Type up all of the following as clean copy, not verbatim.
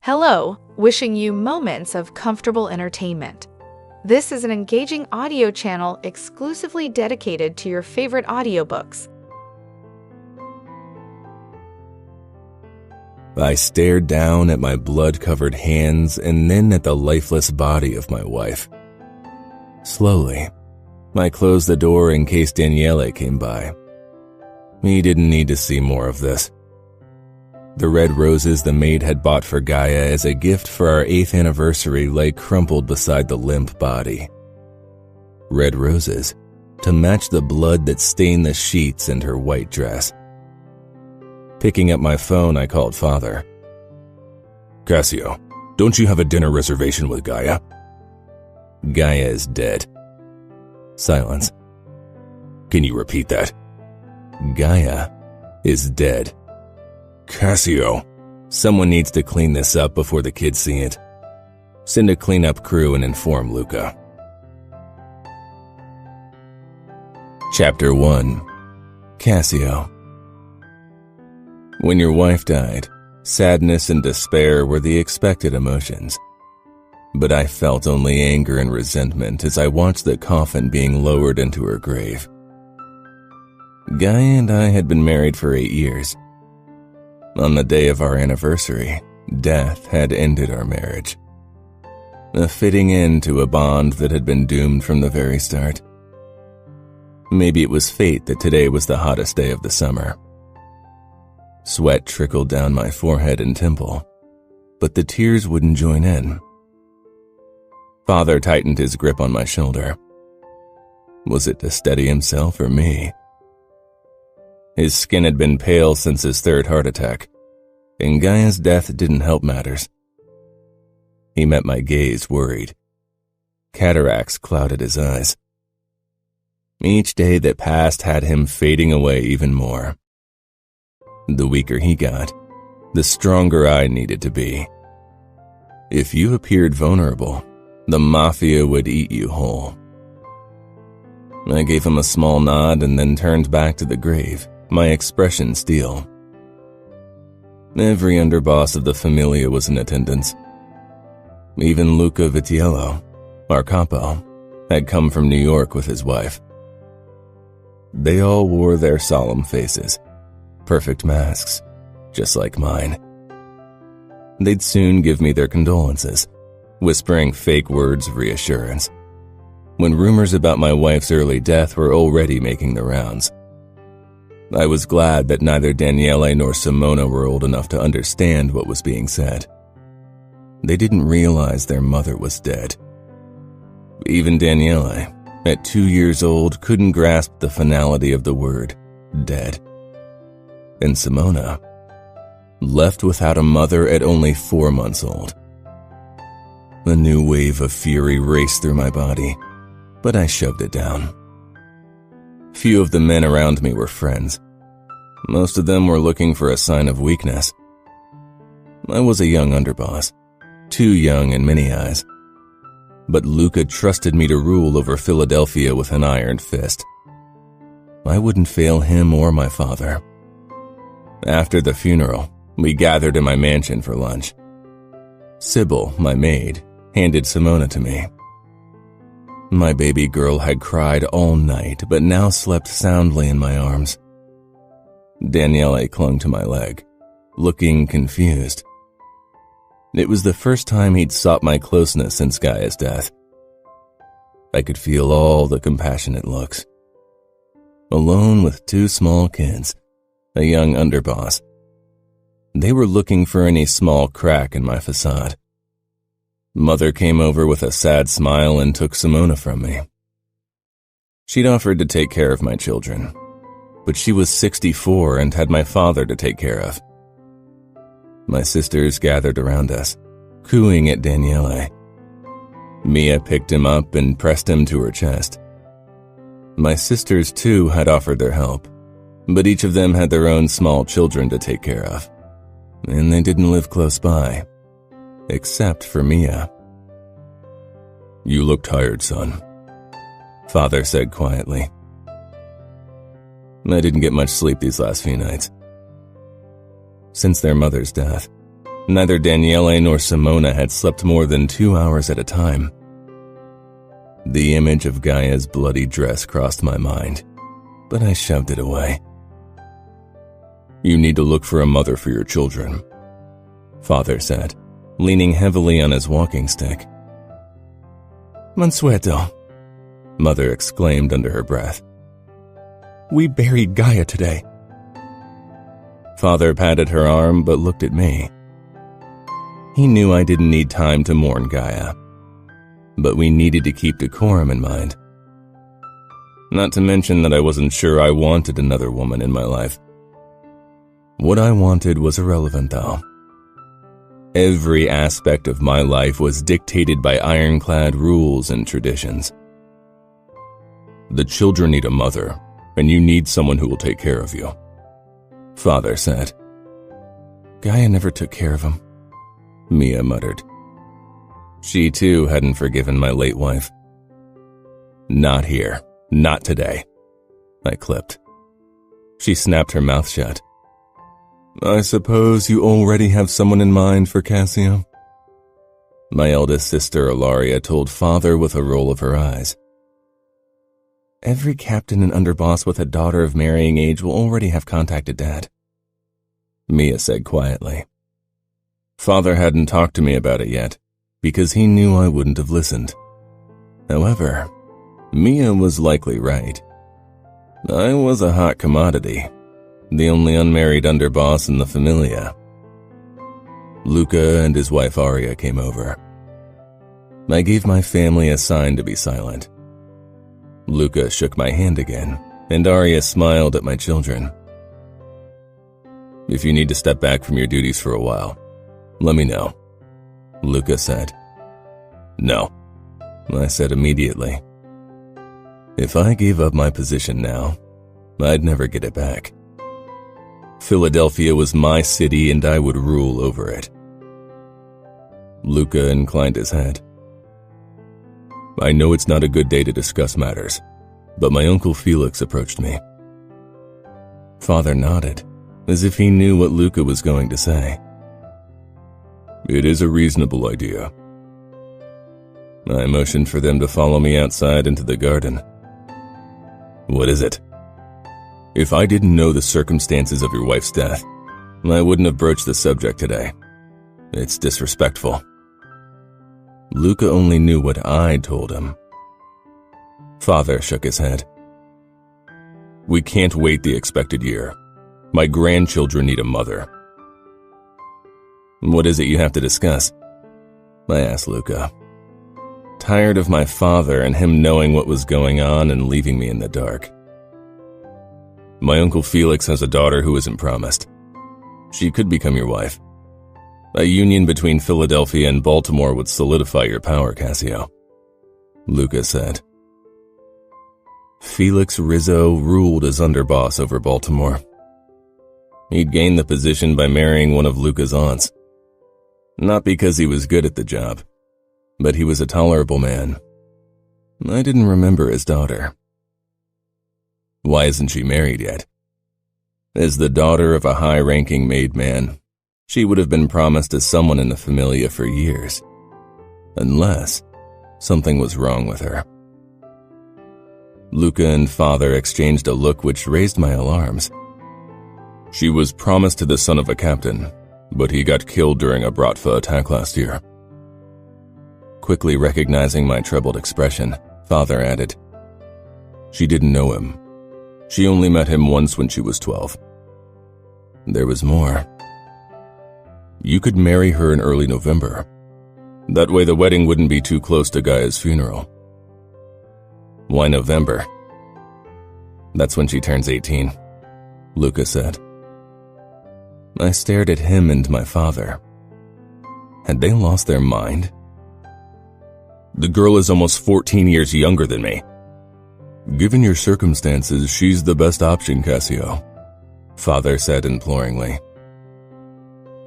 Hello, wishing you moments of comfortable entertainment. This is an engaging audio channel exclusively dedicated to your favorite audiobooks. I stared down at my blood-covered hands and then at the lifeless body of my wife. Slowly, I closed the door in case Daniele came by. He didn't need to see more of this. The red roses the maid had bought for Ngaio as a gift for our 8th anniversary lay crumpled beside the limp body. Red roses, to match the blood that stained the sheets and her white dress. Picking up my phone, I called Father. Cassio, don't you have a dinner reservation with Ngaio? Ngaio is dead. Silence. Can you repeat that? Ngaio is dead. Cassio. Someone needs to clean this up before the kids see it. Send a cleanup crew and inform Luca. Chapter 1. Cassio. When your wife died, sadness and despair were the expected emotions. But I felt only anger and resentment as I watched the coffin being lowered into her grave. Ngaio and I had been married for 8 years. On the day of our anniversary, death had ended our marriage. A fitting end to a bond that had been doomed from the very start. Maybe it was fate that today was the hottest day of the summer. Sweat trickled down my forehead and temple, but the tears wouldn't join in. Father tightened his grip on my shoulder. Was it to steady himself or me? His skin had been pale since his 3rd heart attack, and Ngaia's death didn't help matters. He met my gaze worried. Cataracts clouded his eyes. Each day that passed had him fading away even more. The weaker he got, the stronger I needed to be. If you appeared vulnerable, the mafia would eat you whole. I gave him a small nod and then turned back to the grave, my expression steel. Every underboss of the Familia was in attendance. Even Luca Vitiello, our capo, had come from New York with his wife. They all wore their solemn faces, perfect masks, just like mine. They'd soon give me their condolences, whispering fake words of reassurance, when rumors about my wife's early death were already making the rounds. I was glad that neither Daniele nor Simona were old enough to understand what was being said. They didn't realize their mother was dead. Even Daniele, at 2 years old, couldn't grasp the finality of the word dead. And Simona, left without a mother at only 4 months old. A new wave of fury raced through my body, but I shoved it down. Few of the men around me were friends. Most of them were looking for a sign of weakness. I was a young underboss, too young in many eyes. But Luca trusted me to rule over Philadelphia with an iron fist. I wouldn't fail him or my father. After the funeral, we gathered in my mansion for lunch. Sybil, my maid, handed Simona to me. My baby girl had cried all night, but now slept soundly in my arms. Daniele clung to my leg, looking confused. It was the first time he'd sought my closeness since Ngaia's death. I could feel all the compassionate looks. Alone with 2 small kids, a young underboss. They were looking for any small crack in my facade. Mother came over with a sad smile and took Simona from me. She'd offered to take care of my children, but she was 64 and had my father to take care of. My sisters gathered around us, cooing at Daniele. Mia picked him up and pressed him to her chest. My sisters, too, had offered their help, but each of them had their own small children to take care of, and they didn't live close by. Except for Mia. You look tired, son, Father said quietly. I didn't get much sleep these last few nights. Since their mother's death, Neither Daniele nor Simona had slept more than 2 hours at a time. The image of Gaia's bloody dress crossed my mind, but I shoved it away. You need to look for a mother for your children, Father said, leaning heavily on his walking stick. Mansueto, Mother exclaimed under her breath. We buried Gaia today. Father patted her arm but looked at me. He knew I didn't need time to mourn Gaia, but we needed to keep decorum in mind. Not to mention that I wasn't sure I wanted another woman in my life. What I wanted was irrelevant, though. Every aspect of my life was dictated by ironclad rules and traditions. The children need a mother, and you need someone who will take care of you, Father said. Gaia never took care of him, Mia muttered. She too hadn't forgiven my late wife. Not here, not today, I clipped. She snapped her mouth shut. I suppose you already have someone in mind for Cassio? My eldest sister, Ilaria, told Father with a roll of her eyes. Every captain and underboss with a daughter of marrying age will already have contacted Dad, Mia said quietly. Father hadn't talked to me about it yet, because he knew I wouldn't have listened. However, Mia was likely right. I was a hot commodity, the only unmarried underboss in the familia. Luca and his wife Aria came over. I gave my family a sign to be silent. Luca shook my hand again, and Aria smiled at my children. If you need to step back from your duties for a while, let me know, Luca said. No, I said immediately. If I gave up my position now, I'd never get it back. Philadelphia was my city and I would rule over it. Luca inclined his head. I know it's not a good day to discuss matters, but my Uncle Felix approached me. Father nodded, as if he knew what Luca was going to say. It is a reasonable idea. I motioned for them to follow me outside into the garden. What is it? If I didn't know the circumstances of your wife's death, I wouldn't have broached the subject today. It's disrespectful. Luca only knew what I'd told him. Father shook his head. We can't wait the expected year. My grandchildren need a mother. What is it you have to discuss? I asked Luca. Tired of my father and him knowing what was going on and leaving me in the dark. My Uncle Felix has a daughter who isn't promised. She could become your wife. A union between Philadelphia and Baltimore would solidify your power, Cassio, Luca said. Felix Rizzo ruled as underboss over Baltimore. He'd gained the position by marrying one of Luca's aunts. Not because he was good at the job, but he was a tolerable man. I didn't remember his daughter. Why isn't she married yet? As the daughter of a high-ranking made man, she would have been promised to someone in the familia for years, unless something was wrong with her. Luca and Father exchanged a look which raised my alarms. She was promised to the son of a captain, but he got killed during a Bratva attack last year. Quickly recognizing my troubled expression, Father added, She didn't know him. She only met him once when she was 12. There was more. You could marry her in early November. That way the wedding wouldn't be too close to Gaia's funeral. Why November? That's when she turns 18, Luca said. I stared at him and my father. Had they lost their mind? The girl is almost 14 years younger than me. Given your circumstances, she's the best option, Cassio, Father said imploringly.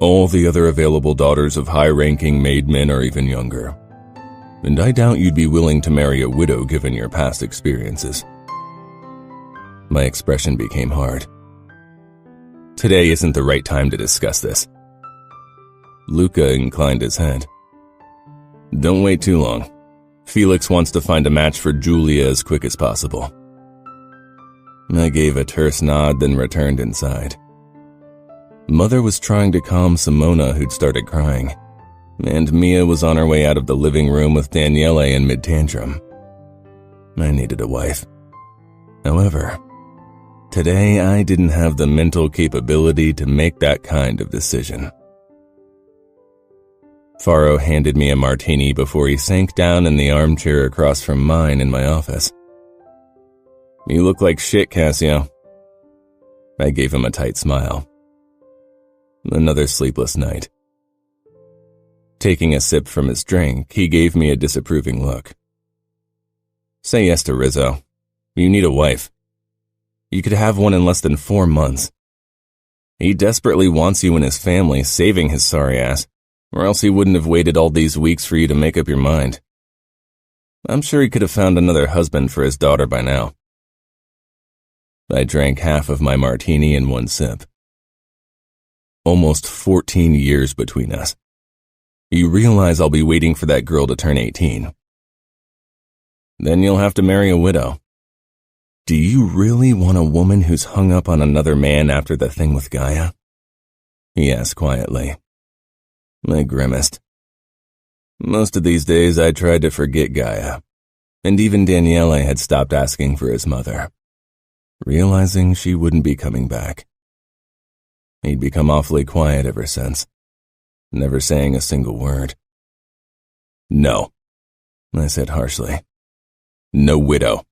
All the other available daughters of high-ranking made men are even younger, and I doubt you'd be willing to marry a widow given your past experiences. My expression became hard. Today isn't the right time to discuss this. Luca inclined his head. Don't wait too long. Felix wants to find a match for Julia as quick as possible. I gave a terse nod, then returned inside. Mother was trying to calm Simona, who'd started crying, and Mia was on her way out of the living room with Daniele in mid-tantrum. I needed a wife. However, today I didn't have the mental capability to make that kind of decision. Faro handed me a martini before he sank down in the armchair across from mine in my office. You look like shit, Cassio. I gave him a tight smile. Another sleepless night. Taking a sip from his drink, he gave me a disapproving look. Say yes to Rizzo. You need a wife. You could have one in less than 4 months. He desperately wants you and his family, saving his sorry ass, or else he wouldn't have waited all these weeks for you to make up your mind. I'm sure he could have found another husband for his daughter by now. I drank half of my martini in one sip. Almost 14 years between us. You realize I'll be waiting for that girl to turn 18. Then you'll have to marry a widow. Do you really want a woman who's hung up on another man after the thing with Ngaio? He asked quietly. I grimaced. Most of these days I tried to forget Ngaio, and even Daniele had stopped asking for his mother, realizing she wouldn't be coming back. He'd become awfully quiet ever since, never saying a single word. No, I said harshly. No widow.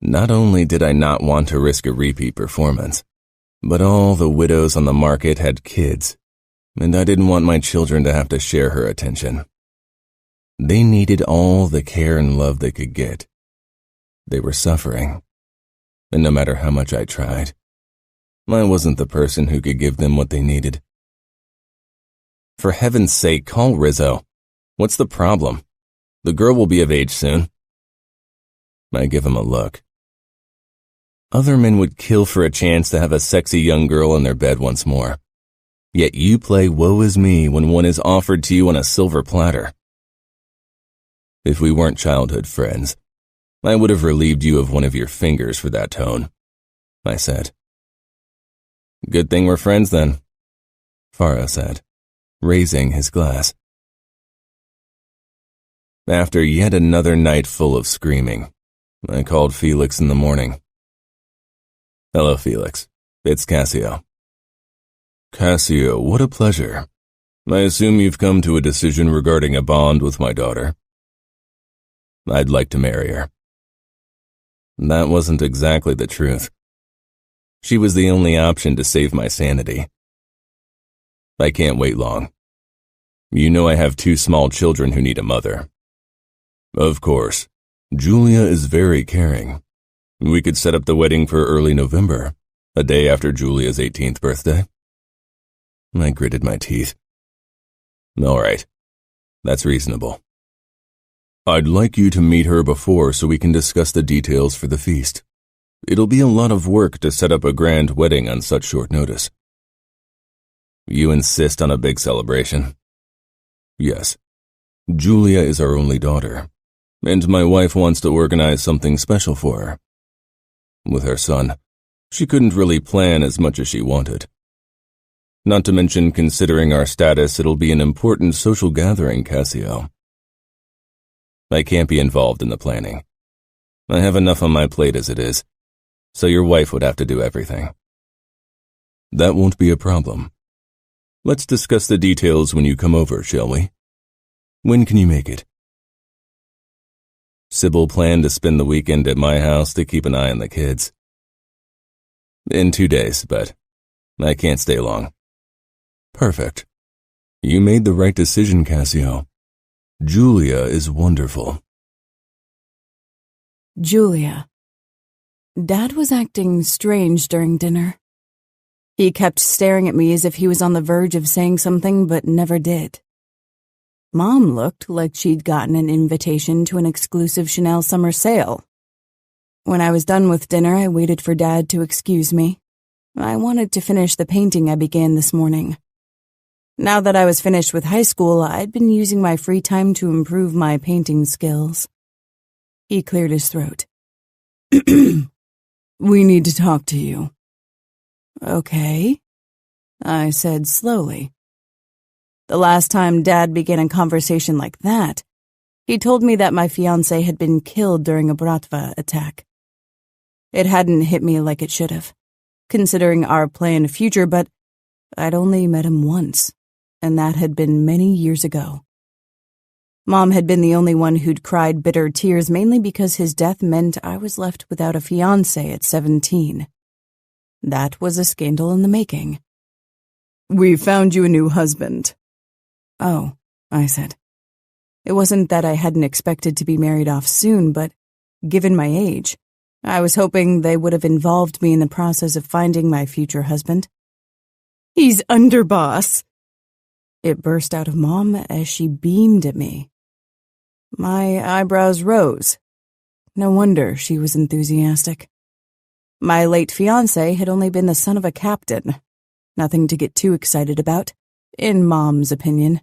Not only did I not want to risk a repeat performance, but all the widows on the market had kids, and I didn't want my children to have to share her attention. They needed all the care and love they could get. They were suffering, and no matter how much I tried, I wasn't the person who could give them what they needed. For heaven's sake, call Rizzo. What's the problem? The girl will be of age soon. I give him a look. Other men would kill for a chance to have a sexy young girl in their bed once more. Yet you play woe is me when one is offered to you on a silver platter. If we weren't childhood friends, I would have relieved you of one of your fingers for that tone, I said. Good thing we're friends then, Faro said, raising his glass. After yet another night full of screaming, I called Felix in the morning. Hello, Felix. It's Cassio. Cassio, what a pleasure. I assume you've come to a decision regarding a bond with my daughter. I'd like to marry her. That wasn't exactly the truth. She was the only option to save my sanity. I can't wait long. You know I have 2 small children who need a mother. Of course. Julia is very caring. We could set up the wedding for early November, a day after Julia's 18th birthday. I gritted my teeth. All right. That's reasonable. I'd like you to meet her before so we can discuss the details for the feast. It'll be a lot of work to set up a grand wedding on such short notice. You insist on a big celebration? Yes. Julia is our only daughter, and my wife wants to organize something special for her. With her son, she couldn't really plan as much as she wanted. Not to mention, considering our status, it'll be an important social gathering, Cassio. I can't be involved in the planning. I have enough on my plate as it is, so your wife would have to do everything. That won't be a problem. Let's discuss the details when you come over, shall we? When can you make it? Sybil planned to spend the weekend at my house to keep an eye on the kids. In 2 days, but I can't stay long. Perfect. You made the right decision, Cassio. Julia is wonderful. Julia. Dad was acting strange during dinner. He kept staring at me as if he was on the verge of saying something but never did. Mom looked like she'd gotten an invitation to an exclusive Chanel summer sale. When I was done with dinner, I waited for Dad to excuse me. I wanted to finish the painting I began this morning. Now that I was finished with high school, I'd been using my free time to improve my painting skills. He cleared his throat. We need to talk to you. Okay, I said slowly. The last time Dad began a conversation like that, he told me that my fiancé had been killed during a Bratva attack. It hadn't hit me like it should have, considering our planned future, but I'd only met him once, and that had been many years ago. Mom had been the only one who'd cried bitter tears, mainly because his death meant I was left without a fiancé at 17. That was a scandal in the making. We found you a new husband. Oh, I said. It wasn't that I hadn't expected to be married off soon, but given my age, I was hoping they would have involved me in the process of finding my future husband. He's underboss. It burst out of Mom as she beamed at me. My eyebrows rose. No wonder she was enthusiastic. My late fiancé had only been the son of a captain. Nothing to get too excited about, in Mom's opinion.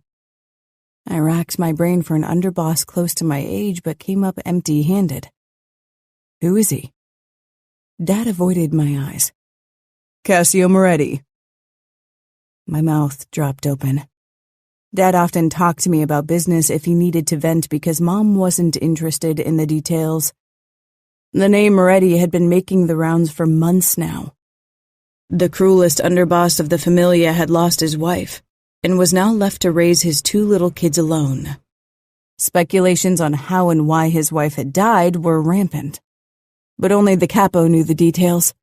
I racked my brain for an underboss close to my age, but came up empty-handed. Who is he? Dad avoided my eyes. Cassio Moretti. My mouth dropped open. Dad often talked to me about business if he needed to vent because Mom wasn't interested in the details. The name Moretti had been making the rounds for months now. The cruelest underboss of the Familia had lost his wife and was now left to raise his 2 little kids alone. Speculations on how and why his wife had died were rampant, but only the capo knew the details.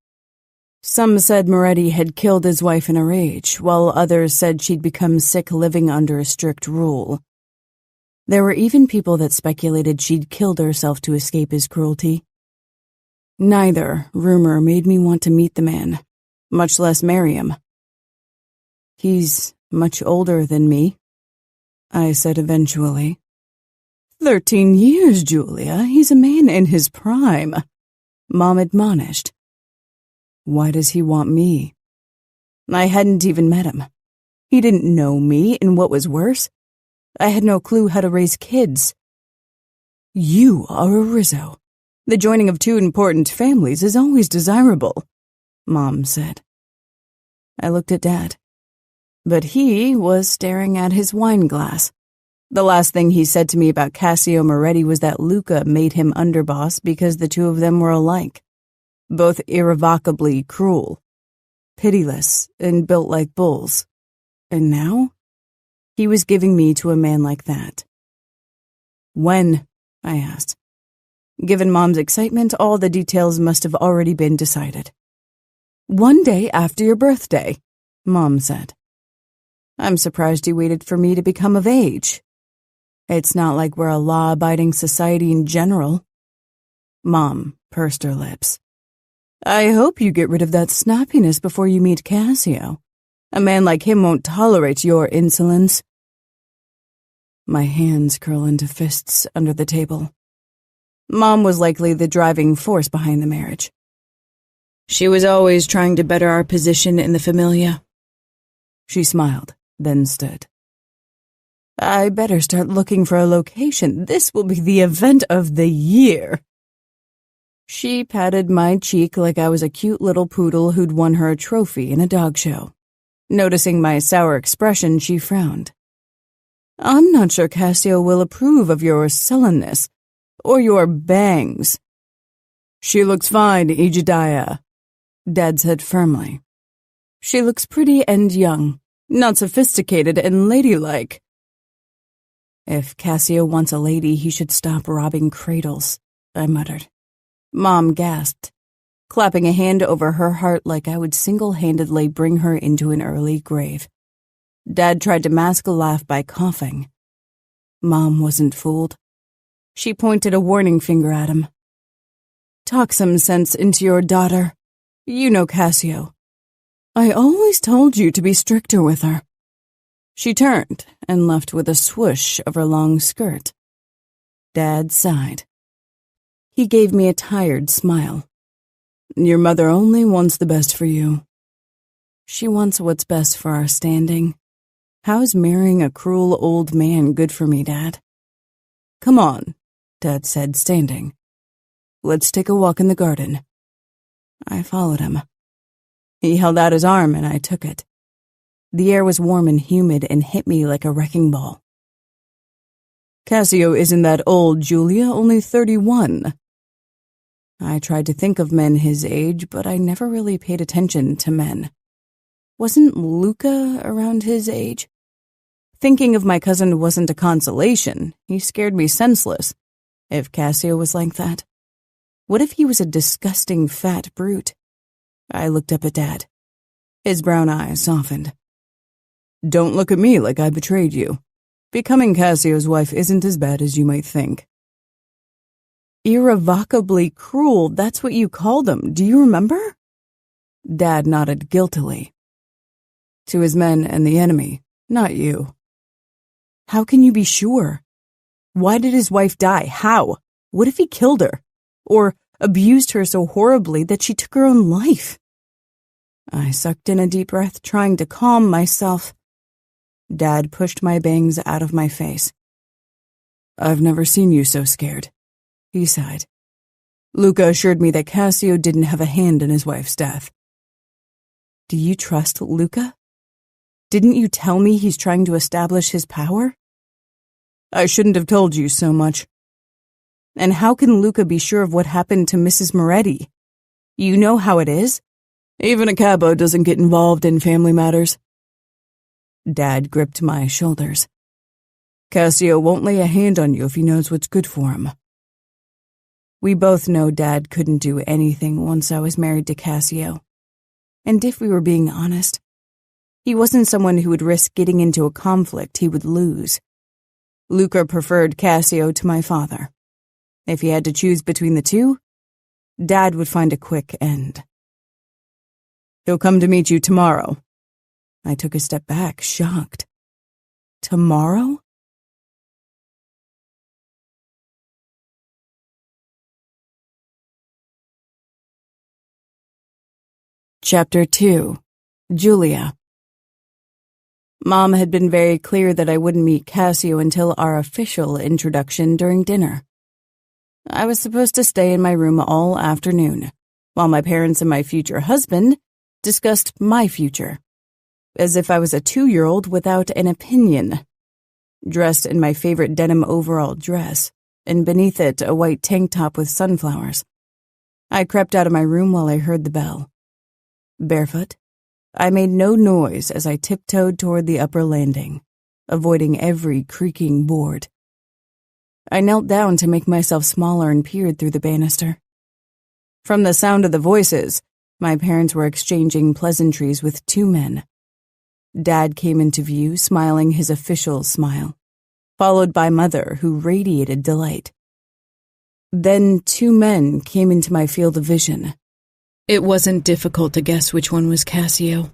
Some said Moretti had killed his wife in a rage, while others said she'd become sick living under a strict rule. There were even people that speculated she'd killed herself to escape his cruelty. Neither rumor made me want to meet the man, much less marry him. He's much older than me, I said eventually. 13 years, Julia. He's a man in his prime, Mom admonished. Why does he want me? I hadn't even met him. He didn't know me, and what was worse, I had no clue how to raise kids. You are a Rizzo. The joining of 2 important families is always desirable, Mom said. I looked at Dad, but he was staring at his wine glass. The last thing he said to me about Cassio Moretti was that Luca made him underboss because the 2 of them were alike, both irrevocably cruel, pitiless, and built like bulls. And now, he was giving me to a man like that. When? I asked. Given Mom's excitement, all the details must have already been decided. 1 day after your birthday, Mom said. I'm surprised you waited for me to become of age. It's not like we're a law-abiding society in general. Mom pursed her lips. I hope you get rid of that snappiness before you meet Cassio. A man like him won't tolerate your insolence. My hands curl into fists under the table. Mom was likely the driving force behind the marriage. She was always trying to better our position in the Familia. She smiled, then stood. I better start looking for a location. This will be the event of the year. She patted my cheek like I was a cute little poodle who'd won her a trophy in a dog show. Noticing my sour expression, she frowned. I'm not sure Cassio will approve of your sullenness or your bangs. She looks fine, Ejediah, Dad said firmly. She looks pretty and young, not sophisticated and ladylike. If Cassio wants a lady, he should stop robbing cradles, I muttered. Mom gasped, clapping a hand over her heart like I would single-handedly bring her into an early grave. Dad tried to mask a laugh by coughing. Mom wasn't fooled. She pointed a warning finger at him. Talk some sense into your daughter. You know Cassio. I always told you to be stricter with her. She turned and left with a swoosh of her long skirt. Dad sighed. He gave me a tired smile. Your mother only wants the best for you. She wants what's best for our standing. How's marrying a cruel old man good for me, Dad? Come on, Dad said, standing. Let's take a walk in the garden. I followed him. He held out his arm and I took it. The air was warm and humid and hit me like a wrecking ball. Cassio isn't that old, Julia, only 31. I tried to think of men his age, but I never really paid attention to men. Wasn't Luca around his age? Thinking of my cousin wasn't a consolation. He scared me senseless. If Cassio was like that. What if he was a disgusting fat brute? I looked up at Dad. His brown eyes softened. Don't look at me like I betrayed you. Becoming Cassio's wife isn't as bad as you might think. Irrevocably cruel, that's what you called him. Do you remember? Dad nodded guiltily. To his men and the enemy, not you. How can you be sure? Why did his wife die? How? What if he killed her? Or abused her so horribly that she took her own life? I sucked in a deep breath, trying to calm myself. Dad pushed my bangs out of my face. I've never seen you so scared, he sighed. Luca assured me that Cassio didn't have a hand in his wife's death. Do you trust Luca? Didn't you tell me he's trying to establish his power? I shouldn't have told you so much. And how can Luca be sure of what happened to Mrs. Moretti? You know how it is? Even a cabo doesn't get involved in family matters. Dad gripped my shoulders. Cassio won't lay a hand on you if he knows what's good for him. We both know Dad couldn't do anything once I was married to Cassio. And if we were being honest, he wasn't someone who would risk getting into a conflict he would lose. Luca preferred Cassio to my father. If he had to choose between the two, Dad would find a quick end. He'll come to meet you tomorrow. I took a step back, shocked. Tomorrow? Chapter 2. Julia. Mom had been very clear that I wouldn't meet Cassio until our official introduction during dinner. I was supposed to stay in my room all afternoon, while my parents and my future husband discussed my future, as if I was a 2-year-old without an opinion. Dressed in my favorite denim overall dress, and beneath it a white tank top with sunflowers. I crept out of my room while I heard the bell. Barefoot, I made no noise as I tiptoed toward the upper landing, avoiding every creaking board. I knelt down to make myself smaller and peered through the banister. From the sound of the voices, my parents were exchanging pleasantries with 2 men. Dad came into view, smiling his official smile, followed by Mother, who radiated delight. Then 2 men came into my field of vision. It wasn't difficult to guess which one was Cassio.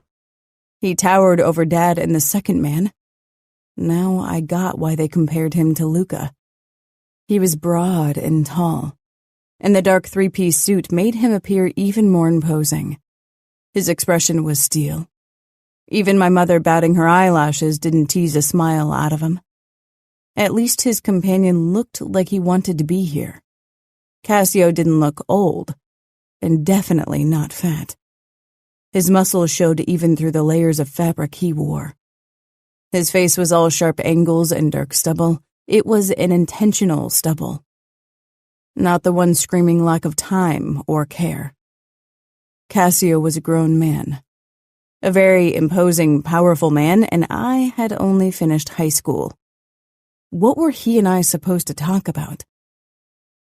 He towered over Dad and the second man. Now I got why they compared him to Luca. He was broad and tall, and the dark 3-piece suit made him appear even more imposing. His expression was steel. Even my mother batting her eyelashes didn't tease a smile out of him. At least his companion looked like he wanted to be here. Cassio didn't look old, and definitely not fat. His muscles showed even through the layers of fabric he wore. His face was all sharp angles and dark stubble. It was an intentional stubble. Not the one screaming lack of time or care. Cassio was a grown man. A very imposing, powerful man, and I had only finished high school. What were he and I supposed to talk about?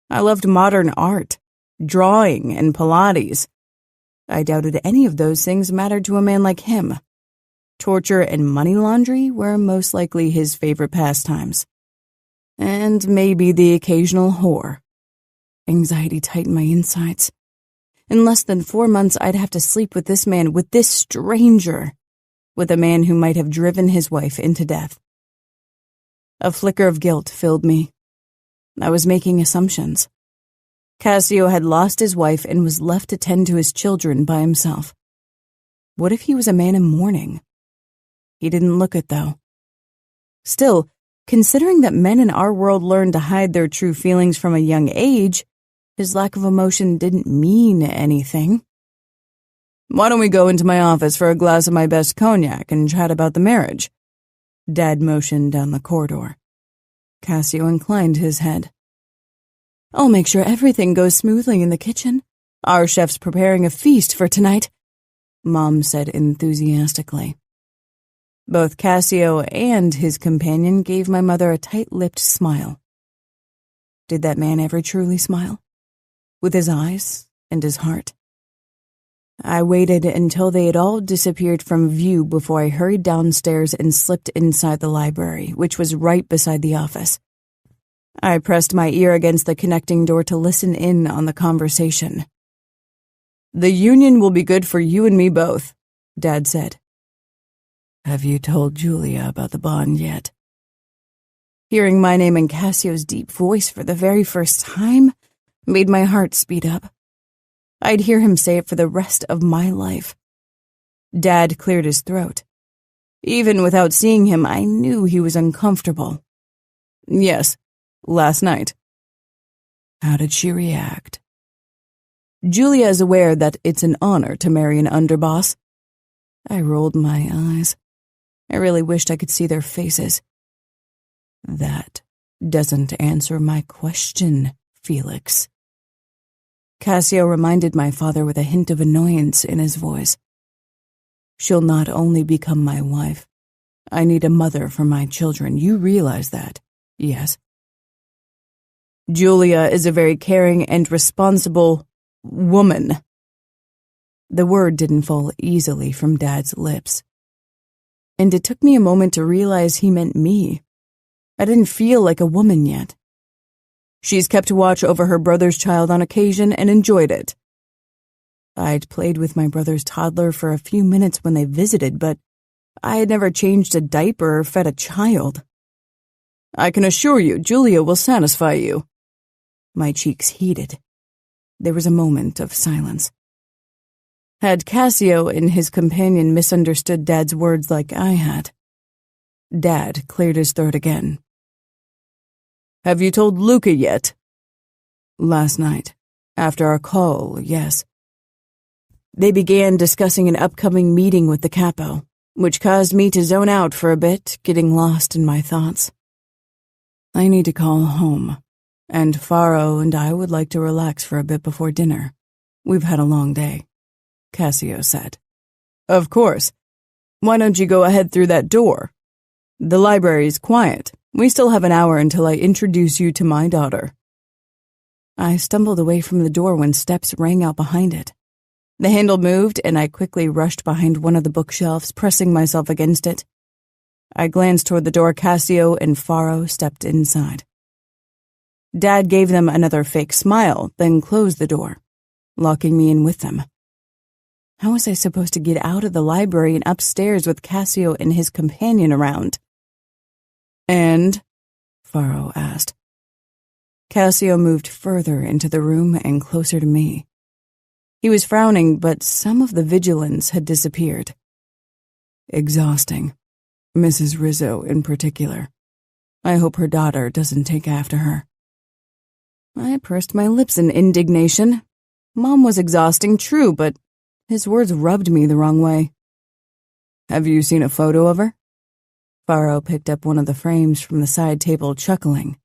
I loved modern art, drawing, and Pilates. I doubted any of those things mattered to a man like him. Torture and money laundry were most likely his favorite pastimes. And maybe the occasional whore. Anxiety tightened my insides. In less than 4 months, I'd have to sleep with this man, with this stranger, with a man who might have driven his wife into death. A flicker of guilt filled me. I was making assumptions. Cassio had lost his wife and was left to tend to his children by himself. What if he was a man in mourning? He didn't look it, though. Still, considering that men in our world learn to hide their true feelings from a young age, his lack of emotion didn't mean anything. "Why don't we go into my office for a glass of my best cognac and chat about the marriage?" Dad motioned down the corridor. Cassio inclined his head. "I'll make sure everything goes smoothly in the kitchen. Our chef's preparing a feast for tonight," Mom said enthusiastically. Both Cassio and his companion gave my mother a tight-lipped smile. Did that man ever truly smile? With his eyes and his heart? I waited until they had all disappeared from view before I hurried downstairs and slipped inside the library, which was right beside the office. I pressed my ear against the connecting door to listen in on the conversation. "The union will be good for you and me both," Dad said. "Have you told Julia about the bond yet?" Hearing my name in Cassio's deep voice for the very first time made my heart speed up. I'd hear him say it for the rest of my life. Dad cleared his throat. Even without seeing him, I knew he was uncomfortable. "Yes, last night." "How did she react?" "Julia is aware that it's an honor to marry an underboss." I rolled my eyes. I really wished I could see their faces. "That doesn't answer my question, Felix." Cassio reminded my father with a hint of annoyance in his voice. "She'll not only become my wife. I need a mother for my children. You realize that, yes?" "Julia is a very caring and responsible woman." The word didn't fall easily from Dad's lips. And it took me a moment to realize he meant me. I didn't feel like a woman yet. "She's kept watch over her brother's child on occasion and enjoyed it." I'd played with my brother's toddler for a few minutes when they visited, but I had never changed a diaper or fed a child. "I can assure you, Julia will satisfy you." My cheeks heated. There was a moment of silence. Had Cassio and his companion misunderstood Dad's words like I had? Dad cleared his throat again. "Have you told Luca yet?" "Last night, after our call, yes." They began discussing an upcoming meeting with the capo, which caused me to zone out for a bit, getting lost in my thoughts. "I need to call home, and Faro and I would like to relax for a bit before dinner. We've had a long day," Cassio said. "Of course. Why don't you go ahead through that door? The library's quiet. We still have an hour until I introduce you to my daughter." I stumbled away from the door when steps rang out behind it. The handle moved, and I quickly rushed behind one of the bookshelves, pressing myself against it. I glanced toward the door. Cassio and Faro stepped inside. Dad gave them another fake smile, then closed the door, locking me in with them. How was I supposed to get out of the library and upstairs with Cassio and his companion around? "And?" Faro asked. Cassio moved further into the room and closer to me. He was frowning, but some of the vigilance had disappeared. "Exhausting. Mrs. Rizzo in particular. I hope her daughter doesn't take after her." I pursed my lips in indignation. Mom was exhausting, true, but his words rubbed me the wrong way. "Have you seen a photo of her?" Faro picked up one of the frames from the side table, chuckling.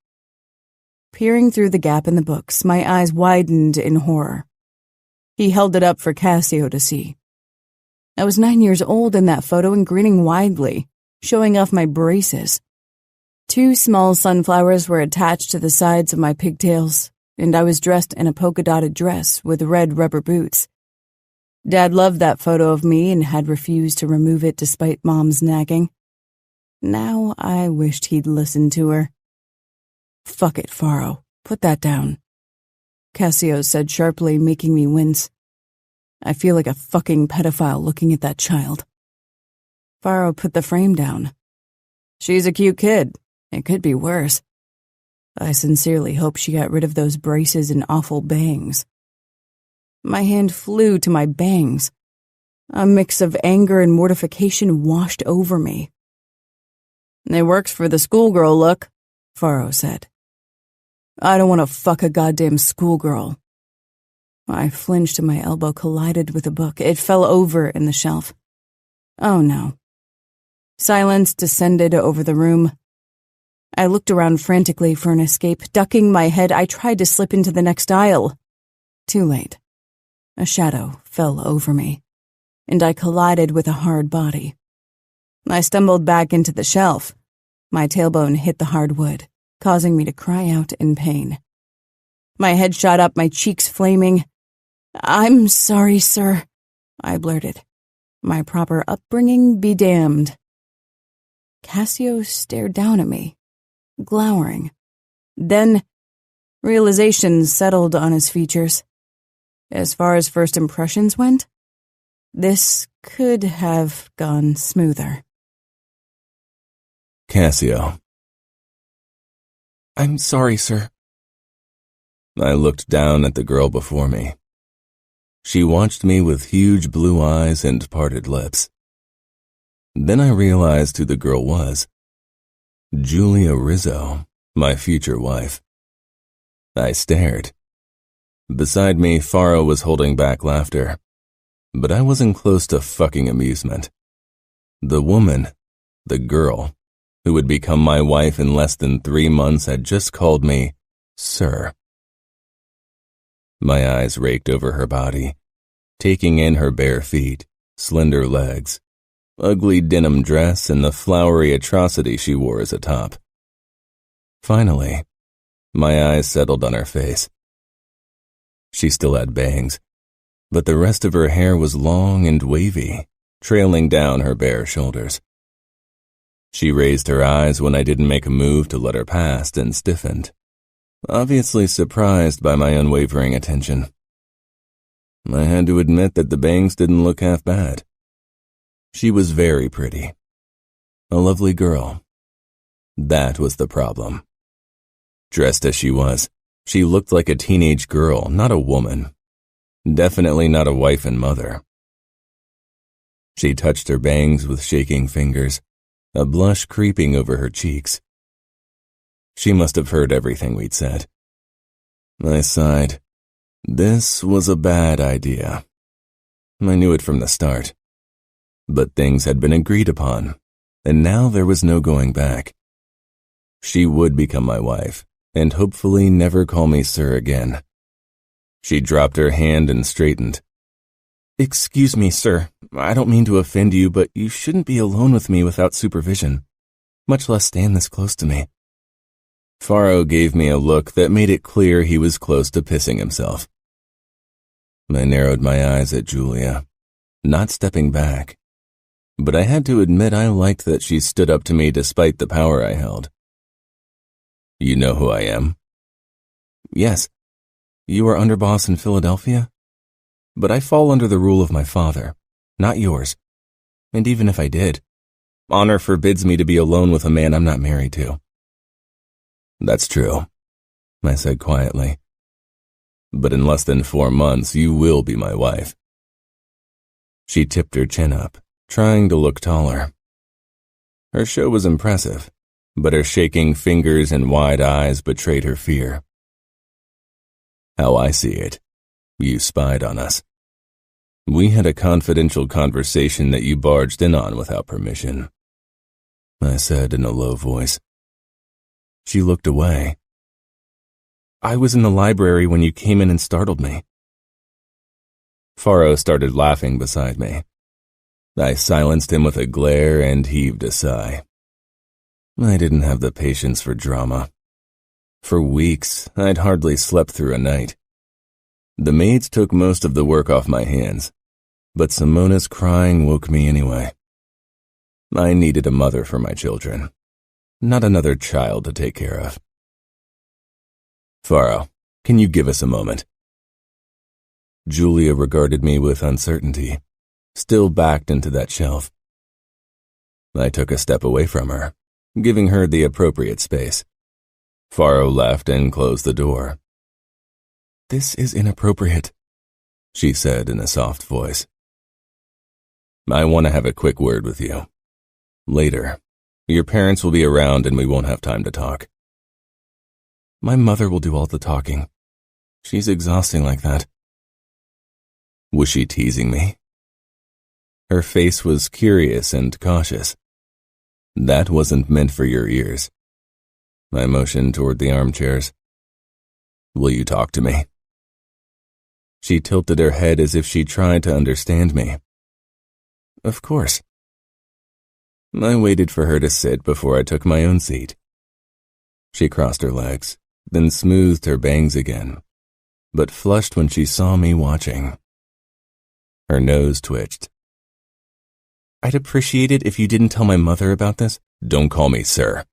Peering through the gap in the books, my eyes widened in horror. He held it up for Cassio to see. I was 9 years old in that photo and grinning widely, showing off my braces. 2 small sunflowers were attached to the sides of my pigtails, and I was dressed in a polka-dotted dress with red rubber boots. Dad loved that photo of me and had refused to remove it despite Mom's nagging. Now I wished he'd listened to her. "Fuck it, Faro. Put that down," Cassio said sharply, making me wince. I feel like a fucking pedophile looking at that child. Faro put the frame down. "She's a cute kid. It could be worse. I sincerely hope she got rid of those braces and awful bangs." My hand flew to my bangs. A mix of anger and mortification washed over me. It works for the schoolgirl look, Faro said. I don't want to fuck a goddamn schoolgirl. I flinched and my elbow collided with a book. It fell over in the shelf. Oh no. Silence descended over the room. I looked around frantically for an escape. Ducking my head, I tried to slip into the next aisle. Too late. A shadow fell over me, and I collided with a hard body. I stumbled back into the shelf. My tailbone hit the hard wood, causing me to cry out in pain. My head shot up, my cheeks flaming. I'm sorry, sir, I blurted. My proper upbringing be damned. Cassio stared down at me, glowering. Then, realization settled on his features. As far as first impressions went, this could have gone smoother. Cassio. I'm sorry, sir. I looked down at the girl before me. She watched me with huge blue eyes and parted lips. Then I realized who the girl was. Julia Rizzo, my future wife. I stared. Beside me, Faro was holding back laughter. But I wasn't close to fucking amusement. The woman, the girl, who would become my wife in less than 3 months had just called me Sir. My eyes raked over her body, taking in her bare feet, slender legs, ugly denim dress, and the flowery atrocity she wore as a top. Finally, my eyes settled on her face. She still had bangs, but the rest of her hair was long and wavy, trailing down her bare shoulders. She raised her eyes when I didn't make a move to let her pass and stiffened, obviously surprised by my unwavering attention. I had to admit that the bangs didn't look half bad. She was very pretty. A lovely girl. That was the problem. Dressed as she was, she looked like a teenage girl, not a woman. Definitely not a wife and mother. She touched her bangs with shaking fingers, a blush creeping over her cheeks. She must have heard everything we'd said. I sighed. This was a bad idea. I knew it from the start. But things had been agreed upon, and now there was no going back. She would become my wife, and hopefully never call me sir again. She dropped her hand and straightened. Excuse me, sir. I don't mean to offend you, but you shouldn't be alone with me without supervision, much less stand this close to me. Faro gave me a look that made it clear he was close to pissing himself. I narrowed my eyes at Julia, not stepping back. But I had to admit I liked that she stood up to me despite the power I held. You know who I am? Yes. You are underboss in Philadelphia? But I fall under the rule of my father, not yours. And even if I did, honor forbids me to be alone with a man I'm not married to. That's true, I said quietly. But in less than 4 months, you will be my wife. She tipped her chin up, trying to look taller. Her show was impressive, but her shaking fingers and wide eyes betrayed her fear. How I see it, you spied on us. We had a confidential conversation that you barged in on without permission, I said in a low voice. She looked away. I was in the library when you came in and startled me. Faro started laughing beside me. I silenced him with a glare and heaved a sigh. I didn't have the patience for drama. For weeks, I'd hardly slept through a night. The maids took most of the work off my hands, but Simona's crying woke me anyway. I needed a mother for my children, not another child to take care of. Faro, can you give us a moment? Julia regarded me with uncertainty, still backed into that shelf. I took a step away from her, giving her the appropriate space. Faro left and closed the door. This is inappropriate, she said in a soft voice. I want to have a quick word with you. Later. Your parents will be around and we won't have time to talk. My mother will do all the talking. She's exhausting like that. Was she teasing me? Her face was curious and cautious. That wasn't meant for your ears. I motioned toward the armchairs. Will you talk to me? She tilted her head as if she tried to understand me. Of course. I waited for her to sit before I took my own seat. She crossed her legs, then smoothed her bangs again, but flushed when she saw me watching. Her nose twitched. I'd appreciate it if you didn't tell my mother about this. Don't call me sir,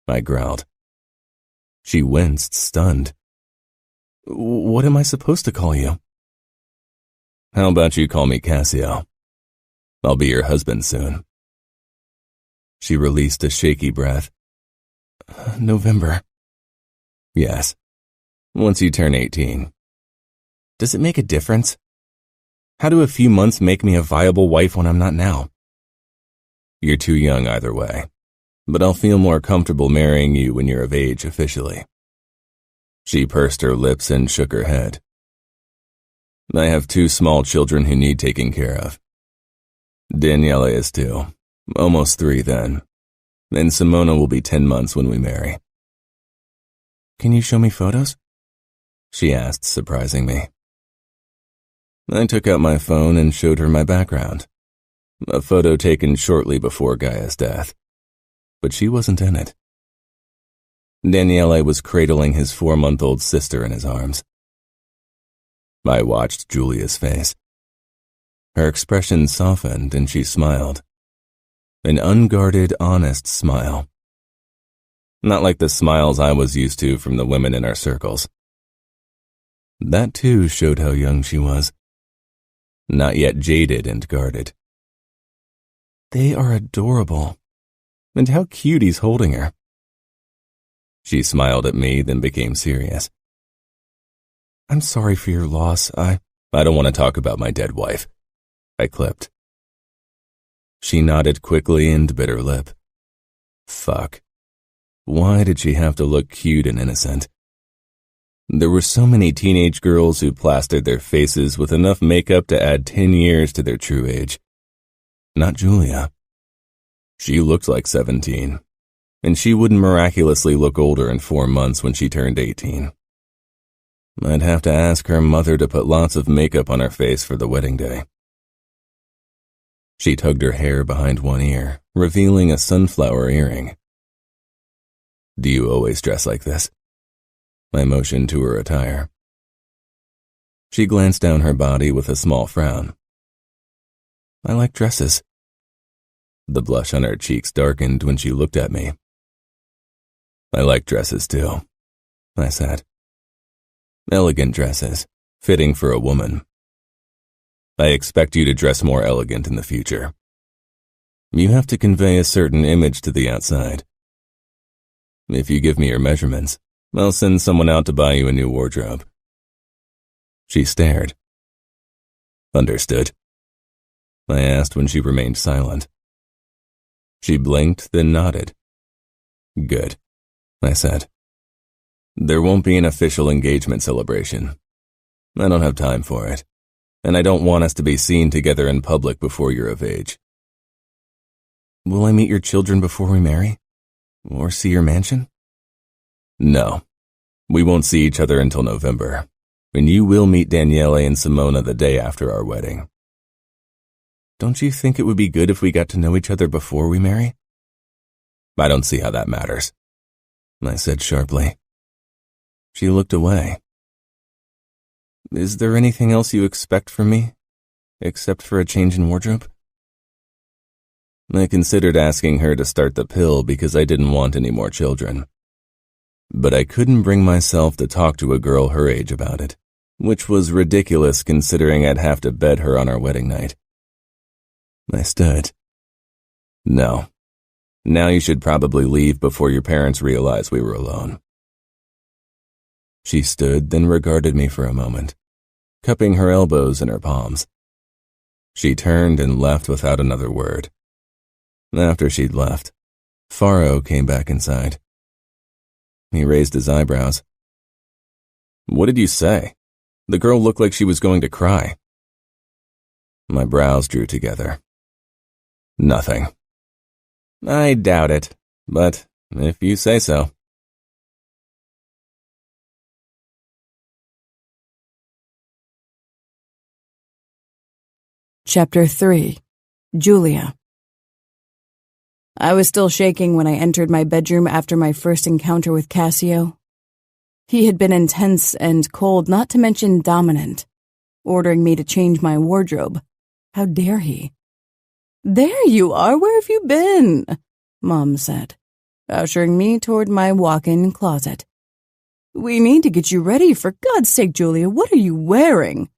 I growled. She winced, stunned. What am I supposed to call you? How about you call me Cassio? I'll be your husband soon. She released a shaky breath. November. Yes, once you turn 18. Does it make a difference? How do a few months make me a viable wife when I'm not now? You're too young either way, but I'll feel more comfortable marrying you when you're of age officially. She pursed her lips and shook her head. I have 2 small children who need taking care of. Daniele is 2, almost 3 then, and Simona will be 10 months when we marry. Can you show me photos? She asked, surprising me. I took out my phone and showed her my background, a photo taken shortly before Gaia's death, but she wasn't in it. Daniele was cradling his 4-month-old sister in his arms. I watched Giulia's face. Her expression softened and she smiled. An unguarded, honest smile. Not like the smiles I was used to from the women in our circles. That too showed how young she was. Not yet jaded and guarded. They are adorable. And how cute he's holding her. She smiled at me, then became serious. I'm sorry for your loss. I don't want to talk about my dead wife, I clipped. She nodded quickly and bit her lip. Fuck. Why did she have to look cute and innocent? There were so many teenage girls who plastered their faces with enough makeup to add 10 years to their true age. Not Giulia. She looked like 17, and she wouldn't miraculously look older in 4 months when she turned 18. I'd have to ask her mother to put lots of makeup on her face for the wedding day. She tugged her hair behind one ear, revealing a sunflower earring. Do you always dress like this? I motioned to her attire. She glanced down her body with a small frown. I like dresses. The blush on her cheeks darkened when she looked at me. I like dresses too, I said. Elegant dresses, fitting for a woman. I expect you to dress more elegant in the future. You have to convey a certain image to the outside. If you give me your measurements, I'll send someone out to buy you a new wardrobe. She stared. Understood? I asked when she remained silent. She blinked, then nodded. Good, I said. There won't be an official engagement celebration. I don't have time for it, and I don't want us to be seen together in public before you're of age. Will I meet your children before we marry? Or see your mansion? No, we won't see each other until November, and you will meet Daniele and Simona the day after our wedding. Don't you think it would be good if we got to know each other before we marry? I don't see how that matters, I said sharply. She looked away. Is there anything else you expect from me, except for a change in wardrobe? I considered asking her to start the pill because I didn't want any more children. But I couldn't bring myself to talk to a girl her age about it, which was ridiculous considering I'd have to bed her on our wedding night. I stood. No. Now you should probably leave before your parents realize we were alone. She stood, then regarded me for a moment, cupping her elbows in her palms. She turned and left without another word. After she'd left, Faro came back inside. He raised his eyebrows. What did you say? The girl looked like she was going to cry. My brows drew together. Nothing. I doubt it, but if you say so. Chapter 3. Julia. I was still shaking when I entered my bedroom after my first encounter with Cassio. He had been intense and cold, not to mention dominant, ordering me to change my wardrobe. How dare he? "There you are, where have you been?" Mom said, ushering me toward my walk-in closet. "We need to get you ready, for God's sake, Julia, what are you wearing?"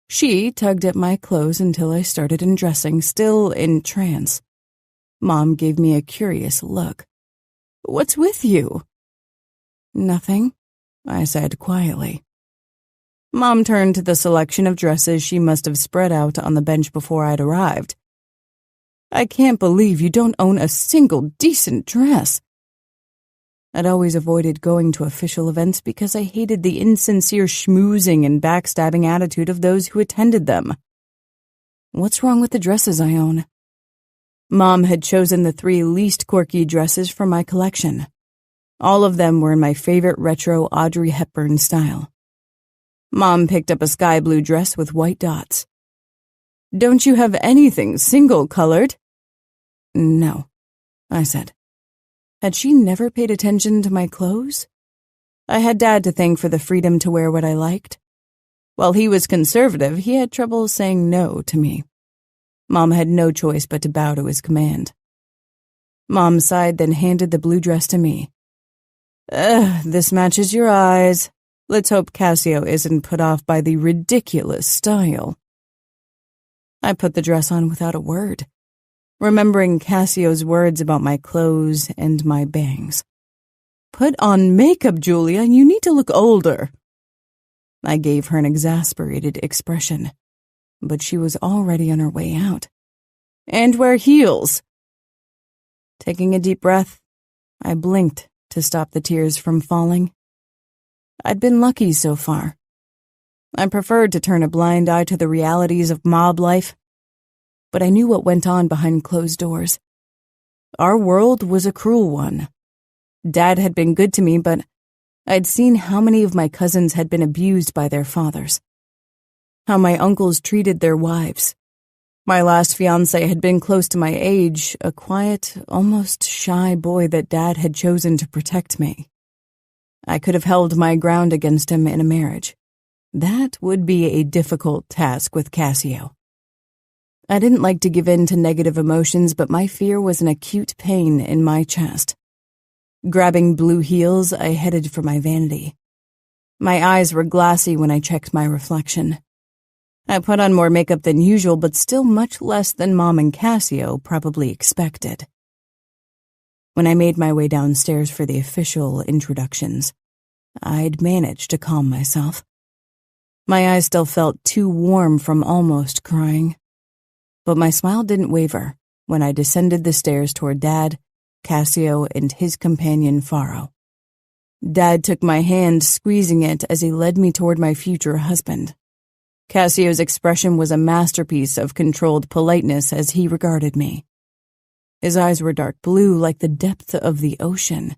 She tugged at my clothes until I started undressing, still in trance. Mom gave me a curious look. "What's with you?" "Nothing," I said quietly. Mom turned to the selection of dresses she must have spread out on the bench before I'd arrived. "I can't believe you don't own a single decent dress." I'd always avoided going to official events because I hated the insincere schmoozing and backstabbing attitude of those who attended them. What's wrong with the dresses I own? Mom had chosen the 3 least quirky dresses from my collection. All of them were in my favorite retro Audrey Hepburn style. Mom picked up a sky blue dress with white dots. "Don't you have anything single-colored?" "No," I said. Had she never paid attention to my clothes? I had Dad to thank for the freedom to wear what I liked. While he was conservative, he had trouble saying no to me. Mom had no choice but to bow to his command. Mom sighed, then handed the blue dress to me. This matches your eyes. Let's hope Cassio isn't put off by the ridiculous style." I put the dress on without a word, remembering Cassio's words about my clothes and my bangs. "Put on makeup, Julia. You need to look older." I gave her an exasperated expression, but she was already on her way out. "And wear heels." Taking a deep breath, I blinked to stop the tears from falling. I'd been lucky so far. I preferred to turn a blind eye to the realities of mob life, but I knew what went on behind closed doors. Our world was a cruel one. Dad had been good to me, but I'd seen how many of my cousins had been abused by their fathers, how my uncles treated their wives. My last fiancé had been close to my age, a quiet, almost shy boy that Dad had chosen to protect me. I could have held my ground against him in a marriage. That would be a difficult task with Cassio. I didn't like to give in to negative emotions, but my fear was an acute pain in my chest. Grabbing blue heels, I headed for my vanity. My eyes were glassy when I checked my reflection. I put on more makeup than usual, but still much less than Mom and Cassio probably expected. When I made my way downstairs for the official introductions, I'd managed to calm myself. My eyes still felt too warm from almost crying, but my smile didn't waver when I descended the stairs toward Dad, Cassio, and his companion Faro. Dad took my hand, squeezing it as he led me toward my future husband. Cassio's expression was a masterpiece of controlled politeness as he regarded me. His eyes were dark blue like the depth of the ocean,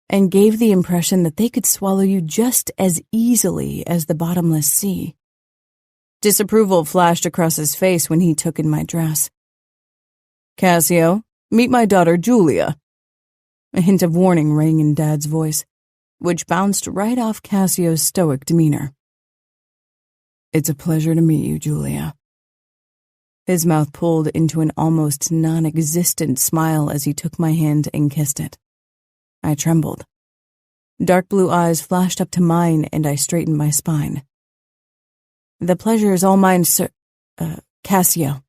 and gave the impression that they could swallow you just as easily as the bottomless sea. Disapproval flashed across his face when he took in my dress. "Cassio, meet my daughter Julia." A hint of warning rang in Dad's voice, which bounced right off Cassio's stoic demeanor. "It's a pleasure to meet you, Julia." His mouth pulled into an almost non-existent smile as he took my hand and kissed it. I trembled. Dark blue eyes flashed up to mine, and I straightened my spine. "The pleasure is all mine, sir. Cassio."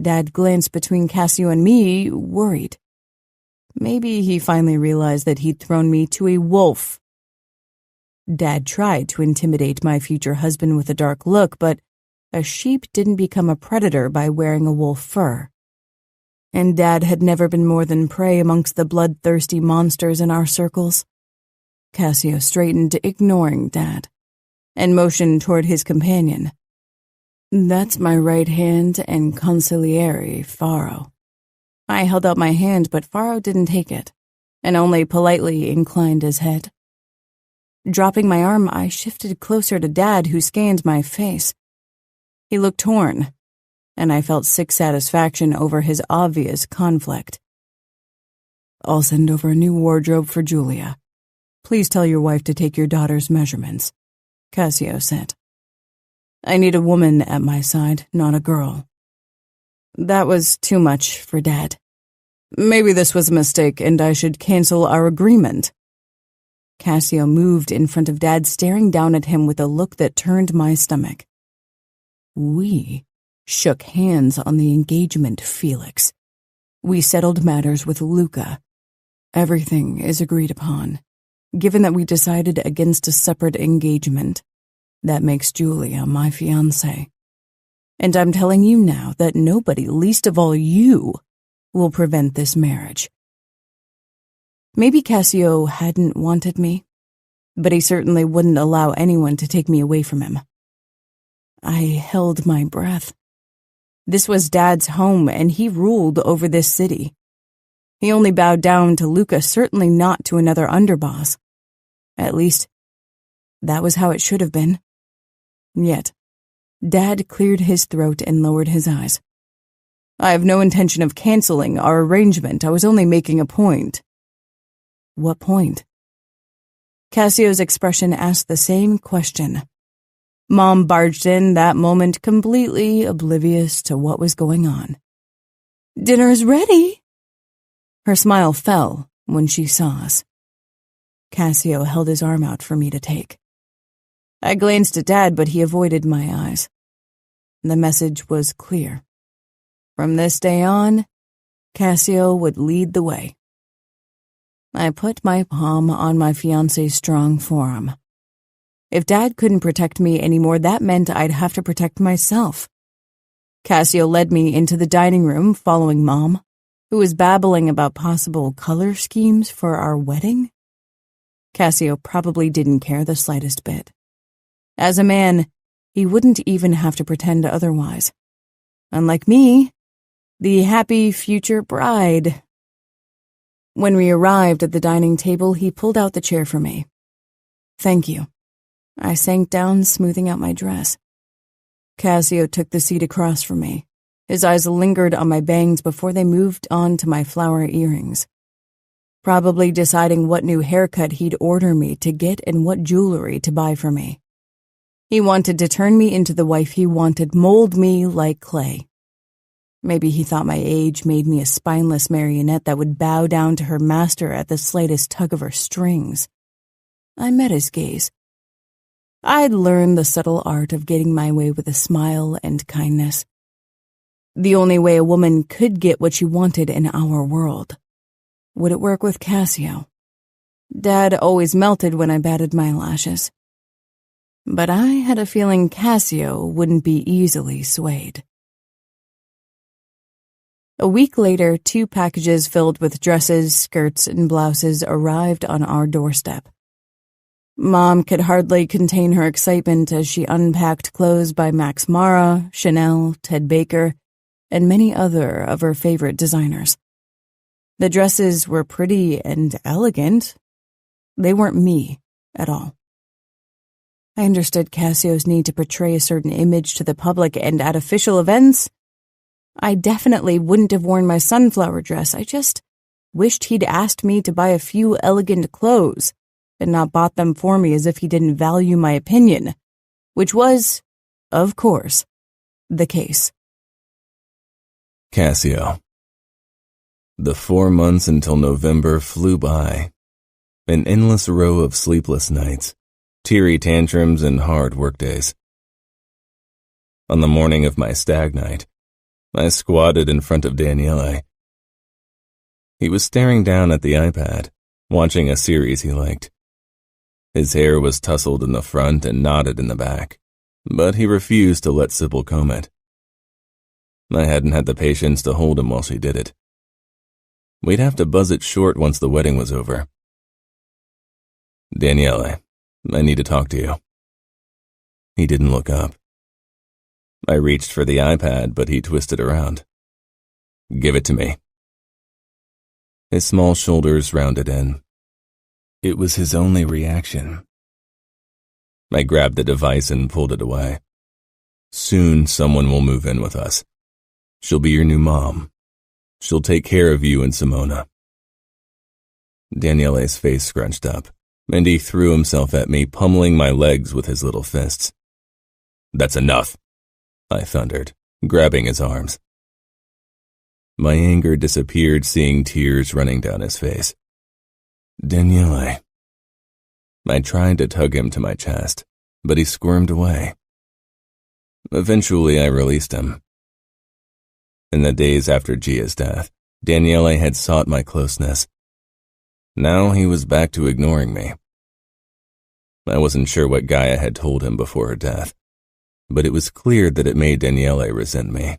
Dad glanced between Cassio and me, worried. Maybe he finally realized that he'd thrown me to a wolf. Dad tried to intimidate my future husband with a dark look, but a sheep didn't become a predator by wearing a wolf fur. and Dad had never been more than prey amongst the bloodthirsty monsters in our circles. Cassio straightened, ignoring Dad, and motioned toward his companion. That's my right hand and consigliere, Faro. I held out my hand, but Faro didn't take it, and only politely inclined his head. Dropping my arm, I shifted closer to Dad, who scanned my face. He looked torn, and I felt sick satisfaction over his obvious conflict. I'll send over a new wardrobe for Julia. Please tell your wife to take your daughter's measurements, Cassio said. I need a woman at my side, not a girl. That was too much for Dad. Maybe this was a mistake and I should cancel our agreement. Cassio moved in front of Dad, staring down at him with a look that turned my stomach. We shook hands on the engagement, Felix. We settled matters with Luca. Everything is agreed upon. Given that we decided against a separate engagement, that makes Julia my fiancée. And I'm telling you now that nobody, least of all you, will prevent this marriage. Maybe Cassio hadn't wanted me, but he certainly wouldn't allow anyone to take me away from him. I held my breath. This was Dad's home, and he ruled over this city. He only bowed down to Luca, certainly not to another underboss. At least, that was how it should have been. Yet, Dad cleared his throat and lowered his eyes. I have no intention of canceling our arrangement. I was only making a point. What point? Cassio's expression asked the same question. Mom barged in that moment, completely oblivious to what was going on. Dinner's ready. Her smile fell when she saw us. Cassio held his arm out for me to take. I glanced at Dad, but he avoided my eyes. The message was clear. From this day on, Cassio would lead the way. I put my palm on my fiancé's strong forearm. If Dad couldn't protect me anymore, that meant I'd have to protect myself. Cassio led me into the dining room, following Mom, who was babbling about possible color schemes for our wedding. Cassio probably didn't care the slightest bit. As a man, he wouldn't even have to pretend otherwise. Unlike me, the happy future bride. When we arrived at the dining table, he pulled out the chair for me. Thank you. I sank down, smoothing out my dress. Cassio took the seat across from me. His eyes lingered on my bangs before they moved on to my flower earrings. Probably deciding what new haircut he'd order me to get and what jewelry to buy for me. He wanted to turn me into the wife he wanted, mold me like clay. Maybe he thought my age made me a spineless marionette that would bow down to her master at the slightest tug of her strings. I met his gaze. I'd learned the subtle art of getting my way with a smile and kindness. The only way a woman could get what she wanted in our world. Would it work with Cassio? Dad always melted when I batted my lashes. But I had a feeling Cassio wouldn't be easily swayed. A week later, 2 packages filled with dresses, skirts, and blouses arrived on our doorstep. Mom could hardly contain her excitement as she unpacked clothes by Max Mara, Chanel, Ted Baker, and many other of her favorite designers. The dresses were pretty and elegant. They weren't me at all. I understood Cassio's need to portray a certain image to the public, and at official events, I definitely wouldn't have worn my sunflower dress. I just wished he'd asked me to buy a few elegant clothes and not bought them for me as if he didn't value my opinion, which was, of course, the case. Cassio. The 4 months until November flew by. An endless row of sleepless nights, teary tantrums, and hard workdays. On the morning of my stag night, I squatted in front of Daniele. He was staring down at the iPad, watching a series he liked. His hair was tousled in the front and knotted in the back, but he refused to let Sybil comb it. I hadn't had the patience to hold him while she did it, We'd have to buzz it short once the wedding was over. Daniele, I need to talk to you. He didn't look up. I reached for the iPad, but he twisted around. Give it to me. His small shoulders rounded in. It was his only reaction. I grabbed the device and pulled it away. Soon someone will move in with us. She'll be your new mom. She'll take care of you and Simona. Daniele's face scrunched up, and he threw himself at me, pummeling my legs with his little fists. That's enough, I thundered, grabbing his arms. My anger disappeared, seeing tears running down his face. Daniele. I tried to tug him to my chest, but he squirmed away. Eventually, I released him. In the days after Gia's death, Daniele had sought my closeness. Now he was back to ignoring me. I wasn't sure what Ngaio had told him before her death, but it was clear that it made Daniele resent me.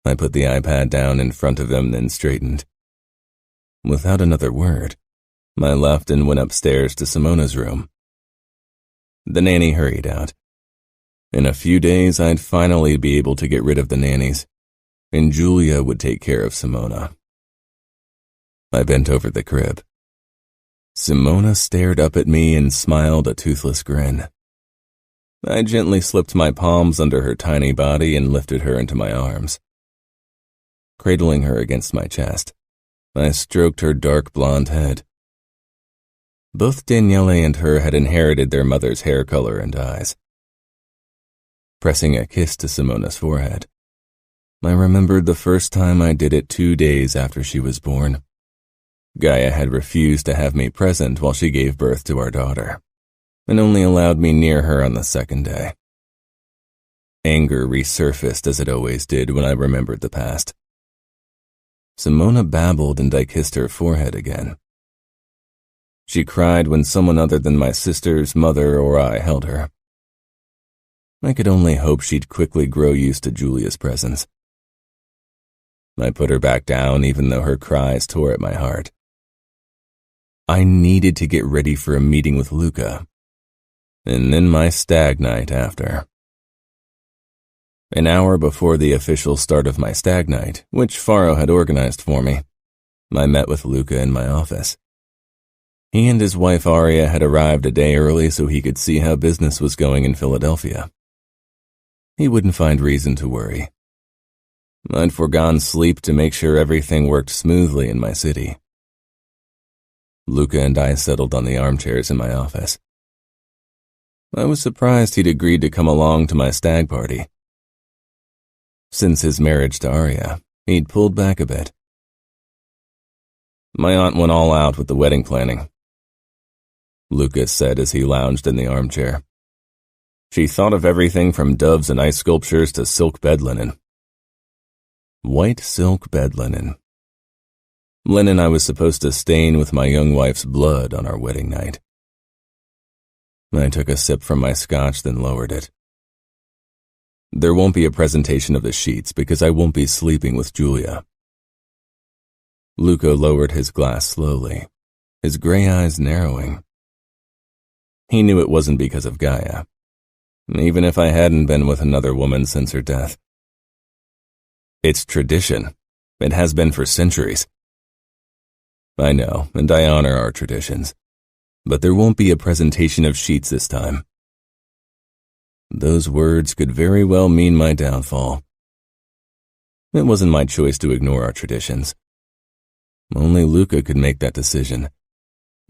I put the iPad down in front of him, then straightened. Without another word, I left and went upstairs to Simona's room. The nanny hurried out. In a few days, I'd finally be able to get rid of the nannies, and Giulia would take care of Simona. I bent over the crib. Simona stared up at me and smiled a toothless grin. I gently slipped my palms under her tiny body and lifted her into my arms. Cradling her against my chest, I stroked her dark blonde head. Both Daniele and her had inherited their mother's hair color and eyes. Pressing a kiss to Simona's forehead, I remembered the first time I did it 2 days after she was born. Ngaio had refused to have me present while she gave birth to our daughter, and only allowed me near her on the second day. Anger resurfaced as it always did when I remembered the past. Simona babbled and I kissed her forehead again. She cried when someone other than my sister's mother or I held her. I could only hope she'd quickly grow used to Giulia's presence. I put her back down even though her cries tore at my heart. I needed to get ready for a meeting with Luca, and then my stag night after. An hour before the official start of my stag night, which Faro had organized for me, I met with Luca in my office. He and his wife Aria had arrived a day early so he could see how business was going in Philadelphia. He wouldn't find reason to worry. I'd foregone sleep to make sure everything worked smoothly in my city. Luca and I settled on the armchairs in my office. I was surprised he'd agreed to come along to my stag party. Since his marriage to Aria, he'd pulled back a bit. My aunt went all out with the wedding planning, Lucas said as he lounged in the armchair. She thought of everything from doves and ice sculptures to silk bed linen. White silk bed linen. Linen I was supposed to stain with my young wife's blood on our wedding night. I took a sip from my scotch, then lowered it. There won't be a presentation of the sheets because I won't be sleeping with Giulia. Luca lowered his glass slowly, his gray eyes narrowing. He knew it wasn't because of Ngaio, even if I hadn't been with another woman since her death. It's tradition. It has been for centuries. I know, and I honor our traditions, but there won't be a presentation of sheets this time. Those words could very well mean my downfall. It wasn't my choice to ignore our traditions. Only Luca could make that decision,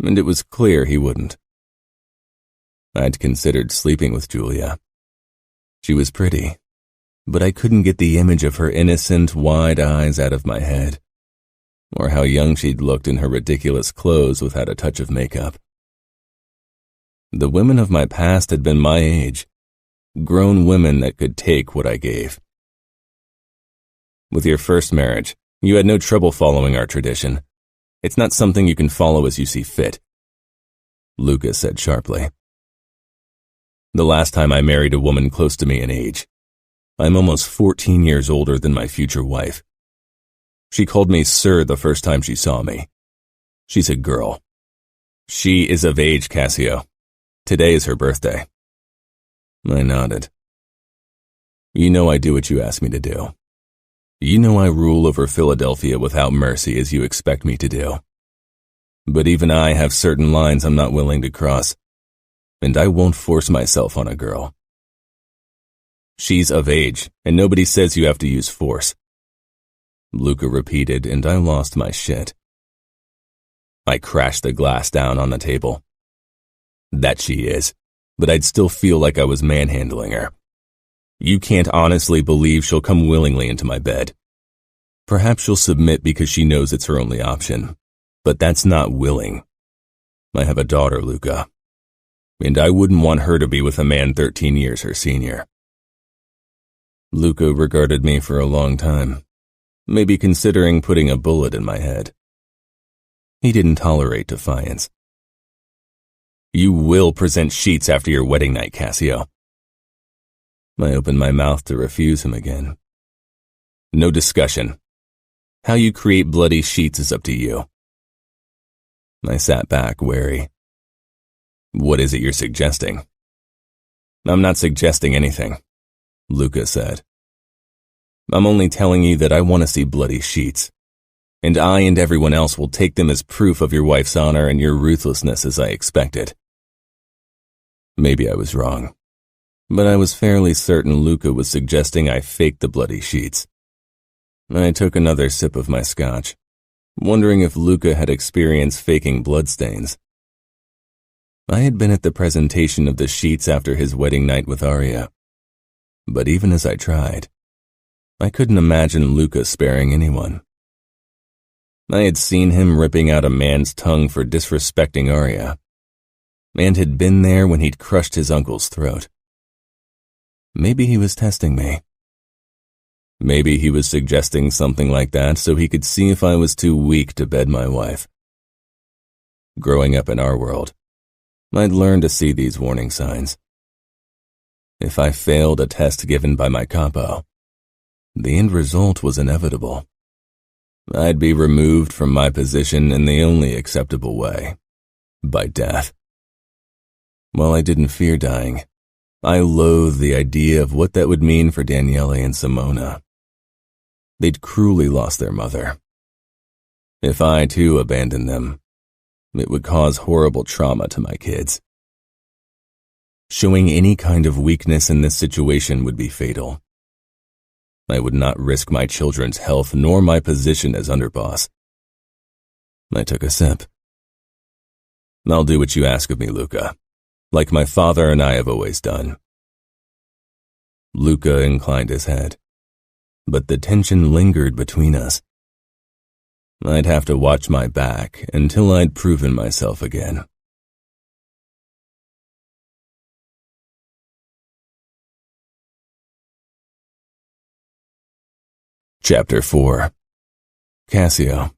and it was clear he wouldn't. I'd considered sleeping with Giulia. She was pretty, but I couldn't get the image of her innocent, wide eyes out of my head, or how young she'd looked in her ridiculous clothes without a touch of makeup. The women of my past had been my age, grown women that could take what I gave. With your first marriage, you had no trouble following our tradition. It's not something you can follow as you see fit, Lucas said sharply. The last time I married a woman close to me in age, I'm almost 14 years older than my future wife. She called me sir the first time she saw me. She's a girl. She is of age, Cassio. Today is her birthday. I nodded. You know I do what you ask me to do. You know I rule over Philadelphia without mercy as you expect me to do. But even I have certain lines I'm not willing to cross, and I won't force myself on a girl. She's of age, and nobody says you have to use force. Luca repeated, and I lost my shit. I crashed the glass down on the table. That she is, but I'd still feel like I was manhandling her. You can't honestly believe she'll come willingly into my bed. Perhaps she'll submit because she knows it's her only option, but that's not willing. I have a daughter, Luca, and I wouldn't want her to be with a man 13 years her senior. Luca regarded me for a long time, maybe considering putting a bullet in my head. He didn't tolerate defiance. You will present sheets after your wedding night, Cassio. I opened my mouth to refuse him again. No discussion. How you create bloody sheets is up to you. I sat back, wary. What is it you're suggesting? I'm not suggesting anything, Luca said. I'm only telling you that I want to see bloody sheets, and I and everyone else will take them as proof of your wife's honor and your ruthlessness as I expected. Maybe I was wrong, but I was fairly certain Luca was suggesting I fake the bloody sheets. I took another sip of my scotch, wondering if Luca had experienced faking bloodstains. I had been at the presentation of the sheets after his wedding night with Aria, but even as I tried, I couldn't imagine Luca sparing anyone. I had seen him ripping out a man's tongue for disrespecting Aria, and had been there when he'd crushed his uncle's throat. Maybe he was testing me. Maybe he was suggesting something like that so he could see if I was too weak to bed my wife. Growing up in our world, I'd learned to see these warning signs. If I failed a test given by my capo, the end result was inevitable. I'd be removed from my position in the only acceptable way, by death. While I didn't fear dying, I loathed the idea of what that would mean for Daniele and Simona. They'd cruelly lost their mother. If I, too, abandoned them, it would cause horrible trauma to my kids. Showing any kind of weakness in this situation would be fatal. I would not risk my children's health nor my position as underboss. I took a sip. I'll do what you ask of me, Luca, like my father and I have always done. Luca inclined his head, but the tension lingered between us. I'd have to watch my back until I'd proven myself again. Chapter 4. Cassio.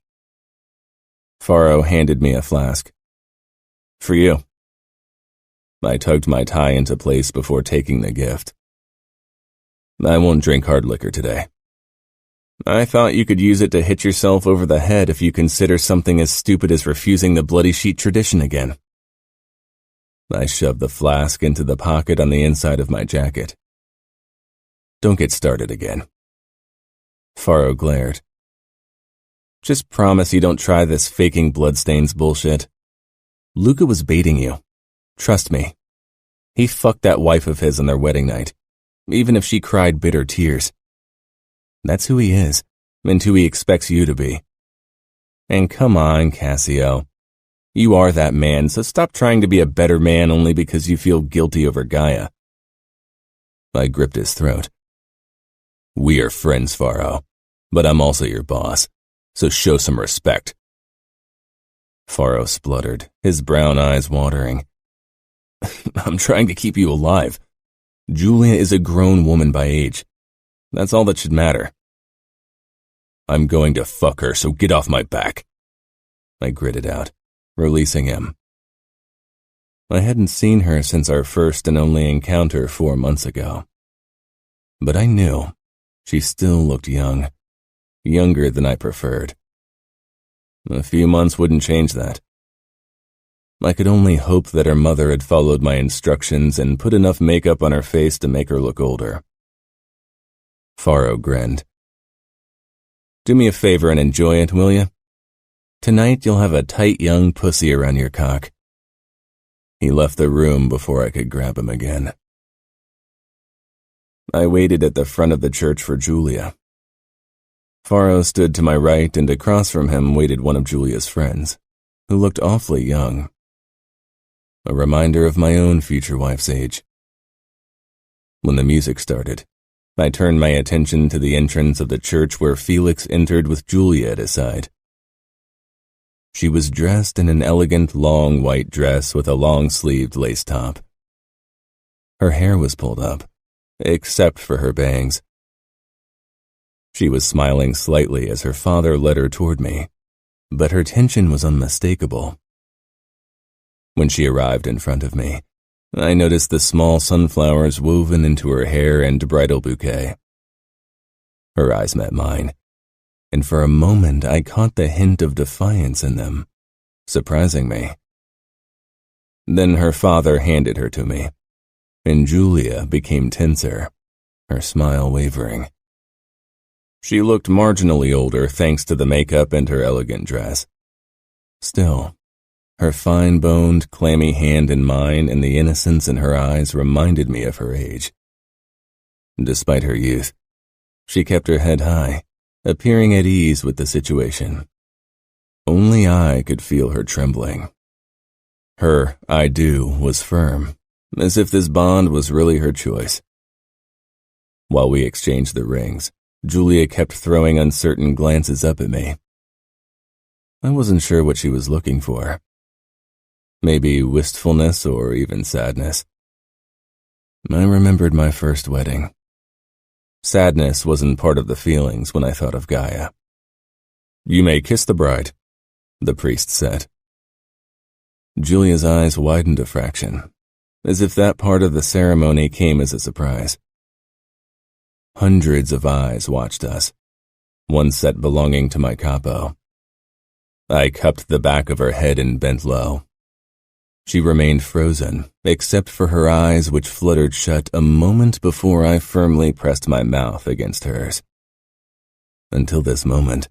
Faro handed me a flask. For you. I tugged my tie into place before taking the gift. I won't drink hard liquor today. I thought you could use it to hit yourself over the head if you consider something as stupid as refusing the bloody sheet tradition again. I shoved the flask into the pocket on the inside of my jacket. Don't get started again. Faro glared. Just promise you don't try this faking bloodstains bullshit. Luca was baiting you. Trust me. He fucked that wife of his on their wedding night, even if she cried bitter tears. That's who he is, and who he expects you to be. And come on, Cassio. You are that man, so stop trying to be a better man only because you feel guilty over Gaia. I gripped his throat. We are friends, Faro, but I'm also your boss, so show some respect. Faro spluttered, his brown eyes watering. I'm trying to keep you alive. Julia is a grown woman by age. That's all that should matter. I'm going to fuck her, so get off my back. I gritted out, releasing him. I hadn't seen her since our first and only encounter 4 months ago. But I knew she still looked young, younger than I preferred. A few months wouldn't change that. I could only hope that her mother had followed my instructions and put enough makeup on her face to make her look older. Faro grinned. Do me a favor and enjoy it, will you? Tonight you'll have a tight young pussy around your cock. He left the room before I could grab him again. I waited at the front of the church for Julia. Faro stood to my right, and across from him waited one of Julia's friends, who looked awfully young. A reminder of my own future wife's age. When the music started, I turned my attention to the entrance of the church where Felix entered with Julia at his side. She was dressed in an elegant long white dress with a long-sleeved lace top. Her hair was pulled up, except for her bangs. She was smiling slightly as her father led her toward me, but her tension was unmistakable. When she arrived in front of me, I noticed the small sunflowers woven into her hair and bridal bouquet. Her eyes met mine, and for a moment I caught the hint of defiance in them, surprising me. Then her father handed her to me, and Julia became tenser, her smile wavering. She looked marginally older thanks to the makeup and her elegant dress. Still, her fine-boned, clammy hand in mine and the innocence in her eyes reminded me of her age. Despite her youth, she kept her head high, appearing at ease with the situation. Only I could feel her trembling. Her "I do" was firm, as if this bond was really her choice. While we exchanged the rings, Julia kept throwing uncertain glances up at me. I wasn't sure what she was looking for. Maybe wistfulness or even sadness. I remembered my first wedding. Sadness wasn't part of the feelings when I thought of Ngaio. You may kiss the bride, the priest said. Julia's eyes widened a fraction, as if that part of the ceremony came as a surprise. Hundreds of eyes watched us, one set belonging to my capo. I cupped the back of her head and bent low. She remained frozen, except for her eyes which fluttered shut a moment before I firmly pressed my mouth against hers. Until this moment,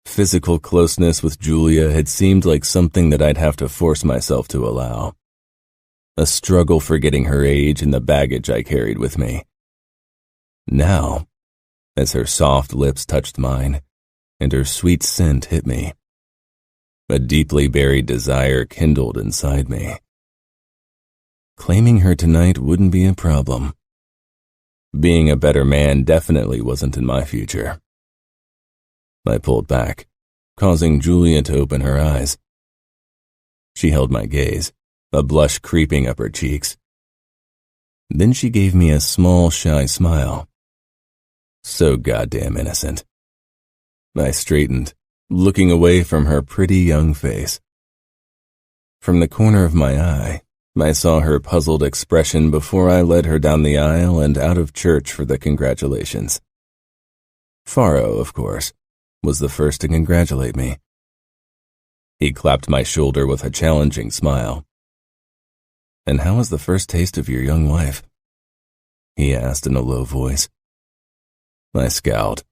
physical closeness with Julia had seemed like something that I'd have to force myself to allow. A struggle for getting her age and the baggage I carried with me. Now, as her soft lips touched mine, and her sweet scent hit me, a deeply buried desire kindled inside me. Claiming her tonight wouldn't be a problem. Being a better man definitely wasn't in my future. I pulled back, causing Julia to open her eyes. She held my gaze, a blush creeping up her cheeks. Then she gave me a small, shy smile. So goddamn innocent. I straightened, looking away from her pretty young face. From the corner of my eye, I saw her puzzled expression before I led her down the aisle and out of church for the congratulations. Faro, of course, was the first to congratulate me. He clapped my shoulder with a challenging smile. "And how was the first taste of your young wife?" he asked in a low voice. I scowled.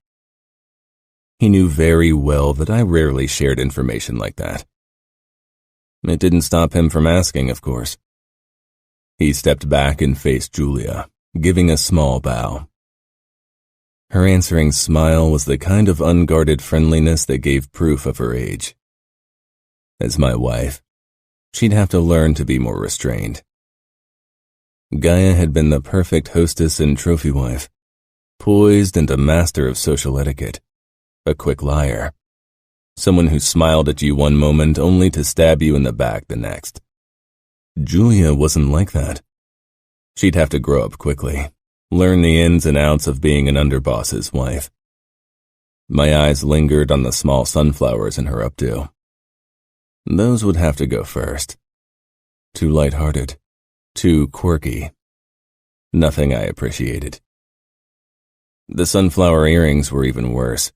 He knew very well that I rarely shared information like that. It didn't stop him from asking, of course. He stepped back and faced Julia, giving a small bow. Her answering smile was the kind of unguarded friendliness that gave proof of her age. As my wife, she'd have to learn to be more restrained. Ngaio had been the perfect hostess and trophy wife, poised and a master of social etiquette. A quick liar. Someone who smiled at you one moment only to stab you in the back the next. Julia wasn't like that. She'd have to grow up quickly, learn the ins and outs of being an underboss's wife. My eyes lingered on the small sunflowers in her updo. Those would have to go first. Too lighthearted, too quirky. Nothing I appreciated. The sunflower earrings were even worse.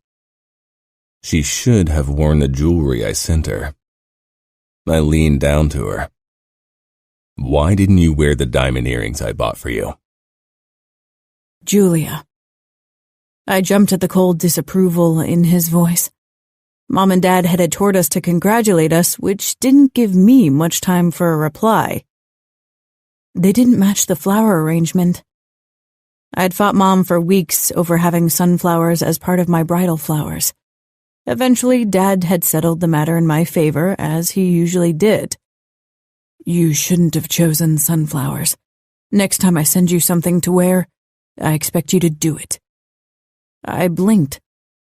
She should have worn the jewelry I sent her. I leaned down to her. Why didn't you wear the diamond earrings I bought for you? Julia. I jumped at the cold disapproval in his voice. Mom and Dad headed toward us to congratulate us, which didn't give me much time for a reply. They didn't match the flower arrangement. I'd fought Mom for weeks over having sunflowers as part of my bridal flowers. Eventually, Dad had settled the matter in my favor, as he usually did. You shouldn't have chosen sunflowers. Next time I send you something to wear, I expect you to do it. I blinked,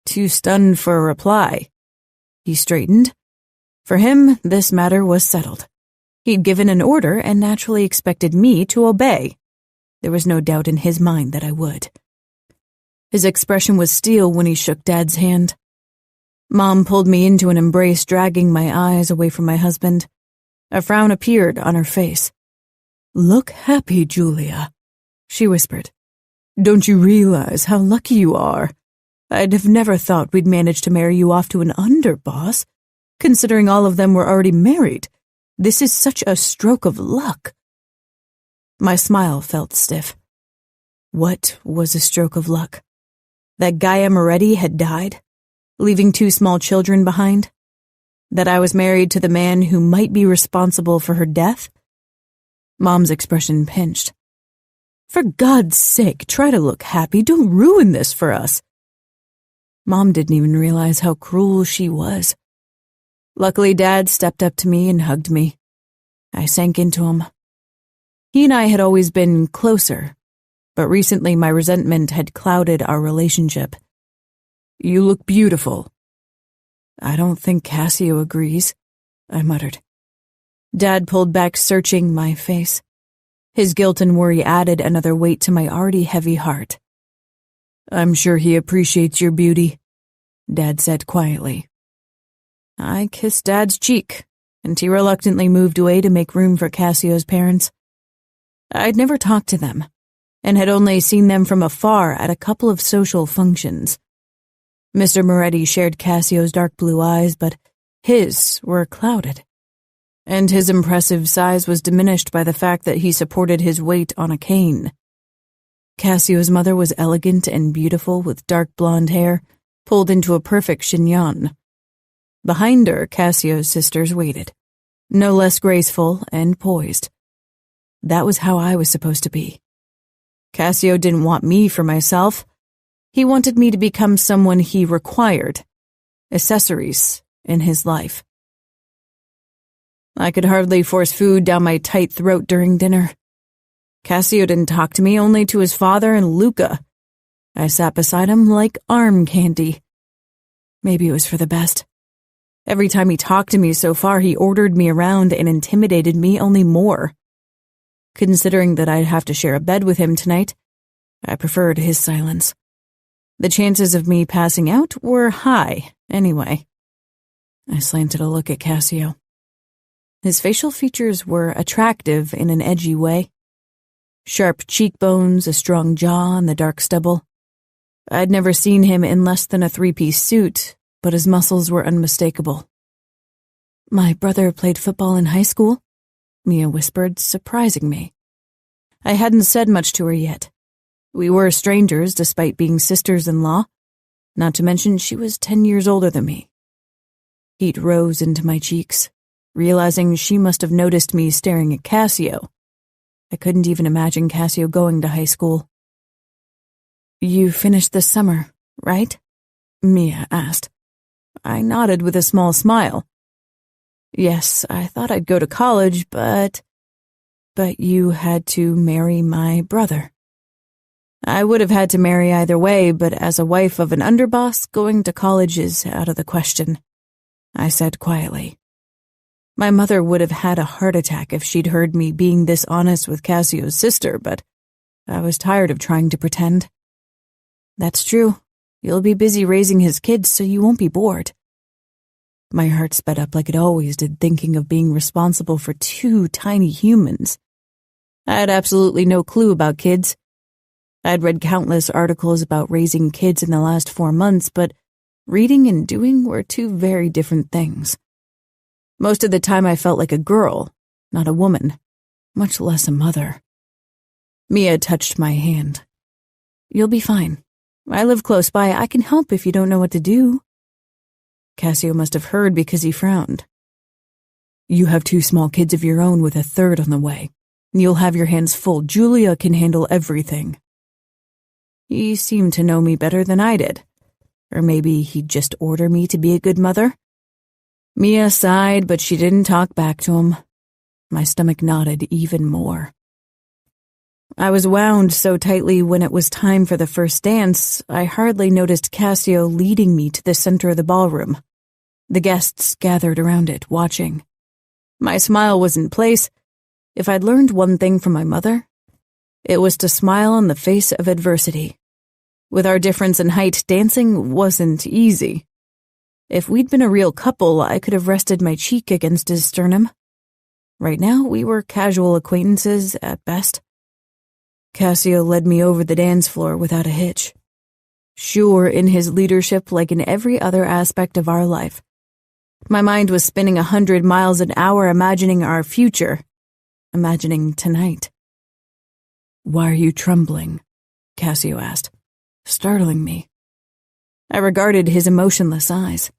too stunned for a reply. He straightened. For him, this matter was settled. He'd given an order and naturally expected me to obey. There was no doubt in his mind that I would. His expression was steel when he shook Dad's hand. Mom pulled me into an embrace, dragging my eyes away from my husband. A frown appeared on her face. "Look happy, Julia," she whispered. "Don't you realize how lucky you are? I'd have never thought we'd manage to marry you off to an underboss, considering all of them were already married. This is such a stroke of luck." My smile felt stiff. What was a stroke of luck? That Ngaio Moretti had died, leaving 2 small children behind? That I was married to the man who might be responsible for her death? Mom's expression pinched. "For God's sake, try to look happy. Don't ruin this for us." Mom didn't even realize how cruel she was. Luckily, Dad stepped up to me and hugged me. I sank into him. He and I had always been closer, but recently my resentment had clouded our relationship. "You look beautiful." "I don't think Cassio agrees," I muttered. Dad pulled back, searching my face. His guilt and worry added another weight to my already heavy heart. "I'm sure he appreciates your beauty," Dad said quietly. I kissed Dad's cheek, and he reluctantly moved away to make room for Cassio's parents. I'd never talked to them, and had only seen them from afar at a couple of social functions. Mr. Moretti shared Cassio's dark blue eyes, but his were clouded, and his impressive size was diminished by the fact that he supported his weight on a cane. Cassio's mother was elegant and beautiful, with dark blonde hair pulled into a perfect chignon. Behind her, Cassio's sisters waited, no less graceful and poised. That was how I was supposed to be. Cassio didn't want me for myself. He wanted me to become someone he required, accessories in his life. I could hardly force food down my tight throat during dinner. Cassio didn't talk to me, only to his father and Luca. I sat beside him like arm candy. Maybe it was for the best. Every time he talked to me so far, he ordered me around and intimidated me only more. Considering that I'd have to share a bed with him tonight, I preferred his silence. The chances of me passing out were high, anyway. I slanted a look at Cassio. His facial features were attractive in an edgy way. Sharp cheekbones, a strong jaw, and the dark stubble. I'd never seen him in less than a 3-piece suit, but his muscles were unmistakable. "My brother played football in high school," Mia whispered, surprising me. I hadn't said much to her yet. We were strangers despite being sisters-in-law, not to mention she was 10 years older than me. Heat rose into my cheeks, realizing she must have noticed me staring at Cassio. I couldn't even imagine Cassio going to high school. "You finished this summer, right?" Mia asked. I nodded with a small smile. "Yes, I thought I'd go to college, but you had to marry my brother." "I would have had to marry either way, but as a wife of an underboss, going to college is out of the question," I said quietly. My mother would have had a heart attack if she'd heard me being this honest with Cassio's sister, but I was tired of trying to pretend. "That's true. You'll be busy raising his kids, so you won't be bored." My heart sped up like it always did, thinking of being responsible for 2 tiny humans. I had absolutely no clue about kids. I'd read countless articles about raising kids in the last 4 months, but Reading and doing were two very different things. Most of the time I felt like a girl, not a woman, much less a mother. Mia touched my hand. "You'll be fine. I live close by. I can help if you don't know what to do." Cassio must have heard because he frowned. "You have 2 small kids of your own with a 3rd on the way. You'll have your hands full. Julia can handle everything." He seemed to know me better than I did. Or maybe he'd just order me to be a good mother. Mia sighed, but she didn't talk back to him. My stomach knotted even more. I was wound so tightly when it was time for the first dance, I hardly noticed Cassio leading me to the center of the ballroom. The guests gathered around it, watching. My smile was in place. If I'd learned one thing from my mother, it was to smile in the face of adversity. With our difference in height, dancing wasn't easy. If we'd been a real couple, I could have rested my cheek against his sternum. Right now, we were casual acquaintances at best. Cassio led me over the dance floor without a hitch. Sure in his leadership like in every other aspect of our life. My mind was spinning 100 miles an hour imagining our future, imagining tonight. "Why are you trembling?" Cassio asked, startling me. I regarded his emotionless eyes.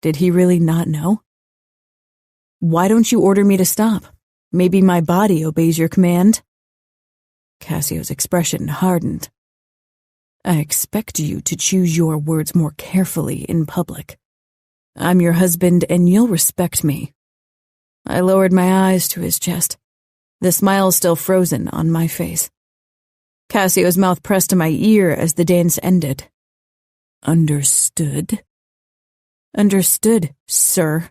Did he really not know? "Why don't you order me to stop? Maybe my body obeys your command." Cassio's expression hardened. "I expect you to choose your words more carefully in public. I'm your husband and you'll respect me." I lowered my eyes to his chest, the smile still frozen on my face. Cassio's mouth pressed to my ear as the dance ended. "Understood?" "Understood, sir."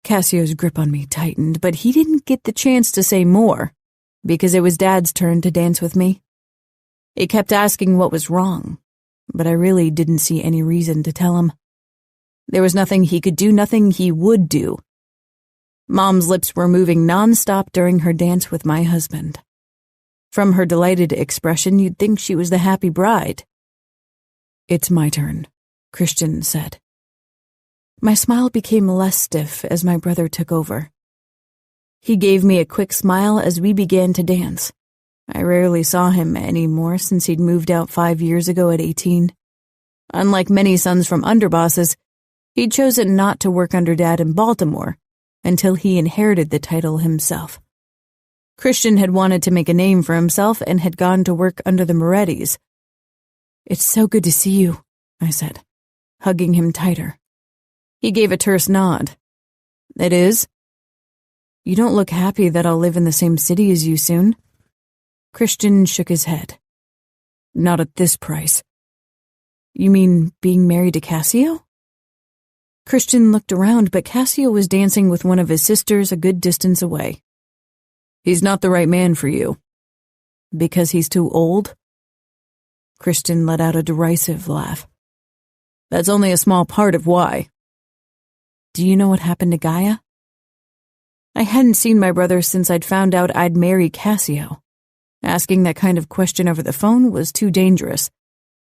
Cassio's grip on me tightened, but he didn't get the chance to say more, because it was Dad's turn to dance with me. He kept asking what was wrong, but I really didn't see any reason to tell him. There was nothing he could do, nothing he would do. Mom's lips were moving nonstop during her dance with my husband. From her delighted expression, you'd think she was the happy bride. "It's my turn," Christian said. My smile became less stiff as my brother took over. He gave me a quick smile as we began to dance. I rarely saw him anymore since he'd moved out 5 years ago at 18. Unlike many sons from underbosses, he'd chosen not to work under Dad in Baltimore until he inherited the title himself. Christian had wanted to make a name for himself and had gone to work under the Morettis. "It's so good to see you," I said, hugging him tighter. He gave a terse nod. "It is? You don't look happy that I'll live in the same city as you soon?" Christian shook his head. "Not at this price." "You mean being married to Cassio?" Christian looked around, but Cassio was dancing with one of his sisters a good distance away. "He's not the right man for you." "Because he's too old?" Christian let out a derisive laugh. "That's only a small part of why." "Do you know what happened to Ngaio?" I hadn't seen my brother since I'd found out I'd marry Cassio. Asking that kind of question over the phone was too dangerous.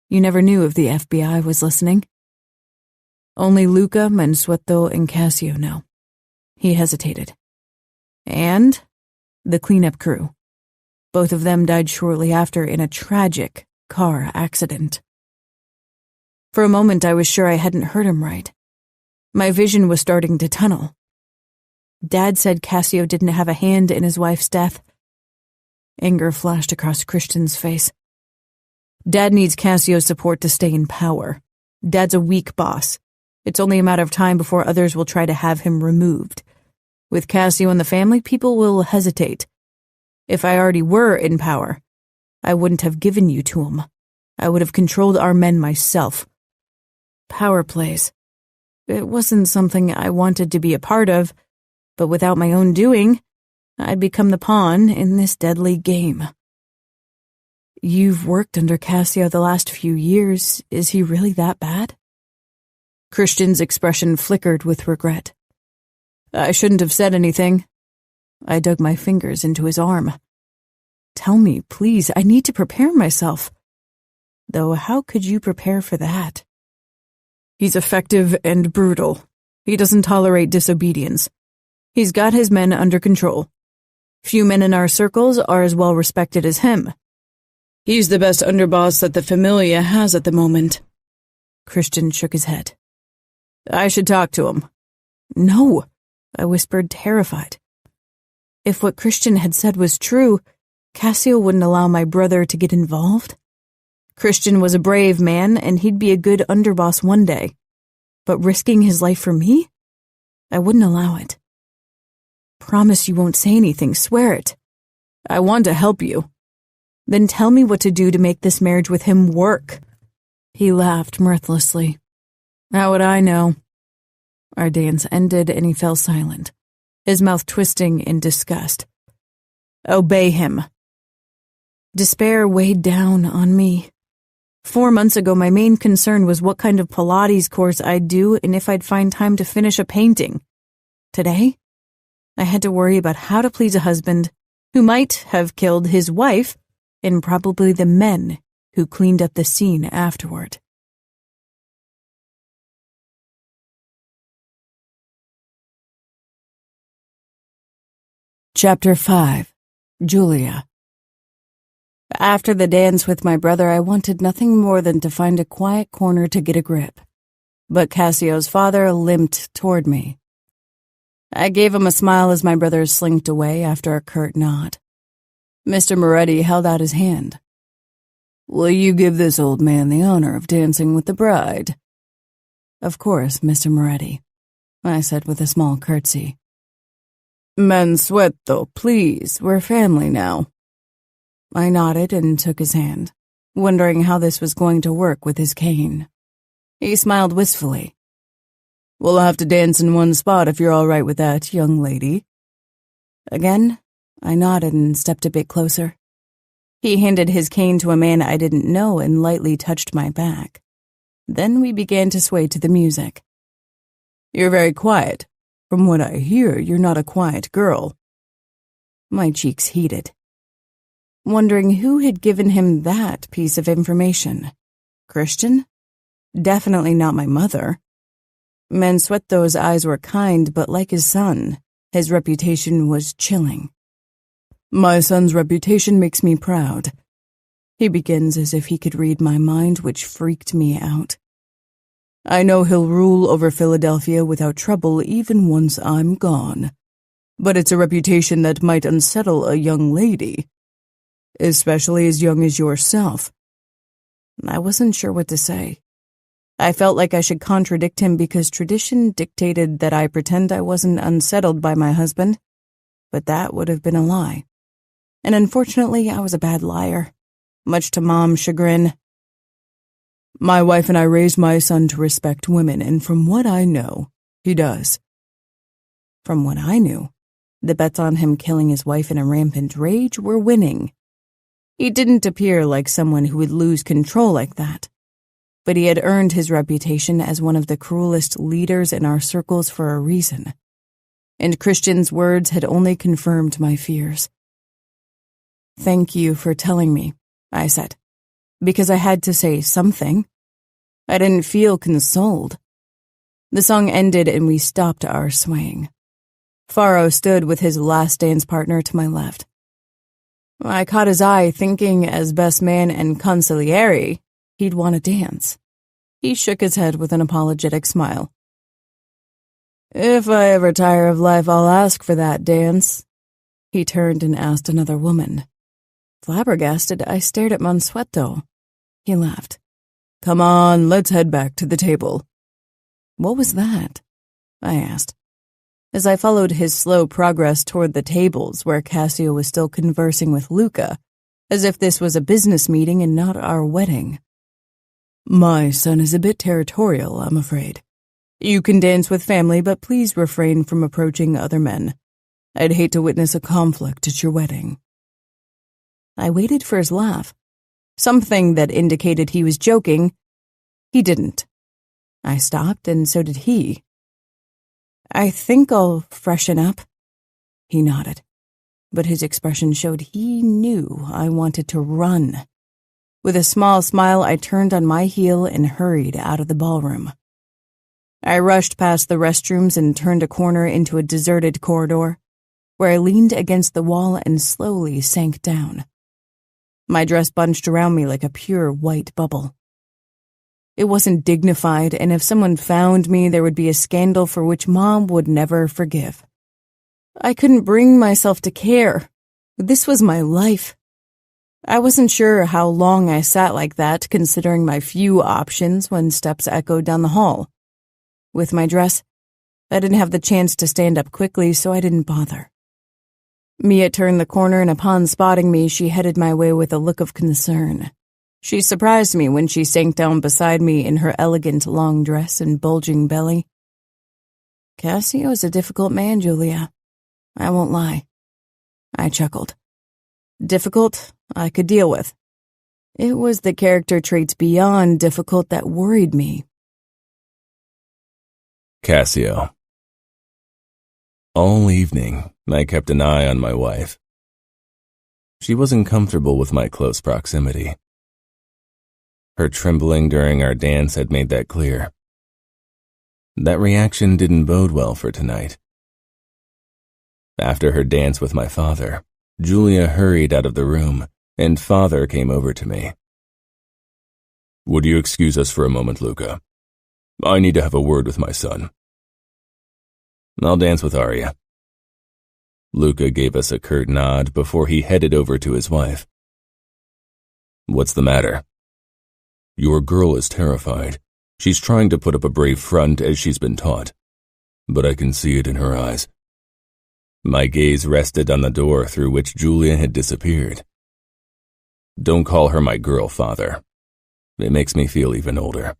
You never knew if the FBI was listening. "Only Luca, Mansueto, and Cassio know." He hesitated. "And the cleanup crew. Both of them died shortly after in a tragic car accident." For a moment I was sure I hadn't heard him right. My vision was starting to tunnel. Dad said Cassio didn't have a hand in his wife's death. Anger flashed across Christian's face. "Dad needs Cassio's support to stay in power. Dad's a weak boss. It's only a matter of time before others will try to have him removed. With Cassio in the family, people will hesitate. If I already were in power, I wouldn't have given you to him. I would have controlled our men myself. Power plays. It wasn't something I wanted to be a part of, but without my own doing, I'd become the pawn in this deadly game." "You've worked under Cassio the last few years. Is he really that bad?" Christian's expression flickered with regret. "I shouldn't have said anything." I dug my fingers into his arm. "Tell me, please, I need to prepare myself." "Though how could you prepare for that?" He's effective and brutal. He doesn't tolerate disobedience. He's got his men under control. Few men in our circles are as well respected as him. He's the best underboss that the Familia has at the moment." Christian shook his head. "I should talk to him." "No," I whispered, terrified. If what Christian had said was true, Cassio wouldn't allow my brother to get involved. Christian was a brave man, and he'd be a good underboss one day. But risking his life for me? I wouldn't allow it. "Promise you won't say anything, swear it." "I want to help you." "Then tell me what to do to make this marriage with him work." He laughed mirthlessly. "How would I know?" Our dance ended and he fell silent, his mouth twisting in disgust. "Obey him." Despair weighed down on me. 4 months ago, my main concern was what kind of Pilates course I'd do and if I'd find time to finish a painting. Today, I had to worry about how to please a husband who might have killed his wife and probably the men who cleaned up the scene afterward. Chapter 5. Julia. After the dance with my brother, I wanted nothing more than to find a quiet corner to get a grip. But Cassio's father limped toward me. I gave him a smile as my brother slinked away after a curt nod. Mr. Moretti held out his hand. "Will you give this old man the honor of dancing with the bride?" "Of course, Mr. Moretti," I said with a small curtsy. "Mansueto, please, we're family now." I nodded and took his hand, wondering how this was going to work with his cane. He smiled wistfully. "We'll have to dance in one spot if you're all right with that, young lady." Again, I nodded and stepped a bit closer. He handed his cane to a man I didn't know and lightly touched my back. Then we began to sway to the music. "You're very quiet. From what I hear, you're not a quiet girl." My cheeks heated, wondering who had given him that piece of information. Christian? Definitely not my mother. Mansueto's eyes were kind, but like his son, his reputation was chilling. "My son's reputation makes me proud." He begins as if he could read my mind, which freaked me out. "I know he'll rule over Philadelphia without trouble even once I'm gone. But it's a reputation that might unsettle a young lady, especially as young as yourself." I wasn't sure what to say. I felt like I should contradict him because tradition dictated that I pretend I wasn't unsettled by my husband, but that would have been a lie. And unfortunately, I was a bad liar, much to Mom's chagrin. "My wife and I raised my son to respect women, and from what I know, he does." From what I knew, the bets on him killing his wife in a rampant rage were winning. He didn't appear like someone who would lose control like that, but he had earned his reputation as one of the cruelest leaders in our circles for a reason, and Christian's words had only confirmed my fears. "Thank you for telling me," I said, because I had to say something. I didn't feel consoled. The song ended and we stopped our swaying. Faro stood with his last dance partner to my left. I caught his eye, thinking as best man and consigliere, he'd want to dance. He shook his head with an apologetic smile. "If I ever tire of life, I'll ask for that dance." He turned and asked another woman. Flabbergasted, I stared at Mansueto. He laughed. "Come on, let's head back to the table." "What was that?" I asked, as I followed his slow progress toward the tables where Cassio was still conversing with Luca, as if this was a business meeting and not our wedding. "My son is a bit territorial, I'm afraid. You can dance with family, but please refrain from approaching other men. I'd hate to witness a conflict at your wedding." I waited for his laugh, something that indicated he was joking. He didn't. I stopped, and so did he. "I think I'll freshen up." He nodded, but his expression showed he knew I wanted to run. With a small smile, I turned on my heel and hurried out of the ballroom. I rushed past the restrooms and turned a corner into a deserted corridor, where I leaned against the wall and slowly sank down. My dress bunched around me like a pure white bubble. It wasn't dignified, and if someone found me, there would be a scandal for which Mom would never forgive. I couldn't bring myself to care. This was my life. I wasn't sure how long I sat like that, considering my few options when steps echoed down the hall. With my dress, I didn't have the chance to stand up quickly, so I didn't bother. Mia turned the corner, and upon spotting me, she headed my way with a look of concern. She surprised me when she sank down beside me in her elegant long dress and bulging belly. Cassio is a difficult man, Julia. I won't lie. I chuckled. Difficult, I could deal with. It was the character traits beyond difficult that worried me. Cassio. All evening, I kept an eye on my wife. She wasn't comfortable with my close proximity. Her trembling during our dance had made that clear. That reaction didn't bode well for tonight. After her dance with my father, Julia hurried out of the room, and father came over to me. "Would you excuse us for a moment, Luca? I need to have a word with my son." "I'll dance with Arya." Luca gave us a curt nod before he headed over to his wife. "What's the matter?" "Your girl is terrified. She's trying to put up a brave front as she's been taught, but I can see it in her eyes." My gaze rested on the door through which Julia had disappeared. "Don't call her my girl, father. It makes me feel even older."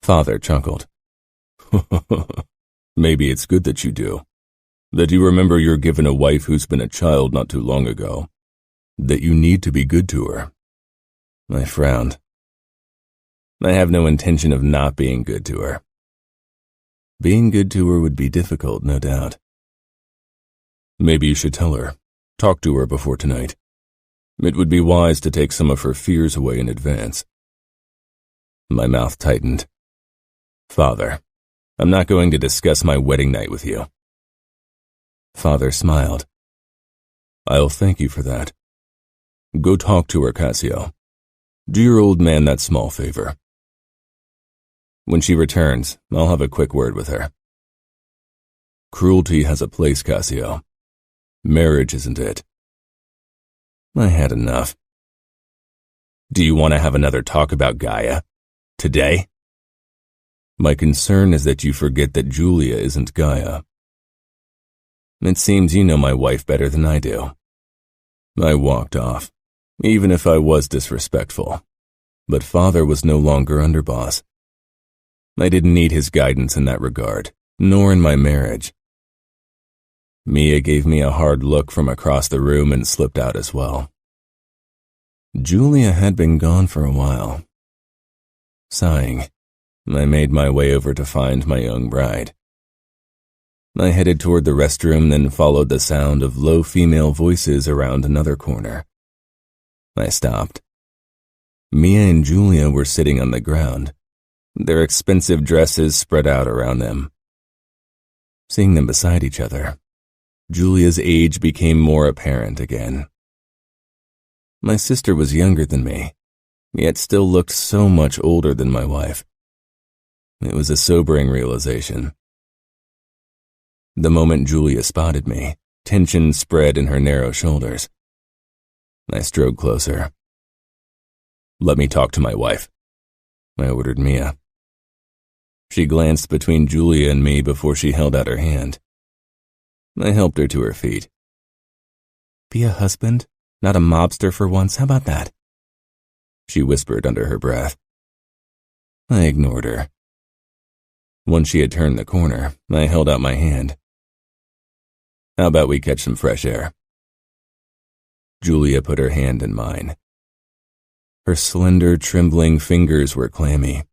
Father chuckled. "Maybe it's good that you do. That you remember you're given a wife who's been a child not too long ago. That you need to be good to her." I frowned. I have no intention of not being good to her. Being good to her would be difficult, no doubt. "Maybe you should tell her. Talk to her before tonight. It would be wise to take some of her fears away in advance." My mouth tightened. "Father, I'm not going to discuss my wedding night with you." Father smiled. "I'll thank you for that. Go talk to her, Cassio. Do your old man that small favor. When she returns, I'll have a quick word with her." "Cruelty has a place, Cassio. Marriage isn't it." I had enough. "Do you want to have another talk about Gaia? Today?" "My concern is that you forget that Julia isn't Gaia." "It seems you know my wife better than I do." I walked off, even if I was disrespectful. But father was no longer underboss. I didn't need his guidance in that regard, nor in my marriage. Mia gave me a hard look from across the room and slipped out as well. Julia had been gone for a while. Sighing, I made my way over to find my young bride. I headed toward the restroom, then followed the sound of low female voices around another corner. I stopped. Mia and Julia were sitting on the ground, their expensive dresses spread out around them. Seeing them beside each other, Julia's age became more apparent again. My sister was younger than me, yet still looked so much older than my wife. It was a sobering realization. The moment Julia spotted me, tension spread in her narrow shoulders. I strode closer. "Let me talk to my wife," I ordered Mia. She glanced between Julia and me before she held out her hand. I helped her to her feet. "Be a husband, not a mobster for once, how about that?" she whispered under her breath. I ignored her. Once she had turned the corner, I held out my hand. "How about we catch some fresh air?" Julia put her hand in mine. Her slender, trembling fingers were clammy.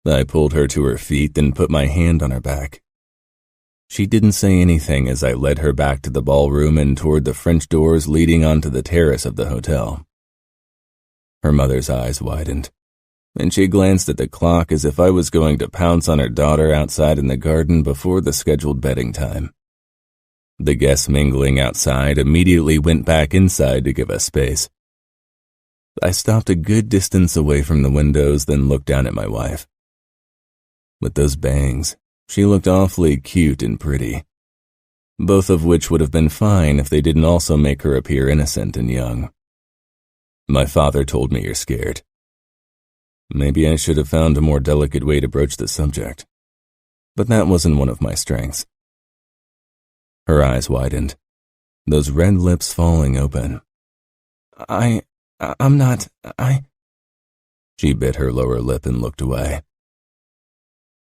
I pulled her to her feet, then put my hand on her back. She didn't say anything as I led her back to the ballroom and toward the French doors leading onto the terrace of the hotel. Her mother's eyes widened. and she glanced at the clock as if I was going to pounce on her daughter outside in the garden before the scheduled bedding time. The guests mingling outside immediately went back inside to give us space. I stopped a good distance away from the windows, then looked down at my wife. With those bangs, she looked awfully cute and pretty, both of which would have been fine if they didn't also make her appear innocent and young. My father told me you're scared. Maybe I should have found a more delicate way to broach the subject, but that wasn't one of my strengths. Her eyes widened, those red lips falling open. I'm not. She bit her lower lip and looked away.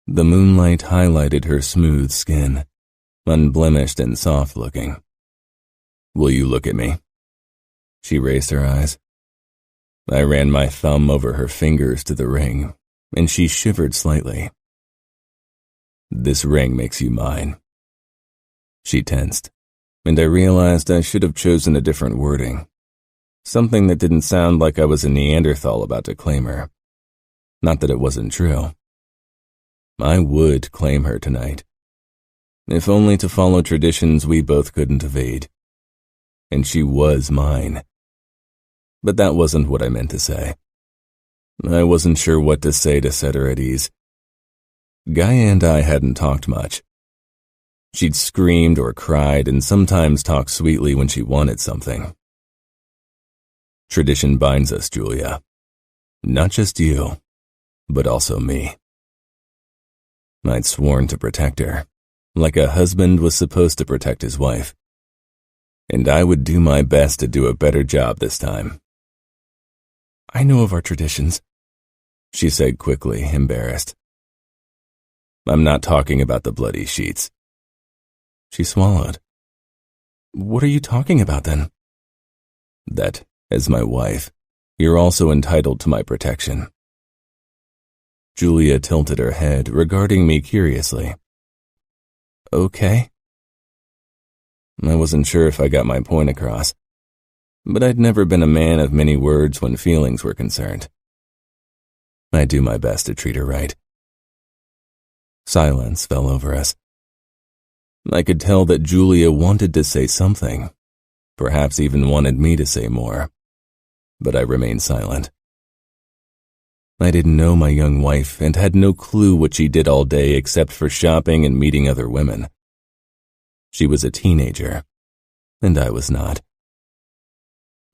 The moonlight highlighted her smooth skin, unblemished and soft-looking. Will you look at me? She raised her eyes. I ran my thumb over her fingers to the ring, and she shivered slightly. This ring makes you mine. She tensed, and I realized I should have chosen a different wording. Something that didn't sound like I was a Neanderthal about to claim her. Not that it wasn't true. I would claim her tonight, if only to follow traditions we both couldn't evade. And she was mine. But that wasn't what I meant to say. I wasn't sure what to say to set her at ease. Ngaio and I hadn't talked much. She'd screamed or cried and sometimes talked sweetly when she wanted something. Tradition binds us, Julia. Not just you, but also me. I'd sworn to protect her, like a husband was supposed to protect his wife. And I would do my best to do a better job this time. I know of our traditions, she said quickly, embarrassed. I'm not talking about the bloody sheets. She swallowed. What are you talking about then? That, as my wife, you're also entitled to my protection. Julia tilted her head, regarding me curiously. Okay. I wasn't sure if I got my point across, but I'd never been a man of many words when feelings were concerned. I do my best to treat her right. Silence fell over us. I could tell that Julia wanted to say something, perhaps even wanted me to say more, but I remained silent. I didn't know my young wife and had no clue what she did all day except for shopping and meeting other women. She was a teenager, and I was not.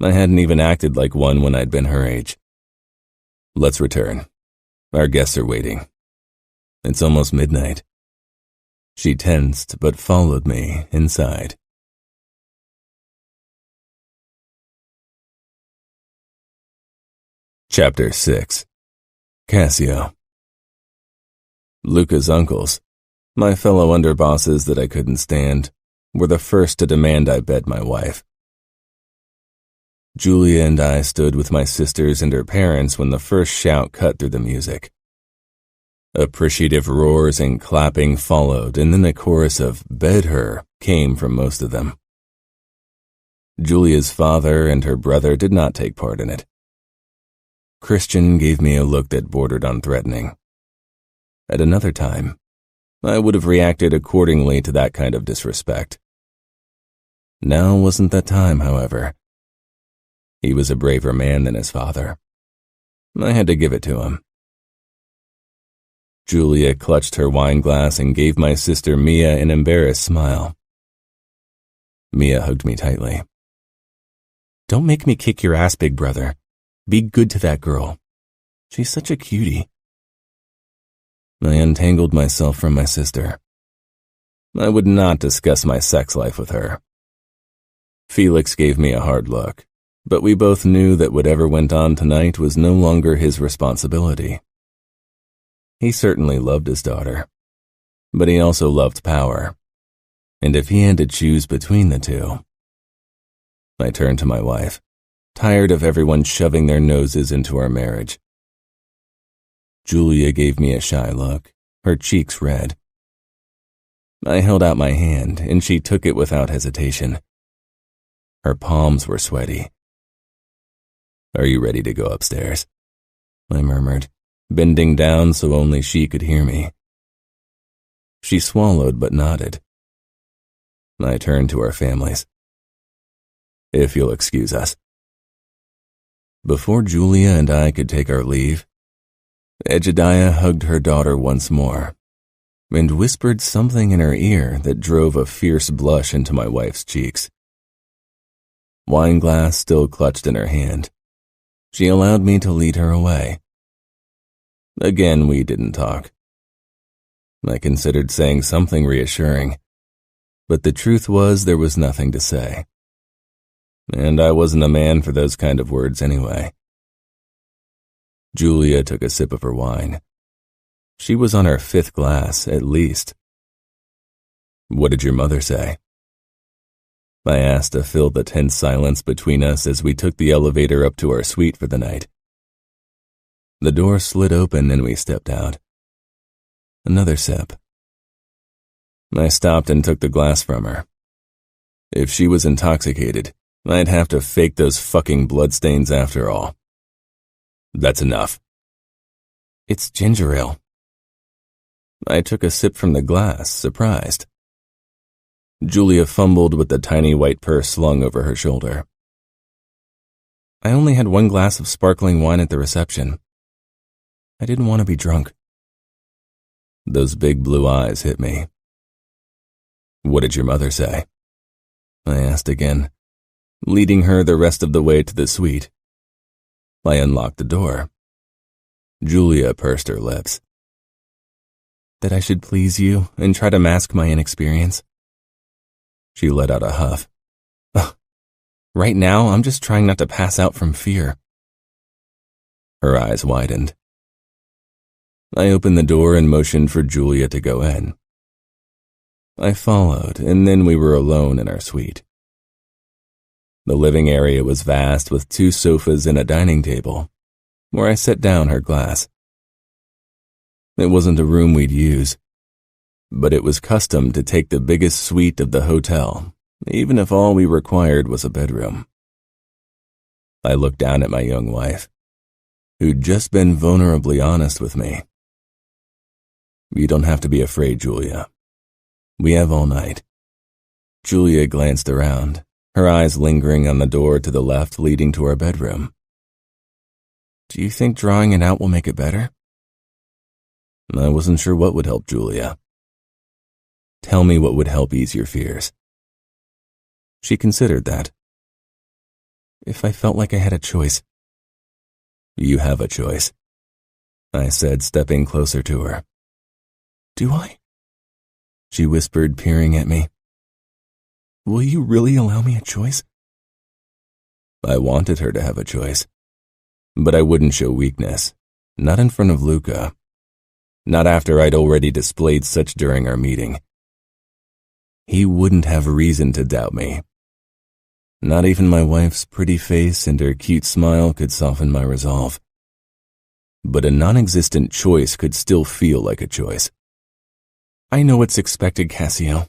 I hadn't even acted like one when I'd been her age. Let's return. Our guests are waiting. It's almost midnight. She tensed but followed me inside. Chapter 6. Cassio. Luca's uncles, my fellow underbosses that I couldn't stand, were the first to demand I bed my wife. Julia and I stood with my sisters and her parents when the first shout cut through the music. Appreciative roars and clapping followed, and then a chorus of "bed her" came from most of them. Julia's father and her brother did not take part in it. Christian gave me a look that bordered on threatening. At another time, I would have reacted accordingly to that kind of disrespect. Now wasn't that time, however. He was a braver man than his father. I had to give it to him. Julia clutched her wine glass and gave my sister Mia an embarrassed smile. Mia hugged me tightly. Don't make me kick your ass, big brother. Be good to that girl. She's such a cutie. I untangled myself from my sister. I would not discuss my sex life with her. Felix gave me a hard look, but we both knew that whatever went on tonight was no longer his responsibility. He certainly loved his daughter, but he also loved power, and if he had to choose between the two... I turned to my wife, tired of everyone shoving their noses into our marriage. Julia gave me a shy look, her cheeks red. I held out my hand, and she took it without hesitation. Her palms were sweaty. Are you ready to go upstairs? I murmured, bending down so only she could hear me. She swallowed but nodded. I turned to our families. If you'll excuse us. Before Julia and I could take our leave, Jedediah hugged her daughter once more and whispered something in her ear that drove a fierce blush into my wife's cheeks. Wineglass still clutched in her hand, she allowed me to lead her away. Again, we didn't talk. I considered saying something reassuring, but the truth was there was nothing to say. And I wasn't a man for those kind of words anyway. Julia took a sip of her wine. She was on her 5th glass, at least. What did your mother say? I asked to fill the tense silence between us as we took the elevator up to our suite for the night. The door slid open and we stepped out. Another sip. I stopped and took the glass from her. If she was intoxicated, I'd have to fake those fucking bloodstains after all. That's enough. It's ginger ale. I took a sip from the glass, surprised. Julia fumbled with the tiny white purse slung over her shoulder. I only had 1 glass of sparkling wine at the reception. I didn't want to be drunk. Those big blue eyes hit me. What did your mother say? I asked again, leading her the rest of the way to the suite. I unlocked the door. Julia pursed her lips. That I should please you and try to mask my inexperience. She let out a huff. Right now, I'm just trying not to pass out from fear. Her eyes widened. I opened the door and motioned for Julia to go in. I followed, and then we were alone in our suite. The living area was vast with 2 sofas and a dining table, where I set down her glass. It wasn't a room we'd use, but it was custom to take the biggest suite of the hotel, even if all we required was a bedroom. I looked down at my young wife, who'd just been vulnerably honest with me. You don't have to be afraid, Julia. We have all night. Julia glanced around, her eyes lingering on the door to the left leading to our bedroom. Do you think drawing it out will make it better? I wasn't sure what would help Julia. Tell me what would help ease your fears. She considered that. If I felt like I had a choice. You have a choice, I said, stepping closer to her. Do I? She whispered, peering at me. Will you really allow me a choice? I wanted her to have a choice, but I wouldn't show weakness, not in front of Luca, not after I'd already displayed such during our meeting. He wouldn't have reason to doubt me. Not even my wife's pretty face and her cute smile could soften my resolve. But a non-existent choice could still feel like a choice. I know what's expected, Cassio.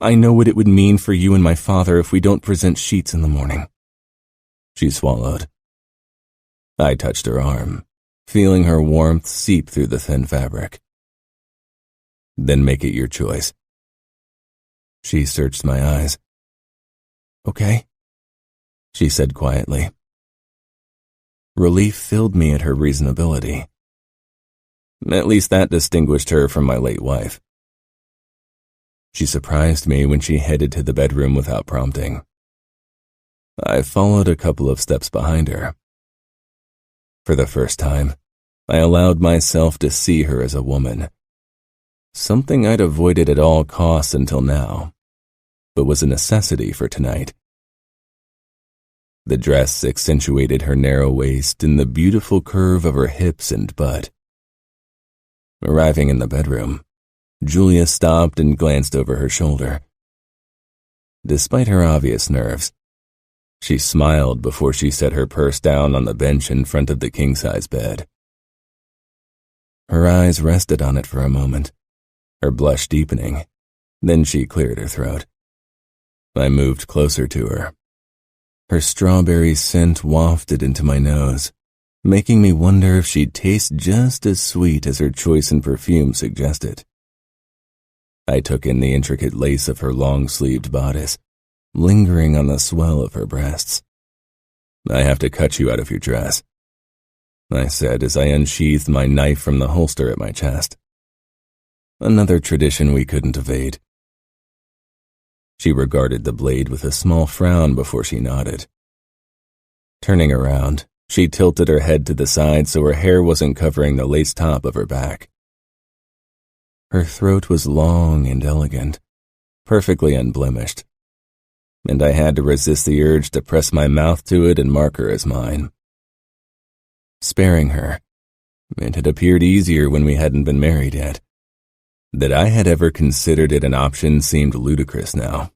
I know what it would mean for you and my father if we don't present sheets in the morning. She swallowed. I touched her arm, feeling her warmth seep through the thin fabric. Then make it your choice. She searched my eyes. Okay, she said quietly. Relief filled me at her reasonability. At least that distinguished her from my late wife. She surprised me when she headed to the bedroom without prompting. I followed a couple of steps behind her. For the first time, I allowed myself to see her as a woman. Something I'd avoided at all costs until now, but was a necessity for tonight. The dress accentuated her narrow waist and the beautiful curve of her hips and butt. Arriving in the bedroom, Julia stopped and glanced over her shoulder. Despite her obvious nerves, she smiled before she set her purse down on the bench in front of the king-size bed. Her eyes rested on it for a moment, her blush deepening. Then she cleared her throat. I moved closer to her. Her strawberry scent wafted into my nose, making me wonder if she'd taste just as sweet as her choice in perfume suggested. I took in the intricate lace of her long-sleeved bodice, lingering on the swell of her breasts. "I have to cut you out of your dress," I said as I unsheathed my knife from the holster at my chest. Another tradition we couldn't evade. She regarded the blade with a small frown before she nodded. Turning around, she tilted her head to the side so her hair wasn't covering the lace top of her back. Her throat was long and elegant, perfectly unblemished, and I had to resist the urge to press my mouth to it and mark her as mine. Sparing her, it had appeared easier when we hadn't been married yet. That I had ever considered it an option seemed ludicrous now.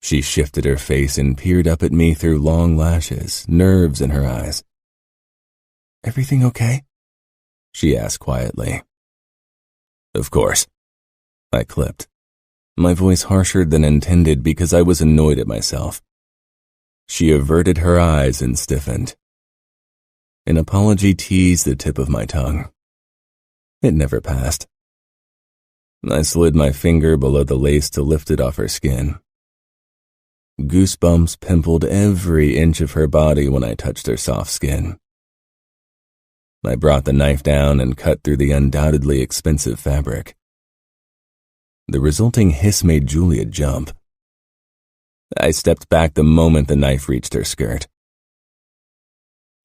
She shifted her face and peered up at me through long lashes, nerves in her eyes. "Everything okay?" she asked quietly. "Of course," I clipped, my voice harsher than intended because I was annoyed at myself. She averted her eyes and stiffened. An apology teased the tip of my tongue. It never passed. I slid my finger below the lace to lift it off her skin. Goosebumps pimpled every inch of her body when I touched her soft skin. I brought the knife down and cut through the undoubtedly expensive fabric. The resulting hiss made Julia jump. I stepped back the moment the knife reached her skirt.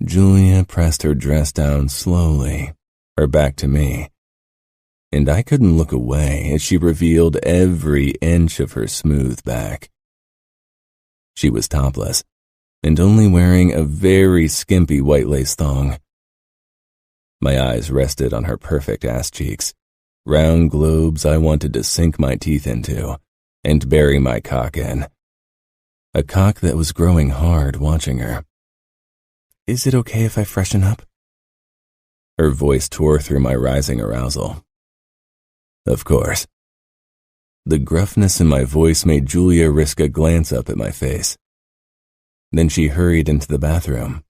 Julia pressed her dress down slowly, her back to me, and I couldn't look away as she revealed every inch of her smooth back. She was topless, and only wearing a very skimpy white lace thong. My eyes rested on her perfect ass cheeks, round globes I wanted to sink my teeth into and bury my cock in. A cock that was growing hard watching her. "Is it okay if I freshen up?" Her voice tore through my rising arousal. "Of course." The gruffness in my voice made Julia risk a glance up at my face. Then she hurried into the bathroom.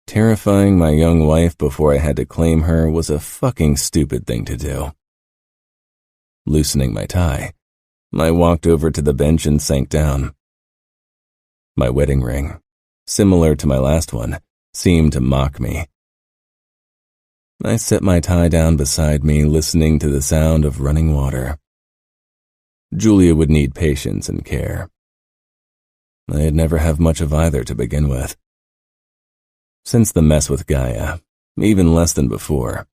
Terrifying my young wife before I had to claim her was a fucking stupid thing to do. Loosening my tie, I walked over to the bench and sank down. My wedding ring, similar to my last one, seemed to mock me. I set my tie down beside me, listening to the sound of running water. Julia would need patience and care. I'd never have much of either to begin with. Since the mess with Ngaio, even less than before.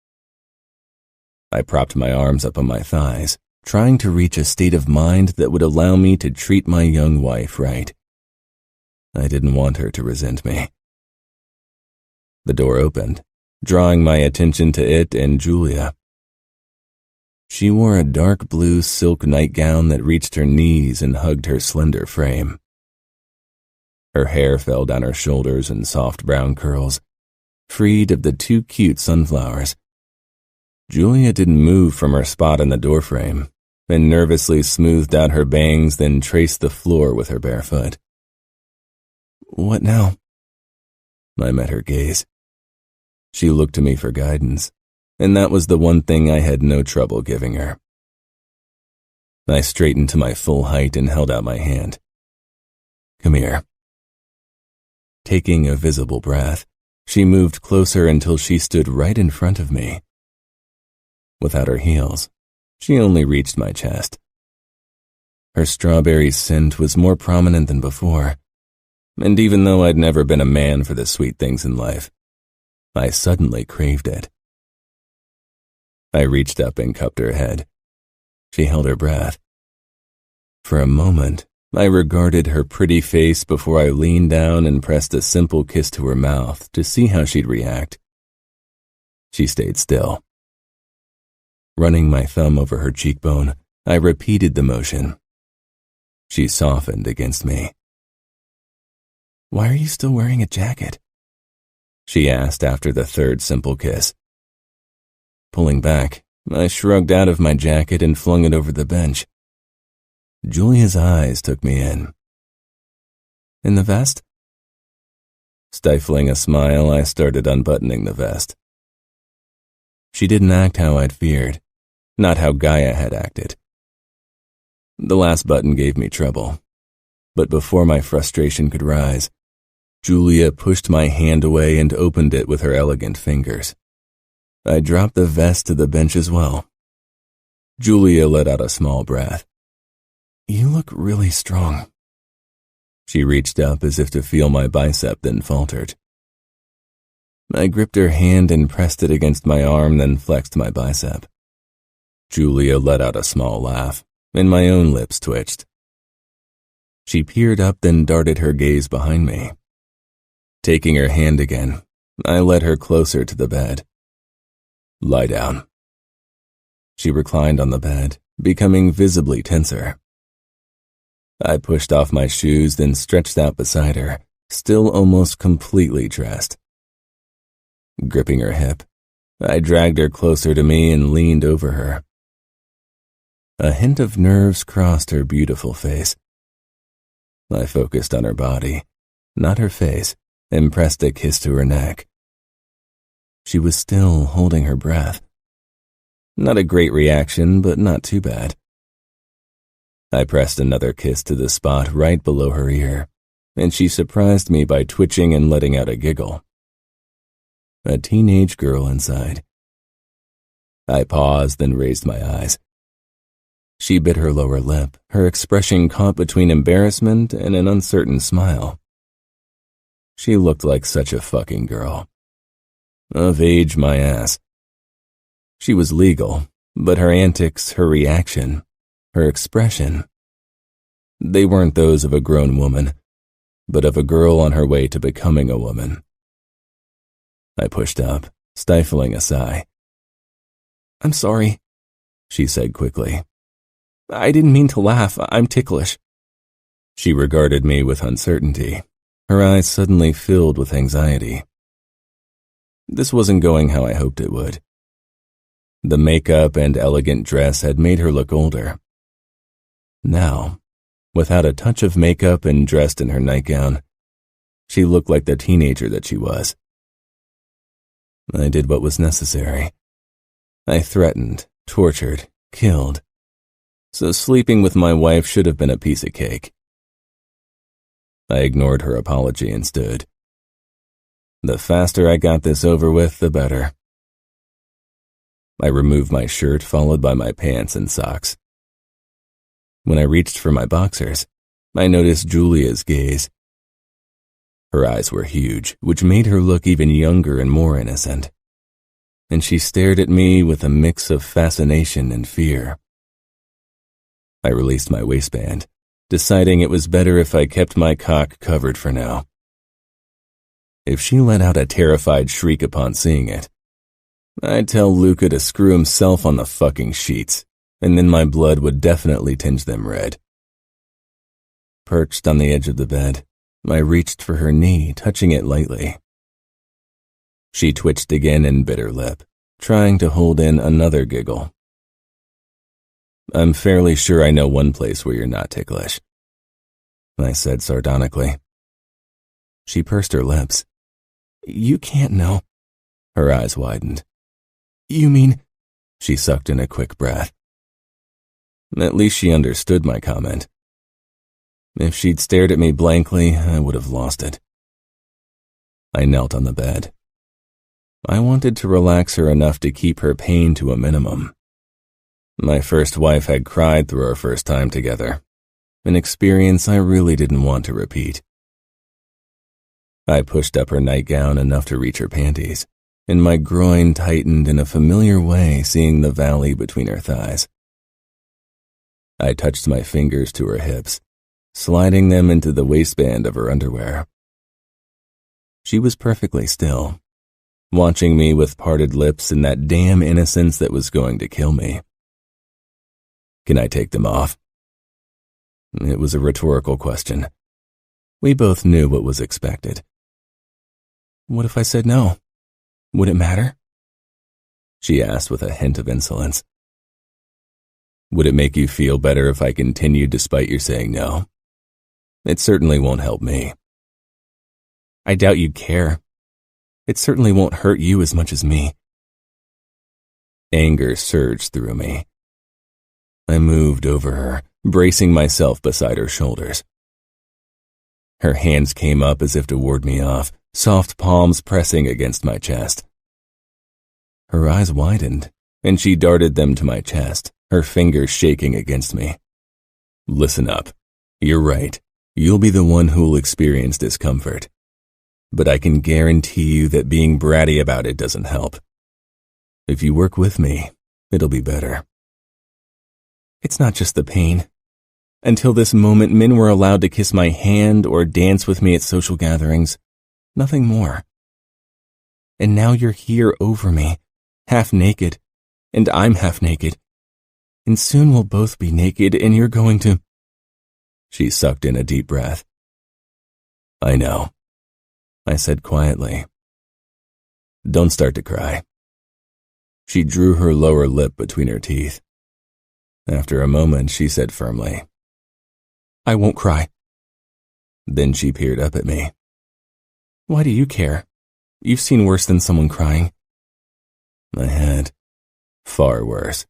I propped my arms up on my thighs, trying to reach a state of mind that would allow me to treat my young wife right. I didn't want her to resent me. The door opened, drawing my attention to it and Julia. She wore a dark blue silk nightgown that reached her knees and hugged her slender frame. Her hair fell down her shoulders in soft brown curls, freed of the two cute sunflowers. Julia didn't move from her spot in the doorframe and nervously smoothed out her bangs, then traced the floor with her bare foot. "What now?" I met her gaze. She looked to me for guidance, and that was the one thing I had no trouble giving her. I straightened to my full height and held out my hand. "Come here." Taking a visible breath, she moved closer until she stood right in front of me. Without her heels, she only reached my chest. Her strawberry scent was more prominent than before, and even though I'd never been a man for the sweet things in life, I suddenly craved it. I reached up and cupped her head. She held her breath. For a moment, I regarded her pretty face before I leaned down and pressed a simple kiss to her mouth to see how she'd react. She stayed still. Running my thumb over her cheekbone, I repeated the motion. She softened against me. "Why are you still wearing a jacket?" she asked after the third simple kiss. Pulling back, I shrugged out of my jacket and flung it over the bench. Julia's eyes took me in. "In the vest?" Stifling a smile, I started unbuttoning the vest. She didn't act how I'd feared, not how Ngaio had acted. The last button gave me trouble, but before my frustration could rise, Julia pushed my hand away and opened it with her elegant fingers. I dropped the vest to the bench as well. Julia let out a small breath. "You look really strong." She reached up as if to feel my bicep, then faltered. I gripped her hand and pressed it against my arm, then flexed my bicep. Julia let out a small laugh, and my own lips twitched. She peered up, then darted her gaze behind me. Taking her hand again, I led her closer to the bed. "Lie down." She reclined on the bed, becoming visibly tenser. I pushed off my shoes, then stretched out beside her, still almost completely dressed. Gripping her hip, I dragged her closer to me and leaned over her. A hint of nerves crossed her beautiful face. I focused on her body, not her face, and pressed a kiss to her neck. She was still holding her breath. Not a great reaction, but not too bad. I pressed another kiss to the spot right below her ear, and she surprised me by twitching and letting out a giggle. A teenage girl inside. I paused, then raised my eyes. She bit her lower lip, her expression caught between embarrassment and an uncertain smile. She looked like such a fucking girl. Of age, my ass. She was legal, but her antics, her reaction, her expression, they weren't those of a grown woman, but of a girl on her way to becoming a woman. I pushed up, stifling a sigh. "I'm sorry," she said quickly. "I didn't mean to laugh. I'm ticklish." She regarded me with uncertainty, her eyes suddenly filled with anxiety. This wasn't going how I hoped it would. The makeup and elegant dress had made her look older. Now, without a touch of makeup and dressed in her nightgown, she looked like the teenager that she was. I did what was necessary. I threatened, tortured, killed. So sleeping with my wife should have been a piece of cake. I ignored her apology and stood. The faster I got this over with, the better. I removed my shirt, followed by my pants and socks. When I reached for my boxers, I noticed Julia's gaze. Her eyes were huge, which made her look even younger and more innocent. And she stared at me with a mix of fascination and fear. I released my waistband, deciding it was better if I kept my cock covered for now. If she let out a terrified shriek upon seeing it, I'd tell Luca to screw himself on the fucking sheets, and then my blood would definitely tinge them red. Perched on the edge of the bed, I reached for her knee, touching it lightly. She twitched again and bit her lip, trying to hold in another giggle. "I'm fairly sure I know one place where you're not ticklish," I said sardonically. She pursed her lips. "You can't know." Her eyes widened. "You mean—" She sucked in a quick breath. At least she understood my comment. If she'd stared at me blankly, I would have lost it. I knelt on the bed. I wanted to relax her enough to keep her pain to a minimum. My first wife had cried through our first time together, an experience I really didn't want to repeat. I pushed up her nightgown enough to reach her panties, and my groin tightened in a familiar way, seeing the valley between her thighs. I touched my fingers to her hips, sliding them into the waistband of her underwear. She was perfectly still, watching me with parted lips and that damn innocence that was going to kill me. "Can I take them off?" It was a rhetorical question. We both knew what was expected. "What if I said no? Would it matter?" she asked with a hint of insolence. "Would it make you feel better if I continued despite your saying no? It certainly won't help me." I doubt you'd care. It certainly won't hurt you as much as me. Anger surged through me. I moved over her, bracing myself beside her shoulders. Her hands came up as if to ward me off, soft palms pressing against my chest. Her eyes widened, and she darted them to my chest, her fingers shaking against me. Listen up. You're right. You'll be the one who'll experience discomfort. But I can guarantee you that being bratty about it doesn't help. If you work with me, it'll be better. It's not just the pain. Until this moment, men were allowed to kiss my hand or dance with me at social gatherings. Nothing more. And now you're here over me, half naked, and I'm half naked. And soon we'll both be naked and you're going to... She sucked in a deep breath. I know, I said quietly. Don't start to cry. She drew her lower lip between her teeth. After a moment, she said firmly, I won't cry. Then she peered up at me. Why do you care? You've seen worse than someone crying. I had. Far worse.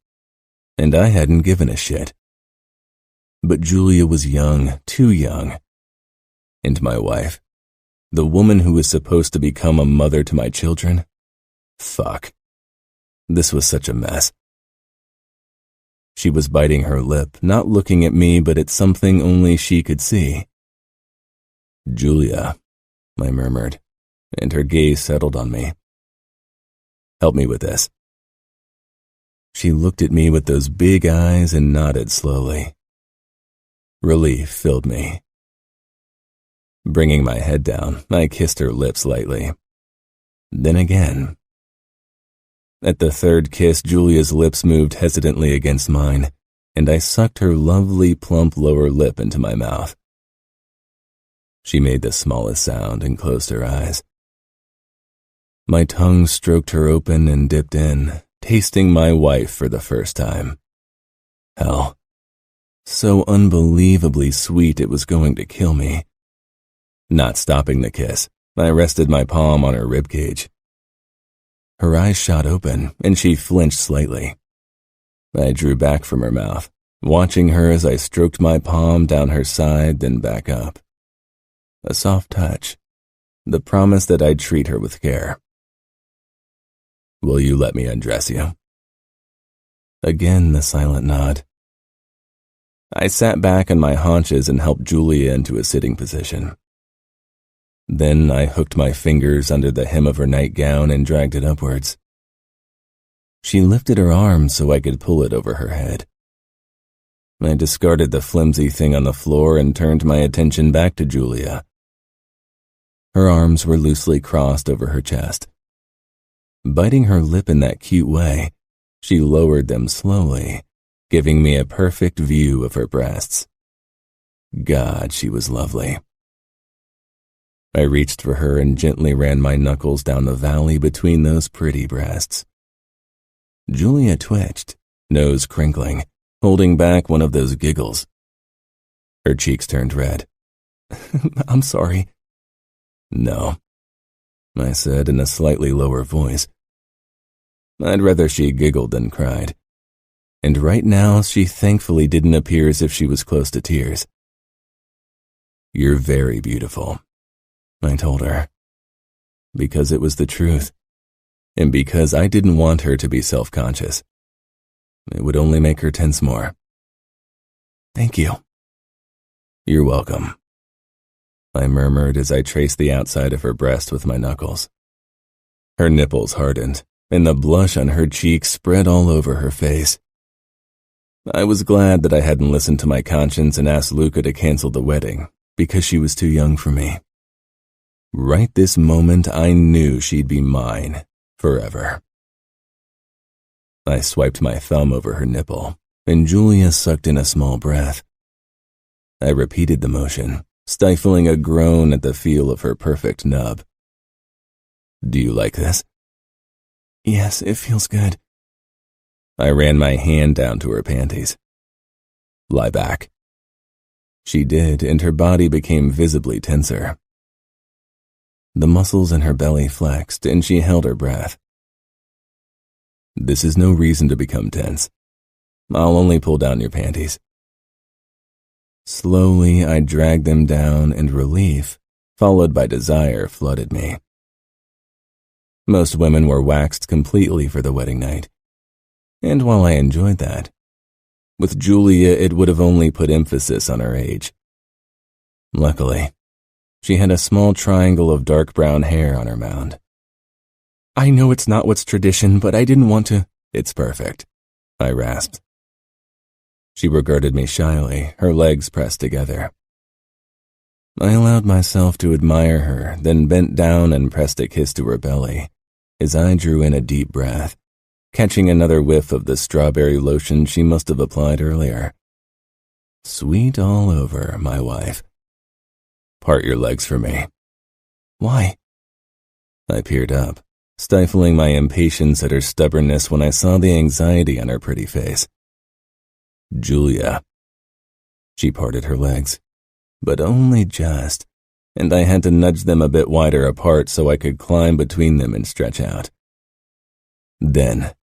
And I hadn't given a shit. But Julia was young, too young. And my wife, the woman who was supposed to become a mother to my children? Fuck. This was such a mess. She was biting her lip, not looking at me, but at something only she could see. Julia, I murmured, and her gaze settled on me. Help me with this. She looked at me with those big eyes and nodded slowly. Relief filled me. Bringing my head down, I kissed her lips lightly. Then again. At the third kiss, Julia's lips moved hesitantly against mine, and I sucked her lovely, plump lower lip into my mouth. She made the smallest sound and closed her eyes. My tongue stroked her open and dipped in, tasting my wife for the first time. Hell, so unbelievably sweet it was going to kill me. Not stopping the kiss, I rested my palm on her ribcage. Her eyes shot open, and she flinched slightly. I drew back from her mouth, watching her as I stroked my palm down her side, then back up. A soft touch, the promise that I'd treat her with care. Will you let me undress you? Again, the silent nod. I sat back on my haunches and helped Julia into a sitting position. Then I hooked my fingers under the hem of her nightgown and dragged it upwards. She lifted her arm so I could pull it over her head. I discarded the flimsy thing on the floor and turned my attention back to Julia. Her arms were loosely crossed over her chest. Biting her lip in that cute way, she lowered them slowly, giving me a perfect view of her breasts. God, she was lovely. I reached for her and gently ran my knuckles down the valley between those pretty breasts. Julia twitched, nose crinkling, holding back one of those giggles. Her cheeks turned red. I'm sorry. No, I said in a slightly lower voice. I'd rather she giggled than cried. And right now, she thankfully didn't appear as if she was close to tears. You're very beautiful, I told her. Because it was the truth. And because I didn't want her to be self-conscious. It would only make her tense more. Thank you. You're welcome, I murmured as I traced the outside of her breast with my knuckles. Her nipples hardened, and the blush on her cheeks spread all over her face. I was glad that I hadn't listened to my conscience and asked Luca to cancel the wedding, because she was too young for me. Right this moment, I knew she'd be mine, forever. I swiped my thumb over her nipple, and Julia sucked in a small breath. I repeated the motion, stifling a groan at the feel of her perfect nub. Do you like this? Yes, it feels good. I ran my hand down to her panties. Lie back. She did, and her body became visibly tenser. The muscles in her belly flexed, and she held her breath. "This is no reason to become tense. I'll only pull down your panties." Slowly, I dragged them down, and relief, followed by desire, flooded me. Most women were waxed completely for the wedding night, and while I enjoyed that, with Julia it would have only put emphasis on her age. Luckily, she had a small triangle of dark brown hair on her mound. "I know it's not what's tradition, but I didn't want to—" "It's perfect," I rasped. She regarded me shyly, her legs pressed together. I allowed myself to admire her, then bent down and pressed a kiss to her belly, as I drew in a deep breath, catching another whiff of the strawberry lotion she must have applied earlier. Sweet all over, my wife. "Part your legs for me." "Why?" I peered up, stifling my impatience at her stubbornness when I saw the anxiety on her pretty face. "Julia." She parted her legs, but only just, and I had to nudge them a bit wider apart so I could climb between them and stretch out. Then,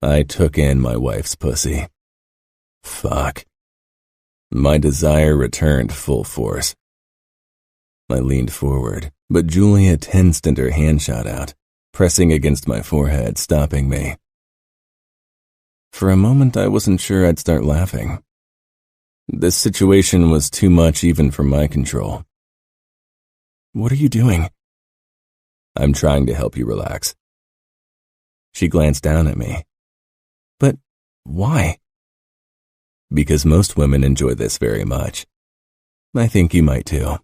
I took in my wife's pussy. Fuck. My desire returned full force. I leaned forward, but Julia tensed and her hand shot out, pressing against my forehead, stopping me. For a moment, I wasn't sure I'd start laughing. This situation was too much even for my control. "What are you doing?" "I'm trying to help you relax." She glanced down at me. "But why?" "Because most women enjoy this very much. I think you might too."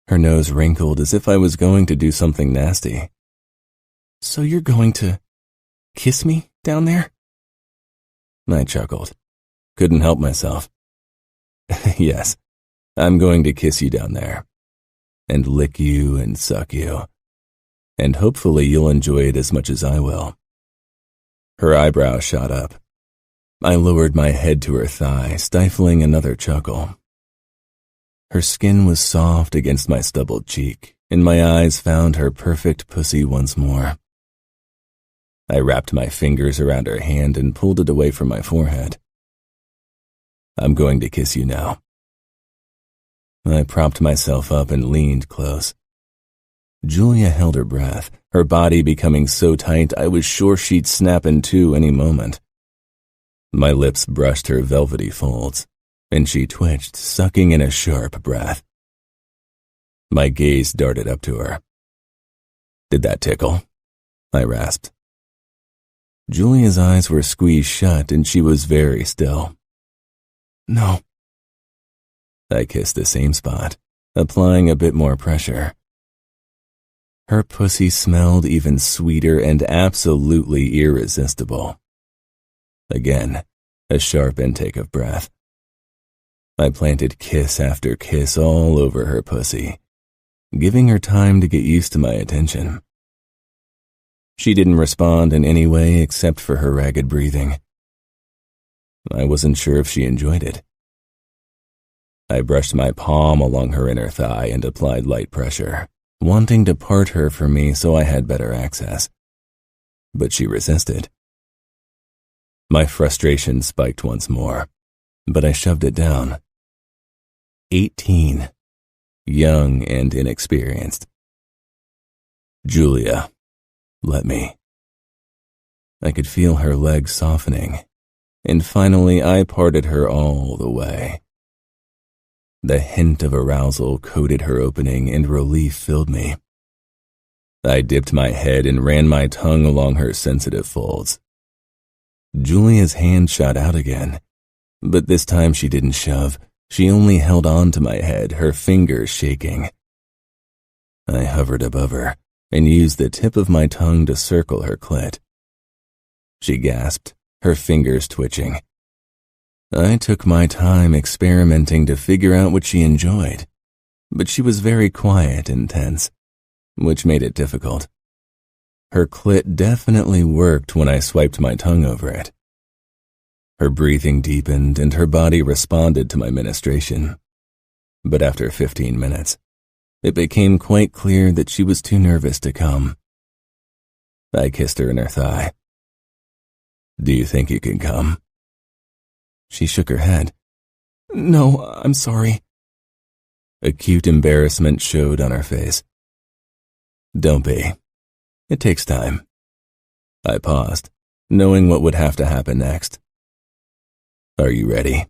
Her nose wrinkled as if I was going to do something nasty. "So you're going to kiss me down there?" I chuckled. Couldn't help myself. "Yes, I'm going to kiss you down there, and lick you and suck you, and hopefully you'll enjoy it as much as I will." Her eyebrows shot up. I lowered my head to her thigh, stifling another chuckle. Her skin was soft against my stubbled cheek, and my eyes found her perfect pussy once more. I wrapped my fingers around her hand and pulled it away from my forehead. "I'm going to kiss you now." I propped myself up and leaned close. Julia held her breath, her body becoming so tight I was sure she'd snap in two any moment. My lips brushed her velvety folds, and she twitched, sucking in a sharp breath. My gaze darted up to her. "Did that tickle?" I rasped. Julia's eyes were squeezed shut and she was very still. "No." I kissed the same spot, applying a bit more pressure. Her pussy smelled even sweeter and absolutely irresistible. Again, a sharp intake of breath. I planted kiss after kiss all over her pussy, giving her time to get used to my attention. She didn't respond in any way except for her ragged breathing. I wasn't sure if she enjoyed it. I brushed my palm along her inner thigh and applied light pressure, wanting to part her from me so I had better access. But she resisted. My frustration spiked once more, but I shoved it down. 18. Young and inexperienced. "Julia, let me." I could feel her legs softening, and finally I parted her all the way. The hint of arousal coated her opening and relief filled me. I dipped my head and ran my tongue along her sensitive folds. Julia's hand shot out again, but this time she didn't shove. She only held on to my head, her fingers shaking. I hovered above her and used the tip of my tongue to circle her clit. She gasped, her fingers twitching. I took my time experimenting to figure out what she enjoyed, but she was very quiet and tense, which made it difficult. Her clit definitely worked when I swiped my tongue over it. Her breathing deepened and her body responded to my ministration. But after 15 minutes, it became quite clear that she was too nervous to come. I kissed her in her thigh. "Do you think you can come?" She shook her head. "No, I'm sorry." Acute embarrassment showed on her face. "Don't be. It takes time." I paused, knowing what would have to happen next. "Are you ready?"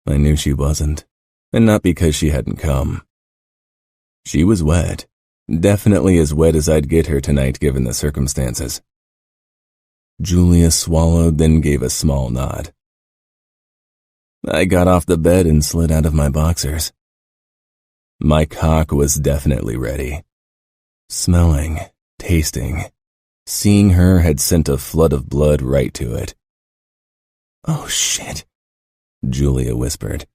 I knew she wasn't, and not because she hadn't come. She was wet, definitely as wet as I'd get her tonight given the circumstances. Julia swallowed, then gave a small nod. I got off the bed and slid out of my boxers. My cock was definitely ready. Smelling, tasting, seeing her had sent a flood of blood right to it. "Oh, shit," Julia whispered.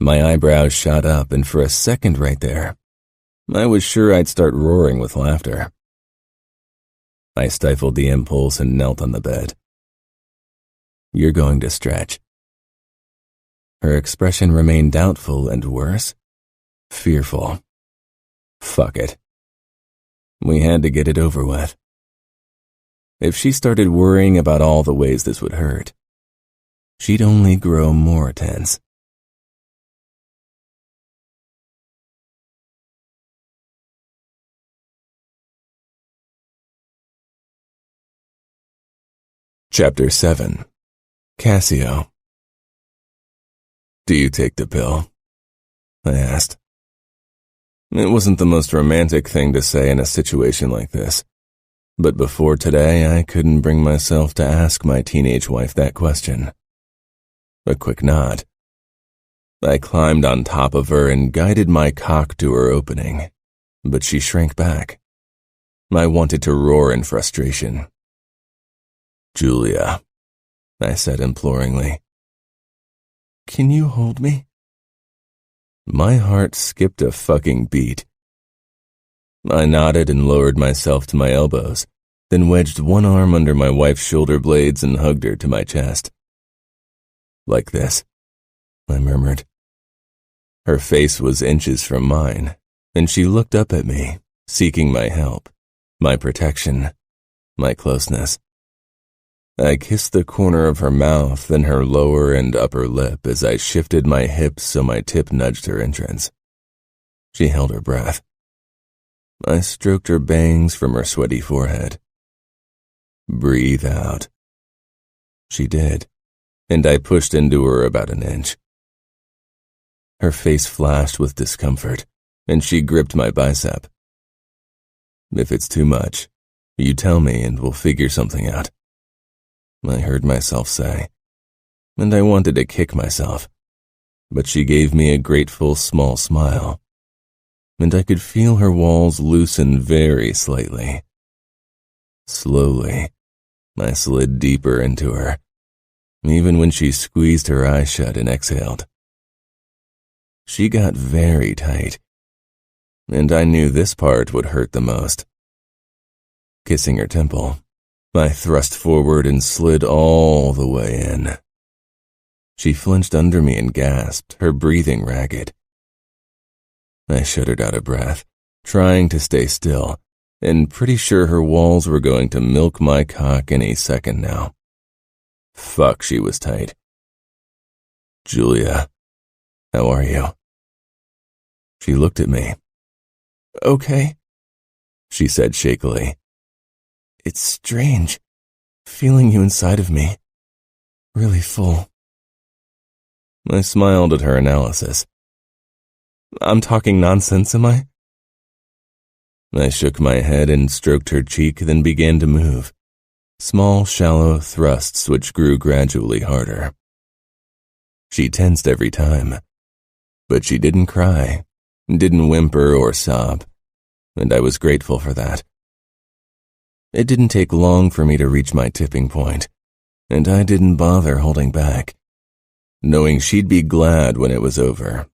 My eyebrows shot up, and for a second right there, I was sure I'd start roaring with laughter. I stifled the impulse and knelt on the bed. "You're going to stretch." Her expression remained doubtful and worse, fearful. Fuck it. We had to get it over with. If she started worrying about all the ways this would hurt, she'd only grow more tense. Chapter 7. Cassio. "Do you take the pill?" I asked. It wasn't the most romantic thing to say in a situation like this, but before today I couldn't bring myself to ask my teenage wife that question. A quick nod. I climbed on top of her and guided my cock to her opening, but she shrank back. I wanted to roar in frustration. "Julia," I said imploringly. "Can you hold me?" My heart skipped a fucking beat. I nodded and lowered myself to my elbows, then wedged one arm under my wife's shoulder blades and hugged her to my chest. "Like this," I murmured. Her face was inches from mine, and she looked up at me, seeking my help, my protection, my closeness. I kissed the corner of her mouth, then her lower and upper lip as I shifted my hips so my tip nudged her entrance. She held her breath. I stroked her bangs from her sweaty forehead. "Breathe out." She did, and I pushed into her about an inch. Her face flashed with discomfort, and she gripped my bicep. "If it's too much, you tell me and we'll figure something out," I heard myself say, and I wanted to kick myself, but she gave me a grateful small smile, and I could feel her walls loosen very slightly. Slowly, I slid deeper into her, even when she squeezed her eyes shut and exhaled. She got very tight, and I knew this part would hurt the most. Kissing her temple, I thrust forward and slid all the way in. She flinched under me and gasped, her breathing ragged. I shuddered out of breath, trying to stay still, and pretty sure her walls were going to milk my cock any second now. Fuck, she was tight. "Julia, how are you?" She looked at me. "Okay," she said shakily. "It's strange, feeling you inside of me. Really full." I smiled at her analysis. "I'm talking nonsense, am I?" I shook my head and stroked her cheek, then began to move. Small, shallow thrusts which grew gradually harder. She tensed every time, but she didn't cry, didn't whimper or sob, and I was grateful for that. It didn't take long for me to reach my tipping point, and I didn't bother holding back, knowing she'd be glad when it was over.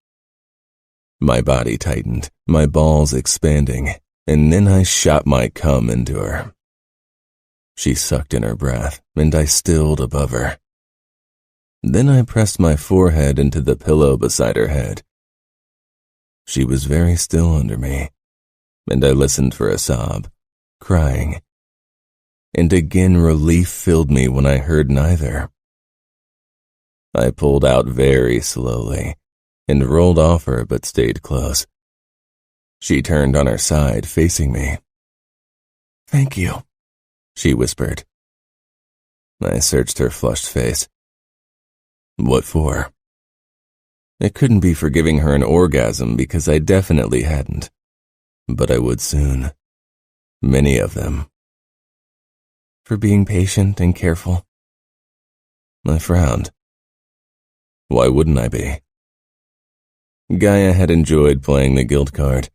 My body tightened, my balls expanding, and then I shot my cum into her. She sucked in her breath, and I stilled above her. Then I pressed my forehead into the pillow beside her head. She was very still under me, and I listened for a sob, crying. And again relief filled me when I heard neither. I pulled out very slowly and rolled off her but stayed close. She turned on her side, facing me. "Thank you," she whispered. I searched her flushed face. What for? It couldn't be for giving her an orgasm because I definitely hadn't. But I would soon. Many of them. For being patient and careful. I frowned. Why wouldn't I be? Ngaio had enjoyed playing the guilt card,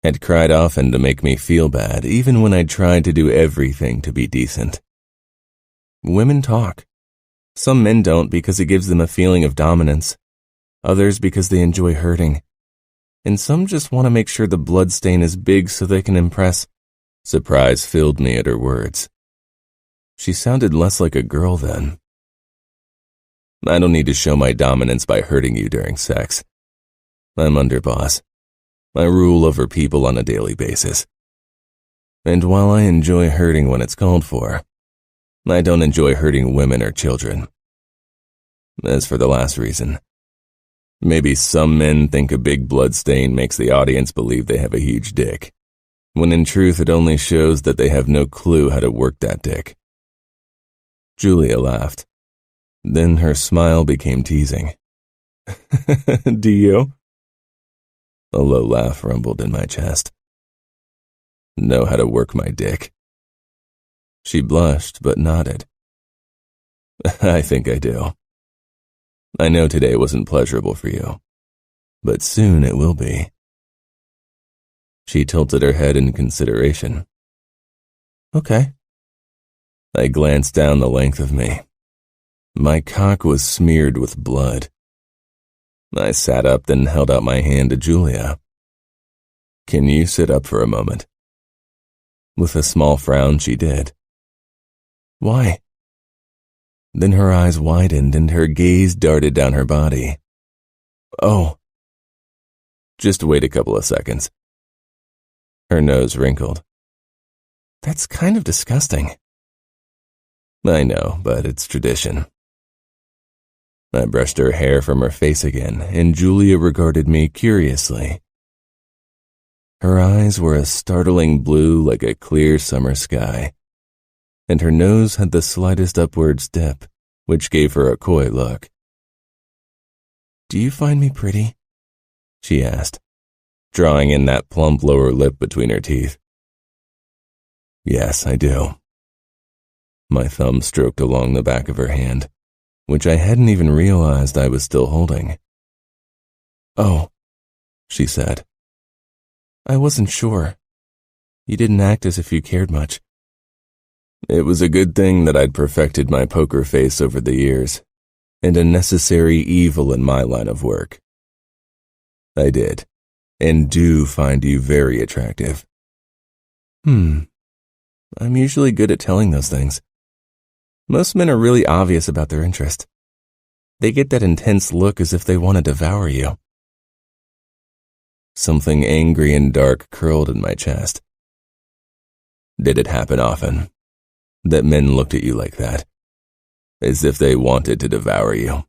had cried often to make me feel bad, even when I tried to do everything to be decent. Women talk. Some men don't because it gives them a feeling of dominance, others because they enjoy hurting, and some just want to make sure the bloodstain is big so they can impress. Surprise filled me at her words. She sounded less like a girl then. I don't need to show my dominance by hurting you during sex. I'm underboss. I rule over people on a daily basis. And while I enjoy hurting when it's called for, I don't enjoy hurting women or children. As for the last reason, maybe some men think a big bloodstain makes the audience believe they have a huge dick, when in truth it only shows that they have no clue how to work that dick. Julia laughed. Then her smile became teasing. Do you? A low laugh rumbled in my chest. Know how to work my dick. She blushed but nodded. I think I do. I know today wasn't pleasurable for you, but soon it will be. She tilted her head in consideration. Okay. I glanced down the length of me. My cock was smeared with blood. I sat up, then held out my hand to Julia. Can you sit up for a moment? With a small frown, she did. Why? Then her eyes widened and her gaze darted down her body. Oh. Just wait a couple of seconds. Her nose wrinkled. That's kind of disgusting. I know, but it's tradition. I brushed her hair from her face again, and Julia regarded me curiously. Her eyes were a startling blue like a clear summer sky, and her nose had the slightest upwards dip, which gave her a coy look. Do you find me pretty? She asked, drawing in that plump lower lip between her teeth. Yes, I do. My thumb stroked along the back of her hand, which I hadn't even realized I was still holding. Oh, she said. I wasn't sure. You didn't act as if you cared much. It was a good thing that I'd perfected my poker face over the years, and a necessary evil in my line of work. I did, and do find you very attractive. I'm usually good at telling those things. Most men are really obvious about their interest. They get that intense look as if they want to devour you. Something angry and dark curled in my chest. Did it happen often? That men looked at you like that? As if they wanted to devour you?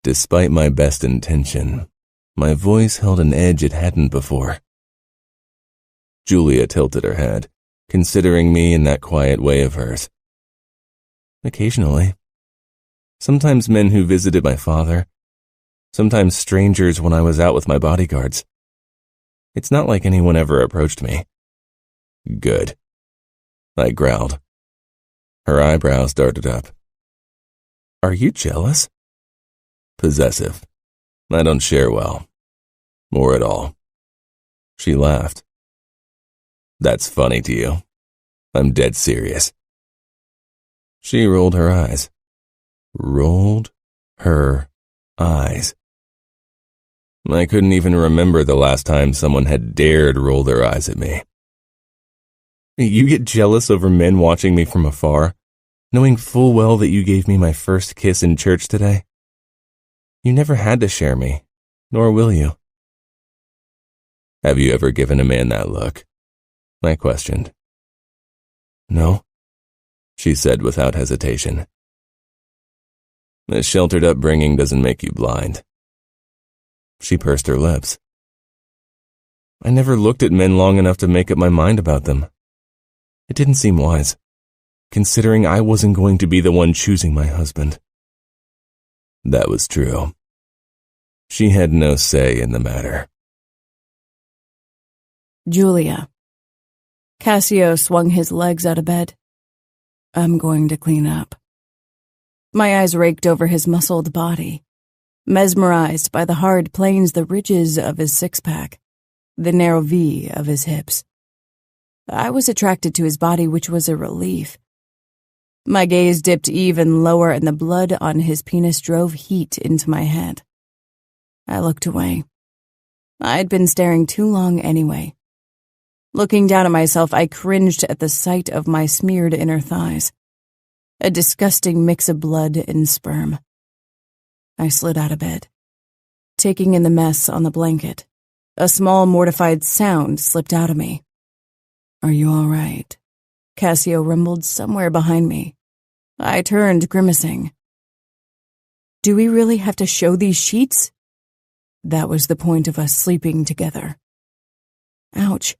Despite my best intention, my voice held an edge it hadn't before. Julia tilted her head, considering me in that quiet way of hers. Occasionally. Sometimes men who visited my father. Sometimes strangers when I was out with my bodyguards. It's not like anyone ever approached me. Good. I growled. Her eyebrows darted up. Are you jealous? Possessive. I don't share well. Or at all. She laughed. That's funny to you. I'm dead serious. She rolled her eyes. Rolled her eyes. I couldn't even remember the last time someone had dared roll their eyes at me. You get jealous over men watching me from afar, knowing full well that you gave me my first kiss in church today? You never had to share me, nor will you. Have you ever given a man that look? I questioned. No, she said without hesitation. A sheltered upbringing doesn't make you blind. She pursed her lips. I never looked at men long enough to make up my mind about them. It didn't seem wise, considering I wasn't going to be the one choosing my husband. That was true. She had no say in the matter. Julia. Cassio swung his legs out of bed. I'm going to clean up. My eyes raked over his muscled body, mesmerized by the hard planes, the ridges of his six-pack, the narrow V of his hips. I was attracted to his body, which was a relief. My gaze dipped even lower, and the blood on his penis drove heat into my head. I looked away. I'd been staring too long anyway. Looking down at myself, I cringed at the sight of my smeared inner thighs, a disgusting mix of blood and sperm. I slid out of bed, taking in the mess on the blanket. A small, mortified sound slipped out of me. Are you all right? Cassio rumbled somewhere behind me. I turned, grimacing. Do we really have to show these sheets? That was the point of us sleeping together. Ouch.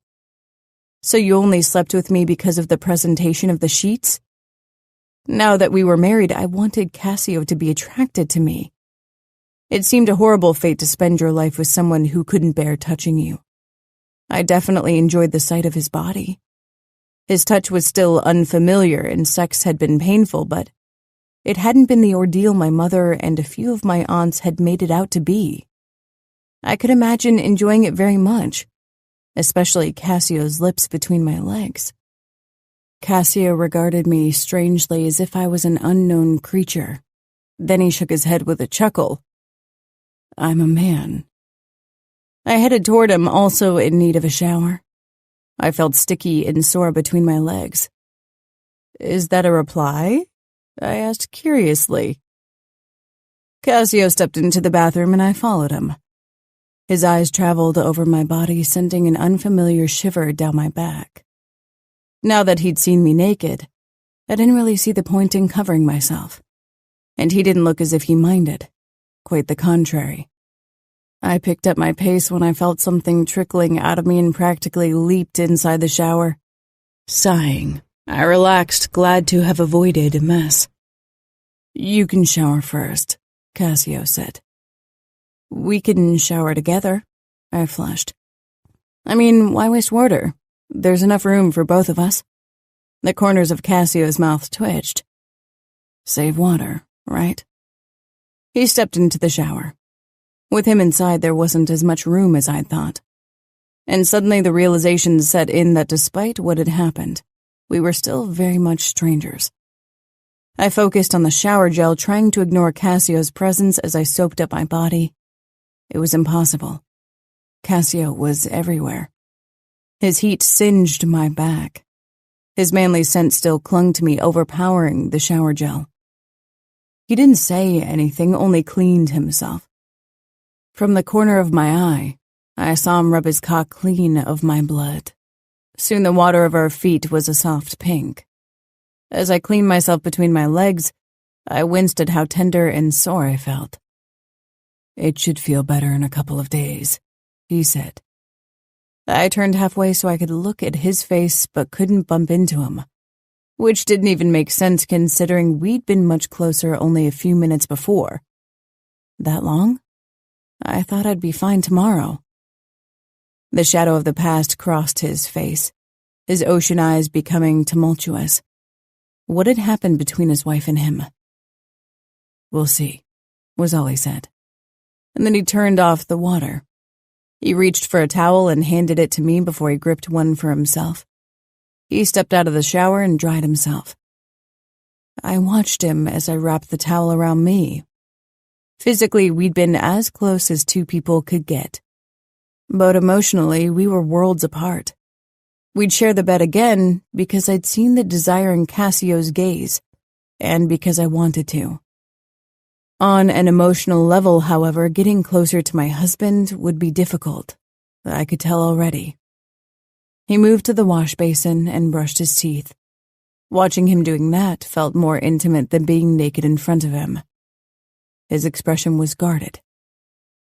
So you only slept with me because of the presentation of the sheets? Now that we were married, I wanted Cassio to be attracted to me. It seemed a horrible fate to spend your life with someone who couldn't bear touching you. I definitely enjoyed the sight of his body. His touch was still unfamiliar and sex had been painful, but it hadn't been the ordeal my mother and a few of my aunts had made it out to be. I could imagine enjoying it very much, especially Cassio's lips between my legs. Cassio regarded me strangely as if I was an unknown creature. Then he shook his head with a chuckle. I'm a man. I headed toward him, also in need of a shower. I felt sticky and sore between my legs. Is that a reply? I asked curiously. Cassio stepped into the bathroom and I followed him. His eyes traveled over my body, sending an unfamiliar shiver down my back. Now that he'd seen me naked, I didn't really see the point in covering myself. And he didn't look as if he minded. Quite the contrary. I picked up my pace when I felt something trickling out of me and practically leaped inside the shower. Sighing, I relaxed, glad to have avoided a mess. You can shower first, Cassio said. We can shower together, I flushed. I mean, why waste water? There's enough room for both of us. The corners of Cassio's mouth twitched. Save water, right? He stepped into the shower. With him inside, there wasn't as much room as I'd thought. And suddenly the realization set in that despite what had happened, we were still very much strangers. I focused on the shower gel, trying to ignore Cassio's presence as I soaped up my body. It was impossible. Cassio was everywhere. His heat singed my back. His manly scent still clung to me, overpowering the shower gel. He didn't say anything, only cleaned himself. From the corner of my eye, I saw him rub his cock clean of my blood. Soon the water of our feet was a soft pink. As I cleaned myself between my legs, I winced at how tender and sore I felt. It should feel better in a couple of days, he said. I turned halfway so I could look at his face but couldn't bump into him, which didn't even make sense considering we'd been much closer only a few minutes before. That long? I thought I'd be fine tomorrow. The shadow of the past crossed his face, his ocean eyes becoming tumultuous. What had happened between his wife and him? We'll see, was all he said. And then he turned off the water. He reached for a towel and handed it to me before he gripped one for himself. He stepped out of the shower and dried himself. I watched him as I wrapped the towel around me. Physically, we'd been as close as two people could get. But emotionally, we were worlds apart. We'd share the bed again because I'd seen the desire in Cassio's gaze, and because I wanted to. On an emotional level, however, getting closer to my husband would be difficult. I could tell already. He moved to the wash basin and brushed his teeth. Watching him doing that felt more intimate than being naked in front of him. His expression was guarded.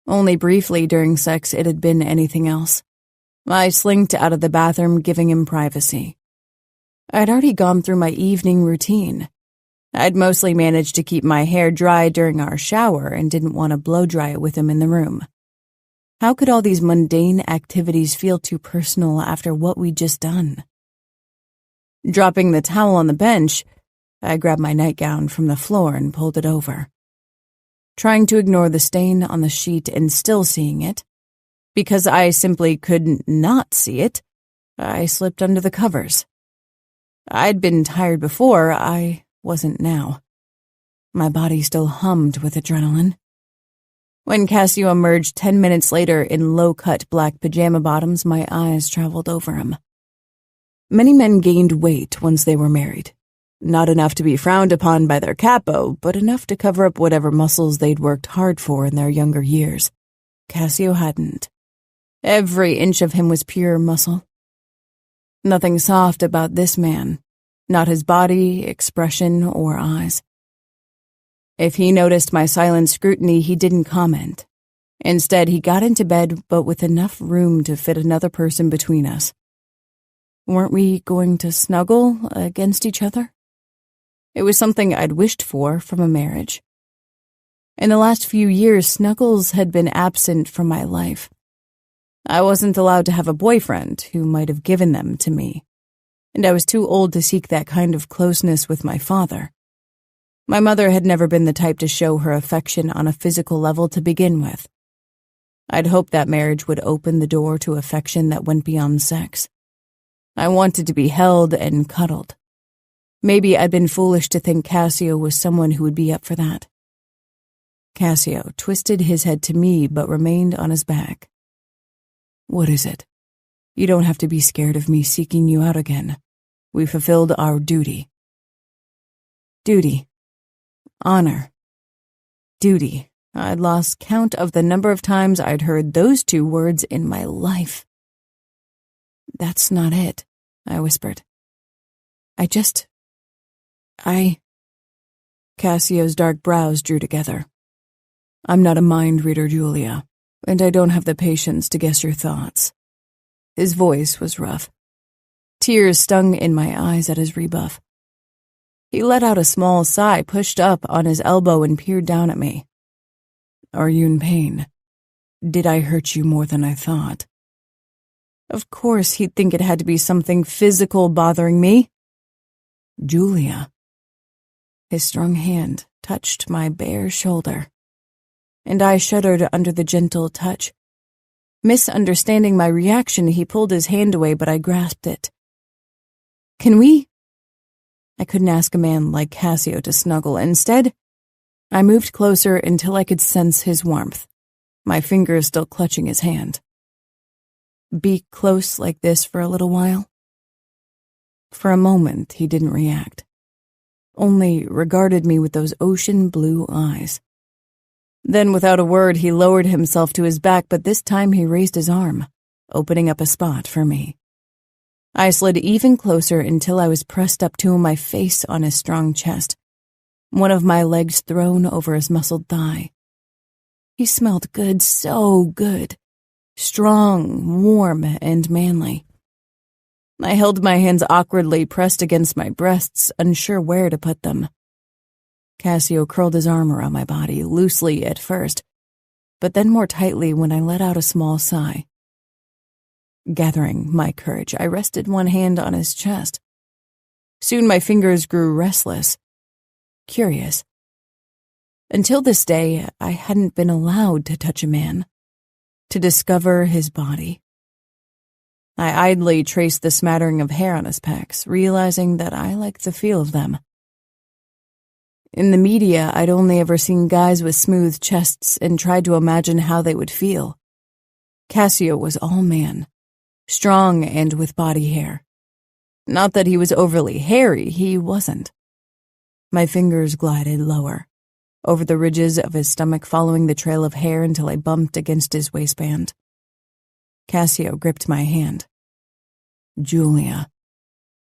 Only briefly during sex it had been anything else. I slinked out of the bathroom, giving him privacy. I'd already gone through my evening routine. I'd mostly managed to keep my hair dry during our shower and didn't want to blow dry it with him in the room. How could all these mundane activities feel too personal after what we'd just done? Dropping the towel on the bench, I grabbed my nightgown from the floor and pulled it over. Trying to ignore the stain on the sheet and still seeing it, because I simply couldn't not see it, I slipped under the covers. I'd been tired before, I wasn't now. My body still hummed with adrenaline. When Cassio emerged 10 minutes later in low-cut black pajama bottoms, my eyes traveled over him. Many men gained weight once they were married. Not enough to be frowned upon by their capo, but enough to cover up whatever muscles they'd worked hard for in their younger years. Cassio hadn't. Every inch of him was pure muscle. Nothing soft about this man, not his body, expression, or eyes. If he noticed my silent scrutiny, he didn't comment. Instead, he got into bed, but with enough room to fit another person between us. Weren't we going to snuggle against each other? It was something I'd wished for from a marriage. In the last few years, snuggles had been absent from my life. I wasn't allowed to have a boyfriend who might have given them to me, and I was too old to seek that kind of closeness with my father. My mother had never been the type to show her affection on a physical level to begin with. I'd hoped that marriage would open the door to affection that went beyond sex. I wanted to be held and cuddled. Maybe I'd been foolish to think Cassio was someone who would be up for that. Cassio twisted his head to me but remained on his back. What is it? You don't have to be scared of me seeking you out again. We fulfilled our duty. Duty. Honor. Duty. I'd lost count of the number of times I'd heard those two words in my life. That's not it, I whispered. Cassio's dark brows drew together. I'm not a mind reader, Julia, and I don't have the patience to guess your thoughts. His voice was rough. Tears stung in my eyes at his rebuff. He let out a small sigh, pushed up on his elbow, and peered down at me. Are you in pain? Did I hurt you more than I thought? Of course he'd think it had to be something physical bothering me. Julia. His strong hand touched my bare shoulder, and I shuddered under the gentle touch. Misunderstanding my reaction, he pulled his hand away, but I grasped it. Can we? I couldn't ask a man like Cassio to snuggle. Instead, I moved closer until I could sense his warmth, my fingers still clutching his hand. Be close like this for a little while? For a moment, he didn't react, only regarded me with those ocean blue eyes. Then, without a word, he lowered himself to his back, but this time he raised his arm, opening up a spot for me. I slid even closer until I was pressed up to him, my face on his strong chest, one of my legs thrown over his muscled thigh. He smelled good, so good. Strong, warm, and manly. I held my hands awkwardly pressed against my breasts, unsure where to put them. Cassio curled his arm around my body, loosely at first, but then more tightly when I let out a small sigh. Gathering my courage, I rested one hand on his chest. Soon my fingers grew restless, curious. Until this day, I hadn't been allowed to touch a man, to discover his body. I idly traced the smattering of hair on his pecs, realizing that I liked the feel of them. In the media, I'd only ever seen guys with smooth chests and tried to imagine how they would feel. Cassio was all man, strong and with body hair. Not that he was overly hairy, he wasn't. My fingers glided lower, over the ridges of his stomach, following the trail of hair until I bumped against his waistband. Cassio gripped my hand. Julia.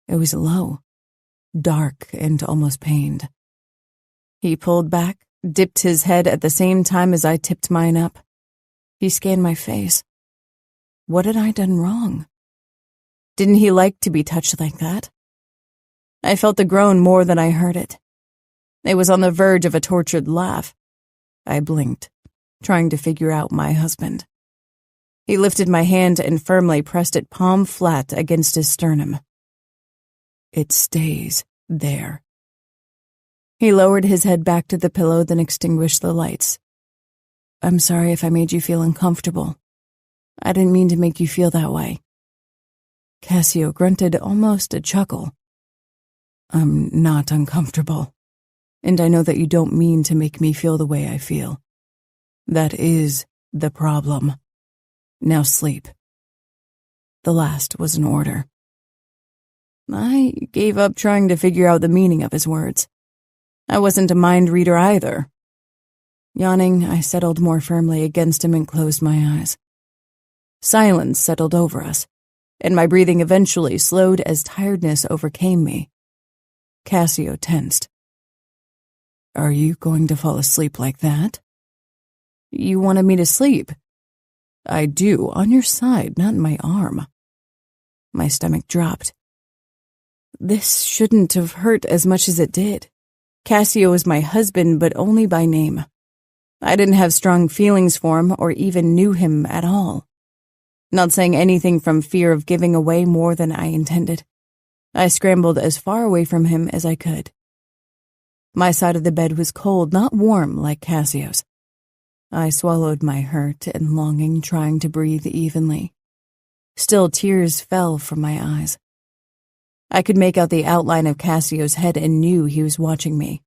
It was low, dark, and almost pained. He pulled back, dipped his head at the same time as I tipped mine up. He scanned my face. What had I done wrong? Didn't he like to be touched like that? I felt the groan more than I heard it. It was on the verge of a tortured laugh. I blinked, trying to figure out my husband. He lifted my hand and firmly pressed it palm flat against his sternum. It stays there. He lowered his head back to the pillow, then extinguished the lights. I'm sorry if I made you feel uncomfortable. I didn't mean to make you feel that way. Cassio grunted almost a chuckle. I'm not uncomfortable, and I know that you don't mean to make me feel the way I feel. That is the problem. Now sleep. The last was an order. I gave up trying to figure out the meaning of his words. I wasn't a mind reader either. Yawning, I settled more firmly against him and closed my eyes. Silence settled over us, and my breathing eventually slowed as tiredness overcame me. Cassio tensed. Are you going to fall asleep like that? You wanted me to sleep. I do, on your side, not in my arm. My stomach dropped. This shouldn't have hurt as much as it did. Cassio was my husband, but only by name. I didn't have strong feelings for him or even knew him at all. Not saying anything from fear of giving away more than I intended. I scrambled as far away from him as I could. My side of the bed was cold, not warm like Cassio's. I swallowed my hurt and longing, trying to breathe evenly. Still, tears fell from my eyes. I could make out the outline of Cassio's head and knew he was watching me.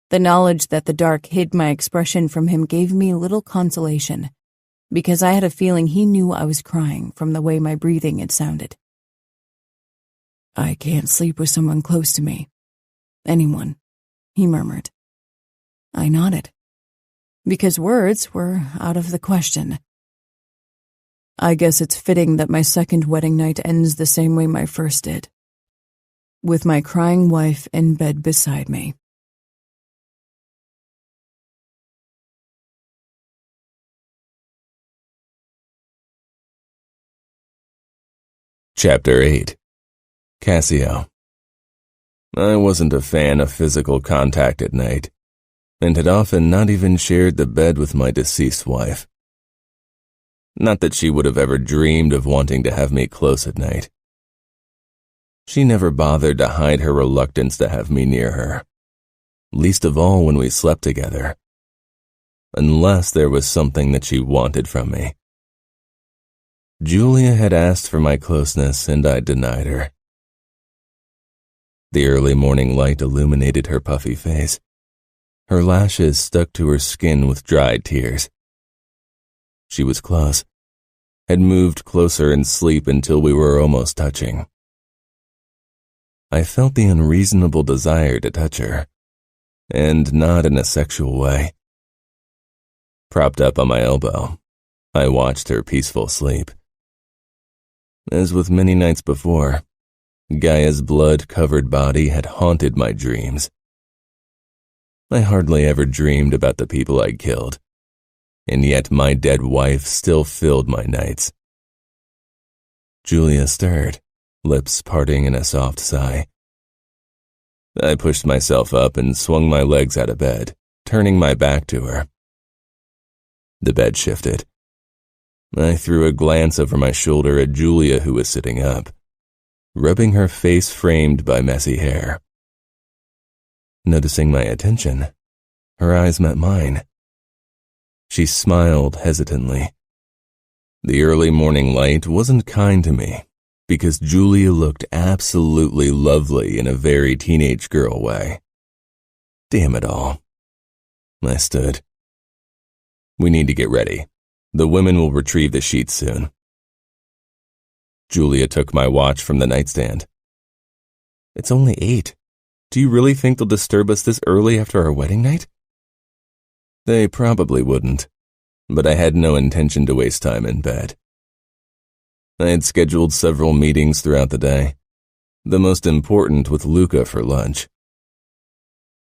The knowledge that the dark hid my expression from him gave me little consolation, because I had a feeling he knew I was crying from the way my breathing had sounded. I can't sleep with someone close to me. Anyone, he murmured. I nodded, because words were out of the question. I guess it's fitting that my second wedding night ends the same way my first did, with my crying wife in bed beside me. Chapter 8. Cassio. I wasn't a fan of physical contact at night, and had often not even shared the bed with my deceased wife. Not that she would have ever dreamed of wanting to have me close at night. She never bothered to hide her reluctance to have me near her, least of all when we slept together, unless there was something that she wanted from me. Julia had asked for my closeness, and I denied her. The early morning light illuminated her puffy face. Her lashes stuck to her skin with dried tears. She was close, had moved closer in sleep until we were almost touching. I felt the unreasonable desire to touch her, and not in a sexual way. Propped up on my elbow, I watched her peaceful sleep. As with many nights before, Gaia's blood-covered body had haunted my dreams. I hardly ever dreamed about the people I'd killed, and yet my dead wife still filled my nights. Julia stirred, lips parting in a soft sigh. I pushed myself up and swung my legs out of bed, turning my back to her. The bed shifted. I threw a glance over my shoulder at Julia, who was sitting up, rubbing her face framed by messy hair. Noticing my attention, her eyes met mine. She smiled hesitantly. The early morning light wasn't kind to me, because Julia looked absolutely lovely in a very teenage girl way. Damn it all. I stood. We need to get ready. The women will retrieve the sheets soon. Julia took my watch from the nightstand. It's only 8. Do you really think they'll disturb us this early after our wedding night? They probably wouldn't, but I had no intention to waste time in bed. I had scheduled several meetings throughout the day, the most important with Luca for lunch.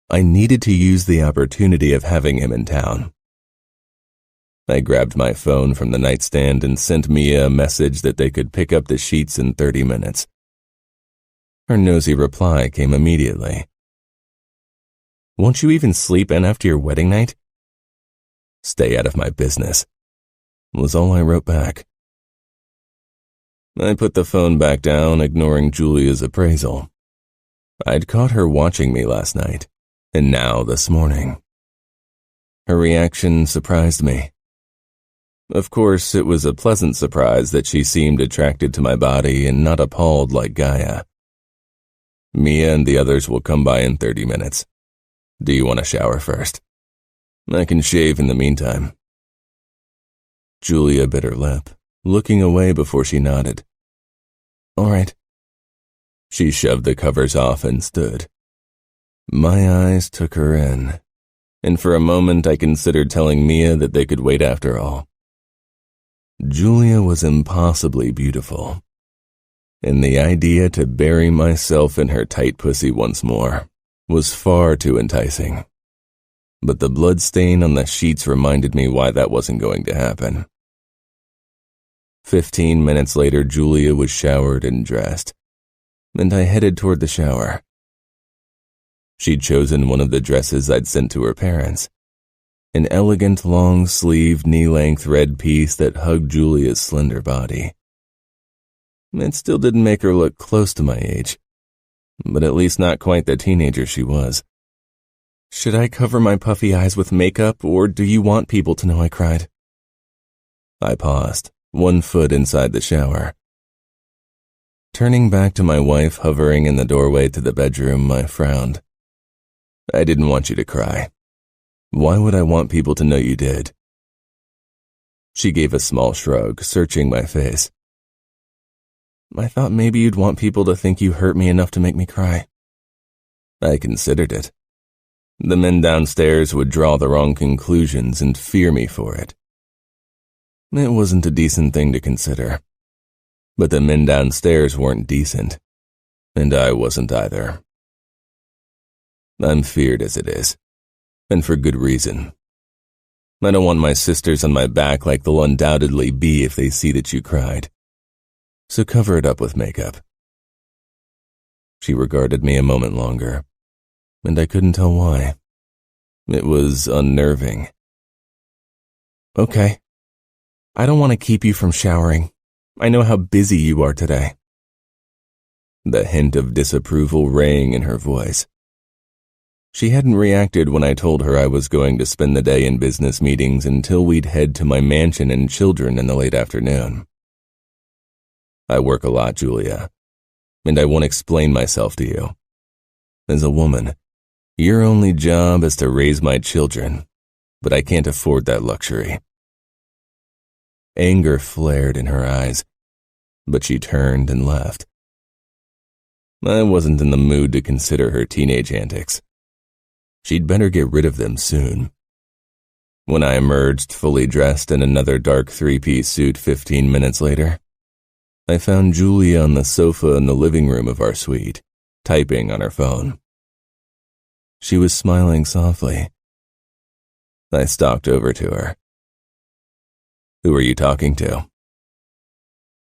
I needed to use the opportunity of having him in town. I grabbed my phone from the nightstand and sent Mia a message that they could pick up the sheets in 30 minutes. Her nosy reply came immediately. "Won't you even sleep in after your wedding night?" "Stay out of my business," was all I wrote back. I put the phone back down, ignoring Julia's appraisal. I'd caught her watching me last night, and now this morning. Her reaction surprised me. Of course, it was a pleasant surprise that she seemed attracted to my body and not appalled like Ngaio. "Mia and the others will come by in 30 minutes. Do you want to shower first? I can shave in the meantime." Julia bit her lip, looking away before she nodded. "All right." She shoved the covers off and stood. My eyes took her in, and for a moment I considered telling Mia that they could wait after all. Julia was impossibly beautiful, and the idea to bury myself in her tight pussy once more was far too enticing. But the blood stain on the sheets reminded me why that wasn't going to happen. 15 minutes later, Julia was showered and dressed, and I headed toward the shower. She'd chosen one of the dresses I'd sent to her parents, an elegant long-sleeved knee-length red piece that hugged Julia's slender body. It still didn't make her look close to my age, but at least not quite the teenager she was. "Should I cover my puffy eyes with makeup, or do you want people to know I cried?" I paused, one foot inside the shower. Turning back to my wife hovering in the doorway to the bedroom, I frowned. "I didn't want you to cry. Why would I want people to know you did?" She gave a small shrug, searching my face. "I thought maybe you'd want people to think you hurt me enough to make me cry." I considered it. The men downstairs would draw the wrong conclusions and fear me for it. It wasn't a decent thing to consider. But the men downstairs weren't decent, and I wasn't either. I'm feared as it is, and for good reason. I don't want my sisters on my back like they'll undoubtedly be if they see that you cried. So cover it up with makeup. She regarded me a moment longer, and I couldn't tell why. It was unnerving. "Okay. I don't want to keep you from showering. I know how busy you are today." The hint of disapproval rang in her voice. She hadn't reacted when I told her I was going to spend the day in business meetings until we'd head to my mansion and children in the late afternoon. "I work a lot, Julia, and I won't explain myself to you. As a woman, your only job is to raise my children, but I can't afford that luxury." Anger flared in her eyes, but she turned and left. I wasn't in the mood to consider her teenage antics. She'd better get rid of them soon. When I emerged fully dressed in another dark three-piece suit 15 minutes later, I found Julia on the sofa in the living room of our suite, typing on her phone. She was smiling softly. I stalked over to her. "Who are you talking to?"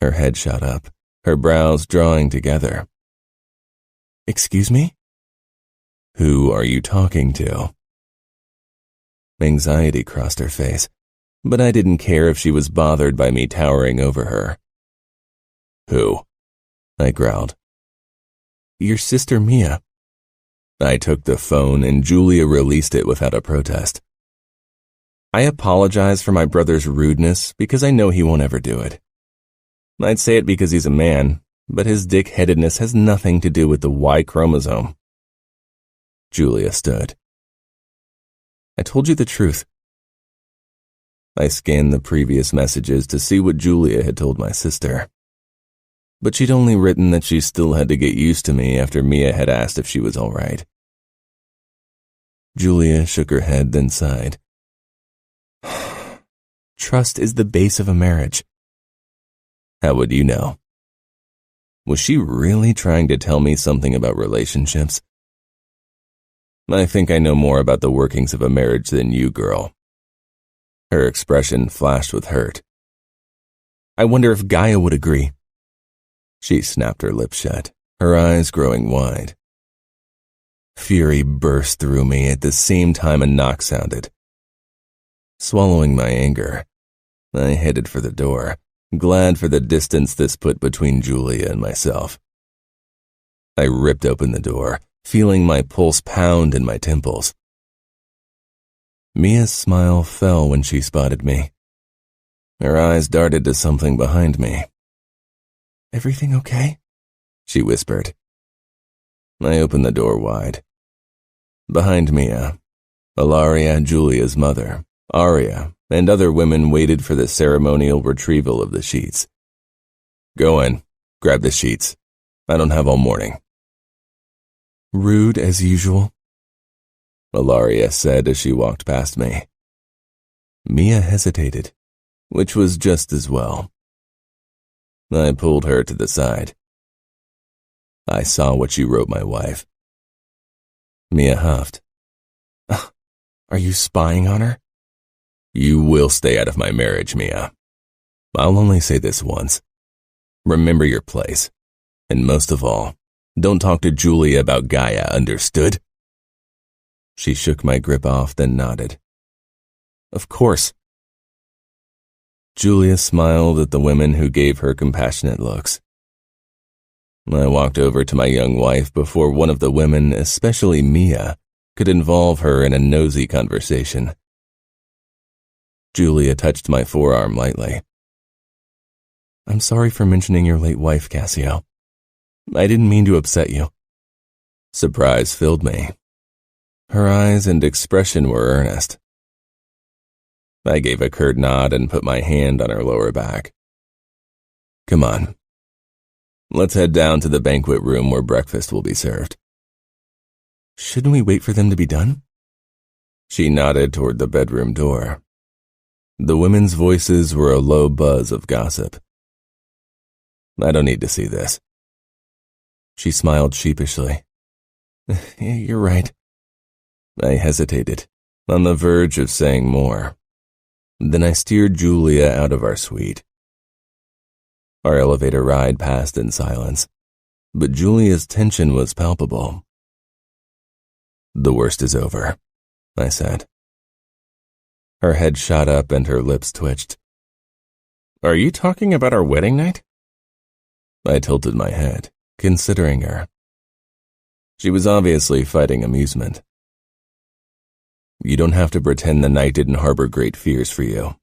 Her head shot up, her brows drawing together. "Excuse me?" "Who are you talking to?" Anxiety crossed her face, but I didn't care if she was bothered by me towering over her. "Who?" I growled. "Your sister Mia." I took the phone and Julia released it without a protest. "I apologize for my brother's rudeness because I know he won't ever do it. I'd say it because he's a man, but his dick-headedness has nothing to do with the Y chromosome." Julia stood. "I told you the truth." I scanned the previous messages to see what Julia had told my sister. But she'd only written that she still had to get used to me after Mia had asked if she was all right. Julia shook her head, then sighed. "Trust is the base of a marriage. How would you know? Was she really trying to tell me something about relationships? I think I know more about the workings of a marriage than you, girl. Her expression flashed with hurt. I wonder if Ngaio would agree. She snapped her lips shut, her eyes growing wide. Fury burst through me at the same time a knock sounded. Swallowing my anger, I headed for the door, glad for the distance this put between Julia and myself. I ripped open the door, feeling my pulse pound in my temples. Mia's smile fell when she spotted me. Her eyes darted to something behind me. Everything okay? She whispered. I opened the door wide. Behind Mia, Ilaria, Julia's mother, Aria, and other women waited for the ceremonial retrieval of the sheets. Go in, grab the sheets. I don't have all morning. Rude as usual, Ilaria said as she walked past me. Mia hesitated, which was just as well. I pulled her to the side. I saw what you wrote my wife. Mia huffed. Are you spying on her? You will stay out of my marriage, Mia. I'll only say this once. Remember your place. And most of all, don't talk to Julia about Ngaio, understood? She shook my grip off, then nodded. Of course. Julia smiled at the women who gave her compassionate looks. I walked over to my young wife before one of the women, especially Mia, could involve her in a nosy conversation. Julia touched my forearm lightly. I'm sorry for mentioning your late wife, Cassio. I didn't mean to upset you. Surprise filled me. Her eyes and expression were earnest. I gave a curt nod and put my hand on her lower back. Come on. Let's head down to the banquet room where breakfast will be served. Shouldn't we wait for them to be done? She nodded toward the bedroom door. The women's voices were a low buzz of gossip. I don't need to see this. She smiled sheepishly. You're right. I hesitated, on the verge of saying more. Then I steered Julia out of our suite. Our elevator ride passed in silence, but Julia's tension was palpable. The worst is over, I said. Her head shot up and her lips twitched. Are you talking about our wedding night? I tilted my head, considering her. She was obviously fighting amusement. You don't have to pretend the night didn't harbor great fears for you.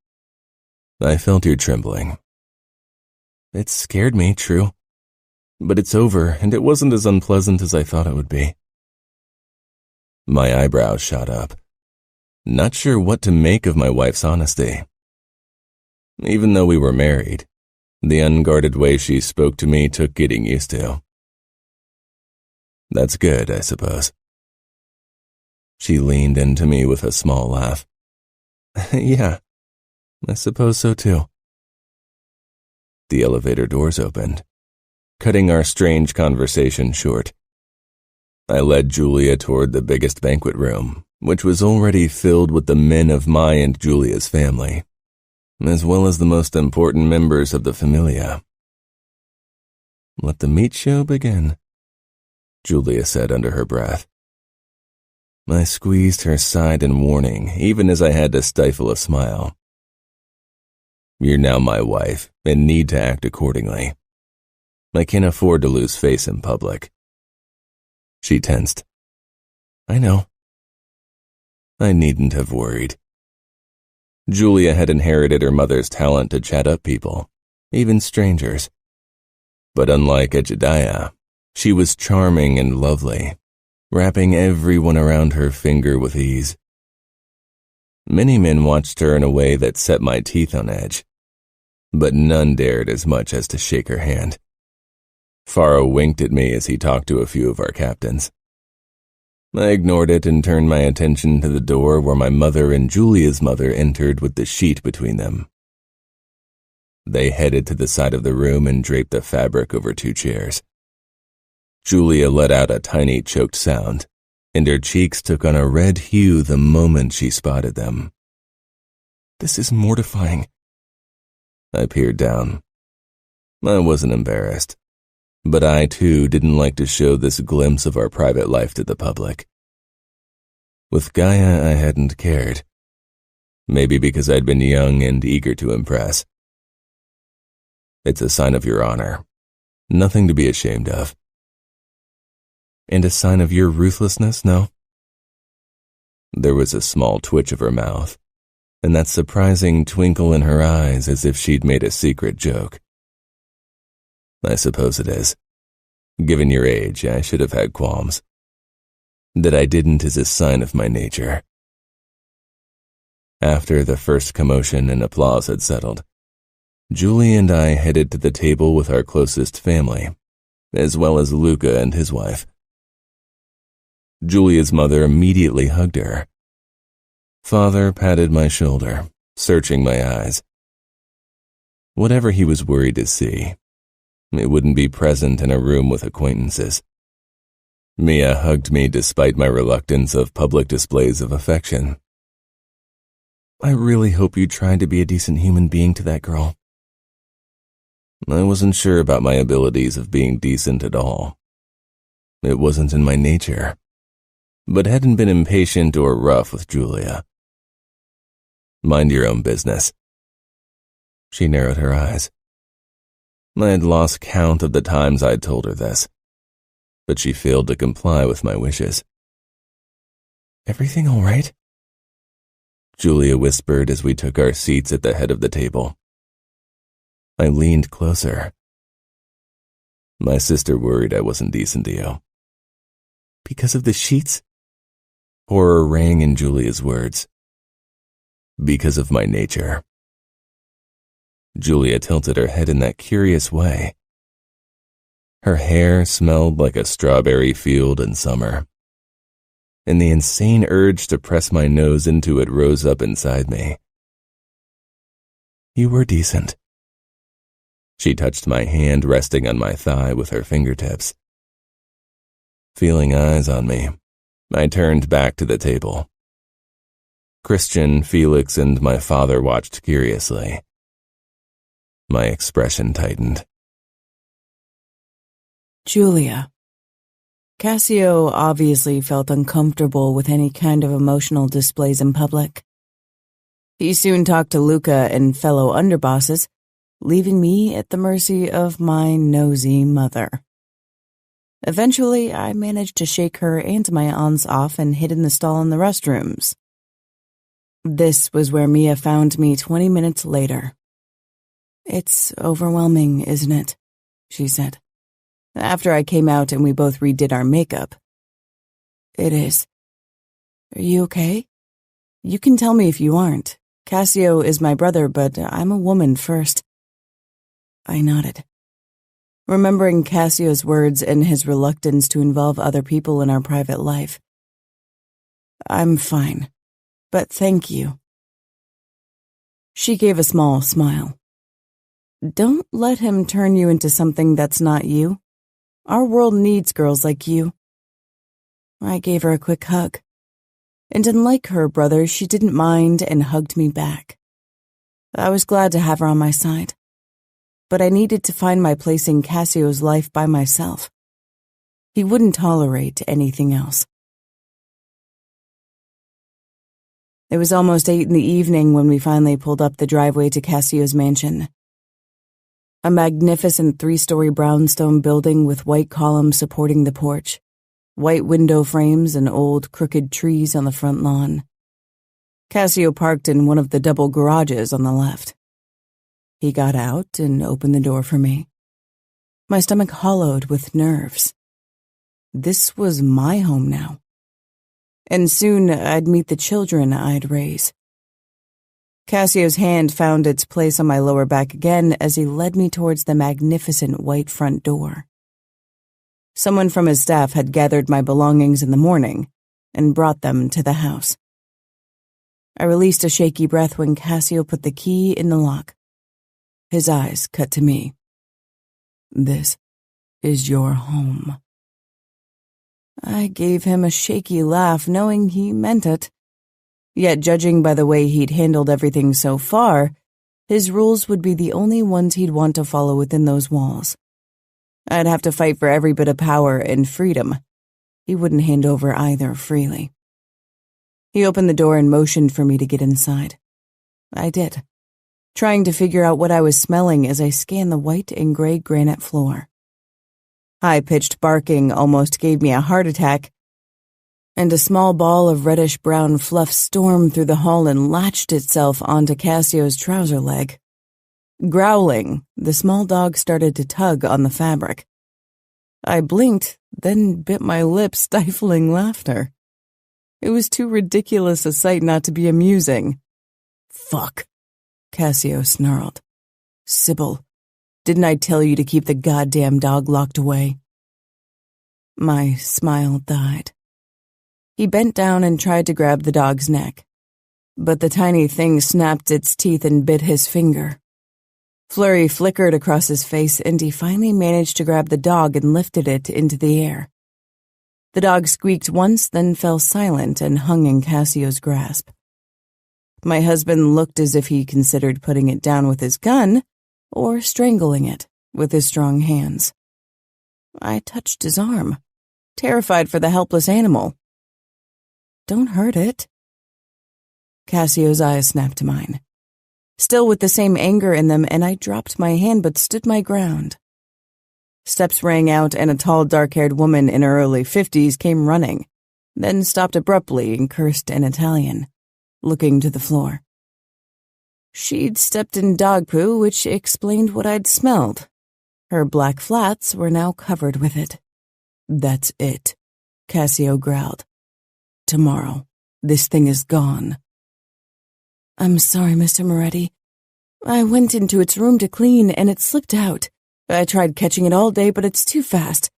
I felt you trembling. It scared me, true. But it's over, and it wasn't as unpleasant as I thought it would be. My eyebrows shot up. Not sure what to make of my wife's honesty. Even though we were married, the unguarded way she spoke to me took getting used to. That's good, I suppose. She leaned into me with a small laugh. Yeah, I suppose so too. The elevator doors opened, cutting our strange conversation short. I led Julia toward the biggest banquet room, which was already filled with the men of my and Julia's family, as well as the most important members of the familia. Let the meat show begin, Julia said under her breath. I squeezed her side in warning, even as I had to stifle a smile. You're now my wife, and need to act accordingly. I can't afford to lose face in public. She tensed. I know. I needn't have worried. Julia had inherited her mother's talent to chat up people, even strangers. But unlike Jedediah, she was charming and lovely, wrapping everyone around her finger with ease. Many men watched her in a way that set my teeth on edge, but none dared as much as to shake her hand. Faro winked at me as he talked to a few of our captains. I ignored it and turned my attention to the door where my mother and Julia's mother entered with the sheet between them. They headed to the side of the room and draped the fabric over 2 chairs. Julia let out a tiny choked sound, and her cheeks took on a red hue the moment she spotted them. This is mortifying. I peered down. I wasn't embarrassed, but I too didn't like to show this glimpse of our private life to the public. With Ngaio, I hadn't cared. Maybe because I'd been young and eager to impress. It's a sign of your honor. Nothing to be ashamed of. And a sign of your ruthlessness, no? There was a small twitch of her mouth, and that surprising twinkle in her eyes as if she'd made a secret joke. I suppose it is. Given your age, I should have had qualms. That I didn't is a sign of my nature. After the first commotion and applause had settled, Julie and I headed to the table with our closest family, as well as Luca and his wife. Julia's mother immediately hugged her. Father patted my shoulder, searching my eyes. Whatever he was worried to see, it wouldn't be present in a room with acquaintances. Mia hugged me despite my reluctance of public displays of affection. I really hope you tried to be a decent human being to that girl. I wasn't sure about my abilities of being decent at all. It wasn't in my nature, but hadn't been impatient or rough with Julia. Mind your own business. She narrowed her eyes. I had lost count of the times I'd told her this, but she failed to comply with my wishes. Everything all right? Julia whispered as we took our seats at the head of the table. I leaned closer. My sister worried I wasn't decent to you. Because of the sheets? Horror rang in Julia's words. Because of my nature. Julia tilted her head in that curious way. Her hair smelled like a strawberry field in summer, and the insane urge to press my nose into it rose up inside me. You were decent. She touched my hand resting on my thigh with her fingertips. Feeling eyes on me, I turned back to the table. Christian, Felix, and my father watched curiously. My expression tightened. Julia. Cassio obviously felt uncomfortable with any kind of emotional displays in public. He soon talked to Luca and fellow underbosses, leaving me at the mercy of my nosy mother. Eventually, I managed to shake her and my aunts off and hid in the stall in the restrooms. This was where Mia found me 20 minutes later. "It's overwhelming, isn't it?" she said, after I came out and we both redid our makeup. "It is. Are you okay? You can tell me if you aren't. Cassio is my brother, but I'm a woman first." I nodded, remembering Cassio's words and his reluctance to involve other people in our private life. "I'm fine, but thank you." She gave a small smile. "Don't let him turn you into something that's not you. Our world needs girls like you." I gave her a quick hug, and unlike her brother, she didn't mind and hugged me back. I was glad to have her on my side, but I needed to find my place in Cassio's life by myself. He wouldn't tolerate anything else. It was almost 8 in the evening when we finally pulled up the driveway to Cassio's mansion. A magnificent 3-story brownstone building with white columns supporting the porch, white window frames and old crooked trees on the front lawn. Cassio parked in one of the double garages on the left. He got out and opened the door for me. My stomach hollowed with nerves. This was my home now, and soon I'd meet the children I'd raise. Cassio's hand found its place on my lower back again as he led me towards the magnificent white front door. Someone from his staff had gathered my belongings in the morning and brought them to the house. I released a shaky breath when Cassio put the key in the lock. His eyes cut to me. "This is your home." I gave him a shaky laugh, knowing he meant it. Yet, judging by the way he'd handled everything so far, his rules would be the only ones he'd want to follow within those walls. I'd have to fight for every bit of power and freedom. He wouldn't hand over either freely. He opened the door and motioned for me to get inside. I did, trying to figure out what I was smelling as I scanned the white and gray granite floor. High-pitched barking almost gave me a heart attack, and a small ball of reddish-brown fluff stormed through the hall and latched itself onto Cassio's trouser leg. Growling, the small dog started to tug on the fabric. I blinked, then bit my lip, stifling laughter. It was too ridiculous a sight not to be amusing. "Fuck," Cassio snarled. "Sybil, didn't I tell you to keep the goddamn dog locked away?" My smile died. He bent down and tried to grab the dog's neck, but the tiny thing snapped its teeth and bit his finger. Flurry flickered across his face, and he finally managed to grab the dog and lifted it into the air. The dog squeaked once, then fell silent and hung in Cassio's grasp. My husband looked as if he considered putting it down with his gun or strangling it with his strong hands. I touched his arm, terrified for the helpless animal. "Don't hurt it." Cassio's eyes snapped to mine, still with the same anger in them, and I dropped my hand but stood my ground. Steps rang out, and a tall, dark-haired woman in her early 50s came running, then stopped abruptly and cursed in Italian, looking to the floor. She'd stepped in dog poo, which explained what I'd smelled. Her black flats were now covered with it. "That's it," Cassio growled. "Tomorrow, this thing is gone." "I'm sorry, Mr. Moretti. I went into its room to clean, and it slipped out. I tried catching it all day, but it's too fast.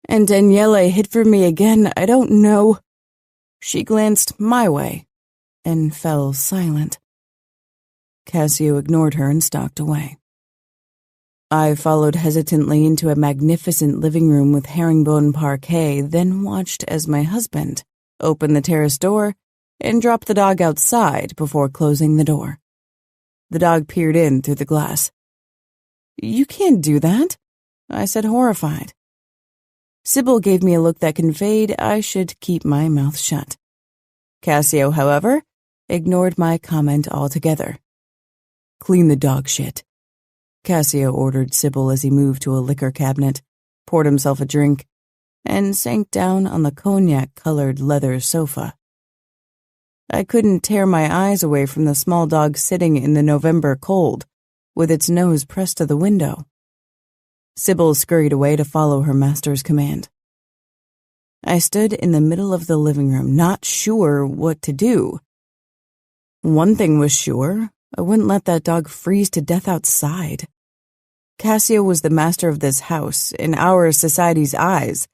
And Daniele hid for me again. I don't know." She glanced my way and fell silent. Cassio ignored her and stalked away. I followed hesitantly into a magnificent living room with herringbone parquet, then watched as my husband opened the terrace door and dropped the dog outside before closing the door. The dog peered in through the glass. "You can't do that," I said, horrified. Sybil gave me a look that conveyed I should keep my mouth shut. Cassio, however, ignored my comment altogether. "Clean the dog shit," Cassio ordered Sybil as he moved to a liquor cabinet, poured himself a drink, and sank down on the cognac-colored leather sofa. I couldn't tear my eyes away from the small dog sitting in the November cold, with its nose pressed to the window. Sybil scurried away to follow her master's command. I stood in the middle of the living room, not sure what to do. One thing was sure, I wouldn't let that dog freeze to death outside. Cassio was the master of this house, in our society's eyes.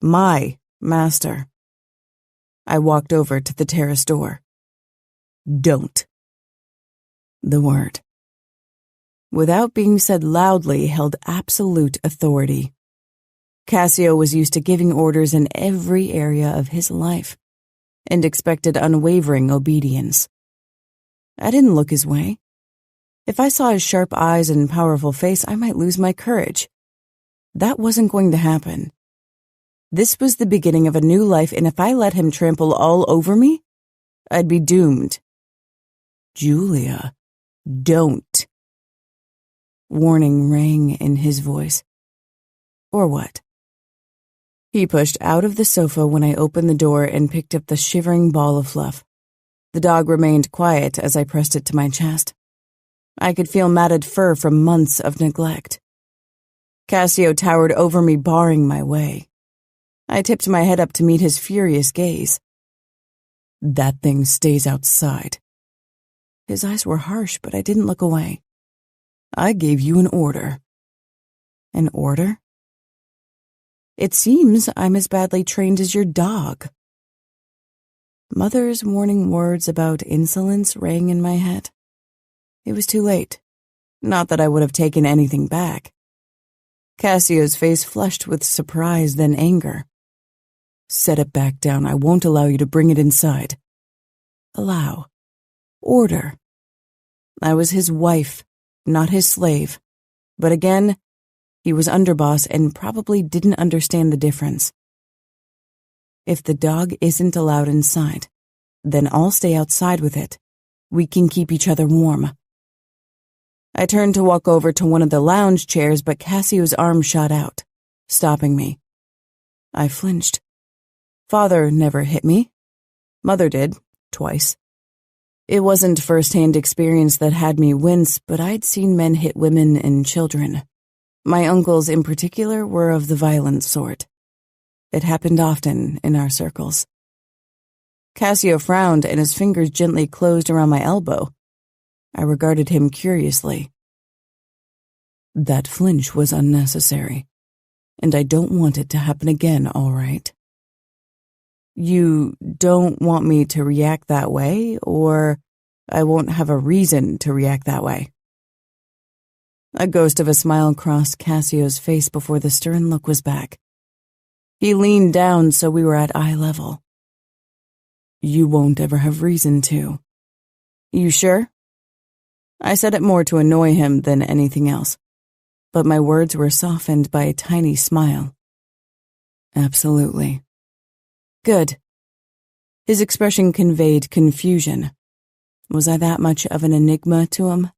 My master. I walked over to the terrace door. "Don't." The word, without being said loudly, held absolute authority. Cassio was used to giving orders in every area of his life, and expected unwavering obedience. I didn't look his way. If I saw his sharp eyes and powerful face, I might lose my courage. That wasn't going to happen. This was the beginning of a new life, and if I let him trample all over me, I'd be doomed. "Julia, don't." Warning rang in his voice. Or what? He pushed out of the sofa when I opened the door and picked up the shivering ball of fluff. The dog remained quiet as I pressed it to my chest. I could feel matted fur from months of neglect. Cassio towered over me, barring my way. I tipped my head up to meet his furious gaze. "That thing stays outside." His eyes were harsh, but I didn't look away. "I gave you an order." "An order?" "It seems I'm as badly trained as your dog." Mother's warning words about insolence rang in my head. It was too late. Not that I would have taken anything back. Cassio's face flushed with surprise, then anger. Set it back down. I won't allow you to bring it inside. Allow. Order. I was his wife, not his slave. But again, he was underboss and probably didn't understand the difference. If the dog isn't allowed inside, then I'll stay outside with it. We can keep each other warm. I turned to walk over to one of the lounge chairs, but Cassio's arm shot out, stopping me. I flinched. Father never hit me. Mother did, twice. It wasn't first-hand experience that had me wince, but I'd seen men hit women and children. My uncles in particular were of the violent sort. It happened often in our circles. Cassio frowned and his fingers gently closed around my elbow. I regarded him curiously. That flinch was unnecessary, and I don't want it to happen again, all right? You don't want me to react that way, or I won't have a reason to react that way. A ghost of a smile crossed Cassio's face before the stern look was back. He leaned down so we were at eye level. You won't ever have reason to. You sure? I said it more to annoy him than anything else, but my words were softened by a tiny smile. Absolutely. Good. His expression conveyed confusion. Was I that much of an enigma to him?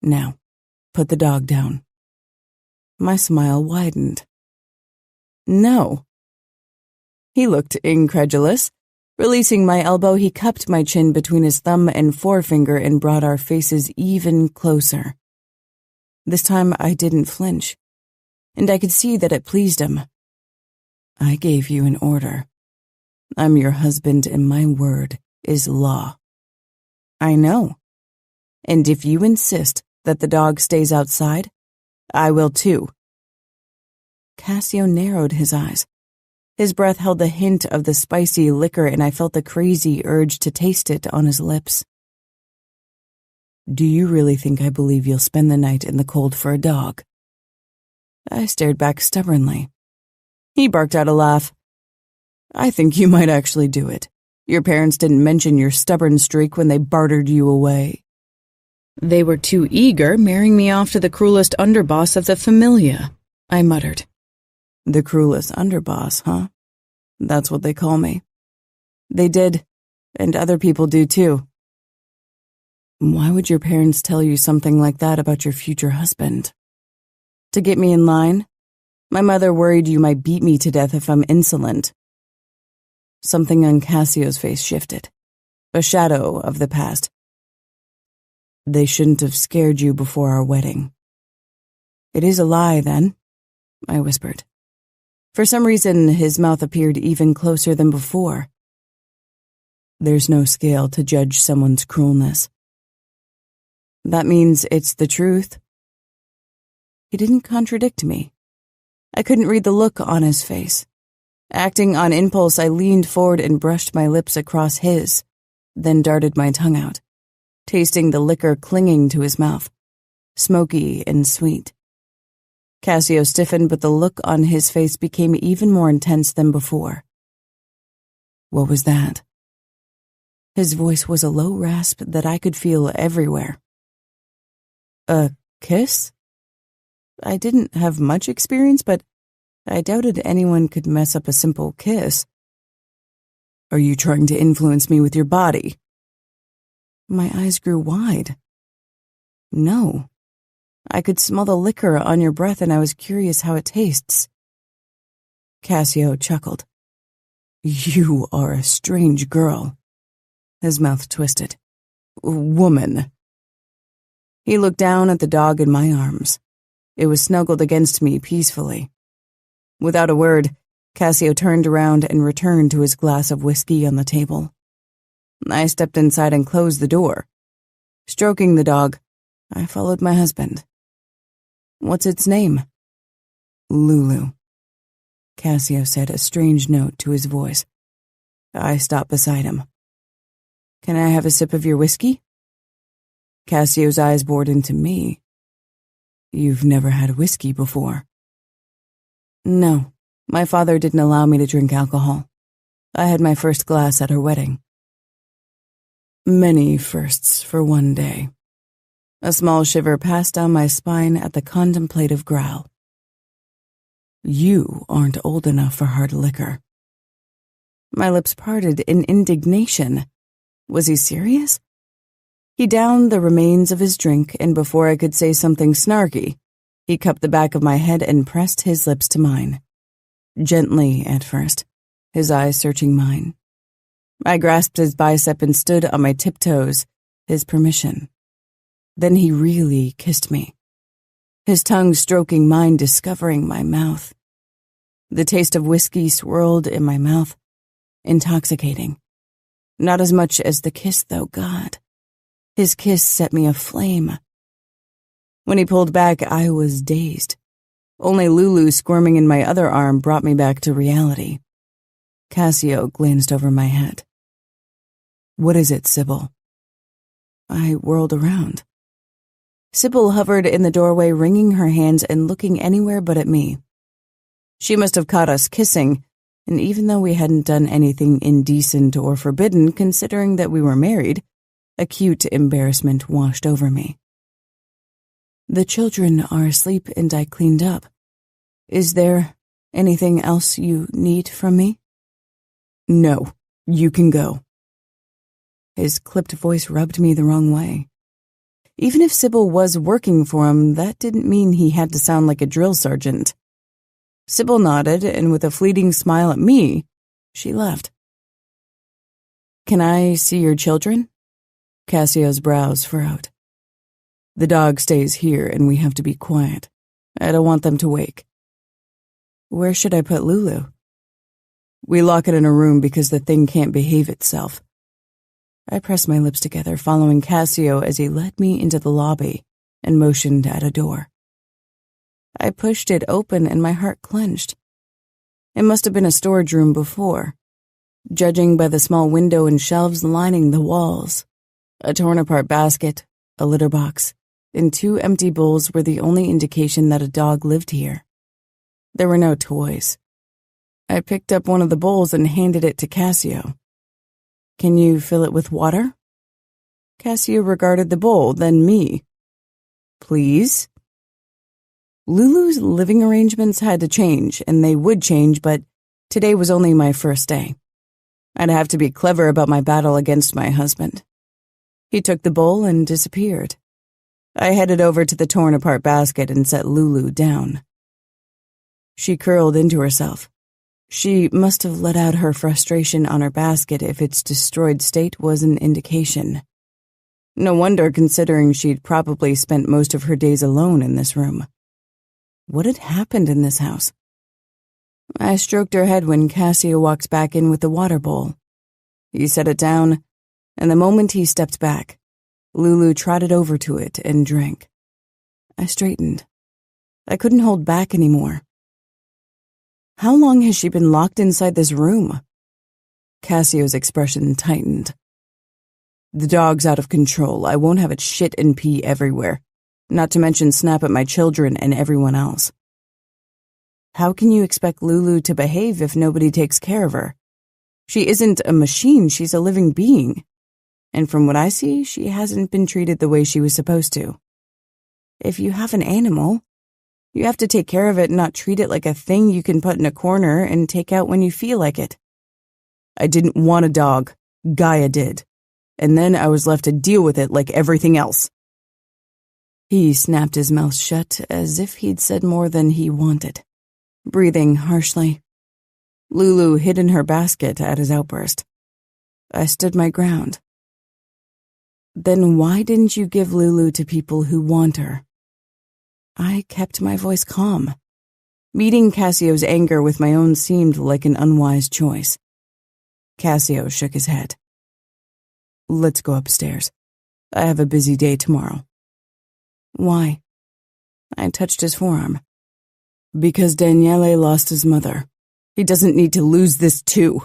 Now, put the dog down. My smile widened. No. He looked incredulous. Releasing my elbow, he cupped my chin between his thumb and forefinger and brought our faces even closer. This time I didn't flinch, and I could see that it pleased him. I gave you an order. I'm your husband and my word is law. I know. And if you insist that the dog stays outside, I will too. Cassio narrowed his eyes. His breath held the hint of the spicy liquor, and I felt the crazy urge to taste it on his lips. Do you really think I believe you'll spend the night in the cold for a dog? I stared back stubbornly. He barked out a laugh. I think you might actually do it. Your parents didn't mention your stubborn streak when they bartered you away. They were too eager, marrying me off to the cruelest underboss of the familia, I muttered. The cruelest underboss, huh? That's what they call me. They did, and other people do too. Why would your parents tell you something like that about your future husband? To get me in line? My mother worried you might beat me to death if I'm insolent. Something on Cassio's face shifted. A shadow of the past. They shouldn't have scared you before our wedding. It is a lie, then, I whispered. For some reason, his mouth appeared even closer than before. There's no scale to judge someone's cruelness. That means it's the truth. He didn't contradict me. I couldn't read the look on his face. Acting on impulse, I leaned forward and brushed my lips across his, then darted my tongue out, tasting the liquor clinging to his mouth, smoky and sweet. Cassio stiffened, but the look on his face became even more intense than before. What was that? His voice was a low rasp that I could feel everywhere. A kiss? I didn't have much experience, but I doubted anyone could mess up a simple kiss. Are you trying to influence me with your body? My eyes grew wide. No. I could smell the liquor on your breath, and I was curious how it tastes. Cassio chuckled. You are a strange girl. His mouth twisted. Woman. He looked down at the dog in my arms. It was snuggled against me peacefully. Without a word, Cassio turned around and returned to his glass of whiskey on the table. I stepped inside and closed the door. Stroking the dog, I followed my husband. What's its name? Lulu. Cassio said, a strange note to his voice. I stopped beside him. Can I have a sip of your whiskey? Cassio's eyes bored into me. You've never had whiskey before? No, my father didn't allow me to drink alcohol. I had my first glass at her wedding. Many firsts for one day. A small shiver passed down my spine at the contemplative growl. You aren't old enough for hard liquor. My lips parted in indignation. Was he serious? He downed the remains of his drink, and before I could say something snarky, he cupped the back of my head and pressed his lips to mine. Gently at first, his eyes searching mine. I grasped his bicep and stood on my tiptoes, his permission. Then he really kissed me, his tongue stroking mine, discovering my mouth. The taste of whiskey swirled in my mouth, intoxicating. Not as much as the kiss, though, God. His kiss set me aflame. When he pulled back, I was dazed. Only Lulu squirming in my other arm brought me back to reality. Cassio glanced over my head. What is it, Sybil? I whirled around. Sybil hovered in the doorway, wringing her hands and looking anywhere but at me. She must have caught us kissing, and even though we hadn't done anything indecent or forbidden, considering that we were married, acute embarrassment washed over me. The children are asleep and I cleaned up. Is there anything else you need from me? No, you can go. His clipped voice rubbed me the wrong way. Even if Sybil was working for him, that didn't mean he had to sound like a drill sergeant. Sybil nodded, and with a fleeting smile at me, she left. Can I see your children? Cassio's brows furrowed. The dog stays here, and we have to be quiet. I don't want them to wake. Where should I put Lulu? We lock it in a room because the thing can't behave itself. I pressed my lips together, following Cassio as he led me into the lobby and motioned at a door. I pushed it open and my heart clenched. It must have been a storage room before, judging by the small window and shelves lining the walls. A torn-apart basket, a litter box, and 2 empty bowls were the only indication that a dog lived here. There were no toys. I picked up one of the bowls and handed it to Cassio. Can you fill it with water? Cassio regarded the bowl, then me. Please? Lulu's living arrangements had to change, and they would change, but today was only my first day. I'd have to be clever about my battle against my husband. He took the bowl and disappeared. I headed over to the torn-apart basket and set Lulu down. She curled into herself. She must have let out her frustration on her basket if its destroyed state was an indication. No wonder, considering she'd probably spent most of her days alone in this room. What had happened in this house? I stroked her head when Cassio walked back in with the water bowl. He set it down, and the moment he stepped back, Lulu trotted over to it and drank. I straightened. I couldn't hold back anymore. How long has she been locked inside this room? Cassio's expression tightened. The dog's out of control. I won't have it shit and pee everywhere, not to mention snap at my children and everyone else. How can you expect Lulu to behave if nobody takes care of her? She isn't a machine, she's a living being. And from what I see, she hasn't been treated the way she was supposed to. If you have an animal, you have to take care of it and not treat it like a thing you can put in a corner and take out when you feel like it. I didn't want a dog. Ngaio did. And then I was left to deal with it like everything else. He snapped his mouth shut as if he'd said more than he wanted, breathing harshly. Lulu hid in her basket at his outburst. I stood my ground. Then why didn't you give Lulu to people who want her? I kept my voice calm. Meeting Cassio's anger with my own seemed like an unwise choice. Cassio shook his head. Let's go upstairs. I have a busy day tomorrow. Why? I touched his forearm. Because Daniele lost his mother. He doesn't need to lose this too.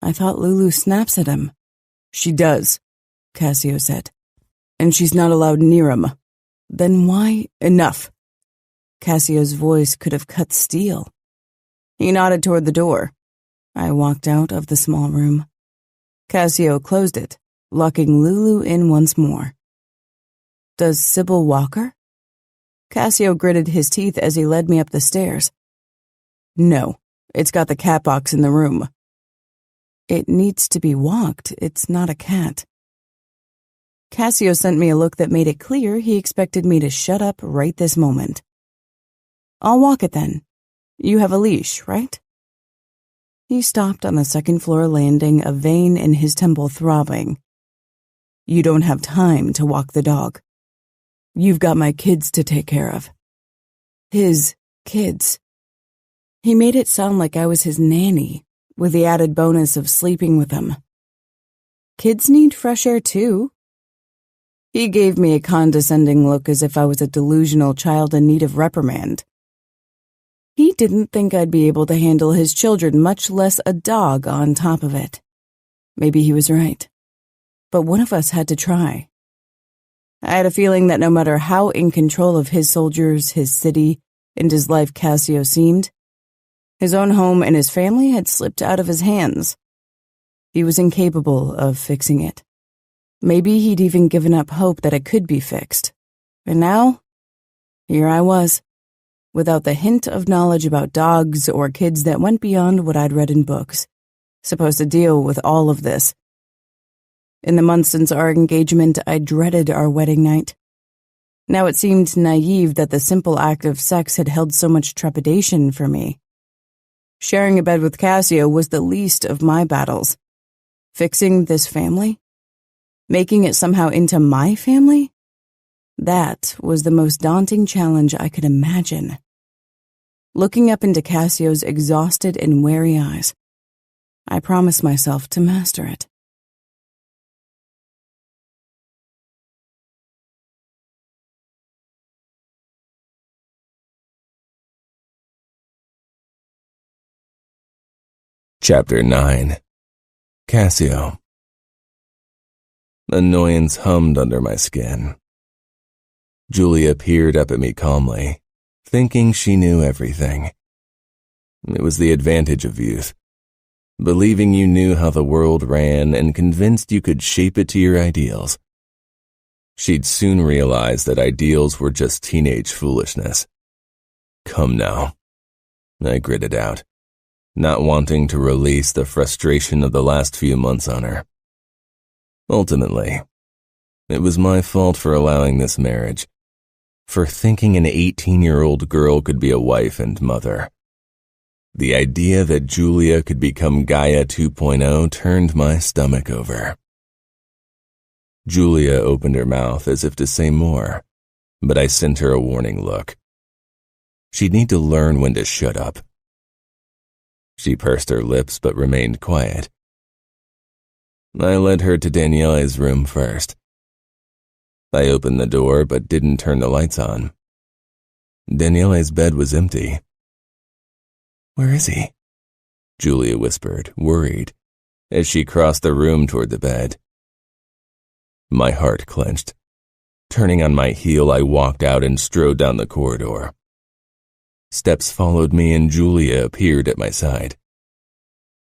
I thought Lulu snaps at him. She does, Cassio said. and she's not allowed near him. Then why? Enough. Cassio's voice could have cut steel. He nodded toward the door. I walked out of the small room. Cassio closed it, locking Lulu in once more. Does Sybil walk her? Cassio gritted his teeth as he led me up the stairs. No, it's got the cat box in the room. It needs to be walked. It's not a cat. Cassio sent me a look that made it clear he expected me to shut up right this moment. I'll walk it then. You have a leash, right? He stopped on the second-floor landing, a vein in his temple throbbing. You don't have time to walk the dog. You've got my kids to take care of. His kids. He made it sound like I was his nanny, with the added bonus of sleeping with him. Kids need fresh air too. He gave me a condescending look as if I was a delusional child in need of reprimand. He didn't think I'd be able to handle his children, much less a dog on top of it. Maybe he was right. But one of us had to try. I had a feeling that no matter how in control of his soldiers, his city, and his life Cassio seemed, his own home and his family had slipped out of his hands. He was incapable of fixing it. Maybe he'd even given up hope that it could be fixed. And now, here I was, without the hint of knowledge about dogs or kids that went beyond what I'd read in books, supposed to deal with all of this. In the months since our engagement, I dreaded our wedding night. Now it seemed naive that the simple act of sex had held so much trepidation for me. Sharing a bed with Cassio was the least of my battles. Fixing this family? Making it somehow into my family? That was the most daunting challenge I could imagine. Looking up into Cassio's exhausted and weary eyes, I promised myself to master it. Chapter 9. Cassio. Annoyance hummed under my skin. Julia peered up at me calmly, thinking she knew everything. It was the advantage of youth, believing you knew how the world ran and convinced you could shape it to your ideals. She'd soon realize that ideals were just teenage foolishness. Come now, I gritted out, not wanting to release the frustration of the last few months on her. Ultimately, it was my fault for allowing this marriage, for thinking an 18-year-old girl could be a wife and mother. The idea that Julia could become Ngaio 2.0 turned my stomach over. Julia opened her mouth as if to say more, but I sent her a warning look. She'd need to learn when to shut up. She pursed her lips but remained quiet. I led her to Daniele's room first. I opened the door but didn't turn the lights on. Daniele's bed was empty. "Where is he?" Julia whispered, worried, as she crossed the room toward the bed. My heart clenched. Turning on my heel, I walked out and strode down the corridor. Steps followed me and Julia appeared at my side.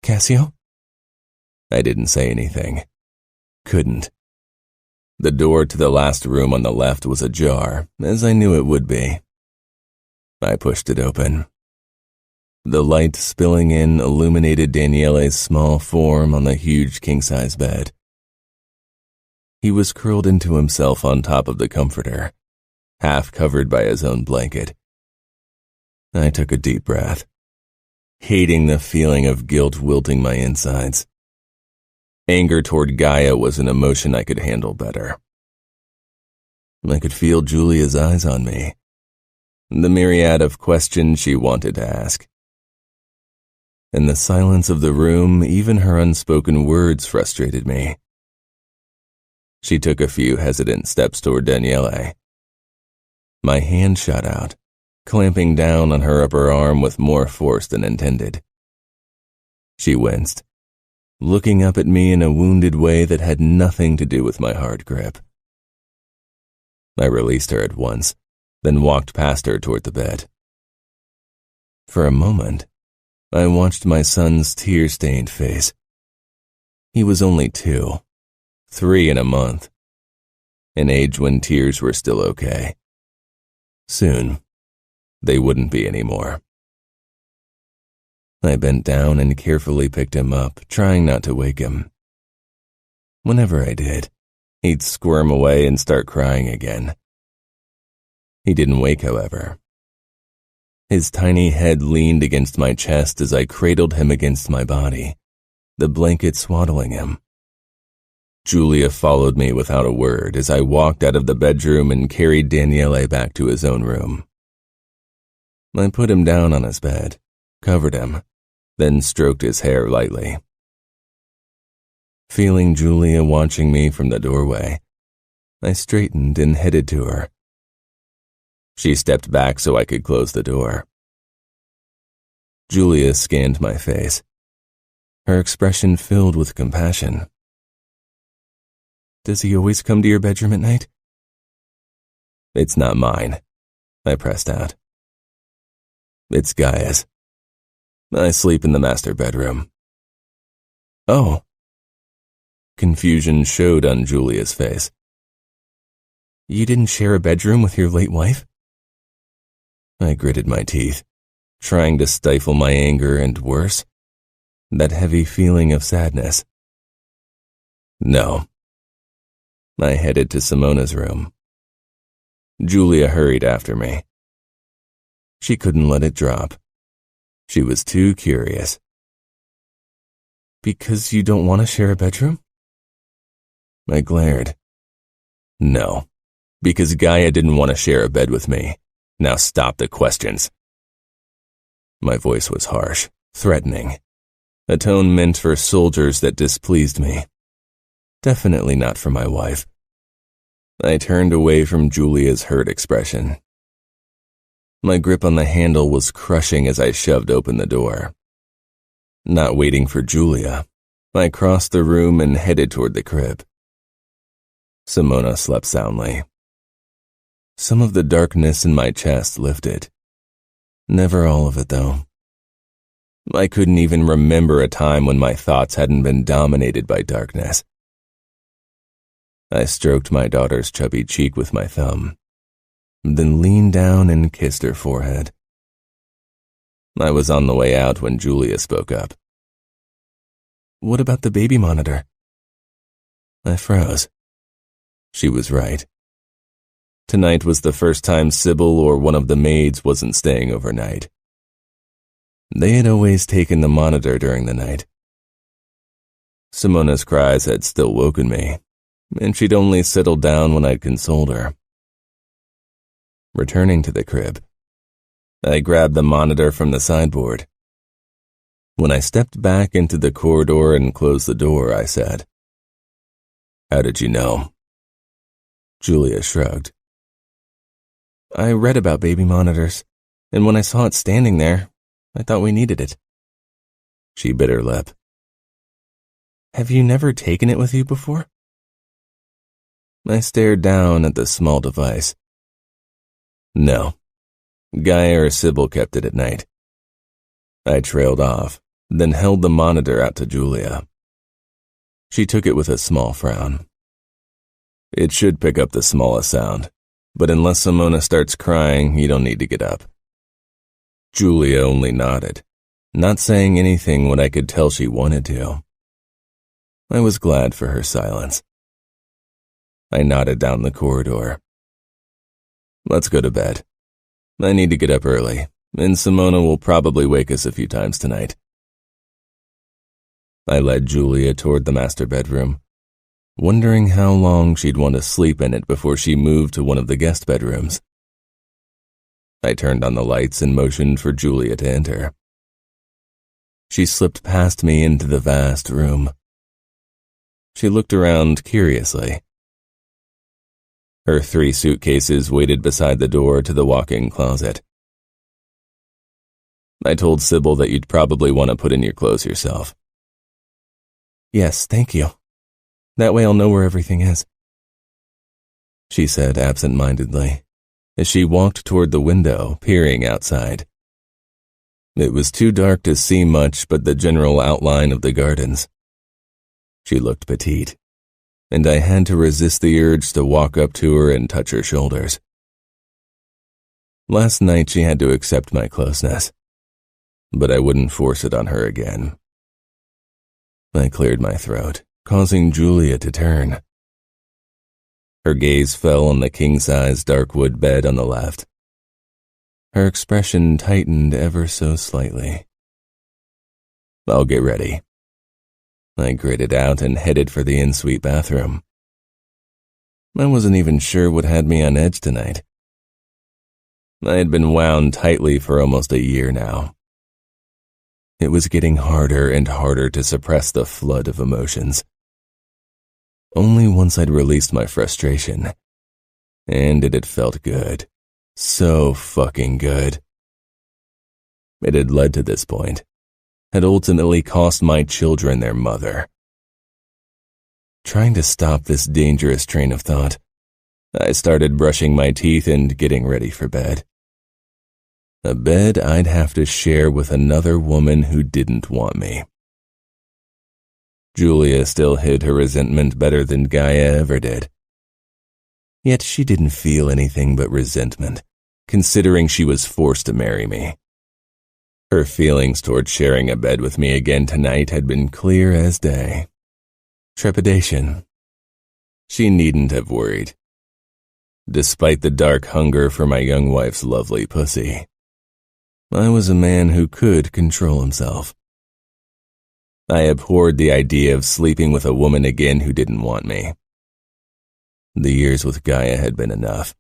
"Cassio?" I didn't say anything. Couldn't. The door to the last room on the left was ajar, as I knew it would be. I pushed it open. The light spilling in illuminated Daniele's small form on the huge king-size bed. He was curled into himself on top of the comforter, half covered by his own blanket. I took a deep breath, hating the feeling of guilt wilting my insides. Anger toward Ngaio was an emotion I could handle better. I could feel Julia's eyes on me, the myriad of questions she wanted to ask. In the silence of the room, even her unspoken words frustrated me. She took a few hesitant steps toward Daniele. My hand shot out, clamping down on her upper arm with more force than intended. She winced, looking up at me in a wounded way that had nothing to do with my hard grip. I released her at once, then walked past her toward the bed. For a moment, I watched my son's tear-stained face. He was only 2, 3 in a month, an age when tears were still okay. Soon, they wouldn't be anymore. I bent down and carefully picked him up, trying not to wake him. Whenever I did, he'd squirm away and start crying again. He didn't wake, however. His tiny head leaned against my chest as I cradled him against my body, the blanket swaddling him. Julia followed me without a word as I walked out of the bedroom and carried Daniele back to his own room. I put him down on his bed, covered him, then stroked his hair lightly. Feeling Julia watching me from the doorway, I straightened and headed to her. She stepped back so I could close the door. Julia scanned my face, her expression filled with compassion. "Does he always come to your bedroom at night?" "It's not mine," I pressed out. "It's Gaia's. I sleep in the master bedroom." "Oh." Confusion showed on Julia's face. "You didn't share a bedroom with your late wife?" I gritted my teeth, trying to stifle my anger and, worse, that heavy feeling of sadness. "No." I headed to Simona's room. Julia hurried after me. She couldn't let it drop. She was too curious. "Because you don't want to share a bedroom?" I glared. "No, because Gaia didn't want to share a bed with me. Now stop the questions." My voice was harsh, threatening, a tone meant for soldiers that displeased me. Definitely not for my wife. I turned away from Julia's hurt expression. My grip on the handle was crushing as I shoved open the door. Not waiting for Julia, I crossed the room and headed toward the crib. Simona slept soundly. Some of the darkness in my chest lifted. Never all of it, though. I couldn't even remember a time when my thoughts hadn't been dominated by darkness. I stroked my daughter's chubby cheek with my thumb, then leaned down and kissed her forehead. I was on the way out when Julia spoke up. "What about the baby monitor?" I froze. She was right. Tonight was the first time Sybil or one of the maids wasn't staying overnight. They had always taken the monitor during the night. Simona's cries had still woken me, and she'd only settled down when I'd consoled her. Returning to the crib, I grabbed the monitor from the sideboard. When I stepped back into the corridor and closed the door, I said, "How did you know?" Julia shrugged. "I read about baby monitors, and when I saw it standing there, I thought we needed it." She bit her lip. "Have you never taken it with you before?" I stared down at the small device. "No. Gaia or Sybil kept it at night." I trailed off, then held the monitor out to Julia. She took it with a small frown. "It should pick up the smallest sound, but unless Simona starts crying, you don't need to get up." Julia only nodded, not saying anything when I could tell she wanted to. I was glad for her silence. I nodded down the corridor. "Let's go to bed. I need to get up early, and Simona will probably wake us a few times tonight." I led Julia toward the master bedroom, wondering how long she'd want to sleep in it before she moved to one of the guest bedrooms. I turned on the lights and motioned for Julia to enter. She slipped past me into the vast room. She looked around curiously. Her 3 suitcases waited beside the door to the walk-in closet. "I told Sybil that you'd probably want to put in your clothes yourself." "Yes, thank you. That way I'll know where everything is." she said absent-mindedly, as she walked toward the window, peering outside. It was too dark to see much but the general outline of the gardens. She looked petite, and I had to resist the urge to walk up to her and touch her shoulders. Last night she had to accept my closeness, but I wouldn't force it on her again. I cleared my throat, causing Julia to turn. Her gaze fell on the king-size dark wood bed on the left. Her expression tightened ever so slightly. "I'll get ready." I gritted out and headed for the en-suite bathroom. I wasn't even sure what had me on edge tonight. I had been wound tightly for almost a year now. It was getting harder and harder to suppress the flood of emotions. Only once I'd released my frustration, and it had felt good. So fucking good. It had led to this point, had ultimately cost my children their mother. Trying to stop this dangerous train of thought, I started brushing my teeth and getting ready for bed. A bed I'd have to share with another woman who didn't want me. Julia still hid her resentment better than Ngaio ever did. Yet she didn't feel anything but resentment, considering she was forced to marry me. Her feelings toward sharing a bed with me again tonight had been clear as day. Trepidation. She needn't have worried. Despite the dark hunger for my young wife's lovely pussy, I was a man who could control himself. I abhorred the idea of sleeping with a woman again who didn't want me. The years with Ngaio had been enough.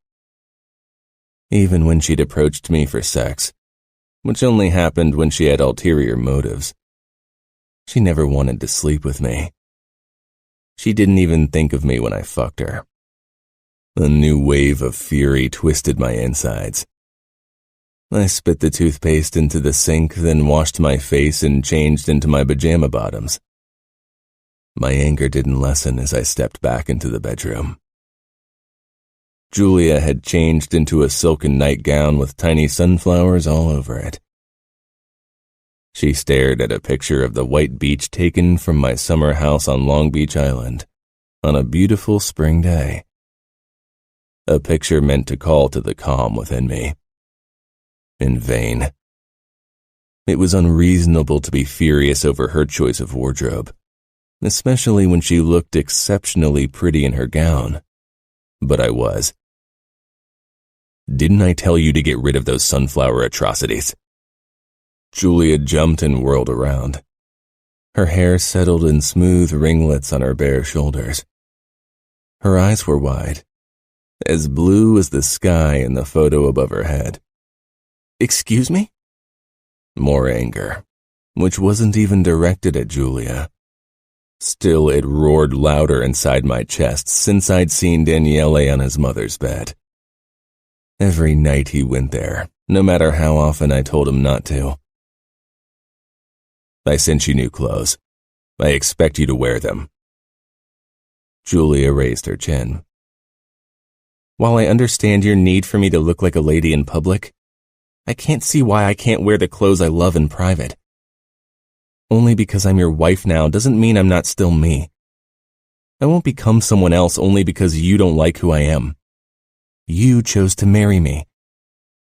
Even when she'd approached me for sex, which only happened when she had ulterior motives, she never wanted to sleep with me. She didn't even think of me when I fucked her. A new wave of fury twisted my insides. I spit the toothpaste into the sink, then washed my face and changed into my pajama bottoms. My anger didn't lessen as I stepped back into the bedroom. Julia had changed into a silken nightgown with tiny sunflowers all over it. She stared at a picture of the white beach taken from my summer house on Long Beach Island on a beautiful spring day. A picture meant to call to the calm within me. In vain. It was unreasonable to be furious over her choice of wardrobe, especially when she looked exceptionally pretty in her gown. But I was. "Didn't I tell you to get rid of those sunflower atrocities?" Julia jumped and whirled around. Her hair settled in smooth ringlets on her bare shoulders. Her eyes were wide, as blue as the sky in the photo above her head. "Excuse me?" More anger, which wasn't even directed at Julia. Still, it roared louder inside my chest since I'd seen Daniele on his mother's bed. Every night he went there, no matter how often I told him not to. "I sent you new clothes. I expect you to wear them." Julia raised her chin. "While I understand your need for me to look like a lady in public, I can't see why I can't wear the clothes I love in private. Only because I'm your wife now doesn't mean I'm not still me. I won't become someone else only because you don't like who I am. You chose to marry me.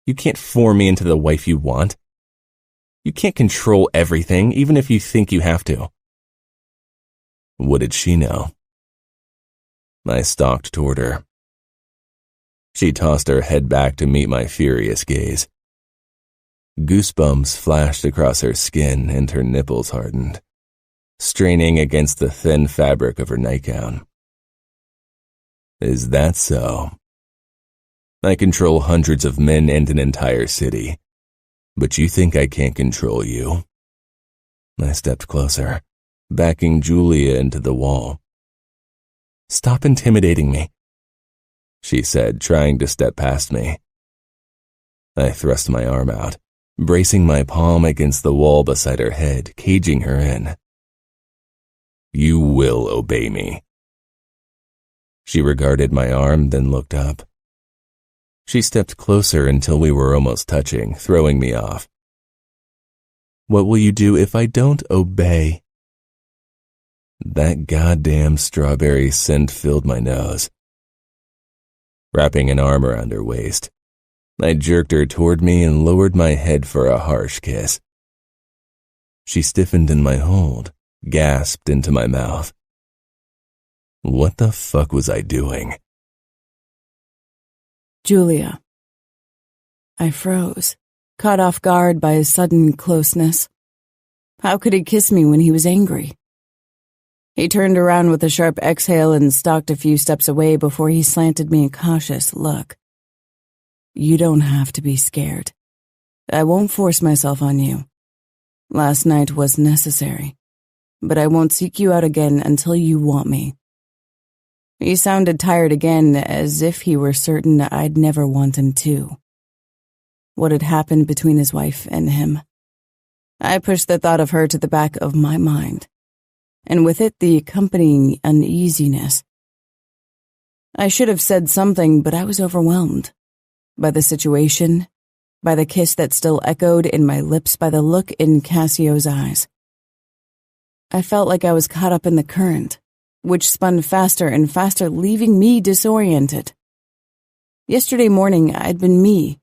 You can't form me into the wife you want. You can't control everything, even if you think you have to." What did she know? I stalked toward her. She tossed her head back to meet my furious gaze. Goosebumps flashed across her skin and her nipples hardened, straining against the thin fabric of her nightgown. "Is that so? I control hundreds of men and an entire city, but you think I can't control you?" I stepped closer, backing Julia into the wall. "Stop intimidating me," she said, trying to step past me. I thrust my arm out, bracing my palm against the wall beside her head, caging her in. "You will obey me." She regarded my arm, then looked up. She stepped closer until we were almost touching, throwing me off. "What will you do if I don't obey?" That goddamn strawberry scent filled my nose. Wrapping an arm around her waist, I jerked her toward me and lowered my head for a harsh kiss. She stiffened in my hold, gasped into my mouth. What the fuck was I doing? Julia. I froze, caught off guard by his sudden closeness. How could he kiss me when he was angry? He turned around with a sharp exhale and stalked a few steps away before he slanted me a cautious look. You don't have to be scared. I won't force myself on you. Last night was necessary, but I won't seek you out again until you want me. He sounded tired again, as if he were certain I'd never want him to. What had happened between his wife and him? I pushed the thought of her to the back of my mind, and with it the accompanying uneasiness. I should have said something, but I was overwhelmed. By the situation, by the kiss that still echoed in my lips, by the look in Cassio's eyes. I felt like I was caught up in the current, which spun faster and faster, leaving me disoriented. Yesterday morning, I'd been me,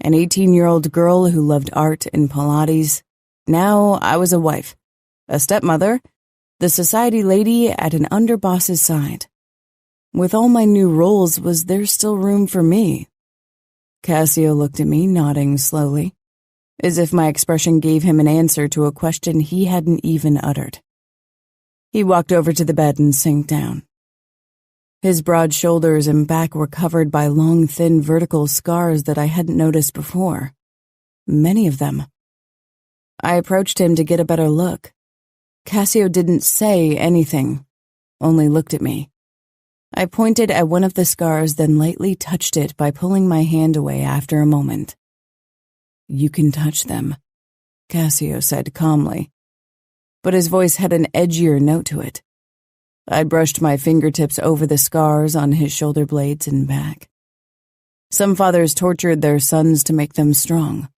an 18-year-old girl who loved art and Pilates. Now I was a wife, a stepmother, the society lady at an underboss's side. With all my new roles, was there still room for me? Cassio looked at me, nodding slowly, as if my expression gave him an answer to a question he hadn't even uttered. He walked over to the bed and sank down. His broad shoulders and back were covered by long, thin, vertical scars that I hadn't noticed before. Many of them. I approached him to get a better look. Cassio didn't say anything, only looked at me. I pointed at one of the scars, then lightly touched it by pulling my hand away after a moment. You can touch them, Cassio said calmly, but his voice had an edgier note to it. I brushed my fingertips over the scars on his shoulder blades and back. Some fathers tortured their sons to make them strong.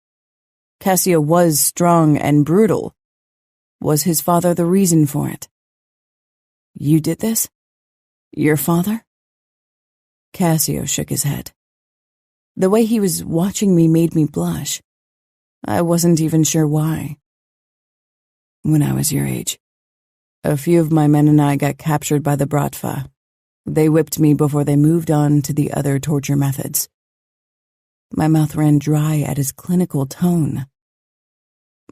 Cassio was strong and brutal. Was his father the reason for it? You did this? Your father? Cassio shook his head. The way he was watching me made me blush. I wasn't even sure why. When I was your age, a few of my men and I got captured by the Bratva. They whipped me before they moved on to the other torture methods. My mouth ran dry at his clinical tone.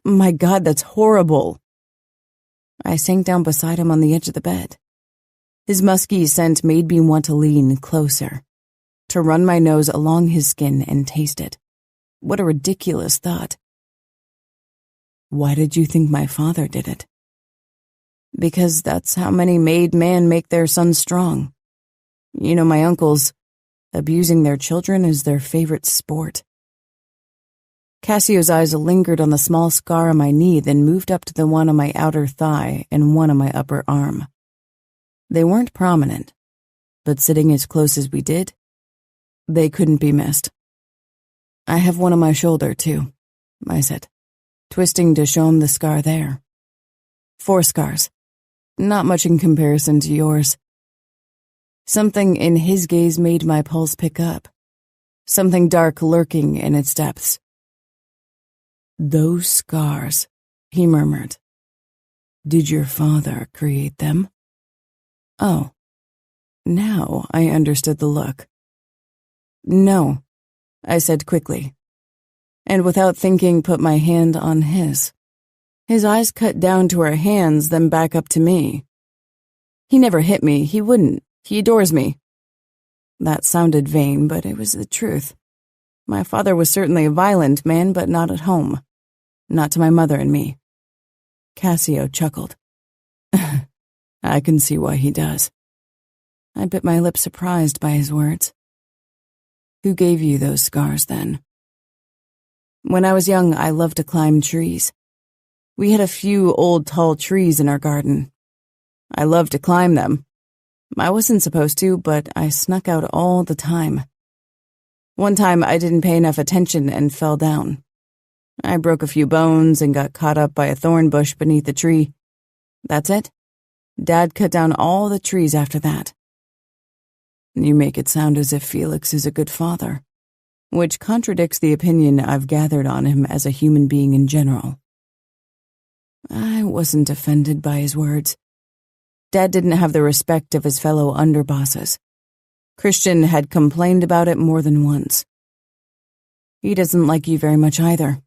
My God, that's horrible. I sank down beside him on the edge of the bed. His musky scent made me want to lean closer, to run my nose along his skin and taste it. What a ridiculous thought. Why did you think my father did it? Because that's how many made men make their sons strong. You know, my uncles, abusing their children is their favorite sport. Cassio's eyes lingered on the small scar on my knee, then moved up to the one on my outer thigh and one on my upper arm. They weren't prominent, but sitting as close as we did, they couldn't be missed. I have one on my shoulder, too, I said, twisting to show him the scar there. 4 scars. Not much in comparison to yours. Something in his gaze made my pulse pick up. Something dark lurking in its depths. Those scars, he murmured. Did your father create them? Oh, now I understood the look. No, I said quickly, and without thinking put my hand on his. His eyes cut down to our hands, then back up to me. He never hit me, he wouldn't. He adores me. That sounded vain, but it was the truth. My father was certainly a violent man, but not at home. Not to my mother and me. Cassio chuckled. I can see why he does. I bit my lip, surprised by his words. Who gave you those scars, then? When I was young, I loved to climb trees. We had a few old tall trees in our garden. I loved to climb them. I wasn't supposed to, but I snuck out all the time. One time I didn't pay enough attention and fell down. I broke a few bones and got caught up by a thorn bush beneath the tree. That's it. Dad cut down all the trees after that. You make it sound as if Felix is a good father, which contradicts the opinion I've gathered on him as a human being in general. I wasn't offended by his words. Dad didn't have the respect of his fellow underbosses. Christian had complained about it more than once. He doesn't like you very much either.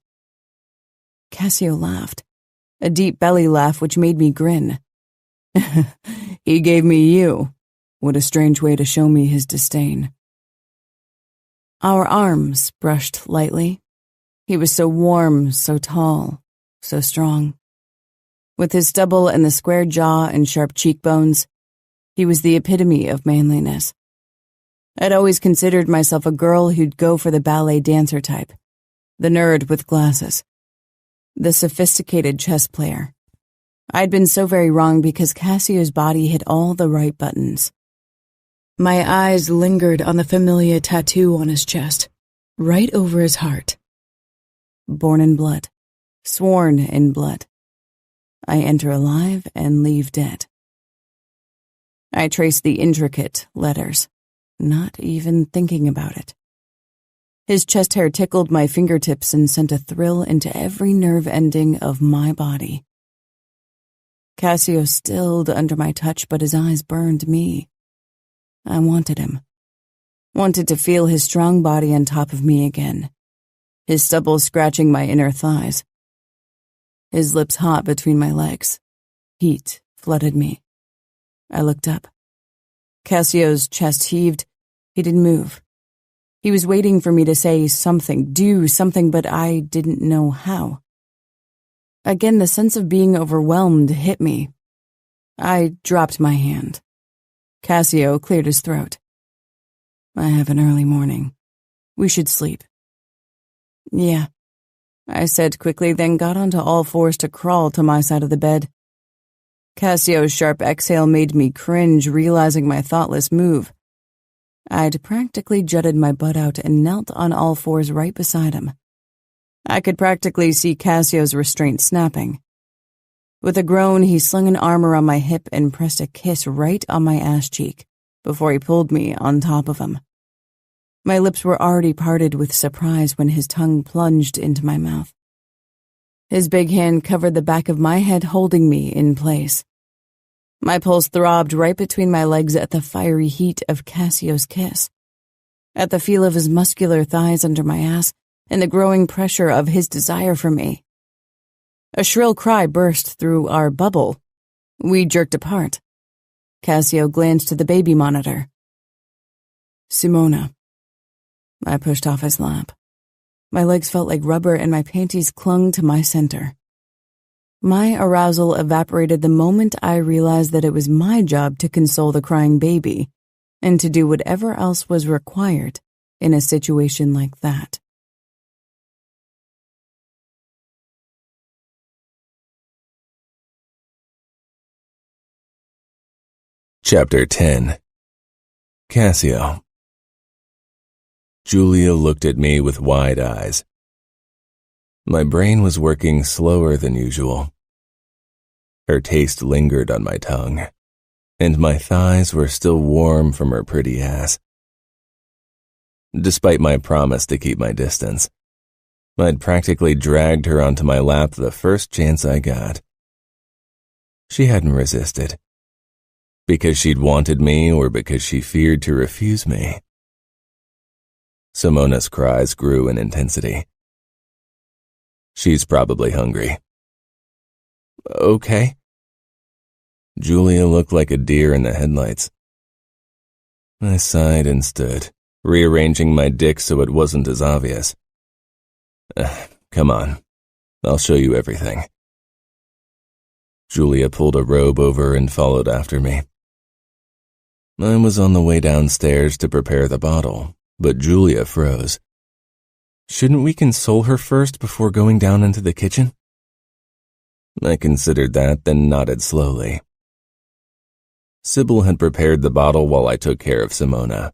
Cassio laughed, a deep belly laugh which made me grin. He gave me you. What a strange way to show me his disdain. Our arms brushed lightly. He was so warm, so tall, so strong. With his stubble and the square jaw and sharp cheekbones, he was the epitome of manliness. I'd always considered myself a girl who'd go for the ballet dancer type, the nerd with glasses, the sophisticated chess player. I'd been so very wrong because Cassio's body hit all the right buttons. My eyes lingered on the familiar tattoo on his chest, right over his heart. Born in blood, sworn in blood. I enter alive and leave dead. I traced the intricate letters, not even thinking about it. His chest hair tickled my fingertips and sent a thrill into every nerve ending of my body. Cassio stilled under my touch, but his eyes burned me. I wanted him. Wanted to feel his strong body on top of me again, his stubble scratching my inner thighs. His lips hot between my legs. Heat flooded me. I looked up. Cassio's chest heaved. He didn't move. He was waiting for me to say something, do something, but I didn't know how. Again, the sense of being overwhelmed hit me. I dropped my hand. Cassio cleared his throat. I have an early morning. We should sleep. Yeah, I said quickly, then got onto all fours to crawl to my side of the bed. Cassio's sharp exhale made me cringe, realizing my thoughtless move. I'd practically jutted my butt out and knelt on all fours right beside him. I could practically see Cassio's restraint snapping. With a groan, he slung an arm around my hip and pressed a kiss right on my ass cheek before he pulled me on top of him. My lips were already parted with surprise when his tongue plunged into my mouth. His big hand covered the back of my head, holding me in place. My pulse throbbed right between my legs at the fiery heat of Cassio's kiss, at the feel of his muscular thighs under my ass, and the growing pressure of his desire for me. A shrill cry burst through our bubble. We jerked apart. Cassio glanced to the baby monitor. Simona. I pushed off his lap. My legs felt like rubber and my panties clung to my center. My arousal evaporated the moment I realized that it was my job to console the crying baby and to do whatever else was required in a situation like that. Chapter 10. Cassio. Julia looked at me with wide eyes. My brain was working slower than usual. Her taste lingered on my tongue, and my thighs were still warm from her pretty ass. Despite my promise to keep my distance, I'd practically dragged her onto my lap the first chance I got. She hadn't resisted. Because she'd wanted me or because she feared to refuse me. Simona's cries grew in intensity. She's probably hungry. Okay. Julia looked like a deer in the headlights. I sighed and stood, rearranging my dick so it wasn't as obvious. Come on, I'll show you everything. Julia pulled a robe over and followed after me. I was on the way downstairs to prepare the bottle, but Julia froze. Shouldn't we console her first before going down into the kitchen? I considered that, then nodded slowly. Sybil had prepared the bottle while I took care of Simona.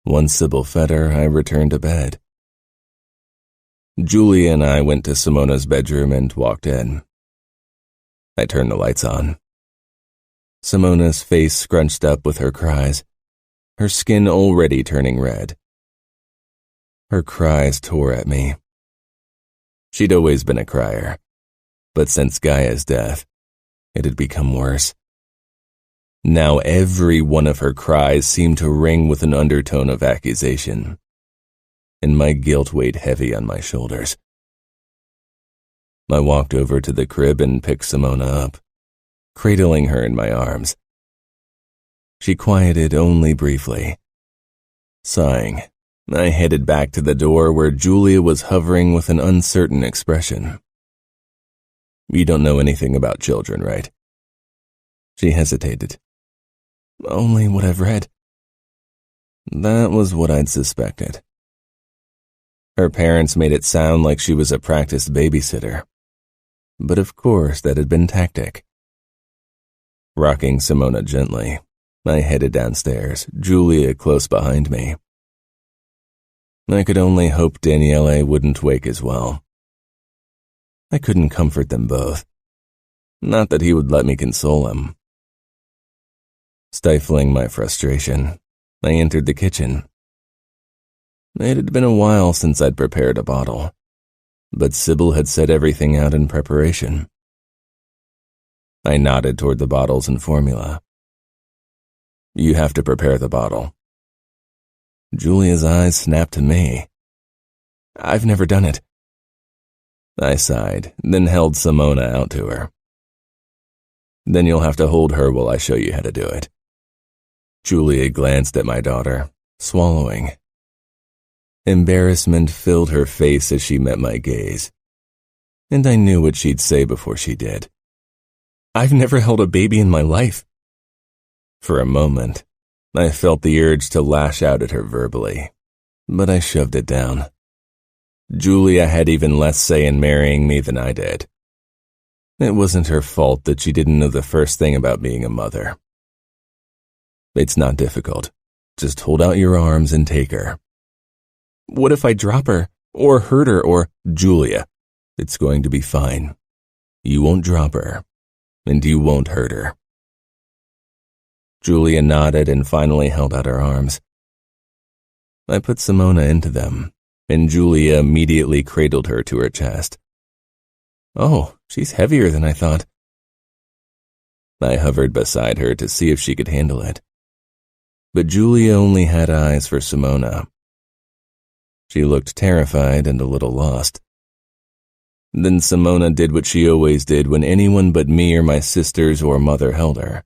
Once Sybil fed her, I returned to bed. Julia and I went to Simona's bedroom and walked in. I turned the lights on. Simona's face scrunched up with her cries, her skin already turning red. Her cries tore at me. She'd always been a crier, but since Ngaia's death, it had become worse. Now every one of her cries seemed to ring with an undertone of accusation, and my guilt weighed heavy on my shoulders. I walked over to the crib and picked Simona up, cradling her in my arms. She quieted only briefly. Sighing, I headed back to the door where Julia was hovering with an uncertain expression. You don't know anything about children, right? She hesitated. Only what I've read. That was what I'd suspected. Her parents made it sound like she was a practiced babysitter. But of course that had been tactic. Rocking Simona gently, I headed downstairs, Julia close behind me. I could only hope Daniele wouldn't wake as well. I couldn't comfort them both. Not that he would let me console him. Stifling my frustration, I entered the kitchen. It had been a while since I'd prepared a bottle, but Sybil had set everything out in preparation. I nodded toward the bottles and formula. You have to prepare the bottle. Julia's eyes snapped to me. I've never done it. I sighed, then held Simona out to her. Then you'll have to hold her while I show you how to do it. Julia glanced at my daughter, swallowing. Embarrassment filled her face as she met my gaze, and I knew what she'd say before she did. I've never held a baby in my life. For a moment, I felt the urge to lash out at her verbally, but I shoved it down. Julia had even less say in marrying me than I did. It wasn't her fault that she didn't know the first thing about being a mother. It's not difficult. Just hold out your arms and take her. What if I drop her, or hurt her, or... Julia, it's going to be fine. You won't drop her, and you won't hurt her. Julia nodded and finally held out her arms. I put Simona into them, and Julia immediately cradled her to her chest. Oh, she's heavier than I thought. I hovered beside her to see if she could handle it. But Julia only had eyes for Simona. She looked terrified and a little lost. Then Simona did what she always did when anyone but me or my sisters or mother held her.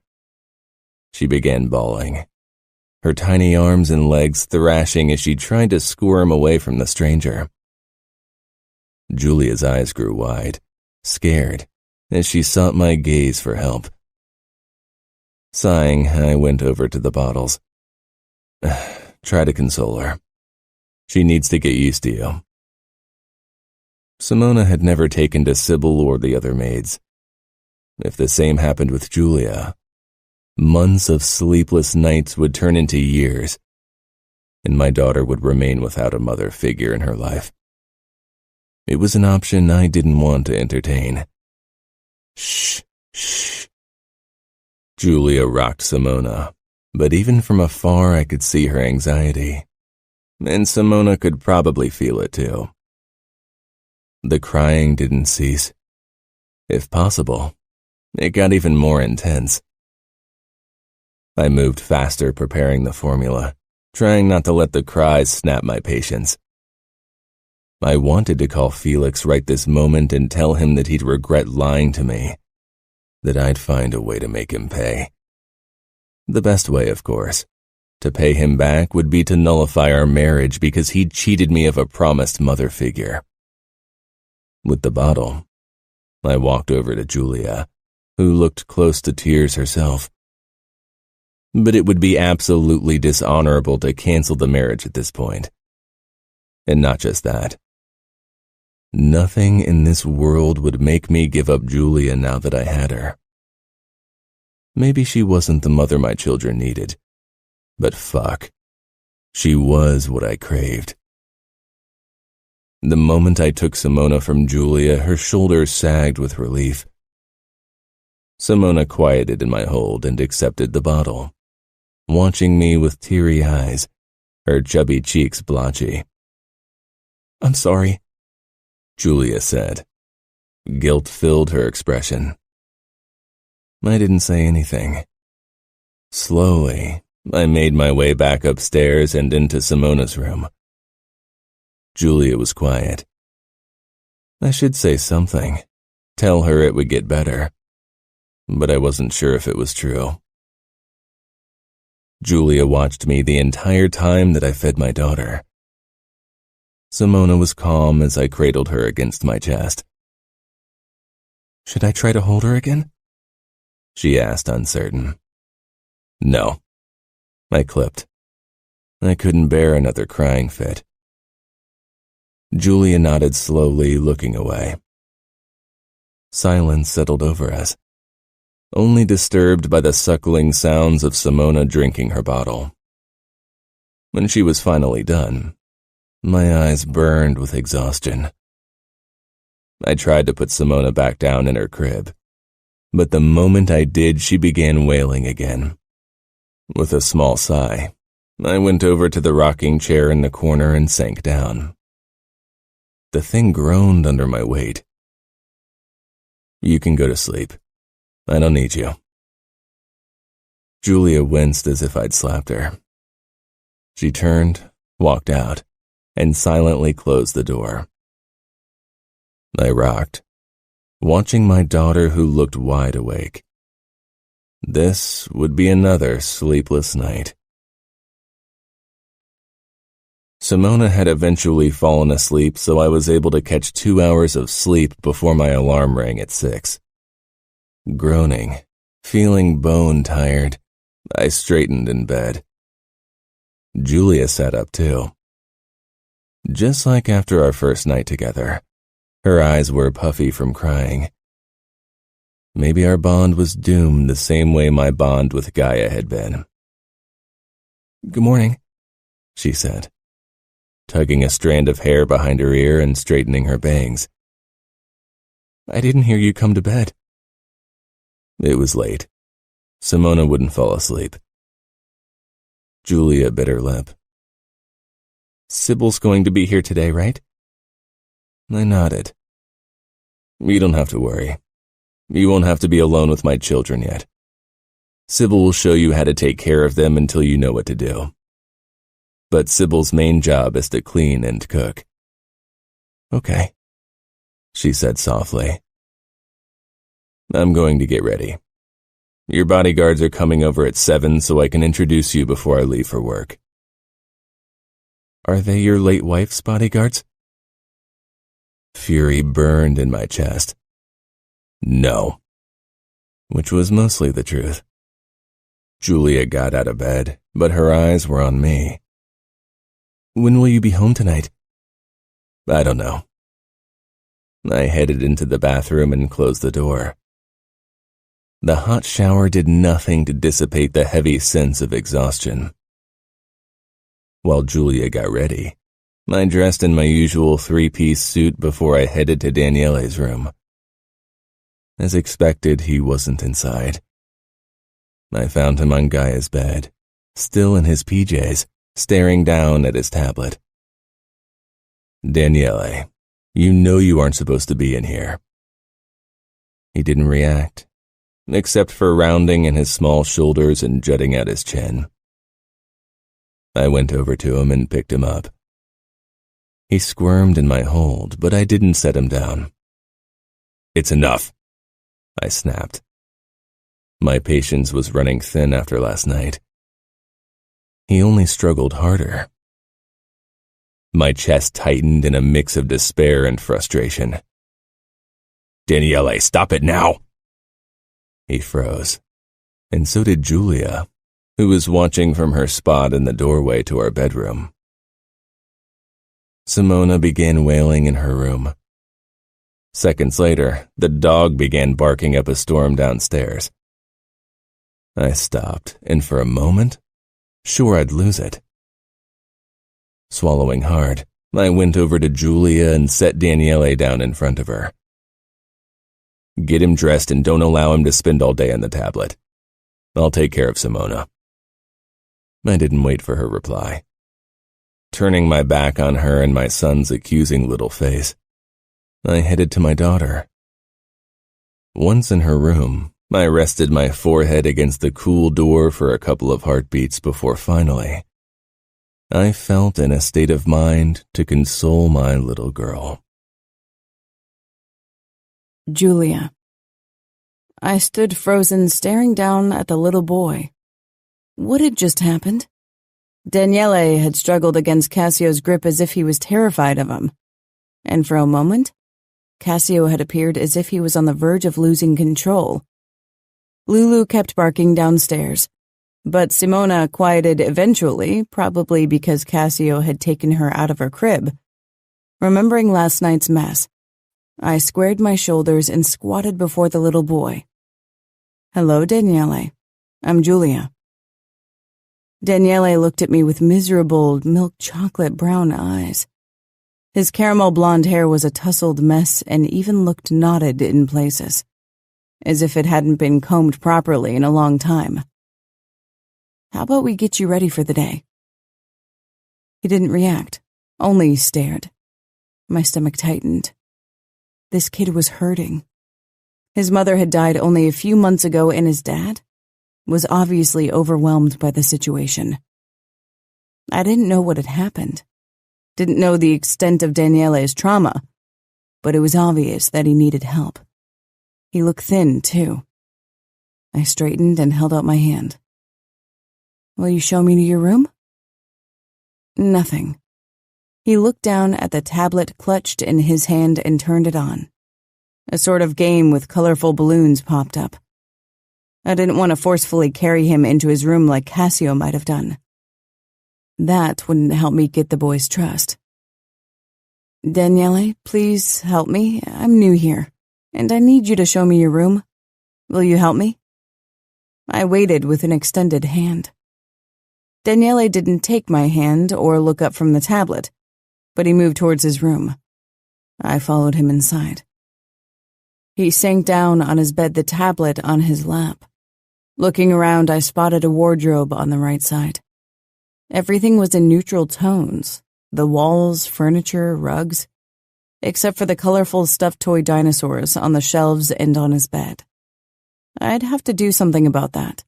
She began bawling, her tiny arms and legs thrashing as she tried to squirm away from the stranger. Julia's eyes grew wide, scared, as she sought my gaze for help. Sighing, I went over to the bottles. Try to console her. She needs to get used to you. Simona had never taken to Sybil or the other maids. If the same happened with Julia, months of sleepless nights would turn into years, and my daughter would remain without a mother figure in her life. It was an option I didn't want to entertain. Shh, shh. Julia rocked Simona, but even from afar I could see her anxiety, and Simona could probably feel it too. The crying didn't cease. If possible, it got even more intense. I moved faster preparing the formula, trying not to let the cries snap my patience. I wanted to call Felix right this moment and tell him that he'd regret lying to me, that I'd find a way to make him pay. The best way, of course, to pay him back would be to nullify our marriage because he'd cheated me of a promised mother figure. With the bottle, I walked over to Julia, who looked close to tears herself. But it would be absolutely dishonorable to cancel the marriage at this point. And not just that. Nothing in this world would make me give up Julia now that I had her. Maybe she wasn't the mother my children needed. But fuck, she was what I craved. The moment I took Simona from Julia, her shoulders sagged with relief. Simona quieted in my hold and accepted the bottle, watching me with teary eyes, her chubby cheeks blotchy. "I'm sorry," Julia said. Guilt filled her expression. I didn't say anything. Slowly, I made my way back upstairs and into Simona's room. Julia was quiet. I should say something, tell her it would get better, but I wasn't sure if it was true. Julia watched me the entire time that I fed my daughter. Simona was calm as I cradled her against my chest. "Should I try to hold her again?" she asked, uncertain. "No," I clipped. I couldn't bear another crying fit. Julia nodded slowly, looking away. Silence settled over us, only disturbed by the suckling sounds of Simona drinking her bottle. When she was finally done, my eyes burned with exhaustion. I tried to put Simona back down in her crib, but the moment I did, she began wailing again. With a small sigh, I went over to the rocking chair in the corner and sank down. The thing groaned under my weight. "You can go to sleep. I don't need you." Julia winced as if I'd slapped her. She turned, walked out, and silently closed the door. I rocked, watching my daughter who looked wide awake. This would be another sleepless night. Simona had eventually fallen asleep, so I was able to catch 2 hours of sleep before my alarm rang at 6. Groaning, feeling bone-tired, I straightened in bed. Julia sat up too. Just like after our first night together, her eyes were puffy from crying. Maybe our bond was doomed the same way my bond with Ngaio had been. "Good morning," she said, tugging a strand of hair behind her ear and straightening her bangs. "I didn't hear you come to bed." It was late. Simona wouldn't fall asleep. Julia bit her lip. "Sybil's going to be here today, right?" I nodded. "You don't have to worry. You won't have to be alone with my children yet. Sybil will show you how to take care of them until you know what to do. But Sybil's main job is to clean and cook." "Okay," she said softly. "I'm going to get ready. Your bodyguards are coming over at 7 so I can introduce you before I leave for work." "Are they your late wife's bodyguards?" Fury burned in my chest. No. Which was mostly the truth. Julia got out of bed, but her eyes were on me. "When will you be home tonight?" "I don't know." I headed into the bathroom and closed the door. The hot shower did nothing to dissipate the heavy sense of exhaustion. While Julia got ready, I dressed in my usual 3-piece suit before I headed to Daniele's room. As expected, he wasn't inside. I found him on Ngaia's bed, still in his PJs, staring down at his tablet. "Daniele, you know you aren't supposed to be in here." He didn't react, except for rounding in his small shoulders and jutting out his chin. I went over to him and picked him up. He squirmed in my hold, but I didn't set him down. "It's enough," I snapped. My patience was running thin after last night. He only struggled harder. My chest tightened in a mix of despair and frustration. "Daniele, stop it now!" He froze, and so did Julia, who was watching from her spot in the doorway to our bedroom. Simona began wailing in her room. Seconds later, the dog began barking up a storm downstairs. I stopped, and for a moment, sure I'd lose it. Swallowing hard, I went over to Julia and set Daniele down in front of her. Get him dressed and don't allow him to spend all day on the tablet. I'll take care of Simona. I didn't wait for her reply. Turning my back on her and my son's accusing little face, I headed to my daughter. Once in her room, I rested my forehead against the cool door for a couple of heartbeats before finally, I felt in a state of mind to console my little girl. Julia. I stood frozen, staring down at the little boy. What had just happened? Daniele had struggled against Cassio's grip as if he was terrified of him. And for a moment, Cassio had appeared as if he was on the verge of losing control. Lulu kept barking downstairs, but Simona quieted eventually, probably because Cassio had taken her out of her crib. Remembering last night's mess, I squared my shoulders and squatted before the little boy. Hello, Daniele. I'm Julia. Daniele looked at me with miserable milk chocolate brown eyes. His caramel blonde hair was a tousled mess and even looked knotted in places, as if it hadn't been combed properly in a long time. How about we get you ready for the day? He didn't react, only stared. My stomach tightened. This kid was hurting. His mother had died only a few months ago, and his dad was obviously overwhelmed by the situation. I didn't know what had happened, didn't know the extent of Daniele's trauma, but it was obvious that he needed help. He looked thin, too. I straightened and held out my hand. Will you show me to your room? Nothing. He looked down at the tablet clutched in his hand and turned it on. A sort of game with colorful balloons popped up. I didn't want to forcefully carry him into his room like Cassio might have done. That wouldn't help me get the boy's trust. Daniele, please help me. I'm new here, and I need you to show me your room. Will you help me? I waited with an extended hand. Daniele didn't take my hand or look up from the tablet, but he moved towards his room. I followed him inside. He sank down on his bed, the tablet on his lap. Looking around, I spotted a wardrobe on the right side. Everything was in neutral tones, the walls, furniture, rugs, except for the colorful stuffed toy dinosaurs on the shelves and on his bed. I'd have to do something about that.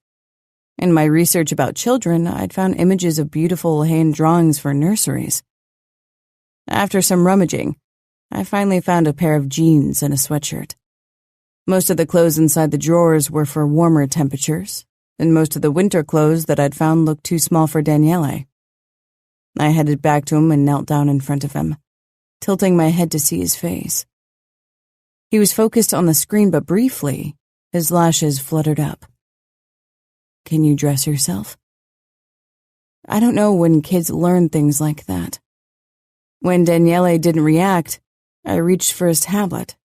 In my research about children, I'd found images of beautiful hand drawings for nurseries. After some rummaging, I finally found a pair of jeans and a sweatshirt. Most of the clothes inside the drawers were for warmer temperatures, and most of the winter clothes that I'd found looked too small for Daniele. I headed back to him and knelt down in front of him, tilting my head to see his face. He was focused on the screen, but briefly, his lashes fluttered up. Can you dress yourself? I don't know when kids learn things like that. When Daniele didn't react, I reached for his tablet.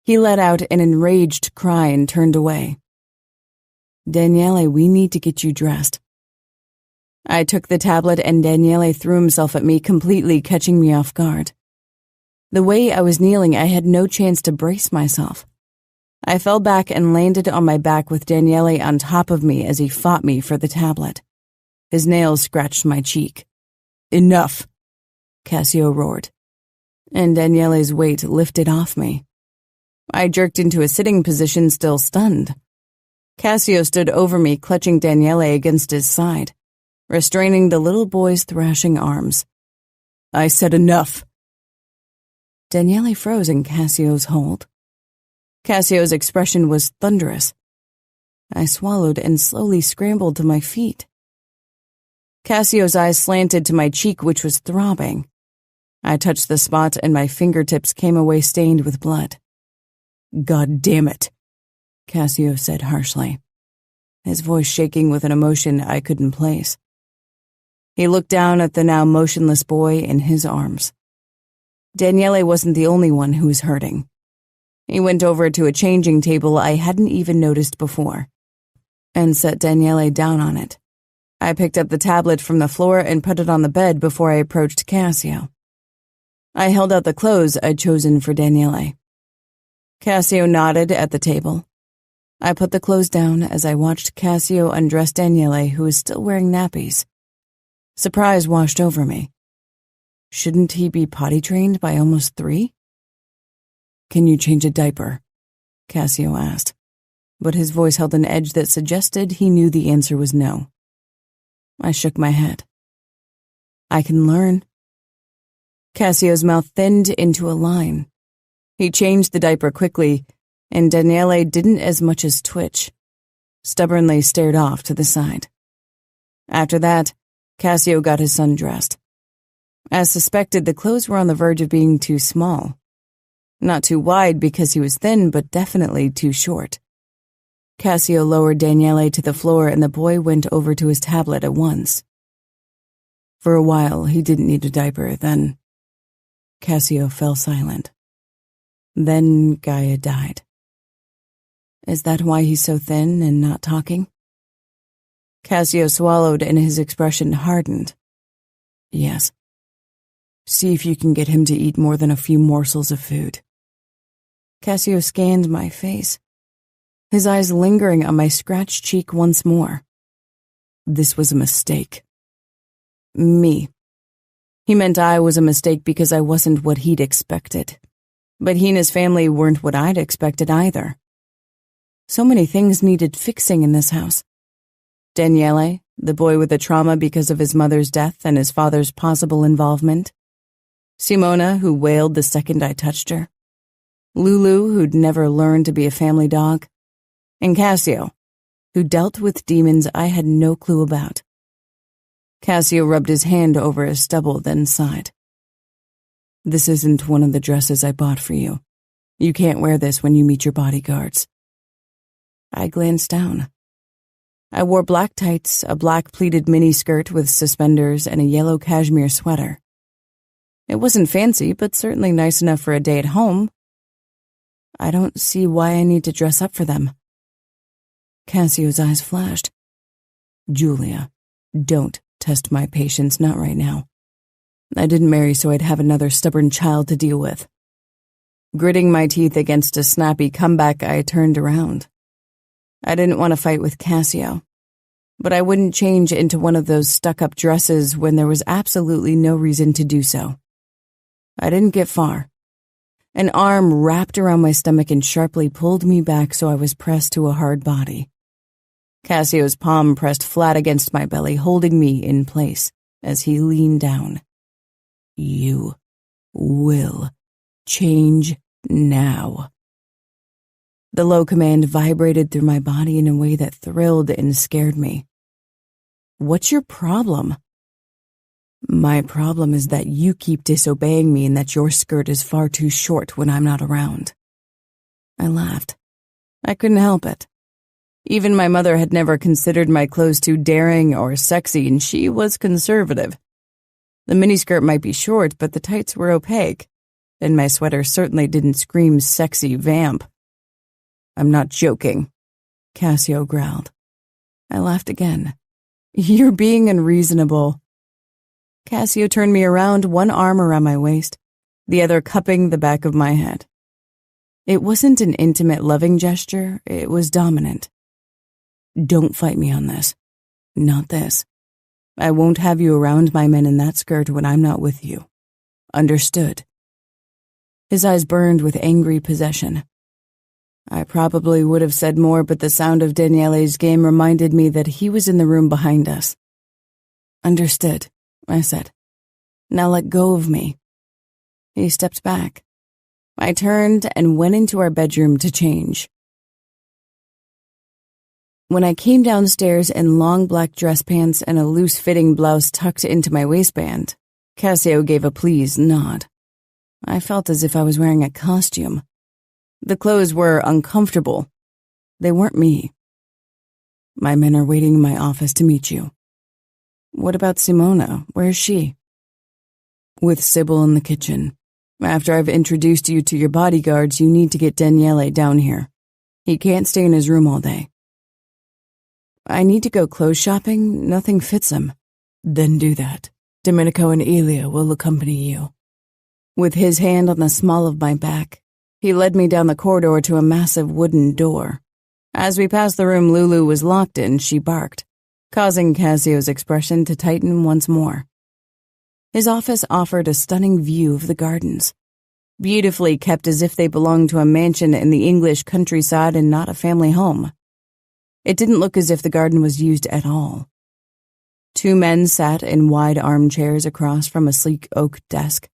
He let out an enraged cry and turned away. Daniele, we need to get you dressed. I took the tablet and Daniele threw himself at me, completely catching me off guard. The way I was kneeling, I had no chance to brace myself. I fell back and landed on my back with Daniele on top of me as he fought me for the tablet. His nails scratched my cheek. Enough, Cassio roared, and Daniele's weight lifted off me. I jerked into a sitting position, still stunned. Cassio stood over me, clutching Daniele against his side, restraining the little boy's thrashing arms. I said enough. Daniele froze in Cassio's hold. Cassio's expression was thunderous. I swallowed and slowly scrambled to my feet. Cassio's eyes slanted to my cheek, which was throbbing. I touched the spot and my fingertips came away stained with blood. God damn it, Cassio said harshly, his voice shaking with an emotion I couldn't place. He looked down at the now motionless boy in his arms. Daniele wasn't the only one who was hurting. He went over to a changing table I hadn't even noticed before. and set Daniele down on it. I picked up the tablet from the floor and put it on the bed before I approached Cassio. I held out the clothes I'd chosen for Daniele. Cassio nodded at the table. I put the clothes down as I watched Cassio undress Daniele, who was still wearing nappies. Surprise washed over me. Shouldn't he be potty trained by almost 3? "Can you change a diaper?" Cassio asked, but his voice held an edge that suggested he knew the answer was no. I shook my head. "I can learn." Cassio's mouth thinned into a line. He changed the diaper quickly, and Daniele didn't as much as twitch, stubbornly stared off to the side. After that, Cassio got his son dressed. As suspected, the clothes were on the verge of being too small. Not too wide because he was thin, but definitely too short. Cassio lowered Daniele to the floor and the boy went over to his tablet at once. For a while, he didn't need a diaper, then Cassio fell silent. Then Ngaio died. Is that why he's so thin and not talking? Cassio swallowed and his expression hardened. Yes. See if you can get him to eat more than a few morsels of food. Cassio scanned my face, his eyes lingering on my scratched cheek once more. This was a mistake. Me. He meant I was a mistake because I wasn't what he'd expected. But he and his family weren't what I'd expected either. So many things needed fixing in this house. Daniele, the boy with the trauma because of his mother's death and his father's possible involvement. Simona, who wailed the second I touched her. Lulu, who'd never learned to be a family dog. And Cassio, who dealt with demons I had no clue about. Cassio rubbed his hand over his stubble, then sighed. This isn't one of the dresses I bought for you. You can't wear this when you meet your bodyguards. I glanced down. I wore black tights, a black pleated miniskirt with suspenders, and a yellow cashmere sweater. It wasn't fancy, but certainly nice enough for a day at home. I don't see why I need to dress up for them. Cassio's eyes flashed. Julia, don't test my patience, not right now. I didn't marry so I'd have another stubborn child to deal with. Gritting my teeth against a snappy comeback, I turned around. I didn't want to fight with Cassio, but I wouldn't change into one of those stuck-up dresses when there was absolutely no reason to do so. I didn't get far. An arm wrapped around my stomach and sharply pulled me back so I was pressed to a hard body. Cassio's palm pressed flat against my belly, holding me in place as he leaned down. You will change now. The low command vibrated through my body in a way that thrilled and scared me. What's your problem? My problem is that you keep disobeying me and that your skirt is far too short when I'm not around. I laughed. I couldn't help it. Even my mother had never considered my clothes too daring or sexy, and she was conservative. The miniskirt might be short, but the tights were opaque, and my sweater certainly didn't scream sexy vamp. I'm not joking, Cassio growled. I laughed again. You're being unreasonable. Cassio turned me around, one arm around my waist, the other cupping the back of my head. It wasn't an intimate, loving gesture, it was dominant. Don't fight me on this. Not this. I won't have you around my men in that skirt when I'm not with you. Understood? His eyes burned with angry possession. I probably would have said more, but the sound of Daniele's game reminded me that he was in the room behind us. Understood, I said. Now let go of me. He stepped back. I turned and went into our bedroom to change. When I came downstairs in long black dress pants and a loose-fitting blouse tucked into my waistband, Cassio gave a pleased nod. I felt as if I was wearing a costume. The clothes were uncomfortable. They weren't me. My men are waiting in my office to meet you. What about Simona? Where is she? With Sybil in the kitchen. After I've introduced you to your bodyguards, you need to get Daniele down here. He can't stay in his room all day. I need to go clothes shopping. Nothing fits him. Then do that. Domenico and Elia will accompany you. With his hand on the small of my back, he led me down the corridor to a massive wooden door. As we passed the room Lulu was locked in, she barked, causing Cassio's expression to tighten once more. His office offered a stunning view of the gardens, beautifully kept as if they belonged to a mansion in the English countryside and not a family home. It didn't look as if the garden was used at all. 2 men sat in wide armchairs across from a sleek oak desk.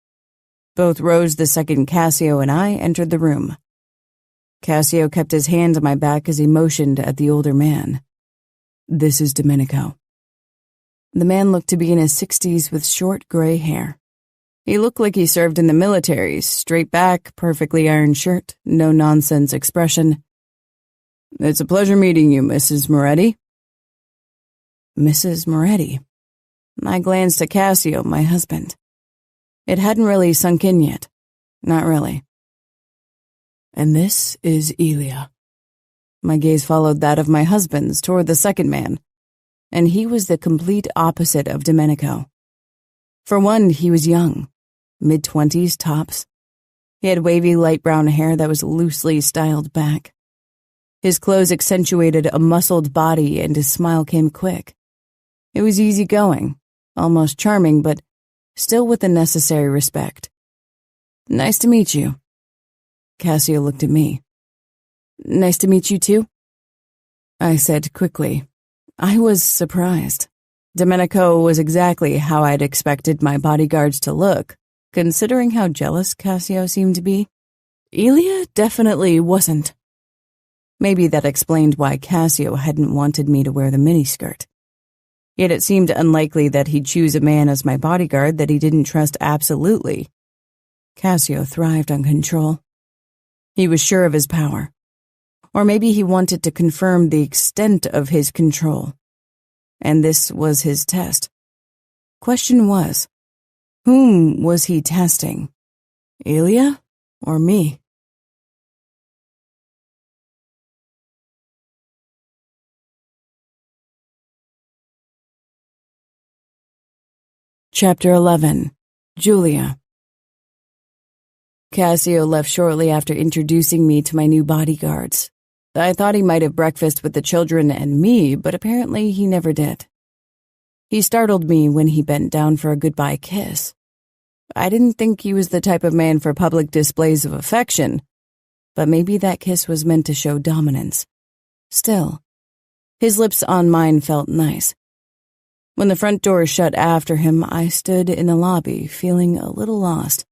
Both Rose II, Cassio, and I entered the room. Cassio kept his hand on my back as he motioned at the older man. This is Domenico. The man looked to be in his 60s with short gray hair. He looked like he served in the military, straight back, perfectly ironed shirt, no-nonsense expression. It's a pleasure meeting you, Mrs. Moretti. Mrs. Moretti. I glanced at Cassio, my husband. It hadn't really sunk in yet. Not really. And this is Elia. My gaze followed that of my husband's toward the second man, and he was the complete opposite of Domenico. For one, he was young, mid-20s tops. He had wavy light brown hair that was loosely styled back. His clothes accentuated a muscled body, and his smile came quick. It was easygoing, almost charming, but still with the necessary respect. Nice to meet you. Cassio looked at me. Nice to meet you too, I said quickly. I was surprised. Domenico was exactly how I'd expected my bodyguards to look, considering how jealous Cassio seemed to be. Elia definitely wasn't. Maybe that explained why Cassio hadn't wanted me to wear the miniskirt. Yet it seemed unlikely that he'd choose a man as my bodyguard that he didn't trust absolutely. Cassio thrived on control. He was sure of his power. Or maybe he wanted to confirm the extent of his control. And this was his test. Question was, whom was he testing? Elia or me? Chapter 11. Julia. Cassio left shortly after introducing me to my new bodyguards. I thought he might have breakfast with the children and me, but apparently he never did. He startled me when he bent down for a goodbye kiss. I didn't think he was the type of man for public displays of affection, but maybe that kiss was meant to show dominance. Still, his lips on mine felt nice. When the front door shut after him, I stood in the lobby, feeling a little lost.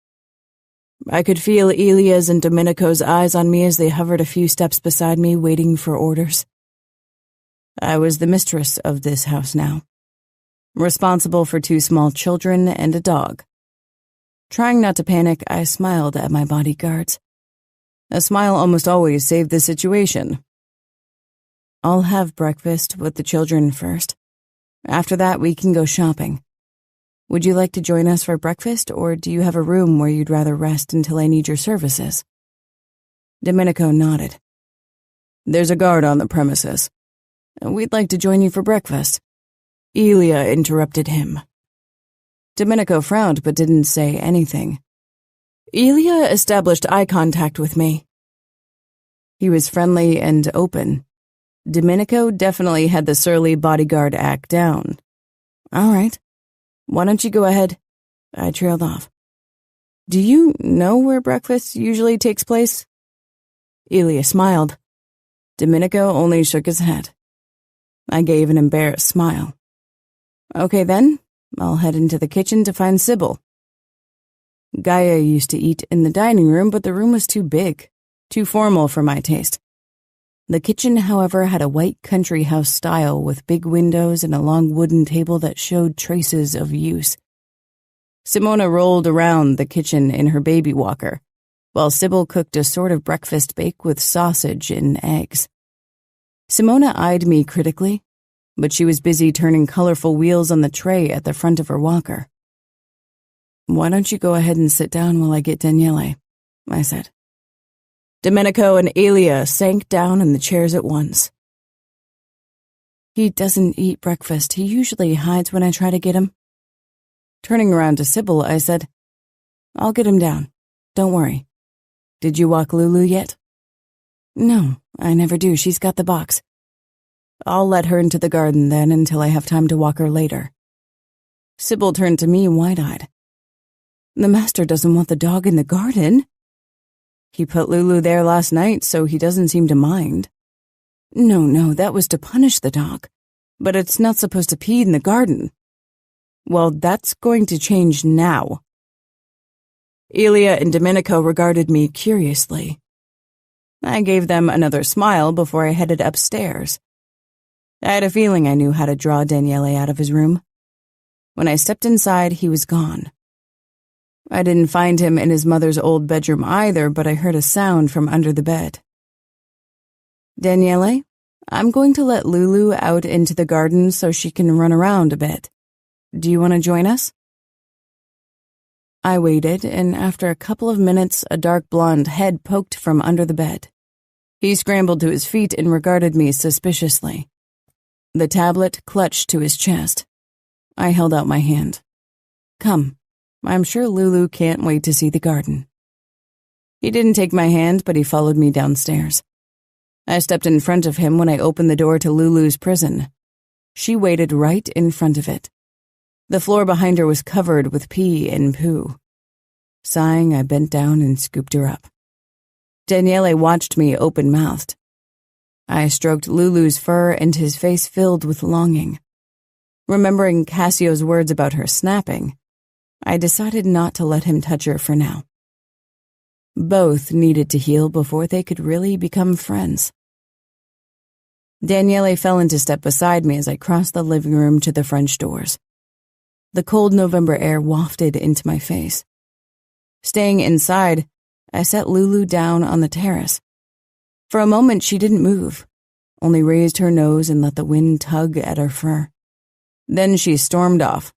I could feel Elia's and Domenico's eyes on me as they hovered a few steps beside me, waiting for orders. I was the mistress of this house now, responsible for 2 small children and a dog. Trying not to panic, I smiled at my bodyguards. A smile almost always saved the situation. I'll have breakfast with the children first. After that, we can go shopping. Would you like to join us for breakfast, or do you have a room where you'd rather rest until I need your services? Domenico nodded. There's a guard on the premises. We'd like to join you for breakfast. Elia interrupted him. Domenico frowned but didn't say anything. Elia established eye contact with me. He was friendly and open. Domenico definitely had the surly bodyguard act down. All right. Why don't you go ahead? I trailed off. Do you know where breakfast usually takes place? Elia smiled. Domenico only shook his head. I gave an embarrassed smile. Okay then, I'll head into the kitchen to find Sybil. Ngaio used to eat in the dining room, but the room was too big, too formal for my taste. The kitchen, however, had a white country house style with big windows and a long wooden table that showed traces of use. Simona rolled around the kitchen in her baby walker, while Sybil cooked a sort of breakfast bake with sausage and eggs. Simona eyed me critically, but she was busy turning colorful wheels on the tray at the front of her walker. Why don't you go ahead and sit down while I get Daniele? I said. Domenico and Elia sank down in the chairs at once. He doesn't eat breakfast. He usually hides when I try to get him. Turning around to Sybil, I said, I'll get him down. Don't worry. Did you walk Lulu yet? No, I never do. She's got the box. I'll let her into the garden then until I have time to walk her later. Sybil turned to me wide-eyed. The master doesn't want the dog in the garden. He put Lulu there last night, so he doesn't seem to mind. No, that was to punish the dog. But it's not supposed to pee in the garden. Well, that's going to change now. Elia and Domenico regarded me curiously. I gave them another smile before I headed upstairs. I had a feeling I knew how to draw Daniele out of his room. When I stepped inside, he was gone. I didn't find him in his mother's old bedroom either, but I heard a sound from under the bed. Daniele, I'm going to let Lulu out into the garden so she can run around a bit. Do you want to join us? I waited, and after a couple of minutes, a dark blonde head poked from under the bed. He scrambled to his feet and regarded me suspiciously. The tablet clutched to his chest. I held out my hand. Come, I'm sure Lulu can't wait to see the garden. He didn't take my hand, but he followed me downstairs. I stepped in front of him when I opened the door to Lulu's prison. She waited right in front of it. The floor behind her was covered with pee and poo. Sighing, I bent down and scooped her up. Daniele watched me open-mouthed. I stroked Lulu's fur and his face filled with longing. Remembering Cassio's words about her snapping, I decided not to let him touch her for now. Both needed to heal before they could really become friends. Daniele fell into step beside me as I crossed the living room to the French doors. The cold November air wafted into my face. Staying inside, I set Lulu down on the terrace. For a moment, she didn't move, only raised her nose and let the wind tug at her fur. Then she stormed off.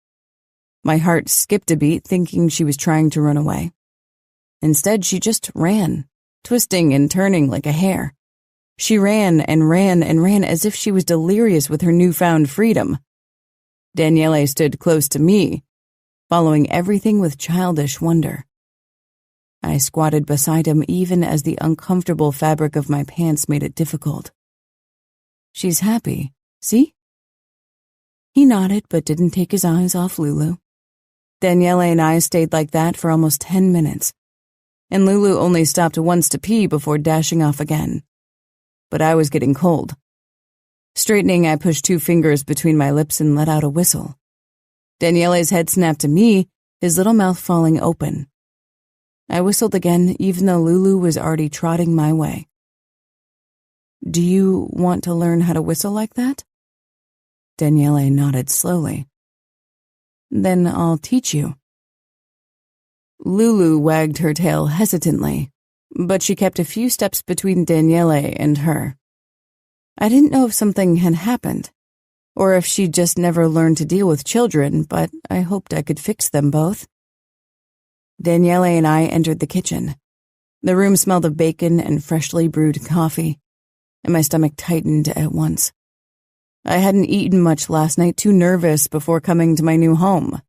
My heart skipped a beat, thinking she was trying to run away. Instead, she just ran, twisting and turning like a hare. She ran and ran and ran as if she was delirious with her newfound freedom. Daniele stood close to me, following everything with childish wonder. I squatted beside him even as the uncomfortable fabric of my pants made it difficult. She's happy, see? He nodded but didn't take his eyes off Lulu. Daniele and I stayed like that for almost 10 minutes, and Lulu only stopped once to pee before dashing off again. But I was getting cold. Straightening, I pushed 2 fingers between my lips and let out a whistle. Daniele's head snapped to me, his little mouth falling open. I whistled again, even though Lulu was already trotting my way. Do you want to learn how to whistle like that? Daniele nodded slowly. Then I'll teach you. Lulu wagged her tail hesitantly, but she kept a few steps between Daniele and her. I didn't know if something had happened, or if she'd just never learned to deal with children, but I hoped I could fix them both. Daniele and I entered the kitchen. The room smelled of bacon and freshly brewed coffee, and my stomach tightened at once. I hadn't eaten much last night, too nervous before coming to my new home.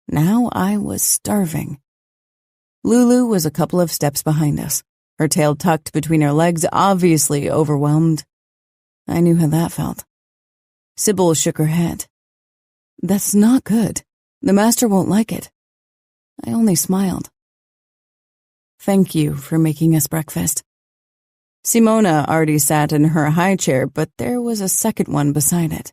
Now I was starving. Lulu was a couple of steps behind us, her tail tucked between her legs, obviously overwhelmed. I knew how that felt. Sybil shook her head. That's not good. The master won't like it. I only smiled. Thank you for making us breakfast. Simona already sat in her high chair, but there was a second one beside it.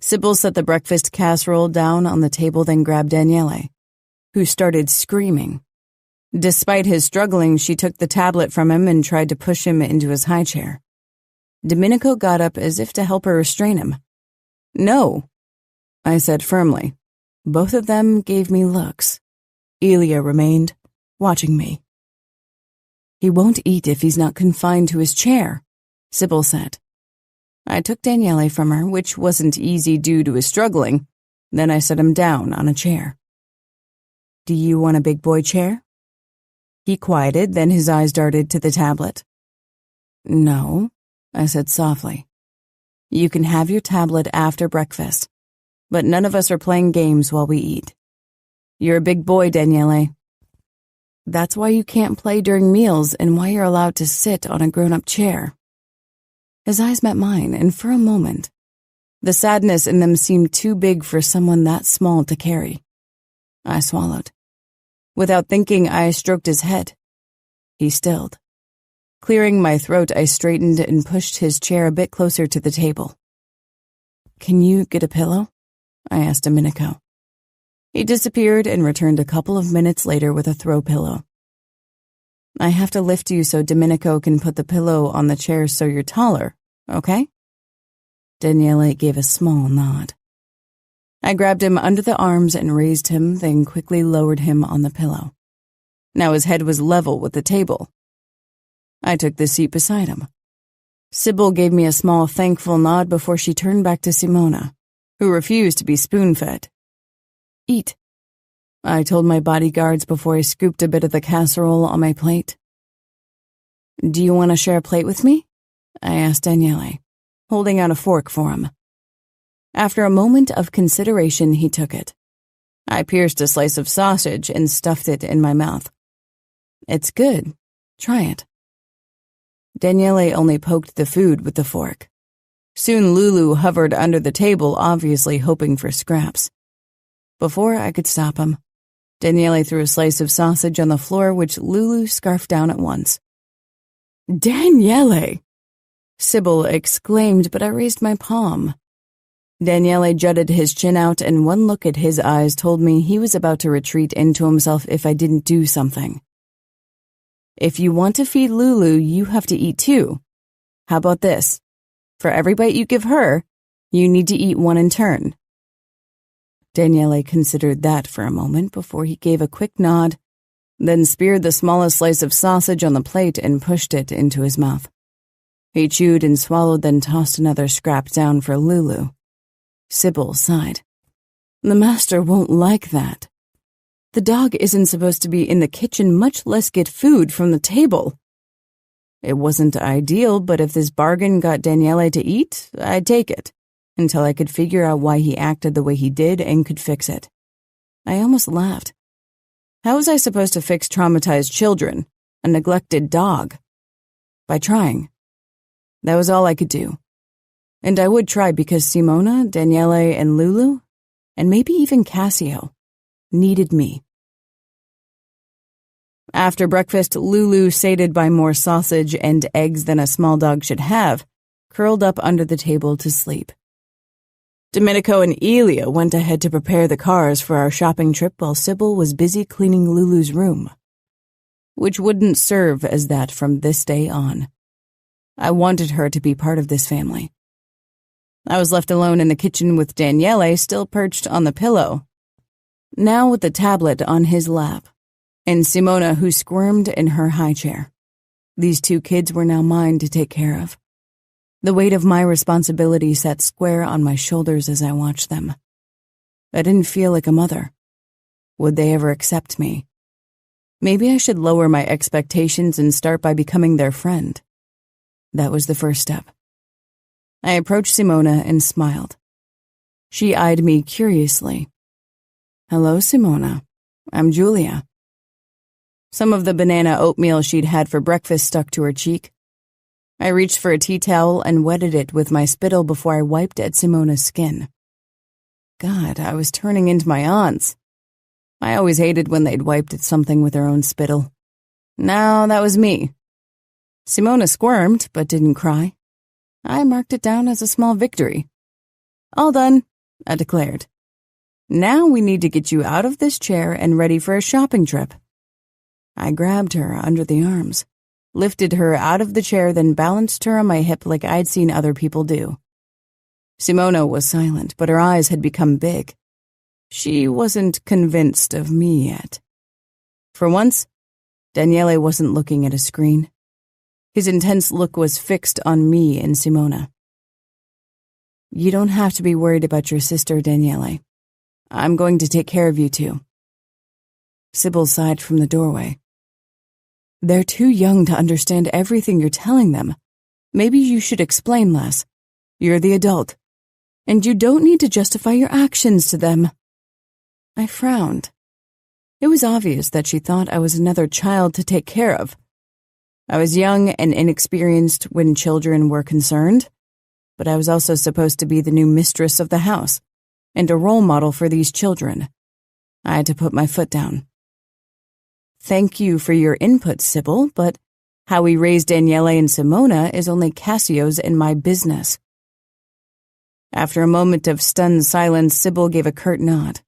Sybil set the breakfast casserole down on the table, then grabbed Daniele, who started screaming. Despite his struggling, she took the tablet from him and tried to push him into his high chair. Domenico got up as if to help her restrain him. No, I said firmly. Both of them gave me looks. Elia remained, watching me. He won't eat if he's not confined to his chair, Sybil said. I took Daniele from her, which wasn't easy due to his struggling. Then I set him down on a chair. Do you want a big boy chair? He quieted, then his eyes darted to the tablet. No, I said softly. You can have your tablet after breakfast, but none of us are playing games while we eat. You're a big boy, Daniele. That's why you can't play during meals and why you're allowed to sit on a grown-up chair." His eyes met mine, and for a moment, the sadness in them seemed too big for someone that small to carry. I swallowed. Without thinking, I stroked his head. He stilled. Clearing my throat, I straightened and pushed his chair a bit closer to the table. "Can you get a pillow?" I asked Domenico. He disappeared and returned a couple of minutes later with a throw pillow. "I have to lift you so Domenico can put the pillow on the chair so you're taller, okay?" Daniele gave a small nod. I grabbed him under the arms and raised him, then quickly lowered him on the pillow. Now his head was level with the table. I took the seat beside him. Sybil gave me a small thankful nod before she turned back to Simona, who refused to be spoon-fed. "Eat," I told my bodyguards before I scooped a bit of the casserole on my plate. "Do you want to share a plate with me?" I asked Daniele, holding out a fork for him. After a moment of consideration, he took it. I pierced a slice of sausage and stuffed it in my mouth. "It's good. Try it." Daniele only poked the food with the fork. Soon Lulu hovered under the table, obviously hoping for scraps. Before I could stop him, Daniele threw a slice of sausage on the floor, which Lulu scarfed down at once. "Daniele!" Sybil exclaimed, but I raised my palm. Daniele jutted his chin out, and one look at his eyes told me he was about to retreat into himself if I didn't do something. "If you want to feed Lulu, you have to eat too. How about this? For every bite you give her, you need to eat one in turn." Daniele considered that for a moment before he gave a quick nod, then speared the smallest slice of sausage on the plate and pushed it into his mouth. He chewed and swallowed, then tossed another scrap down for Lulu. Sybil sighed. "The master won't like that. The dog isn't supposed to be in the kitchen, much less get food from the table." It wasn't ideal, but if this bargain got Daniele to eat, I'd take it, until I could figure out why he acted the way he did and could fix it. I almost laughed. How was I supposed to fix traumatized children, a neglected dog? By trying. That was all I could do. And I would try because Simona, Daniele, and Lulu, and maybe even Cassio, needed me. After breakfast, Lulu, sated by more sausage and eggs than a small dog should have, curled up under the table to sleep. Domenico and Elia went ahead to prepare the cars for our shopping trip while Sybil was busy cleaning Lulu's room, which wouldn't serve as that from this day on. I wanted her to be part of this family. I was left alone in the kitchen with Daniele still perched on the pillow, now with the tablet on his lap, and Simona, who squirmed in her high chair. These two kids were now mine to take care of. The weight of my responsibility sat square on my shoulders as I watched them. I didn't feel like a mother. Would they ever accept me? Maybe I should lower my expectations and start by becoming their friend. That was the first step. I approached Simona and smiled. She eyed me curiously. "Hello, Simona. I'm Julia." Some of the banana oatmeal she'd had for breakfast stuck to her cheek. I reached for a tea towel and wetted it with my spittle before I wiped at Simona's skin. God, I was turning into my aunts. I always hated when they'd wiped at something with their own spittle. No, that was me. Simona squirmed, but didn't cry. I marked it down as a small victory. "All done," I declared. "Now we need to get you out of this chair and ready for a shopping trip." I grabbed her under the arms, lifted her out of the chair, then balanced her on my hip like I'd seen other people do. Simona was silent, but her eyes had become big. She wasn't convinced of me yet. For once, Daniele wasn't looking at a screen. His intense look was fixed on me and Simona. "You don't have to be worried about your sister, Daniele. I'm going to take care of you two." Sybil sighed from the doorway. "They're too young to understand everything you're telling them. Maybe you should explain less. You're the adult, and you don't need to justify your actions to them. I frowned. It was obvious that she thought I was another child to take care of. I was young and inexperienced when children were concerned, but I was also supposed to be the new mistress of the house and a role model for these children. I had to put my foot down. Thank you for your input, Sybil, but how we raised Daniele and Simona is only Cassio's and my business. After a moment of stunned silence, Sybil gave a curt nod.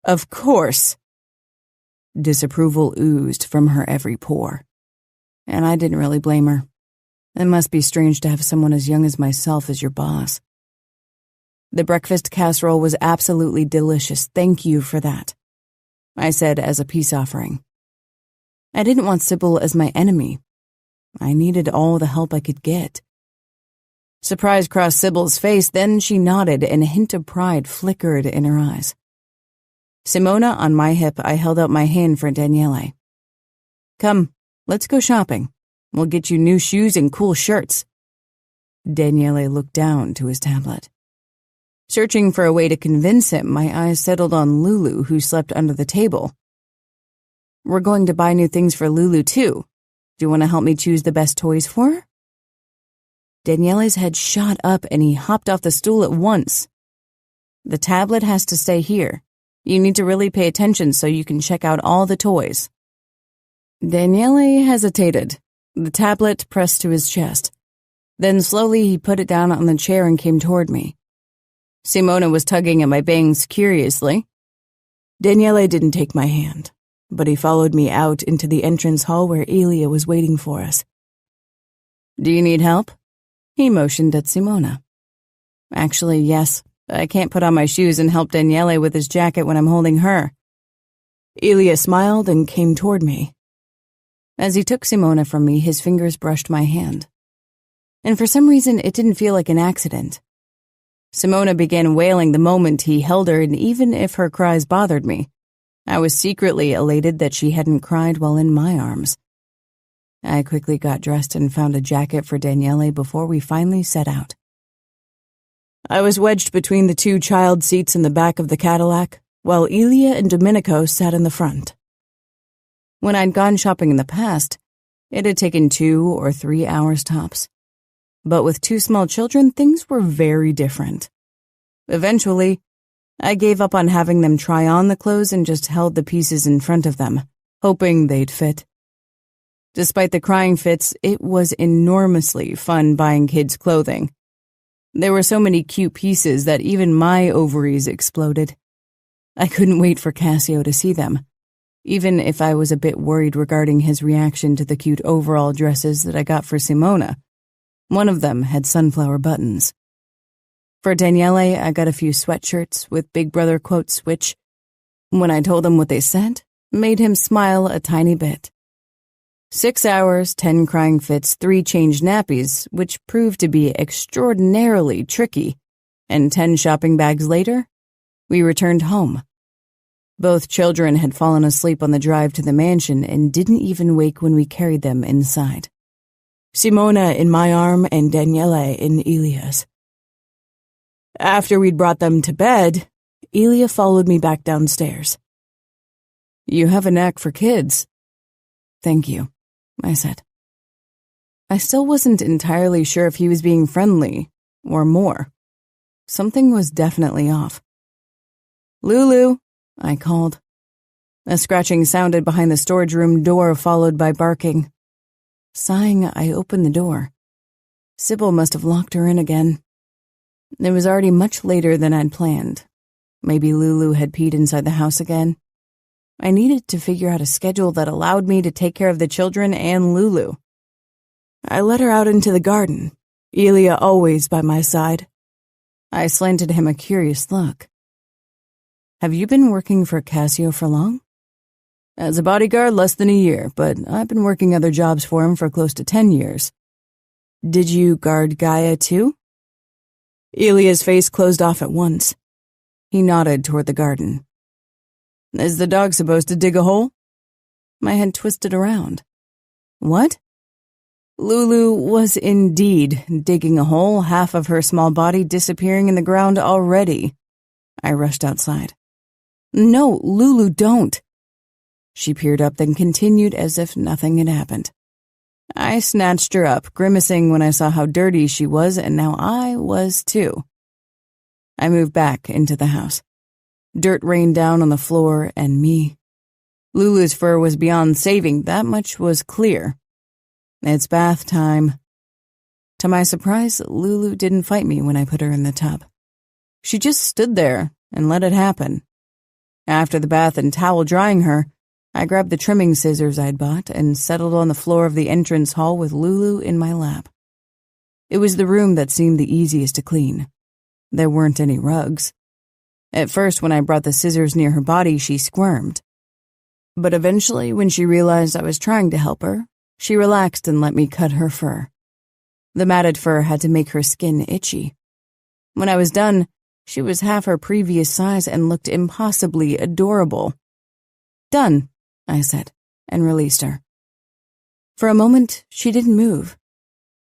Of course. Disapproval oozed from her every pore, and I didn't really blame her. It must be strange to have someone as young as myself as your boss. The breakfast casserole was absolutely delicious. Thank you for that, I said as a peace offering. I didn't want Sybil as my enemy. I needed all the help I could get. Surprise crossed Sybil's face, then she nodded and a hint of pride flickered in her eyes. Simona on my hip, I held out my hand for Daniele. Come, let's go shopping. We'll get you new shoes and cool shirts. Daniele looked down to his tablet. Searching for a way to convince him, my eyes settled on Lulu, who slept under the table. We're going to buy new things for Lulu, too. Do you want to help me choose the best toys for her? Daniele's head shot up and he hopped off the stool at once. The tablet has to stay here. You need to really pay attention so you can check out all the toys. Daniele hesitated, the tablet pressed to his chest. Then slowly he put it down on the chair and came toward me. Simona was tugging at my bangs curiously. Daniele didn't take my hand, but he followed me out into the entrance hall where Elia was waiting for us. Do you need help? He motioned at Simona. Actually, yes. I can't put on my shoes and help Daniele with his jacket when I'm holding her. Elia smiled and came toward me. As he took Simona from me, his fingers brushed my hand. And for some reason, it didn't feel like an accident. Simona began wailing the moment he held her, and even if her cries bothered me, I was secretly elated that she hadn't cried while in my arms. I quickly got dressed and found a jacket for Daniele before we finally set out. I was wedged between the two child seats in the back of the Cadillac, while Elia and Domenico sat in the front. When I'd gone shopping in the past, it had taken 2 or 3 hours tops. But with 2 small children, things were very different. Eventually, I gave up on having them try on the clothes and just held the pieces in front of them, hoping they'd fit. Despite the crying fits, it was enormously fun buying kids' clothing. There were so many cute pieces that even my ovaries exploded. I couldn't wait for Cassio to see them, even if I was a bit worried regarding his reaction to the cute overall dresses that I got for Simona. One of them had sunflower buttons. For Daniele, I got a few sweatshirts with Big Brother quotes which, when I told him what they said, made him smile a tiny bit. 6 hours, 10 crying fits, 3 changed nappies, which proved to be extraordinarily tricky, and 10 shopping bags later, we returned home. Both children had fallen asleep on the drive to the mansion and didn't even wake when we carried them inside. Simona in my arm and Daniele in Elia's. After we'd brought them to bed, Elia followed me back downstairs. You have a knack for kids. Thank you, I said. I still wasn't entirely sure if he was being friendly or more. Something was definitely off. Lulu, I called. A scratching sounded behind the storage room door, followed by barking. Sighing, I opened the door. Sybil must have locked her in again. It was already much later than I'd planned. Maybe Lulu had peed inside the house again. I needed to figure out a schedule that allowed me to take care of the children and Lulu. I let her out into the garden, Elia always by my side. I slanted him a curious look. Have you been working for Cassio for long? As a bodyguard, less than a year, but I've been working other jobs for him for close to 10 years. Did you guard Ngaio too? Elia's face closed off at once. He nodded toward the garden. Is the dog supposed to dig a hole? My head twisted around. What? Lulu was indeed digging a hole, half of her small body disappearing in the ground already. I rushed outside. "No, Lulu, don't." She peered up, then continued as if nothing had happened. I snatched her up, grimacing when I saw how dirty she was, and now I was too. I moved back into the house. Dirt rained down on the floor and me. Lulu's fur was beyond saving, that much was clear. It's bath time. To my surprise, Lulu didn't fight me when I put her in the tub. She just stood there and let it happen. After the bath and towel drying her, I grabbed the trimming scissors I'd bought and settled on the floor of the entrance hall with Lulu in my lap. It was the room that seemed the easiest to clean. There weren't any rugs. At first, when I brought the scissors near her body, she squirmed. But eventually, when she realized I was trying to help her, she relaxed and let me cut her fur. The matted fur had to make her skin itchy. When I was done, she was half her previous size and looked impossibly adorable. "Done," I said, and released her. For a moment, she didn't move.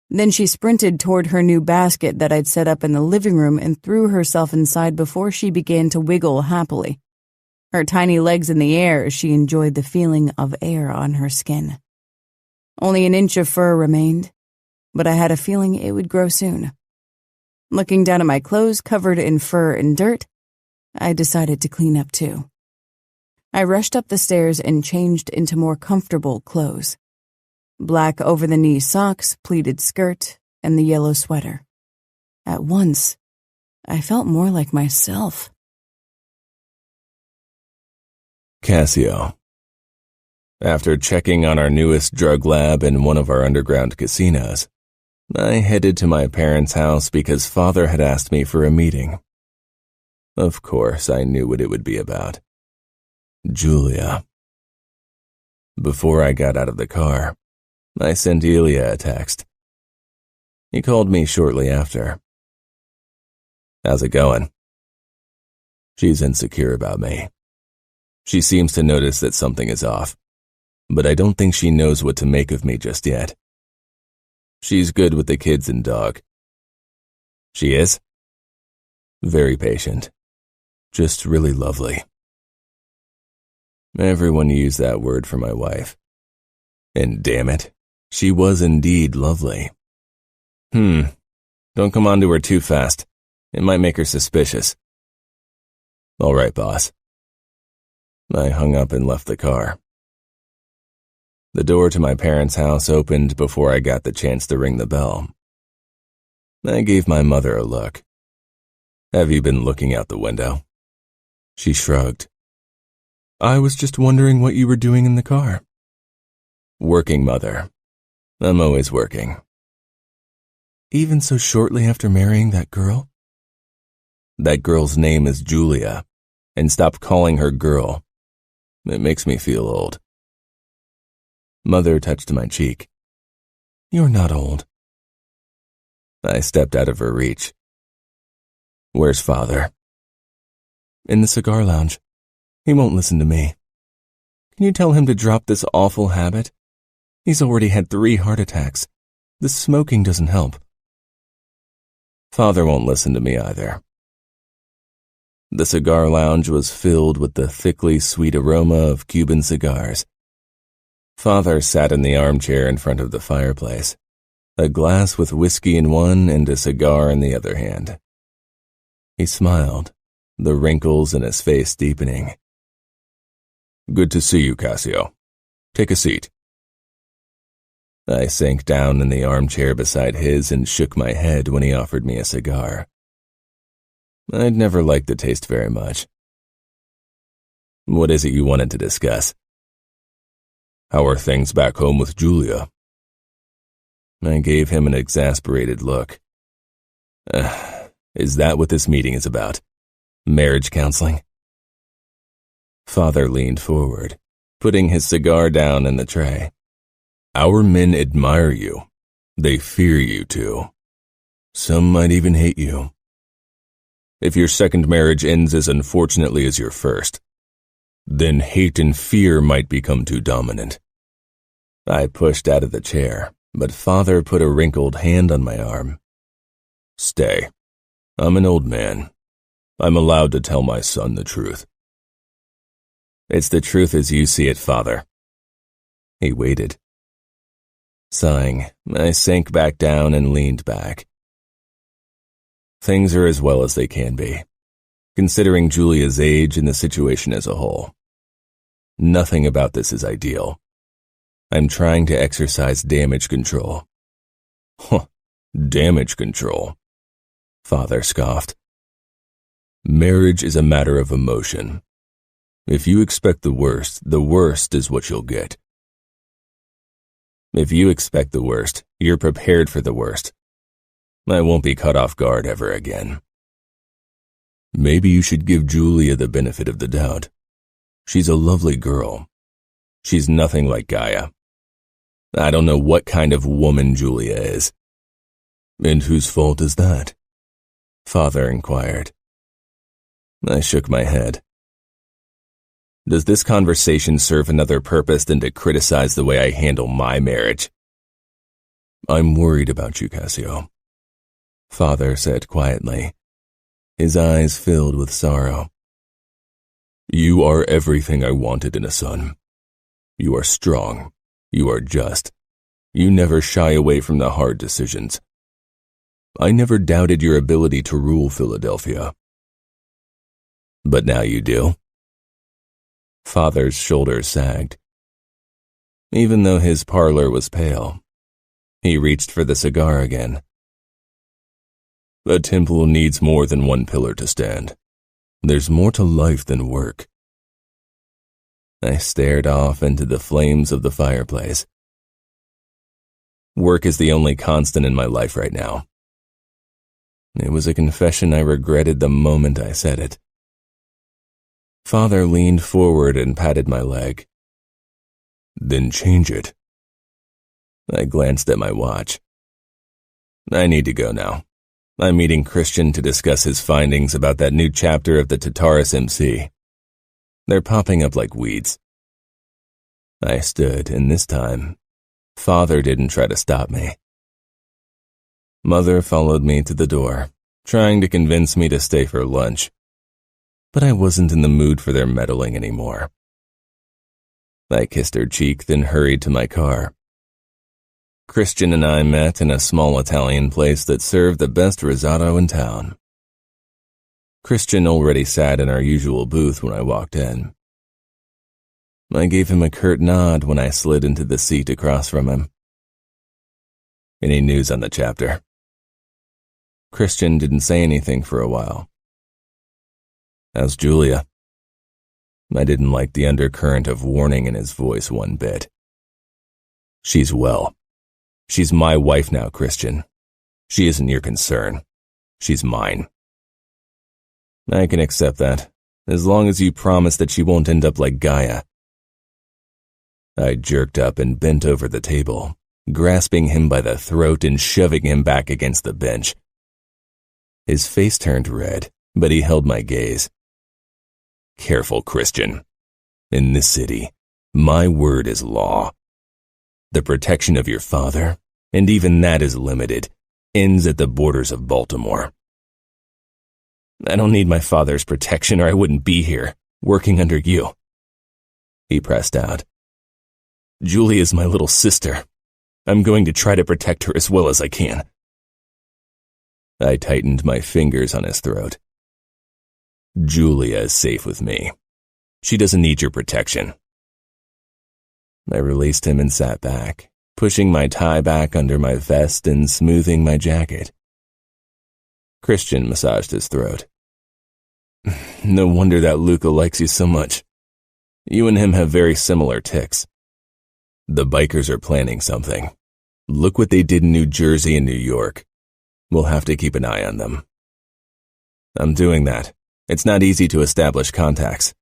Then she sprinted toward her new basket that I'd set up in the living room and threw herself inside before she began to wiggle happily, her tiny legs in the air as she enjoyed the feeling of air on her skin. Only an inch of fur remained, but I had a feeling it would grow soon. Looking down at my clothes covered in fur and dirt, I decided to clean up too. I rushed up the stairs and changed into more comfortable clothes. Black over-the-knee socks, pleated skirt, and the yellow sweater. At once, I felt more like myself. Casio. After checking on our newest drug lab in one of our underground casinos, I headed to my parents' house because Father had asked me for a meeting. Of course, I knew what it would be about. Julia. Before I got out of the car, I sent Ilya a text. He called me shortly after. "How's it going?" She's insecure about me. She seems to notice that something is off, but I don't think she knows what to make of me just yet. She's good with the kids and dog. She is? Very patient. Just really lovely. Everyone used that word for my wife. And damn it, she was indeed lovely. Don't come on to her too fast. It might make her suspicious. All right, boss. I hung up and left the car. The door to my parents' house opened before I got the chance to ring the bell. I gave my mother a look. "Have you been looking out the window?" She shrugged. "I was just wondering what you were doing in the car." "Working, Mother. I'm always working." "Even so shortly after marrying that girl?" "That girl's name is Julia, and stop calling her girl. It makes me feel old." Mother touched my cheek. "You're not old." I stepped out of her reach. "Where's Father?" "In the cigar lounge. He won't listen to me. Can you tell him to drop this awful habit? He's already had 3 heart attacks. The smoking doesn't help." Father won't listen to me either. The cigar lounge was filled with the thickly sweet aroma of Cuban cigars. Father sat in the armchair in front of the fireplace, a glass with whiskey in one and a cigar in the other hand. He smiled, the wrinkles in his face deepening. "Good to see you, Casio. Take a seat." I sank down in the armchair beside his and shook my head when he offered me a cigar. I'd never liked the taste very much. "What is it you wanted to discuss?" "How are things back home with Julia?" I gave him an exasperated look. Is that what this meeting is about? Marriage counseling?" Father leaned forward, putting his cigar down in the tray. "Our men admire you. They fear you too. Some might even hate you. If your second marriage ends as unfortunately as your first, then hate and fear might become too dominant." I pushed out of the chair, but Father put a wrinkled hand on my arm. "Stay. I'm an old man. I'm allowed to tell my son the truth." "It's the truth as you see it, Father." He waited. Sighing, I sank back down and leaned back. Things are as well as they can be, considering Julia's age and the situation as a whole. Nothing about this is ideal. I'm trying to exercise damage control. Huh, damage control, Father scoffed. Marriage is a matter of emotion. If you expect the worst is what you'll get. If you expect the worst, you're prepared for the worst. I won't be caught off guard ever again. Maybe you should give Julia the benefit of the doubt. She's a lovely girl. She's nothing like Ngaio. I don't know what kind of woman Julia is. And whose fault is that? Father inquired. I shook my head. Does this conversation serve another purpose than to criticize the way I handle my marriage? I'm worried about you, Cassio, Father said quietly, his eyes filled with sorrow. You are everything I wanted in a son. You are strong. You are just. You never shy away from the hard decisions. I never doubted your ability to rule Philadelphia. But now you do. Father's shoulders sagged. Even though his parlor was pale, he reached for the cigar again. A temple needs more than one pillar to stand. There's more to life than work. I stared off into the flames of the fireplace. Work is the only constant in my life right now. It was a confession I regretted the moment I said it. Father leaned forward and patted my leg. Then change it. I glanced at my watch. I need to go now. I'm meeting Christian to discuss his findings about that new chapter of the Tartarus MC. They're popping up like weeds. I stood, and this time, Father didn't try to stop me. Mother followed me to the door, trying to convince me to stay for lunch. But I wasn't in the mood for their meddling anymore. I kissed her cheek, then hurried to my car. Christian and I met in a small Italian place that served the best risotto in town. Christian already sat in our usual booth when I walked in. I gave him a curt nod when I slid into the seat across from him. Any news on the chapter? Christian didn't say anything for a while. How's Julia? I didn't like the undercurrent of warning in his voice one bit. She's well. She's my wife now, Christian. She isn't your concern. She's mine. I can accept that, as long as you promise that she won't end up like Ngaio. I jerked up and bent over the table, grasping him by the throat and shoving him back against the bench. His face turned red, but he held my gaze. Careful, Christian. In this city, my word is law. The protection of your father, and even that is limited, ends at the borders of Baltimore. I don't need my father's protection or I wouldn't be here, working under you. He pressed out. Julie is my little sister. I'm going to try to protect her as well as I can. I tightened my fingers on his throat. Julia is safe with me. She doesn't need your protection. I released him and sat back, pushing my tie back under my vest and smoothing my jacket. Christian massaged his throat. No wonder that Luca likes you so much. You and him have very similar tics. The bikers are planning something. Look what they did in New Jersey and New York. We'll have to keep an eye on them. I'm doing that. It's not easy to establish contacts.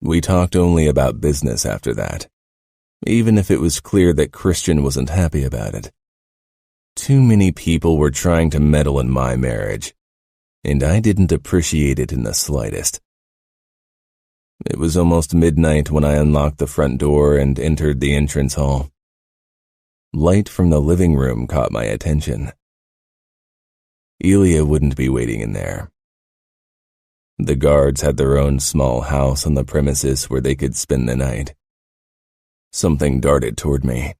We talked only about business after that, even if it was clear that Christian wasn't happy about it. Too many people were trying to meddle in my marriage, and I didn't appreciate it in the slightest. It was almost midnight when I unlocked the front door and entered the entrance hall. light from the living room caught my attention. Elia wouldn't be waiting in there. The guards had their own small house on the premises where they could spend the night. Something darted toward me.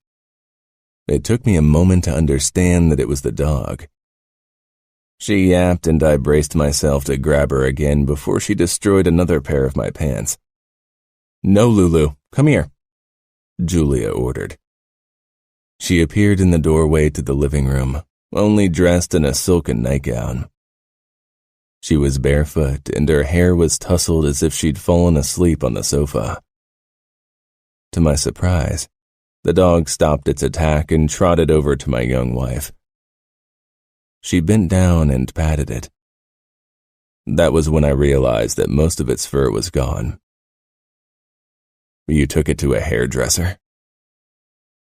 It took me a moment to understand that it was the dog. She yapped and I braced myself to grab her again before she destroyed another pair of my pants. "No, Lulu, come here," Julia ordered. She appeared in the doorway to the living room, only dressed in a silken nightgown. She was barefoot and her hair was tousled as if she'd fallen asleep on the sofa. To my surprise, the dog stopped its attack and trotted over to my young wife. She bent down and patted it. That was when I realized that most of its fur was gone. "You took it to a hairdresser?"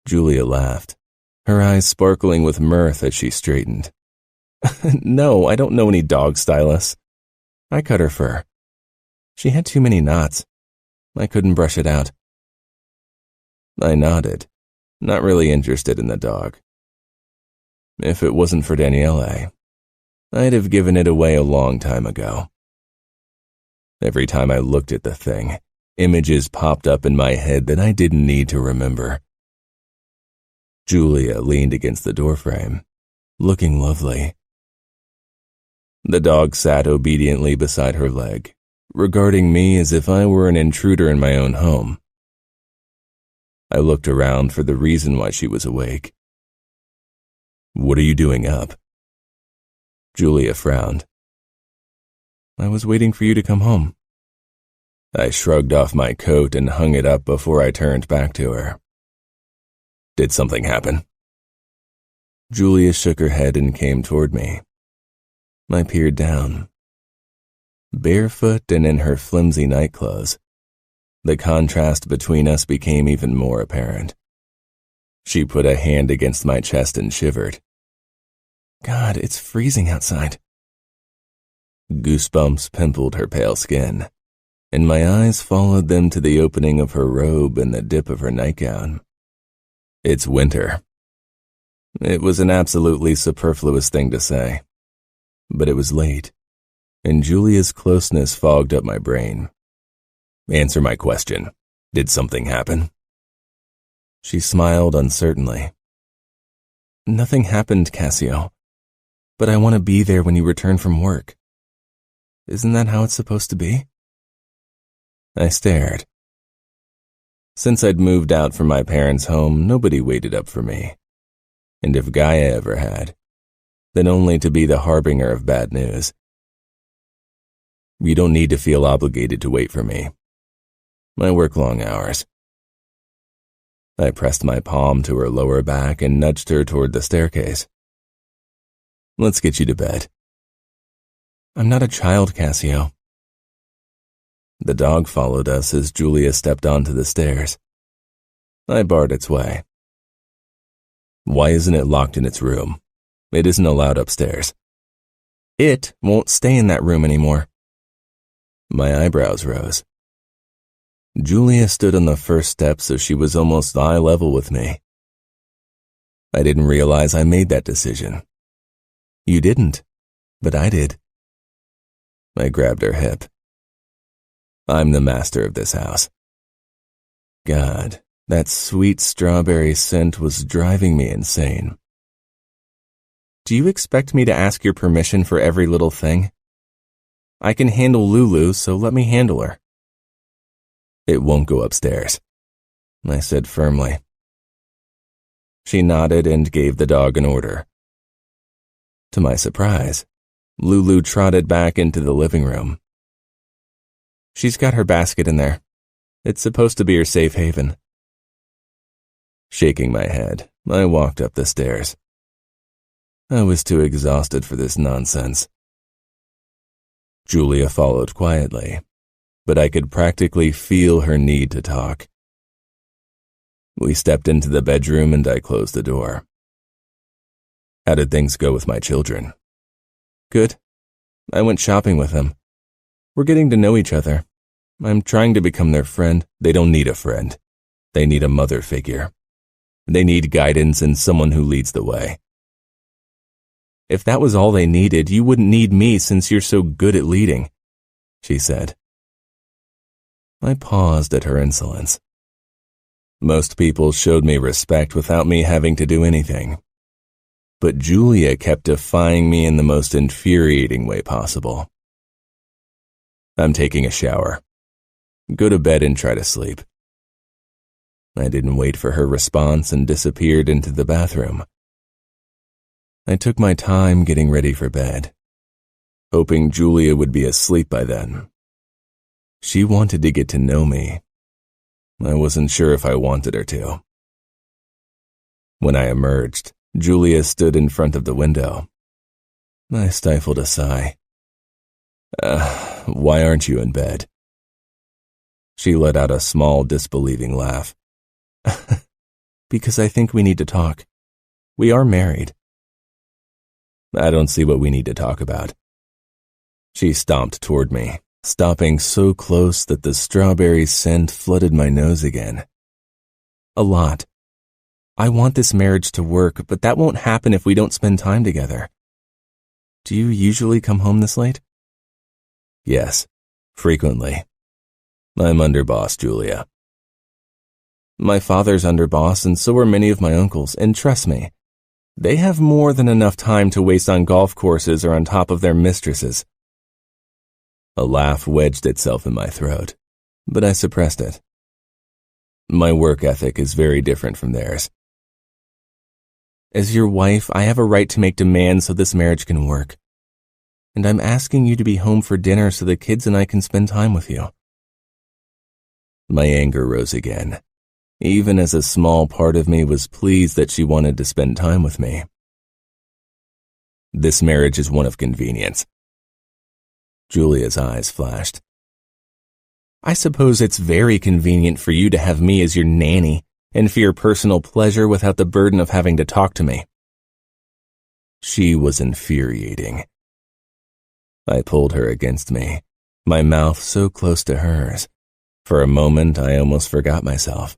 Julia laughed, her eyes sparkling with mirth as she straightened. "No, I don't know any dog stylists. I cut her fur. She had too many knots. I couldn't brush it out." I nodded, not really interested in the dog. If it wasn't for Daniele, I'd have given it away a long time ago. Every time I looked at the thing, images popped up in my head that I didn't need to remember. Julia leaned against the doorframe, looking lovely. The dog sat obediently beside her leg, regarding me as if I were an intruder in my own home. I looked around for the reason why she was awake. "What are you doing up?" Julia frowned. "I was waiting for you to come home." I shrugged off my coat and hung it up before I turned back to her. "Did something happen?" Julia shook her head and came toward me. I peered down. Barefoot and in her flimsy nightclothes, the contrast between us became even more apparent. She put a hand against my chest and shivered. "God, it's freezing outside." Goosebumps pimpled her pale skin, and my eyes followed them to the opening of her robe and the dip of her nightgown. "It's winter." It was an absolutely superfluous thing to say, but it was late, and Julia's closeness fogged up my brain. "Answer my question. Did something happen?" She smiled uncertainly. "Nothing happened, Cassio, but I want to be there when you return from work. Isn't that how it's supposed to be?" I stared. Since I'd moved out from my parents' home, nobody waited up for me. And if Ngaio ever had, then only to be the harbinger of bad news. "You don't need to feel obligated to wait for me. I work long hours." I pressed my palm to her lower back and nudged her toward the staircase. "Let's get you to bed." "I'm not a child, Cassio." The dog followed us as Julia stepped onto the stairs. I barred its way. "Why isn't it locked in its room? It isn't allowed upstairs." "It won't stay in that room anymore." My eyebrows rose. Julia stood on the first step so she was almost eye level with me. "I didn't realize I made that decision." "You didn't, but I did." I grabbed her hip. "I'm the master of this house." God, that sweet strawberry scent was driving me insane. "Do you expect me to ask your permission for every little thing? I can handle Lulu, so let me handle her." "It won't go upstairs," I said firmly. She nodded and gave the dog an order. To my surprise, Lulu trotted back into the living room. "She's got her basket in there. It's supposed to be her safe haven." Shaking my head, I walked up the stairs. I was too exhausted for this nonsense. Julia followed quietly, but I could practically feel her need to talk. We stepped into the bedroom and I closed the door. "How did things go with my children?" "Good. I went shopping with them. We're getting to know each other. I'm trying to become their friend." "They don't need a friend. They need a mother figure." They need guidance and someone who leads the way. If that was all they needed, you wouldn't need me since you're so good at leading, she said. I paused at her insolence. Most people showed me respect without me having to do anything. But Julia kept defying me in the most infuriating way possible. I'm taking a shower. Go to bed and try to sleep. I didn't wait for her response and disappeared into the bathroom. I took my time getting ready for bed, hoping Julia would be asleep by then. She wanted to get to know me. I wasn't sure if I wanted her to. When I emerged, Julia stood in front of the window. I stifled a sigh. Why aren't you in bed? She let out a small, disbelieving laugh. Because I think we need to talk. We are married. I don't see what we need to talk about. She stomped toward me, stopping so close that the strawberry scent flooded my nose again. A lot. I want this marriage to work, but that won't happen if we don't spend time together. Do you usually come home this late? Yes, frequently. I'm underboss, Julia. My father's underboss, and so are many of my uncles, and trust me, they have more than enough time to waste on golf courses or on top of their mistresses. A laugh wedged itself in my throat, but I suppressed it. My work ethic is very different from theirs. As your wife, I have a right to make demands so this marriage can work. And I'm asking you to be home for dinner so the kids and I can spend time with you. My anger rose again, even as a small part of me was pleased that she wanted to spend time with me. This marriage is one of convenience. Julia's eyes flashed. I suppose it's very convenient for you to have me as your nanny and for your personal pleasure without the burden of having to talk to me. She was infuriating. I pulled her against me, my mouth so close to hers. For a moment, I almost forgot myself.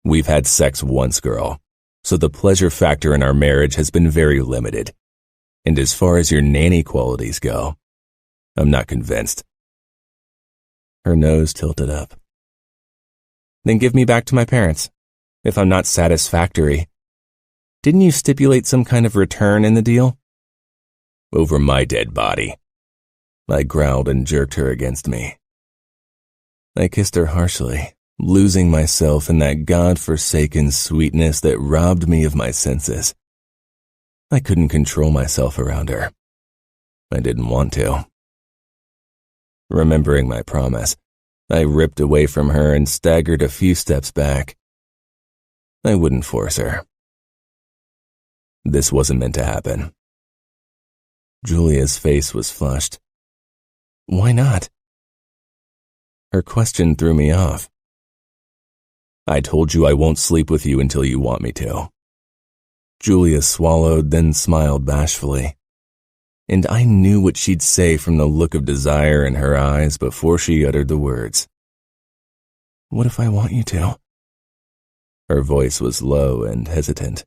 We've had sex once, girl, so the pleasure factor in our marriage has been very limited. And as far as your nanny qualities go, I'm not convinced. Her nose tilted up. Then give me back to my parents, if I'm not satisfactory. Didn't you stipulate some kind of return in the deal? Over my dead body. I growled and jerked her against me. I kissed her harshly, losing myself in that God-forsaken sweetness that robbed me of my senses. I couldn't control myself around her. I didn't want to. Remembering my promise, I ripped away from her and staggered a few steps back. I wouldn't force her. This wasn't meant to happen. Julia's face was flushed. Why not? Her question threw me off. I told you I won't sleep with you until you want me to. Julia swallowed, then smiled bashfully. And I knew what she'd say from the look of desire in her eyes before she uttered the words. What if I want you to? Her voice was low and hesitant.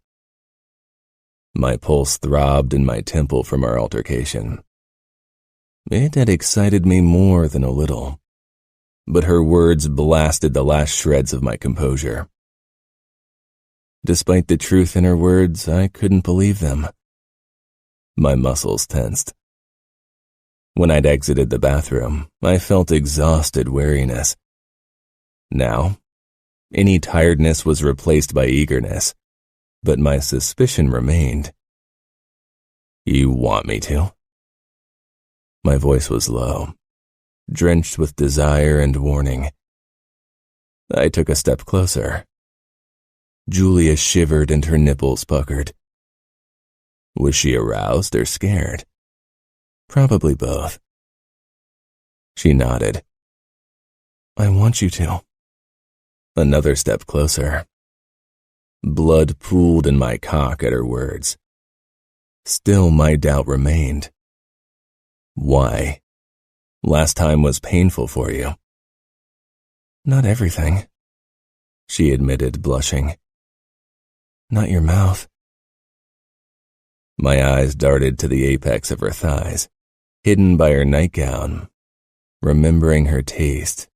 My pulse throbbed in my temple from our altercation. It had excited me more than a little. But her words blasted the last shreds of my composure. Despite the truth in her words, I couldn't believe them. My muscles tensed. When I'd exited the bathroom, I felt exhausted weariness. Now, any tiredness was replaced by eagerness, but my suspicion remained. You want me to? My voice was low, drenched with desire and warning. I took a step closer. Julia shivered and her nipples puckered. Was she aroused or scared? Probably both. She nodded. I want you to. Another step closer. Blood pooled in my cock at her words. Still my doubt remained. Why? Last time was painful for you. Not everything. she admitted, blushing. Not your mouth. My eyes darted to the apex of her thighs, hidden by her nightgown, remembering her taste,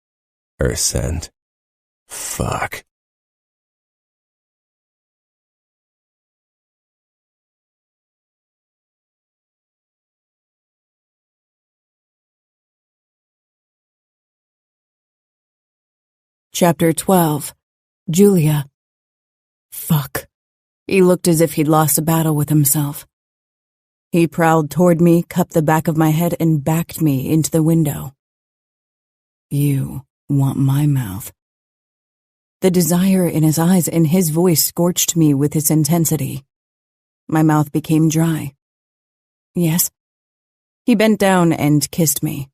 her scent. Fuck. Chapter 12. Julia. Fuck. He looked as if he'd lost a battle with himself. He prowled toward me, cupped the back of my head, and backed me into the window. You want my mouth. The desire in his eyes and his voice scorched me with its intensity. My mouth became dry. Yes. He bent down and kissed me.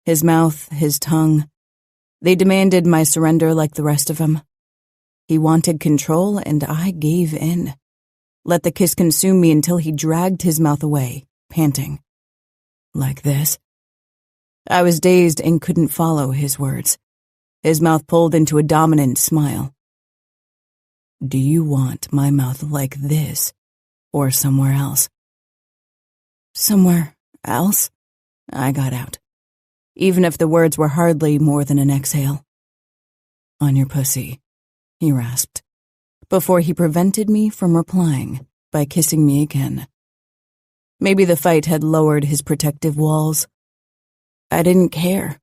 His mouth, his tongue. They demanded my surrender like the rest of him. He wanted control, and I gave in. Let the kiss consume me until he dragged his mouth away, panting. Like this. I was dazed and couldn't follow his words. His mouth pulled into a dominant smile. Do you want my mouth like this, or somewhere else? Somewhere else? I got out, even if the words were hardly more than an exhale. On your pussy, he rasped, before he prevented me from replying by kissing me again. Maybe the fight had lowered his protective walls. I didn't care,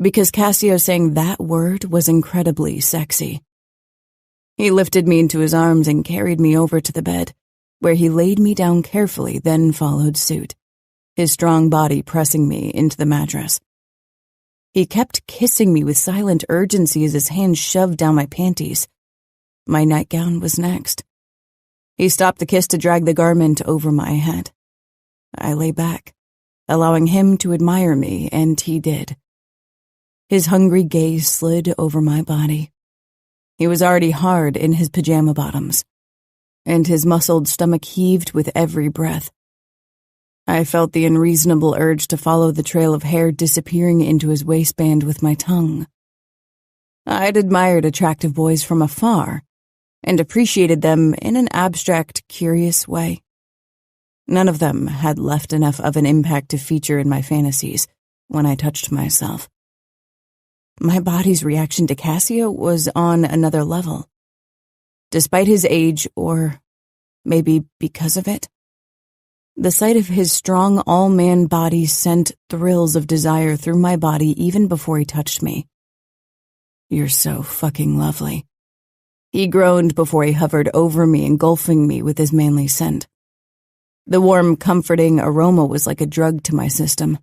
because Cassio saying that word was incredibly sexy. He lifted me into his arms and carried me over to the bed, where he laid me down carefully, then followed suit, his strong body pressing me into the mattress. He kept kissing me with silent urgency as his hand shoved down my panties. My nightgown was next. He stopped the kiss to drag the garment over my head. I lay back, allowing him to admire me, and he did. His hungry gaze slid over my body. He was already hard in his pajama bottoms, and his muscled stomach heaved with every breath. I felt the unreasonable urge to follow the trail of hair disappearing into his waistband with my tongue. I'd admired attractive boys from afar, and appreciated them in an abstract, curious way. None of them had left enough of an impact to feature in my fantasies when I touched myself. My body's reaction to Cassio was on another level. Despite his age, or maybe because of it, the sight of his strong, all-man body sent thrills of desire through my body even before he touched me. You're so fucking lovely. He groaned before he hovered over me, engulfing me with his manly scent. The warm, comforting aroma was like a drug to my system.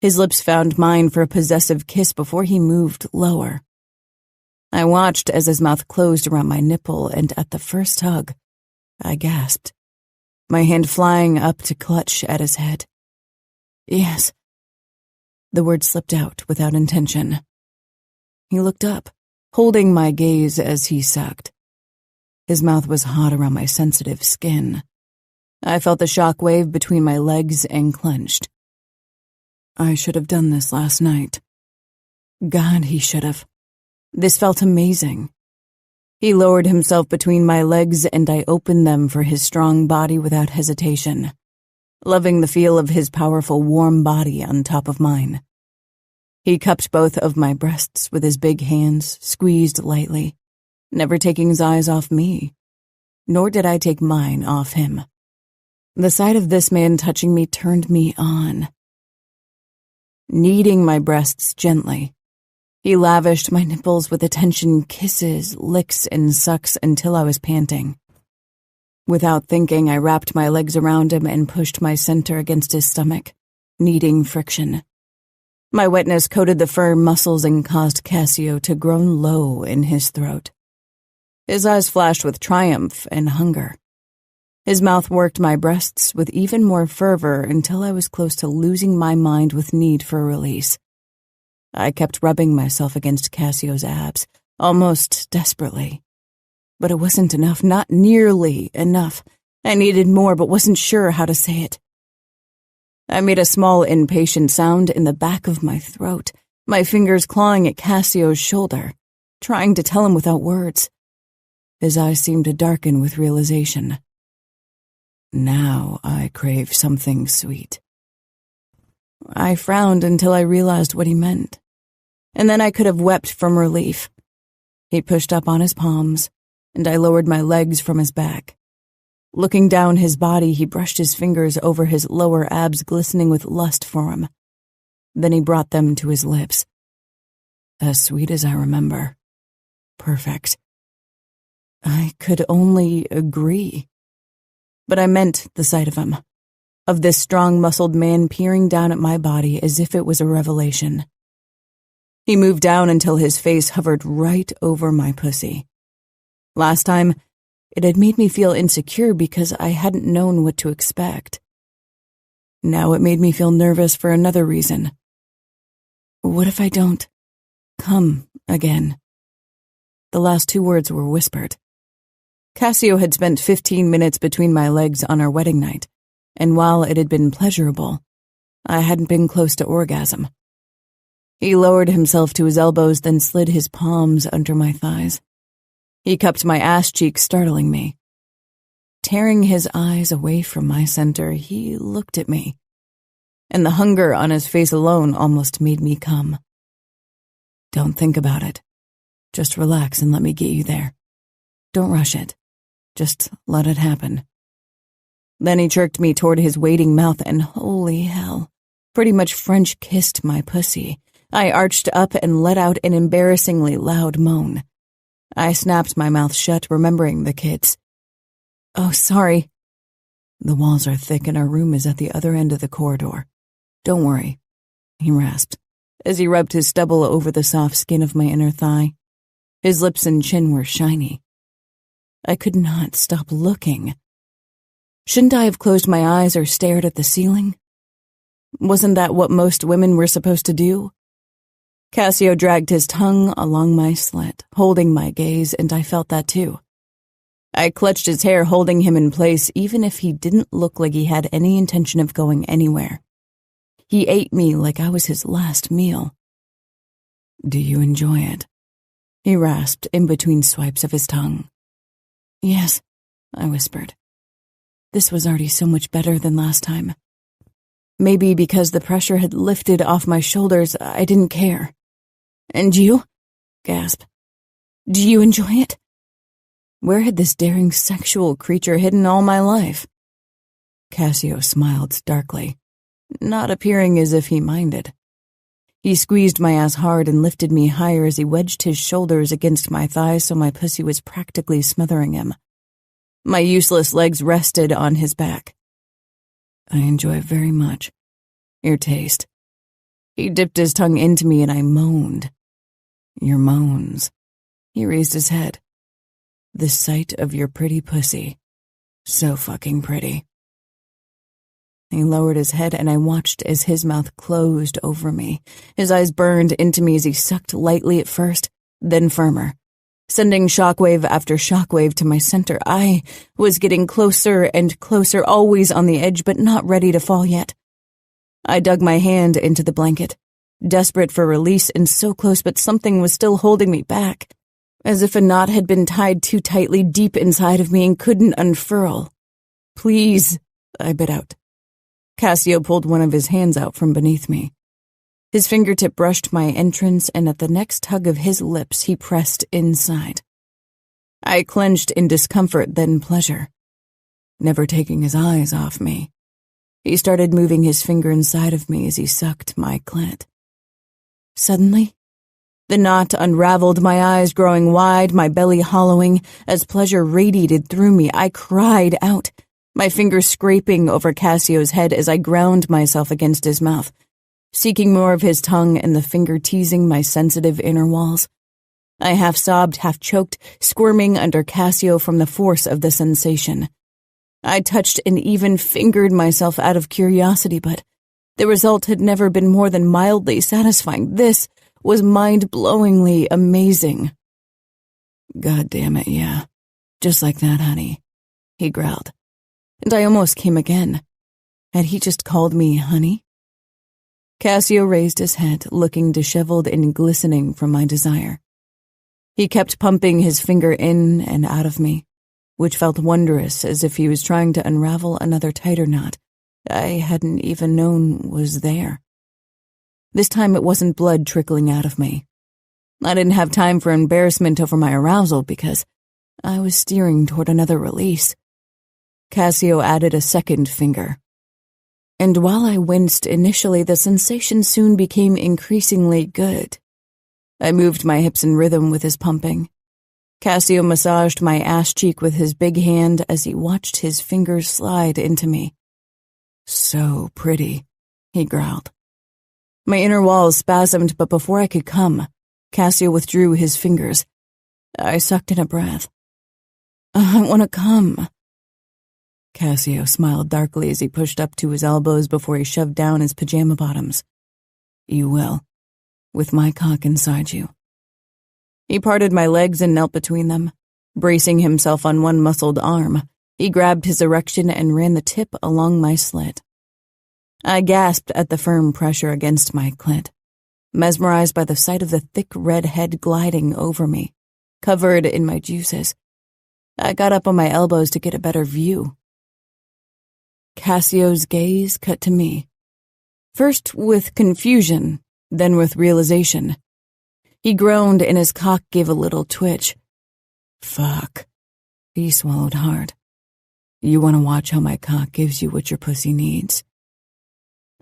His lips found mine for a possessive kiss before he moved lower. I watched as his mouth closed around my nipple, and at the first hug, I gasped, my hand flying up to clutch at his head. Yes. The word slipped out without intention. He looked up, holding my gaze as he sucked. His mouth was hot around my sensitive skin. I felt the shock wave between my legs and clenched. I should have done this last night. God, he should have. This felt amazing. He lowered himself between my legs, and I opened them for his strong body without hesitation, loving the feel of his powerful, warm body on top of mine. He cupped both of my breasts with his big hands, squeezed lightly, never taking his eyes off me, nor did I take mine off him. The sight of this man touching me turned me on. Kneading my breasts gently, he lavished my nipples with attention, kisses, licks, and sucks until I was panting. Without thinking, I wrapped my legs around him and pushed my center against his stomach, kneading friction. My wetness coated the firm muscles and caused Cassio to groan low in his throat. His eyes flashed with triumph and hunger. His mouth worked my breasts with even more fervor until I was close to losing my mind with need for a release. I kept rubbing myself against Cassio's abs, almost desperately. But it wasn't enough, not nearly enough. I needed more, but wasn't sure how to say it. I made a small, impatient sound in the back of my throat, my fingers clawing at Cassio's shoulder, trying to tell him without words. His eyes seemed to darken with realization. Now I crave something sweet. I frowned until I realized what he meant, and then I could have wept from relief. He pushed up on his palms, and I lowered my legs from his back. Looking down his body, he brushed his fingers over his lower abs, glistening with lust for him. Then he brought them to his lips. As sweet as I remember. Perfect. I could only agree. But I meant the sight of him, of this strong-muscled man peering down at my body as if it was a revelation. He moved down until his face hovered right over my pussy. Last time, it had made me feel insecure because I hadn't known what to expect. Now it made me feel nervous for another reason. What if I don't come again? The last 2 words were whispered. Cassio had spent 15 minutes between my legs on our wedding night, and while it had been pleasurable, I hadn't been close to orgasm. He lowered himself to his elbows, then slid his palms under my thighs. He cupped my ass cheek, startling me. Tearing his eyes away from my center, he looked at me, and the hunger on his face alone almost made me come. Don't think about it. Just relax and let me get you there. Don't rush it. Just let it happen. Then he jerked me toward his waiting mouth, and holy hell, pretty much French kissed my pussy. I arched up and let out an embarrassingly loud moan. I snapped my mouth shut, remembering the kids. Oh, sorry. The walls are thick and our room is at the other end of the corridor. Don't worry, he rasped, as he rubbed his stubble over the soft skin of my inner thigh. His lips and chin were shiny. I could not stop looking. Shouldn't I have closed my eyes or stared at the ceiling? Wasn't that what most women were supposed to do? Cassio dragged his tongue along my slit, holding my gaze, and I felt that too. I clutched his hair, holding him in place, even if he didn't look like he had any intention of going anywhere. He ate me like I was his last meal. Do you enjoy it? He rasped in between swipes of his tongue. Yes, I whispered. This was already so much better than last time. Maybe because the pressure had lifted off my shoulders, I didn't care. And you? Gasp. Do you enjoy it? Where had this daring sexual creature hidden all my life? Cassio smiled darkly, not appearing as if he minded. He squeezed my ass hard and lifted me higher as he wedged his shoulders against my thighs so my pussy was practically smothering him. My useless legs rested on his back. I enjoy very much your taste. He dipped his tongue into me and I moaned. Your moans. He raised his head. The sight of your pretty pussy. So fucking pretty. He lowered his head and I watched as his mouth closed over me. His eyes burned into me as he sucked lightly at first, then firmer, sending shockwave after shockwave to my center. I was getting closer and closer, always on the edge, but not ready to fall yet. I dug my hand into the blanket, desperate for release and so close, but something was still holding me back, as if a knot had been tied too tightly deep inside of me and couldn't unfurl. Please, I bit out. Cassio pulled one of his hands out from beneath me. His fingertip brushed my entrance, and at the next tug of his lips, he pressed inside. I clenched in discomfort, then pleasure, never taking his eyes off me. He started moving his finger inside of me as he sucked my clit. Suddenly, the knot unraveled, my eyes growing wide, my belly hollowing. As pleasure radiated through me, I cried out, my fingers scraping over Cassio's head as I ground myself against his mouth, seeking more of his tongue and the finger teasing my sensitive inner walls. I half sobbed, half choked, squirming under Cassio from the force of the sensation. I touched and even fingered myself out of curiosity, but the result had never been more than mildly satisfying. This was mind-blowingly amazing. God damn it, yeah. Just like that, honey, he growled. And I almost came again. Had he just called me honey? Cassio raised his head, looking disheveled and glistening from my desire. He kept pumping his finger in and out of me, which felt wondrous, as if he was trying to unravel another tighter knot I hadn't even known was there. This time it wasn't blood trickling out of me. I didn't have time for embarrassment over my arousal because I was steering toward another release. Cassio added a second finger. And while I winced initially, the sensation soon became increasingly good. I moved my hips in rhythm with his pumping. Cassio massaged my ass cheek with his big hand as he watched his fingers slide into me. "So pretty," he growled. My inner walls spasmed, but before I could come, Cassio withdrew his fingers. I sucked in a breath. "I want to come." Cassio smiled darkly as he pushed up to his elbows before he shoved down his pajama bottoms. "You will, with my cock inside you." He parted my legs and knelt between them. Bracing himself on one muscled arm, he grabbed his erection and ran the tip along my slit. I gasped at the firm pressure against my clit, mesmerized by the sight of the thick red head gliding over me, covered in my juices. I got up on my elbows to get a better view. Cassio's gaze cut to me, first with confusion, then with realization. He groaned and his cock gave a little twitch. "Fuck." He swallowed hard. "You want to watch how my cock gives you what your pussy needs?"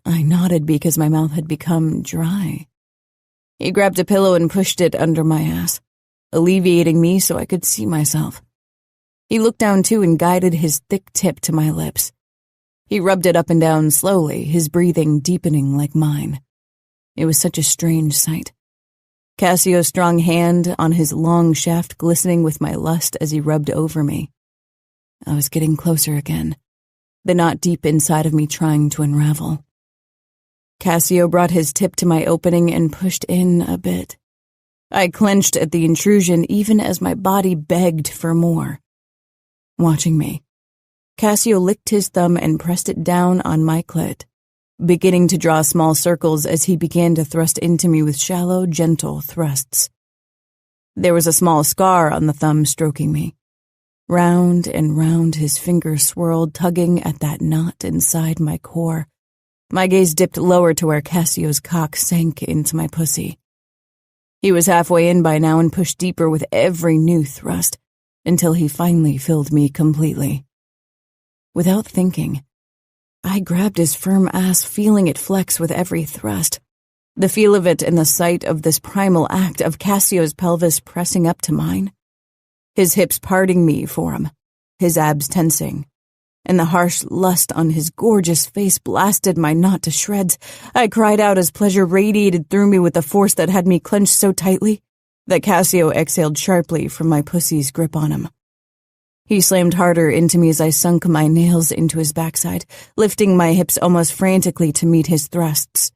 I nodded because my mouth had become dry. He grabbed a pillow and pushed it under my ass, alleviating me so I could see myself. He looked down too and guided his thick tip to my lips. He rubbed it up and down slowly, his breathing deepening like mine. It was such a strange sight. Cassio's strong hand on his long shaft glistening with my lust as he rubbed over me. I was getting closer again, the knot deep inside of me trying to unravel. Cassio brought his tip to my opening and pushed in a bit. I clenched at the intrusion even as my body begged for more. Watching me, Cassio licked his thumb and pressed it down on my clit, beginning to draw small circles as he began to thrust into me with shallow, gentle thrusts. There was a small scar on the thumb stroking me. Round and round his fingers swirled, tugging at that knot inside my core. My gaze dipped lower to where Cassio's cock sank into my pussy. He was halfway in by now and pushed deeper with every new thrust, until he finally filled me completely. Without thinking, I grabbed his firm ass, feeling it flex with every thrust. The feel of it and the sight of this primal act of Cassio's pelvis pressing up to mine. His hips parting me for him, his abs tensing, and the harsh lust on his gorgeous face blasted my knot to shreds. I cried out as pleasure radiated through me with a force that had me clenched so tightly that Cassio exhaled sharply from my pussy's grip on him. He slammed harder into me as I sunk my nails into his backside, lifting my hips almost frantically to meet his thrusts.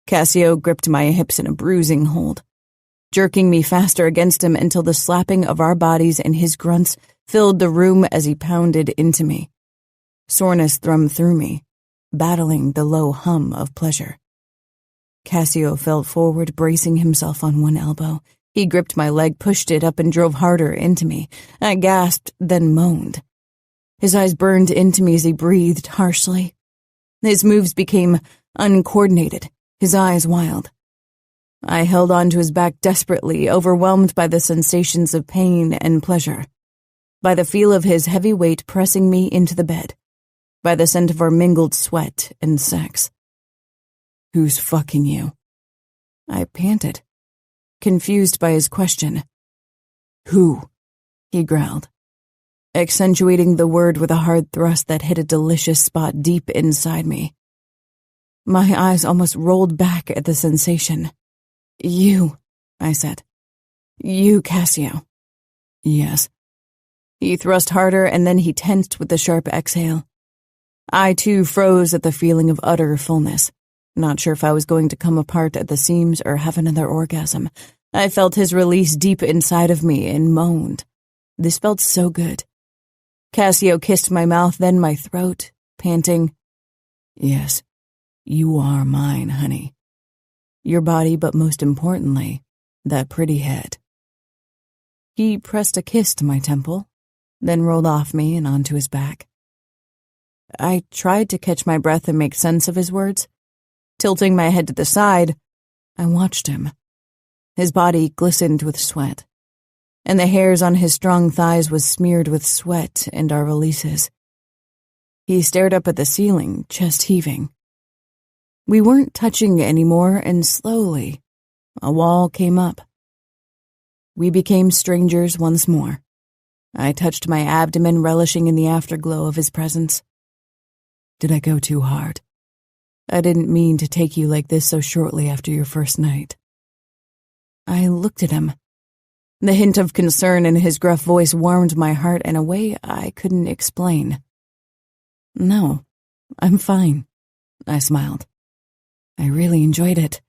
Cassio gripped my hips in a bruising hold, jerking me faster against him until the slapping of our bodies and his grunts filled the room as he pounded into me. Soreness thrummed through me, battling the low hum of pleasure. Cassio fell forward, bracing himself on one elbow. He gripped my leg, pushed it up, and drove harder into me. I gasped, then moaned. His eyes burned into me as he breathed harshly. His moves became uncoordinated, his eyes wild. I held on to his back desperately, overwhelmed by the sensations of pain and pleasure, by the feel of his heavy weight pressing me into the bed, by the scent of our mingled sweat and sex. "Who's fucking you?" I panted, confused by his question. "Who?" he growled, accentuating the word with a hard thrust that hit a delicious spot deep inside me. My eyes almost rolled back at the sensation. "You," I said. "You, Cassio." "Yes." He thrust harder and then he tensed with a sharp exhale. I too froze at the feeling of utter fullness, not sure if I was going to come apart at the seams or have another orgasm. I felt his release deep inside of me and moaned. This felt so good. Cassio kissed my mouth, then my throat, panting, "Yes, you are mine, honey. Your body, but most importantly, that pretty head." He pressed a kiss to my temple, then rolled off me and onto his back. I tried to catch my breath and make sense of his words. Tilting my head to the side, I watched him. His body glistened with sweat, and the hairs on his strong thighs was smeared with sweat and our releases. He stared up at the ceiling, chest heaving. We weren't touching anymore, and slowly, a wall came up. We became strangers once more. I touched my abdomen, relishing in the afterglow of his presence. Did I go too hard? I didn't mean to take you like this so shortly after your first night. I looked at him. The hint of concern in his gruff voice warmed my heart in a way I couldn't explain. No, I'm fine, I smiled. I really enjoyed it.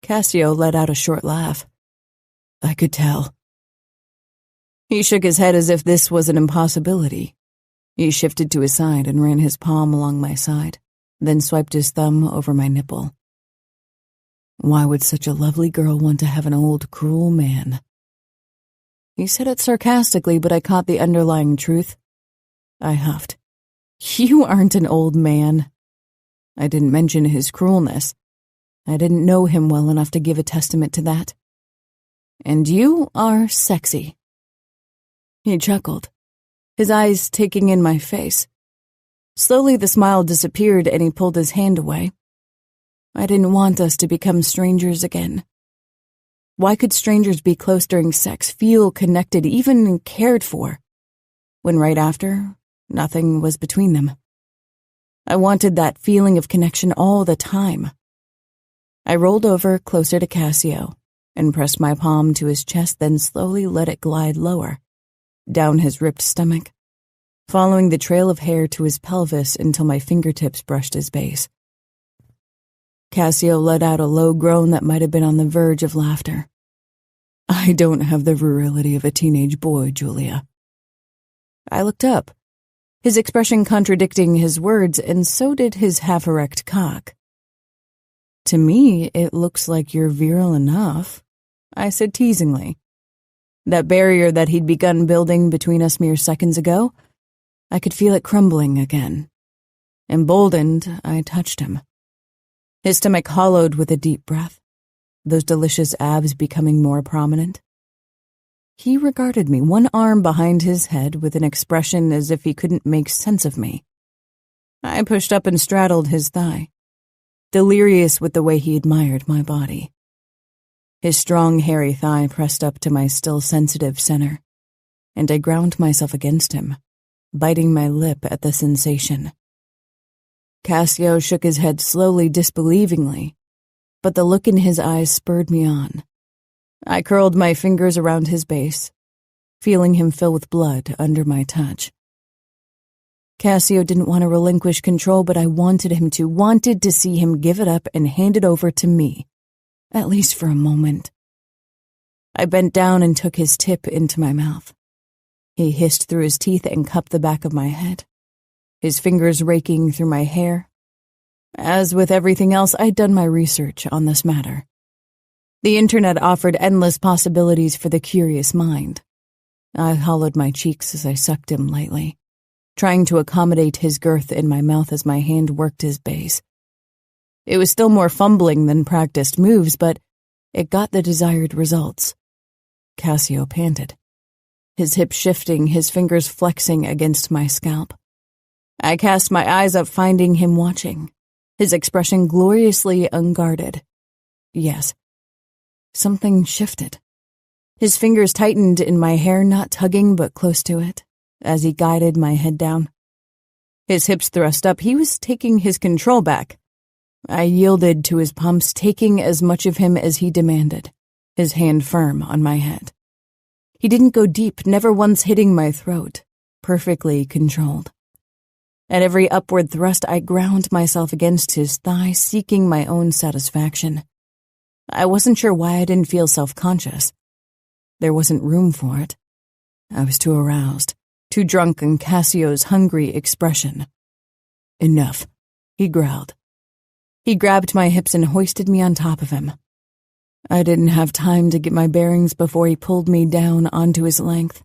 Cassio let out a short laugh. I could tell. He shook his head as if this was an impossibility. He shifted to his side and ran his palm along my side, then swiped his thumb over my nipple. Why would such a lovely girl want to have an old, cruel man? He said it sarcastically, but I caught the underlying truth. I huffed. You aren't an old man. I didn't mention his cruelness. I didn't know him well enough to give a testament to that. And you are sexy. He chuckled, his eyes taking in my face. Slowly the smile disappeared and he pulled his hand away. I didn't want us to become strangers again. Why could strangers be close during sex, feel connected, even cared for, when right after, nothing was between them? I wanted that feeling of connection all the time. I rolled over closer to Cassio and pressed my palm to his chest, then slowly let it glide lower, down his ripped stomach, following the trail of hair to his pelvis until my fingertips brushed his base. Cassio let out a low groan that might have been on the verge of laughter. I don't have the virility of a teenage boy, Julia. I looked up, his expression contradicting his words, and so did his half-erect cock. To me, it looks like you're virile enough, I said teasingly. That barrier that he'd begun building between us mere seconds ago, I could feel it crumbling again. Emboldened, I touched him. His stomach hollowed with a deep breath, those delicious abs becoming more prominent. He regarded me, one arm behind his head, with an expression as if he couldn't make sense of me. I pushed up and straddled his thigh, delirious with the way he admired my body. His strong, hairy thigh pressed up to my still sensitive center, and I ground myself against him, biting my lip at the sensation. Cassio shook his head slowly, disbelievingly, but the look in his eyes spurred me on. I curled my fingers around his base, feeling him fill with blood under my touch. Cassio didn't want to relinquish control, but I wanted to see him give it up and hand it over to me, at least for a moment. I bent down and took his tip into my mouth. He hissed through his teeth and cupped the back of my head, his fingers raking through my hair. As with everything else, I'd done my research on this matter. The internet offered endless possibilities for the curious mind. I hollowed my cheeks as I sucked him lightly, trying to accommodate his girth in my mouth as my hand worked his base. It was still more fumbling than practiced moves, but it got the desired results. Cassio panted, his hips shifting, his fingers flexing against my scalp. I cast my eyes up, finding him watching, his expression gloriously unguarded. Yes, something shifted. His fingers tightened in my hair, not tugging but close to it, as he guided my head down. His hips thrust up, he was taking his control back. I yielded to his pumps, taking as much of him as he demanded, his hand firm on my head. He didn't go deep, never once hitting my throat, perfectly controlled. At every upward thrust, I ground myself against his thigh, seeking my own satisfaction. I wasn't sure why I didn't feel self-conscious. There wasn't room for it. I was too aroused, too drunk on Cassio's hungry expression. Enough, he growled. He grabbed my hips and hoisted me on top of him. I didn't have time to get my bearings before he pulled me down onto his length.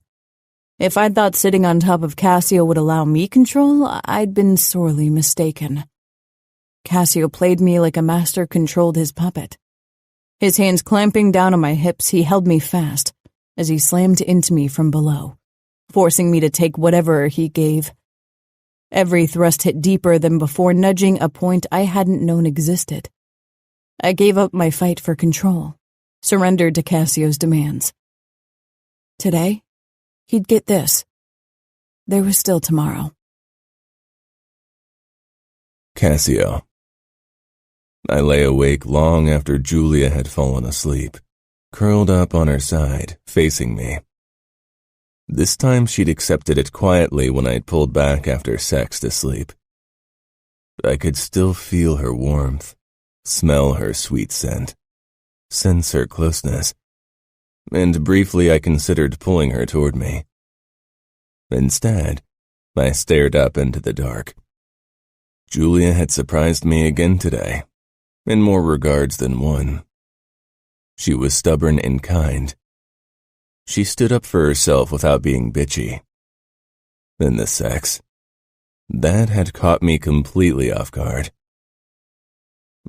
If I'd thought sitting on top of Cassio would allow me control, I'd been sorely mistaken. Cassio played me like a master controlled his puppet. His hands clamping down on my hips, he held me fast as he slammed into me from below, forcing me to take whatever he gave. Every thrust hit deeper than before, nudging a point I hadn't known existed. I gave up my fight for control, surrendered to Cassio's demands. Today, he'd get this. There was still tomorrow. Cassio. I lay awake long after Julia had fallen asleep, curled up on her side, facing me. This time she'd accepted it quietly when I'd pulled back after sex to sleep. I could still feel her warmth, smell her sweet scent, sense her closeness, and briefly I considered pulling her toward me. Instead, I stared up into the dark. Julia had surprised me again today, in more regards than one. She was stubborn and kind. She stood up for herself without being bitchy. And the sex, that had caught me completely off guard.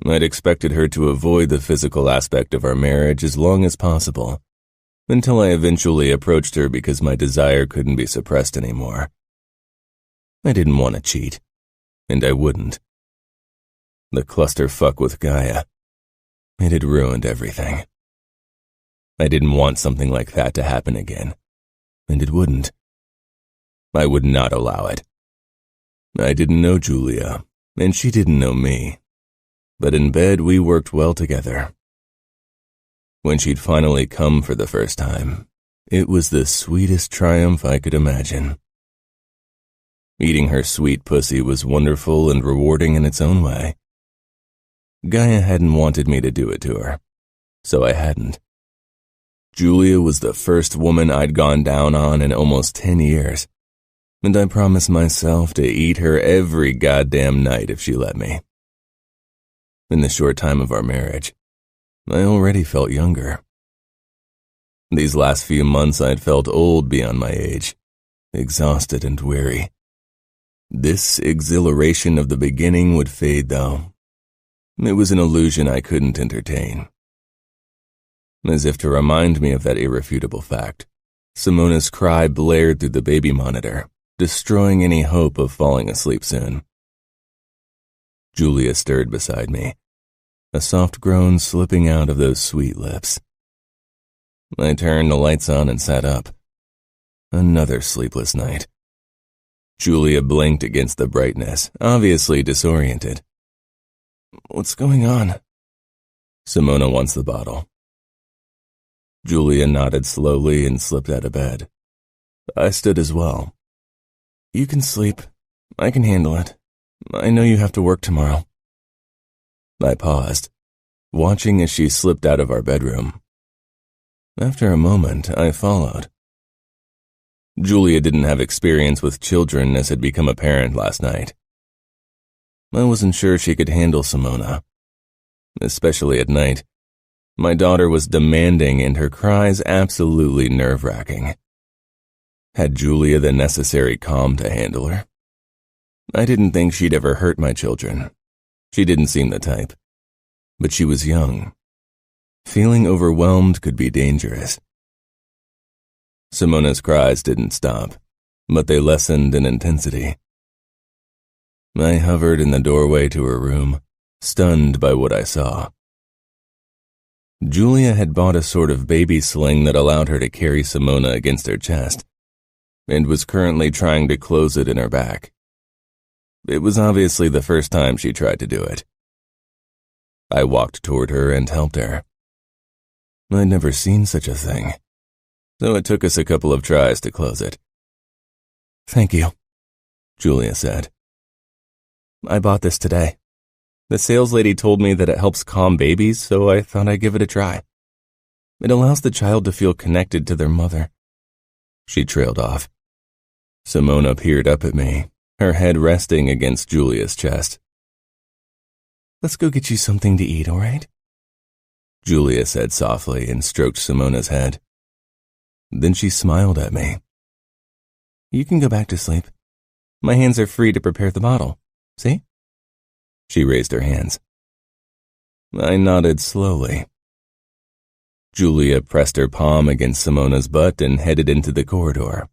I'd expected her to avoid the physical aspect of our marriage as long as possible, until I eventually approached her because my desire couldn't be suppressed anymore. I didn't want to cheat, and I wouldn't. The clusterfuck with Ngaio, it had ruined everything. I didn't want something like that to happen again, and it wouldn't. I would not allow it. I didn't know Julia, and she didn't know me, but in bed we worked well together. When she'd finally come for the first time, it was the sweetest triumph I could imagine. Eating her sweet pussy was wonderful and rewarding in its own way. Ngaio hadn't wanted me to do it to her, so I hadn't. Julia was the first woman I'd gone down on in almost 10 years, and I promised myself to eat her every goddamn night if she let me. In the short time of our marriage, I already felt younger. These last few months I'd felt old beyond my age, exhausted and weary. This exhilaration of the beginning would fade, though. It was an illusion I couldn't entertain. As if to remind me of that irrefutable fact, Simona's cry blared through the baby monitor, destroying any hope of falling asleep soon. Julia stirred beside me, a soft groan slipping out of those sweet lips. I turned the lights on and sat up. Another sleepless night. Julia blinked against the brightness, obviously disoriented. "What's going on?" "Simona wants the bottle." Julia nodded slowly and slipped out of bed. I stood as well. "You can sleep. I can handle it. I know you have to work tomorrow." I paused, watching as she slipped out of our bedroom. After a moment, I followed. Julia didn't have experience with children, as had become apparent last night. I wasn't sure she could handle Simona, especially at night. My daughter was demanding and her cries absolutely nerve-wracking. Had Julia the necessary calm to handle her? I didn't think she'd ever hurt my children. She didn't seem the type. But she was young. Feeling overwhelmed could be dangerous. Simona's cries didn't stop, but they lessened in intensity. I hovered in the doorway to her room, stunned by what I saw. Julia had bought a sort of baby sling that allowed her to carry Simona against her chest, and was currently trying to close it in her back. It was obviously the first time she tried to do it. I walked toward her and helped her. I'd never seen such a thing, so it took us a couple of tries to close it. "Thank you," Julia said. "I bought this today. The sales lady told me that it helps calm babies, so I thought I'd give it a try. It allows the child to feel connected to their mother." She trailed off. Simona peered up at me, her head resting against Julia's chest. "Let's go get you something to eat, all right?" Julia said softly and stroked Simona's head. Then she smiled at me. You can go back to sleep. My hands are free to prepare the bottle. See? She raised her hands. I nodded slowly. Julia pressed her palm against Simona's butt and headed into the corridor,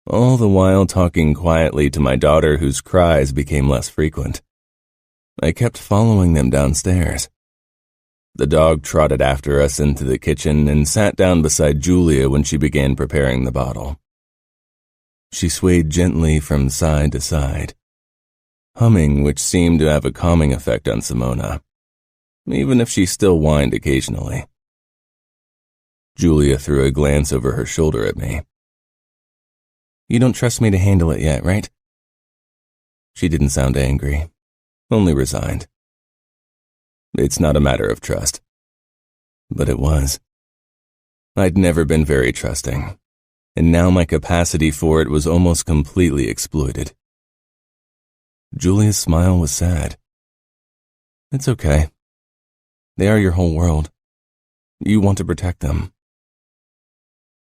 all the while talking quietly to my daughter, whose cries became less frequent. I kept following them downstairs. The dog trotted after us into the kitchen and sat down beside Julia when she began preparing the bottle. She swayed gently from side to side, humming, which seemed to have a calming effect on Simona, even if she still whined occasionally. Julia threw a glance over her shoulder at me. You don't trust me to handle it yet, right? She didn't sound angry, only resigned. It's not a matter of trust. But it was. I'd never been very trusting, and now my capacity for it was almost completely exploited. Julia's smile was sad. It's okay. They are your whole world. You want to protect them.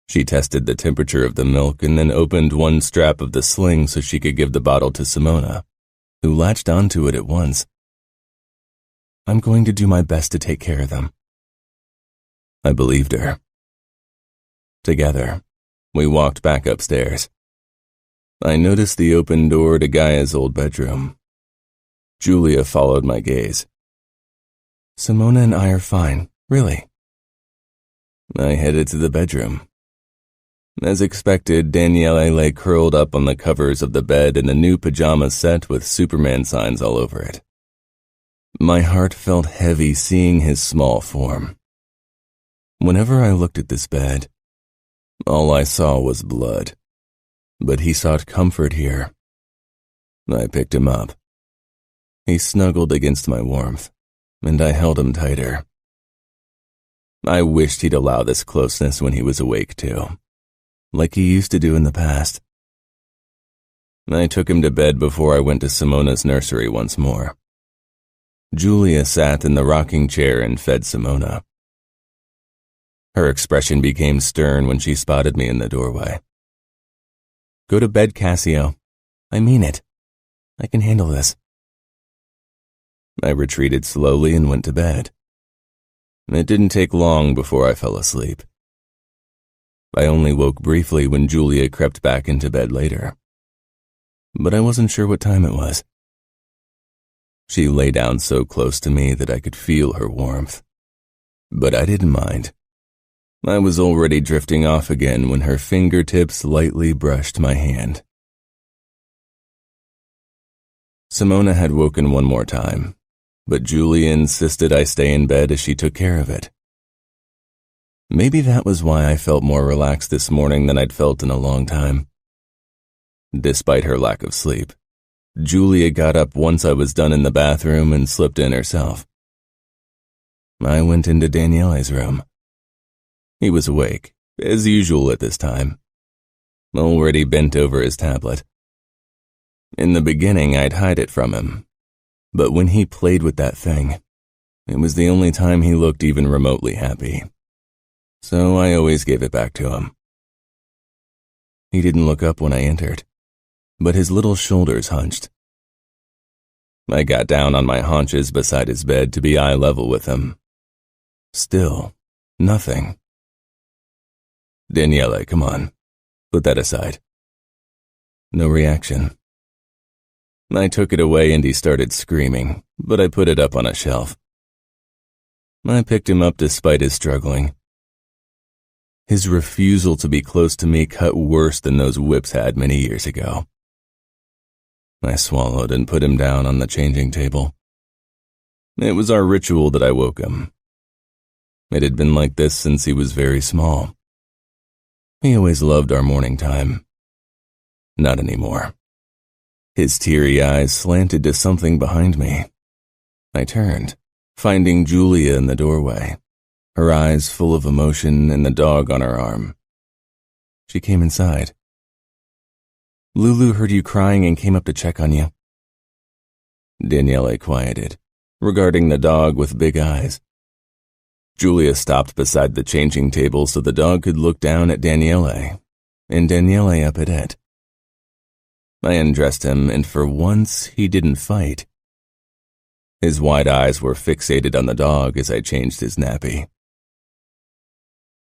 She tested the temperature of the milk and then opened one strap of the sling so she could give the bottle to Simona, who latched onto it at once. I'm going to do my best to take care of them. I believed her. Together, we walked back upstairs. I noticed the open door to Gaia's old bedroom. Julia followed my gaze. Simona and I are fine, really. I headed to the bedroom. As expected, Daniele lay curled up on the covers of the bed in a new pajama set with Superman signs all over it. My heart felt heavy seeing his small form. Whenever I looked at this bed, all I saw was blood. But he sought comfort here. I picked him up. He snuggled against my warmth, and I held him tighter. I wished he'd allow this closeness when he was awake too, like he used to do in the past. I took him to bed before I went to Simona's nursery once more. Julia sat in the rocking chair and fed Simona. Her expression became stern when she spotted me in the doorway. Go to bed, Cassio. I mean it. I can handle this. I retreated slowly and went to bed. It didn't take long before I fell asleep. I only woke briefly when Julia crept back into bed later. But I wasn't sure what time it was. She lay down so close to me that I could feel her warmth. But I didn't mind. I was already drifting off again when her fingertips lightly brushed my hand. Simona had woken one more time, but Julia insisted I stay in bed as she took care of it. Maybe that was why I felt more relaxed this morning than I'd felt in a long time. Despite her lack of sleep, Julia got up once I was done in the bathroom and slipped in herself. I went into Daniele's room. He was awake, as usual at this time, already bent over his tablet. In the beginning, I'd hide it from him, but when he played with that thing, it was the only time he looked even remotely happy. So I always gave it back to him. He didn't look up when I entered, but his little shoulders hunched. I got down on my haunches beside his bed to be eye level with him. Still, nothing. Daniele, come on. Put that aside. No reaction. I took it away and he started screaming, but I put it up on a shelf. I picked him up despite his struggling. His refusal to be close to me cut worse than those whips had many years ago. I swallowed and put him down on the changing table. It was our ritual that I woke him. It had been like this since he was very small. He always loved our morning time. Not anymore. His teary eyes slanted to something behind me. I turned, finding Julia in the doorway, her eyes full of emotion and the dog on her arm. She came inside. Lulu heard you crying and came up to check on you. Daniele quieted, regarding the dog with big eyes. Julia stopped beside the changing table so the dog could look down at Daniele, and Daniele up at it. I undressed him, and for once he didn't fight. His wide eyes were fixated on the dog as I changed his nappy.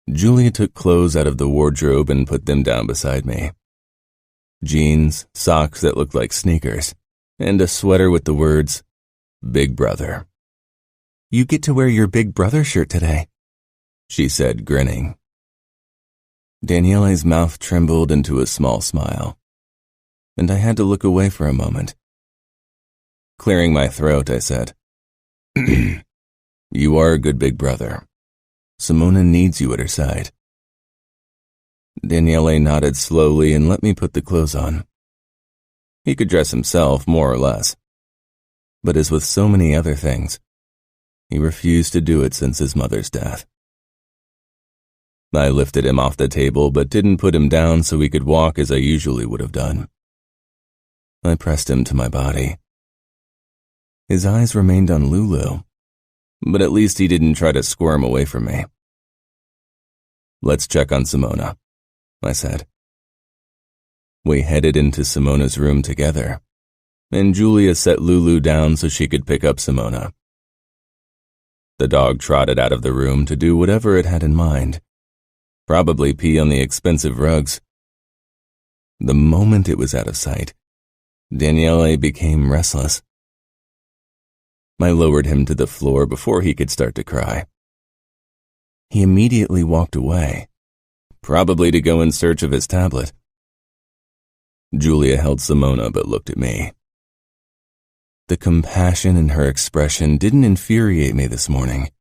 Julia took clothes out of the wardrobe and put them down beside me. Jeans, socks that looked like sneakers, and a sweater with the words, Big Brother. "You get to wear your Big Brother shirt today," she said, grinning. Daniele's mouth trembled into a small smile, and I had to look away for a moment. Clearing my throat, I said, "You are a good big brother. Simona needs you at her side." Daniele nodded slowly and let me put the clothes on. He could dress himself, more or less. But as with so many other things, he refused to do it since his mother's death. I lifted him off the table but didn't put him down so he could walk as I usually would have done. I pressed him to my body. His eyes remained on Lulu, but at least he didn't try to squirm away from me. "Let's check on Simona," I said. We headed into Simona's room together, and Julia set Lulu down so she could pick up Simona. The dog trotted out of the room to do whatever it had in mind, probably pee on the expensive rugs. The moment it was out of sight, Daniele became restless. I lowered him to the floor before he could start to cry. He immediately walked away, probably to go in search of his tablet. Julia held Simona but looked at me. The compassion in her expression didn't infuriate me this morning.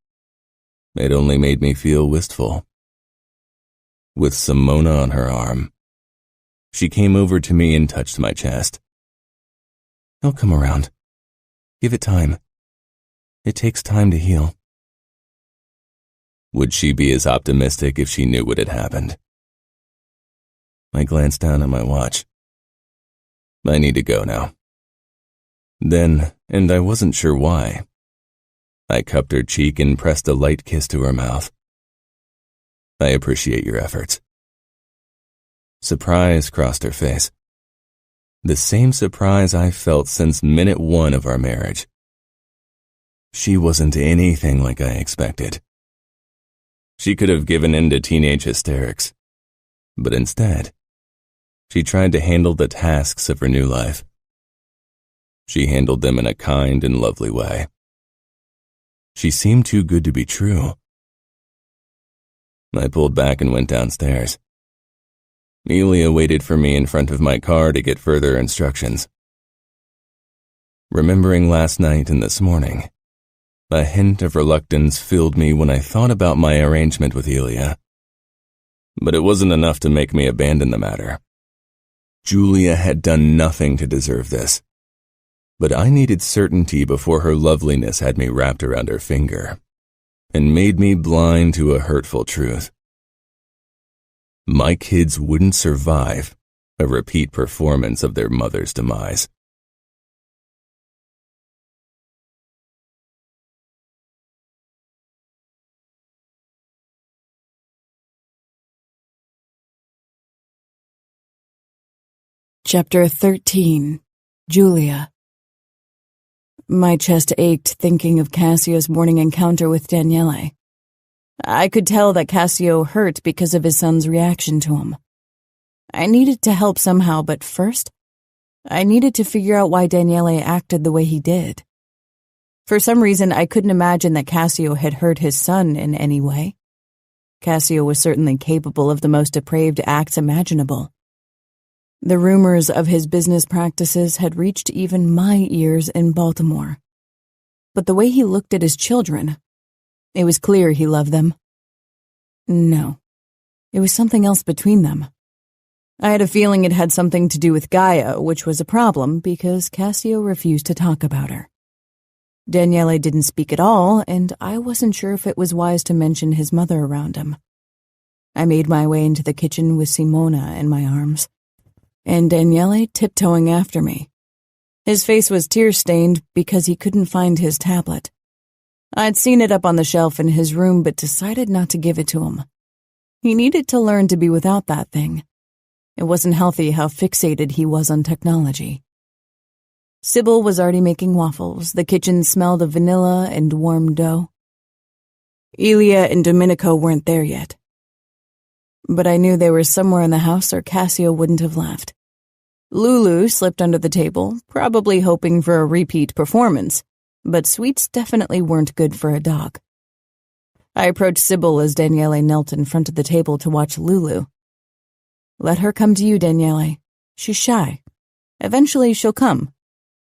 It only made me feel wistful. With Simona on her arm, she came over to me and touched my chest. "He'll come around. Give it time. It takes time to heal." Would she be as optimistic if she knew what had happened? I glanced down at my watch. I need to go now. Then, and I wasn't sure why, I cupped her cheek and pressed a light kiss to her mouth. "I appreciate your efforts." Surprise crossed her face. The same surprise I felt since minute 1 of our marriage. She wasn't anything like I expected. She could have given in to teenage hysterics, but instead, she tried to handle the tasks of her new life. She handled them in a kind and lovely way. She seemed too good to be true. I pulled back and went downstairs. Elia waited for me in front of my car to get further instructions. Remembering last night and this morning, a hint of reluctance filled me when I thought about my arrangement with Elia. But it wasn't enough to make me abandon the matter. Julia had done nothing to deserve this, but I needed certainty before her loveliness had me wrapped around her finger and made me blind to a hurtful truth. My kids wouldn't survive a repeat performance of their mother's demise. Chapter 13. Julia. My chest ached thinking of Cassio's morning encounter with Daniele. I could tell that Cassio hurt because of his son's reaction to him. I needed to help somehow, but first, I needed to figure out why Daniele acted the way he did. For some reason, I couldn't imagine that Cassio had hurt his son in any way. Cassio was certainly capable of the most depraved acts imaginable. The rumors of his business practices had reached even my ears in Baltimore. But the way he looked at his children, it was clear he loved them. No, it was something else between them. I had a feeling it had something to do with Ngaio, which was a problem because Cassio refused to talk about her. Daniele didn't speak at all, and I wasn't sure if it was wise to mention his mother around him. I made my way into the kitchen with Simona in my arms, and Daniele tiptoeing after me. His face was tear-stained because he couldn't find his tablet. I'd seen it up on the shelf in his room but decided not to give it to him. He needed to learn to be without that thing. It wasn't healthy how fixated he was on technology. Sybil was already making waffles. The kitchen smelled of vanilla and warm dough. Elia and Domenico weren't there yet. But I knew they were somewhere in the house or Cassio wouldn't have left. Lulu slipped under the table, probably hoping for a repeat performance, but sweets definitely weren't good for a dog. I approached Sybil as Daniele knelt in front of the table to watch Lulu. Let her come to you, Daniele. She's shy. Eventually she'll come.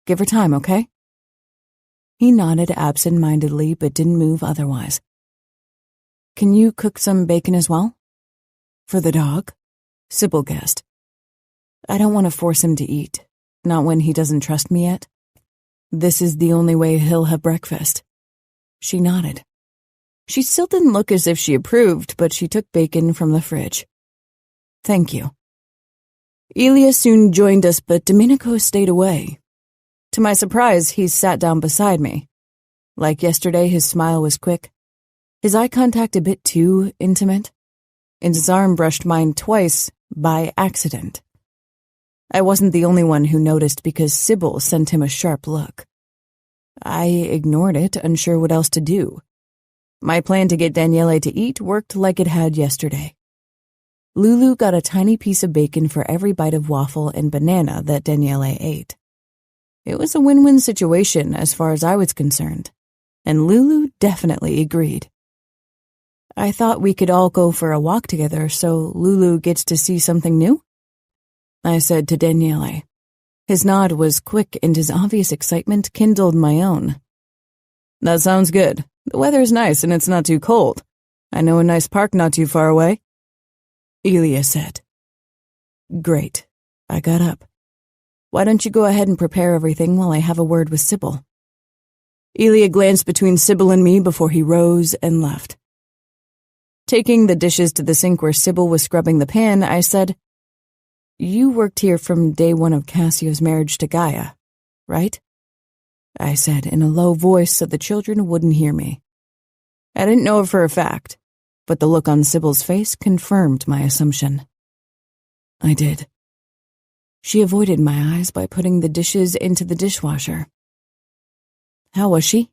Give her time, okay? He nodded absent-mindedly but didn't move otherwise. Can you cook some bacon as well? For the dog? Sybil guessed. I don't want to force him to eat, not when he doesn't trust me yet. This is the only way he'll have breakfast. She nodded. She still didn't look as if she approved, but she took bacon from the fridge. Thank you. Elia soon joined us, but Domenico stayed away. To my surprise, he sat down beside me. Like yesterday, his smile was quick. His eye contact a bit too intimate. And his arm brushed mine twice by accident. I wasn't the only one who noticed because Sybil sent him a sharp look. I ignored it, unsure what else to do. My plan to get Daniele to eat worked like it had yesterday. Lulu got a tiny piece of bacon for every bite of waffle and banana that Daniele ate. It was a win-win situation as far as I was concerned, and Lulu definitely agreed. I thought we could all go for a walk together so Lulu gets to see something new, I said to Daniele. His nod was quick and his obvious excitement kindled my own. That sounds good. The weather's nice and it's not too cold. I know a nice park not too far away, Elia said. Great. I got up. Why don't you go ahead and prepare everything while I have a word with Sybil? Elia glanced between Sybil and me before he rose and left. Taking the dishes to the sink where Sybil was scrubbing the pan, I said, You worked here from day one of Cassio's marriage to Gaia, right? I said in a low voice so the children wouldn't hear me. I didn't know it for a fact, but the look on Sybil's face confirmed my assumption. I did. She avoided my eyes by putting the dishes into the dishwasher. How was she?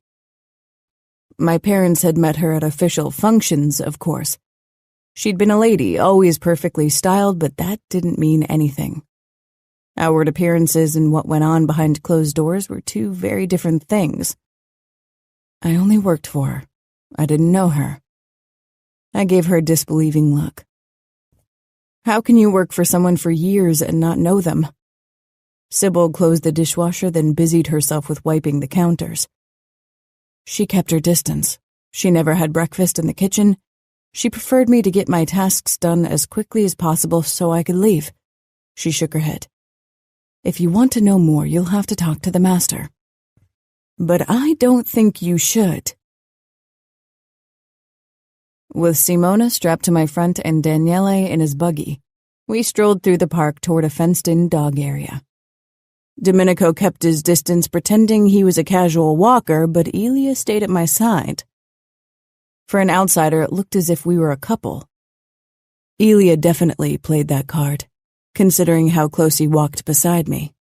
My parents had met her at official functions, of course. She'd been a lady, always perfectly styled, but that didn't mean anything. Outward appearances and what went on behind closed doors were two very different things. I only worked for her. I didn't know her. I gave her a disbelieving look. How can you work for someone for years and not know them? Sybil closed the dishwasher, then busied herself with wiping the counters. She kept her distance. She never had breakfast in the kitchen. She preferred me to get my tasks done as quickly as possible so I could leave. She shook her head. If you want to know more, you'll have to talk to the master. But I don't think you should. With Simona strapped to my front and Daniele in his buggy, we strolled through the park toward a fenced-in dog area. Domenico kept his distance, pretending he was a casual walker, but Elia stayed at my side. For an outsider, it looked as if we were a couple. Elia definitely played that card, considering how close he walked beside me.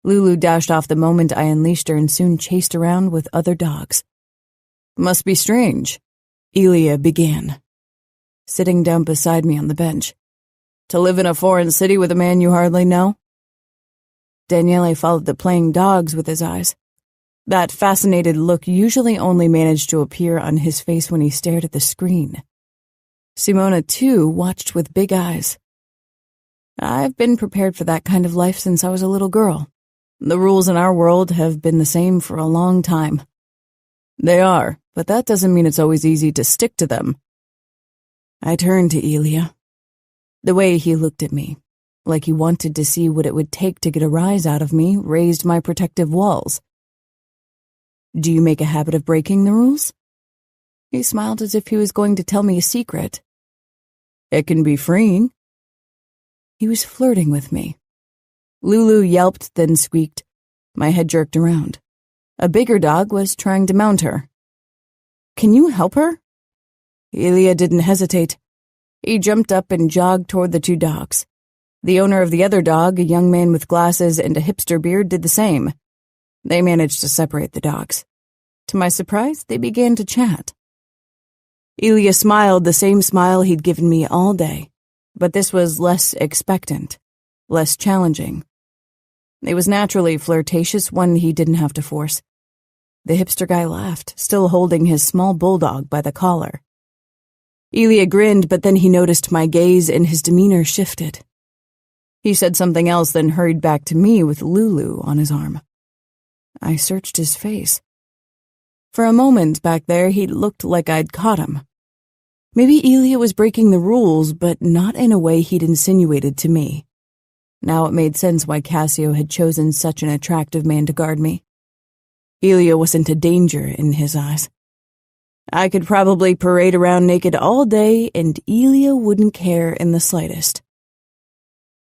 Lulu dashed off the moment I unleashed her and soon chased around with other dogs. Must be strange, Elia began, sitting down beside me on the bench. To live in a foreign city with a man you hardly know? Daniele followed the playing dogs with his eyes. That fascinated look usually only managed to appear on his face when he stared at the screen. Simona, too, watched with big eyes. I've been prepared for that kind of life since I was a little girl. The rules in our world have been the same for a long time. They are, but that doesn't mean it's always easy to stick to them. I turned to Elia. The way he looked at me, like he wanted to see what it would take to get a rise out of me, raised my protective walls. Do you make a habit of breaking the rules? He smiled as if he was going to tell me a secret. It can be freeing. He was flirting with me. Lulu yelped, then squeaked. My head jerked around. A bigger dog was trying to mount her. Can you help her?" Ilya didn't hesitate. He jumped up and jogged toward the two dogs. The owner of the other dog, a young man with glasses and a hipster beard, did the same. They managed to separate the dogs. To my surprise, they began to chat. Ilya smiled the same smile he'd given me all day, but this was less expectant, less challenging. It was naturally flirtatious, one he didn't have to force. The hipster guy laughed, still holding his small bulldog by the collar. Ilya grinned, but then he noticed my gaze and his demeanor shifted. He said something else, then hurried back to me with Lulu on his arm. I searched his face. For a moment back there, he looked like I'd caught him. Maybe Ilya was breaking the rules, but not in a way he'd insinuated to me. Now it made sense why Cassio had chosen such an attractive man to guard me. Ilya wasn't a danger in his eyes. I could probably parade around naked all day, and Ilya wouldn't care in the slightest.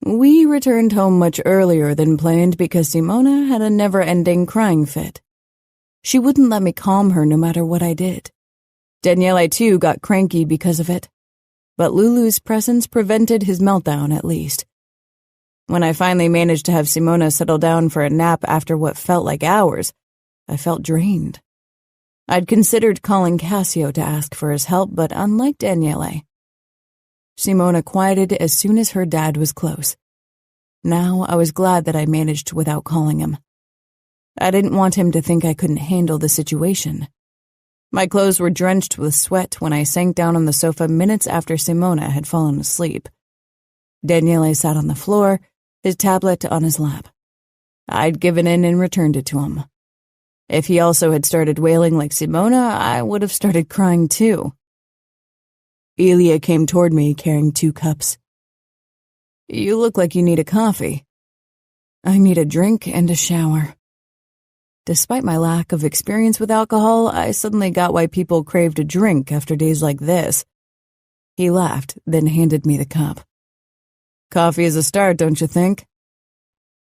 We returned home much earlier than planned because Simona had a never-ending crying fit. She wouldn't let me calm her no matter what I did. Daniele, too, got cranky because of it. But Lulu's presence prevented his meltdown, at least. When I finally managed to have Simona settle down for a nap after what felt like hours, I felt drained. I'd considered calling Cassio to ask for his help, but unlike Daniele, Simona quieted as soon as her dad was close. Now I was glad that I managed without calling him. I didn't want him to think I couldn't handle the situation. My clothes were drenched with sweat when I sank down on the sofa minutes after Simona had fallen asleep. Daniele sat on the floor, his tablet on his lap. I'd given in and returned it to him. If he also had started wailing like Simona, I would have started crying too. Ilya came toward me carrying 2 cups. "You look like you need a coffee." "I need a drink and a shower." Despite my lack of experience with alcohol, I suddenly got why people craved a drink after days like this. He laughed, then handed me the cup. "Coffee is a start, don't you think?"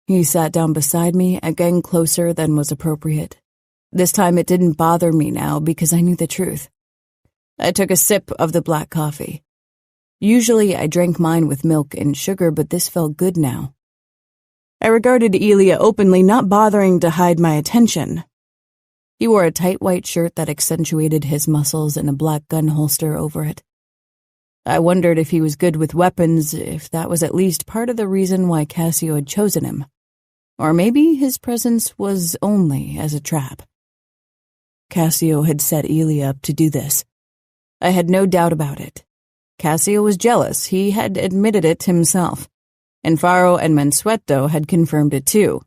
He sat down beside me, again closer than was appropriate. This time it didn't bother me now because I knew the truth. I took a sip of the black coffee. Usually I drank mine with milk and sugar, but this felt good now. I regarded Ilya openly, not bothering to hide my attention. He wore a tight white shirt that accentuated his muscles and a black gun holster over it. I wondered if he was good with weapons, if that was at least part of the reason why Cassio had chosen him. Or maybe his presence was only as a trap. Cassio had set Ilya up to do this. I had no doubt about it. Cassio was jealous, he had admitted it himself. And Faro and Mansueto had confirmed it too.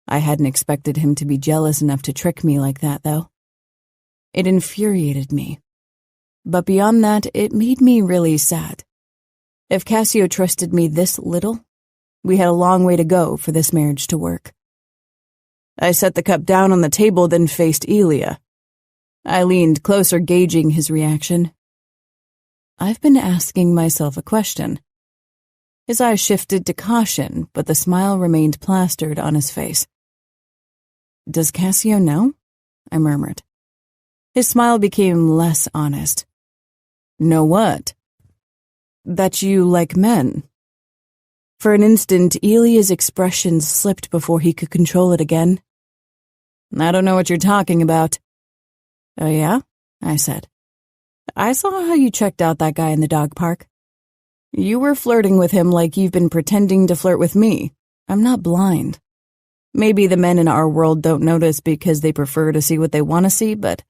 I hadn't expected him to be jealous enough to trick me like that, though. It infuriated me. But beyond that, it made me really sad. If Cassio trusted me this little, we had a long way to go for this marriage to work. I set the cup down on the table, then faced Ilya. I leaned closer, gauging his reaction. I've been asking myself a question. His eyes shifted to caution, but the smile remained plastered on his face. "Does Cassio know?" I murmured. His smile became less honest. "Know what?" "That you like men." For an instant, Ilya's expression slipped before he could control it again. "I don't know what you're talking about." "Oh yeah?" I said. "I saw how you checked out that guy in the dog park. You were flirting with him like you've been pretending to flirt with me. I'm not blind. Maybe the men in our world don't notice because they prefer to see what they want to see, but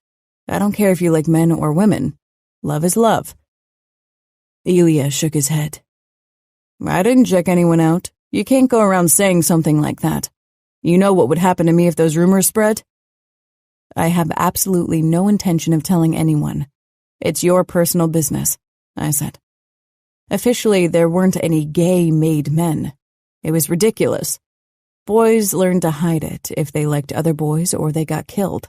I don't care if you like men or women. Love is love." Ilya shook his head. "I didn't check anyone out. You can't go around saying something like that. You know what would happen to me if those rumors spread?" "I have absolutely no intention of telling anyone. It's your personal business," I said. Officially, there weren't any gay-made men. It was ridiculous. Boys learned to hide it if they liked other boys or they got killed.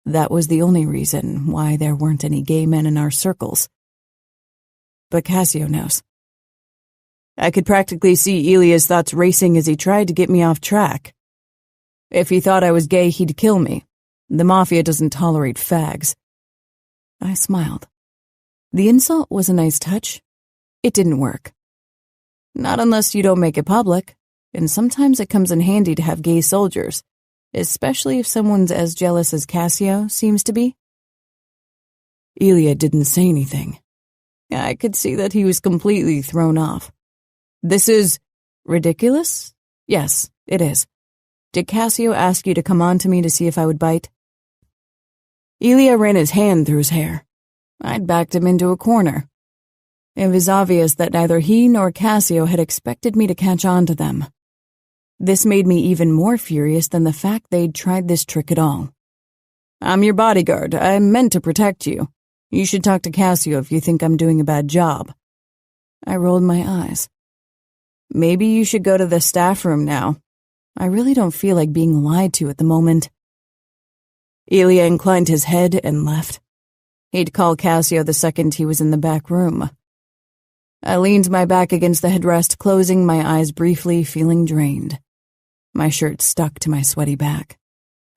That was the only reason why there weren't any gay men in our circles. But Cassio knows. I could practically see Ilya's thoughts racing as he tried to get me off track. If he thought I was gay, he'd kill me. The mafia doesn't tolerate fags. I smiled. The insult was a nice touch. It didn't work. Not unless you don't make it public, and sometimes it comes in handy to have gay soldiers, especially if someone's as jealous as Cassio seems to be. Elia didn't say anything. I could see that he was completely thrown off. This is ridiculous? Yes, it is. Did Cassio ask you to come on to me to see if I would bite? Elia ran his hand through his hair. I'd backed him into a corner. It was obvious that neither he nor Cassio had expected me to catch on to them. This made me even more furious than the fact they'd tried this trick at all. I'm your bodyguard. I meant to protect you. You should talk to Cassio if you think I'm doing a bad job. I rolled my eyes. Maybe you should go to the staff room now. I really don't feel like being lied to at the moment. Elia inclined his head and left. He'd call Cassio the second he was in the back room. I leaned my back against the headrest, closing my eyes briefly, feeling drained. My shirt stuck to my sweaty back.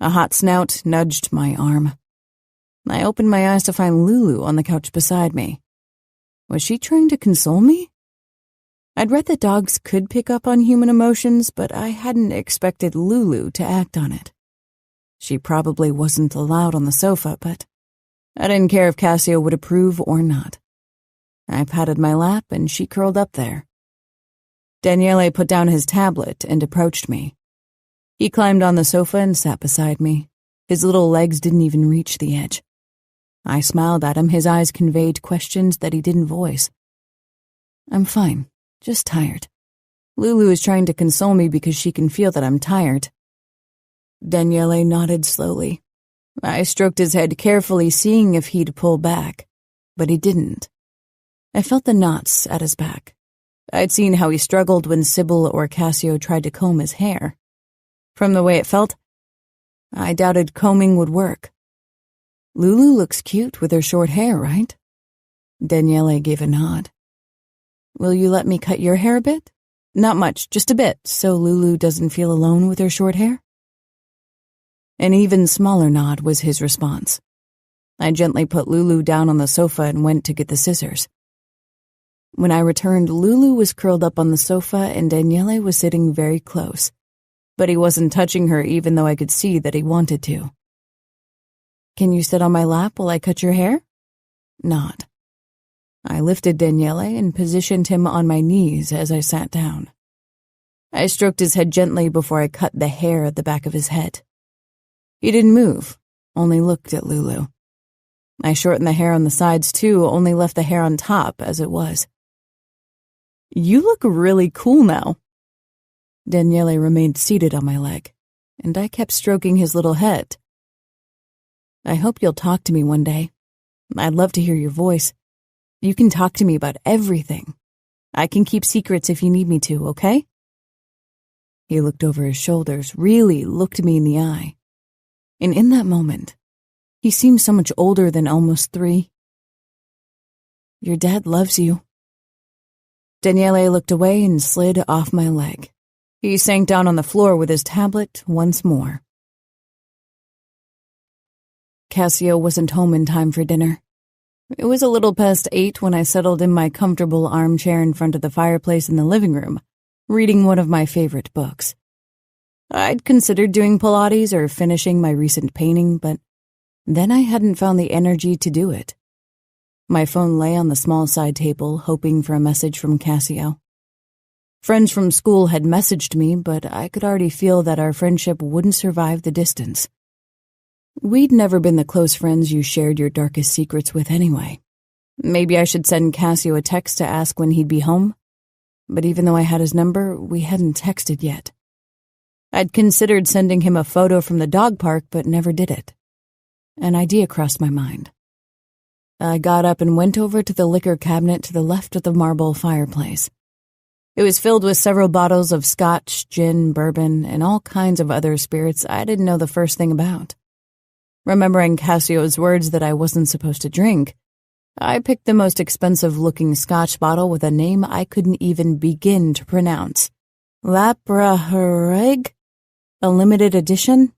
A hot snout nudged my arm. I opened my eyes to find Lulu on the couch beside me. Was she trying to console me? I'd read that dogs could pick up on human emotions, but I hadn't expected Lulu to act on it. She probably wasn't allowed on the sofa, but I didn't care if Cassio would approve or not. I patted my lap and she curled up there. Daniele put down his tablet and approached me. He climbed on the sofa and sat beside me. His little legs didn't even reach the edge. I smiled at him. His eyes conveyed questions that he didn't voice. I'm fine, just tired. Lulu is trying to console me because she can feel that I'm tired. Daniele nodded slowly. I stroked his head carefully, seeing if he'd pull back, but he didn't. I felt the knots at his back. I'd seen how he struggled when Sybil or Cassio tried to comb his hair. From the way it felt, I doubted combing would work. Lulu looks cute with her short hair, right? Daniele gave a nod. Will you let me cut your hair a bit? Not much, just a bit, so Lulu doesn't feel alone with her short hair? An even smaller nod was his response. I gently put Lulu down on the sofa and went to get the scissors. When I returned, Lulu was curled up on the sofa and Daniele was sitting very close, but he wasn't touching her even though I could see that he wanted to. Can you sit on my lap while I cut your hair? Nod. I lifted Daniele and positioned him on my knees as I sat down. I stroked his head gently before I cut the hair at the back of his head. He didn't move, only looked at Lulu. I shortened the hair on the sides too, only left the hair on top as it was. You look really cool now. Daniele remained seated on my leg, and I kept stroking his little head. I hope you'll talk to me one day. I'd love to hear your voice. You can talk to me about everything. I can keep secrets if you need me to, okay? He looked over his shoulders, really looked me in the eye. And in that moment, he seemed so much older than almost 3. Your dad loves you. Daniele looked away and slid off my leg. He sank down on the floor with his tablet once more. Cassio wasn't home in time for dinner. It was a little past 8 when I settled in my comfortable armchair in front of the fireplace in the living room, reading one of my favorite books. I'd considered doing Pilates or finishing my recent painting, but then I hadn't found the energy to do it. My phone lay on the small side table, hoping for a message from Cassio. Friends from school had messaged me, but I could already feel that our friendship wouldn't survive the distance. We'd never been the close friends you shared your darkest secrets with anyway. Maybe I should send Cassio a text to ask when he'd be home, but even though I had his number, we hadn't texted yet. I'd considered sending him a photo from the dog park, but never did it. An idea crossed my mind. I got up and went over to the liquor cabinet to the left of the marble fireplace. It was filled with several bottles of scotch, gin, bourbon, and all kinds of other spirits I didn't know the first thing about. Remembering Cassio's words that I wasn't supposed to drink, I picked the most expensive-looking scotch bottle with a name I couldn't even begin to pronounce. Laprahareg? A limited edition?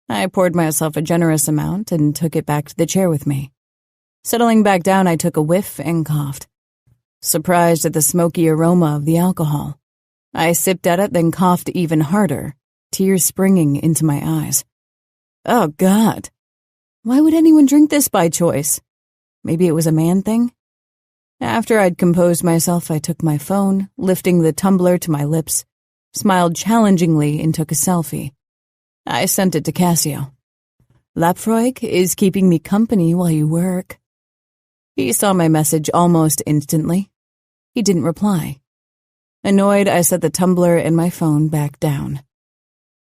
I poured myself a generous amount and took it back to the chair with me. Settling back down, I took a whiff and coughed. Surprised at the smoky aroma of the alcohol, I sipped at it, then coughed even harder, tears springing into my eyes. Oh, God. Why would anyone drink this by choice? Maybe it was a man thing? After I'd composed myself, I took my phone, lifting the tumbler to my lips, smiled challengingly, and took a selfie. I sent it to Cassio. Lapfroig is keeping me company while you work. He saw my message almost instantly. He didn't reply. Annoyed, I set the tumbler and my phone back down.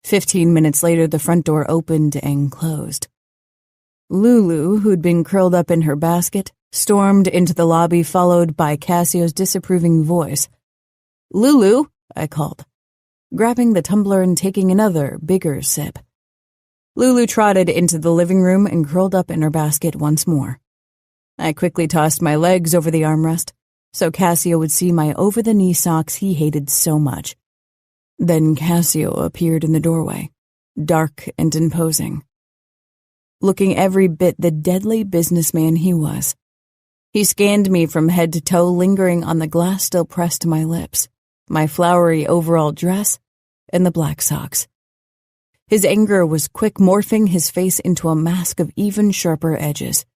15 minutes later, the front door opened and closed. Lulu, who'd been curled up in her basket, stormed into the lobby, followed by Cassio's disapproving voice. "Lulu," I called, grabbing the tumbler and taking another, bigger sip. Lulu trotted into the living room and curled up in her basket once more. I quickly tossed my legs over the armrest, so Cassio would see my over-the-knee socks he hated so much. Then Cassio appeared in the doorway, dark and imposing, looking every bit the deadly businessman he was. He scanned me from head to toe, lingering on the glass still pressed to my lips, my flowery overall dress, and the black socks. His anger was quick, morphing his face into a mask of even sharper edges.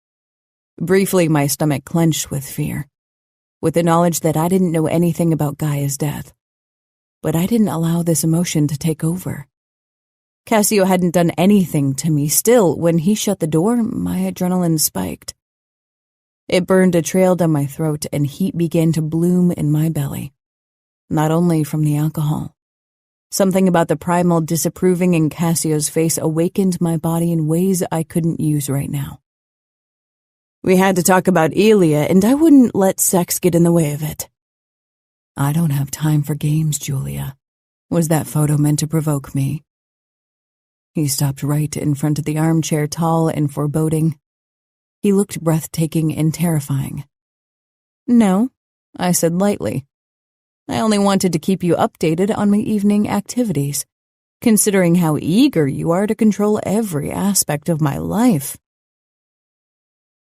Briefly, my stomach clenched with fear, with the knowledge that I didn't know anything about Gaia's death. But I didn't allow this emotion to take over. Cassio hadn't done anything to me. Still, when he shut the door, my adrenaline spiked. It burned a trail down my throat, and heat began to bloom in my belly. Not only from the alcohol. Something about the primal disapproving in Cassio's face awakened my body in ways I couldn't use right now. We had to talk about Elia, and I wouldn't let sex get in the way of it. I don't have time for games, Julia. Was that photo meant to provoke me? He stopped right in front of the armchair, tall and foreboding. He looked breathtaking and terrifying. No, I said lightly. I only wanted to keep you updated on my evening activities, considering how eager you are to control every aspect of my life.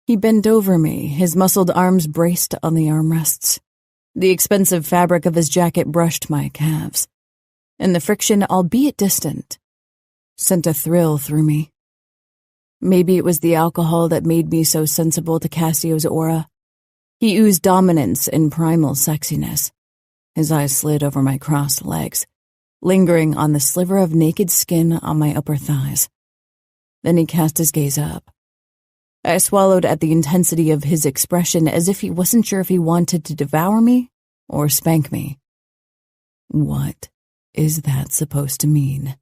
He bent over me, his muscled arms braced on the armrests. The expensive fabric of his jacket brushed my calves, and the friction, albeit distant, sent a thrill through me. Maybe it was the alcohol that made me so sensible to Cassio's aura. He oozed dominance and primal sexiness. His eyes slid over my crossed legs, lingering on the sliver of naked skin on my upper thighs. Then he cast his gaze up. I swallowed at the intensity of his expression, as if he wasn't sure if he wanted to devour me or spank me. What is that supposed to mean?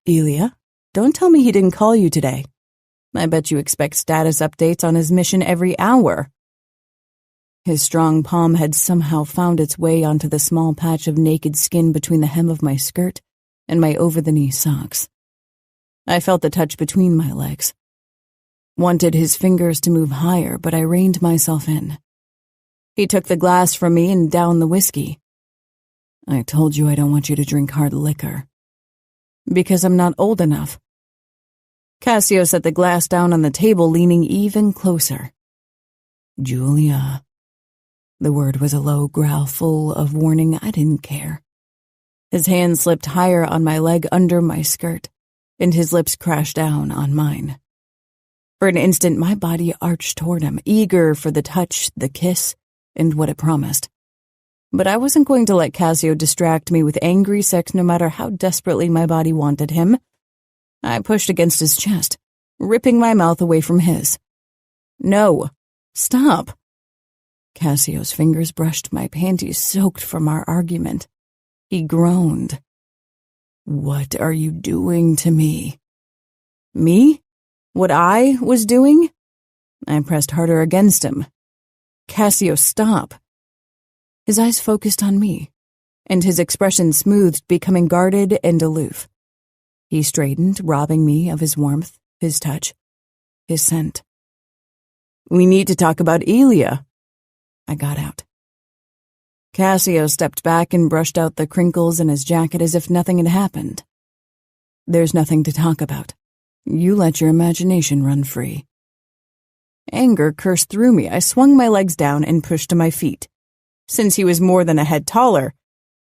Elia, don't tell me he didn't call you today. I bet you expect status updates on his mission every hour. His strong palm had somehow found its way onto the small patch of naked skin between the hem of my skirt and my over-the-knee socks. I felt the touch between my legs. Wanted his fingers to move higher, but I reined myself in. He took the glass from me and downed the whiskey. I told you I don't want you to drink hard liquor. Because I'm not old enough. Cassio set the glass down on the table, leaning even closer. Julia. The word was a low growl full of warning. I didn't care. His hand slipped higher on my leg under my skirt, and his lips crashed down on mine. For an instant, my body arched toward him, eager for the touch, the kiss, and what it promised. But I wasn't going to let Cassio distract me with angry sex no matter how desperately my body wanted him. I pushed against his chest, ripping my mouth away from his. No, stop. Cassio's fingers brushed my panties soaked from our argument. He groaned. What are you doing to me? Me? What I was doing? I pressed harder against him. Cassio, stop. His eyes focused on me, and his expression smoothed, becoming guarded and aloof. He straightened, robbing me of his warmth, his touch, his scent. We need to talk about Elia. I got out. Cassio stepped back and brushed out the crinkles in his jacket as if nothing had happened. There's nothing to talk about. You let your imagination run free. Anger coursed through me. I swung my legs down and pushed to my feet. Since he was more than a head taller,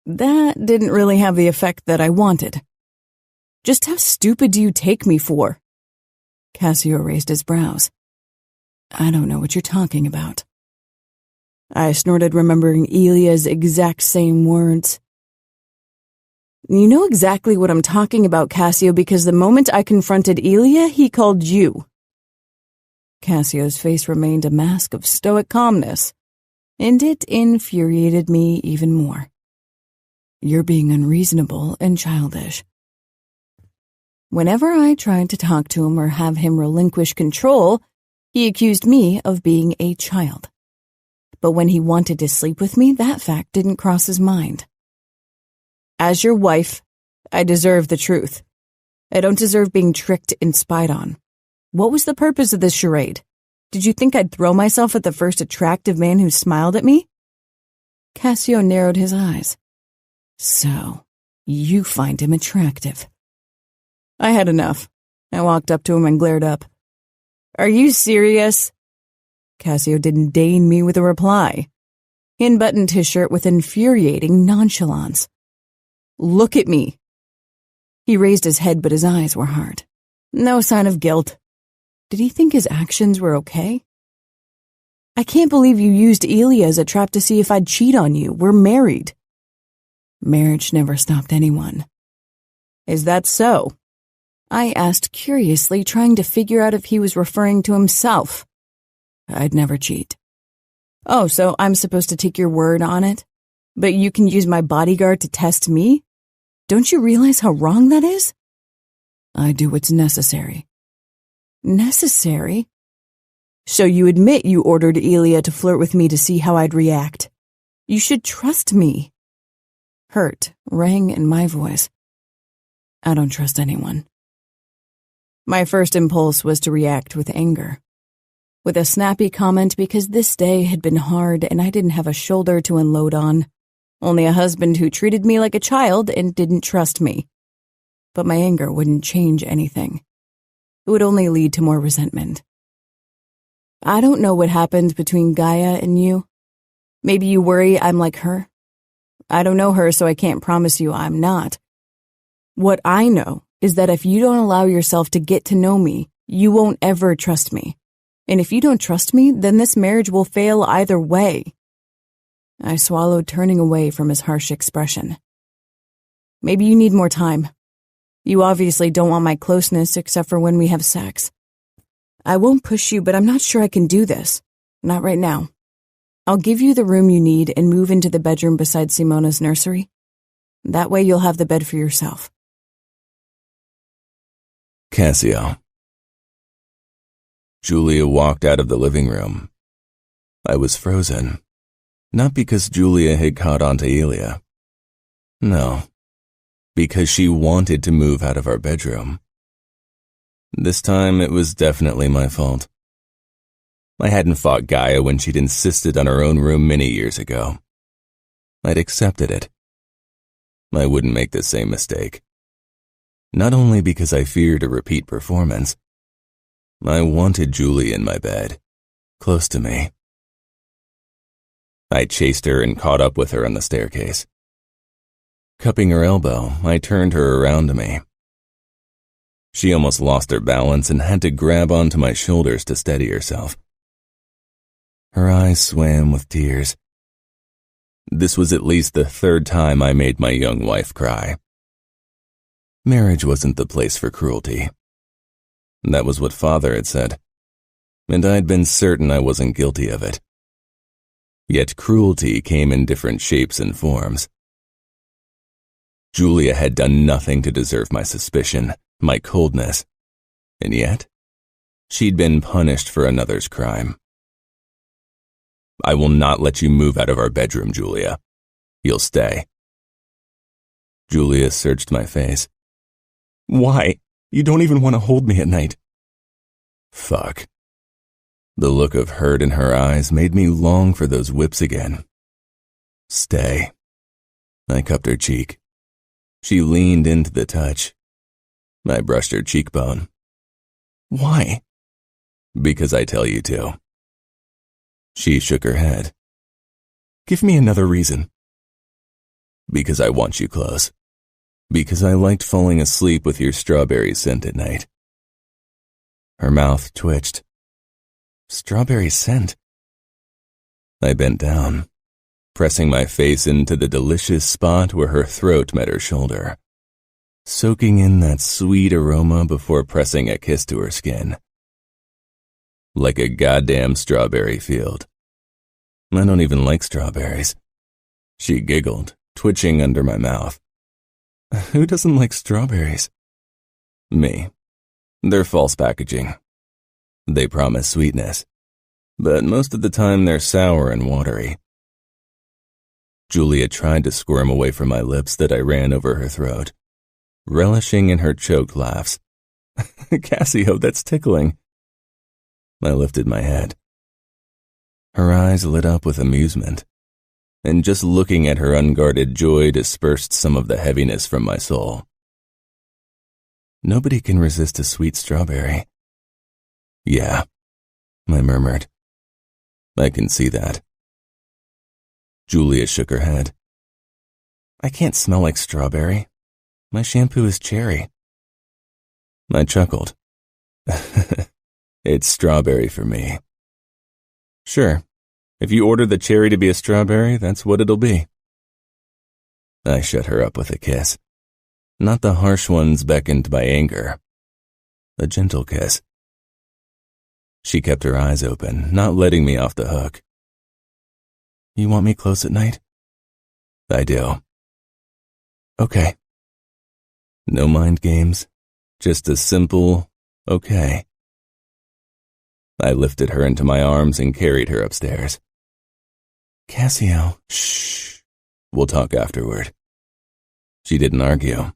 that didn't really have the effect that I wanted. Just how stupid do you take me for? Cassio raised his brows. I don't know what you're talking about. I snorted, remembering Elia's exact same words. You know exactly what I'm talking about, Cassio, because the moment I confronted Elia, he called you. Cassio's face remained a mask of stoic calmness, and it infuriated me even more. You're being unreasonable and childish. Whenever I tried to talk to him or have him relinquish control, he accused me of being a child. But when he wanted to sleep with me, that fact didn't cross his mind. As your wife, I deserve the truth. I don't deserve being tricked and spied on. What was the purpose of this charade? Did you think I'd throw myself at the first attractive man who smiled at me? Cassio narrowed his eyes. So, you find him attractive. I had enough. I walked up to him and glared up. Are you serious? Cassio didn't deign me with a reply. He unbuttoned his shirt with infuriating nonchalance. Look at me. He raised his head, but his eyes were hard. No sign of guilt. Did he think his actions were okay? I can't believe you used Elia as a trap to see if I'd cheat on you. We're married. Marriage never stopped anyone. Is that so? I asked curiously, trying to figure out if he was referring to himself. I'd never cheat. Oh, so I'm supposed to take your word on it? But you can use my bodyguard to test me? Don't you realize how wrong that is? I do what's necessary. Necessary? So you admit you ordered Elia to flirt with me to see how I'd react. You should trust me. Hurt rang in my voice. I don't trust anyone. My first impulse was to react with anger. With a snappy comment because this day had been hard and I didn't have a shoulder to unload on. Only a husband who treated me like a child and didn't trust me. But my anger wouldn't change anything. It would only lead to more resentment. I don't know what happened between Gaia and you. Maybe you worry I'm like her. I don't know her, so I can't promise you I'm not. What I know is that if you don't allow yourself to get to know me, you won't ever trust me. And if you don't trust me, then this marriage will fail either way. I swallowed, turning away from his harsh expression. Maybe you need more time. You obviously don't want my closeness except for when we have sex. I won't push you, but I'm not sure I can do this. Not right now. I'll give you the room you need and move into the bedroom beside Simona's nursery. That way you'll have the bed for yourself. Cassio. Julia walked out of the living room. I was frozen. Not because Julia had caught on to Elia. No, because she wanted to move out of our bedroom. This time it was definitely my fault. I hadn't fought Gaia when she'd insisted on her own room many years ago. I'd accepted it. I wouldn't make the same mistake. Not only because I feared a repeat performance. I wanted Julie in my bed, close to me. I chased her and caught up with her on the staircase. Cupping her elbow, I turned her around to me. She almost lost her balance and had to grab onto my shoulders to steady herself. Her eyes swam with tears. This was at least the third time I made my young wife cry. Marriage wasn't the place for cruelty. That was what Father had said, and I'd been certain I wasn't guilty of it. Yet cruelty came in different shapes and forms. Julia had done nothing to deserve my suspicion, my coldness, and yet she'd been punished for another's crime. I will not let you move out of our bedroom, Julia. You'll stay. Julia searched my face. Why? You don't even want to hold me at night. Fuck. The look of hurt in her eyes made me long for those whips again. Stay. I cupped her cheek. She leaned into the touch. I brushed her cheekbone. Why? Because I tell you to. She shook her head. Give me another reason. Because I want you close. Because I liked falling asleep with your strawberry scent at night. Her mouth twitched. Strawberry scent? I bent down, pressing my face into the delicious spot where her throat met her shoulder, soaking in that sweet aroma before pressing a kiss to her skin. Like a goddamn strawberry field. I don't even like strawberries. She giggled, twitching under my mouth. Who doesn't like strawberries? Me. They're false packaging. They promise sweetness, but most of the time they're sour and watery. Julia tried to squirm away from my lips that I ran over her throat, relishing in her choked laughs. Cassio, that's tickling. I lifted my head. Her eyes lit up with amusement, and just looking at her unguarded joy dispersed some of the heaviness from my soul. Nobody can resist a sweet strawberry. Yeah, I murmured. I can see that. Julia shook her head. I can't smell like strawberry. My shampoo is cherry. I chuckled. It's strawberry for me. Sure. If you order the cherry to be a strawberry, that's what it'll be. I shut her up with a kiss. Not the harsh ones beckoned by anger. A gentle kiss. She kept her eyes open, not letting me off the hook. You want me close at night? I do. Okay. No mind games, just a simple, okay. I lifted her into my arms and carried her upstairs. Cassio. Shh. We'll talk afterward. She didn't argue.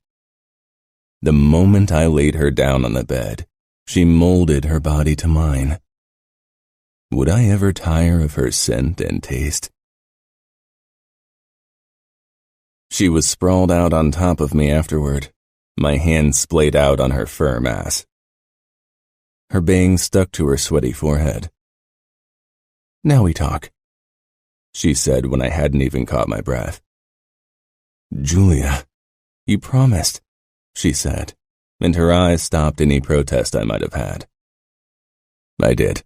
The moment I laid her down on the bed, she molded her body to mine. Would I ever tire of her scent and taste? She was sprawled out on top of me afterward, my hands splayed out on her firm ass. Her bangs stuck to her sweaty forehead. Now we talk, she said when I hadn't even caught my breath. Julia, you promised, she said, and her eyes stopped any protest I might have had. I did.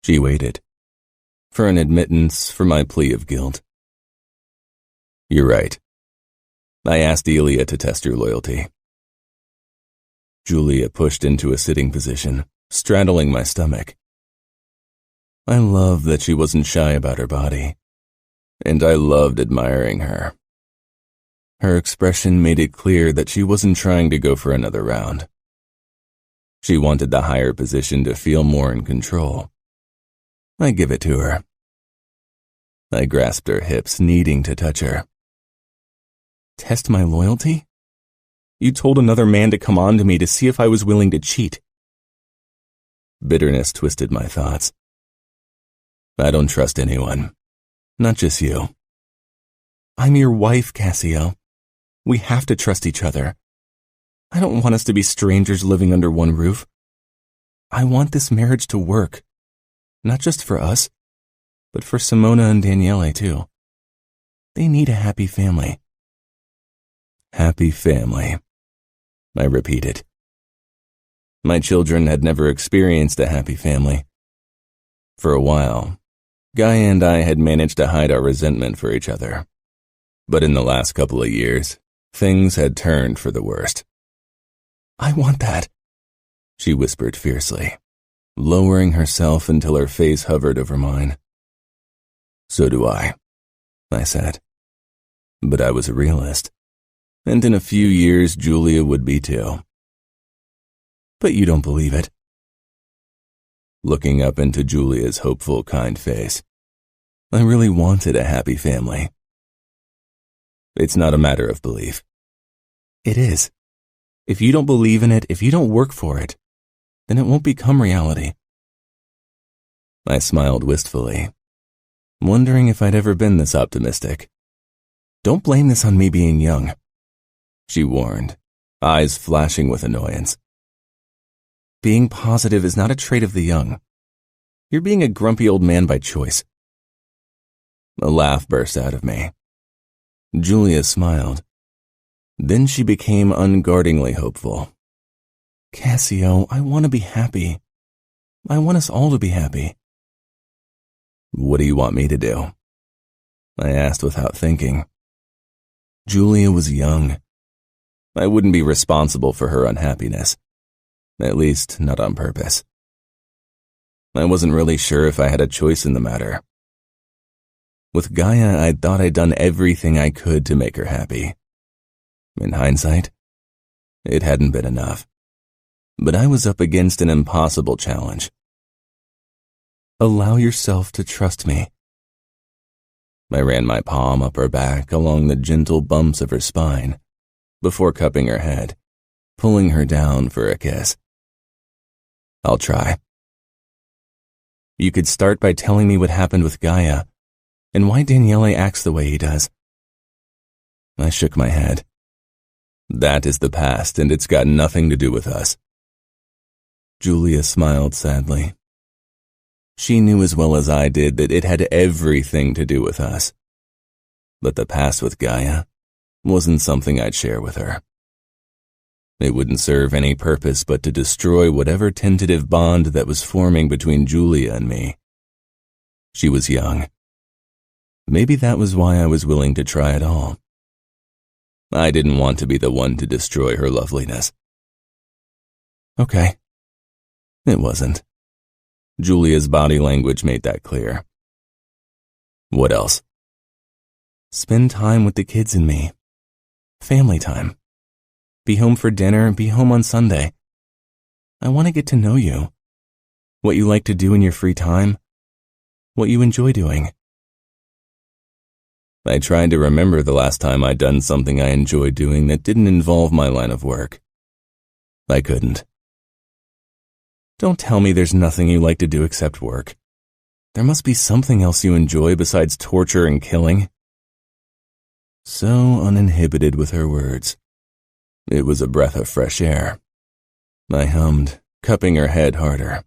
She waited. For an admittance for my plea of guilt. You're right. I asked Elia to test your loyalty. Julia pushed into a sitting position, straddling my stomach. I loved that she wasn't shy about her body, and I loved admiring her. Her expression made it clear that she wasn't trying to go for another round. She wanted the higher position to feel more in control. I give it to her. I grasped her hips, needing to touch her. Test my loyalty? You told another man to come on to me to see if I was willing to cheat. Bitterness twisted my thoughts. I don't trust anyone. Not just you. I'm your wife, Cassio. We have to trust each other. I don't want us to be strangers living under one roof. I want this marriage to work. Not just for us, but for Simona and Daniele, too. They need a happy family. Happy family, I repeated. My children had never experienced a happy family. For a while, Guy and I had managed to hide our resentment for each other. But in the last couple of years, things had turned for the worst. I want that, she whispered fiercely, lowering herself until her face hovered over mine. So do I said. But I was a realist, and in a few years Julia would be too. But you don't believe it. Looking up into Julia's hopeful, kind face, I really wanted a happy family. It's not a matter of belief. It is. If you don't believe in it, if you don't work for it, then it won't become reality. I smiled wistfully, wondering if I'd ever been this optimistic. Don't blame this on me being young, she warned, eyes flashing with annoyance. Being positive is not a trait of the young. You're being a grumpy old man by choice. A laugh burst out of me. Julia smiled. Then she became unguardingly hopeful. Cassio, I want to be happy. I want us all to be happy. What do you want me to do? I asked without thinking. Julia was young. I wouldn't be responsible for her unhappiness. At least, not on purpose. I wasn't really sure if I had a choice in the matter. With Gaia, I thought I'd done everything I could to make her happy. In hindsight, it hadn't been enough. But I was up against an impossible challenge. Allow yourself to trust me. I ran my palm up her back along the gentle bumps of her spine, before cupping her head, pulling her down for a kiss. I'll try. You could start by telling me what happened with Gaia, and why Daniele acts the way he does. I shook my head. That is the past, and it's got nothing to do with us. Julia smiled sadly. She knew as well as I did that it had everything to do with us. But the past with Gaia wasn't something I'd share with her. It wouldn't serve any purpose but to destroy whatever tentative bond that was forming between Julia and me. She was young. Maybe that was why I was willing to try it all. I didn't want to be the one to destroy her loveliness. Okay. It wasn't. Julia's body language made that clear. What else? Spend time with the kids and me. Family time. Be home for dinner, be home on Sunday. I want to get to know you. What you like to do in your free time. What you enjoy doing. I tried to remember the last time I'd done something I enjoyed doing that didn't involve my line of work. I couldn't. Don't tell me there's nothing you like to do except work. There must be something else you enjoy besides torture and killing. So uninhibited with her words. It was a breath of fresh air. I hummed, cupping her head harder.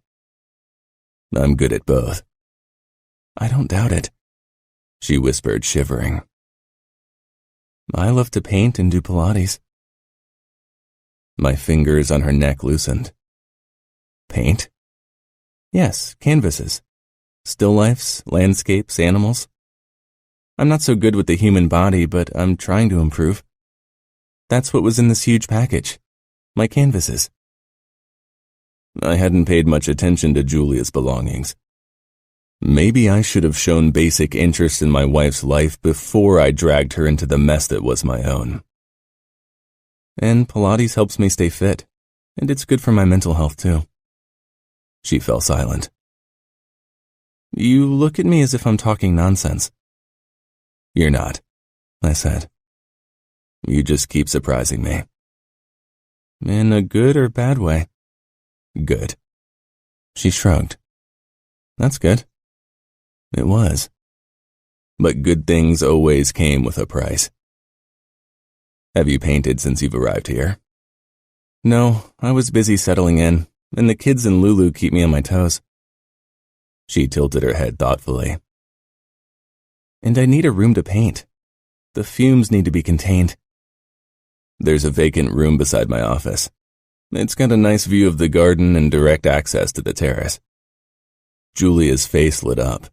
I'm good at both. I don't doubt it, she whispered, shivering. I love to paint and do Pilates. My fingers on her neck loosened. Paint? Yes, canvases. Still lifes, landscapes, animals. I'm not so good with the human body, but I'm trying to improve. That's what was in this huge package. My canvases. I hadn't paid much attention to Julia's belongings. Maybe I should have shown basic interest in my wife's life before I dragged her into the mess that was my own. And Pilates helps me stay fit, and it's good for my mental health too. She fell silent. You look at me as if I'm talking nonsense. You're not, I said. You just keep surprising me. In a good or bad way? Good. She shrugged. That's good. It was. But good things always came with a price. Have you painted since you've arrived here? No, I was busy settling in, and the kids and Lulu keep me on my toes. She tilted her head thoughtfully. And I need a room to paint. The fumes need to be contained. There's a vacant room beside my office. It's got a nice view of the garden and direct access to the terrace. Julia's face lit up.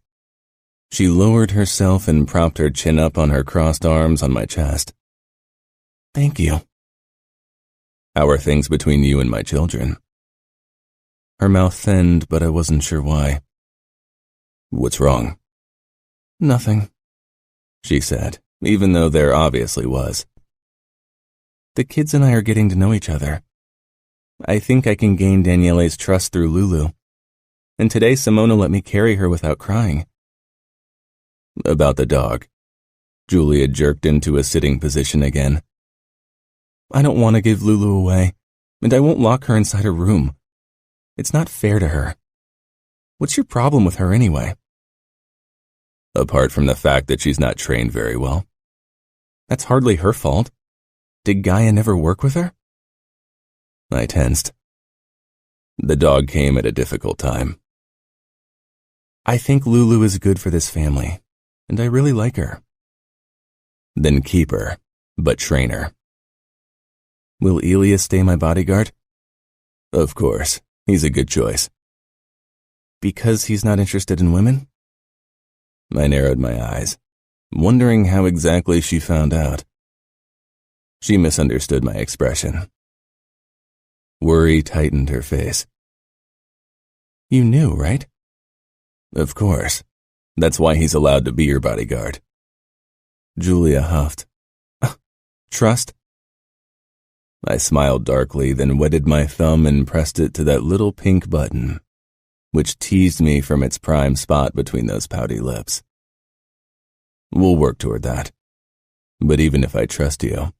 She lowered herself and propped her chin up on her crossed arms on my chest. Thank you. How are things between you and my children? Her mouth thinned, but I wasn't sure why. What's wrong? Nothing, she said, even though there obviously was. The kids and I are getting to know each other. I think I can gain Daniele's trust through Lulu. And today Simona let me carry her without crying. About the dog. Julia jerked into a sitting position again. I don't want to give Lulu away, and I won't lock her inside her room. It's not fair to her. What's your problem with her anyway? Apart from the fact that she's not trained very well. That's hardly her fault. Did Gaia never work with her? I tensed. The dog came at a difficult time. I think Lulu is good for this family, and I really like her. Then keep her, but train her. Will Elias stay my bodyguard? Of course, he's a good choice. Because he's not interested in women? I narrowed my eyes, wondering how exactly she found out. She misunderstood my expression. Worry tightened her face. You knew, right? Of course. That's why he's allowed to be your bodyguard. Julia huffed. Trust? I smiled darkly, then wetted my thumb and pressed it to that little pink button, which teased me from its prime spot between those pouty lips. We'll work toward that. But even if I trust you,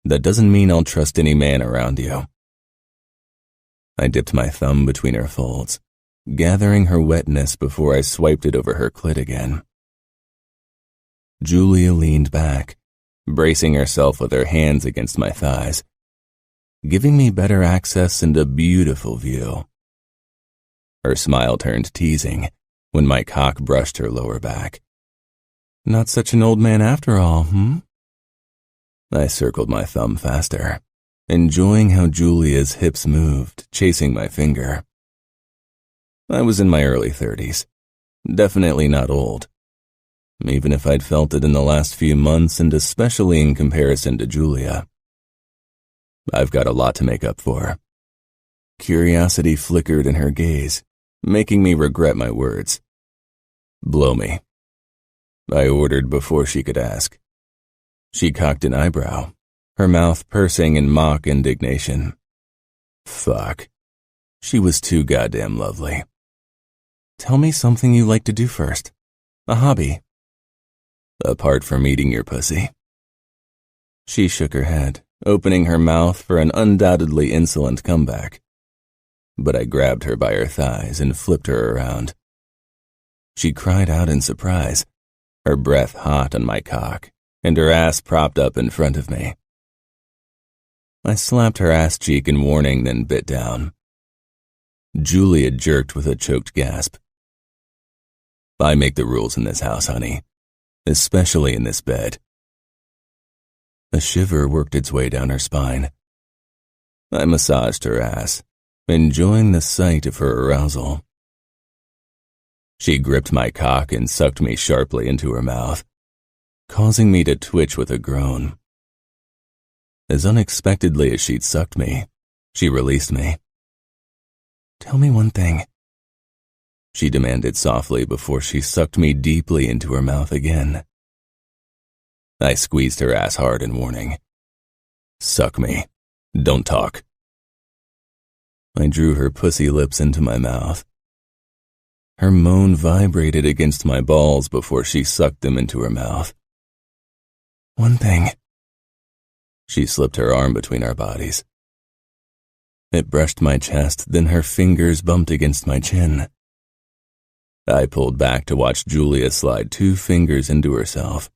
that doesn't mean I'll trust any man around you. I dipped my thumb between her folds, gathering her wetness before I swiped it over her clit again. Julia leaned back, bracing herself with her hands against my thighs, giving me better access and a beautiful view. Her smile turned teasing when my cock brushed her lower back. Not such an old man after all, I circled my thumb faster, enjoying how Julia's hips moved, chasing my finger. I was in my early 30s, definitely not old, even if I'd felt it in the last few months and especially in comparison to Julia. I've got a lot to make up for. Curiosity flickered in her gaze, making me regret my words. Blow me, I ordered before she could ask. She cocked an eyebrow, her mouth pursing in mock indignation. Fuck. She was too goddamn lovely. Tell me something you like to do first. A hobby. Apart from eating your pussy. She shook her head, opening her mouth for an undoubtedly insolent comeback. But I grabbed her by her thighs and flipped her around. She cried out in surprise, her breath hot on my cock, and her ass propped up in front of me. I slapped her ass cheek in warning, then bit down. Julia jerked with a choked gasp. I make the rules in this house, honey, especially in this bed. A shiver worked its way down her spine. I massaged her ass, enjoying the sight of her arousal. She gripped my cock and sucked me sharply into her mouth, causing me to twitch with a groan. As unexpectedly as she'd sucked me, she released me. Tell me one thing, she demanded softly before she sucked me deeply into her mouth again. I squeezed her ass hard in warning. Suck me. Don't talk. I drew her pussy lips into my mouth. Her moan vibrated against my balls before she sucked them into her mouth. One thing. She slipped her arm between our bodies. It brushed my chest, then her fingers bumped against my chin. I pulled back to watch Julia slide 2 fingers into herself.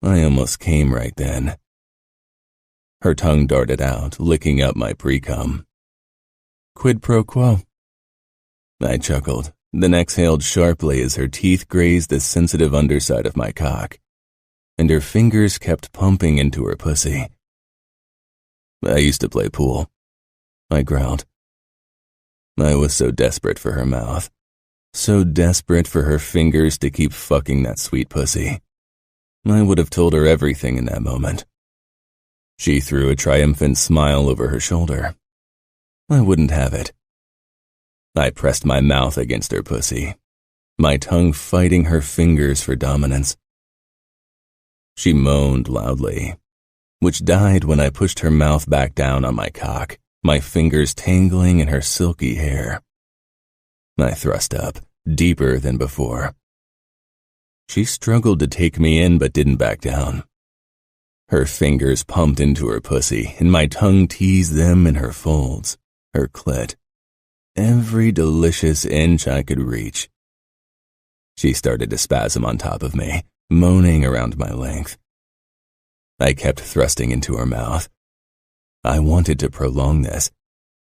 I almost came right then. Her tongue darted out, licking up my pre-cum. Quid pro quo. I chuckled, then exhaled sharply as her teeth grazed the sensitive underside of my cock, and her fingers kept pumping into her pussy. I used to play pool, I growled. I was so desperate for her mouth, so desperate for her fingers to keep fucking that sweet pussy. I would have told her everything in that moment. She threw a triumphant smile over her shoulder. I wouldn't have it. I pressed my mouth against her pussy, my tongue fighting her fingers for dominance. She moaned loudly, which died when I pushed her mouth back down on my cock, my fingers tangling in her silky hair. I thrust up, deeper than before. She struggled to take me in but didn't back down. Her fingers pumped into her pussy, and my tongue teased them in her folds, her clit, every delicious inch I could reach. She started to spasm on top of me, moaning around my length. I kept thrusting into her mouth. I wanted to prolong this,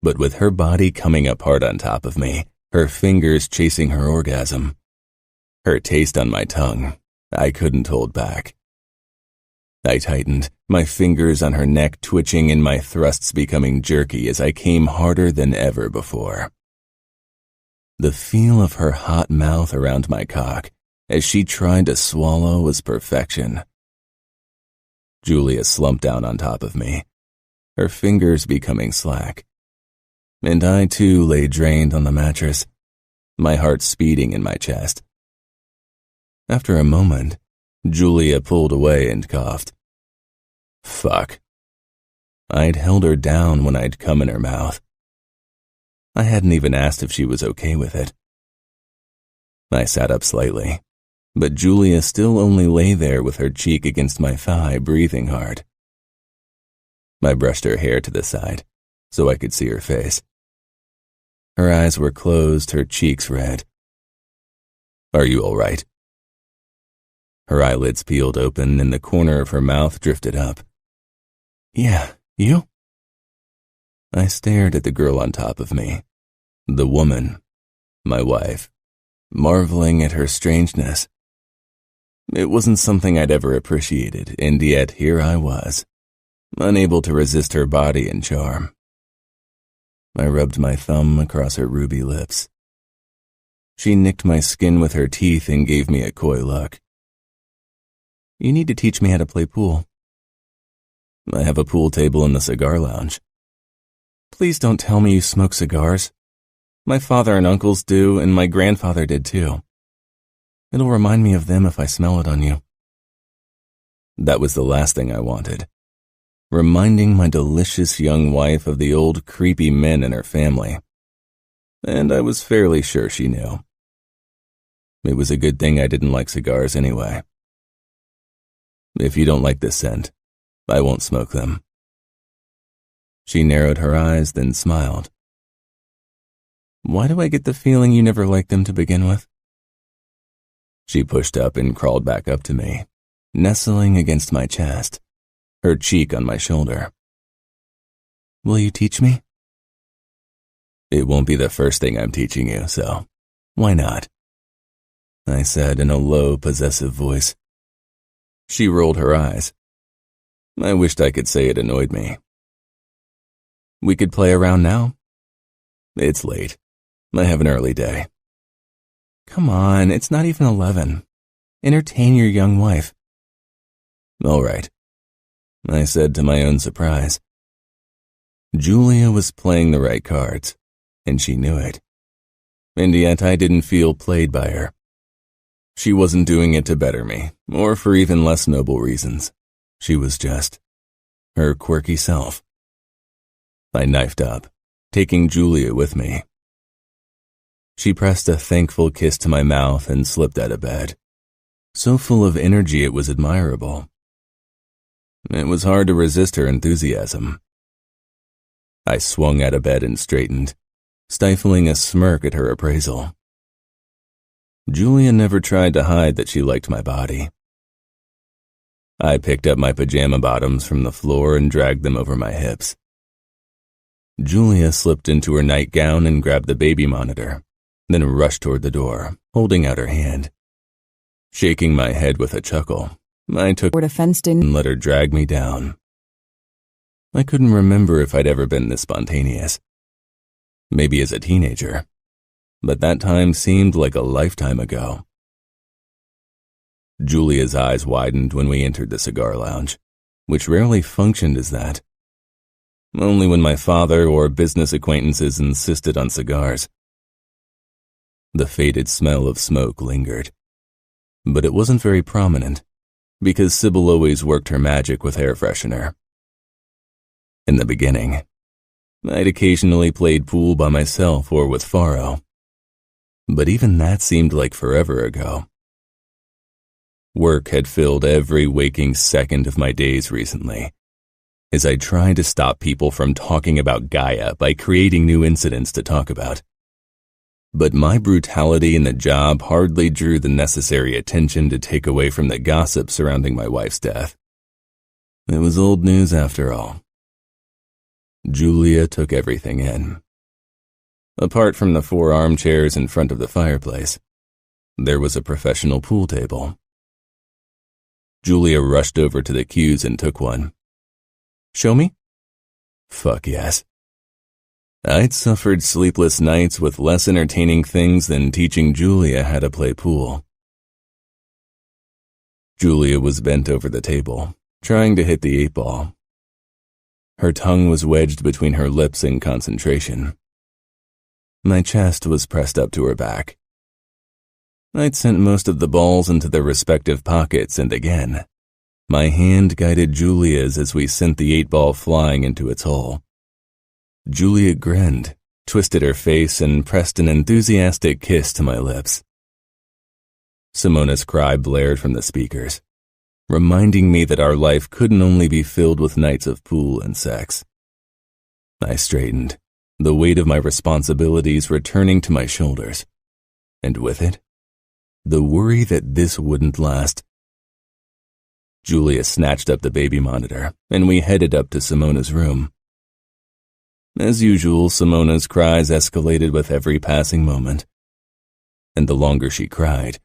but with her body coming apart on top of me, her fingers chasing her orgasm. Her taste on my tongue, I couldn't hold back. I tightened, my fingers on her neck twitching and my thrusts becoming jerky as I came harder than ever before. The feel of her hot mouth around my cock as she tried to swallow was perfection. Julia slumped down on top of me, her fingers becoming slack. And I too lay drained on the mattress, my heart speeding in my chest. After a moment, Julia pulled away and coughed. Fuck. I'd held her down when I'd come in her mouth. I hadn't even asked if she was okay with it. I sat up slightly, but Julia still only lay there with her cheek against my thigh, breathing hard. I brushed her hair to the side so I could see her face. Her eyes were closed, her cheeks red. Are you all right? Her eyelids peeled open and the corner of her mouth drifted up. Yeah, you? I stared at the girl on top of me, the woman, my wife, marveling at her strangeness. It wasn't something I'd ever appreciated, and yet here I was, unable to resist her body and charm. I rubbed my thumb across her ruby lips. She nicked my skin with her teeth and gave me a coy look. You need to teach me how to play pool. I have a pool table in the cigar lounge. Please don't tell me you smoke cigars. My father and uncles do, and my grandfather did too. It'll remind me of them if I smell it on you. That was the last thing I wanted. Reminding my delicious young wife of the old creepy men in her family. And I was fairly sure she knew. It was a good thing I didn't like cigars anyway. If you don't like this scent, I won't smoke them. She narrowed her eyes, then smiled. Why do I get the feeling you never liked them to begin with? She pushed up and crawled back up to me, nestling against my chest, her cheek on my shoulder. Will you teach me? It won't be the first thing I'm teaching you, so why not? I said in a low, possessive voice. She rolled her eyes. I wished I could say it annoyed me. We could play around now. It's late. I have an early day. Come on, it's not even 11. Entertain your young wife. All right, I said to my own surprise. Julia was playing the right cards, and she knew it. And yet I didn't feel played by her. She wasn't doing it to better me, or for even less noble reasons. She was just her quirky self. I knifed up, taking Julia with me. She pressed a thankful kiss to my mouth and slipped out of bed. So full of energy it was admirable. It was hard to resist her enthusiasm. I swung out of bed and straightened, stifling a smirk at her appraisal. Julia never tried to hide that she liked my body. I picked up my pajama bottoms from the floor and dragged them over my hips. Julia slipped into her nightgown and grabbed the baby monitor, then rushed toward the door, holding out her hand. Shaking my head with a chuckle, I took her and let her drag me down. I couldn't remember if I'd ever been this spontaneous. Maybe as a teenager, but that time seemed like a lifetime ago. Julia's eyes widened when we entered the cigar lounge, which rarely functioned as that. Only when my father or business acquaintances insisted on cigars. The faded smell of smoke lingered, but it wasn't very prominent, because Sybil always worked her magic with air freshener. In the beginning, I'd occasionally played pool by myself or with Faro, but even that seemed like forever ago. Work had filled every waking second of my days recently, as I tried to stop people from talking about Gaia by creating new incidents to talk about. But my brutality in the job hardly drew the necessary attention to take away from the gossip surrounding my wife's death. It was old news after all. Julia took everything in. Apart from the 4 armchairs in front of the fireplace, there was a professional pool table. Julia rushed over to the cues and took one. "Show me?" Fuck yes. I'd suffered sleepless nights with less entertaining things than teaching Julia how to play pool. Julia was bent over the table, trying to hit the 8-ball. Her tongue was wedged between her lips in concentration. My chest was pressed up to her back. I'd sent most of the balls into their respective pockets, and again, my hand guided Julia's as we sent the 8-ball flying into its hole. Julia grinned, twisted her face, and pressed an enthusiastic kiss to my lips. Simona's cry blared from the speakers, reminding me that our life couldn't only be filled with nights of pool and sex. I straightened, the weight of my responsibilities returning to my shoulders, and with it, the worry that this wouldn't last. Julia snatched up the baby monitor, and we headed up to Simona's room. As usual, Simona's cries escalated with every passing moment, and the longer she cried,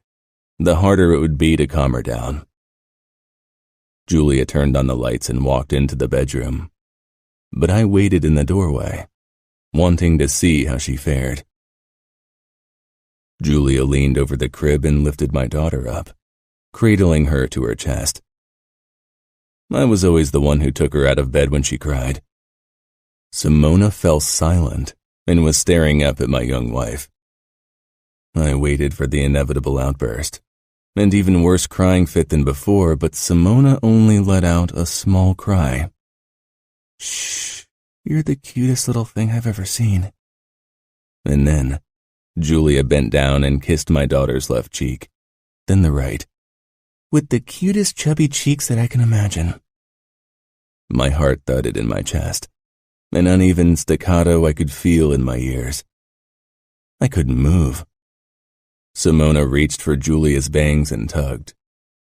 the harder it would be to calm her down. Julia turned on the lights and walked into the bedroom, but I waited in the doorway, wanting to see how she fared. Julia leaned over the crib and lifted my daughter up, cradling her to her chest. I was always the one who took her out of bed when she cried. Simona fell silent and was staring up at my young wife. I waited for the inevitable outburst, and even worse crying fit than before, but Simona only let out a small cry. "Shh, you're the cutest little thing I've ever seen." And then, Julia bent down and kissed my daughter's left cheek, then the right, with the cutest chubby cheeks that I can imagine. My heart thudded in my chest, an uneven staccato I could feel in my ears. I couldn't move. Simona reached for Julia's bangs and tugged,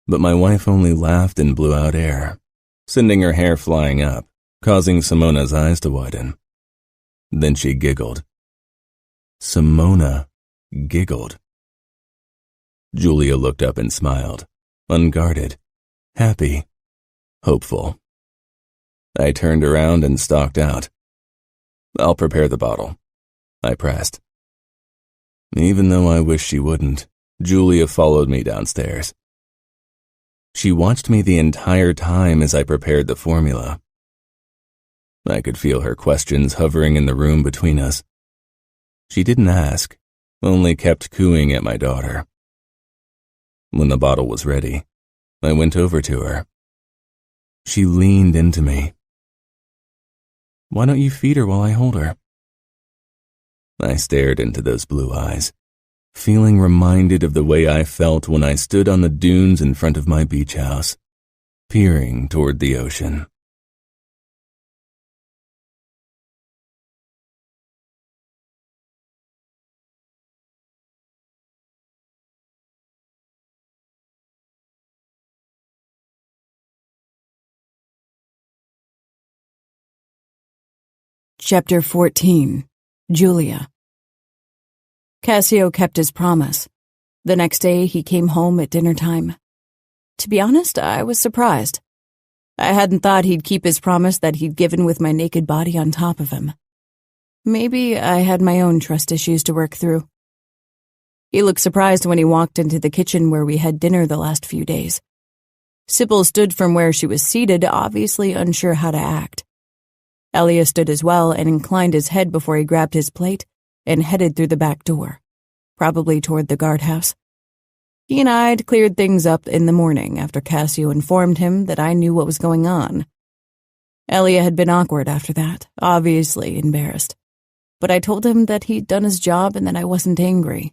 but my wife only laughed and blew out air, sending her hair flying up, causing Simona's eyes to widen. Then she giggled. Simona giggled. Julia looked up and smiled, unguarded, happy, hopeful. I turned around and stalked out. "I'll prepare the bottle," I pressed. Even though I wished she wouldn't, Julia followed me downstairs. She watched me the entire time as I prepared the formula. I could feel her questions hovering in the room between us. She didn't ask, only kept cooing at my daughter. When the bottle was ready, I went over to her. She leaned into me. "Why don't you feed her while I hold her?" I stared into those blue eyes, feeling reminded of the way I felt when I stood on the dunes in front of my beach house, peering toward the ocean. Chapter 14. Julia. Cassio kept his promise. The next day he came home at dinner time. To be honest, I was surprised. I hadn't thought he'd keep his promise that he'd given with my naked body on top of him. Maybe I had my own trust issues to work through. He looked surprised when he walked into the kitchen where we had dinner the last few days. Sybil stood from where she was seated, obviously unsure how to act. Elias stood as well and inclined his head before he grabbed his plate and headed through the back door, probably toward the guardhouse. He and I'd cleared things up in the morning after Cassio informed him that I knew what was going on. Elia had been awkward after that, obviously embarrassed, but I told him that he'd done his job and that I wasn't angry.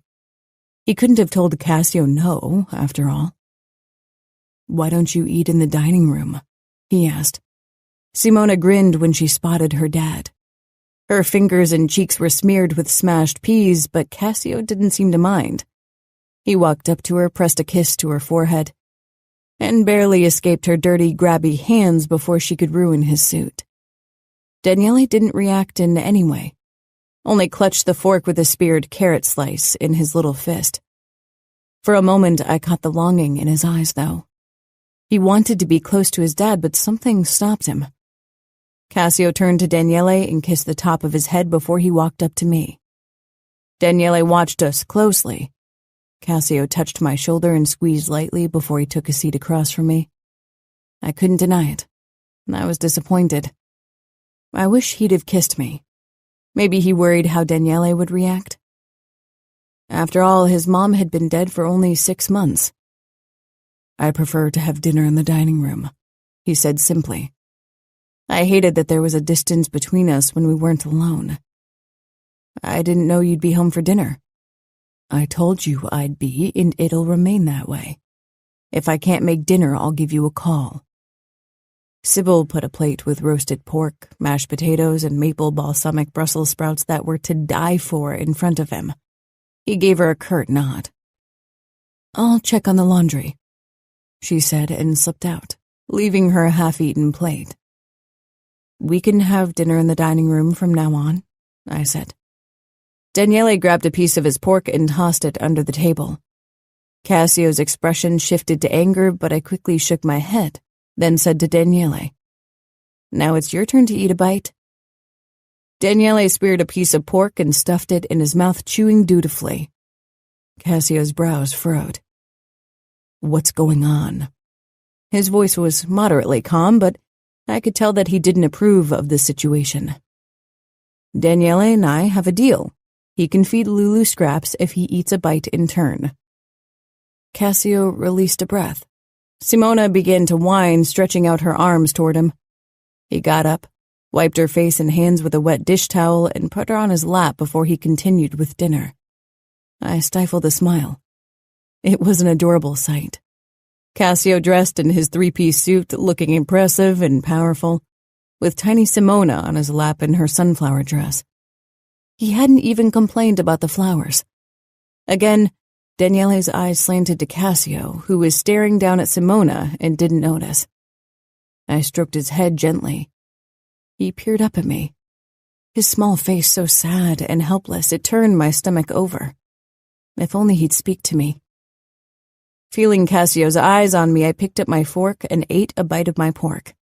He couldn't have told Cassio no, after all. "Why don't you eat in the dining room?" he asked. Simona grinned when she spotted her dad. Her fingers and cheeks were smeared with smashed peas, but Cassio didn't seem to mind. He walked up to her, pressed a kiss to her forehead, and barely escaped her dirty, grabby hands before she could ruin his suit. Daniele didn't react in any way, only clutched the fork with a speared carrot slice in his little fist. For a moment, I caught the longing in his eyes, though. He wanted to be close to his dad, but something stopped him. Cassio turned to Daniele and kissed the top of his head before he walked up to me. Daniele watched us closely. Cassio touched my shoulder and squeezed lightly before he took a seat across from me. I couldn't deny it. I was disappointed. I wish he'd have kissed me. Maybe he worried how Daniele would react. After all, his mom had been dead for only 6 months. I prefer to have dinner in the dining room, he said simply. I hated that there was a distance between us when we weren't alone. I didn't know you'd be home for dinner. I told you I'd be, and it'll remain that way. If I can't make dinner, I'll give you a call. Sybil put a plate with roasted pork, mashed potatoes, and maple balsamic Brussels sprouts that were to die for in front of him. He gave her a curt nod. I'll check on the laundry, she said and slipped out, leaving her half-eaten plate. We can have dinner in the dining room from now on, I said. Daniele grabbed a piece of his pork and tossed it under the table. Cassio's expression shifted to anger, but I quickly shook my head, then said to Daniele, Now it's your turn to eat a bite. Daniele speared a piece of pork and stuffed it in his mouth, chewing dutifully. Cassio's brows furrowed. What's going on? His voice was moderately calm, but I could tell that he didn't approve of the situation. Daniele and I have a deal. He can feed Lulu scraps if he eats a bite in turn. Cassio released a breath. Simona began to whine, stretching out her arms toward him. He got up, wiped her face and hands with a wet dish towel, and put her on his lap before he continued with dinner. I stifled a smile. It was an adorable sight. Cassio dressed in his 3-piece suit, looking impressive and powerful, with tiny Simona on his lap in her sunflower dress. He hadn't even complained about the flowers. Again, Daniele's eyes slanted to Cassio, who was staring down at Simona and didn't notice. I stroked his head gently. He peered up at me, his small face so sad and helpless it turned my stomach over. If only he'd speak to me. Feeling Cassio's eyes on me, I picked up my fork and ate a bite of my pork.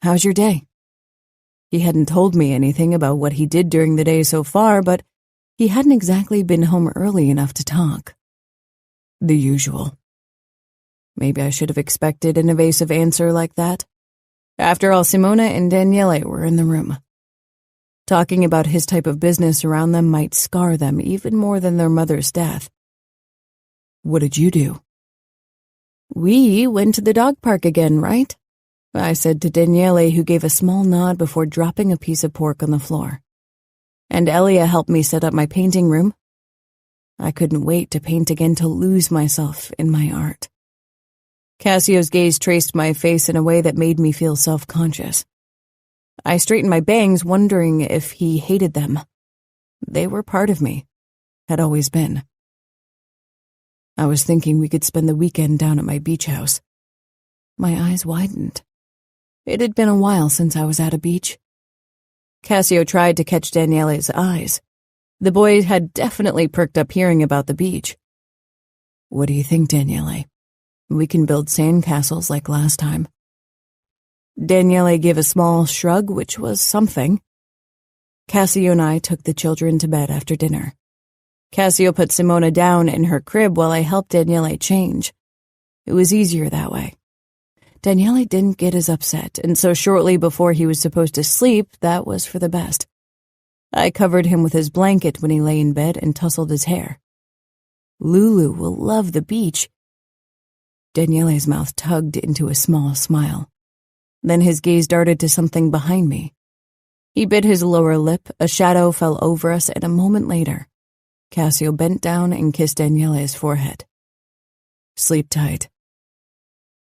How's your day? He hadn't told me anything about what he did during the day so far, but he hadn't exactly been home early enough to talk. The usual. Maybe I should have expected an evasive answer like that. After all, Simona and Daniele were in the room. Talking about his type of business around them might scar them even more than their mother's death. What did you do? We went to the dog park again, right? I said to Daniele, who gave a small nod before dropping a piece of pork on the floor. And Elia helped me set up my painting room. I couldn't wait to paint again, to lose myself in my art. Cassio's gaze traced my face in a way that made me feel self-conscious. I straightened my bangs, wondering if he hated them. They were part of me, had always been. I was thinking we could spend the weekend down at my beach house. My eyes widened. It had been a while since I was at a beach. Cassio tried to catch Daniele's eyes. The boy had definitely perked up hearing about the beach. What do you think, Daniele? We can build sandcastles like last time. Daniele gave a small shrug, which was something. Cassio and I took the children to bed after dinner. Cassio put Simona down in her crib while I helped Daniele change. It was easier that way. Daniele didn't get as upset, and so shortly before he was supposed to sleep, that was for the best. I covered him with his blanket when he lay in bed and tousled his hair. Lulu will love the beach. Daniele's mouth tugged into a small smile. Then his gaze darted to something behind me. He bit his lower lip, a shadow fell over us, and a moment later, Cassio bent down and kissed Daniele's forehead. Sleep tight.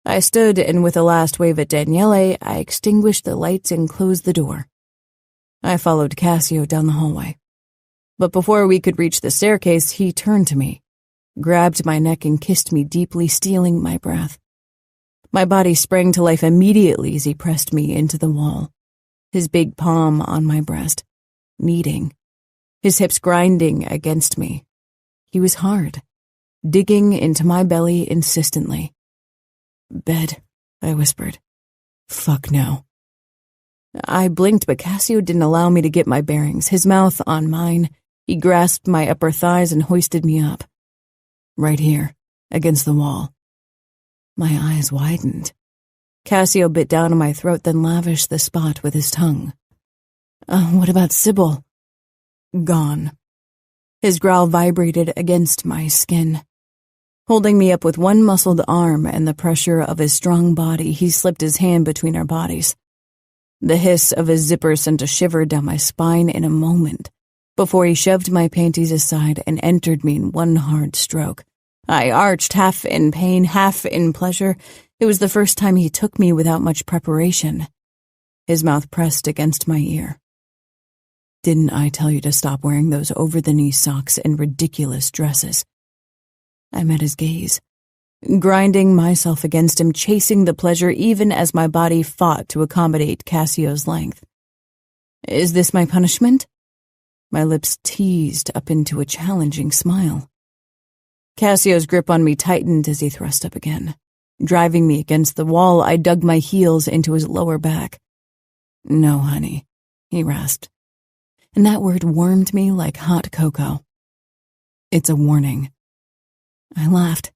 I stood, and with a last wave at Daniele, I extinguished the lights and closed the door. I followed Cassio down the hallway. But before we could reach the staircase, he turned to me, grabbed my neck and kissed me deeply, stealing my breath. My body sprang to life immediately as he pressed me into the wall. his big palm on my breast, kneading, his hips grinding against me. He was hard, digging into my belly insistently. "Bed," I whispered. "Fuck no." I blinked, but Cassio didn't allow me to get my bearings. His mouth on mine, he grasped my upper thighs and hoisted me up. Right here, against the wall. My eyes widened. Cassio bit down on my throat, then lavished the spot with his tongue. What about Sybil?" "Gone." His growl vibrated against my skin. Holding me up with one muscled arm and the pressure of his strong body, he slipped his hand between our bodies. The hiss of his zipper sent a shiver down my spine in a moment, before he shoved my panties aside and entered me in one hard stroke. I arched, half in pain, half in pleasure. It was the first time he took me without much preparation. His mouth pressed against my ear. "Didn't I tell you to stop wearing those over-the-knee socks and ridiculous dresses?" I met his gaze, grinding myself against him, chasing the pleasure even as my body fought to accommodate Cassio's length. "Is this my punishment?" My lips teased up into a challenging smile. Cassio's grip on me tightened as he thrust up again. Driving me against the wall, I dug my heels into his lower back. "No, honey," he rasped, and that word warmed me like hot cocoa. "It's a warning." I laughed.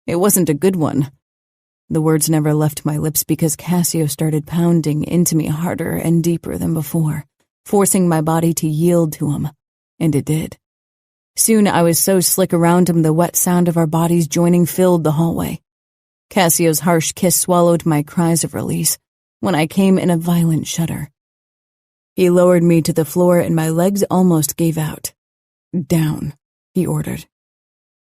It wasn't a good one. The words never left my lips because Cassio started pounding into me harder and deeper than before, forcing my body to yield to him, and it did. Soon I was so slick around him the wet sound of our bodies joining filled the hallway. Cassio's harsh kiss swallowed my cries of release when I came in a violent shudder. He lowered me to the floor and my legs almost gave out. "Down," he ordered.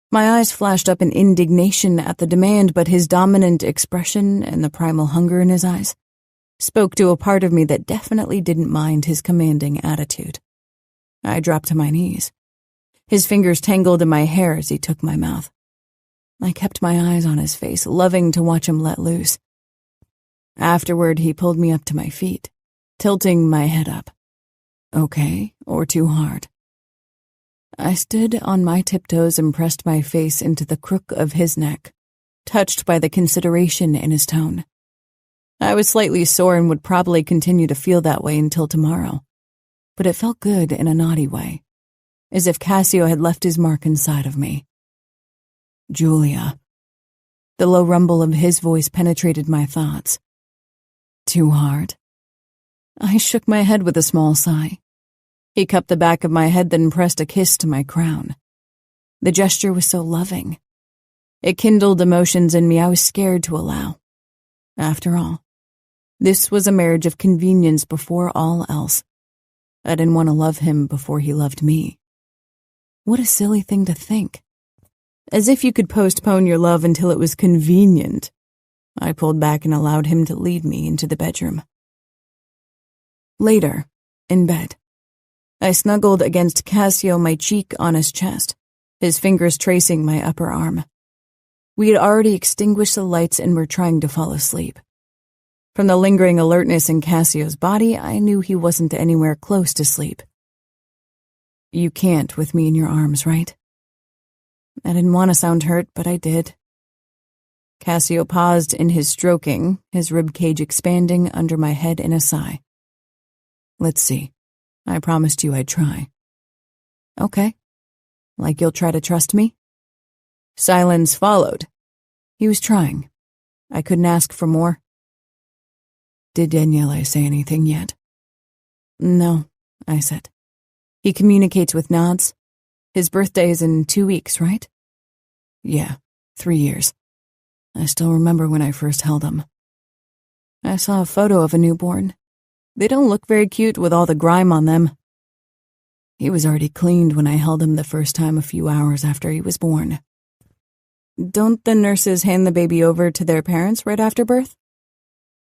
My eyes flashed up in indignation at the demand, but his dominant expression and the primal hunger in his eyes spoke to a part of me that definitely didn't mind his commanding attitude. I dropped to my knees. His fingers tangled in my hair as he took my mouth. I kept my eyes on his face, loving to watch him let loose. Afterward, he pulled me up to my feet, tilting my head up. "Okay, or too hard?" I stood on my tiptoes and pressed my face into the crook of his neck, touched by the consideration in his tone. I was slightly sore and would probably continue to feel that way until tomorrow, but it felt good in a naughty way, as if Cassio had left his mark inside of me. "Julia." The low rumble of his voice penetrated my thoughts. "Too hard?" I shook my head with a small sigh. He cupped the back of my head, then pressed a kiss to my crown. The gesture was so loving. It kindled emotions in me I was scared to allow. After all, this was a marriage of convenience before all else. I didn't want to love him before he loved me. What a silly thing to think. As if you could postpone your love until it was convenient. I pulled back and allowed him to lead me into the bedroom. Later, in bed, I snuggled against Cassio, my cheek on his chest, his fingers tracing my upper arm. We had already extinguished the lights and were trying to fall asleep. From the lingering alertness in Cassio's body, I knew he wasn't anywhere close to sleep. "You can't with me in your arms, right?" I didn't want to sound hurt, but I did. Cassio paused in his stroking, his ribcage expanding under my head in a sigh. "Let's see. I promised you I'd try." "Okay. Like you'll try to trust me?" Silence followed. He was trying. I couldn't ask for more. "Did Daniele say anything yet?" "No," I said. "He communicates with nods. His birthday is in 2 weeks, right?" "Yeah, 3 years. I still remember when I first held him. I saw a photo of a newborn. They don't look very cute with all the grime on them. He was already cleaned when I held him the first time a few hours after he was born." "Don't the nurses hand the baby over to their parents right after birth?"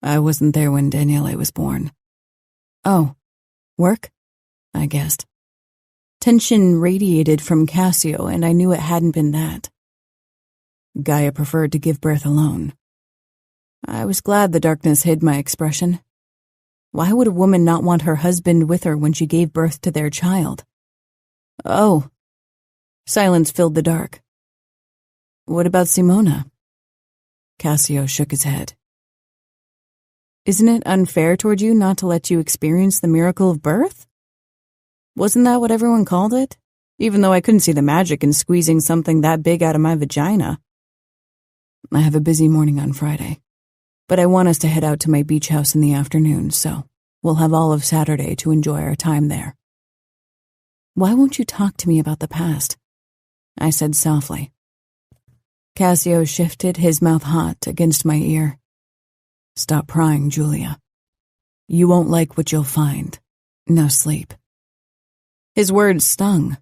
"I wasn't there when Daniele was born." "Oh, work?" I guessed. Tension radiated from Cassio, and I knew it hadn't been that. Gaia preferred to give birth alone. I was glad the darkness hid my expression. Why would a woman not want her husband with her when she gave birth to their child? Oh. Silence filled the dark. What about Simona? Cassio shook his head. Isn't it unfair toward you not to let you experience the miracle of birth? Wasn't that what everyone called it? Even though I couldn't see the magic in squeezing something that big out of my vagina. I have a busy morning on Friday, but I want us to head out to my beach house in the afternoon, so we'll have all of Saturday to enjoy our time there. Why won't you talk to me about the past? I said softly. Cassio shifted, his mouth hot against my ear. Stop prying, Julia. You won't like what you'll find. Now sleep. His words stung.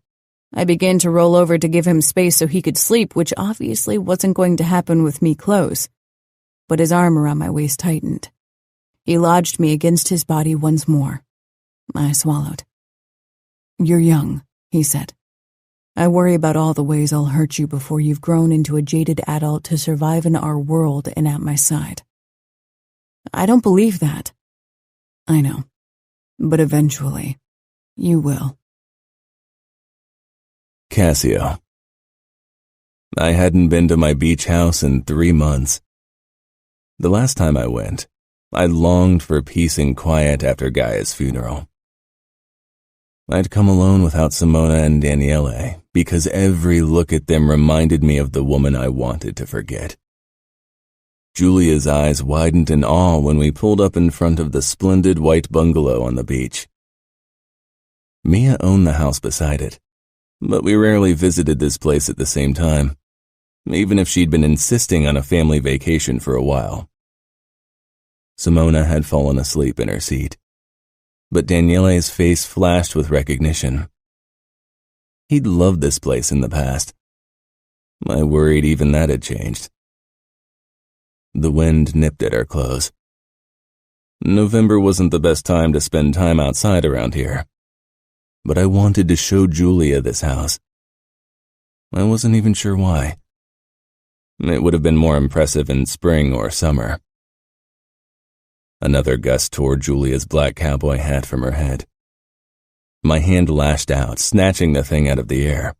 I began to roll over to give him space so he could sleep, which obviously wasn't going to happen with me close. But his arm around my waist tightened. He lodged me against his body once more. I swallowed. You're young, he said. I worry about all the ways I'll hurt you before you've grown into a jaded adult to survive in our world and at my side. I don't believe that. I know. But eventually, you will. Cassio. I hadn't been to my beach house in 3 months. The last time I went, I longed for peace and quiet after Gaia's funeral. I'd come alone without Simona and Daniele because every look at them reminded me of the woman I wanted to forget. Julia's eyes widened in awe when we pulled up in front of the splendid white bungalow on the beach. Mia owned the house beside it, but we rarely visited this place at the same time, even if she'd been insisting on a family vacation for a while. Simona had fallen asleep in her seat, but Daniele's face flashed with recognition. He'd loved this place in the past. I worried even that had changed. The wind nipped at our clothes. November wasn't the best time to spend time outside around here, but I wanted to show Julia this house. I wasn't even sure why. It would have been more impressive in spring or summer. Another gust tore Julia's black cowboy hat from her head. My hand lashed out, snatching the thing out of the air.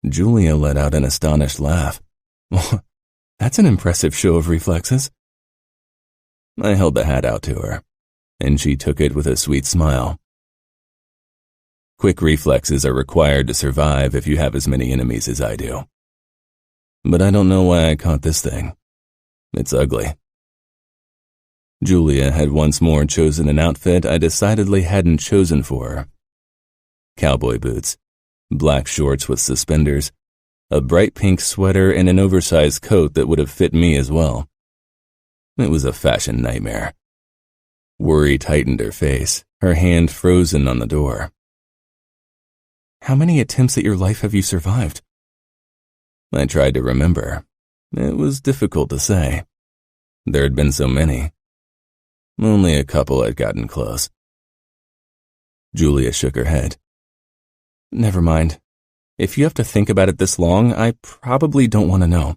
Julia let out an astonished laugh. That's an impressive show of reflexes. I held the hat out to her, and she took it with a sweet smile. Quick reflexes are required to survive if you have as many enemies as I do. But I don't know why I caught this thing. It's ugly. Julia had once more chosen an outfit I decidedly hadn't chosen for her. Cowboy boots, black shorts with suspenders, a bright pink sweater, and an oversized coat that would have fit me as well. It was a fashion nightmare. Worry tightened her face, her hand frozen on the door. How many attempts at your life have you survived? I tried to remember. It was difficult to say. There had been so many. Only a couple had gotten close. Julia shook her head. Never mind. If you have to think about it this long, I probably don't want to know.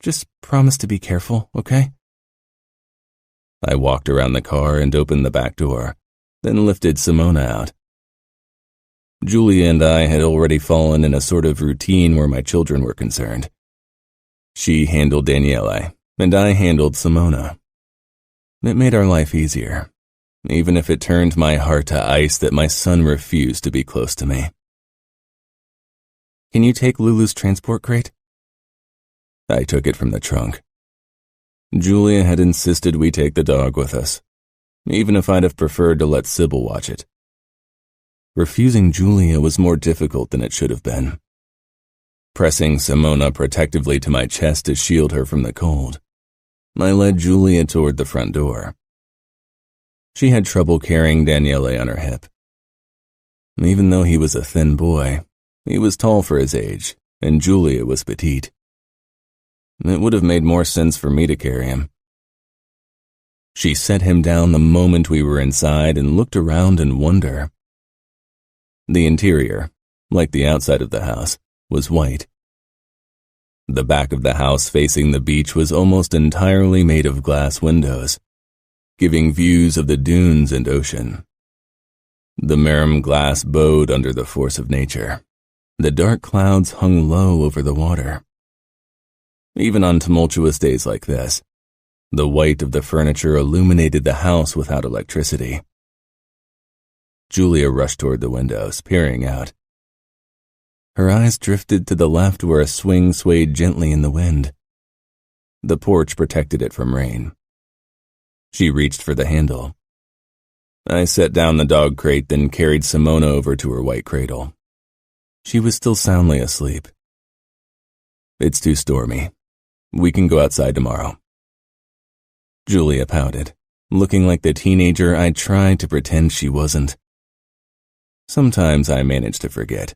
Just promise to be careful, okay? I walked around the car and opened the back door, then lifted Simona out. Julia and I had already fallen in a sort of routine where my children were concerned. She handled Daniele, and I handled Simona. It made our life easier, even if it turned my heart to ice that my son refused to be close to me. Can you take Lulu's transport crate? I took it from the trunk. Julia had insisted we take the dog with us, even if I'd have preferred to let Sybil watch it. Refusing Julia was more difficult than it should have been. Pressing Simona protectively to my chest to shield her from the cold, I led Julia toward the front door. She had trouble carrying Daniele on her hip. Even though he was a thin boy, he was tall for his age, and Julia was petite. It would have made more sense for me to carry him. She set him down the moment we were inside and looked around in wonder. The interior, like the outside of the house, was white. The back of the house facing the beach was almost entirely made of glass windows. giving views of the dunes and ocean. The marum glass bowed under the force of nature. The dark clouds hung low over the water. Even on tumultuous days like this, the white of the furniture illuminated the house without electricity. Julia rushed toward the windows, peering out. Her eyes drifted to the left where a swing swayed gently in the wind. The porch protected it from rain. She reached for the handle. I set down the dog crate, then carried Simona over to her white cradle. She was still soundly asleep. It's too stormy. We can go outside tomorrow. Julia pouted, looking like the teenager I tried to pretend she wasn't. Sometimes I managed to forget,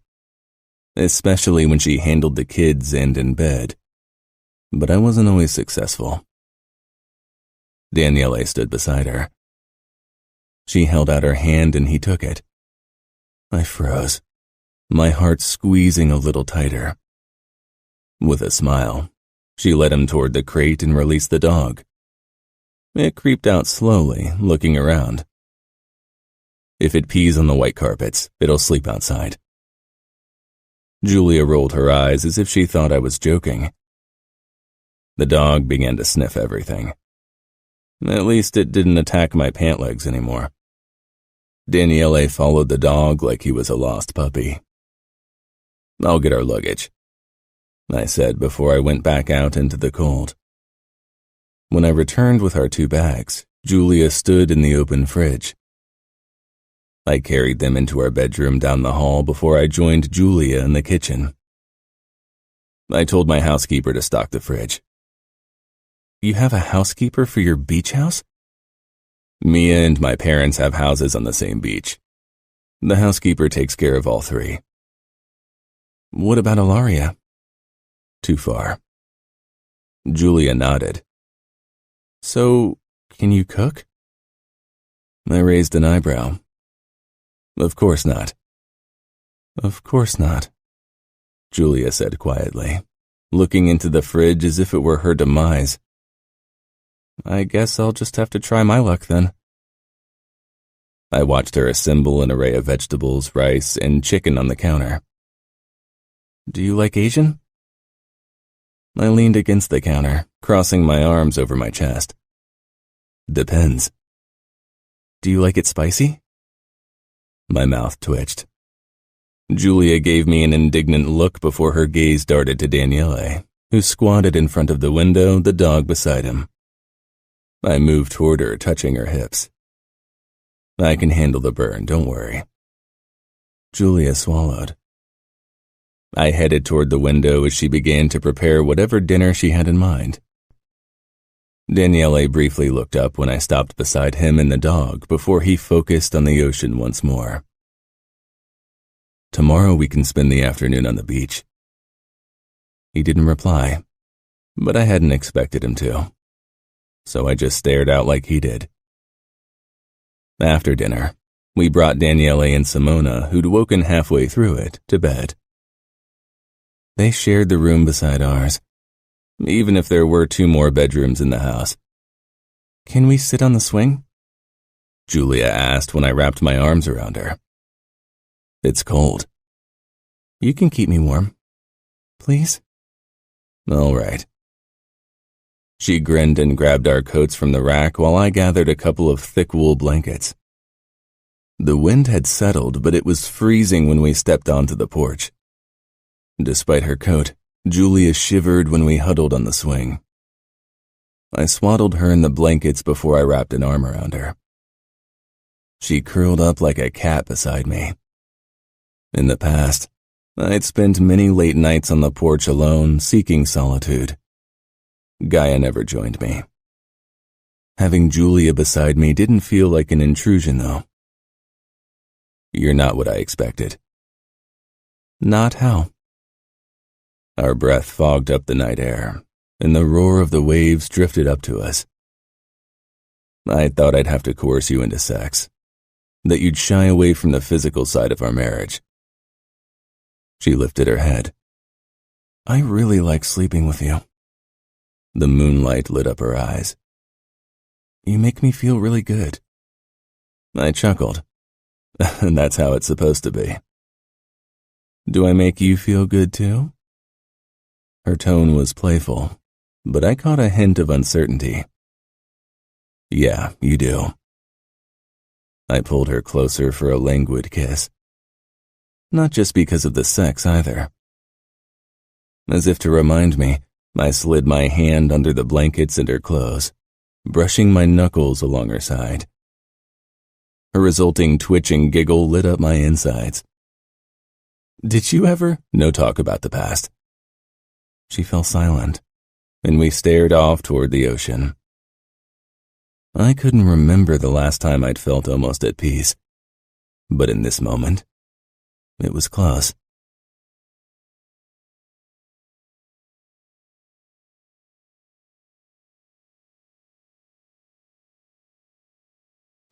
especially when she handled the kids and in bed. But I wasn't always successful. Daniele stood beside her. She held out her hand and he took it. I froze, my heart squeezing a little tighter. With a smile, she led him toward the crate and released the dog. It creeped out slowly, looking around. If it pees on the white carpets, it'll sleep outside. Julia rolled her eyes as if she thought I was joking. The dog began to sniff everything. At least it didn't attack my pant legs anymore. Daniele followed the dog like he was a lost puppy. I'll get our luggage, I said before I went back out into the cold. When I returned with our 2 bags, Julia stood in the open fridge. I carried them into our bedroom down the hall before I joined Julia in the kitchen. I told my housekeeper to stock the fridge. You have a housekeeper for your beach house? Mia and my parents have houses on the same beach. The housekeeper takes care of all 3. What about Ilaria? Too far. Julia nodded. So, can you cook? I raised an eyebrow. Of course not. Of course not, Julia said quietly, looking into the fridge as if it were her demise. I guess I'll just have to try my luck then. I watched her assemble an array of vegetables, rice, and chicken on the counter. Do you like Asian? I leaned against the counter, crossing my arms over my chest. Depends. Do you like it spicy? My mouth twitched. Julia gave me an indignant look before her gaze darted to Daniele, who squatted in front of the window, the dog beside him. I moved toward her, touching her hips. I can handle the burn, don't worry. Julia swallowed. I headed toward the window as she began to prepare whatever dinner she had in mind. Daniele briefly looked up when I stopped beside him and the dog before he focused on the ocean once more. Tomorrow we can spend the afternoon on the beach. He didn't reply, but I hadn't expected him to, so I just stared out like he did. After dinner, we brought Daniele and Simona, who'd woken halfway through it, to bed. They shared the room beside ours, even if there were 2 more bedrooms in the house. Can we sit on the swing? Julia asked when I wrapped my arms around her. It's cold. You can keep me warm. Please? All right. She grinned and grabbed our coats from the rack while I gathered a couple of thick wool blankets. The wind had settled, but it was freezing when we stepped onto the porch. Despite her coat, Julia shivered when we huddled on the swing. I swaddled her in the blankets before I wrapped an arm around her. She curled up like a cat beside me. In the past, I'd spent many late nights on the porch alone, seeking solitude. Gaia never joined me. Having Julia beside me didn't feel like an intrusion, though. You're not what I expected. Not how? Our breath fogged up the night air, and the roar of the waves drifted up to us. I thought I'd have to coerce you into sex, that you'd shy away from the physical side of our marriage. She lifted her head. I really like sleeping with you. The moonlight lit up her eyes. You make me feel really good. I chuckled. That's how it's supposed to be. Do I make you feel good too? Her tone was playful, but I caught a hint of uncertainty. Yeah, you do. I pulled her closer for a languid kiss. Not just because of the sex either. As if to remind me, I slid my hand under the blankets and her clothes, brushing my knuckles along her side. Her resulting twitching giggle lit up my insides. Did you ever? No talk about the past. She fell silent, and we stared off toward the ocean. I couldn't remember the last time I'd felt almost at peace, but in this moment, it was close.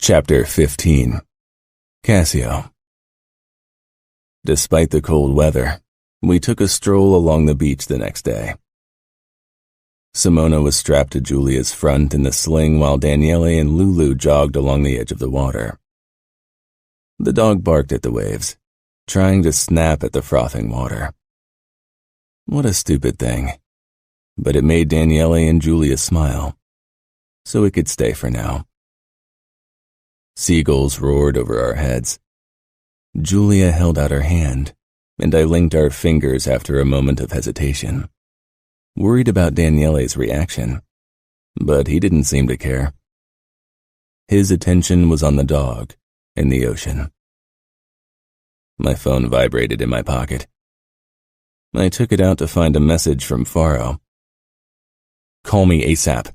Chapter 15. Cassio. Despite the cold weather, we took a stroll along the beach the next day. Simona was strapped to Giulia's front in the sling while Daniele and Lulu jogged along the edge of the water. The dog barked at the waves, trying to snap at the frothing water. What a stupid thing. But it made Daniele and Giulia smile, so it could stay for now. Seagulls roared over our heads. Giulia held out her hand, and I linked our fingers after a moment of hesitation, worried about Daniele's reaction, but he didn't seem to care. His attention was on the dog and the ocean. My phone vibrated in my pocket. I took it out to find a message from Faro. Call me ASAP.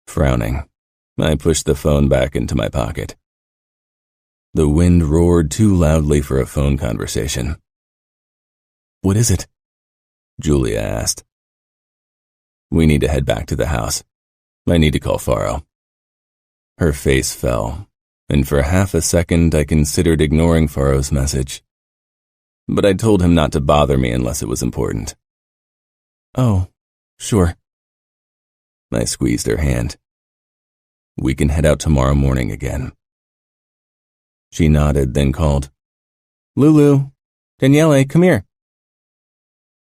Frowning, I pushed the phone back into my pocket. The wind roared too loudly for a phone conversation. What is it? Giulia asked. We need to head back to the house. I need to call Faro. Her face fell, and for half a second I considered ignoring Faro's message. But I told him not to bother me unless it was important. Oh, sure. I squeezed her hand. We can head out tomorrow morning again. She nodded, then called, Lulu, Daniele, come here.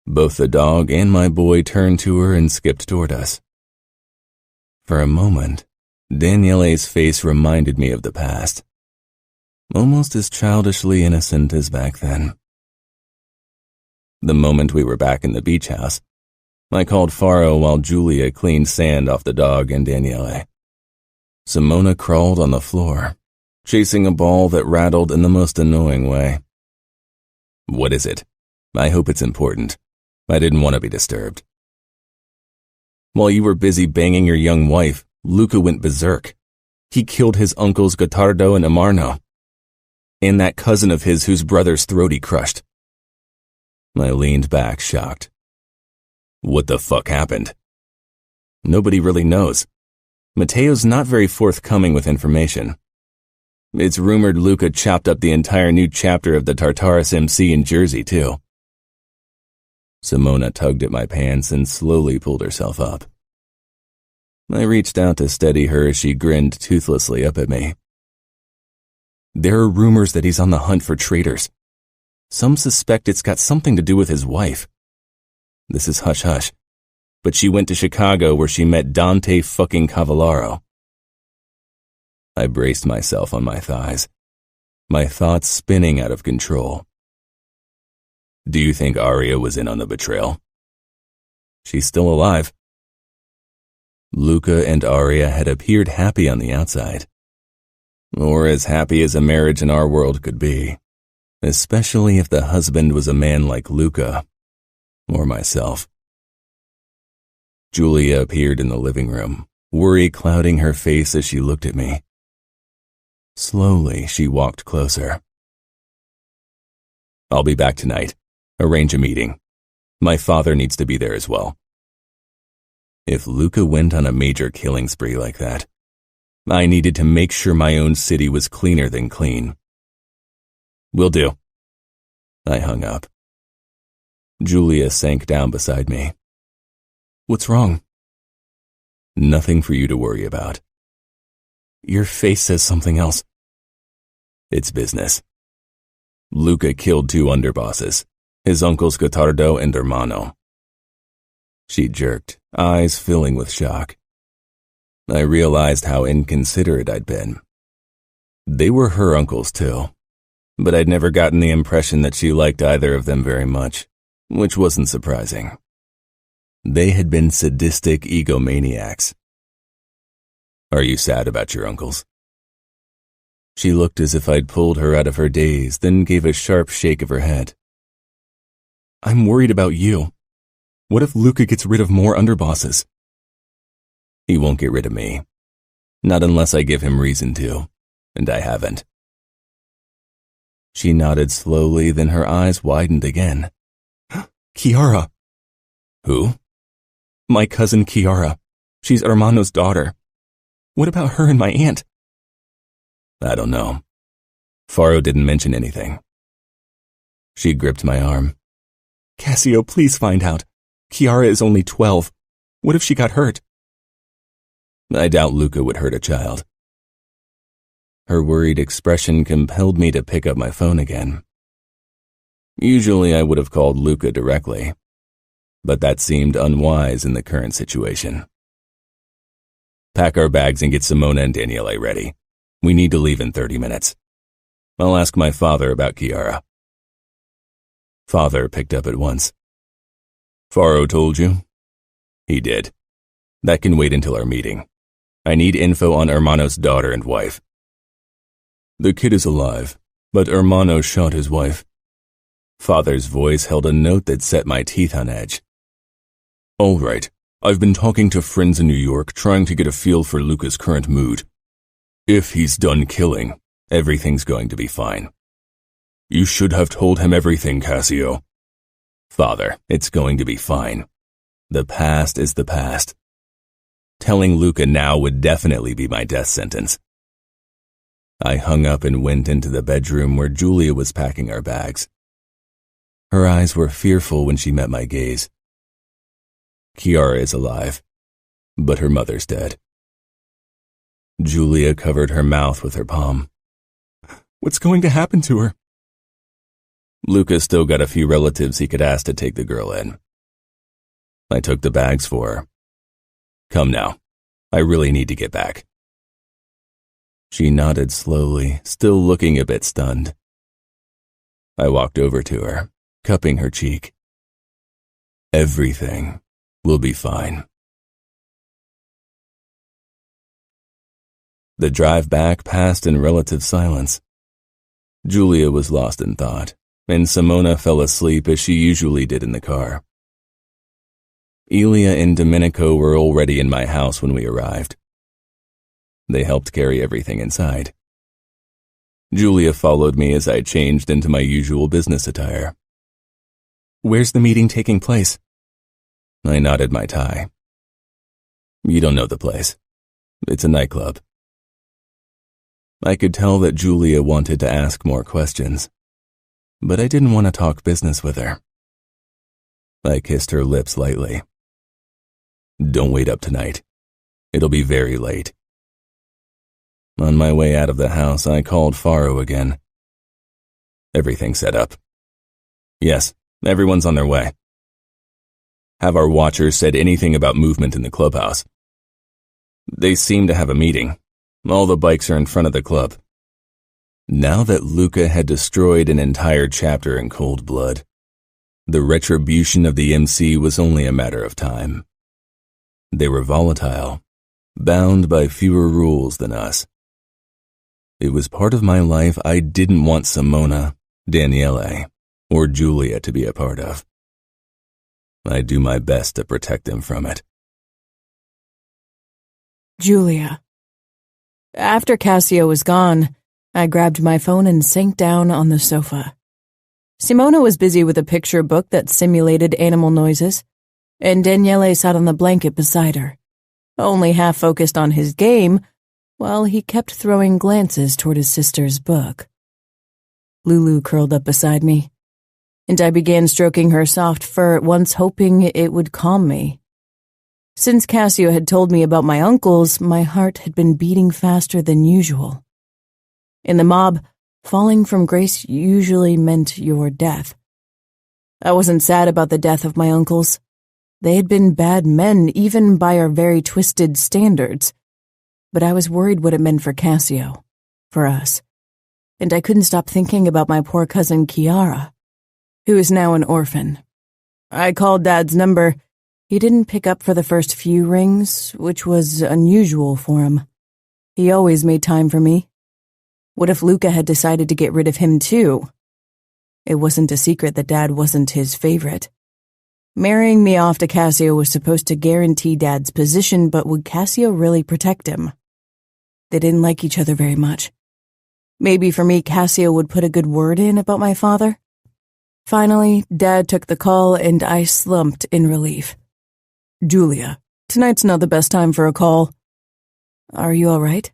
Both the dog and my boy turned to her and skipped toward us. For a moment, Daniele's face reminded me of the past, almost as childishly innocent as back then. The moment we were back in the beach house, I called Faro while Giulia cleaned sand off the dog and Daniele. Simona crawled on the floor, chasing a ball that rattled in the most annoying way. What is it? I hope it's important. I didn't want to be disturbed. While you were busy banging your young wife, Luca went berserk. He killed his uncles Gottardo and Amarno, and that cousin of his whose brother's throat he crushed. I leaned back, shocked. What the fuck happened? Nobody really knows. Matteo's not very forthcoming with information. It's rumored Luca chopped up the entire new chapter of the Tartarus MC in Jersey, too. Simona tugged at my pants and slowly pulled herself up. I reached out to steady her as she grinned toothlessly up at me. There are rumors that he's on the hunt for traitors. Some suspect it's got something to do with his wife. This is hush-hush, but she went to Chicago where she met Dante fucking Cavallaro. I braced myself on my thighs, my thoughts spinning out of control. Do you think Aria was in on the betrayal? She's still alive. Luca and Aria had appeared happy on the outside, or as happy as a marriage in our world could be, especially if the husband was a man like Luca, or myself. Giulia appeared in the living room, worry clouding her face as she looked at me. Slowly, she walked closer. I'll be back tonight. Arrange a meeting. My father needs to be there as well. If Luca went on a major killing spree like that, I needed to make sure my own city was cleaner than clean. Will do. I hung up. Giulia sank down beside me. What's wrong? Nothing for you to worry about. Your face says something else. It's business. Luca killed 2 underbosses, his uncles Gottardo and Hermano. She jerked, eyes filling with shock. I realized how inconsiderate I'd been. They were her uncles too, but I'd never gotten the impression that she liked either of them very much, which wasn't surprising. They had been sadistic egomaniacs. Are you sad about your uncles? She looked as if I'd pulled her out of her daze, then gave a sharp shake of her head. I'm worried about you. What if Luca gets rid of more underbosses? He won't get rid of me. Not unless I give him reason to, and I haven't. She nodded slowly, then her eyes widened again. Chiara. Who? My cousin Chiara. She's Hermano's daughter. What about her and my aunt? I don't know. Faro didn't mention anything. She gripped my arm. Cassio, please find out. Chiara is only 12. What if she got hurt? I doubt Luca would hurt a child. Her worried expression compelled me to pick up my phone again. Usually I would have called Luca directly, but that seemed unwise in the current situation. Pack our bags and get Simona and Daniele ready. We need to leave in 30 minutes. I'll ask my father about Chiara. Father picked up at once. Faro told you? He did. That can wait until our meeting. I need info on Hermano's daughter and wife. The kid is alive, but Hermano shot his wife. Father's voice held a note that set my teeth on edge. All right, I've been talking to friends in New York trying to get a feel for Luca's current mood. If he's done killing, everything's going to be fine. You should have told him everything, Cassio. Father, it's going to be fine. The past is the past. Telling Luca now would definitely be my death sentence. I hung up and went into the bedroom where Julia was packing our bags. Her eyes were fearful when she met my gaze. Chiara is alive, but her mother's dead. Julia covered her mouth with her palm. What's going to happen to her? Luca's still got a few relatives he could ask to take the girl in. I took the bags for her. Come now, I really need to get back. She nodded slowly, still looking a bit stunned. I walked over to her, cupping her cheek. Everything will be fine. The drive back passed in relative silence. Julia was lost in thought, and Simona fell asleep as she usually did in the car. Elia and Domenico were already in my house when we arrived. They helped carry everything inside. Julia followed me as I changed into my usual business attire. Where's the meeting taking place? I nodded my tie. You don't know the place. It's a nightclub. I could tell that Julia wanted to ask more questions, but I didn't want to talk business with her. I kissed her lips lightly. Don't wait up tonight. It'll be very late. On my way out of the house, I called Faro again. Everything set up. Yes, everyone's on their way. Have our watchers said anything about movement in the clubhouse? They seem to have a meeting. All the bikes are in front of the club. Now that Luca had destroyed an entire chapter in cold blood, the retribution of the MC was only a matter of time. They were volatile, bound by fewer rules than us. It was part of my life I didn't want Simona, Daniele, or Julia to be a part of. I'd do my best to protect them from it. Julia. After Cassio was gone, I grabbed my phone and sank down on the sofa. Simona was busy with a picture book that simulated animal noises, and Daniele sat on the blanket beside her, only half focused on his game, while he kept throwing glances toward his sister's book. Lulu curled up beside me, and I began stroking her soft fur at once, hoping it would calm me. Since Cassio had told me about my uncles, my heart had been beating faster than usual. In the mob, falling from grace usually meant your death. I wasn't sad about the death of my uncles. They had been bad men, even by our very twisted standards. But I was worried what it meant for Cassio, for us. And I couldn't stop thinking about my poor cousin Kiara, who is now an orphan. I called Dad's number. He didn't pick up for the first few rings, which was unusual for him. He always made time for me. What if Luca had decided to get rid of him too? It wasn't a secret that Dad wasn't his favorite. Marrying me off to Cassio was supposed to guarantee Dad's position, but would Cassio really protect him? They didn't like each other very much. Maybe for me, Cassio would put a good word in about my father. Finally, Dad took the call and I slumped in relief. "Julia, tonight's not the best time for a call." "Are you all right?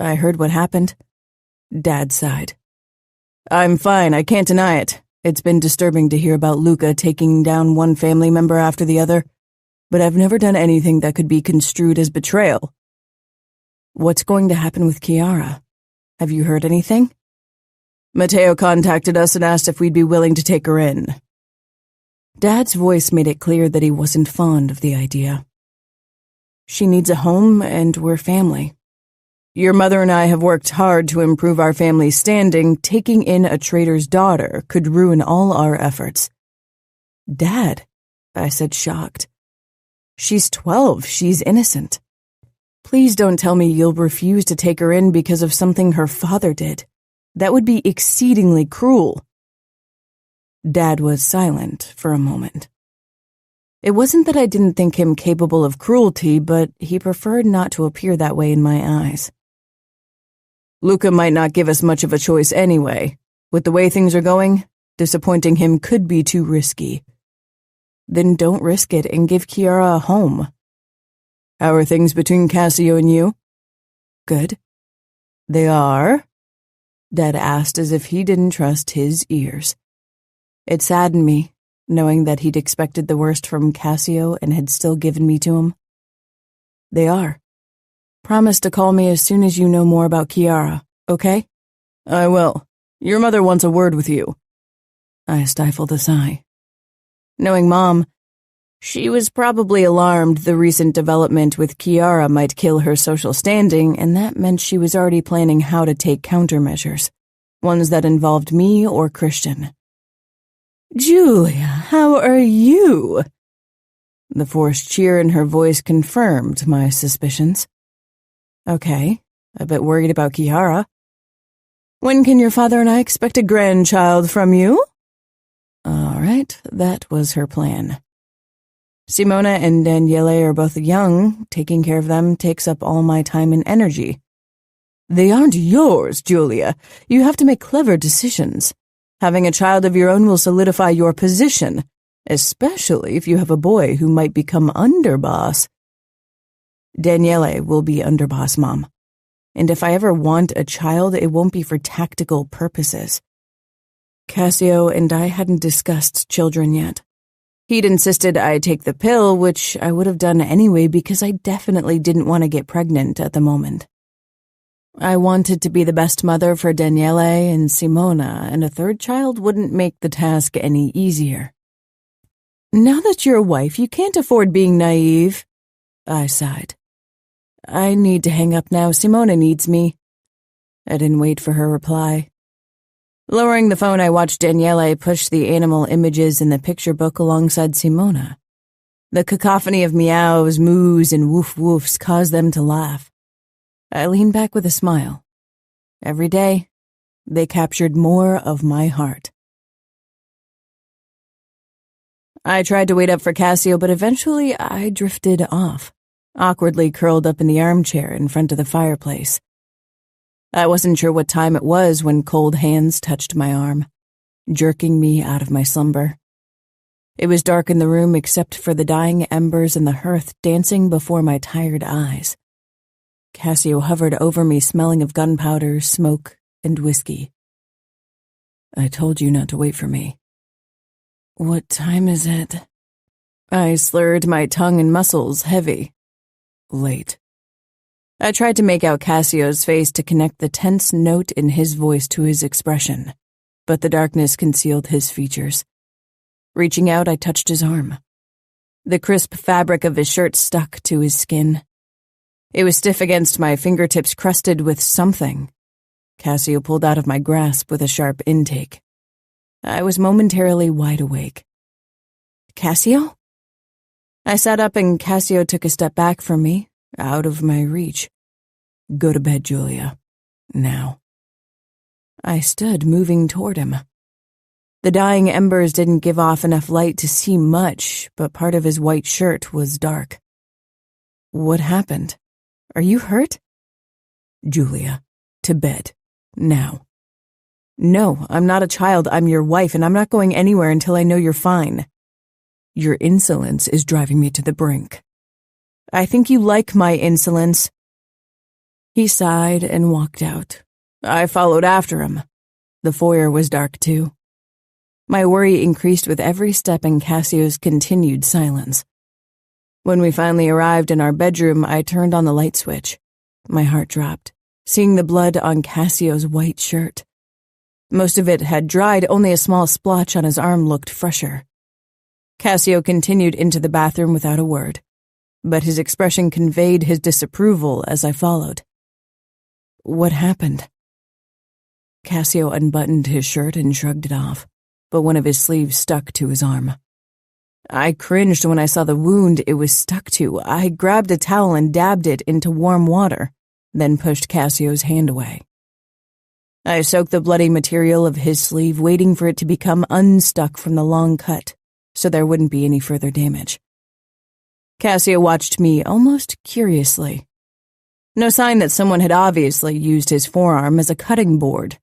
I heard what happened." Dad sighed. "I'm fine, I can't deny it. It's been disturbing to hear about Luca taking down one family member after the other, but I've never done anything that could be construed as betrayal." "What's going to happen with Kiara? Have you heard anything?" "Matteo contacted us and asked if we'd be willing to take her in." Dad's voice made it clear that he wasn't fond of the idea. "She needs a home, and we're family. Your mother and I have worked hard to improve our family's standing. Taking in a trader's daughter could ruin all our efforts." "Dad," I said, shocked. "She's 12. She's innocent. Please don't tell me you'll refuse to take her in because of something her father did. That would be exceedingly cruel." Dad was silent for a moment. It wasn't that I didn't think him capable of cruelty, but he preferred not to appear that way in my eyes. "Luca might not give us much of a choice anyway. With the way things are going, disappointing him could be too risky." "Then don't risk it and give Kiara a home." "How are things between Cassio and you?" "Good." "They are?" Dad asked as if he didn't trust his ears. It saddened me, knowing that he'd expected the worst from Cassio and had still given me to him. "They are. Promise to call me as soon as you know more about Kiara, okay?" "I will. Your mother wants a word with you." I stifled a sigh. Knowing Mom, she was probably alarmed the recent development with Kiara might kill her social standing, and that meant she was already planning how to take countermeasures, ones that involved me or Christian. "Julia, how are you?" The forced cheer in her voice confirmed my suspicions. "Okay, a bit worried about Kiara." "When can your father and I expect a grandchild from you?" All right, that was her plan. Simona and Daniele are both young. Taking care of them takes up all my time and energy. "They aren't yours, Julia. You have to make clever decisions. Having a child of your own will solidify your position, especially if you have a boy who might become underboss." "Daniele will be underboss, Mom. And if I ever want a child, it won't be for tactical purposes." Cassio and I hadn't discussed children yet. He'd insisted I take the pill, which I would have done anyway because I definitely didn't want to get pregnant at the moment. I wanted to be the best mother for Daniele and Simona, and a third child wouldn't make the task any easier. "Now that you're a wife, you can't afford being naive," I sighed. "I need to hang up now. Simona needs me." I didn't wait for her reply. Lowering the phone, I watched Daniele push the animal images in the picture book alongside Simona. The cacophony of meows, moos, and woof-woofs caused them to laugh. I leaned back with a smile. Every day, they captured more of my heart. I tried to wait up for Cassio, but eventually I drifted off, awkwardly curled up in the armchair in front of the fireplace. I wasn't sure what time it was when cold hands touched my arm, jerking me out of my slumber. It was dark in the room except for the dying embers in the hearth dancing before my tired eyes. Cassio hovered over me, smelling of gunpowder, smoke, and whiskey. "I told you not to wait for me." "What time is it?" I slurred, my tongue and muscles heavy. Late. I tried to make out Cassio's face to connect the tense note in his voice to his expression, but the darkness concealed his features. Reaching out, I touched his arm. The crisp fabric of his shirt stuck to his skin. It was stiff against my fingertips, crusted with something. Cassio pulled out of my grasp with a sharp intake. I was momentarily wide awake. Cassio? I sat up and Cassio took a step back from me, out of my reach. Go to bed, Julia. Now. I stood, moving toward him. The dying embers didn't give off enough light to see much, but part of his white shirt was dark. What happened? Are you hurt? Julia, to bed. Now. No, I'm not a child. I'm your wife, and I'm not going anywhere until I know you're fine. Your insolence is driving me to the brink. I think you like my insolence. He sighed and walked out. I followed after him. The foyer was dark, too. My worry increased with every step in Cassio's continued silence. When we finally arrived in our bedroom, I turned on the light switch. My heart dropped, seeing the blood on Cassio's white shirt. Most of it had dried, only a small splotch on his arm looked fresher. Cassio continued into the bathroom without a word, but his expression conveyed his disapproval as I followed. What happened? Cassio unbuttoned his shirt and shrugged it off, but one of his sleeves stuck to his arm. I cringed when I saw the wound it was stuck to. I grabbed a towel and dabbed it into warm water, then pushed Cassio's hand away. I soaked the bloody material of his sleeve, waiting for it to become unstuck from the long cut, so there wouldn't be any further damage. Cassio watched me almost curiously. No sign that someone had obviously used his forearm as a cutting board.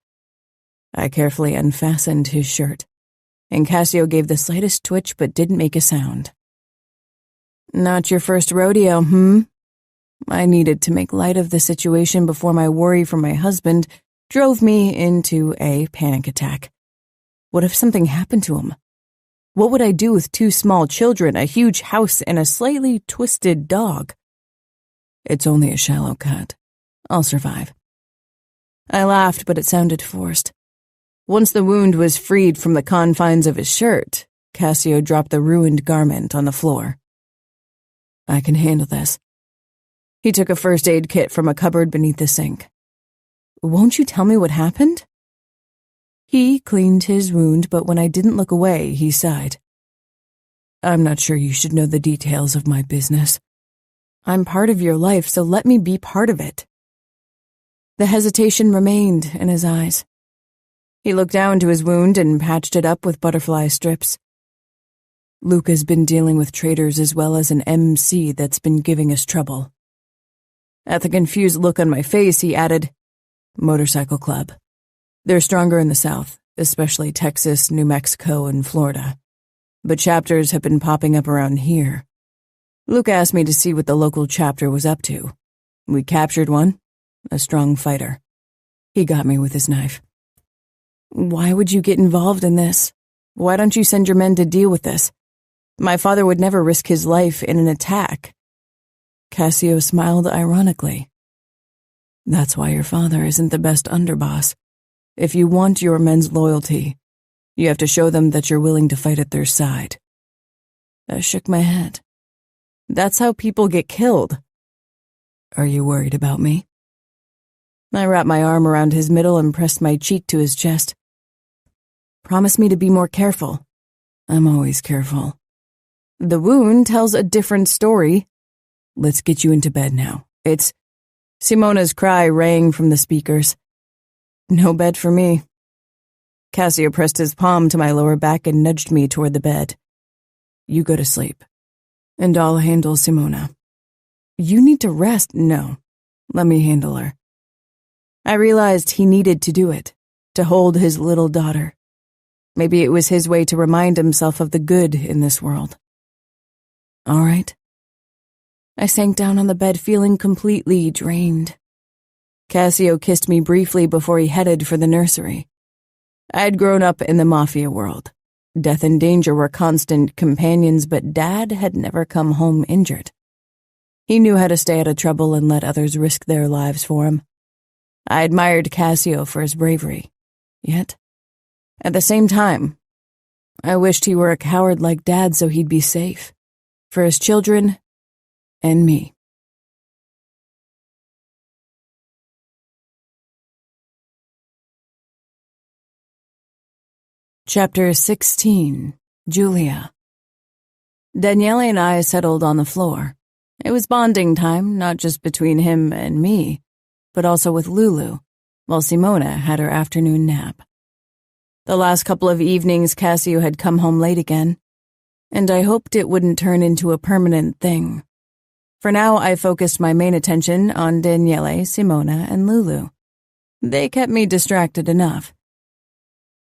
I carefully unfastened his shirt, and Cassio gave the slightest twitch but didn't make a sound. Not your first rodeo, I needed to make light of the situation before my worry for my husband drove me into a panic attack. What if something happened to him? What would I do with 2 small children, a huge house, and a slightly twisted dog? It's only a shallow cut. I'll survive. I laughed, but it sounded forced. Once the wound was freed from the confines of his shirt, Cassio dropped the ruined garment on the floor. I can handle this. He took a first aid kit from a cupboard beneath the sink. Won't you tell me what happened? He cleaned his wound, but when I didn't look away, he sighed. I'm not sure you should know the details of my business. I'm part of your life, so let me be part of it. The hesitation remained in his eyes. He looked down to his wound and patched it up with butterfly strips. Luca's been dealing with traders as well as an MC that's been giving us trouble. At the confused look on my face, he added, Motorcycle Club. They're stronger in the South, especially Texas, New Mexico, and Florida. But chapters have been popping up around here. Luca asked me to see what the local chapter was up to. We captured one, a strong fighter. He got me with his knife. Why would you get involved in this? Why don't you send your men to deal with this? My father would never risk his life in an attack. Cassio smiled ironically. That's why your father isn't the best underboss. If you want your men's loyalty, you have to show them that you're willing to fight at their side. I shook my head. That's how people get killed. Are you worried about me? I wrapped my arm around his middle and pressed my cheek to his chest. Promise me to be more careful. I'm always careful. The wound tells a different story. Let's get you into bed now. It's... Simona's cry rang from the speakers. No bed for me. Cassio pressed his palm to my lower back and nudged me toward the bed. You go to sleep, and I'll handle Simona. You need to rest. No, let me handle her. I realized he needed to do it, to hold his little daughter. Maybe it was his way to remind himself of the good in this world. All right. I sank down on the bed feeling completely drained. Cassio kissed me briefly before he headed for the nursery. I had grown up in the mafia world. Death and danger were constant companions, but Dad had never come home injured. He knew how to stay out of trouble and let others risk their lives for him. I admired Cassio for his bravery. Yet, at the same time, I wished he were a coward like Dad so he'd be safe. For his children and me. Chapter 16. Julia. Daniele and I settled on the floor. It was bonding time, not just between him and me, but also with Lulu, while Simona had her afternoon nap. The last couple of evenings Cassio had come home late again, and I hoped it wouldn't turn into a permanent thing. For now, I focused my main attention on Daniele, Simona, and Lulu. They kept me distracted enough.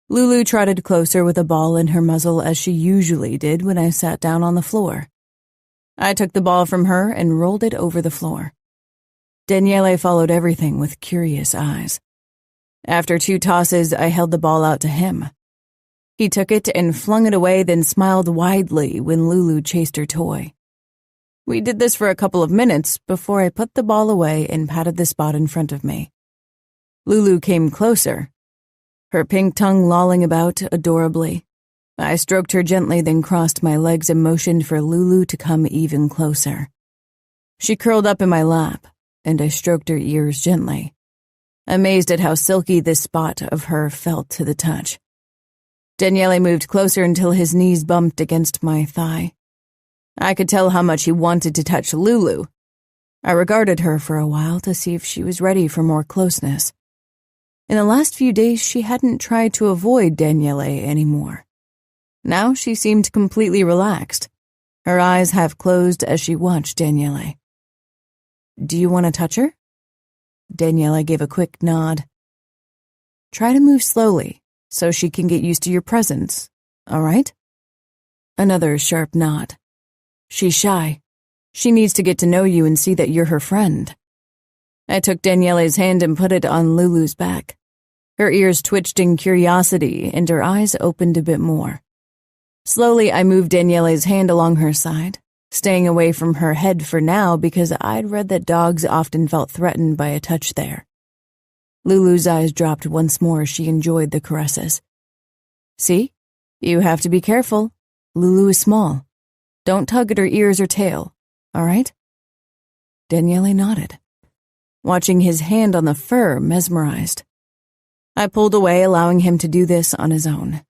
Lulu trotted closer with a ball in her muzzle as she usually did when I sat down on the floor. I took the ball from her and rolled it over the floor. Daniele followed everything with curious eyes. After 2 tosses, I held the ball out to him. He took it and flung it away, then smiled widely when Lulu chased her toy. We did this for a couple of minutes before I put the ball away and patted the spot in front of me. Lulu came closer, her pink tongue lolling about adorably. I stroked her gently, then crossed my legs and motioned for Lulu to come even closer. She curled up in my lap, and I stroked her ears gently, amazed at how silky this spot of her felt to the touch. Daniele moved closer until his knees bumped against my thigh. I could tell how much he wanted to touch Lulu. I regarded her for a while to see if she was ready for more closeness. In the last few days, she hadn't tried to avoid Daniele anymore. Now she seemed completely relaxed, her eyes half closed as she watched Daniele. "Do you want to touch her?" Daniele gave a quick nod. "Try to move slowly, so she can get used to your presence, all right?" Another sharp nod. "She's shy. She needs to get to know you and see that you're her friend." I took Daniele's hand and put it on Lulu's back. Her ears twitched in curiosity and her eyes opened a bit more. Slowly, I moved Daniele's hand along her side, staying away from her head for now because I'd read that dogs often felt threatened by a touch there. Lulu's eyes dropped once more as she enjoyed the caresses. "See? You have to be careful. Lulu is small. Don't tug at her ears or tail, all right?" Daniele nodded, watching his hand on the fur, mesmerized. I pulled away, allowing him to do this on his own.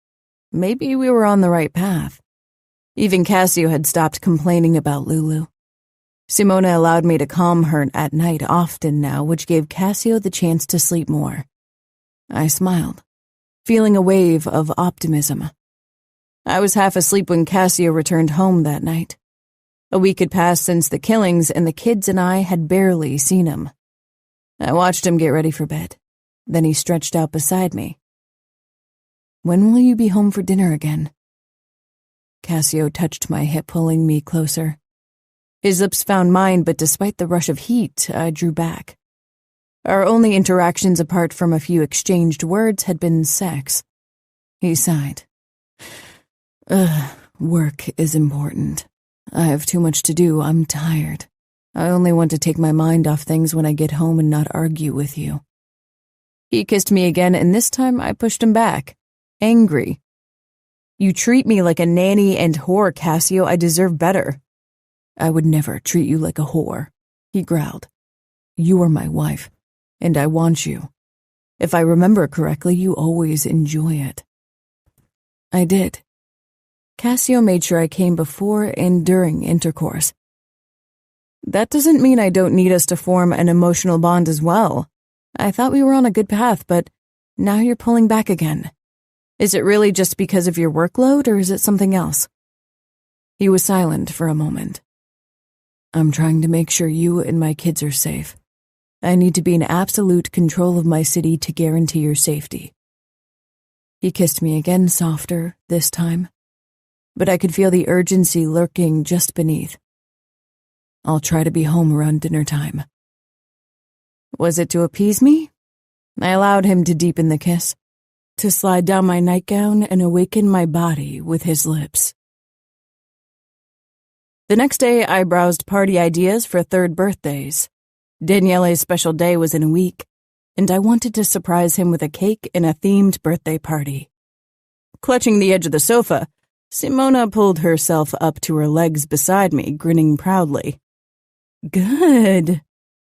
Maybe we were on the right path. Even Cassio had stopped complaining about Lulu. Simona allowed me to calm her at night often now, which gave Cassio the chance to sleep more. I smiled, feeling a wave of optimism. I was half asleep when Cassio returned home that night. A week had passed since the killings, and the kids and I had barely seen him. I watched him get ready for bed. Then he stretched out beside me. "When will you be home for dinner again?" Cassio touched my hip, pulling me closer. His lips found mine, but despite the rush of heat, I drew back. Our only interactions apart from a few exchanged words had been sex. He sighed. Work is important. I have too much to do. I'm tired. I only want to take my mind off things when I get home and not argue with you." He kissed me again, and this time I pushed him back, angry. "You treat me like a nanny and whore, Cassio. I deserve better." "I would never treat you like a whore," he growled. "You are my wife, and I want you. If I remember correctly, you always enjoy it." I did. Cassio made sure I came before and during intercourse. That doesn't mean I don't need us to form an emotional bond as well. I thought we were on a good path, but now you're pulling back again. Is it really just because of your workload, or is it something else? He was silent for a moment. "I'm trying to make sure you and my kids are safe. I need to be in absolute control of my city to guarantee your safety." He kissed me again, softer this time, but I could feel the urgency lurking just beneath. "I'll try to be home around dinner time." Was it to appease me? I allowed him to deepen the kiss. to slide down my nightgown and awaken my body with his lips. The next day, I browsed party ideas for third birthdays. Daniele's special day was in a week, and I wanted to surprise him with a cake and a themed birthday party. Clutching the edge of the sofa, Simona pulled herself up to her legs beside me, grinning proudly. "Good,"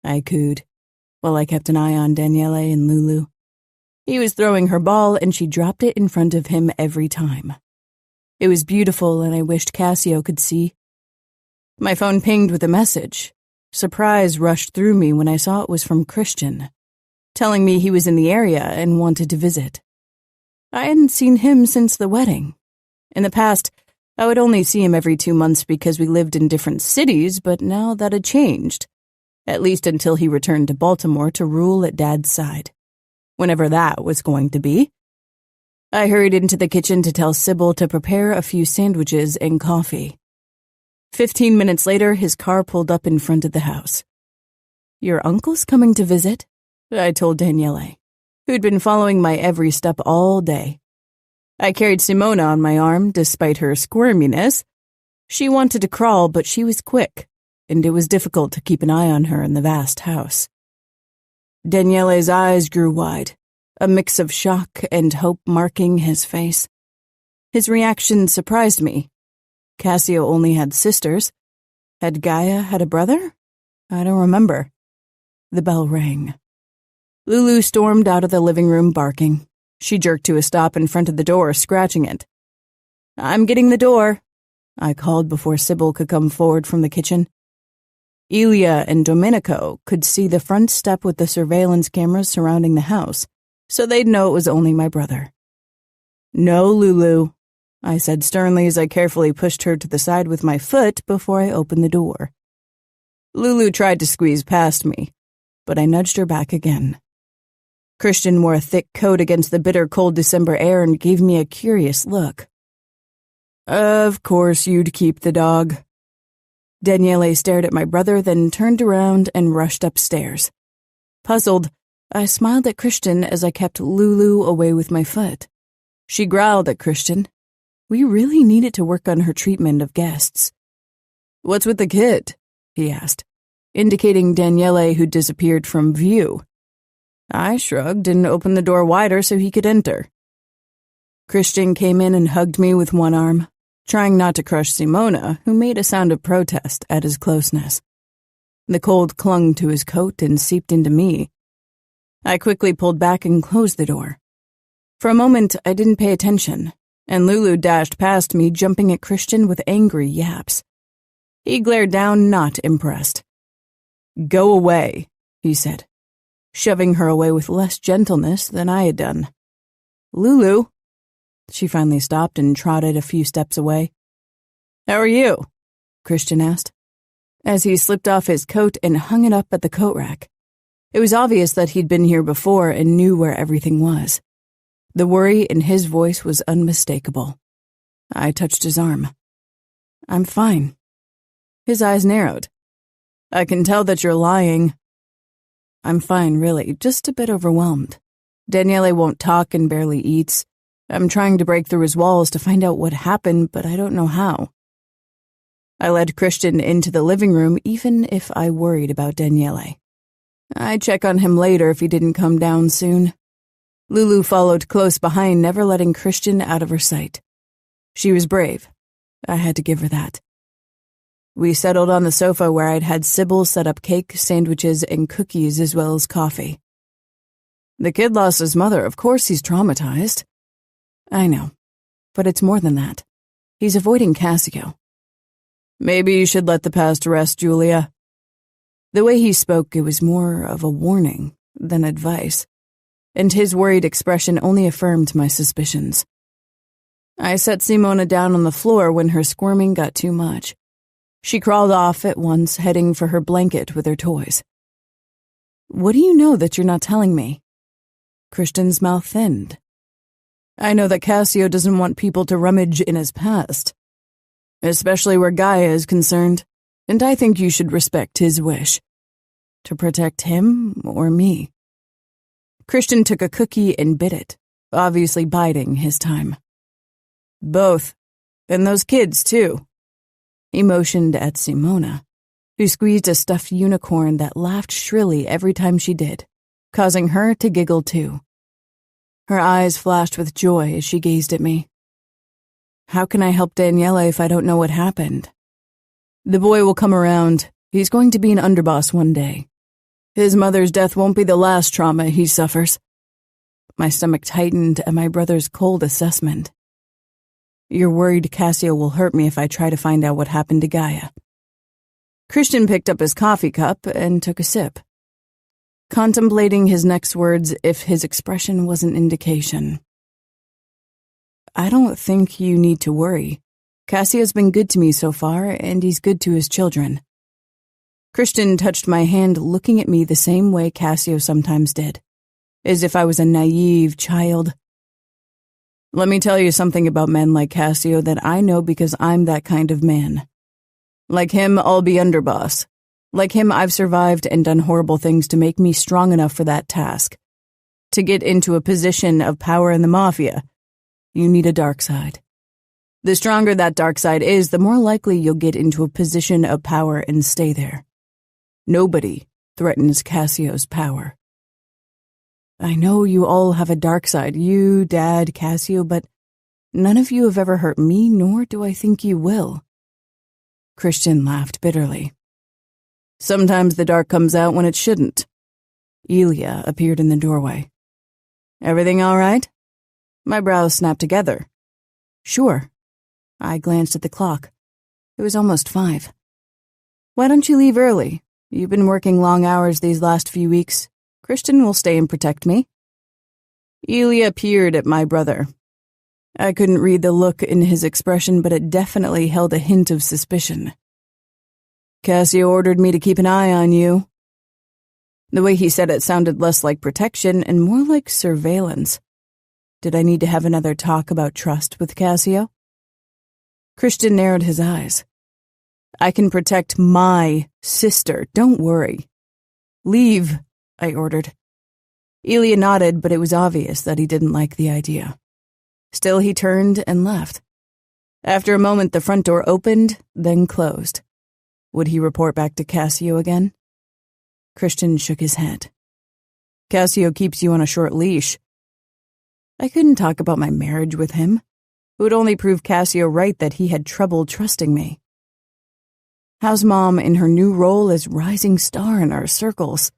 I cooed, while I kept an eye on Daniele and Lulu. He was throwing her ball, and she dropped it in front of him every time. It was beautiful, and I wished Cassio could see. My phone pinged with a message. Surprise rushed through me when I saw it was from Christian, telling me he was in the area and wanted to visit. I hadn't seen him since the wedding. In the past, I would only see him every 2 months because we lived in different cities, but now that had changed, at least until he returned to Baltimore to rule at Dad's side, whenever that was going to be. I hurried into the kitchen to tell Sybil to prepare a few sandwiches and coffee. 15 minutes later, his car pulled up in front of the house. "Your uncle's coming to visit," I told Daniele, who'd been following my every step all day. I carried Simona on my arm, despite her squirminess. She wanted to crawl, but she was quick, and it was difficult to keep an eye on her in the vast house. Daniele's eyes grew wide, a mix of shock and hope marking his face. His reaction surprised me. Cassio only had sisters. Had Gaia had a brother? I don't remember. The bell rang. Lulu stormed out of the living room barking. She jerked to a stop in front of the door, scratching it. "I'm getting the door," I called before Sybil could come forward from the kitchen. Elia and Domenico could see the front step with the surveillance cameras surrounding the house, so they'd know it was only my brother. "No, Lulu," I said sternly as I carefully pushed her to the side with my foot before I opened the door. Lulu tried to squeeze past me, but I nudged her back again. Christian wore a thick coat against the bitter cold December air and gave me a curious look. "Of course you'd keep the dog." Daniele stared at my brother, then turned around and rushed upstairs. Puzzled, I smiled at Christian as I kept Lulu away with my foot. She growled at Christian. We really needed to work on her treatment of guests. "What's with the kid?" he asked, indicating Daniele, who disappeared from view. I shrugged and opened the door wider so he could enter. Christian came in and hugged me with one arm, trying not to crush Simona, who made a sound of protest at his closeness. The cold clung to his coat and seeped into me. I quickly pulled back and closed the door. For a moment, I didn't pay attention, and Lulu dashed past me, jumping at Christian with angry yaps. He glared down, not impressed. "Go away," he said, shoving her away with less gentleness than I had done. "Lulu." She finally stopped and trotted a few steps away. "How are you?" Christian asked, as he slipped off his coat and hung it up at the coat rack. It was obvious that he'd been here before and knew where everything was. The worry in his voice was unmistakable. I touched his arm. "I'm fine." His eyes narrowed. "I can tell that you're lying." "I'm fine, really, just a bit overwhelmed. Daniele won't talk and barely eats. I'm trying to break through his walls to find out what happened, but I don't know how." I led Christian into the living room, even if I worried about Daniele. I'd check on him later if he didn't come down soon. Lulu followed close behind, never letting Christian out of her sight. She was brave. I had to give her that. We settled on the sofa where I'd had Sybil set up cake, sandwiches, and cookies as well as coffee. "The kid lost his mother. Of course he's traumatized." "I know, but it's more than that. He's avoiding Cassio." "Maybe you should let the past rest, Julia." The way he spoke, it was more of a warning than advice, and his worried expression only affirmed my suspicions. I set Simona down on the floor when her squirming got too much. She crawled off at once, heading for her blanket with her toys. "What do you know that you're not telling me?" Christian's mouth thinned. "I know that Cassio doesn't want people to rummage in his past, especially where Gaia is concerned, and I think you should respect his wish. To protect him or me." Christian took a cookie and bit it, obviously biding his time. Both. And those kids, too. He motioned at Simona, who squeezed a stuffed unicorn that laughed shrilly every time she did, causing her to giggle too. Her eyes flashed with joy as she gazed at me. How can I help Daniele if I don't know what happened? The boy will come around. He's going to be an underboss one day. His mother's death won't be the last trauma he suffers. My stomach tightened at my brother's cold assessment. You're worried Cassio will hurt me if I try to find out what happened to Ngaio. Christian picked up his coffee cup and took a sip, contemplating his next words if his expression was an indication. I don't think you need to worry. Cassio's been good to me so far, and he's good to his children. Christian touched my hand, looking at me the same way Cassio sometimes did, as if I was a naive child. Let me tell you something about men like Cassio that I know because I'm that kind of man. Like him, I'll be underboss. Like him, I've survived and done horrible things to make me strong enough for that task. To get into a position of power in the mafia, you need a dark side. The stronger that dark side is, the more likely you'll get into a position of power and stay there. Nobody threatens Cassio's power. I know you all have a dark side, you, Dad, Cassio, but none of you have ever hurt me, nor do I think you will. Christian laughed bitterly. Sometimes the dark comes out when it shouldn't. Elia appeared in the doorway. Everything all right? My brows snapped together. Sure. I glanced at the clock. It was almost 5. Why don't you leave early? You've been working long hours these last few weeks. Christian will stay and protect me. Elia peered at my brother. I couldn't read the look in his expression, but it definitely held a hint of suspicion. Cassio ordered me to keep an eye on you. The way he said it sounded less like protection and more like surveillance. Did I need to have another talk about trust with Cassio? Christian narrowed his eyes. I can protect my sister, don't worry. Leave, I ordered. Elia nodded, but it was obvious that he didn't like the idea. Still, he turned and left. After a moment, the front door opened, then closed. Would he report back to Cassio again? Christian shook his head. Cassio keeps you on a short leash. I couldn't talk about my marriage with him. It would only prove Cassio right that he had trouble trusting me. How's Mom in her new role as rising star in our circles?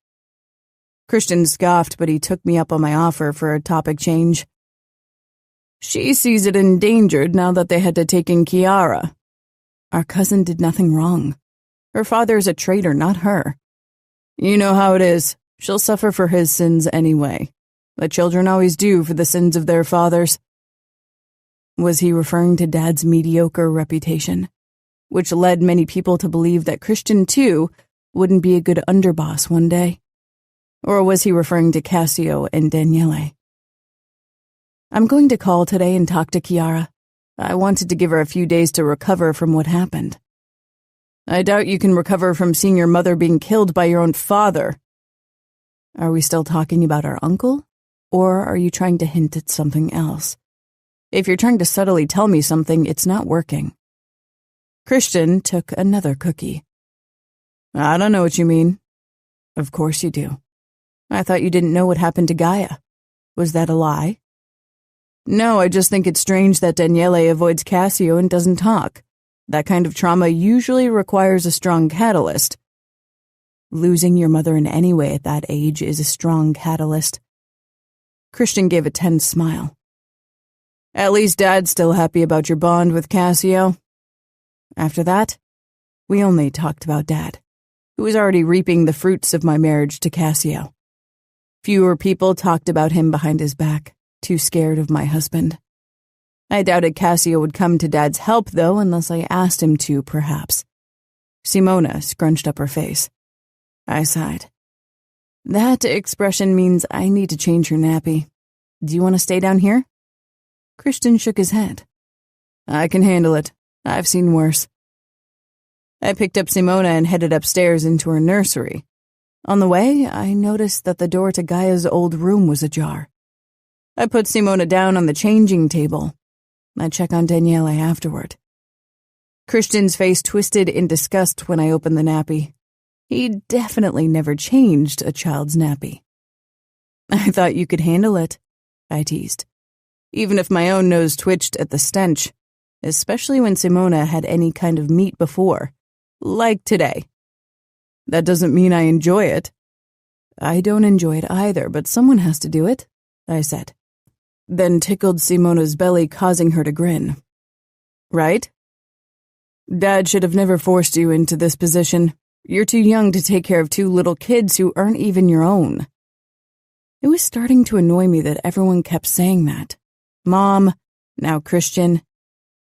Christian scoffed, but he took me up on my offer for a topic change. She sees it endangered now that they had to take in Chiara. Our cousin did nothing wrong. Her father is a traitor, not her. You know how it is. She'll suffer for his sins anyway. The children always do for the sins of their fathers. Was he referring to Dad's mediocre reputation, which led many people to believe that Christian, too, wouldn't be a good underboss one day? Or was he referring to Cassio and Daniele? I'm going to call today and talk to Chiara. I wanted to give her a few days to recover from what happened. I doubt you can recover from seeing your mother being killed by your own father. Are we still talking about our uncle? Or are you trying to hint at something else? If you're trying to subtly tell me something, it's not working. Christian took another cookie. I don't know what you mean. Of course you do. I thought you didn't know what happened to Ngaio. Was that a lie? No, I just think it's strange that Daniele avoids Cassio and doesn't talk. That kind of trauma usually requires a strong catalyst. Losing your mother in any way at that age is a strong catalyst. Christian gave a tense smile. At least Dad's still happy about your bond with Cassio. After that, we only talked about Dad, who was already reaping the fruits of my marriage to Cassio. Fewer people talked about him behind his back, too scared of my husband. I doubted Cassio would come to Dad's help, though, unless I asked him to, perhaps. Simona scrunched up her face. I sighed. That expression means I need to change her nappy. Do you want to stay down here? Christian shook his head. I can handle it. I've seen worse. I picked up Simona and headed upstairs into her nursery. On the way, I noticed that the door to Gaia's old room was ajar. I put Simona down on the changing table. I check on Daniele afterward. Christian's face twisted in disgust when I opened the nappy. He definitely never changed a child's nappy. I thought you could handle it, I teased, even if my own nose twitched at the stench, especially when Simona had any kind of meat before, like today. That doesn't mean I enjoy it. I don't enjoy it either, but someone has to do it, I said, then tickled Simona's belly, causing her to grin. Right? Dad should have never forced you into this position. You're too young to take care of 2 little kids who aren't even your own. It was starting to annoy me that everyone kept saying that. Mom, now Christian,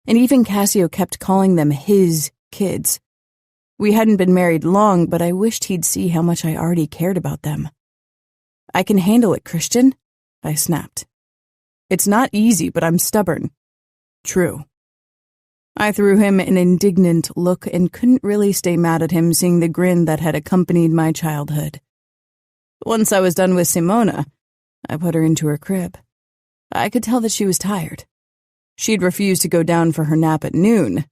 and even Cassio kept calling them his kids. We hadn't been married long, but I wished he'd see how much I already cared about them. I can handle it, Christian, I snapped. It's not easy, but I'm stubborn. True. I threw him an indignant look and couldn't really stay mad at him, seeing the grin that had accompanied my childhood. Once I was done with Simona, I put her into her crib. I could tell that she was tired. She'd refused to go down for her nap at noon.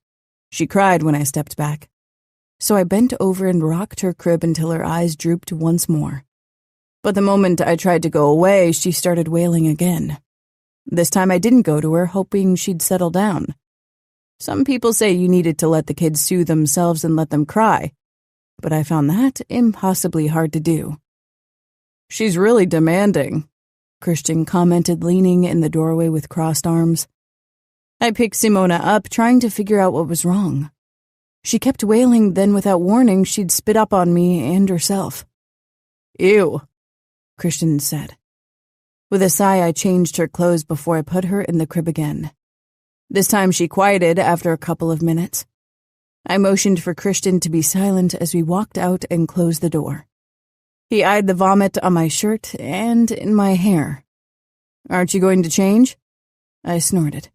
She cried when I stepped back. So I bent over and rocked her crib until her eyes drooped once more. But the moment I tried to go away, she started wailing again. This time I didn't go to her, hoping she'd settle down. Some people say you needed to let the kids soothe themselves and let them cry, but I found that impossibly hard to do. She's really demanding, Christian commented, leaning in the doorway with crossed arms. I picked Simona up, trying to figure out what was wrong. She kept wailing, then without warning, she'd spit up on me and herself. Ew, Christian said. With a sigh, I changed her clothes before I put her in the crib again. This time she quieted after a couple of minutes. I motioned for Christian to be silent as we walked out and closed the door. He eyed the vomit on my shirt and in my hair. Aren't you going to change? I snorted.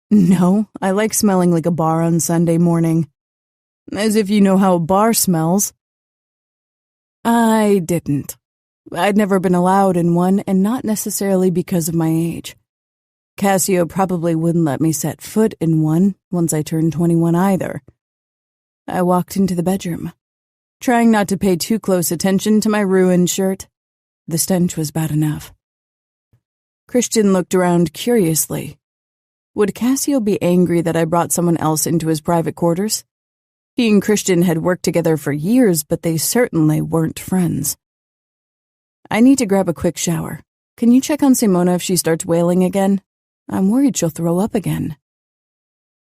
No, I like smelling like a bar on Sunday morning. As if you know how a bar smells. I didn't. I'd never been allowed in one, and not necessarily because of my age. Cassio probably wouldn't let me set foot in one once I turned 21 either. I walked into the bedroom, trying not to pay too close attention to my ruined shirt. The stench was bad enough. Christian looked around curiously. Would Cassio be angry that I brought someone else into his private quarters? He and Christian had worked together for years, but they certainly weren't friends. I need to grab a quick shower. Can you check on Simona if she starts wailing again? I'm worried she'll throw up again.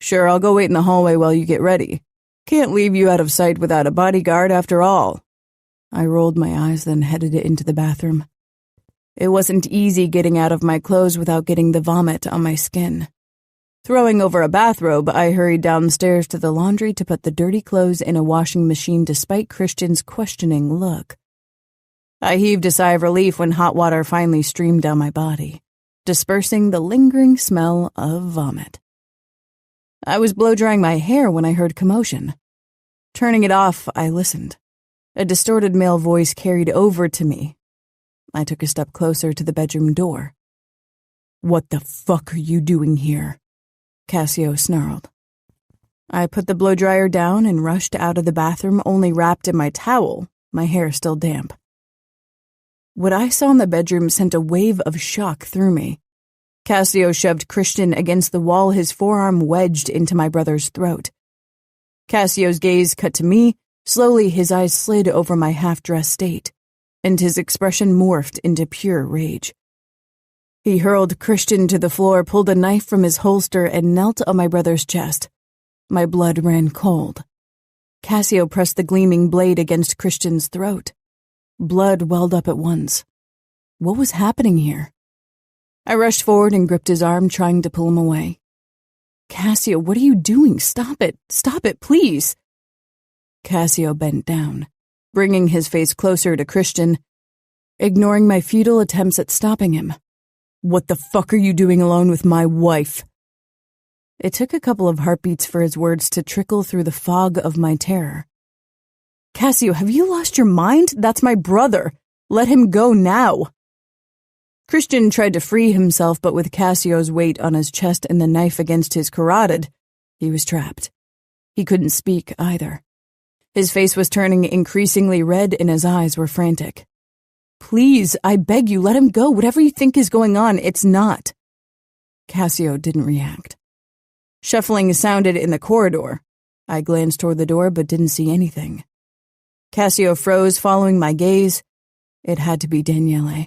Sure, I'll go wait in the hallway while you get ready. Can't leave you out of sight without a bodyguard after all. I rolled my eyes, then headed into the bathroom. It wasn't easy getting out of my clothes without getting the vomit on my skin. Throwing over a bathrobe, I hurried downstairs to the laundry to put the dirty clothes in a washing machine despite Christian's questioning look. I heaved a sigh of relief when hot water finally streamed down my body, dispersing the lingering smell of vomit. I was blow-drying my hair when I heard commotion. Turning it off, I listened. A distorted male voice carried over to me. I took a step closer to the bedroom door. What the fuck are you doing here? Cassio snarled. I put the blow-dryer down and rushed out of the bathroom, only wrapped in my towel, my hair still damp. What I saw in the bedroom sent a wave of shock through me. Cassio shoved Christian against the wall, his forearm wedged into my brother's throat. Cassio's gaze cut to me. Slowly his eyes slid over my half-dressed state, and his expression morphed into pure rage. He hurled Christian to the floor, pulled a knife from his holster, and knelt on my brother's chest. My blood ran cold. Cassio pressed the gleaming blade against Christian's throat. Blood welled up at once. What was happening here? I rushed forward and gripped his arm, trying to pull him away. Cassio, what are you doing? Stop it, please. Cassio bent down, bringing his face closer to Christian, ignoring my futile attempts at stopping him. What the fuck are you doing alone with my wife? It took a couple of heartbeats for his words to trickle through the fog of my terror. Cassio, have you lost your mind? That's my brother. Let him go now. Christian tried to free himself, but with Cassio's weight on his chest and the knife against his carotid, he was trapped. He couldn't speak either. His face was turning increasingly red and his eyes were frantic. "Please, I beg you, let him go. Whatever you think is going on, it's not." Cassio didn't react. Shuffling sounded in the corridor. I glanced toward the door but didn't see anything. Cassio froze, following my gaze. It had to be Daniele.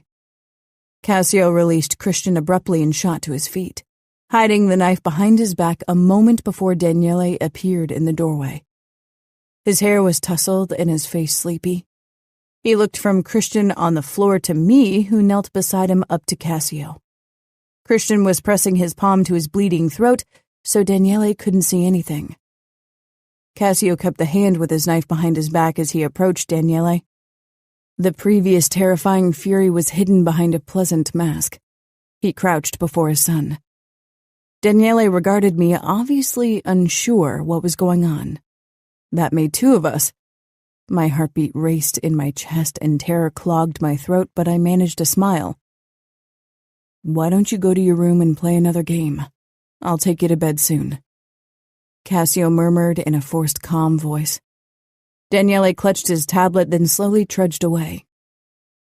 Cassio released Christian abruptly and shot to his feet, hiding the knife behind his back a moment before Daniele appeared in the doorway. His hair was tousled and his face sleepy. He looked from Christian on the floor to me, who knelt beside him, up to Cassio. Christian was pressing his palm to his bleeding throat, so Daniele couldn't see anything. Cassio kept the hand with his knife behind his back as he approached Daniele. The previous terrifying fury was hidden behind a pleasant mask. He crouched before his son. Daniele regarded me, obviously unsure what was going on. That made two of us. My heartbeat raced in my chest and terror clogged my throat, but I managed a smile. "Why don't you go to your room and play another game? I'll take you to bed soon," Cassio murmured in a forced calm voice. Daniele clutched his tablet, then slowly trudged away.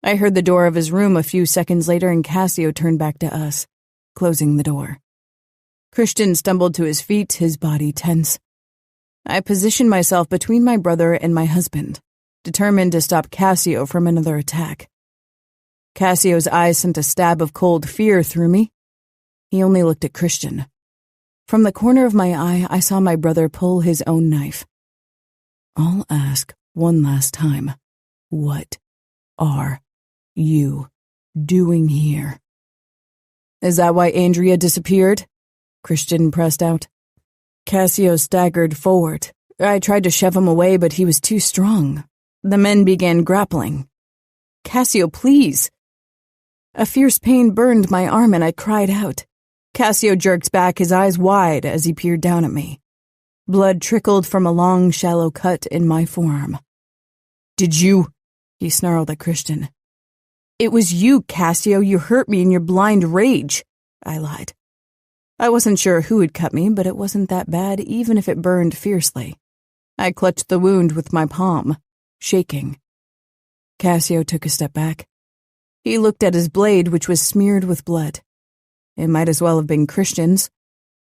I heard the door of his room a few seconds later, and Cassio turned back to us, closing the door. Christian stumbled to his feet, his body tense. I positioned myself between my brother and my husband, determined to stop Cassio from another attack. Cassio's eyes sent a stab of cold fear through me. He only looked at Christian. From the corner of my eye, I saw my brother pull his own knife. "I'll ask one last time, what are you doing here?" "Is that why Andrea disappeared?" Christian pressed out. Cassio staggered forward. I tried to shove him away, but he was too strong. The men began grappling. "Cassio, please!" A fierce pain burned my arm and I cried out. Cassio jerked back, his eyes wide as he peered down at me. Blood trickled from a long, shallow cut in my forearm. "Did you?" he snarled at Christian. "It was you, Cassio. You hurt me in your blind rage," I lied. I wasn't sure who had cut me, but it wasn't that bad, even if it burned fiercely. I clutched the wound with my palm, shaking. Cassio took a step back. He looked at his blade, which was smeared with blood. It might as well have been Christian's.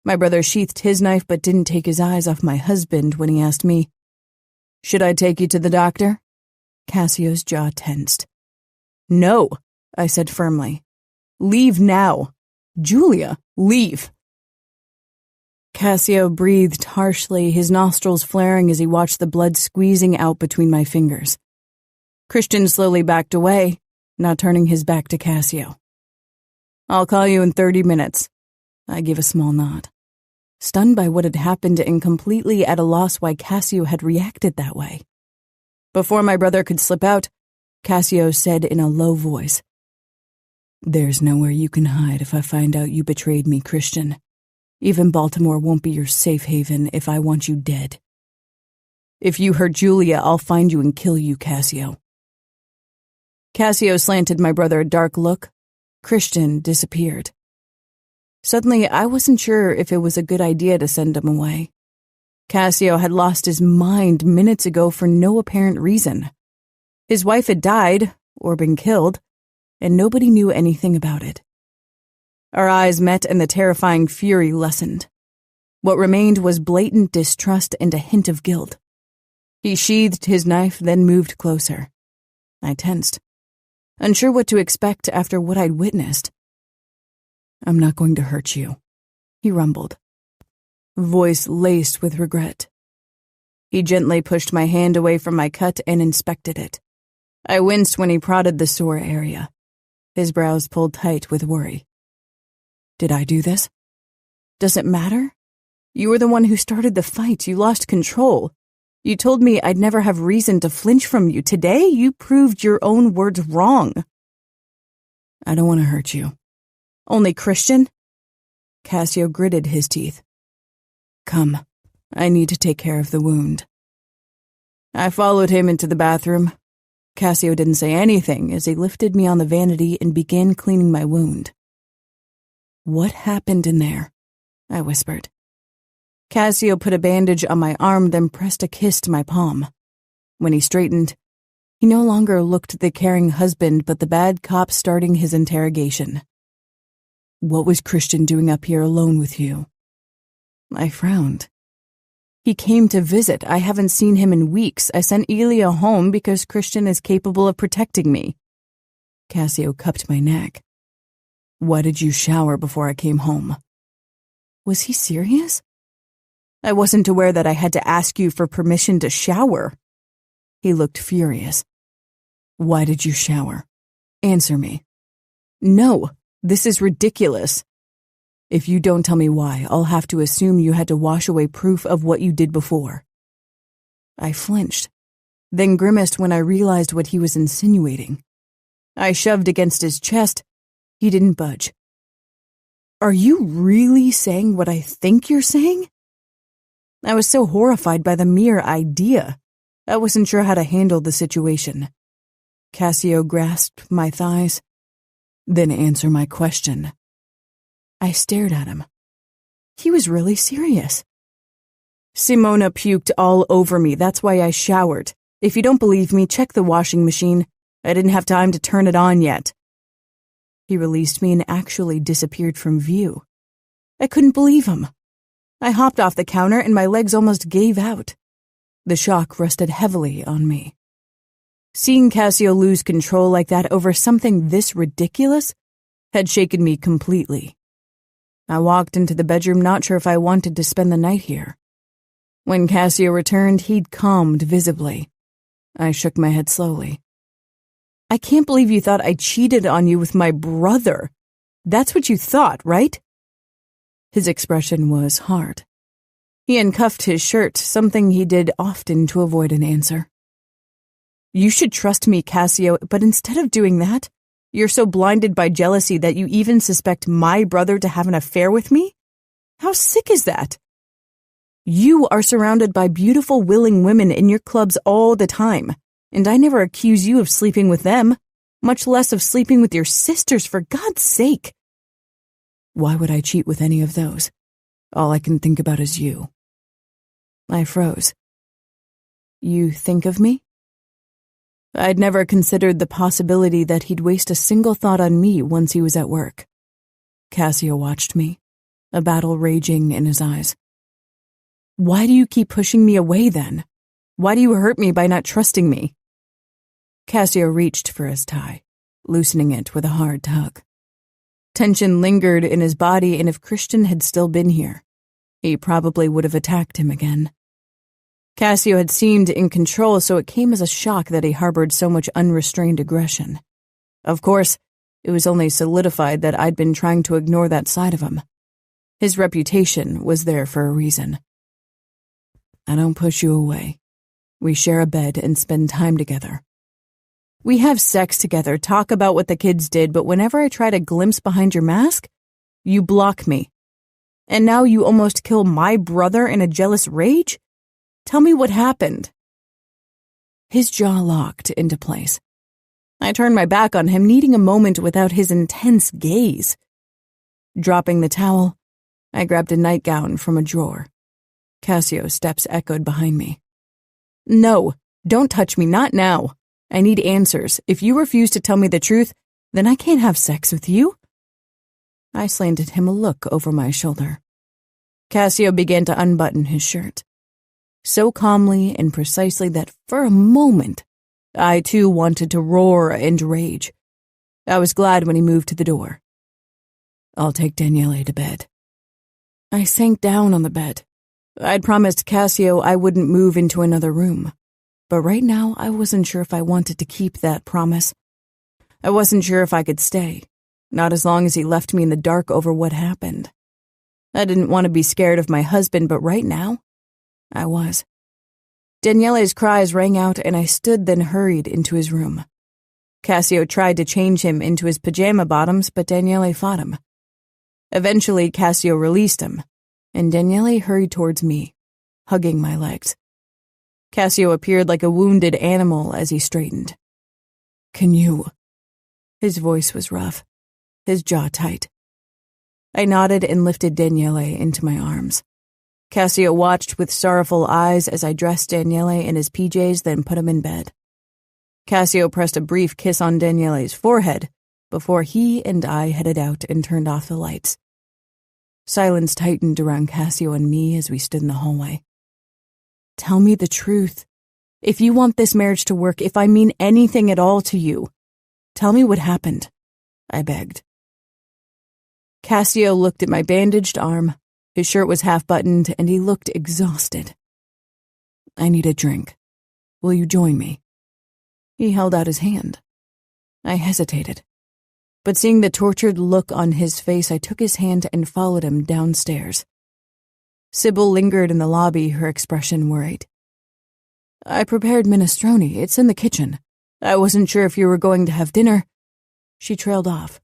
My brother sheathed his knife but didn't take his eyes off my husband when he asked me, "Should I take you to the doctor?" Cassio's jaw tensed. "No," I said firmly. "Leave now. Julia, leave." Cassio breathed harshly, his nostrils flaring as he watched the blood squeezing out between my fingers. Christian slowly backed away, not turning his back to Cassio. "I'll call you in 30 minutes. I gave a small nod, stunned by what had happened and completely at a loss why Cassio had reacted that way. Before my brother could slip out, Cassio said in a low voice, "There's nowhere you can hide if I find out you betrayed me, Christian. Even Baltimore won't be your safe haven if I want you dead. If you hurt Julia, I'll find you and kill you, Cassio." Cassio slanted my brother a dark look. Christian disappeared. Suddenly, I wasn't sure if it was a good idea to send him away. Cassio had lost his mind minutes ago for no apparent reason. His wife had died, or been killed, and nobody knew anything about it. Our eyes met and the terrifying fury lessened. What remained was blatant distrust and a hint of guilt. He sheathed his knife, then moved closer. I tensed, unsure what to expect after what I'd witnessed. "I'm not going to hurt you," he rumbled, voice laced with regret. He gently pushed my hand away from my cut and inspected it. I winced when he prodded the sore area. His brows pulled tight with worry. "Did I do this? Does it matter? You were the one who started the fight. You lost control. You told me I'd never have reason to flinch from you. Today, you proved your own words wrong." "I don't want to hurt you." "Only Christian?" Cassio gritted his teeth. "Come, I need to take care of the wound." I followed him into the bathroom. Cassio didn't say anything as he lifted me on the vanity and began cleaning my wound. "What happened in there?" I whispered. Cassio put a bandage on my arm, then pressed a kiss to my palm. When he straightened, he no longer looked the caring husband, but the bad cop starting his interrogation. "What was Christian doing up here alone with you?" I frowned. "He came to visit. I haven't seen him in weeks. I sent Elia home because Christian is capable of protecting me." Cassio cupped my neck. "Why did you shower before I came home?" Was he serious? "I wasn't aware that I had to ask you for permission to shower." He looked furious. "Why did you shower? Answer me." "No, this is ridiculous." "If you don't tell me why, I'll have to assume you had to wash away proof of what you did before." I flinched, then grimaced when I realized what he was insinuating. I shoved against his chest. He didn't budge. "Are you really saying what I think you're saying?" I was so horrified by the mere idea. I wasn't sure how to handle the situation. Cassio grasped my thighs. "Then answer my question." I stared at him. He was really serious. "Simona puked all over me. That's why I showered. If you don't believe me, check the washing machine. I didn't have time to turn it on yet." He released me and actually disappeared from view. I couldn't believe him. I hopped off the counter and my legs almost gave out. The shock rested heavily on me. Seeing Cassio lose control like that over something this ridiculous had shaken me completely. I walked into the bedroom not sure if I wanted to spend the night here. When Cassio returned, he'd calmed visibly. I shook my head slowly. "I can't believe you thought I cheated on you with my brother. That's what you thought, right?" His expression was hard. He uncuffed his shirt, something he did often to avoid an answer. "You should trust me, Cassio, but instead of doing that, you're so blinded by jealousy that you even suspect my brother to have an affair with me? How sick is that? You are surrounded by beautiful, willing women in your clubs all the time, and I never accuse you of sleeping with them, much less of sleeping with your sisters, for God's sake." "Why would I cheat with any of those? All I can think about is you." I froze. "You think of me?" I'd never considered the possibility that he'd waste a single thought on me once he was at work. Cassio watched me, a battle raging in his eyes. "Why do you keep pushing me away then? Why do you hurt me by not trusting me?" Cassio reached for his tie, loosening it with a hard tug. Tension lingered in his body, and if Christian had still been here, he probably would have attacked him again. Cassio had seemed in control, so it came as a shock that he harbored so much unrestrained aggression. Of course, it was only solidified that I'd been trying to ignore that side of him. His reputation was there for a reason. "I don't push you away. We share a bed and spend time together. We have sex together, talk about what the kids did, but whenever I try to glimpse behind your mask, you block me. And now you almost kill my brother in a jealous rage? Tell me what happened." His jaw locked into place. I turned my back on him, needing a moment without his intense gaze. Dropping the towel, I grabbed a nightgown from a drawer. Cassio's steps echoed behind me. "No, don't touch me, not now. I need answers. If you refuse to tell me the truth, then I can't have sex with you." I slanted him a look over my shoulder. Cassio began to unbutton his shirt, so calmly and precisely that for a moment, I too wanted to roar and rage. I was glad when he moved to the door. "I'll take Daniele to bed." I sank down on the bed. I'd promised Cassio I wouldn't move into another room. But right now, I wasn't sure if I wanted to keep that promise. I wasn't sure if I could stay, not as long as he left me in the dark over what happened. I didn't want to be scared of my husband, but right now, I was. Daniele's cries rang out, and I stood then hurried into his room. Cassio tried to change him into his pajama bottoms, but Daniele fought him. Eventually, Cassio released him, and Daniele hurried towards me, hugging my legs. Cassio appeared like a wounded animal as he straightened. Can you? His voice was rough, his jaw tight. I nodded and lifted Daniele into my arms. Cassio watched with sorrowful eyes as I dressed Daniele in his PJs, then put him in bed. Cassio pressed a brief kiss on Daniele's forehead before he and I headed out and turned off the lights. Silence tightened around Cassio and me as we stood in the hallway. Tell me the truth. If you want this marriage to work, if I mean anything at all to you, tell me what happened, I begged. Cassio looked at my bandaged arm. His shirt was half-buttoned, and he looked exhausted. I need a drink. Will you join me? He held out his hand. I hesitated. But seeing the tortured look on his face, I took his hand and followed him downstairs. Sybil lingered in the lobby, her expression worried. I prepared minestrone. It's in the kitchen. I wasn't sure if you were going to have dinner. She trailed off.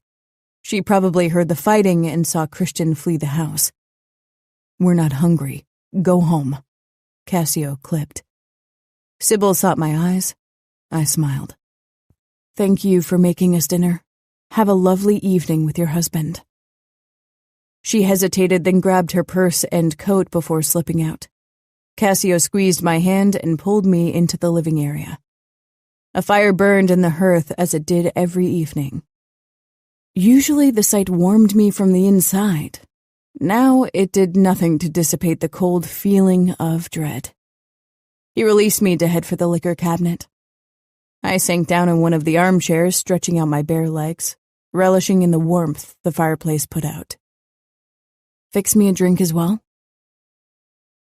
She probably heard the fighting and saw Christian flee the house. We're not hungry. Go home, Cassio clipped. Sybil sought my eyes. I smiled. Thank you for making us dinner. Have a lovely evening with your husband. She hesitated, then grabbed her purse and coat before slipping out. Cassio squeezed my hand and pulled me into the living area. A fire burned in the hearth as it did every evening. Usually the sight warmed me from the inside. Now it did nothing to dissipate the cold feeling of dread. He released me to head for the liquor cabinet. I sank down in one of the armchairs, stretching out my bare legs, relishing in the warmth the fireplace put out. Fix me a drink as well?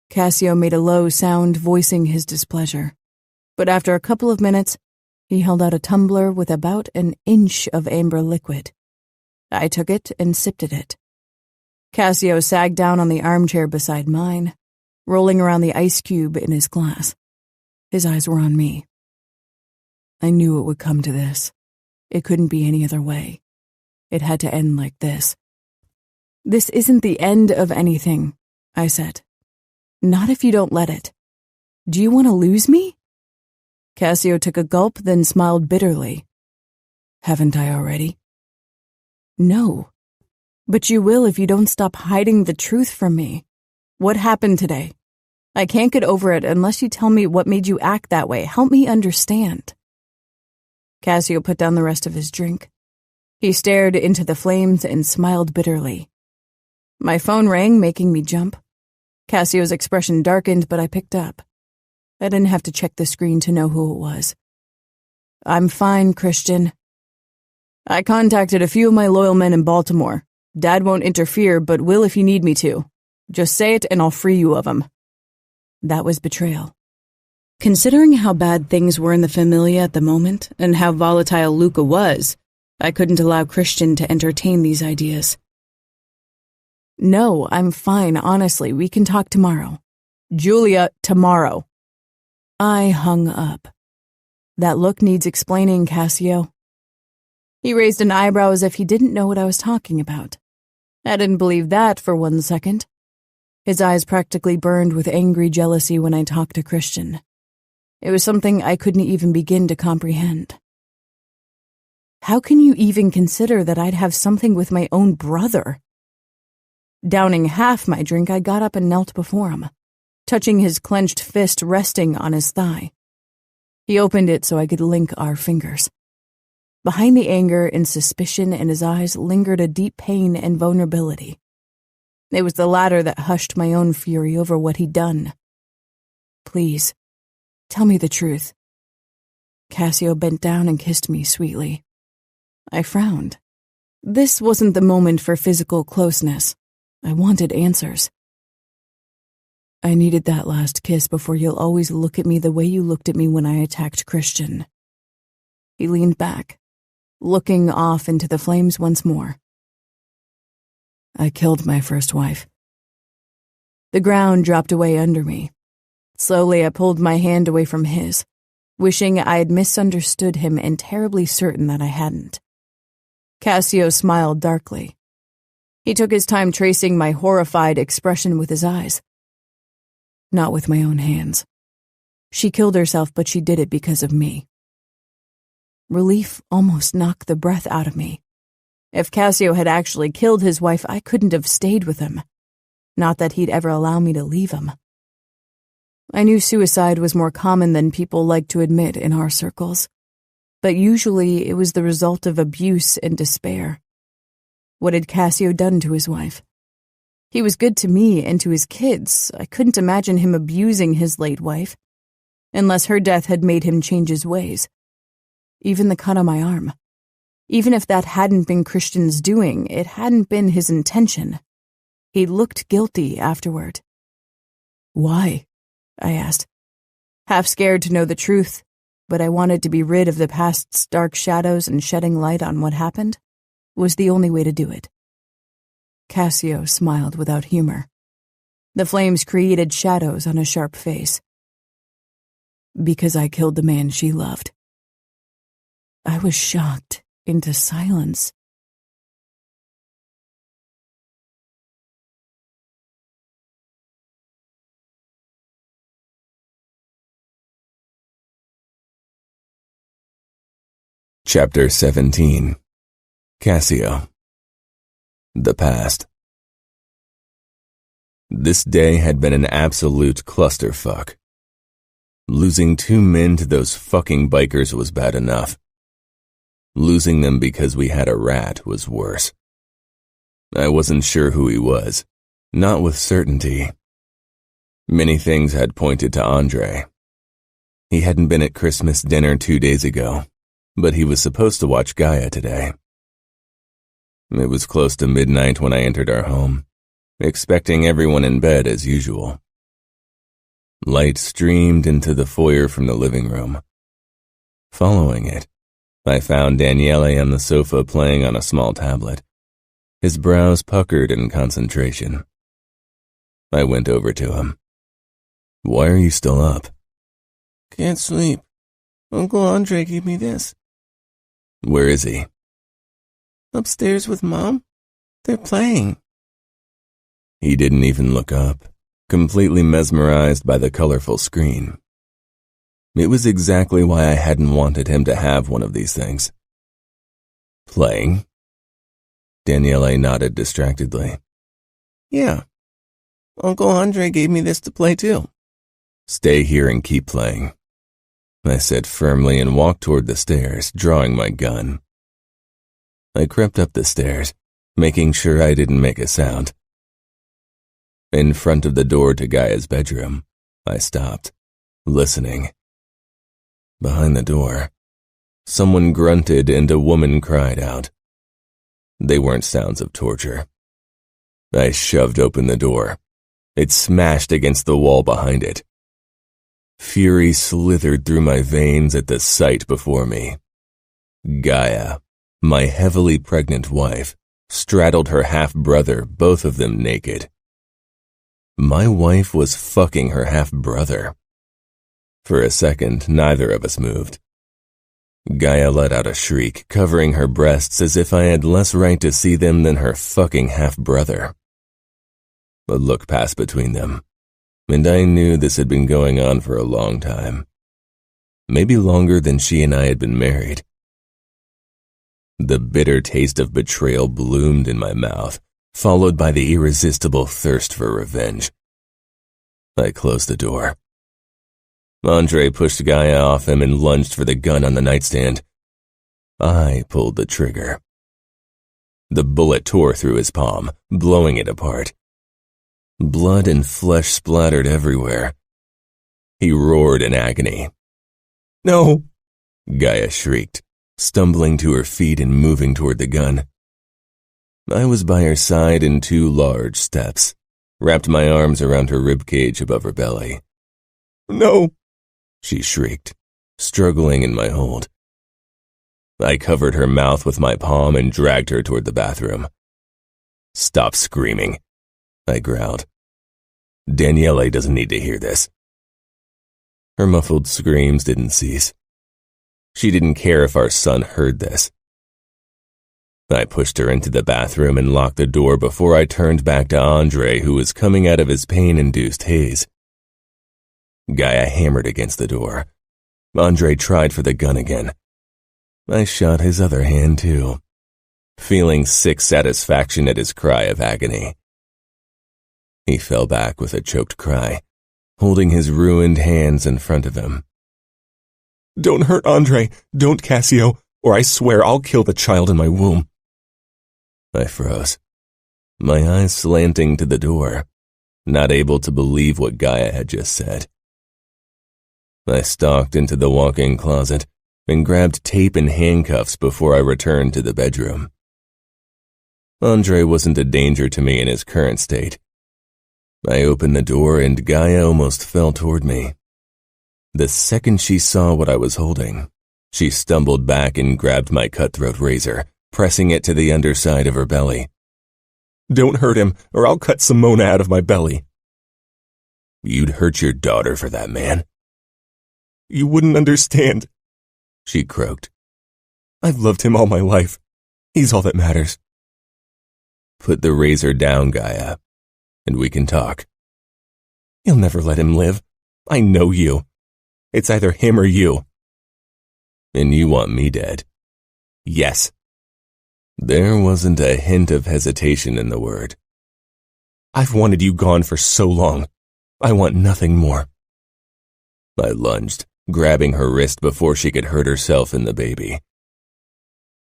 Cassio made a low sound, voicing his displeasure. But after a couple of minutes, he held out a tumbler with about an inch of amber liquid. I took it and sipped at it. Cassio sagged down on the armchair beside mine, rolling around the ice cube in his glass. His eyes were on me. I knew it would come to this. It couldn't be any other way. It had to end like this. This isn't the end of anything, I said. Not if you don't let it. Do you want to lose me? Cassio took a gulp, then smiled bitterly. Haven't I already? No. But you will if you don't stop hiding the truth from me. What happened today? I can't get over it unless you tell me what made you act that way. Help me understand. Cassio put down the rest of his drink. He stared into the flames and smiled bitterly. My phone rang, making me jump. Cassio's expression darkened, but I picked up. I didn't have to check the screen to know who it was. I'm fine, Christian. I contacted a few of my loyal men in Baltimore. Dad won't interfere, but will if you need me to. Just say it and I'll free you of him. That was betrayal. Considering how bad things were in the Familia at the moment, and how volatile Luca was, I couldn't allow Christian to entertain these ideas. No, I'm fine, honestly. We can talk tomorrow. Julia, tomorrow. I hung up. That look needs explaining, Cassio. He raised an eyebrow as if he didn't know what I was talking about. I didn't believe that for 1 second. His eyes practically burned with angry jealousy when I talked to Christian. It was something I couldn't even begin to comprehend. How can you even consider that I'd have something with my own brother? Downing half my drink, I got up and knelt before him, touching his clenched fist resting on his thigh. He opened it so I could link our fingers. Behind the anger and suspicion in his eyes lingered a deep pain and vulnerability. It was the latter that hushed my own fury over what he'd done. Please, tell me the truth. Cassio bent down and kissed me sweetly. I frowned. This wasn't the moment for physical closeness. I wanted answers. I needed that last kiss before you'll always look at me the way you looked at me when I attacked Christian. He leaned back, looking off into the flames once more. I killed my first wife. The ground dropped away under me. Slowly I pulled my hand away from his, wishing I had misunderstood him and terribly certain that I hadn't. Cassio smiled darkly. He took his time tracing my horrified expression with his eyes. Not with my own hands. She killed herself, but she did it because of me. Relief almost knocked the breath out of me. If Cassio had actually killed his wife, I couldn't have stayed with him. Not that he'd ever allow me to leave him. I knew suicide was more common than people like to admit in our circles, but usually it was the result of abuse and despair. What had Cassio done to his wife? He was good to me and to his kids. I couldn't imagine him abusing his late wife, unless her death had made him change his ways. Even the cut on my arm. Even if that hadn't been Christian's doing, it hadn't been his intention. He looked guilty afterward. Why? I asked, half scared to know the truth, but I wanted to be rid of the past's dark shadows, and shedding light on what happened was the only way to do it. Cassio smiled without humor. The flames created shadows on his sharp face. Because I killed the man she loved. I was shocked into silence. Chapter 17. Cassio. The past. This day had been an absolute clusterfuck. Losing 2 men to those fucking bikers was bad enough. Losing them because we had a rat was worse. I wasn't sure who he was, not with certainty. Many things had pointed to Andre. He hadn't been at Christmas dinner 2 days ago, but he was supposed to watch Ngaio today. It was close to midnight when I entered our home, expecting everyone in bed as usual. Light streamed into the foyer from the living room. Following it, I found Daniele on the sofa playing on a small tablet, his brows puckered in concentration. I went over to him. "Why are you still up?" "Can't sleep. Uncle Andre gave me this." "Where is he?" "Upstairs with Mom. They're playing." He didn't even look up, completely mesmerized by the colorful screen. It was exactly why I hadn't wanted him to have one of these things. "Playing?" Daniele nodded distractedly. "Yeah. Uncle Andre gave me this to play too." "Stay here and keep playing," I said firmly and walked toward the stairs, drawing my gun. I crept up the stairs, making sure I didn't make a sound. In front of the door to Ngaia's bedroom, I stopped, listening. Behind the door, someone grunted and a woman cried out. They weren't sounds of torture. I shoved open the door. It smashed against the wall behind it. Fury slithered through my veins at the sight before me. Ngaio, my heavily pregnant wife, straddled her half-brother, both of them naked. My wife was fucking her half-brother. For a second, neither of us moved. Ngaio let out a shriek, covering her breasts as if I had less right to see them than her fucking half-brother. A look passed between them, and I knew this had been going on for a long time. Maybe longer than she and I had been married. The bitter taste of betrayal bloomed in my mouth, followed by the irresistible thirst for revenge. I closed the door. Andre pushed Ngaio off him and lunged for the gun on the nightstand. I pulled the trigger. The bullet tore through his palm, blowing it apart. Blood and flesh splattered everywhere. He roared in agony. "No!" Ngaio shrieked, stumbling to her feet and moving toward the gun. I was by her side in 2 large steps, wrapped my arms around her ribcage above her belly. "No!" she shrieked, struggling in my hold. I covered her mouth with my palm and dragged her toward the bathroom. "Stop screaming," I growled. "Daniele doesn't need to hear this." Her muffled screams didn't cease. She didn't care if our son heard this. I pushed her into the bathroom and locked the door before I turned back to Andre, who was coming out of his pain-induced haze. Ngaio hammered against the door. Andre tried for the gun again. I shot his other hand too, feeling sick satisfaction at his cry of agony. He fell back with a choked cry, holding his ruined hands in front of him. "Don't hurt Andre, don't, Cassio, or I swear I'll kill the child in my womb." I froze, my eyes slanting to the door, not able to believe what Gaia had just said. I stalked into the walk-in closet and grabbed tape and handcuffs before I returned to the bedroom. Andre wasn't a danger to me in his current state. I opened the door and Gaia almost fell toward me. The second she saw what I was holding, she stumbled back and grabbed my cutthroat razor, pressing it to the underside of her belly. "Don't hurt him, or I'll cut Simona out of my belly." "You'd hurt your daughter for that, man." "You wouldn't understand," she croaked. "I've loved him all my life. He's all that matters." "Put the razor down, Gaia, and we can talk." "You'll never let him live. I know you. It's either him or you." "And you want me dead?" "Yes." There wasn't a hint of hesitation in the word. "I've wanted you gone for so long. I want nothing more." I lunged, grabbing her wrist before she could hurt herself and the baby.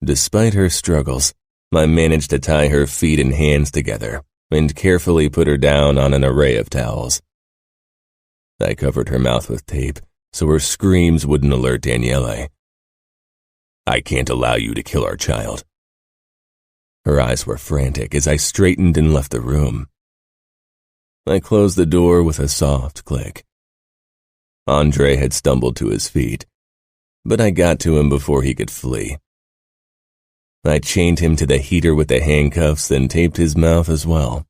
Despite her struggles, I managed to tie her feet and hands together and carefully put her down on an array of towels. I covered her mouth with tape so her screams wouldn't alert Daniele. "I can't allow you to kill our child." Her eyes were frantic as I straightened and left the room. I closed the door with a soft click. Andre had stumbled to his feet, but I got to him before he could flee. I chained him to the heater with the handcuffs, then taped his mouth as well.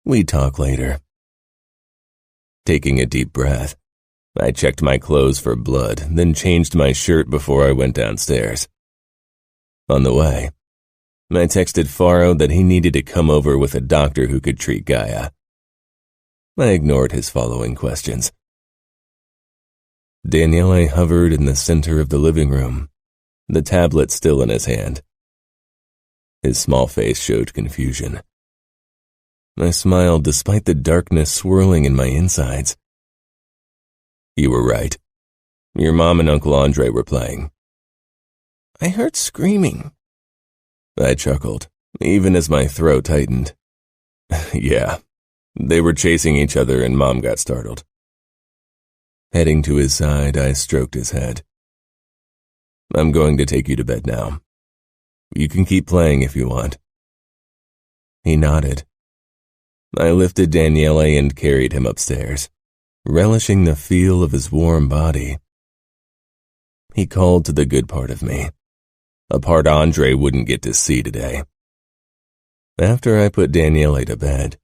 We'd talk later. Taking a deep breath, I checked my clothes for blood, then changed my shirt before I went downstairs. On the way, I texted Faro that he needed to come over with a doctor who could treat Gaia. I ignored his following questions. Daniele hovered in the center of the living room, the tablet still in his hand. His small face showed confusion. I smiled despite the darkness swirling in my insides. "You were right. Your mom and Uncle Andre were playing." "I heard screaming." I chuckled, even as my throat tightened. "Yeah, they were chasing each other and Mom got startled." Heading to his side, I stroked his head. "I'm going to take you to bed now. You can keep playing if you want." He nodded. I lifted Daniele and carried him upstairs, relishing the feel of his warm body. He called to the good part of me, a part Andre wouldn't get to see today. After I put Daniele to bed,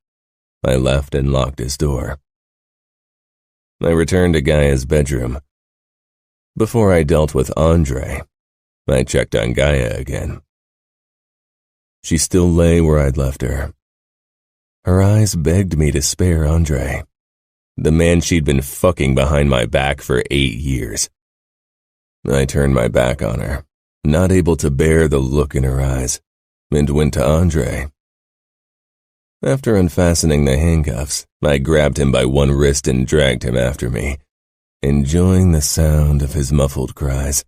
I left and locked his door. I returned to Gaia's bedroom. Before I dealt with Andre, I checked on Gaia again. She still lay where I'd left her. Her eyes begged me to spare Andre, the man she'd been fucking behind my back for 8 years. I turned my back on her, not able to bear the look in her eyes, and went to Andre. After unfastening the handcuffs, I grabbed him by one wrist and dragged him after me, enjoying the sound of his muffled cries.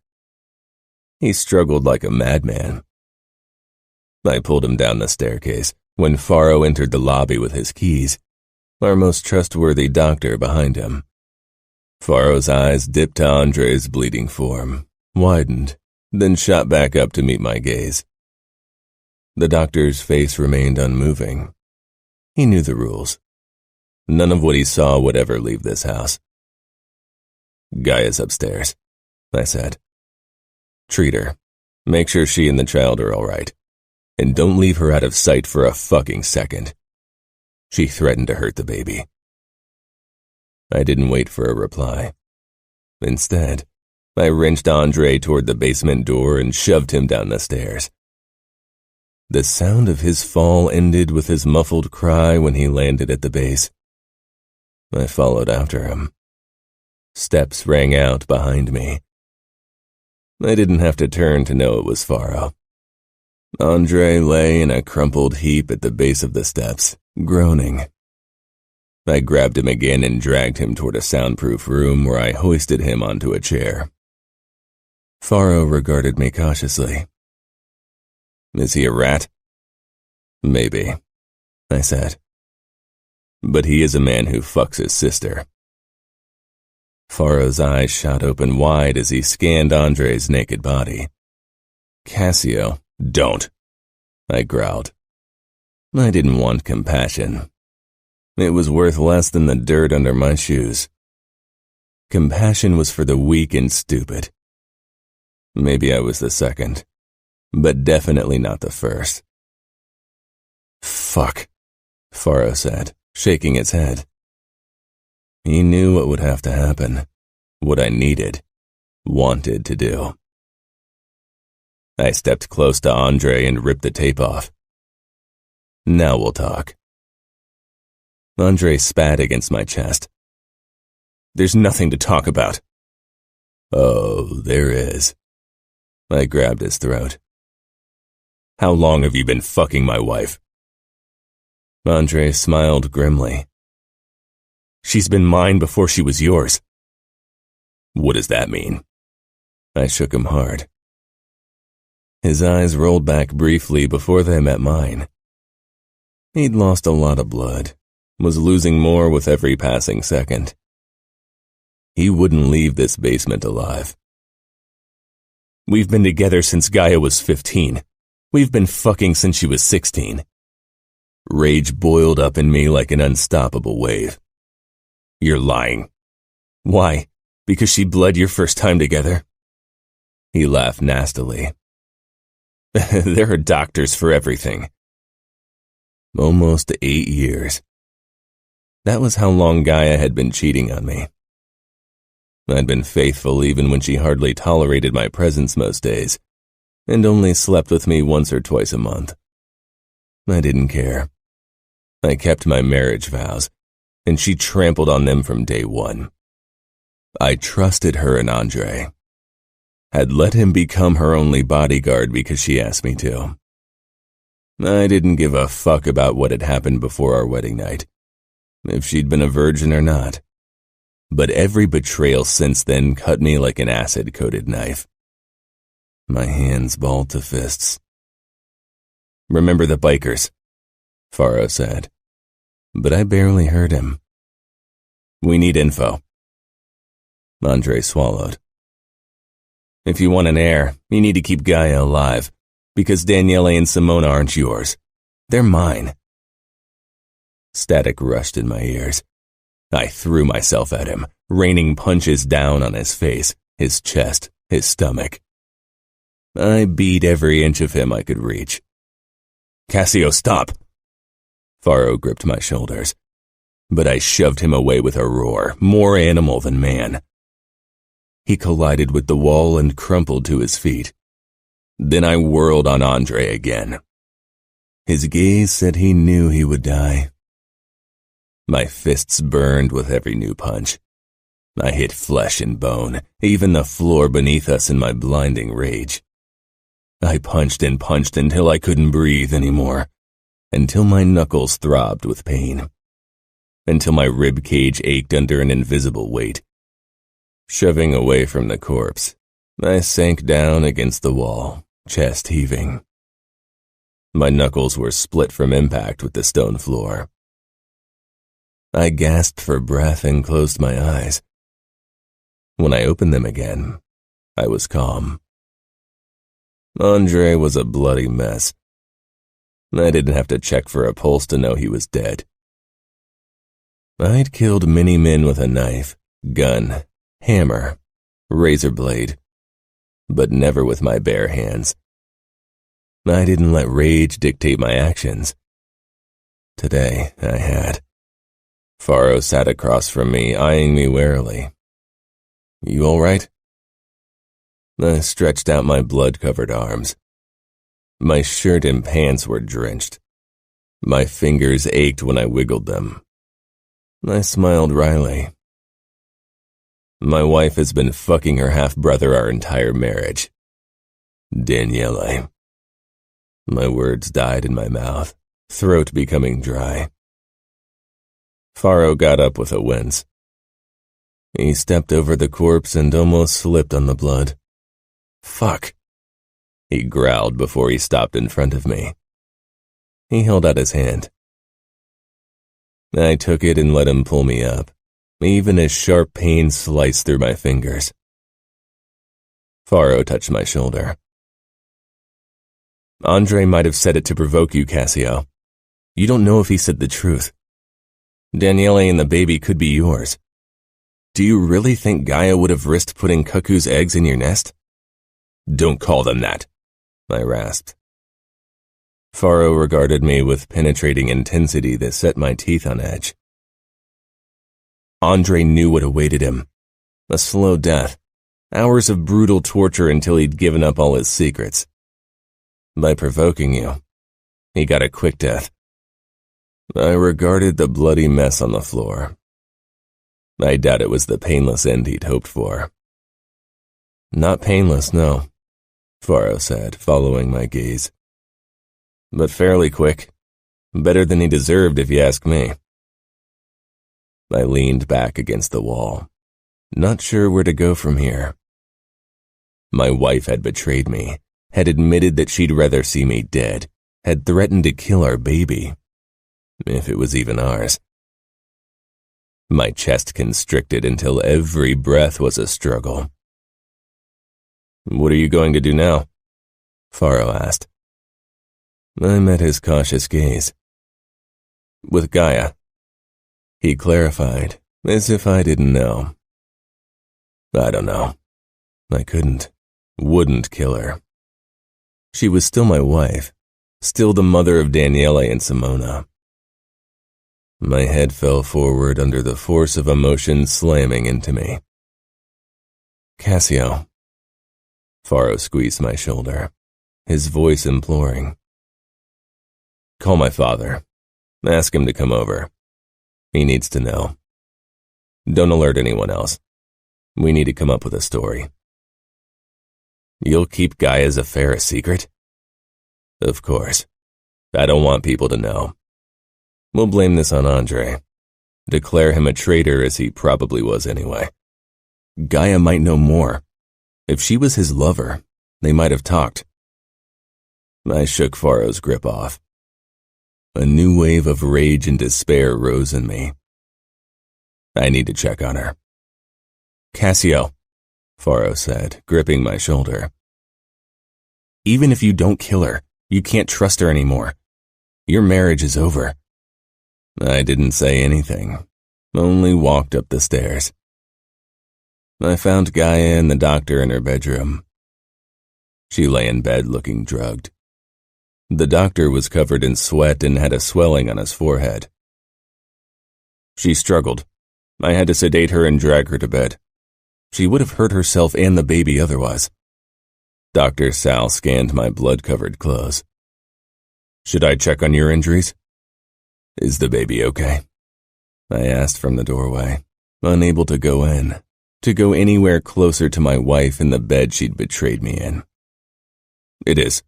He struggled like a madman. I pulled him down the staircase when Faro entered the lobby with his keys, our most trustworthy doctor behind him. Faro's eyes dipped to Andre's bleeding form, widened, then shot back up to meet my gaze. The doctor's face remained unmoving. He knew the rules. None of what he saw would ever leave this house. "Gaia's upstairs," I said. "Treat her. Make sure she and the child are all right. And don't leave her out of sight for a fucking second." She threatened to hurt the baby. I didn't wait for a reply. Instead, I wrenched Andre toward the basement door and shoved him down the stairs. The sound of his fall ended with his muffled cry when he landed at the base. I followed after him. Steps rang out behind me. I didn't have to turn to know it was Faro. Andre lay in a crumpled heap at the base of the steps, groaning. I grabbed him again and dragged him toward a soundproof room where I hoisted him onto a chair. Faro regarded me cautiously. Is he a rat? Maybe, I said. But he is a man who fucks his sister. Faro's eyes shot open wide as he scanned Andre's naked body. Cassio, don't, I growled. I didn't want compassion. It was worth less than the dirt under my shoes. Compassion was for the weak and stupid. Maybe I was the second, but definitely not the first. Fuck, Faro said, shaking his head. He knew what would have to happen, what I needed, wanted to do. I stepped close to Andre and ripped the tape off. Now we'll talk. Andre spat against my chest. There's nothing to talk about. Oh, there is. I grabbed his throat. How long have you been fucking my wife? Andre smiled grimly. She's been mine before she was yours. What does that mean? I shook him hard. His eyes rolled back briefly before they met mine. He'd lost a lot of blood, was losing more with every passing second. He wouldn't leave this basement alive. We've been together since Ngaio was 15. We've been fucking since she was 16. Rage boiled up in me like an unstoppable wave. You're lying. Why? Because she bled your first time together? He laughed nastily. There are doctors for everything. Almost 8 years. That was how long Ngaio had been cheating on me. I'd been faithful even when she hardly tolerated my presence most days, and only slept with me once or twice a month. I didn't care. I kept my marriage vows, and she trampled on them from day one. I trusted her and Andre. Had let him become her only bodyguard because she asked me to. I didn't give a fuck about what had happened before our wedding night, if she'd been a virgin or not. But every betrayal since then cut me like an acid-coated knife. My hands balled to fists. Remember the bikers, Faro said, but I barely heard him. We need info. Andre swallowed. If you want an heir, you need to keep Ngaio alive, because Daniele and Simona aren't yours. They're mine. Static rushed in my ears. I threw myself at him, raining punches down on his face, his chest, his stomach. I beat every inch of him I could reach. Cassio, stop! Faro gripped my shoulders, but I shoved him away with a roar, more animal than man. He collided with the wall and crumpled to his feet. Then I whirled on Andre again. His gaze said he knew he would die. My fists burned with every new punch. I hit flesh and bone, even the floor beneath us in my blinding rage. I punched and punched until I couldn't breathe anymore, until my knuckles throbbed with pain, until my rib cage ached under an invisible weight. Shoving away from the corpse, I sank down against the wall, chest heaving. My knuckles were split from impact with the stone floor. I gasped for breath and closed my eyes. When I opened them again, I was calm. Andre was a bloody mess. I didn't have to check for a pulse to know he was dead. I'd killed many men with a knife, gun, hammer, razor blade, but never with my bare hands. I didn't let rage dictate my actions. Today, I had. Faro sat across from me, eyeing me warily. You all right? I stretched out my blood-covered arms. My shirt and pants were drenched. My fingers ached when I wiggled them. I smiled wryly. My wife has been fucking her half-brother our entire marriage. Daniele. My words died in my mouth, throat becoming dry. Faro got up with a wince. He stepped over the corpse and almost slipped on the blood. Fuck. He growled before he stopped in front of me. He held out his hand. I took it and let him pull me up, even as sharp pain sliced through my fingers. Faro touched my shoulder. Andre might have said it to provoke you, Cassio. You don't know if he said the truth. Daniele and the baby could be yours. Do you really think Ngaio would have risked putting cuckoo's eggs in your nest? Don't call them that, I rasped. Faro regarded me with penetrating intensity that set my teeth on edge. Andre knew what awaited him. A slow death, hours of brutal torture until he'd given up all his secrets. By provoking you, he got a quick death. I regarded the bloody mess on the floor. I doubt it was the painless end he'd hoped for. Not painless, no, Faro said, following my gaze. But fairly quick. Better than he deserved, if you ask me. I leaned back against the wall, not sure where to go from here. My wife had betrayed me, had admitted that she'd rather see me dead, had threatened to kill our baby, if it was even ours. My chest constricted until every breath was a struggle. What are you going to do now? Faro asked. I met his cautious gaze. With Gaia, he clarified, as if I didn't know. I don't know. I wouldn't kill her. She was still my wife, still the mother of Daniele and Simona. My head fell forward under the force of emotion slamming into me. Cassio. Faro squeezed my shoulder, his voice imploring. Call my father. Ask him to come over. He needs to know. Don't alert anyone else. We need to come up with a story. You'll keep Gaia's affair a secret? Of course. I don't want people to know. We'll blame this on Andre. Declare him a traitor as he probably was anyway. Ngaio might know more. If she was his lover, they might have talked. I shook Faro's grip off. A new wave of rage and despair rose in me. I need to check on her. Cassio, Faro said, gripping my shoulder. Even if you don't kill her, you can't trust her anymore. Your marriage is over. I didn't say anything, only walked up the stairs. I found Ngaio and the doctor in her bedroom. She lay in bed looking drugged. The doctor was covered in sweat and had a swelling on his forehead. She struggled. I had to sedate her and drag her to bed. She would have hurt herself and the baby otherwise. Dr. Sal scanned my blood-covered clothes. Should I check on your injuries? Is the baby okay? I asked from the doorway, unable to go in, to go anywhere closer to my wife in the bed she'd betrayed me in. It is.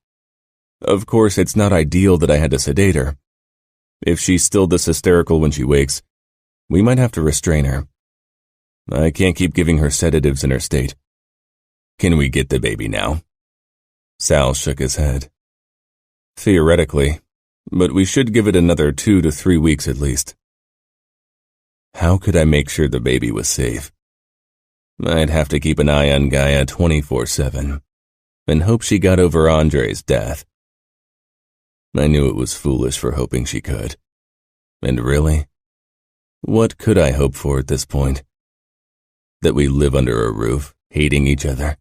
Of course, it's not ideal that I had to sedate her. If she's still this hysterical when she wakes, we might have to restrain her. I can't keep giving her sedatives in her state. Can we get the baby now? Sal shook his head. Theoretically, but we should give it another 2 to 3 weeks at least. How could I make sure the baby was safe? I'd have to keep an eye on Ngaio 24/7 and hope she got over Andre's death. I knew it was foolish for hoping she could. And really, what could I hope for at this point? That we live under a roof, hating each other?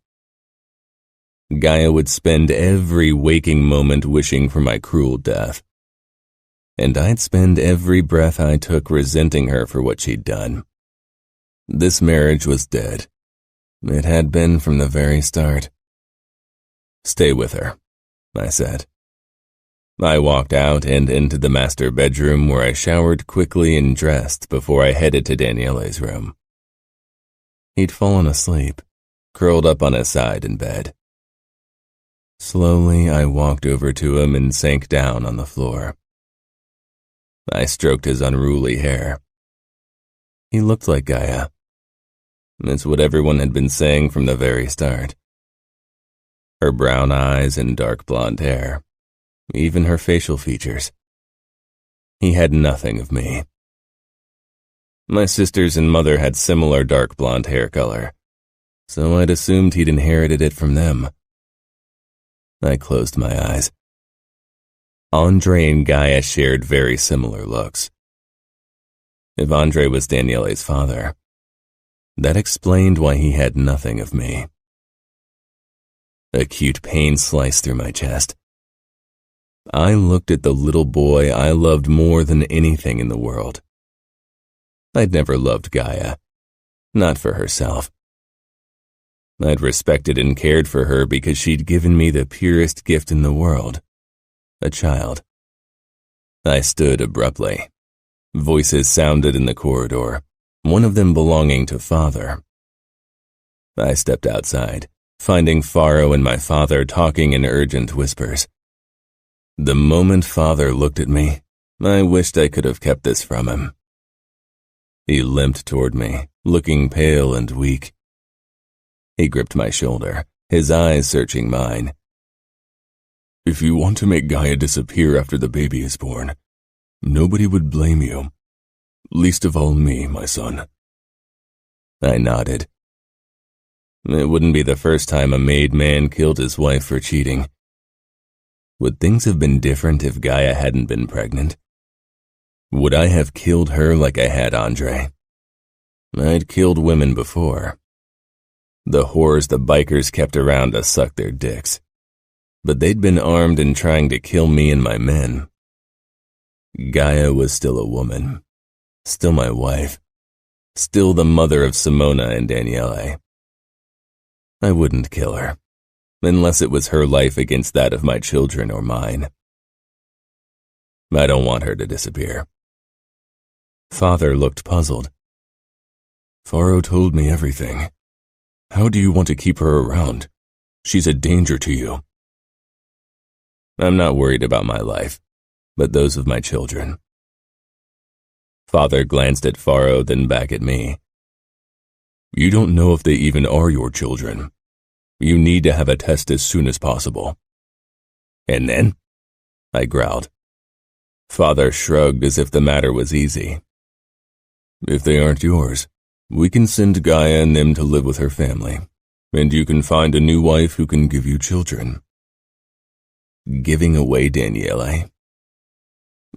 Ngaio would spend every waking moment wishing for my cruel death. And I'd spend every breath I took resenting her for what she'd done. This marriage was dead. It had been from the very start. Stay with her, I said. I walked out and into the master bedroom where I showered quickly and dressed before I headed to Daniele's room. He'd fallen asleep, curled up on his side in bed. Slowly, I walked over to him and sank down on the floor. I stroked his unruly hair. He looked like Ngaio. It's what everyone had been saying from the very start. Her brown eyes and dark blonde hair, even her facial features. He had nothing of me. My sisters and mother had similar dark blonde hair color, so I'd assumed he'd inherited it from them. I closed my eyes. Andre and Ngaio shared very similar looks. If Andre was Daniele's father, that explained why he had nothing of me. Acute pain sliced through my chest. I looked at the little boy I loved more than anything in the world. I'd never loved Ngaio, not for herself. I'd respected and cared for her because she'd given me the purest gift in the world, a child. I stood abruptly. Voices sounded in the corridor, one of them belonging to Father. I stepped outside, finding Faro and my father talking in urgent whispers. The moment Father looked at me, I wished I could have kept this from him. He limped toward me, looking pale and weak. He gripped my shoulder, his eyes searching mine. If you want to make Ngaio disappear after the baby is born, nobody would blame you. Least of all me, my son. I nodded. It wouldn't be the first time a made man killed his wife for cheating. Would things have been different if Ngaio hadn't been pregnant? Would I have killed her like I had Andre? I'd killed women before. The whores the bikers kept around to suck their dicks. But they'd been armed and trying to kill me and my men. Ngaio was still a woman. Still my wife. Still the mother of Simona and Daniele. I wouldn't kill her, unless it was her life against that of my children or mine. I don't want her to disappear. Father looked puzzled. Faro told me everything. How do you want to keep her around? She's a danger to you. I'm not worried about my life, but those of my children. Father glanced at Faro, then back at me. You don't know if they even are your children. You need to have a test as soon as possible. And then? I growled. Father shrugged as if the matter was easy. If they aren't yours, we can send Ngaio and them to live with her family, and you can find a new wife who can give you children. Giving away Daniele.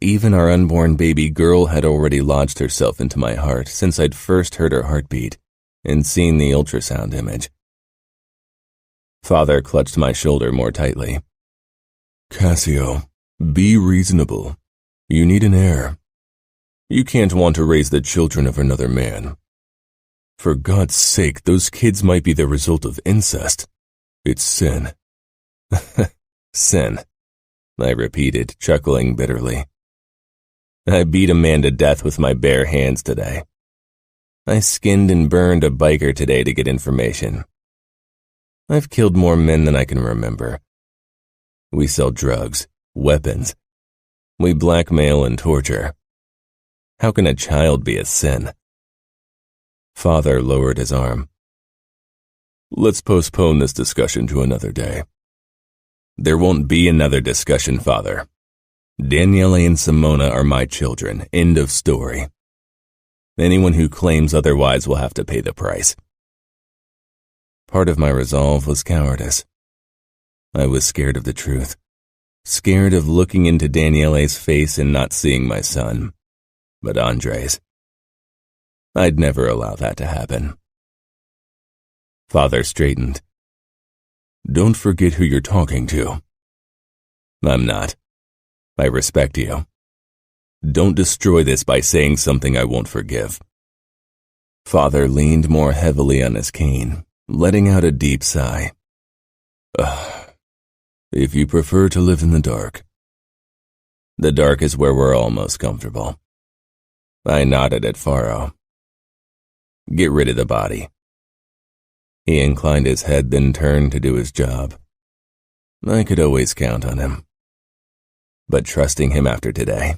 Even our unborn baby girl had already lodged herself into my heart since I'd first heard her heartbeat and seen the ultrasound image. Father clutched my shoulder more tightly. Cassio, be reasonable. You need an heir. You can't want to raise the children of another man. For God's sake, those kids might be the result of incest. It's sin. Sin, I repeated, chuckling bitterly. I beat a man to death with my bare hands today. I skinned and burned a biker today to get information. I've killed more men than I can remember. We sell drugs, weapons. We blackmail and torture. How can a child be a sin? Father lowered his arm. Let's postpone this discussion to another day. There won't be another discussion, Father. Daniele and Simona are my children. End of story. Anyone who claims otherwise will have to pay the price. Part of my resolve was cowardice. I was scared of the truth. Scared of looking into Daniele's face and not seeing my son, but Andre's. I'd never allow that to happen. Father straightened. Don't forget who you're talking to. I'm not. I respect you. Don't destroy this by saying something I won't forgive. Father leaned more heavily on his cane, letting out a deep sigh. If you prefer to live in the dark. The dark is where we're all most comfortable. I nodded at Faro. Get rid of the body. He inclined his head, then turned to do his job. I could always count on him. But trusting him after today,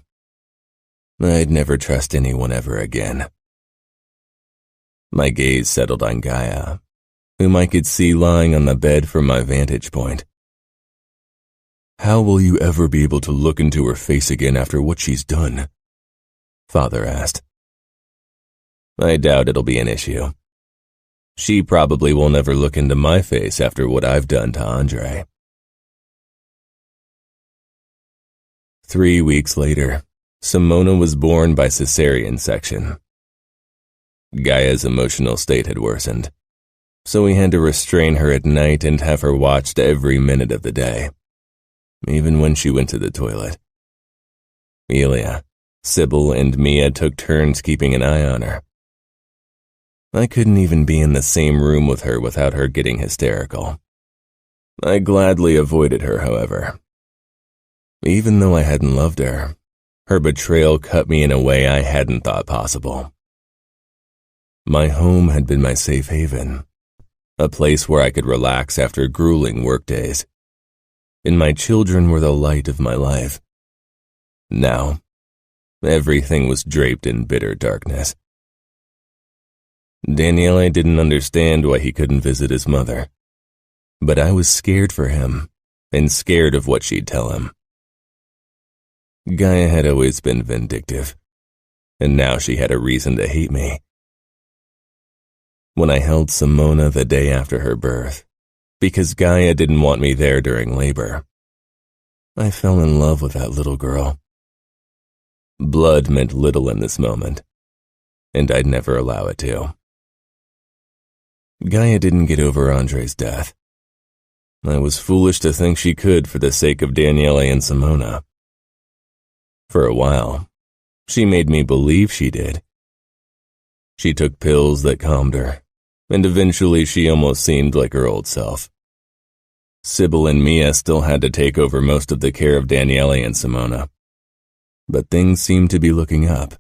I'd never trust anyone ever again. My gaze settled on Ngaio, whom I could see lying on the bed from my vantage point. How will you ever be able to look into her face again after what she's done? Father asked. I doubt it'll be an issue. She probably will never look into my face after what I've done to Andre. 3 weeks later, Simona was born by cesarean section. Gaia's emotional state had worsened, so we had to restrain her at night and have her watched every minute of the day, even when she went to the toilet. Elia, Sybil, and Mia took turns keeping an eye on her. I couldn't even be in the same room with her without her getting hysterical. I gladly avoided her, however. Even though I hadn't loved her, her betrayal cut me in a way I hadn't thought possible. My home had been my safe haven, a place where I could relax after grueling workdays, and my children were the light of my life. Now, everything was draped in bitter darkness. Daniele didn't understand why he couldn't visit his mother, but I was scared for him and scared of what she'd tell him. Ngaio had always been vindictive, and now she had a reason to hate me. When I held Simona the day after her birth, because Ngaio didn't want me there during labor, I fell in love with that little girl. Blood meant little in this moment, and I'd never allow it to. Ngaio didn't get over Andre's death. I was foolish to think she could for the sake of Daniele and Simona. For a while, she made me believe she did. She took pills that calmed her, and eventually she almost seemed like her old self. Sybil and Mia still had to take over most of the care of Daniele and Simona, but things seemed to be looking up.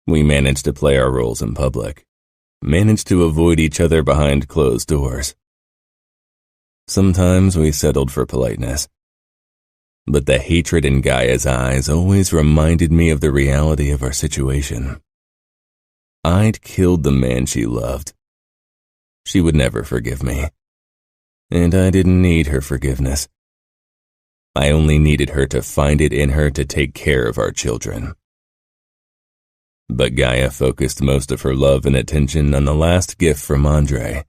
We managed to play our roles in public, managed to avoid each other behind closed doors. Sometimes we settled for politeness, but the hatred in Gaia's eyes always reminded me of the reality of our situation. I'd killed the man she loved. She would never forgive me, and I didn't need her forgiveness. I only needed her to find it in her to take care of our children. But Ngaio focused most of her love and attention on the last gift from Andre,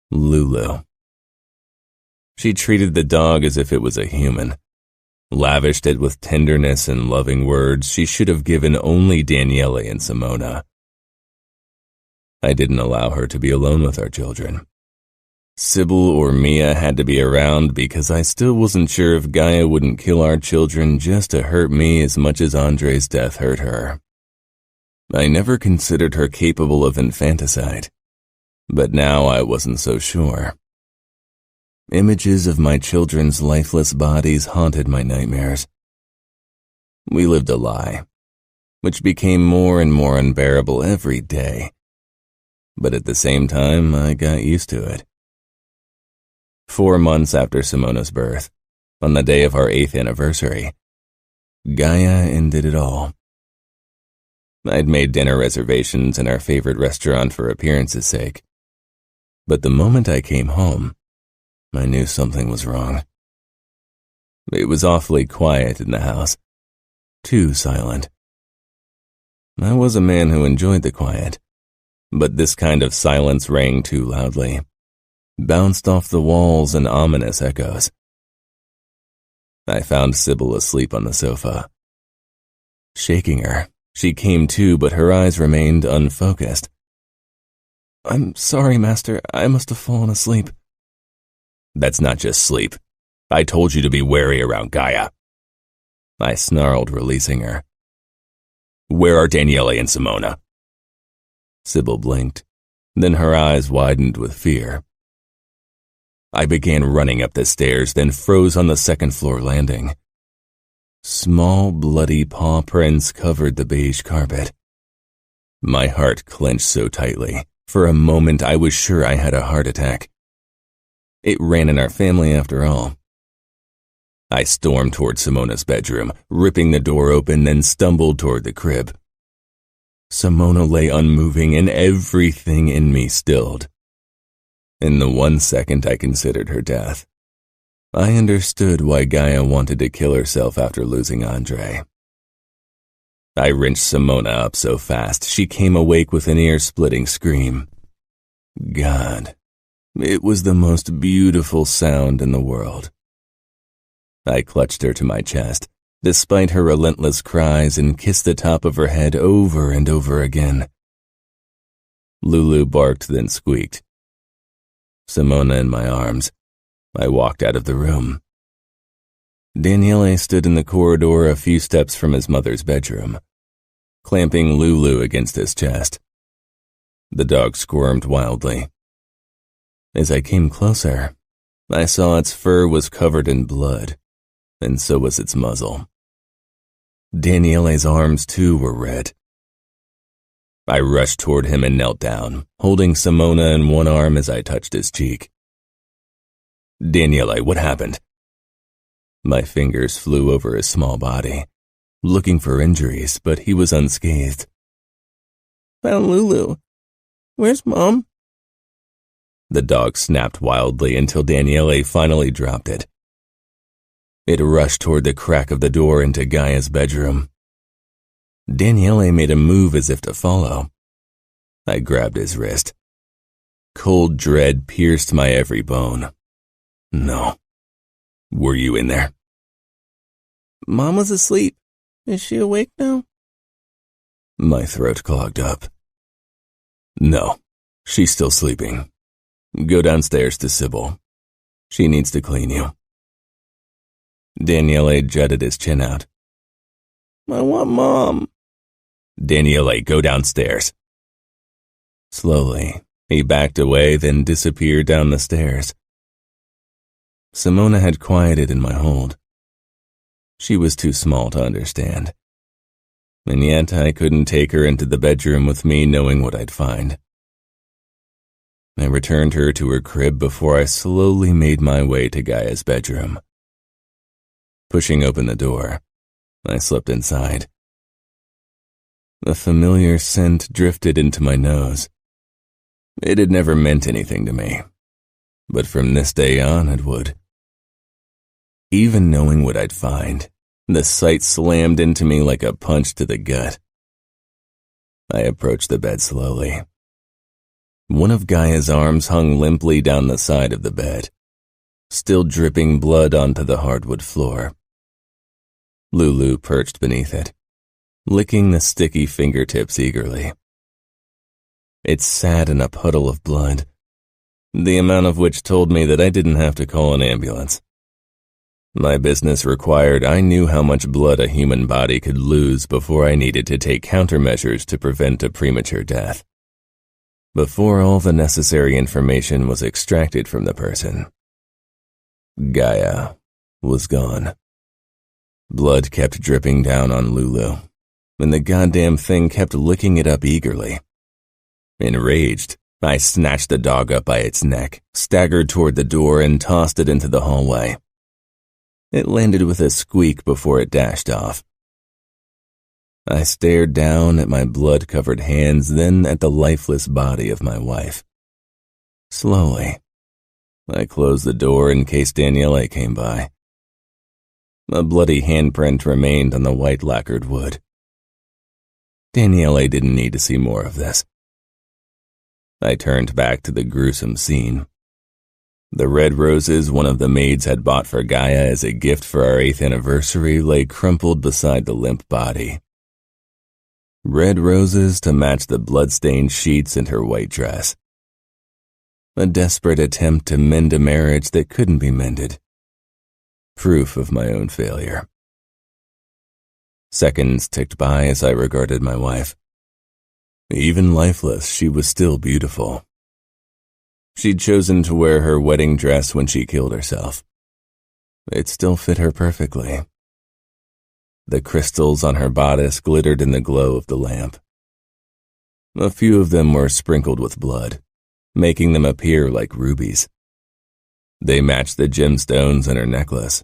Lulu. She treated the dog as if it was a human, lavished it with tenderness and loving words she should have given only Daniele and Simona. I didn't allow her to be alone with our children. Sybil or Mia had to be around because I still wasn't sure if Ngaio wouldn't kill our children just to hurt me as much as Andre's death hurt her. I never considered her capable of infanticide, but now I wasn't so sure. Images of my children's lifeless bodies haunted my nightmares. We lived a lie, which became more and more unbearable every day. But at the same time, I got used to it. 4 months after Simona's birth, on the day of our 8th anniversary, Ngaio ended it all. I'd made dinner reservations in our favorite restaurant for appearance's sake, but the moment I came home, I knew something was wrong. It was awfully quiet in the house, too silent. I was a man who enjoyed the quiet, but this kind of silence rang too loudly, bounced off the walls in ominous echoes. I found Sybil asleep on the sofa. Shaking her, she came to, but her eyes remained unfocused. "I'm sorry, Master, I must have fallen asleep." "That's not just sleep. I told you to be wary around Ngaio," I snarled, releasing her. "Where are Daniele and Simona?" Sybil blinked, then her eyes widened with fear. I began running up the stairs, then froze on the second-floor landing. Small, bloody paw prints covered the beige carpet. My heart clenched so tightly, For a moment, I was sure I had a heart attack. It ran in our family after all. I stormed toward Simona's bedroom, ripping the door open, then stumbled toward the crib. Simona lay unmoving and everything in me stilled. In the 1 second I considered her death, I understood why Ngaio wanted to kill herself after losing Andre. I wrenched Simona up so fast she came awake with an ear-splitting scream. God, it was the most beautiful sound in the world. I clutched her to my chest, despite her relentless cries, and kissed the top of her head over and over again. Lulu barked, then squeaked. Simona in my arms, I walked out of the room. Daniele stood in the corridor a few steps from his mother's bedroom, clamping Lulu against his chest. The dog squirmed wildly. As I came closer, I saw its fur was covered in blood, and so was its muzzle. Daniele's arms, too, were red. I rushed toward him and knelt down, holding Simona in one arm as I touched his cheek. Daniele, what happened? My fingers flew over his small body, looking for injuries, but he was unscathed. Found Lulu. Where's Mom? The dog snapped wildly until Daniele finally dropped it. It rushed toward the crack of the door into Gaia's bedroom. Daniele made a move as if to follow. I grabbed his wrist. Cold dread pierced my every bone. No. Were you in there? Mom was asleep. Is she awake now? My throat clogged up. No, she's still sleeping. Go downstairs to Sybil. She needs to clean you. Daniele jutted his chin out. I want Mom. Daniele, go downstairs. Slowly, he backed away, then disappeared down the stairs. Simona had quieted in my hold. She was too small to understand. And yet I couldn't take her into the bedroom with me knowing what I'd find. I returned her to her crib before I slowly made my way to Gaia's bedroom. Pushing open the door, I slipped inside. A familiar scent drifted into my nose. It had never meant anything to me, but from this day on it would. Even knowing what I'd find, the sight slammed into me like a punch to the gut. I approached the bed slowly. One of Gaia's arms hung limply down the side of the bed, still dripping blood onto the hardwood floor. Lulu perched beneath it, licking the sticky fingertips eagerly. It sat in a puddle of blood, the amount of which told me that I didn't have to call an ambulance. My business required I knew how much blood a human body could lose before I needed to take countermeasures to prevent a premature death. Before all the necessary information was extracted from the person, Ngaio was gone. Blood kept dripping down on Lulu, and the goddamn thing kept licking it up eagerly. Enraged, I snatched the dog up by its neck, staggered toward the door, and tossed it into the hallway. It landed with a squeak before it dashed off. I stared down at my blood-covered hands, then at the lifeless body of my wife. Slowly, I closed the door in case Daniele came by. A bloody handprint remained on the white lacquered wood. Daniele didn't need to see more of this. I turned back to the gruesome scene. The red roses one of the maids had bought for Ngaio as a gift for our 8th anniversary lay crumpled beside the limp body. Red roses to match the blood-stained sheets in her white dress. A desperate attempt to mend a marriage that couldn't be mended. Proof of my own failure. Seconds ticked by as I regarded my wife. Even lifeless, she was still beautiful. She'd chosen to wear her wedding dress when she killed herself. It still fit her perfectly. The crystals on her bodice glittered in the glow of the lamp. A few of them were sprinkled with blood, making them appear like rubies. They matched the gemstones in her necklace.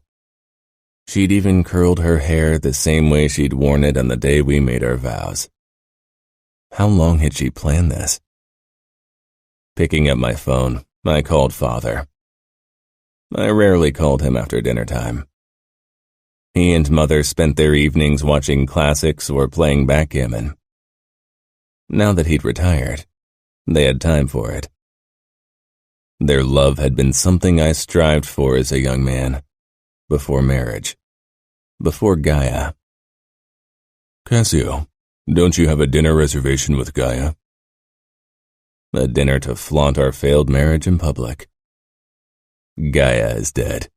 She'd even curled her hair the same way she'd worn it on the day we made our vows. How long had she planned this? Picking up my phone, I called Father. I rarely called him after dinner time. He and Mother spent their evenings watching classics or playing backgammon. Now that he'd retired, they had time for it. Their love had been something I strived for as a young man, before marriage, before Gaia. Cassio, don't you have a dinner reservation with Gaia? A dinner to flaunt our failed marriage in public. Gaia is dead.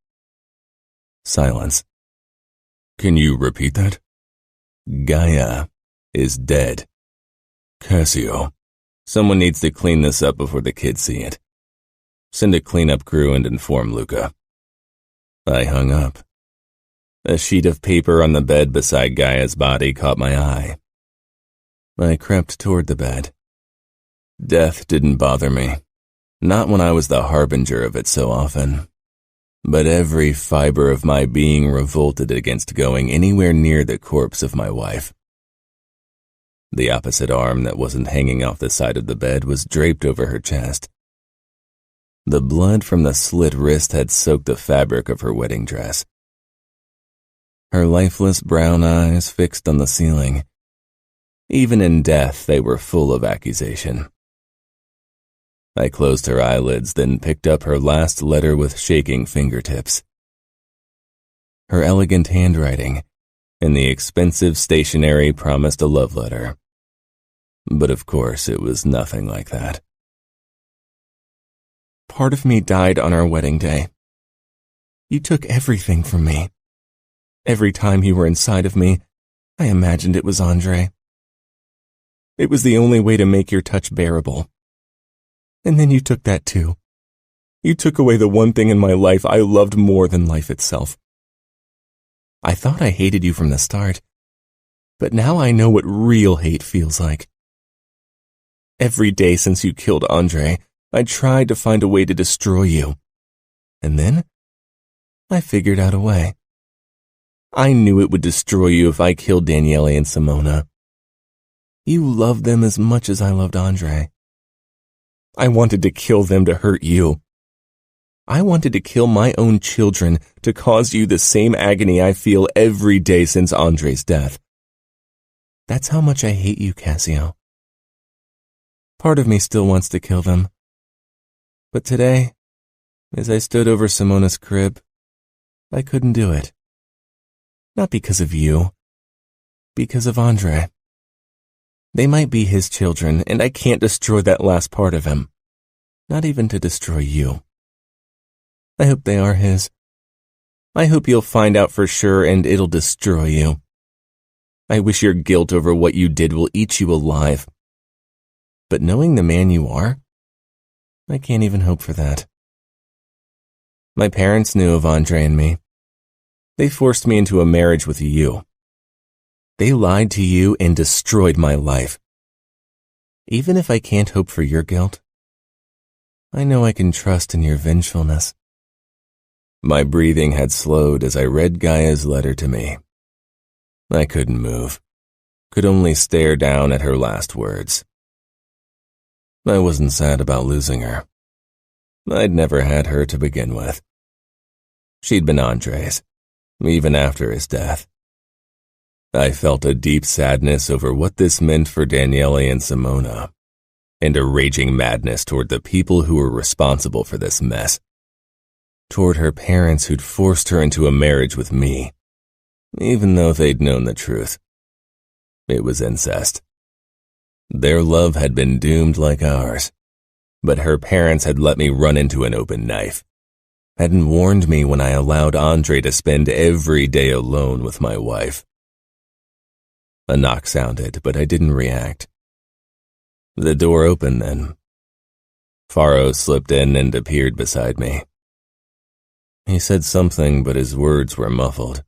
Silence. Can you repeat that? Gaia is dead. Cassio. Someone needs to clean this up before the kids see it. Send a cleanup crew and inform Luca. I hung up. A sheet of paper on the bed beside Gaia's body caught my eye. I crept toward the bed. Death didn't bother me, not when I was the harbinger of it so often. But every fiber of my being revolted against going anywhere near the corpse of my wife. The opposite arm that wasn't hanging off the side of the bed was draped over her chest. The blood from the slit wrist had soaked the fabric of her wedding dress. Her lifeless brown eyes fixed on the ceiling. Even in death, they were full of accusation. I closed her eyelids, then picked up her last letter with shaking fingertips. Her elegant handwriting and the expensive stationery promised a love letter. But of course, it was nothing like that. Part of me died on our wedding day. You took everything from me. Every time you were inside of me, I imagined it was Andre. It was the only way to make your touch bearable. And then you took that too. You took away the one thing in my life I loved more than life itself. I thought I hated you from the start, but now I know what real hate feels like. Every day since you killed Andre, I tried to find a way to destroy you. And then, I figured out a way. I knew it would destroy you if I killed Daniele and Simona. You loved them as much as I loved Andre. I wanted to kill them to hurt you. I wanted to kill my own children to cause you the same agony I feel every day since Andre's death. That's how much I hate you, Cassio. Part of me still wants to kill them. But today, as I stood over Simona's crib, I couldn't do it. Not because of you, because of Andre. They might be his children, and I can't destroy that last part of him. Not even to destroy you. I hope they are his. I hope you'll find out for sure and it'll destroy you. I wish your guilt over what you did will eat you alive. But knowing the man you are, I can't even hope for that. My parents knew of Andre and me. They forced me into a marriage with you. They lied to you and destroyed my life. Even if I can't hope for your guilt, I know I can trust in your vengefulness. My breathing had slowed as I read Gaia's letter to me. I couldn't move, could only stare down at her last words. I wasn't sad about losing her. I'd never had her to begin with. She'd been Andre's, even after his death. I felt a deep sadness over what this meant for Daniele and Simona, and a raging madness toward the people who were responsible for this mess. Toward her parents who'd forced her into a marriage with me, even though they'd known the truth. It was incest. Their love had been doomed like ours, but her parents had let me run into an open knife, hadn't warned me when I allowed Andre to spend every day alone with my wife. A knock sounded, but I didn't react. The door opened then. Faro slipped in and appeared beside me. He said something, but his words were muffled.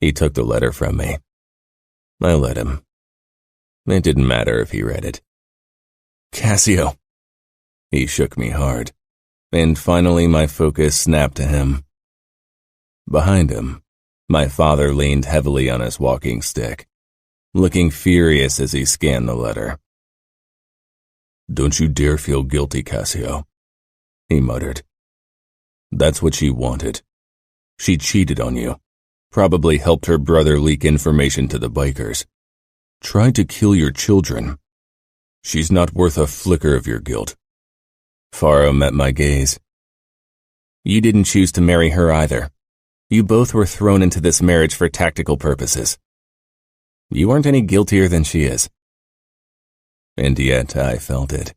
He took the letter from me. I let him. It didn't matter if he read it. "Cassio!" He shook me hard, and finally my focus snapped to him. Behind him, my father leaned heavily on his walking stick, looking furious as he scanned the letter. "Don't you dare feel guilty, Cassio," he muttered. "That's what she wanted. She cheated on you, probably helped her brother leak information to the bikers, tried to kill your children. She's not worth a flicker of your guilt." Faro met my gaze. "You didn't choose to marry her either. You both were thrown into this marriage for tactical purposes. You aren't any guiltier than she is." And yet I felt it.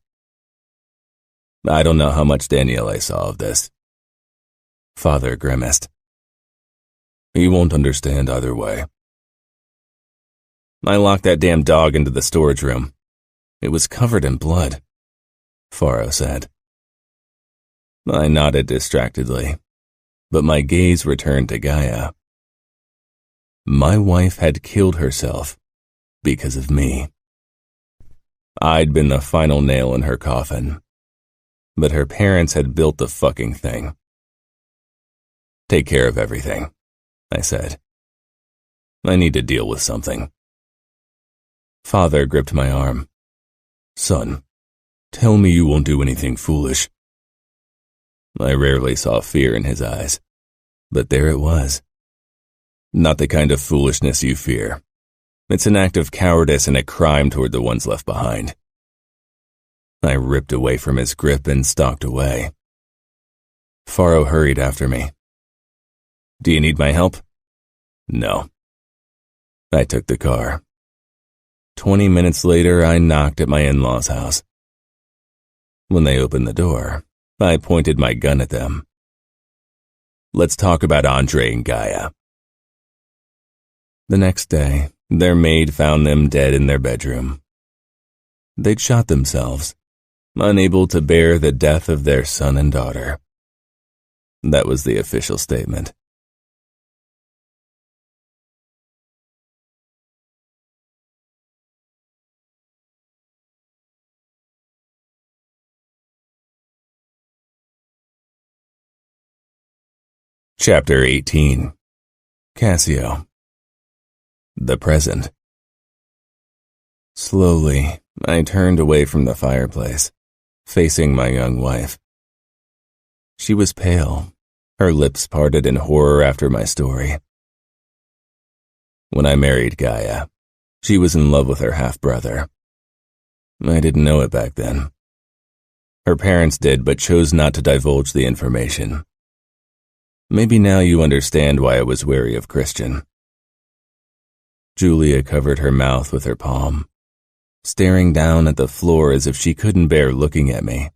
I don't know how much Daniele saw of this. Father grimaced. "He won't understand either way." "I locked that damn dog into the storage room. It was covered in blood," Faro said. I nodded distractedly, but my gaze returned to Ngaio. My wife had killed herself because of me. I'd been the final nail in her coffin, but her parents had built the fucking thing. "Take care of everything," I said. "I need to deal with something." Father gripped my arm. "Son, tell me you won't do anything foolish." I rarely saw fear in his eyes, but there it was. "Not the kind of foolishness you fear. It's an act of cowardice and a crime toward the ones left behind." I ripped away from his grip and stalked away. Faro hurried after me. "Do you need my help?" "No." I took the car. 20 minutes later, I knocked at my in-laws' house. When they opened the door, I pointed my gun at them. "Let's talk about Andre and Ngaio." The next day, their maid found them dead in their bedroom. They'd shot themselves, unable to bear the death of their son and daughter. That was the official statement. Chapter 18. Cassio. The Present. Slowly, I turned away from the fireplace, facing my young wife. She was pale, her lips parted in horror after my story. When I married Ngaio, she was in love with her half-brother. I didn't know it back then. Her parents did, but chose not to divulge the information. Maybe now you understand why I was wary of Christian. Julia covered her mouth with her palm, staring down at the floor as if she couldn't bear looking at me.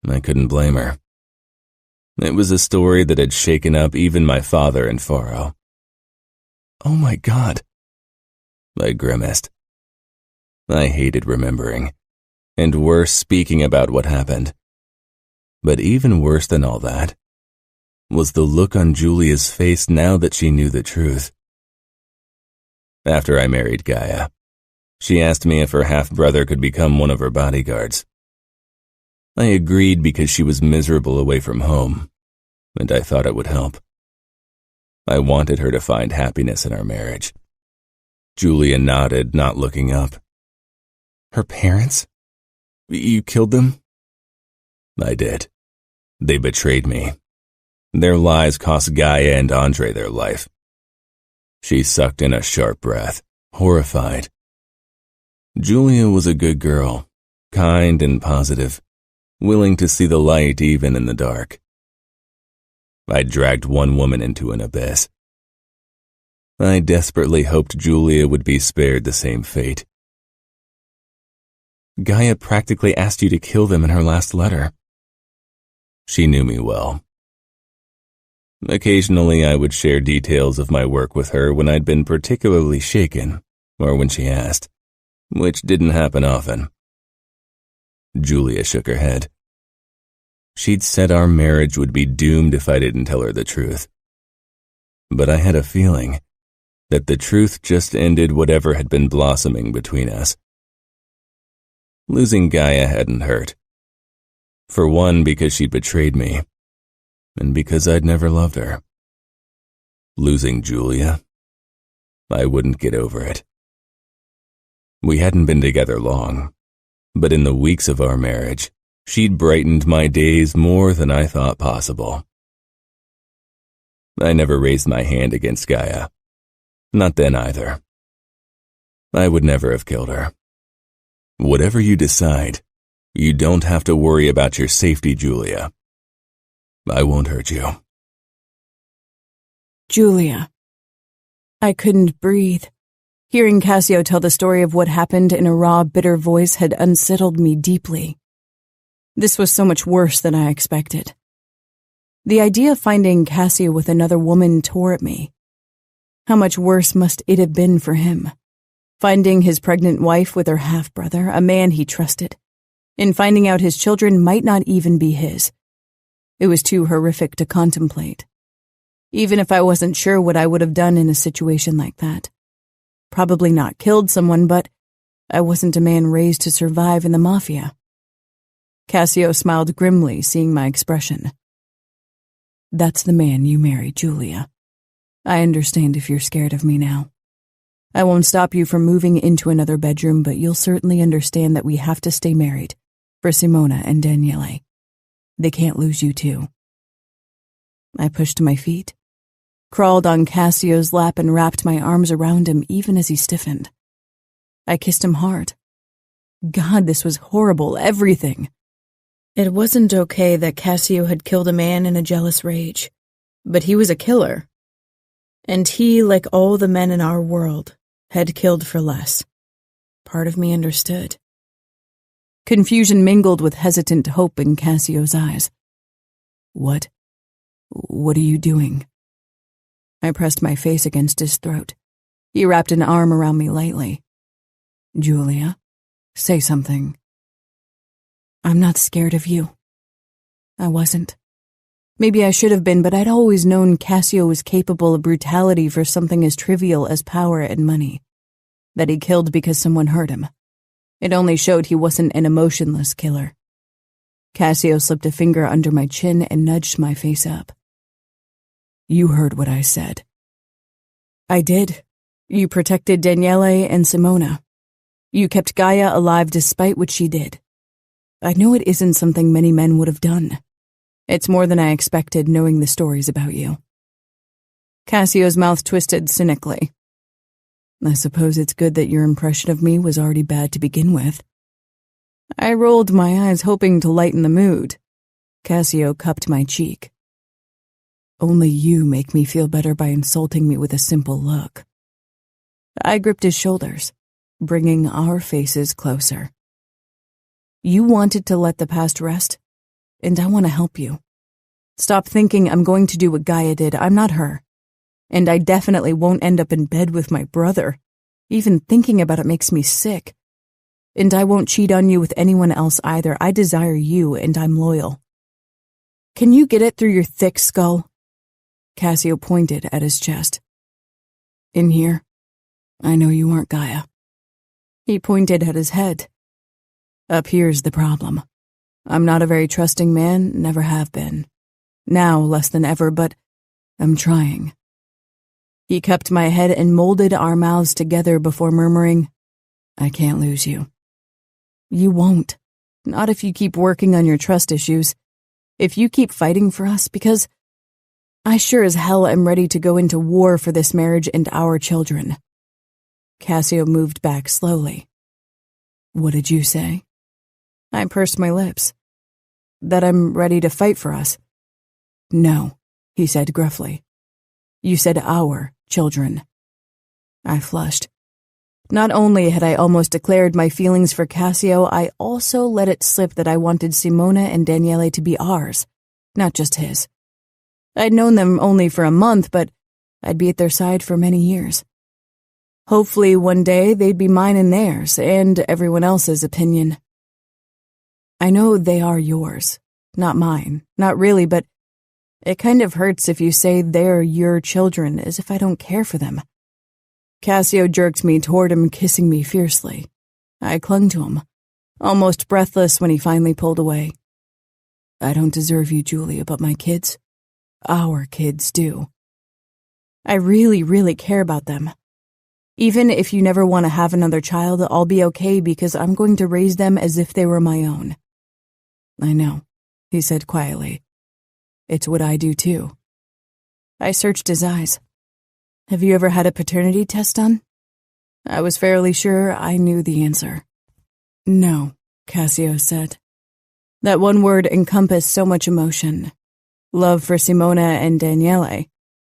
I couldn't blame her. It was a story that had shaken up even my father and Faro. "Oh my God," I grimaced. I hated remembering, and worse speaking about what happened. But even worse than all that was the look on Julia's face now that she knew the truth. After I married Ngaio, she asked me if her half-brother could become one of her bodyguards. I agreed because she was miserable away from home, and I thought it would help. I wanted her to find happiness in our marriage. Julia nodded, not looking up. "Her parents? You killed them?" I did. They betrayed me. Their lies cost Ngaio and Andre their life. She sucked in a sharp breath, horrified. Julia was a good girl, kind and positive, willing to see the light even in the dark. I dragged one woman into an abyss. I desperately hoped Julia would be spared the same fate. "Ngaio practically asked you to kill them in her last letter." She knew me well. Occasionally I would share details of my work with her when I'd been particularly shaken, or when she asked, which didn't happen often. Julia shook her head. She'd said our marriage would be doomed if I didn't tell her the truth. But I had a feeling that the truth just ended whatever had been blossoming between us. Losing Ngaio hadn't hurt. For one, because she'd betrayed me, and because I'd never loved her. Losing Julia, I wouldn't get over it. We hadn't been together long, but in the weeks of our marriage, she'd brightened my days more than I thought possible. I never raised my hand against Ngaio. Not then either. I would never have killed her. Whatever you decide, you don't have to worry about your safety, Julia. I won't hurt you. Julia. I couldn't breathe. Hearing Cassio tell the story of what happened in a raw, bitter voice had unsettled me deeply. This was so much worse than I expected. The idea of finding Cassio with another woman tore at me. How much worse must it have been for him? Finding his pregnant wife with her half-brother, a man he trusted, and finding out his children might not even be his. It was too horrific to contemplate. Even if I wasn't sure what I would have done in a situation like that. Probably not killed someone, but I wasn't a man raised to survive in the mafia. Cassio smiled grimly, seeing my expression. That's the man you married, Julia. I understand if you're scared of me now. I won't stop you from moving into another bedroom, but you'll certainly understand that we have to stay married for Simona and Daniele. They can't lose you too. I pushed to my feet, crawled on Cassio's lap and wrapped my arms around him even as he stiffened. I kissed him hard. God, this was horrible, everything. It wasn't okay that Cassio had killed a man in a jealous rage, but he was a killer. And he, like all the men in our world, had killed for less. Part of me understood. Confusion mingled with hesitant hope in Cassio's eyes. What? What are you doing? I pressed my face against his throat. He wrapped an arm around me lightly. Julia, say something. I'm not scared of you. I wasn't. Maybe I should have been, but I'd always known Cassio was capable of brutality for something as trivial as power and money. That he killed because someone hurt him. It only showed he wasn't an emotionless killer. Cassio slipped a finger under my chin and nudged my face up. You heard what I said. I did. You protected Daniele and Simona. You kept Ngaio alive despite what she did. I know it isn't something many men would have done. It's more than I expected knowing the stories about you. Cassio's mouth twisted cynically. I suppose it's good that your impression of me was already bad to begin with. I rolled my eyes hoping to lighten the mood. Cassio cupped my cheek. Only you make me feel better by insulting me with a simple look. I gripped his shoulders, bringing our faces closer. You wanted to let the past rest, and I want to help you. Stop thinking I'm going to do what Ngaio did. I'm not her. And I definitely won't end up in bed with my brother. Even thinking about it makes me sick. And I won't cheat on you with anyone else either. I desire you, and I'm loyal. Can you get it through your thick skull? Cassio pointed at his chest. In here, I know you aren't Ngaio. He pointed at his head. Up here's the problem. I'm not a very trusting man, never have been. Now less than ever, but I'm trying. He cupped my head and molded our mouths together before murmuring, I can't lose you. You won't. Not if you keep working on your trust issues. If you keep fighting for us, because I sure as hell am ready to go into war for this marriage and our children. Cassio moved back slowly. What did you say? I pursed my lips. That I'm ready to fight for us. No, he said gruffly. You said our children. I flushed. Not only had I almost declared my feelings for Cassio, I also let it slip that I wanted Simona and Daniele to be ours, not just his. I'd known them only for a month, but I'd be at their side for many years. Hopefully one day they'd be mine and theirs, and everyone else's opinion. I know they are yours, not mine, not really, but it kind of hurts if you say they're your children as if I don't care for them. Cassio jerked me toward him, kissing me fiercely. I clung to him, almost breathless when he finally pulled away. I don't deserve you, Julia, but my kids, our kids do. I really, really care about them. Even if you never want to have another child, I'll be okay because I'm going to raise them as if they were my own. I know, he said quietly. It's what I do too. I searched his eyes. Have you ever had a paternity test done? I was fairly sure I knew the answer. No, Cassio said. That one word encompassed so much emotion. Love for Simona and Daniele,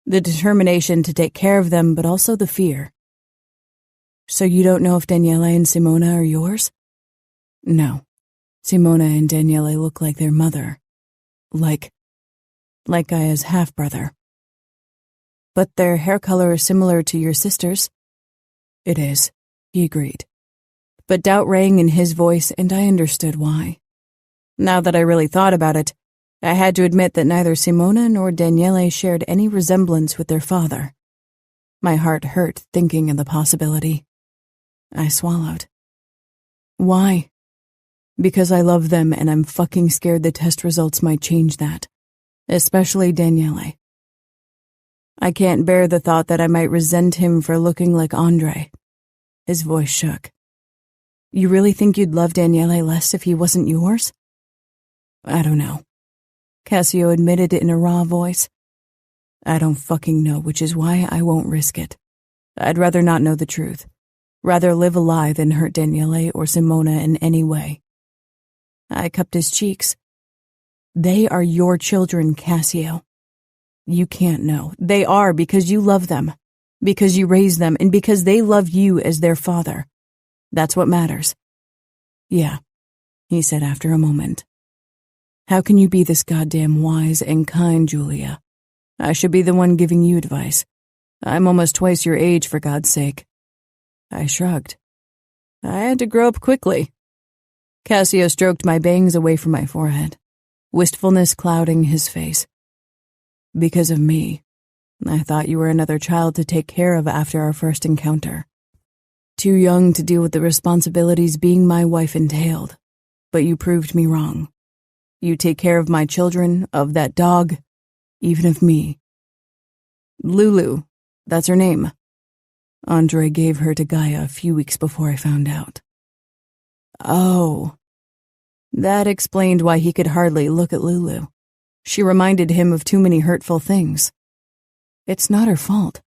the determination to take care of them, but also the fear. So you don't know if Daniele and Simona are yours? No. Simona and Daniele look like their mother. Like Gaia's half-brother. But their hair color is similar to your sister's. It is, he agreed. But doubt rang in his voice, and I understood why. Now that I really thought about it, I had to admit that neither Simona nor Daniele shared any resemblance with their father. My heart hurt thinking of the possibility. I swallowed. Why? Because I love them and I'm fucking scared the test results might change that. Especially Daniele. I can't bear the thought that I might resent him for looking like Andre. His voice shook. You really think you'd love Daniele less if he wasn't yours? I don't know. Cassio admitted in a raw voice. I don't fucking know, which is why I won't risk it. I'd rather not know the truth. Rather live a lie than hurt Daniele or Simona in any way. I cupped his cheeks. They are your children, Cassio. You can't know. They are because you love them, because you raised them, and because they love you as their father. That's what matters. Yeah, he said after a moment. How can you be this goddamn wise and kind, Julia? I should be the one giving you advice. I'm almost twice your age, for God's sake. I shrugged. I had to grow up quickly. Cassio stroked my bangs away from my forehead, wistfulness clouding his face. Because of me. I thought you were another child to take care of after our first encounter. Too young to deal with the responsibilities being my wife entailed. But you proved me wrong. You take care of my children, of that dog, even of me. Lulu, that's her name. Andre gave her to Gaia a few weeks before I found out. Oh. That explained why he could hardly look at Lulu. She reminded him of too many hurtful things. It's not her fault.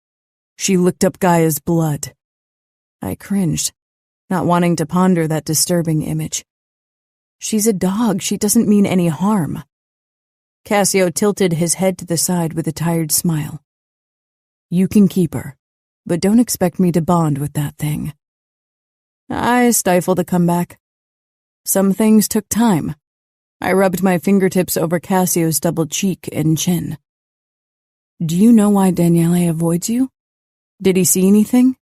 She licked up Gaia's blood. I cringed, not wanting to ponder that disturbing image. She's a dog. She doesn't mean any harm. Cassio tilted his head to the side with a tired smile. You can keep her, but don't expect me to bond with that thing. I stifled a comeback. Some things took time. I rubbed my fingertips over Cassio's double cheek and chin. Do you know why Daniele avoids you? Did he see anything?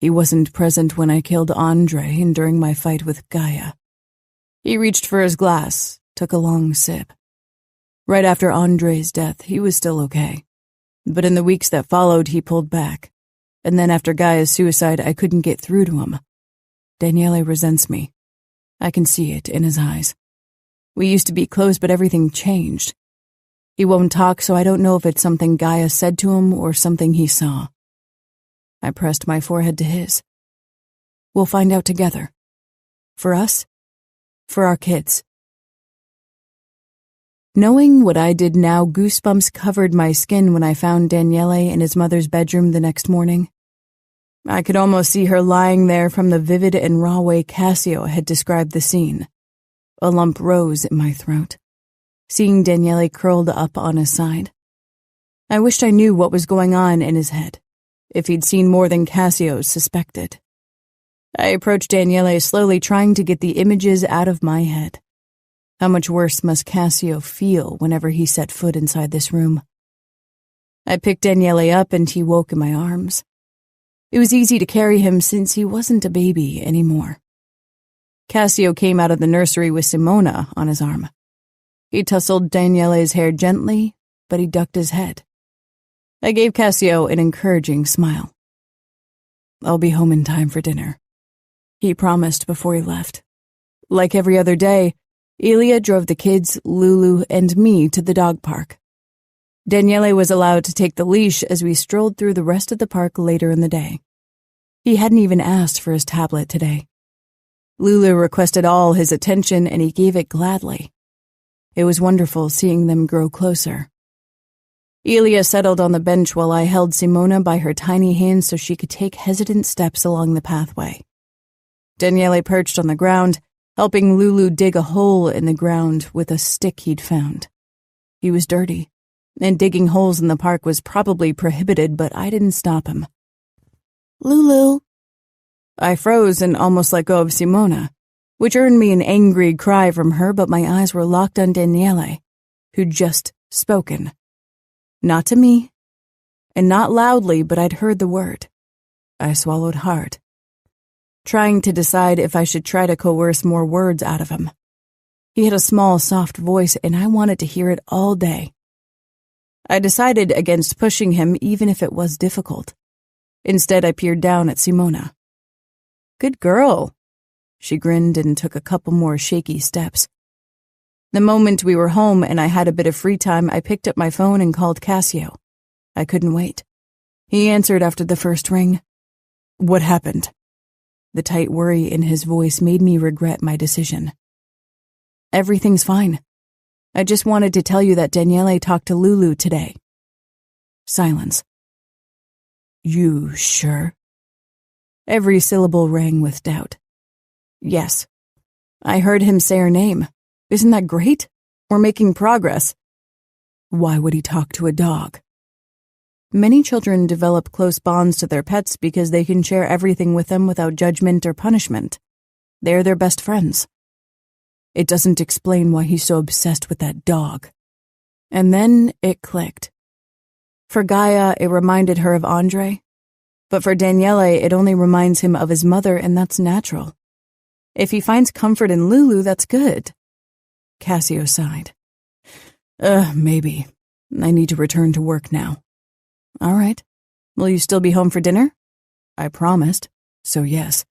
He wasn't present when I killed Andre and during my fight with Gaia. He reached for his glass, took a long sip. Right after Andre's death, he was still okay. But in the weeks that followed, he pulled back. And then after Gaia's suicide, I couldn't get through to him. Daniele resents me. I can see it in his eyes. We used to be close, but everything changed. He won't talk, so I don't know if it's something Gaia said to him or something he saw. I pressed my forehead to his. We'll find out together. For us, for our kids. Knowing what I did now, goosebumps covered my skin when I found Daniele in his mother's bedroom the next morning. I could almost see her lying there from the vivid and raw way Cassio had described the scene. A lump rose in my throat, seeing Daniele curled up on his side. I wished I knew what was going on in his head, if he'd seen more than Cassio suspected. I approached Daniele slowly, trying to get the images out of my head. How much worse must Cassio feel whenever he set foot inside this room? I picked Daniele up and he woke in my arms. It was easy to carry him since he wasn't a baby anymore. Cassio came out of the nursery with Simona on his arm. He tousled Daniele's hair gently, but he ducked his head. I gave Cassio an encouraging smile. I'll be home in time for dinner," he promised before he left. Like every other day, Elia drove the kids, Lulu, and me to the dog park. Daniele was allowed to take the leash as we strolled through the rest of the park later in the day. He hadn't even asked for his tablet today. Lulu requested all his attention, and he gave it gladly. It was wonderful seeing them grow closer. Elia settled on the bench while I held Simona by her tiny hand so she could take hesitant steps along the pathway. Daniele perched on the ground, helping Lulu dig a hole in the ground with a stick he'd found. He was dirty, and digging holes in the park was probably prohibited, but I didn't stop him. "Lulu." I froze and almost let go of Simona, which earned me an angry cry from her, but my eyes were locked on Daniele, who'd just spoken. Not to me, and not loudly, but I'd heard the word. I swallowed hard, trying to decide if I should try to coerce more words out of him. He had a small, soft voice, and I wanted to hear it all day. I decided against pushing him, even if it was difficult. Instead, I peered down at Simona. "Good girl," she grinned and took a couple more shaky steps. The moment we were home and I had a bit of free time, I picked up my phone and called Cassio. I couldn't wait. He answered after the first ring. "What happened?" The tight worry in his voice made me regret my decision. "Everything's fine. I just wanted to tell you that Daniele talked to Lulu today." Silence. "You sure?" Every syllable rang with doubt. "Yes. I heard him say her name. Isn't that great? We're making progress." "Why would he talk to a dog?" Many children develop close bonds to their pets because they can share everything with them without judgment or punishment. They're their best friends. It doesn't explain why he's so obsessed with that dog. And then it clicked. For Gaia, it reminded her of Andre. But for Daniele, it only reminds him of his mother, and that's natural. If he finds comfort in Lulu, that's good. Cassio sighed. Maybe. I need to return to work now." "All right. Will you still be home for dinner?" I promised, so yes.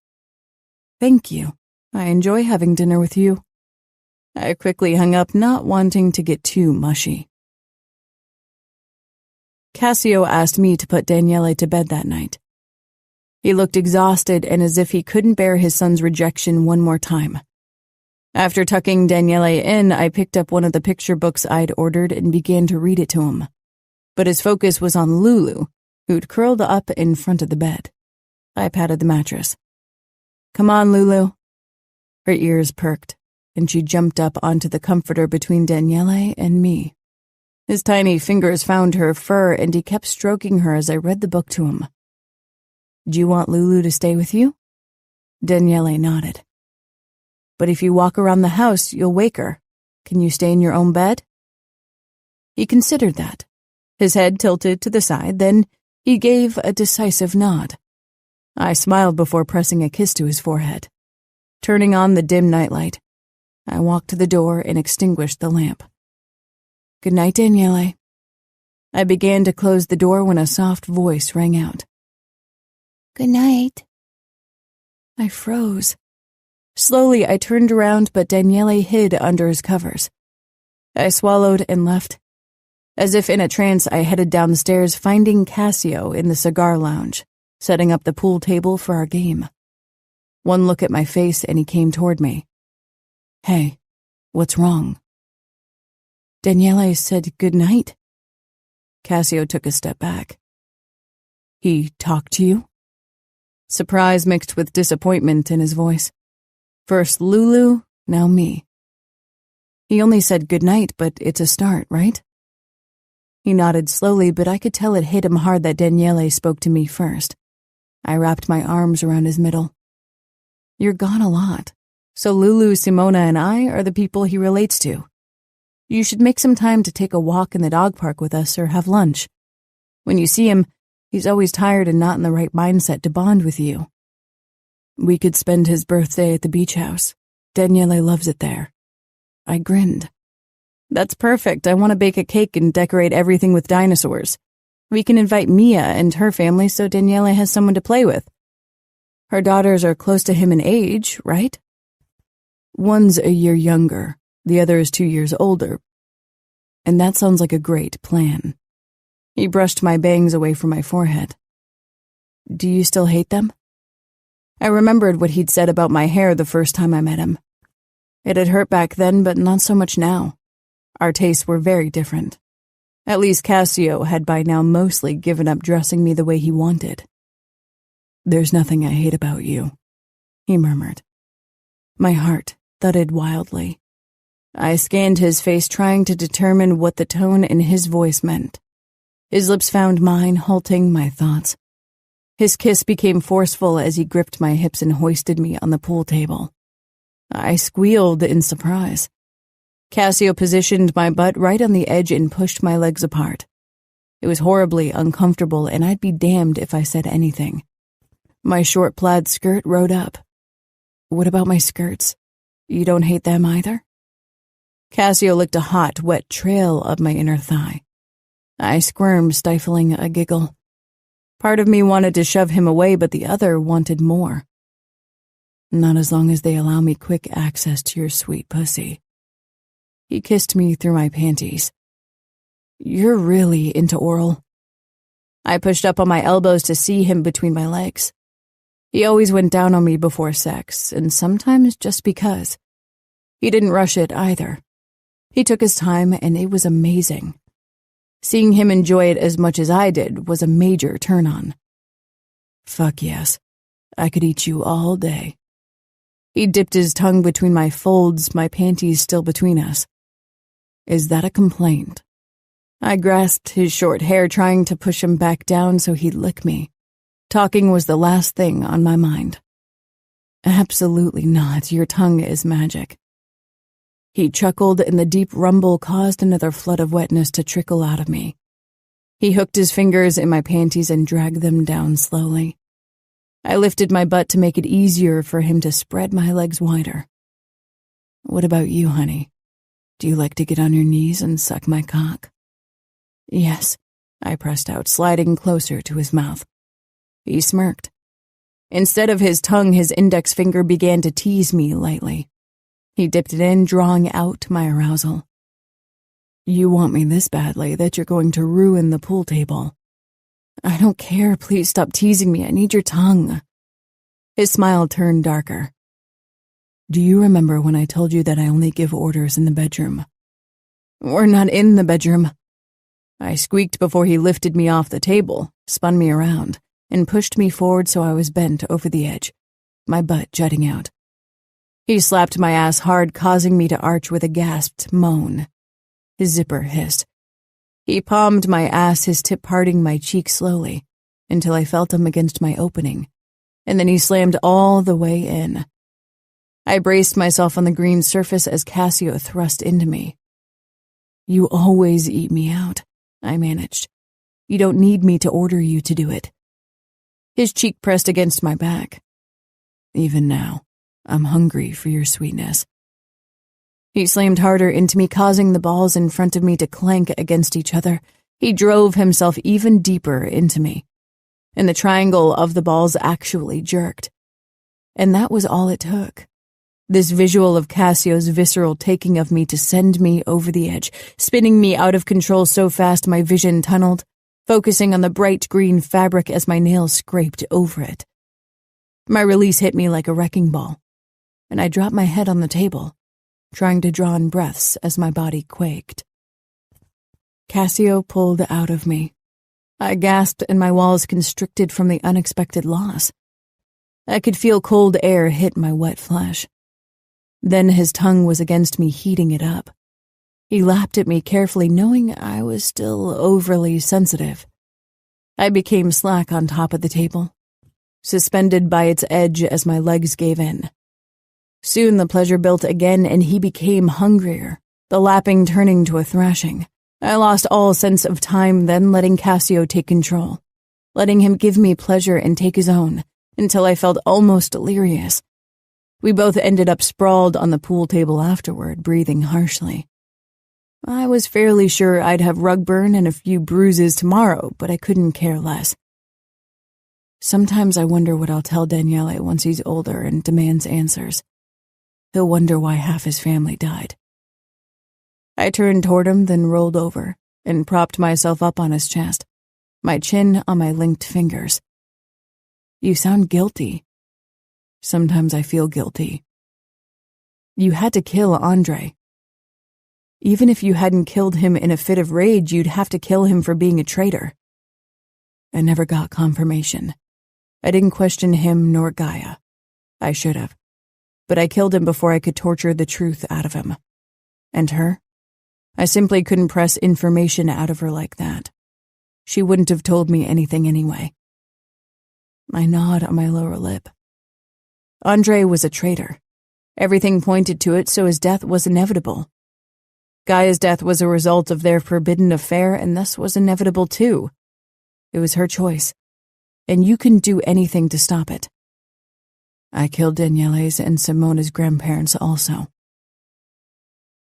"Thank you. I enjoy having dinner with you." I quickly hung up, not wanting to get too mushy. Cassio asked me to put Daniele to bed that night. He looked exhausted and as if he couldn't bear his son's rejection one more time. After tucking Daniele in, I picked up one of the picture books I'd ordered and began to read it to him. But his focus was on Lulu, who'd curled up in front of the bed. I patted the mattress. "Come on, Lulu." Her ears perked, and she jumped up onto the comforter between Daniele and me. His tiny fingers found her fur, and he kept stroking her as I read the book to him. "Do you want Lulu to stay with you?" Daniele nodded. "But if you walk around the house, you'll wake her. Can you stay in your own bed?" He considered that, his head tilted to the side, then he gave a decisive nod. I smiled before pressing a kiss to his forehead. Turning on the dim nightlight, I walked to the door and extinguished the lamp. "Good night, Daniele." I began to close the door when a soft voice rang out. "Good night." I froze. Slowly, I turned around, but Daniele hid under his covers. I swallowed and left. As if in a trance, I headed down the stairs, finding Cassio in the cigar lounge, setting up the pool table for our game. One look at my face, and he came toward me. "Hey, what's wrong?" Daniele said good night. Cassio took a step back. "He talked to you?" Surprise mixed with disappointment in his voice. First Lulu, now me. "He only said good night, but it's a start, right?" He nodded slowly, but I could tell it hit him hard that Daniele spoke to me first. I wrapped my arms around his middle. "You're gone a lot, so Lulu, Simona, and I are the people he relates to. You should make some time to take a walk in the dog park with us or have lunch. When you see him, he's always tired and not in the right mindset to bond with you. We could spend his birthday at the beach house. Daniele loves it there." I grinned. "That's perfect. I want to bake a cake and decorate everything with dinosaurs. We can invite Mia and her family so Daniele has someone to play with. Her daughters are close to him in age, right? One's a year younger, the other is 2 years older. And that sounds like a great plan. He brushed my bangs away from my forehead. Do you still hate them? I remembered what he'd said about my hair the first time I met him. It had hurt back then, but not so much now. Our tastes were very different. At least Cassio had by now mostly given up dressing me the way he wanted. There's nothing I hate about you, he murmured. My heart thudded wildly. I scanned his face, trying to determine what the tone in his voice meant. His lips found mine, halting my thoughts. His kiss became forceful as he gripped my hips and hoisted me on the pool table. I squealed in surprise. Cassio positioned my butt right on the edge and pushed my legs apart. It was horribly uncomfortable, and I'd be damned if I said anything. My short plaid skirt rode up. What about my skirts? You don't hate them either? Cassio licked a hot, wet trail up my inner thigh. I squirmed, stifling a giggle. Part of me wanted to shove him away, but the other wanted more. Not as long as they allow me quick access to your sweet pussy. He kissed me through my panties. You're really into oral. I pushed up on my elbows to see him between my legs. He always went down on me before sex, and sometimes just because. He didn't rush it either. He took his time, and it was amazing. Seeing him enjoy it as much as I did was a major turn-on. Fuck yes. I could eat you all day. He dipped his tongue between my folds, my panties still between us. Is that a complaint? I grasped his short hair, trying to push him back down so he'd lick me. Talking was the last thing on my mind. Absolutely not. Your tongue is magic. He chuckled, and the deep rumble caused another flood of wetness to trickle out of me. He hooked his fingers in my panties and dragged them down slowly. I lifted my butt to make it easier for him to spread my legs wider. What about you, honey? Do you like to get on your knees and suck my cock? Yes, I pressed out, sliding closer to his mouth. He smirked. Instead of his tongue, his index finger began to tease me lightly. He dipped it in, drawing out my arousal. You want me this badly that you're going to ruin the pool table. I don't care. Please stop teasing me. I need your tongue. His smile turned darker. Do you remember when I told you that I only give orders in the bedroom? We're not in the bedroom. I squeaked before he lifted me off the table, spun me around, and pushed me forward so I was bent over the edge, my butt jutting out. He slapped my ass hard, causing me to arch with a gasped moan. His zipper hissed. He palmed my ass, his tip parting my cheek slowly, until I felt him against my opening, and then he slammed all the way in. I braced myself on the green surface as Cassio thrust into me. You always eat me out, I managed. You don't need me to order you to do it. His cheek pressed against my back. Even now, I'm hungry for your sweetness. He slammed harder into me, causing the balls in front of me to clank against each other. He drove himself even deeper into me, and the triangle of the balls actually jerked. And that was all it took. This visual of Cassio's visceral taking of me to send me over the edge, spinning me out of control so fast my vision tunneled, focusing on the bright green fabric as my nails scraped over it. My release hit me like a wrecking ball, and I dropped my head on the table, trying to draw in breaths as my body quaked. Cassio pulled out of me. I gasped and my walls constricted from the unexpected loss. I could feel cold air hit my wet flesh. Then his tongue was against me, heating it up. He lapped at me carefully, knowing I was still overly sensitive. I became slack on top of the table, suspended by its edge as my legs gave in. Soon the pleasure built again, and he became hungrier, the lapping turning to a thrashing. I lost all sense of time, then letting Cassio take control, letting him give me pleasure and take his own, until I felt almost delirious. We both ended up sprawled on the pool table afterward, breathing harshly. I was fairly sure I'd have rug burn and a few bruises tomorrow, but I couldn't care less. Sometimes I wonder what I'll tell Daniele once he's older and demands answers. He'll wonder why half his family died. I turned toward him, then rolled over and propped myself up on his chest, my chin on my linked fingers. You sound guilty. Sometimes I feel guilty. You had to kill Andre. Even if you hadn't killed him in a fit of rage, you'd have to kill him for being a traitor. I never got confirmation. I didn't question him nor Ngaio. I should have. But I killed him before I could torture the truth out of him. And her? I simply couldn't press information out of her like that. She wouldn't have told me anything anyway. I gnawed on my lower lip. Andre was a traitor. Everything pointed to it, so his death was inevitable. Gaia's death was a result of their forbidden affair and thus was inevitable too. It was her choice, and you couldn't do anything to stop it. I killed Daniele's and Simona's grandparents also.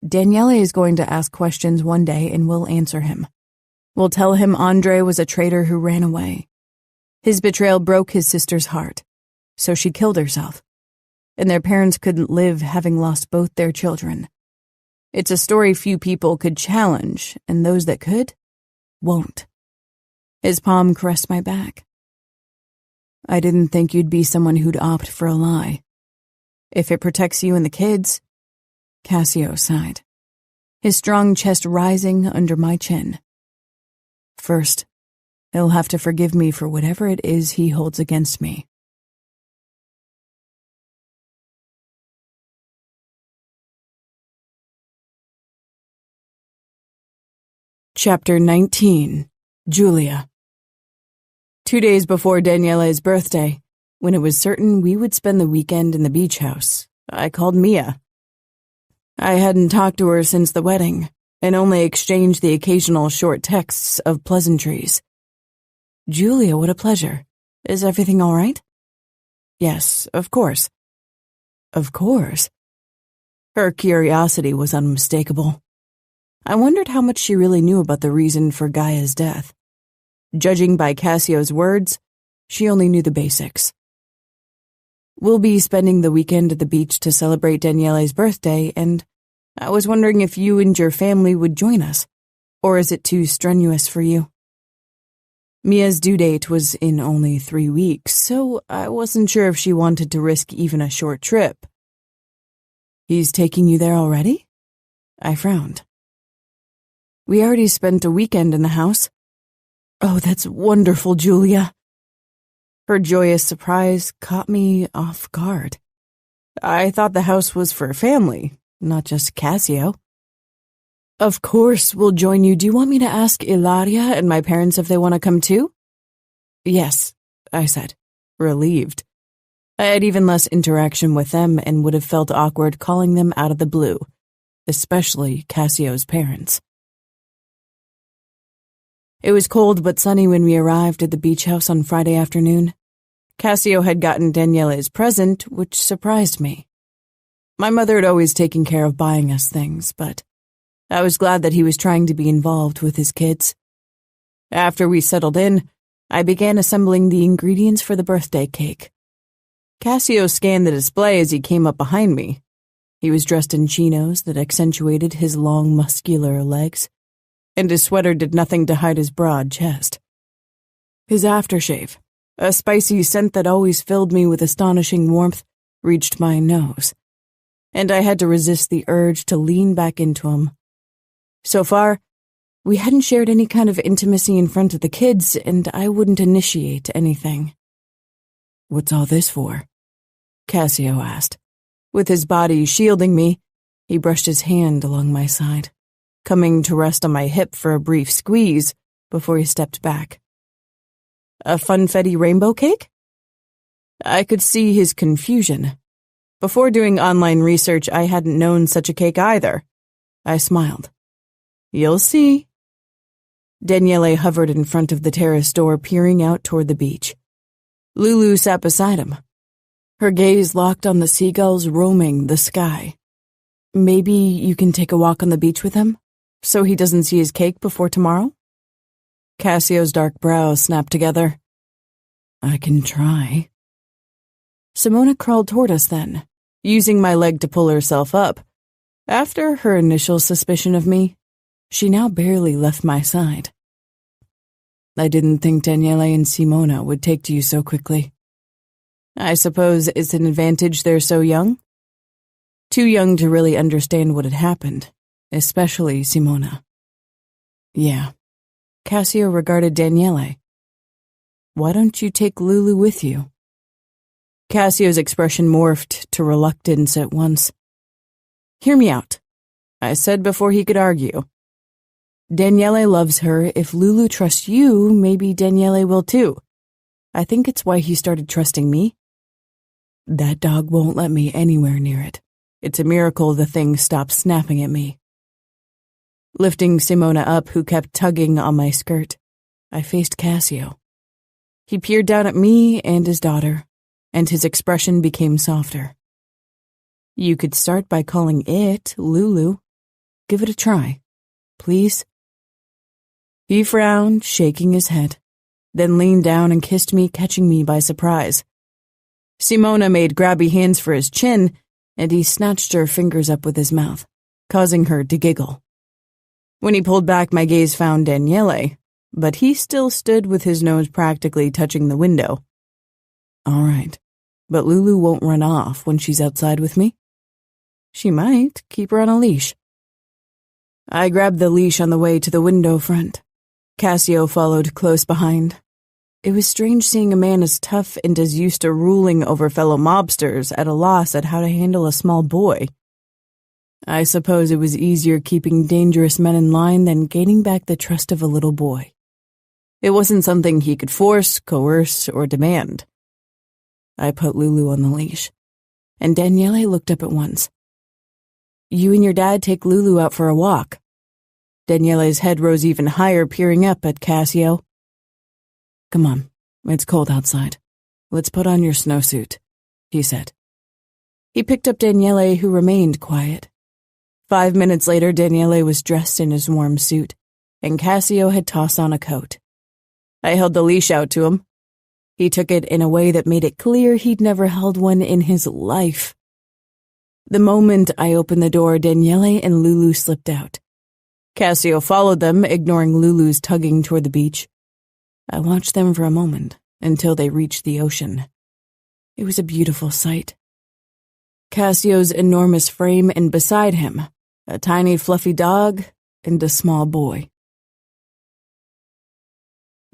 Daniele is going to ask questions one day and we'll answer him. We'll tell him Andre was a traitor who ran away. His betrayal broke his sister's heart, so she killed herself, and their parents couldn't live having lost both their children. It's a story few people could challenge, and those that could, won't. His palm caressed my back. I didn't think you'd be someone who'd opt for a lie. If it protects you and the kids, Cassio sighed, his strong chest rising under my chin. First, he'll have to forgive me for whatever it is he holds against me. Chapter 19. Giulia. 2 days before Daniele's birthday, when it was certain we would spend the weekend in the beach house, I called Mia. I hadn't talked to her since the wedding, and only exchanged the occasional short texts of pleasantries. Giulia, what a pleasure. Is everything all right? Yes, of course. Of course. Her curiosity was unmistakable. I wondered how much she really knew about the reason for Gaia's death. Judging by Cassio's words, she only knew the basics. We'll be spending the weekend at the beach to celebrate Daniele's birthday, and I was wondering if you and your family would join us, or is it too strenuous for you? Mia's due date was in only 3 weeks, so I wasn't sure if she wanted to risk even a short trip. He's taking you there already? I frowned. We already spent a weekend in the house. Oh, that's wonderful, Giulia. Her joyous surprise caught me off guard. I thought the house was for family, not just Cassio. Of course, we'll join you. Do you want me to ask Ilaria and my parents if they want to come too? Yes, I said, relieved. I had even less interaction with them and would have felt awkward calling them out of the blue, especially Cassio's parents. It was cold but sunny when we arrived at the beach house on Friday afternoon. Cassio had gotten Daniele's present, which surprised me. My mother had always taken care of buying us things, but I was glad that he was trying to be involved with his kids. After we settled in, I began assembling the ingredients for the birthday cake. Cassio scanned the display as he came up behind me. He was dressed in chinos that accentuated his long, muscular legs, and his sweater did nothing to hide his broad chest. His aftershave, a spicy scent that always filled me with astonishing warmth, reached my nose, and I had to resist the urge to lean back into him. So far, we hadn't shared any kind of intimacy in front of the kids, and I wouldn't initiate anything. What's all this for? Cassio asked. With his body shielding me, he brushed his hand along my side, coming to rest on my hip for a brief squeeze before he stepped back. A funfetti rainbow cake? I could see his confusion. Before doing online research, I hadn't known such a cake either. I smiled. You'll see. Daniele hovered in front of the terrace door, peering out toward the beach. Lulu sat beside him, her gaze locked on the seagulls roaming the sky. Maybe you can take a walk on the beach with him, so he doesn't see his cake before tomorrow? Cassio's dark brows snapped together. I can try. Simona crawled toward us then, using my leg to pull herself up. After her initial suspicion of me, she now barely left my side. I didn't think Daniele and Simona would take to you so quickly. I suppose it's an advantage they're so young? Too young to really understand what had happened, especially Simona. Yeah. Cassio regarded Daniele. Why don't you take Lulu with you? Cassio's expression morphed to reluctance at once. Hear me out, I said before he could argue. Daniele loves her. If Lulu trusts you, maybe Daniele will too. I think it's why he started trusting me. That dog won't let me anywhere near it. It's a miracle the thing stopped snapping at me. Lifting Simona up, who kept tugging on my skirt, I faced Cassio. He peered down at me and his daughter, and his expression became softer. You could start by calling it Lulu. Give it a try, please. He frowned, shaking his head, then leaned down and kissed me, catching me by surprise. Simona made grabby hands for his chin, and he snatched her fingers up with his mouth, causing her to giggle. When he pulled back, my gaze found Daniele, but he still stood with his nose practically touching the window. All right, but Lulu won't run off when she's outside with me. She might. Keep her on a leash. I grabbed the leash on the way to the window front. Cassio followed close behind. It was strange seeing a man as tough and as used to ruling over fellow mobsters at a loss at how to handle a small boy. I suppose it was easier keeping dangerous men in line than gaining back the trust of a little boy. It wasn't something he could force, coerce, or demand. I put Lulu on the leash, and Daniele looked up at once. You and your dad take Lulu out for a walk. Daniele's head rose even higher, peering up at Cassio. Come on, it's cold outside. Let's put on your snowsuit, he said. He picked up Daniele, who remained quiet. 5 minutes later, Daniele was dressed in his warm suit, and Cassio had tossed on a coat. I held the leash out to him. He took it in a way that made it clear he'd never held one in his life. The moment I opened the door, Daniele and Lulu slipped out. Cassio followed them, ignoring Lulu's tugging toward the beach. I watched them for a moment, until they reached the ocean. It was a beautiful sight. Cassio's enormous frame, and beside him, a tiny fluffy dog and a small boy.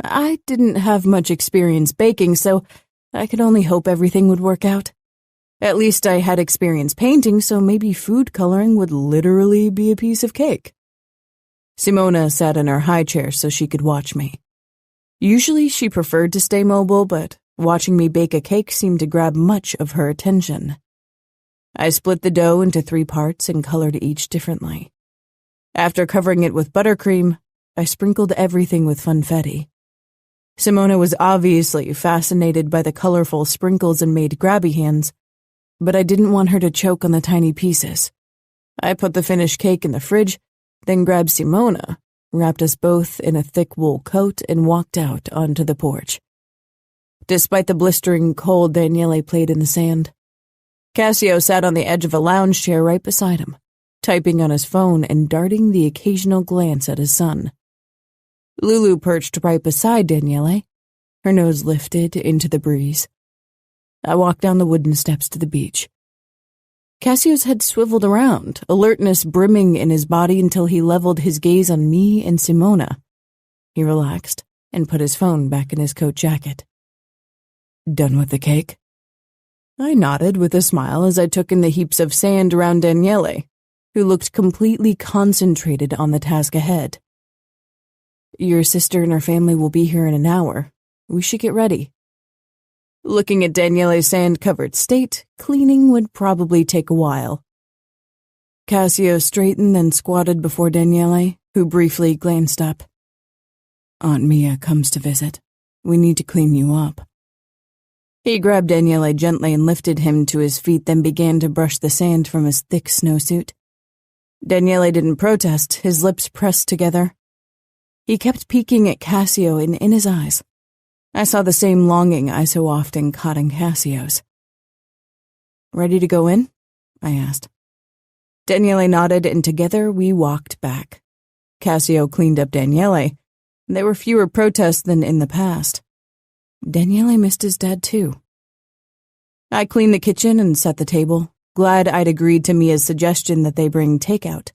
I didn't have much experience baking, so I could only hope everything would work out. At least I had experience painting, so maybe food coloring would literally be a piece of cake. Simona sat in her high chair so she could watch me. Usually she preferred to stay mobile, but watching me bake a cake seemed to grab much of her attention. I split the dough into 3 parts and colored each differently. After covering it with buttercream, I sprinkled everything with funfetti. Simona was obviously fascinated by the colorful sprinkles and made grabby hands, but I didn't want her to choke on the tiny pieces. I put the finished cake in the fridge, then grabbed Simona, wrapped us both in a thick wool coat, and walked out onto the porch. Despite the blistering cold, Daniele played in the sand. Cassio sat on the edge of a lounge chair right beside him, typing on his phone and darting the occasional glance at his son. Lulu perched right beside Daniele, her nose lifted into the breeze. I walked down the wooden steps to the beach. Cassio's head swiveled around, alertness brimming in his body until he leveled his gaze on me and Simona. He relaxed and put his phone back in his coat jacket. Done with the cake? I nodded with a smile as I took in the heaps of sand around Daniele, who looked completely concentrated on the task ahead. Your sister and her family will be here in an hour. We should get ready. Looking at Daniele's sand-covered state, cleaning would probably take a while. Cassio straightened and squatted before Daniele, who briefly glanced up. Aunt Mia comes to visit. We need to clean you up. He grabbed Daniele gently and lifted him to his feet, then began to brush the sand from his thick snowsuit. Daniele didn't protest, his lips pressed together. He kept peeking at Cassio, and in his eyes, I saw the same longing I so often caught in Cassio's. "Ready to go in?" I asked. Daniele nodded, and together we walked back. Cassio cleaned up Daniele. There were fewer protests than in the past. Daniele missed his dad, too. I cleaned the kitchen and set the table, glad I'd agreed to Mia's suggestion that they bring takeout.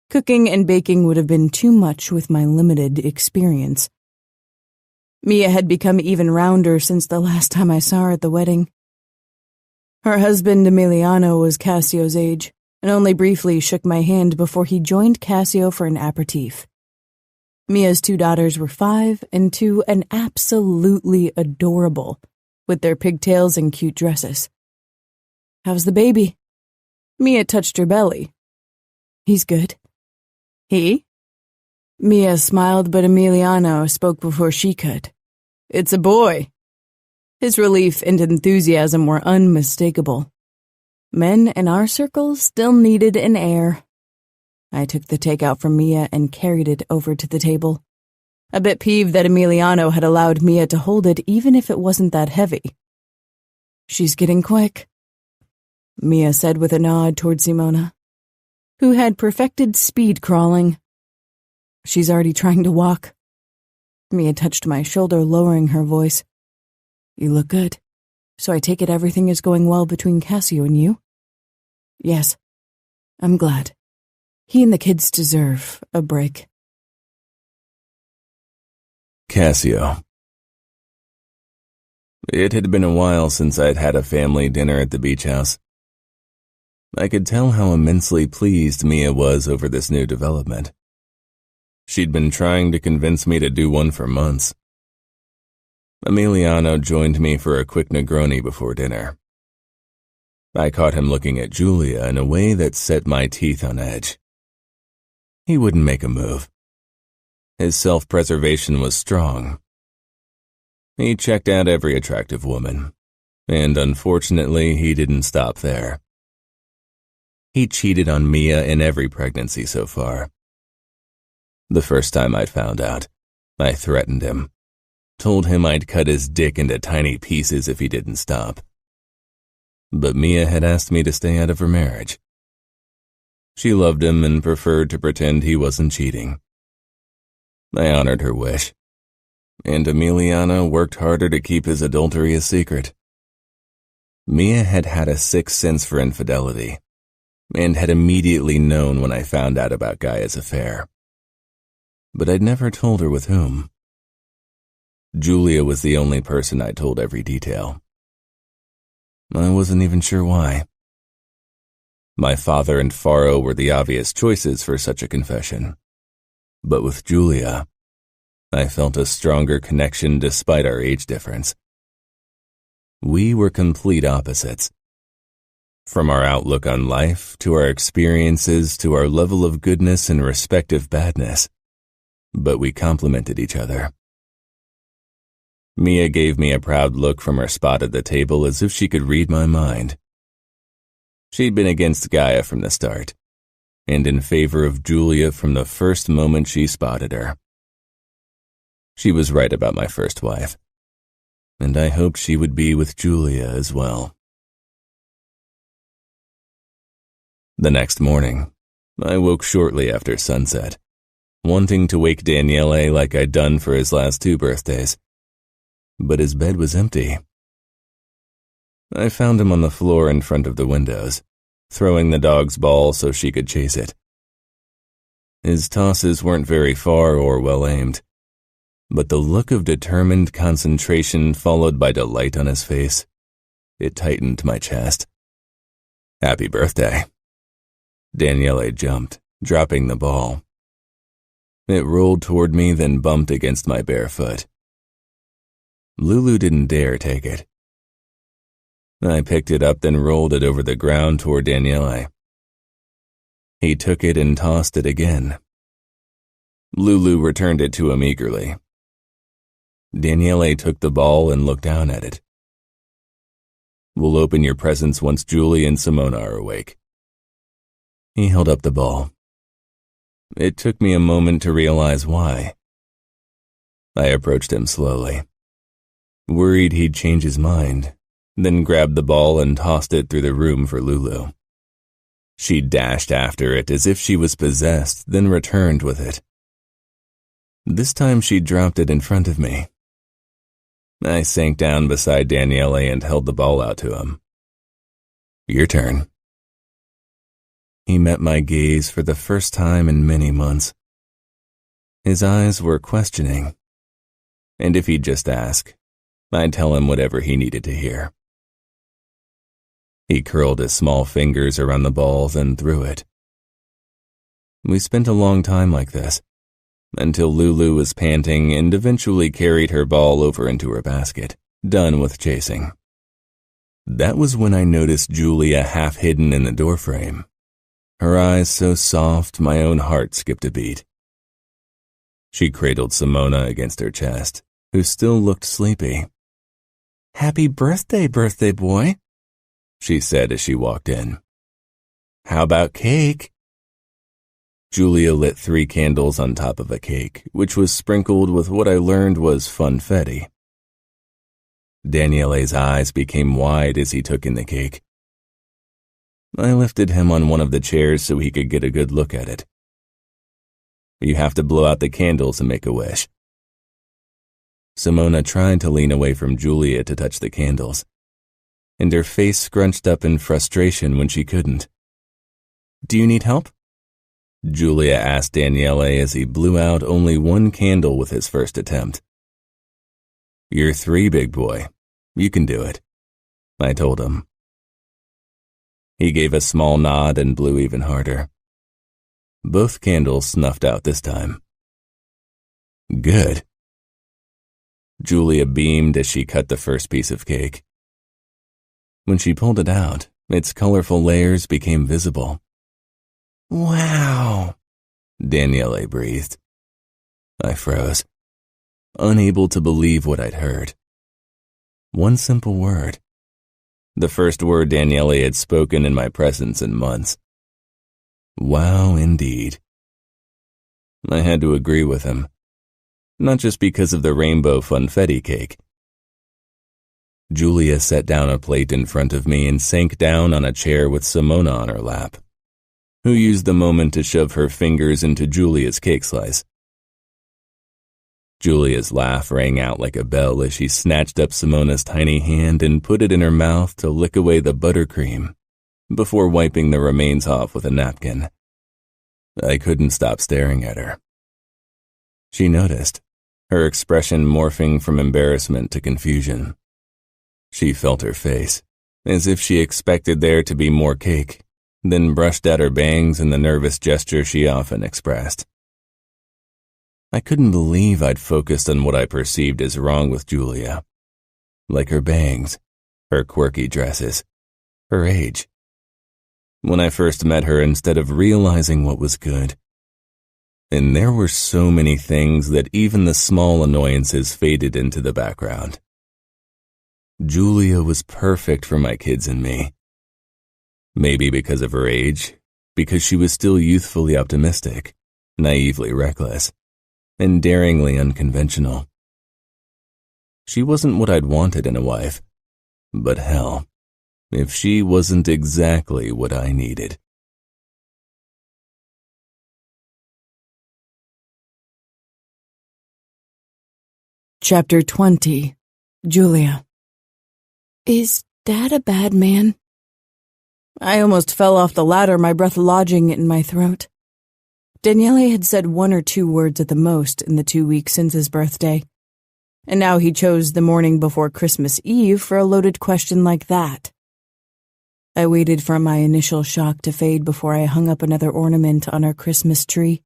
Cooking and baking would have been too much with my limited experience. Mia had become even rounder since the last time I saw her at the wedding. Her husband, Emiliano, was Cassio's age, and only briefly shook my hand before he joined Cassio for an aperitif. Mia's 2 daughters were 5 and 2 and absolutely adorable, with their pigtails and cute dresses. "How's the baby?" Mia touched her belly. "He's good." "He?" Mia smiled, but Emiliano spoke before she could. "It's a boy." His relief and enthusiasm were unmistakable. Men in our circle still needed an heir. I took the takeout from Mia and carried it over to the table, a bit peeved that Emiliano had allowed Mia to hold it even if it wasn't that heavy. "She's getting quick," Mia said with a nod toward Simona, who had perfected speed crawling. "She's already trying to walk." Mia touched my shoulder, lowering her voice. "You look good. So I take it everything is going well between Cassio and you?" "Yes. I'm glad. He and the kids deserve a break." Cassio. It had been a while since I'd had a family dinner at the beach house. I could tell how immensely pleased Mia was over this new development. She'd been trying to convince me to do one for months. Emiliano joined me for a quick Negroni before dinner. I caught him looking at Julia in a way that set my teeth on edge. He wouldn't make a move. His self-preservation was strong. He checked out every attractive woman, and unfortunately, he didn't stop there. He cheated on Mia in every pregnancy so far. The first time I'd found out, I threatened him, told him I'd cut his dick into tiny pieces if he didn't stop. But Mia had asked me to stay out of her marriage. She loved him and preferred to pretend he wasn't cheating. I honored her wish, and Emiliano worked harder to keep his adultery a secret. Mia had had a sixth sense for infidelity, and had immediately known when I found out about Gaia's affair. But I'd never told her with whom. Julia was the only person I told every detail. I wasn't even sure why. My father and Faro were the obvious choices for such a confession. But with Julia, I felt a stronger connection despite our age difference. We were complete opposites. From our outlook on life, to our experiences, to our level of goodness and respective badness. But we complemented each other. Mia gave me a proud look from her spot at the table as if she could read my mind. She'd been against Gaia from the start, and in favor of Julia from the first moment she spotted her. She was right about my first wife, and I hoped she would be with Julia as well. The next morning, I woke shortly after sunset, wanting to wake Daniele like I'd done for his last 2 birthdays. But his bed was empty. I found him on the floor in front of the windows, throwing the dog's ball so she could chase it. His tosses weren't very far or well aimed, but the look of determined concentration followed by delight on his face, it tightened my chest. Happy birthday. Daniele jumped, dropping the ball. It rolled toward me, then bumped against my bare foot. Lulu didn't dare take it. I picked it up, then rolled it over the ground toward Daniele. He took it and tossed it again. Lulu returned it to him eagerly. Daniele took the ball and looked down at it. We'll open your presents once Julie and Simona are awake. He held up the ball. It took me a moment to realize why. I approached him slowly. worried he'd change his mind, then grabbed the ball and tossed it through the room for Lulu. She dashed after it as if she was possessed, then returned with it. This time she dropped it in front of me. I sank down beside Daniele and held the ball out to him. Your turn. He met my gaze for the first time in many months. His eyes were questioning, and if he'd just ask, I'd tell him whatever he needed to hear. He curled his small fingers around the ball, then threw it. We spent a long time like this, until Lulu was panting and eventually carried her ball over into her basket, done with chasing. That was when I noticed Julia half hidden in the doorframe. Her eyes so soft my own heart skipped a beat. She cradled Simona against her chest, who still looked sleepy. Happy birthday, birthday boy, she said as she walked in. How about cake? Julia lit 3 candles on top of a cake, which was sprinkled with what I learned was funfetti. Daniele's eyes became wide as he took in the cake. I lifted him on one of the chairs so he could get a good look at it. You have to blow out the candles and make a wish. Simona tried to lean away from Julia to touch the candles, and her face scrunched up in frustration when she couldn't. Do you need help? Julia asked Daniele as he blew out only 1 candle with his first attempt. You're 3, big boy. You can do it, I told him. He gave a small nod and blew even harder. Both candles snuffed out this time. Good. Julia beamed as she cut the first piece of cake. When she pulled it out, its colorful layers became visible. Wow, Daniele breathed. I froze, unable to believe what I'd heard. One simple word. The first word Daniele had spoken in my presence in months. Wow, indeed. I had to agree with him, not just because of the rainbow funfetti cake. Julia set down a plate in front of me and sank down on a chair with Simona on her lap, who used the moment to shove her fingers into Julia's cake slice. Julia's laugh rang out like a bell as she snatched up Simona's tiny hand and put it in her mouth to lick away the buttercream, before wiping the remains off with a napkin. I couldn't stop staring at her. She noticed, her expression morphing from embarrassment to confusion. She felt her face, as if she expected there to be more cake, then brushed at her bangs in the nervous gesture she often expressed. I couldn't believe I'd focused on what I perceived as wrong with Julia, like her bangs, her quirky dresses, her age. When I first met her, instead of realizing what was good, and there were so many things that even the small annoyances faded into the background. Julia was perfect for my kids and me. Maybe because of her age, because she was still youthfully optimistic, naively reckless, and daringly unconventional. She wasn't what I'd wanted in a wife, but hell, if she wasn't exactly what I needed. Chapter 20. Julia. Is Dad a bad man? I almost fell off the ladder, my breath lodging in my throat. Daniele had said 1 or 2 words at the most in the 2 weeks since his birthday, and now he chose the morning before Christmas Eve for a loaded question like that. I waited for my initial shock to fade before I hung up another ornament on our Christmas tree.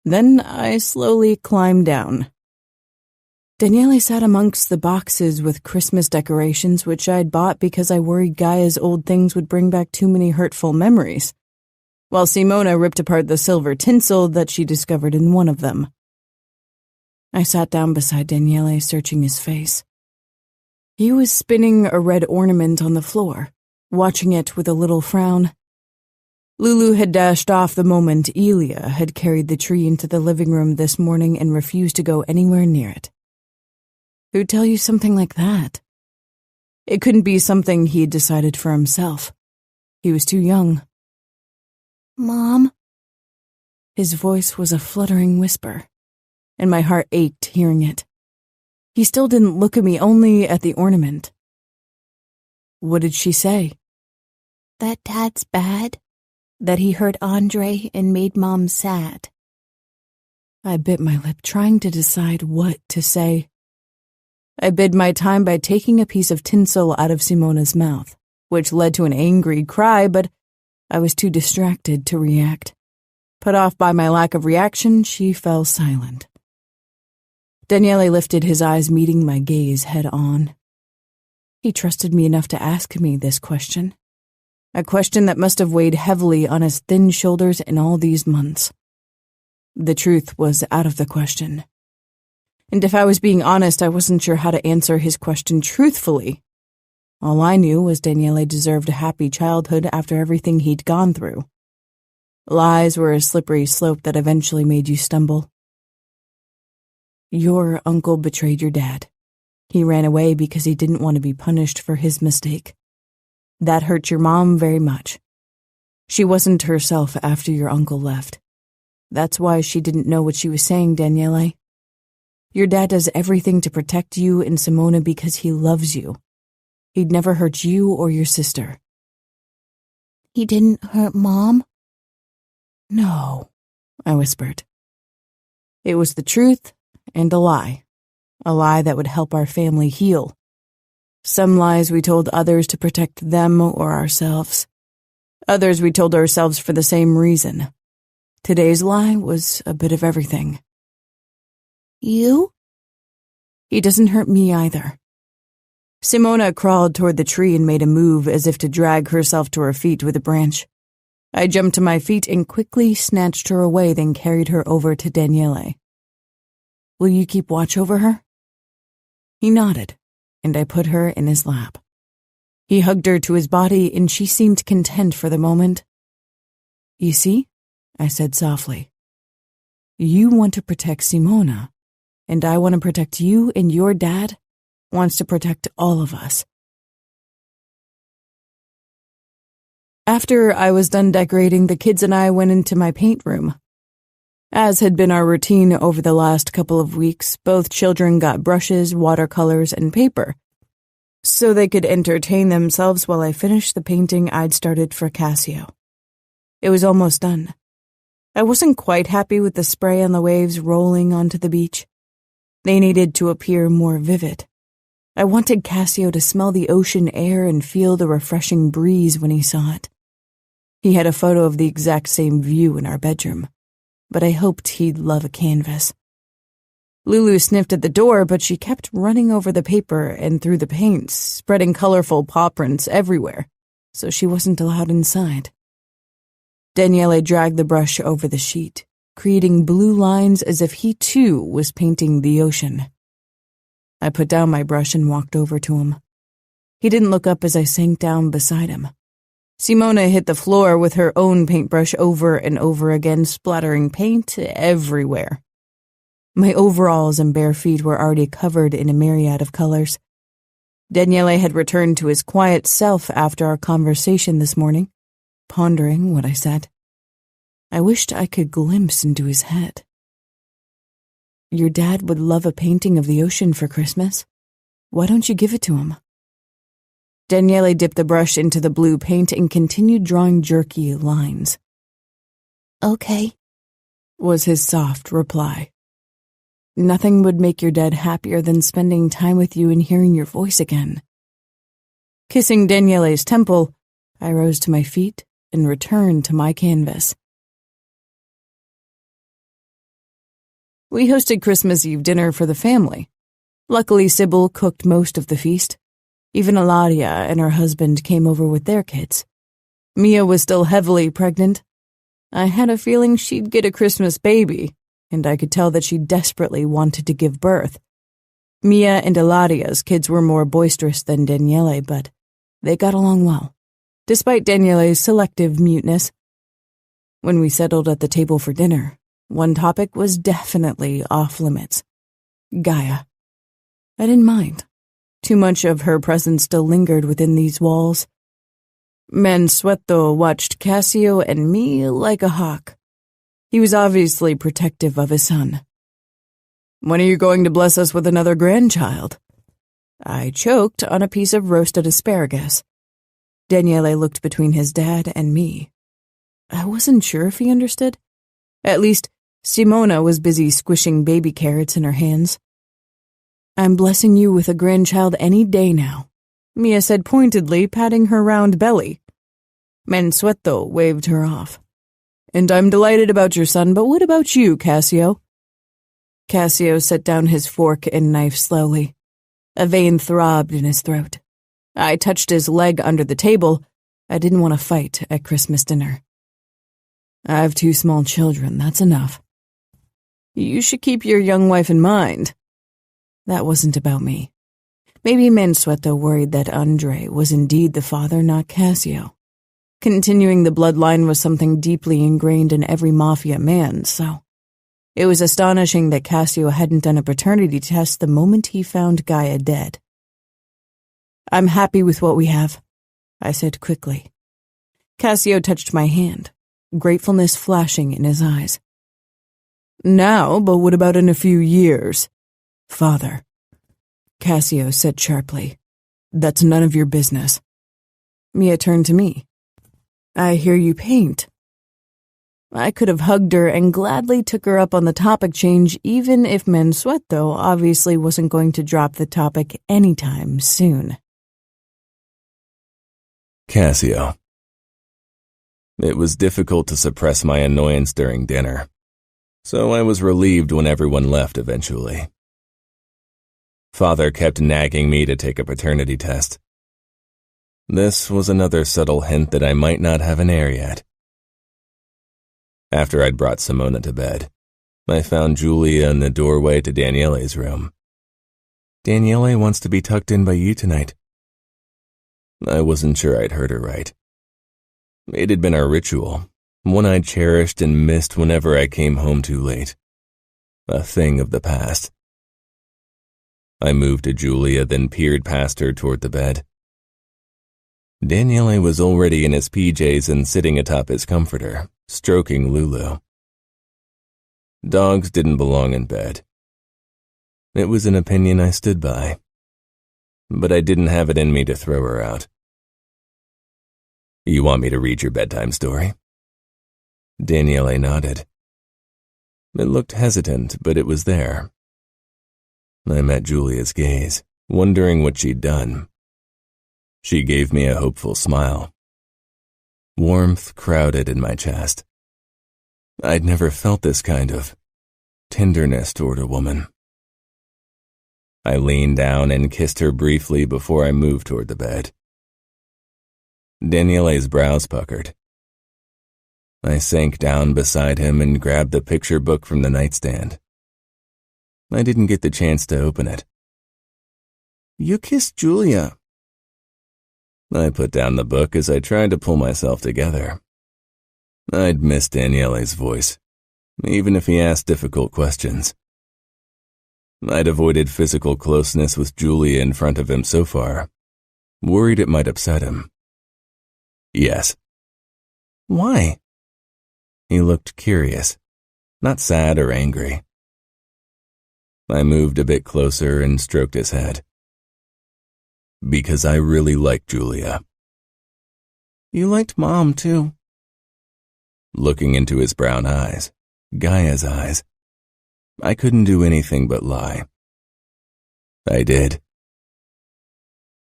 Then I slowly climbed down. Daniele sat amongst the boxes with Christmas decorations which I'd bought because I worried Gaia's old things would bring back too many hurtful memories, while Simona ripped apart the silver tinsel that she discovered in one of them. I sat down beside Daniele, searching his face. He was spinning a red ornament on the floor, watching it with a little frown. Lulu had dashed off the moment Elia had carried the tree into the living room this morning and refused to go anywhere near it. Who'd tell you something like that? It couldn't be something he'd decided for himself. He was too young. Mom? His voice was a fluttering whisper, and my heart ached hearing it. He still didn't look at me, only at the ornament. What did she say? That Dad's bad. That he hurt Andre and made Mom sad. I bit my lip, trying to decide what to say. I bid my time by taking a piece of tinsel out of Simona's mouth, which led to an angry cry, but I was too distracted to react. Put off by my lack of reaction, she fell silent. Daniele lifted his eyes, meeting my gaze head on. He trusted me enough to ask me this question. A question that must have weighed heavily on his thin shoulders in all these months. The truth was out of the question. And if I was being honest, I wasn't sure how to answer his question truthfully. All I knew was Daniele deserved a happy childhood after everything he'd gone through. Lies were a slippery slope that eventually made you stumble. Your uncle betrayed your dad. He ran away because he didn't want to be punished for his mistake. That hurt your mom very much. She wasn't herself after your uncle left. That's why she didn't know what she was saying, Daniele. Your dad does everything to protect you and Simona because he loves you. He'd never hurt you or your sister. He didn't hurt Mom? No, I whispered. It was the truth and a lie that would help our family heal. Some lies we told others to protect them or ourselves. Others we told ourselves for the same reason. Today's lie was a bit of everything. You? He doesn't hurt me either. Simona crawled toward the tree and made a move as if to drag herself to her feet with a branch. I jumped to my feet and quickly snatched her away, then carried her over to Daniele. Will you keep watch over her? He nodded, and I put her in his lap. He hugged her to his body, and she seemed content for the moment. You see, I said softly. You want to protect Simona, and I want to protect you, and your dad wants to protect all of us. After I was done decorating, the kids and I went into my paint room. As had been our routine over the last couple of weeks, both children got brushes, watercolors, and paper, so they could entertain themselves while I finished the painting I'd started for Cassio. It was almost done. I wasn't quite happy with the spray on the waves rolling onto the beach. They needed to appear more vivid. I wanted Cassio to smell the ocean air and feel the refreshing breeze when he saw it. He had a photo of the exact same view in our bedroom, but I hoped he'd love a canvas. Lulu sniffed at the door, but she kept running over the paper and through the paints, spreading colorful paw prints everywhere, so she wasn't allowed inside. Daniele dragged the brush over the sheet, creating blue lines as if he too was painting the ocean. I put down my brush and walked over to him. He didn't look up as I sank down beside him. Simona hit the floor with her own paintbrush over and over again, splattering paint everywhere. My overalls and bare feet were already covered in a myriad of colors. Daniele had returned to his quiet self after our conversation this morning, pondering what I said. I wished I could glimpse into his head. Your dad would love a painting of the ocean for Christmas. Why don't you give it to him? Daniele dipped the brush into the blue paint and continued drawing jerky lines. Okay, was his soft reply. Nothing would make your dad happier than spending time with you and hearing your voice again. Kissing Daniele's temple, I rose to my feet and returned to my canvas. We hosted Christmas Eve dinner for the family. Luckily, Sybil cooked most of the feast. Even Eladia and her husband came over with their kids. Mia was still heavily pregnant. I had a feeling she'd get a Christmas baby, and I could tell that she desperately wanted to give birth. Mia and Eladia's kids were more boisterous than Daniele, but they got along well, despite Daniele's selective muteness. When we settled at the table for dinner, one topic was definitely off limits: Gaia. I didn't mind. Too much of her presence still lingered within these walls. Mansueto watched Cassio and me like a hawk. He was obviously protective of his son. "When are you going to bless us with another grandchild?" I choked on a piece of roasted asparagus. Daniele looked between his dad and me. I wasn't sure if he understood. At least, Simona was busy squishing baby carrots in her hands. "I'm blessing you with a grandchild any day now," Mia said pointedly, patting her round belly. Mansueto waved her off. "And I'm delighted about your son, but what about you, Cassio?" Cassio set down his fork and knife slowly. A vein throbbed in his throat. I touched his leg under the table. I didn't want to fight at Christmas dinner. "I have 2 small children, that's enough." "You should keep your young wife in mind." That wasn't about me. Maybe Mansueto worried that Andre was indeed the father, not Cassio. Continuing the bloodline was something deeply ingrained in every mafia man, so it was astonishing that Cassio hadn't done a paternity test the moment he found Ngaio dead. "I'm happy with what we have," I said quickly. Cassio touched my hand, gratefulness flashing in his eyes. "Now, but what about in a few years?" "Father," Cassio said sharply, "that's none of your business." Mia turned to me. "I hear you paint." I could have hugged her and gladly took her up on the topic change, even if Mansueto obviously wasn't going to drop the topic anytime soon. Cassio. It was difficult to suppress my annoyance during dinner, so I was relieved when everyone left eventually. Father kept nagging me to take a paternity test. This was another subtle hint that I might not have an heir yet. After I'd brought Simona to bed, I found Julia in the doorway to Daniele's room. "Daniele wants to be tucked in by you tonight." I wasn't sure I'd heard her right. It had been our ritual, one I'd cherished and missed whenever I came home too late. A thing of the past. I moved to Julia, then peered past her toward the bed. Daniele was already in his PJs and sitting atop his comforter, stroking Lulu. Dogs didn't belong in bed. It was an opinion I stood by, but I didn't have it in me to throw her out. "You want me to read your bedtime story?" Daniele nodded. It looked hesitant, but it was there. I met Julia's gaze, wondering what she'd done. She gave me a hopeful smile. Warmth crowded in my chest. I'd never felt this kind of tenderness toward a woman. I leaned down and kissed her briefly before I moved toward the bed. Daniele's brows puckered. I sank down beside him and grabbed the picture book from the nightstand. I didn't get the chance to open it. "You kissed Julia." I put down the book as I tried to pull myself together. I'd miss Daniele's voice, even if he asked difficult questions. I'd avoided physical closeness with Julia in front of him so far, worried it might upset him. "Yes." "Why?" He looked curious, not sad or angry. I moved a bit closer and stroked his head. "Because I really like Julia." "You liked Mom, too." Looking into his brown eyes, Gaia's eyes, I couldn't do anything but lie. I did.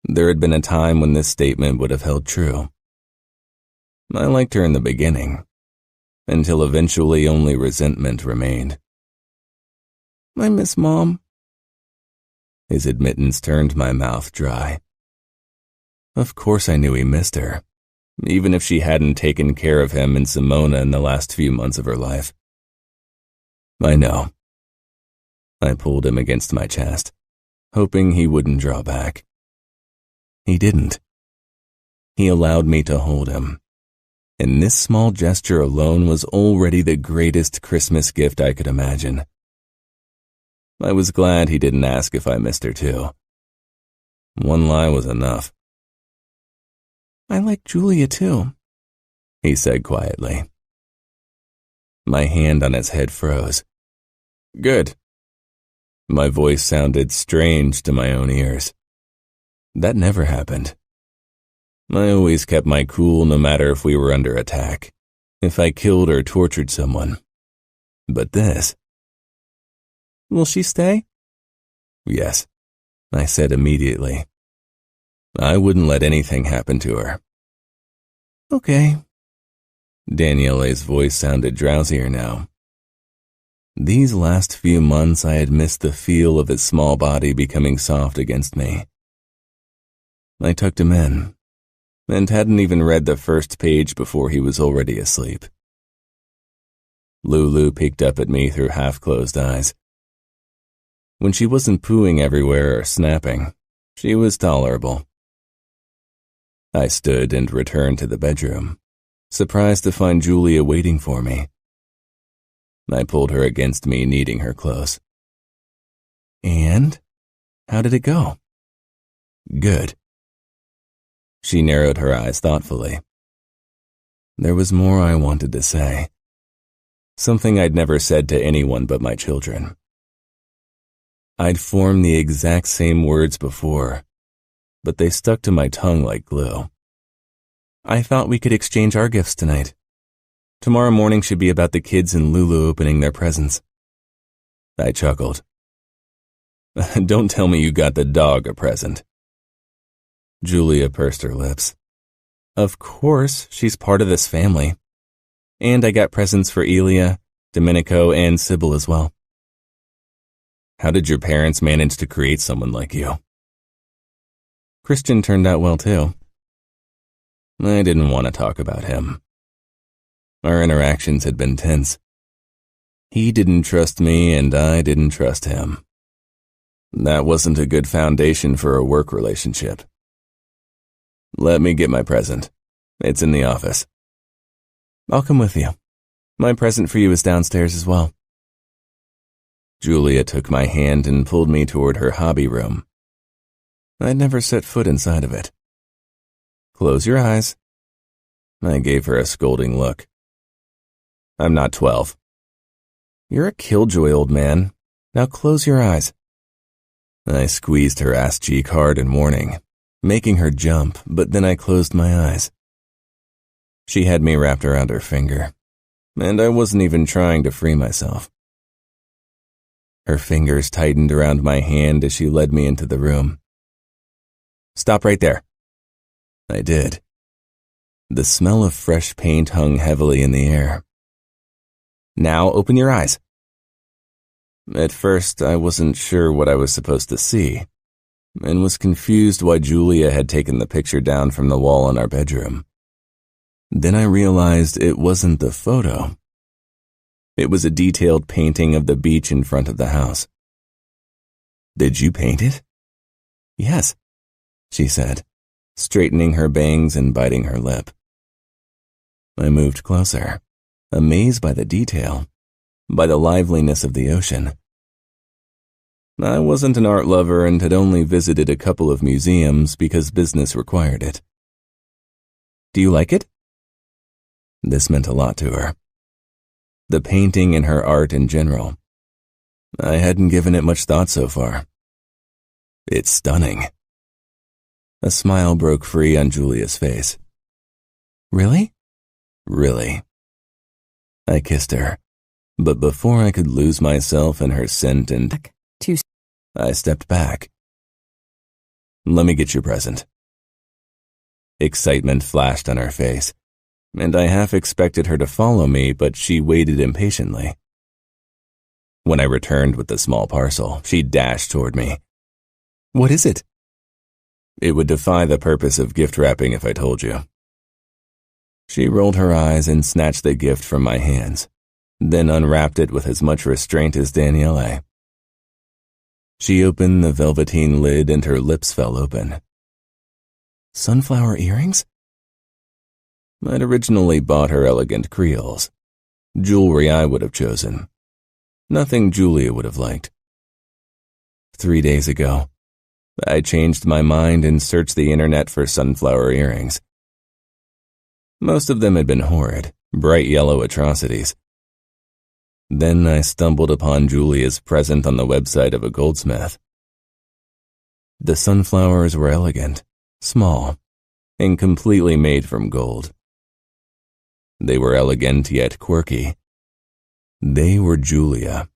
There had been a time when this statement would have held true. I liked her in the beginning, until eventually only resentment remained. "I miss Mom." His admittance turned my mouth dry. Of course I knew he missed her, even if she hadn't taken care of him and Simona in the last few months of her life. I know. I pulled him against my chest, hoping he wouldn't draw back. He didn't. He allowed me to hold him, and this small gesture alone was already the greatest Christmas gift I could imagine. I was glad he didn't ask if I missed her too. One lie was enough. I like Julia too, he said quietly. My hand on his head froze. Good. My voice sounded strange to my own ears. That never happened. I always kept my cool no matter if we were under attack, if I killed or tortured someone. But this... Will she stay? Yes, I said immediately. I wouldn't let anything happen to her. Okay. Daniele's voice sounded drowsier now. These last few months I had missed the feel of his small body becoming soft against me. I tucked him in, and hadn't even read the first page before he was already asleep. Lulu peeked up at me through half-closed eyes. When she wasn't pooing everywhere or snapping, she was tolerable. I stood and returned to the bedroom, surprised to find Julia waiting for me. I pulled her against me, kneading her close. And? How did it go? Good. She narrowed her eyes thoughtfully. There was more I wanted to say. Something I'd never said to anyone but my children. I'd formed the exact same words before, but they stuck to my tongue like glue. I thought we could exchange our gifts tonight. Tomorrow morning should be about the kids and Lulu opening their presents. I chuckled. Don't tell me you got the dog a present. Julia pursed her lips. Of course, she's part of this family. And I got presents for Elia, Domenico, and Sybil as well. How did your parents manage to create someone like you? Christian turned out well too. I didn't want to talk about him. Our interactions had been tense. He didn't trust me and I didn't trust him. That wasn't a good foundation for a work relationship. Let me get my present. It's in the office. I'll come with you. My present for you is downstairs as well. Julia took my hand and pulled me toward her hobby room. I'd never set foot inside of it. Close your eyes. I gave her a scolding look. I'm not 12. You're a killjoy, old man. Now close your eyes. I squeezed her ass cheek hard in warning, making her jump, but then I closed my eyes. She had me wrapped around her finger, and I wasn't even trying to free myself. Her fingers tightened around my hand as she led me into the room. Stop right there. I did. The smell of fresh paint hung heavily in the air. Now open your eyes. At first, I wasn't sure what I was supposed to see, and was confused why Julia had taken the picture down from the wall in our bedroom. Then I realized it wasn't the photo. It was a detailed painting of the beach in front of the house. Did you paint it? Yes, she said, straightening her bangs and biting her lip. I moved closer, amazed by the detail, by the liveliness of the ocean. I wasn't an art lover and had only visited a couple of museums because business required it. Do you like it? This meant a lot to her. The painting and her art in general. I hadn't given it much thought so far. It's stunning. A smile broke free on Julia's face. Really? Really. I kissed her, but before I could lose myself in her scent I stepped back. Let me get your present. Excitement flashed on her face, and I half expected her to follow me, but she waited impatiently. When I returned with the small parcel, she dashed toward me. What is it? It would defy the purpose of gift wrapping if I told you. She rolled her eyes and snatched the gift from my hands, then unwrapped it with as much restraint as Daniele. She opened the velveteen lid and her lips fell open. Sunflower earrings? I'd originally bought her elegant creoles, jewelry I would have chosen. Nothing Julia would have liked. 3 days ago, I changed my mind and searched the internet for sunflower earrings. Most of them had been horrid, bright yellow atrocities. Then I stumbled upon Julia's present on the website of a goldsmith. The sunflowers were elegant, small, and completely made from gold. They were elegant yet quirky. They were Julia.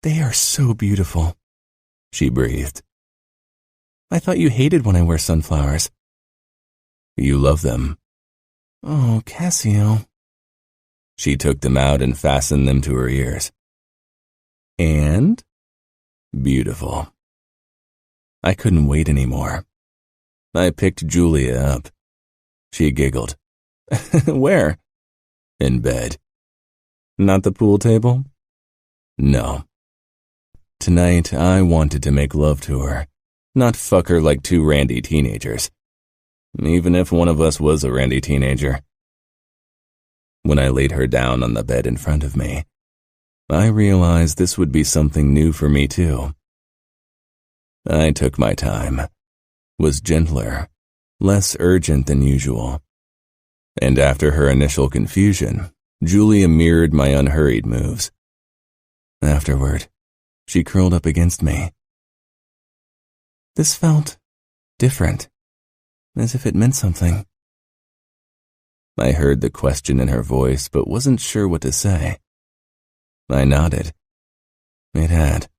"They are so beautiful," she breathed. "I thought you hated when I wear sunflowers." "You love them." "Oh, Cassio." She took them out and fastened them to her ears. "And?" "Beautiful." I couldn't wait anymore. I picked Julia up. She giggled. "Where?" "In bed." "Not the pool table?" "No." Tonight, I wanted to make love to her, not fuck her like two randy teenagers. Even if one of us was a randy teenager. When I laid her down on the bed in front of me, I realized this would be something new for me too. I took my time, was gentler, less urgent than usual. And after her initial confusion, Julia mirrored my unhurried moves. Afterward, she curled up against me. This felt different, as if it meant something. I heard the question in her voice, but wasn't sure what to say. I nodded. It had.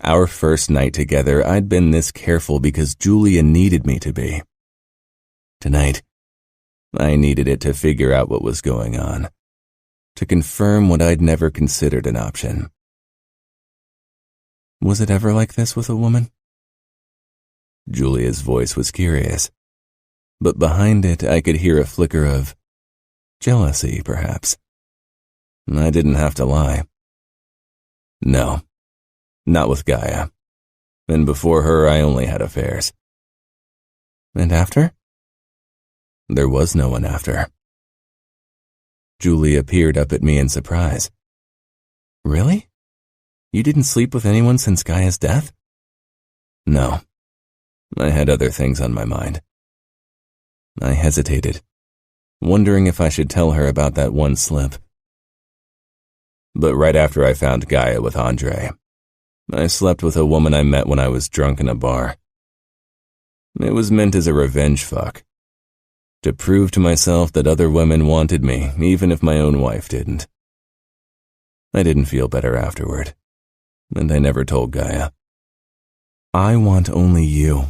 Our first night together, I'd been this careful because Julia needed me to be. Tonight, I needed it to figure out what was going on, to confirm what I'd never considered an option. Was it ever like this with a woman? Julia's voice was curious, but behind it I could hear a flicker of jealousy, perhaps. I didn't have to lie. No, not with Ngaio. And before her, I only had affairs. And after? There was no one after. Julia peered up at me in surprise. Really? You didn't sleep with anyone since Ngaia's death? No. I had other things on my mind. I hesitated, wondering if I should tell her about that one slip. But right after I found Ngaio with Andre, I slept with a woman I met when I was drunk in a bar. It was meant as a revenge fuck, to prove to myself that other women wanted me, even if my own wife didn't. I didn't feel better afterward, and I never told Ngaio. I want only you.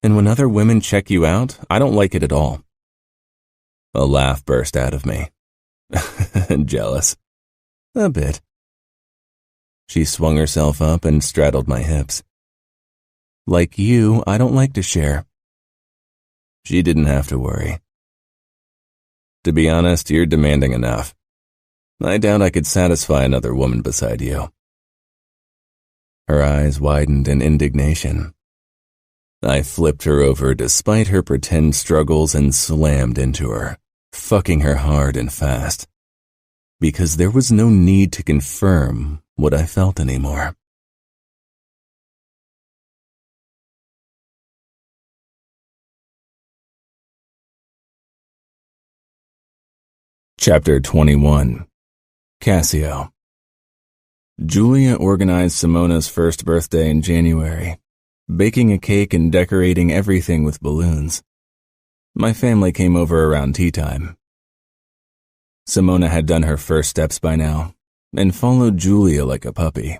And when other women check you out, I don't like it at all. A laugh burst out of me. Jealous. A bit. She swung herself up and straddled my hips. Like you, I don't like to share. She didn't have to worry. To be honest, you're demanding enough. I doubt I could satisfy another woman beside you. Her eyes widened in indignation. I flipped her over despite her pretend struggles and slammed into her, fucking her hard and fast. Because there was no need to confirm what I felt anymore. Chapter 21. Cassio. Julia organized Simona's first birthday in January, baking a cake and decorating everything with balloons. My family came over around tea time. Simona had done her first steps by now, and followed Julia like a puppy.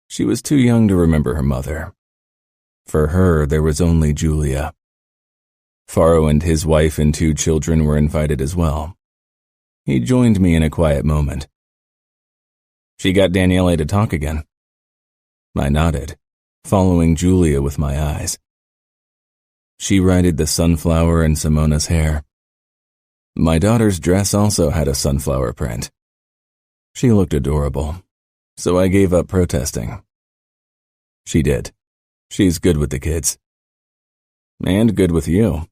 She was too young to remember her mother. For her, there was only Julia. Faro and his wife and 2 children were invited as well. He joined me in a quiet moment. She got Daniele to talk again. I nodded, following Julia with my eyes. She righted the sunflower in Simona's hair. My daughter's dress also had a sunflower print. She looked adorable, so I gave up protesting. She did. She's good with the kids. And good with you,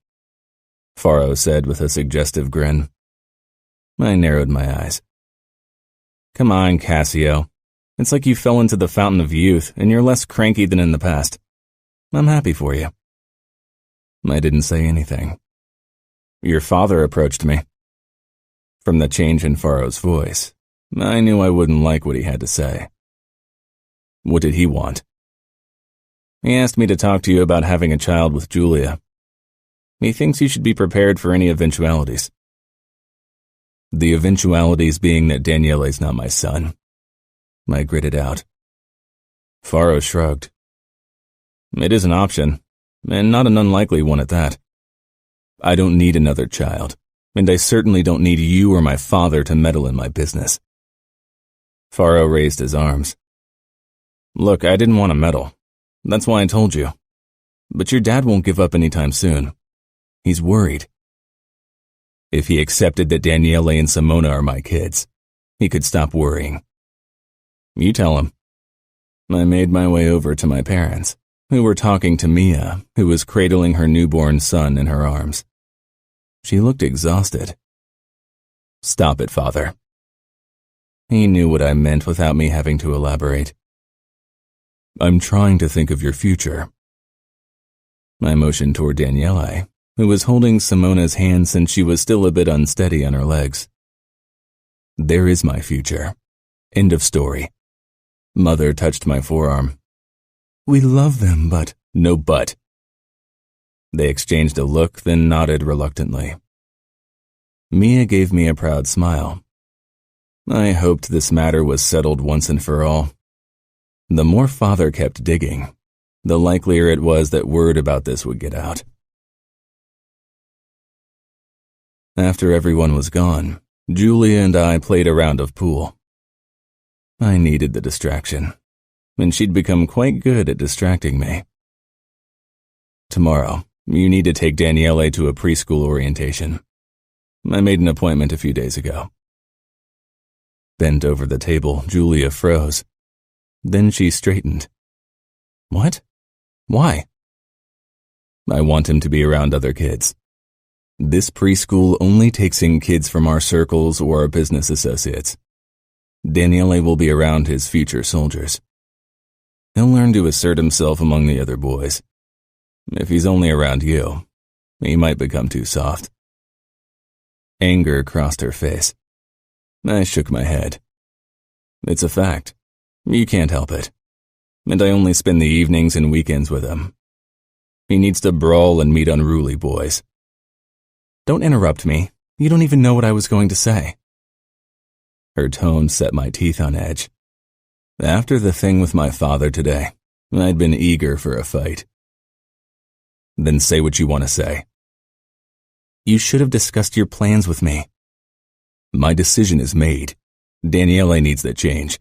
Faro said with a suggestive grin. I narrowed my eyes. Come on, Cassio. It's like you fell into the fountain of youth and you're less cranky than in the past. I'm happy for you. I didn't say anything. Your father approached me. From the change in Faro's voice, I knew I wouldn't like what he had to say. What did he want? He asked me to talk to you about having a child with Julia. He thinks you should be prepared for any eventualities. The eventualities being that Daniele's not my son. I gritted out. Faro shrugged. It is an option, and not an unlikely one at that. I don't need another child, and I certainly don't need you or my father to meddle in my business. Faro raised his arms. Look, I didn't want to meddle. That's why I told you. But your dad won't give up anytime soon. He's worried. If he accepted that Daniele and Simona are my kids, he could stop worrying. You tell him. I made my way over to my parents, who were talking to Mia, who was cradling her newborn son in her arms. She looked exhausted. Stop it, Father. He knew what I meant without me having to elaborate. I'm trying to think of your future. I motioned toward Daniele, who was holding Simona's hand since she was still a bit unsteady on her legs. There is my future. End of story. Mother touched my forearm. We love them, but... No but. They exchanged a look, then nodded reluctantly. Mia gave me a proud smile. I hoped this matter was settled once and for all. The more Father kept digging, the likelier it was that word about this would get out. After everyone was gone, Julia and I played a round of pool. I needed the distraction, and she'd become quite good at distracting me. Tomorrow, you need to take Daniele to a preschool orientation. I made an appointment a few days ago. Bent over the table, Julia froze. Then she straightened. What? Why? I want him to be around other kids. This preschool only takes in kids from our circles or our business associates. Daniele will be around his future soldiers. He'll learn to assert himself among the other boys. If he's only around you, he might become too soft. Anger crossed her face. I shook my head. It's a fact. You can't help it. And I only spend the evenings and weekends with him. He needs to brawl and meet unruly boys. Don't interrupt me. You don't even know what I was going to say. Her tone set my teeth on edge. After the thing with my father today, I'd been eager for a fight. Then say what you want to say. You should have discussed your plans with me. My decision is made. Daniele needs that change.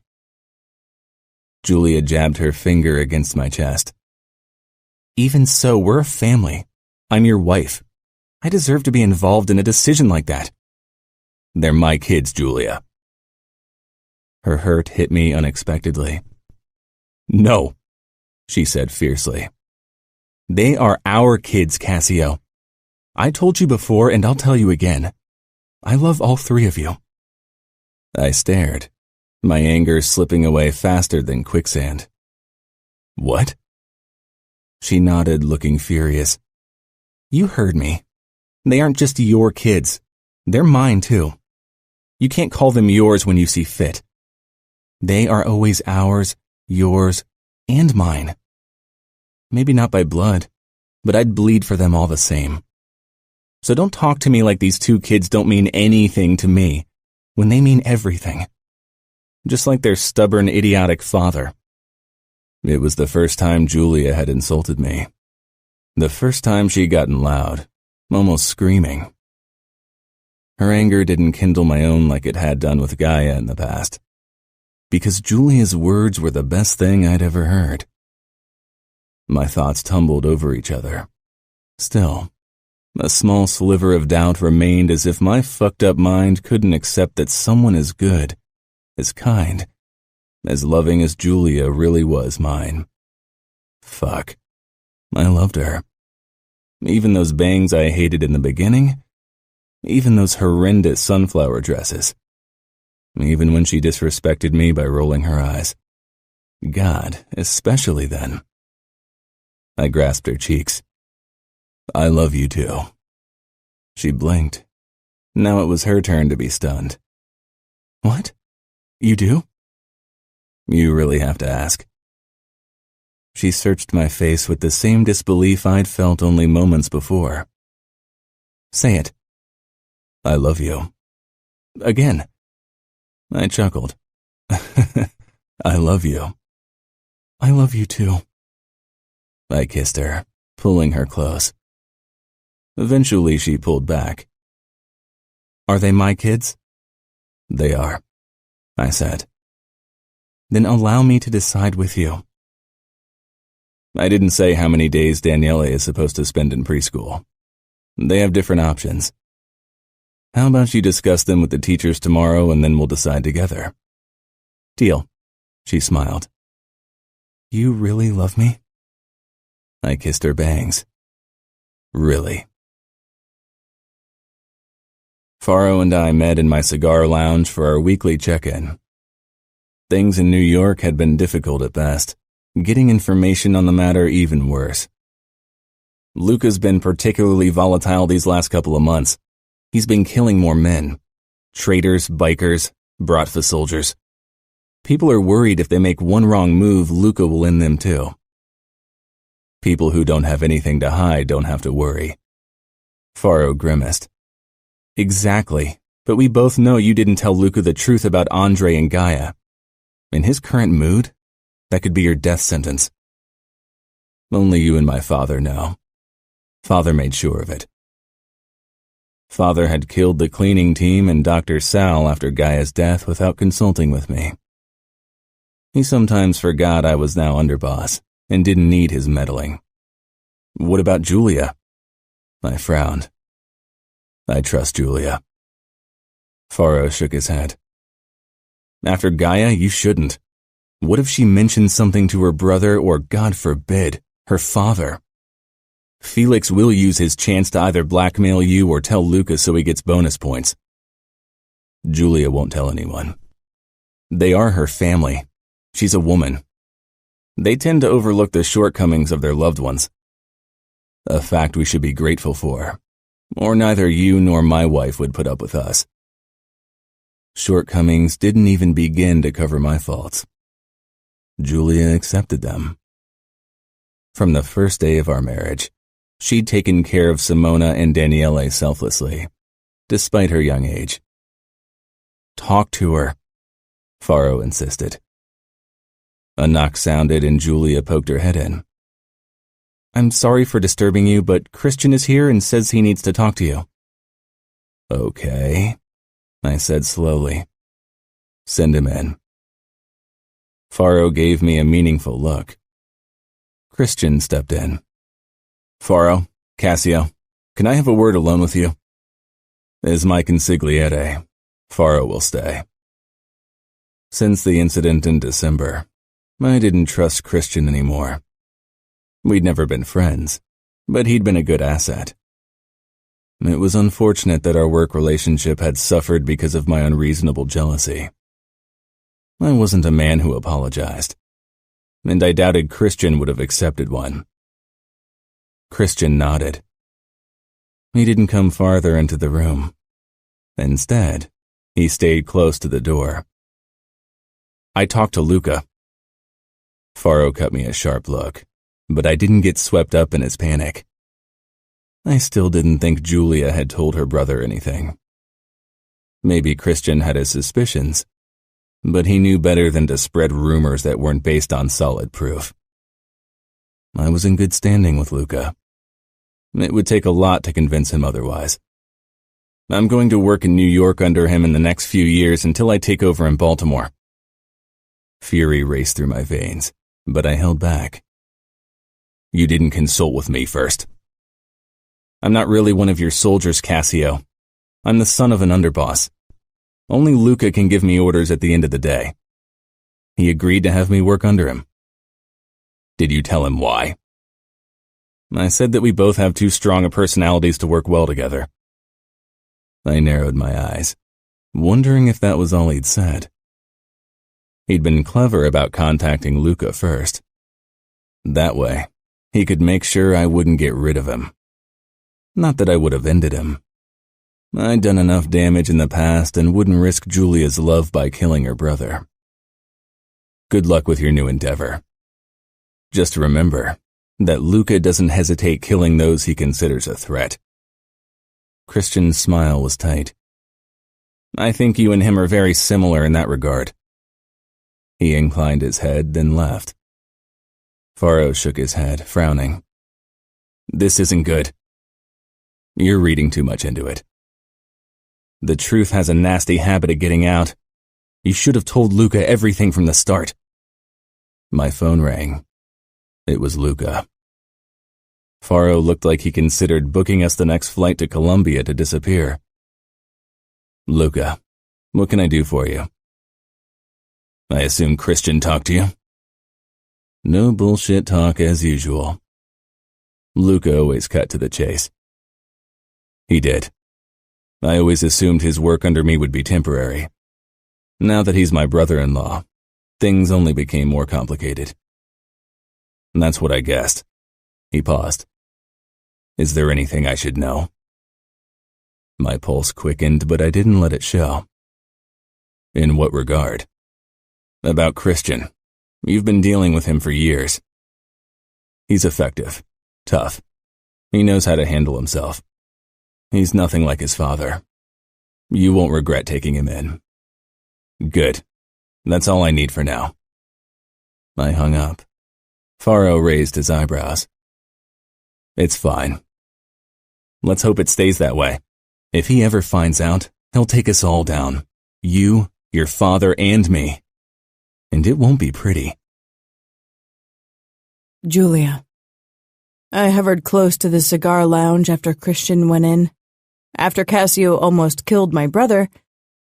Julia jabbed her finger against my chest. Even so, we're a family. I'm your wife. I deserve to be involved in a decision like that. They're my kids, Julia. Her hurt hit me unexpectedly. No, she said fiercely. They are our kids, Cassio. I told you before, and I'll tell you again. I love all three of you. I stared, my anger slipping away faster than quicksand. What? She nodded, looking furious. You heard me. They aren't just your kids. They're mine, too. You can't call them yours when you see fit. They are always ours, yours, and mine. Maybe not by blood, but I'd bleed for them all the same. So don't talk to me like these two kids don't mean anything to me, when they mean everything. Just like their stubborn, idiotic father. It was the first time Julia had insulted me. The first time she'd gotten loud, almost screaming. Her anger didn't kindle my own like it had done with Ngaio in the past. Because Julia's words were the best thing I'd ever heard. My thoughts tumbled over each other. Still, a small sliver of doubt remained, as if my fucked up mind couldn't accept that someone as good, as kind, as loving as Julia really was mine. Fuck. I loved her. Even those bangs I hated in the beginning. Even those horrendous sunflower dresses. Even when she disrespected me by rolling her eyes. God, especially then. I grasped her cheeks. I love you too. She blinked. Now it was her turn to be stunned. What? You do? You really have to ask. She searched my face with the same disbelief I'd felt only moments before. Say it. I love you. Again. I chuckled. I love you. I love you too. I kissed her, pulling her close. Eventually she pulled back. Are they my kids? They are, I said. Then allow me to decide with you. I didn't say how many days Daniele is supposed to spend in preschool. They have different options. How about you discuss them with the teachers tomorrow and then we'll decide together? Deal, she smiled. You really love me? I kissed her bangs. Really. Faro and I met in my cigar lounge for our weekly check-in. Things in New York had been difficult at best, getting information on the matter even worse. Luca's been particularly volatile these last couple of months. He's been killing more men. Traitors, bikers, Bratva soldiers. People are worried if they make one wrong move, Luca will end them too. People who don't have anything to hide don't have to worry. Faro grimaced. Exactly, but we both know you didn't tell Luca the truth about Andre and Ngaio. In his current mood, that could be your death sentence. Only you and my father know. Father made sure of it. Father had killed the cleaning team and Dr. Sal after Gaia's death without consulting with me. He sometimes forgot I was now underboss and didn't need his meddling. What about Julia? I frowned. I trust Julia. Faro shook his head. After Ngaio, you shouldn't. What if she mentioned something to her brother or, God forbid, her father? Felix will use his chance to either blackmail you or tell Luca so he gets bonus points. Julia won't tell anyone. They are her family. She's a woman. They tend to overlook the shortcomings of their loved ones. A fact we should be grateful for, or neither you nor my wife would put up with us. Shortcomings didn't even begin to cover my faults. Julia accepted them. From the first day of our marriage, she'd taken care of Simona and Daniele selflessly, despite her young age. Talk to her, Faro insisted. A knock sounded and Julia poked her head in. I'm sorry for disturbing you, but Christian is here and says he needs to talk to you. Okay, I said slowly. Send him in. Faro gave me a meaningful look. Christian stepped in. Faro, Cassio, can I have a word alone with you? As my consigliere, Faro will stay. Since the incident in December, I didn't trust Christian anymore. We'd never been friends, but he'd been a good asset. It was unfortunate that our work relationship had suffered because of my unreasonable jealousy. I wasn't a man who apologized, and I doubted Christian would have accepted one. Christian nodded. He didn't come farther into the room. Instead, he stayed close to the door. I talked to Luca. Faro cut me a sharp look, but I didn't get swept up in his panic. I still didn't think Julia had told her brother anything. Maybe Christian had his suspicions, but he knew better than to spread rumors that weren't based on solid proof. I was in good standing with Luca. It would take a lot to convince him otherwise. I'm going to work in New York under him in the next few years until I take over in Baltimore. Fury raced through my veins, but I held back. You didn't consult with me first. I'm not really one of your soldiers, Cassio. I'm the son of an underboss. Only Luca can give me orders at the end of the day. He agreed to have me work under him. Did you tell him why? I said that we both have too strong a personalities to work well together. I narrowed my eyes, wondering if that was all he'd said. He'd been clever about contacting Luca first. That way, he could make sure I wouldn't get rid of him. Not that I would have ended him. I'd done enough damage in the past and wouldn't risk Julia's love by killing her brother. Good luck with your new endeavor. Just remember that Luca doesn't hesitate killing those he considers a threat. Christian's smile was tight. I think you and him are very similar in that regard. He inclined his head, then laughed. Faro shook his head, frowning. This isn't good. You're reading too much into it. The truth has a nasty habit of getting out. You should have told Luca everything from the start. My phone rang. It was Luca. Faro looked like he considered booking us the next flight to Colombia to disappear. Luca, what can I do for you? I assume Christian talked to you? No bullshit talk as usual. Luca always cut to the chase. He did. I always assumed his work under me would be temporary. Now that he's my brother-in-law, things only became more complicated. That's what I guessed. He paused. Is there anything I should know? My pulse quickened, but I didn't let it show. In what regard? About Christian. You've been dealing with him for years. He's effective, tough. He knows how to handle himself. He's nothing like his father. You won't regret taking him in. Good. That's all I need for now. I hung up. Faro raised his eyebrows. It's fine. Let's hope it stays that way. If he ever finds out, he'll take us all down. You, your father, and me. And it won't be pretty. Julia. I hovered close to the cigar lounge after Christian went in. After Cassio almost killed my brother,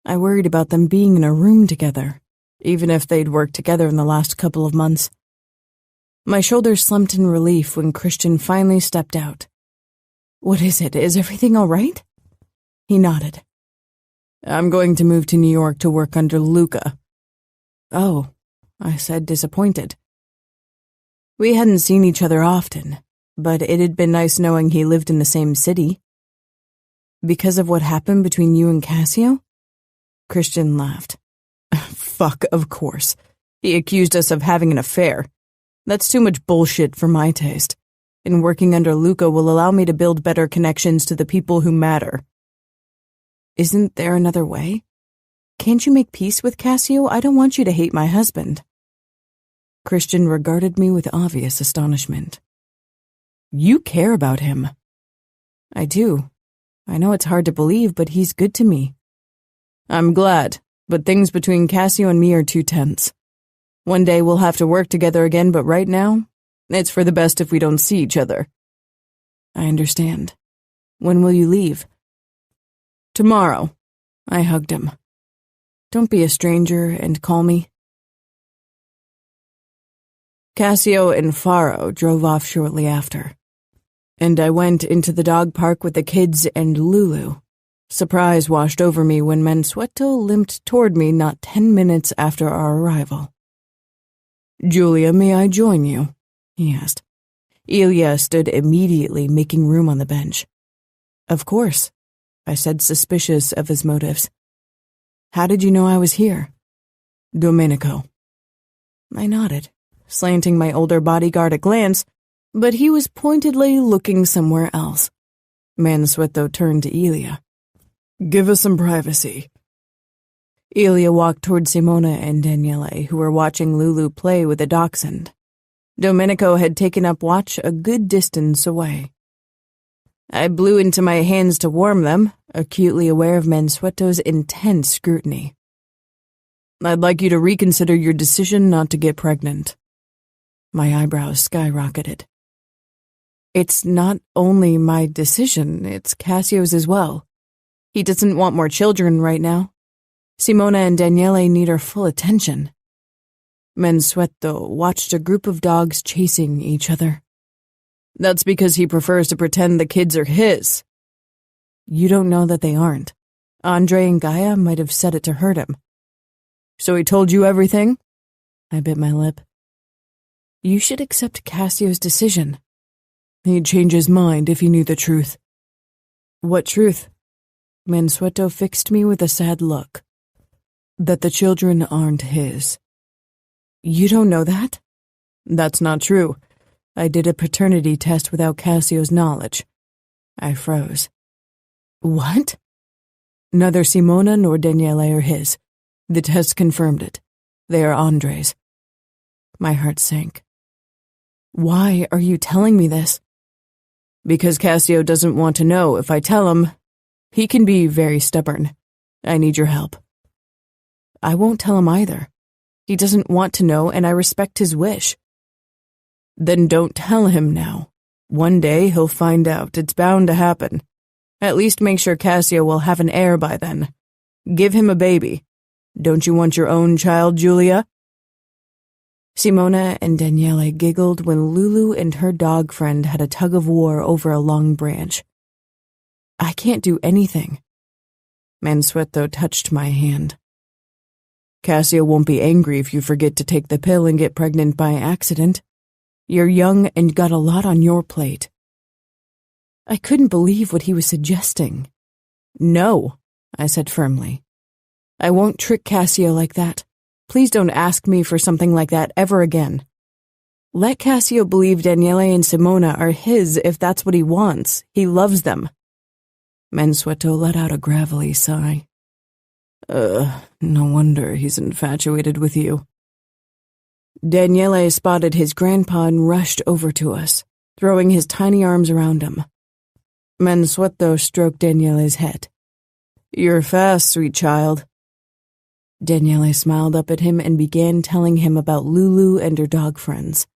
I worried about them being in a room together, even if they'd worked together in the last couple of months. My shoulders slumped in relief when Christian finally stepped out. What is it? Is everything all right? He nodded. I'm going to move to New York to work under Luca. Oh, I said, disappointed. We hadn't seen each other often, but it had been nice knowing he lived in the same city. Because of what happened between you and Cassio? Christian laughed. Fuck, of course. He accused us of having an affair. That's too much bullshit for my taste. And working under Luca will allow me to build better connections to the people who matter. Isn't there another way? Can't you make peace with Cassio? I don't want you to hate my husband. Christian regarded me with obvious astonishment. You care about him. I do. I know it's hard to believe, but he's good to me. I'm glad, but things between Cassio and me are too tense. One day we'll have to work together again, but right now, it's for the best if we don't see each other. I understand. When will you leave? Tomorrow. I hugged him. Don't be a stranger and call me. Cassio and Faro drove off shortly after, and I went into the dog park with the kids and Lulu. Surprise washed over me when Mansueto limped toward me not 10 minutes after our arrival. Julia, may I join you? He asked. Ilya stood immediately, making room on the bench. Of course, I said, suspicious of his motives. How did you know I was here? Domenico. I nodded, slanting my older bodyguard a glance, but he was pointedly looking somewhere else. Mansueto turned to Ilya. Give us some privacy. Ilya walked toward Simona and Daniele, who were watching Lulu play with a dachshund. Domenico had taken up watch a good distance away. I blew into my hands to warm them, acutely aware of Mansueto's intense scrutiny. I'd like you to reconsider your decision not to get pregnant. My eyebrows skyrocketed. It's not only my decision, it's Cassio's as well. He doesn't want more children right now. Simona and Daniele need our full attention. Mansueto watched a group of dogs chasing each other. That's because he prefers to pretend the kids are his. You don't know that they aren't. Andre and Ngaio might have said it to hurt him. So he told you everything? I bit my lip. You should accept Cassio's decision. He'd change his mind if he knew the truth. What truth? Mansueto fixed me with a sad look. That the children aren't his. You don't know that? That's not true. I did a paternity test without Cassio's knowledge. I froze. What? Neither Simona nor Daniele are his. The test confirmed it. They are Andre's. My heart sank. Why are you telling me this? Because Cassio doesn't want to know. If I tell him, he can be very stubborn. I need your help. I won't tell him either. He doesn't want to know, and I respect his wish. Then don't tell him now. One day he'll find out. It's bound to happen. At least make sure Cassio will have an heir by then. Give him a baby. Don't you want your own child, Julia? Simona and Daniele giggled when Lulu and her dog friend had a tug-of-war over a long branch. I can't do anything. Mansueto touched my hand. Cassio won't be angry if you forget to take the pill and get pregnant by accident. You're young and got a lot on your plate. I couldn't believe what he was suggesting. No, I said firmly. I won't trick Cassio like that. Please don't ask me for something like that ever again. Let Cassio believe Daniele and Simona are his if that's what he wants. He loves them. Mansueto let out a gravelly sigh. No wonder he's infatuated with you. Daniele spotted his grandpa and rushed over to us, throwing his tiny arms around him. Mansueto stroked Daniele's head. You're fast, sweet child. Daniele smiled up at him and began telling him about Lulu and her dog friends.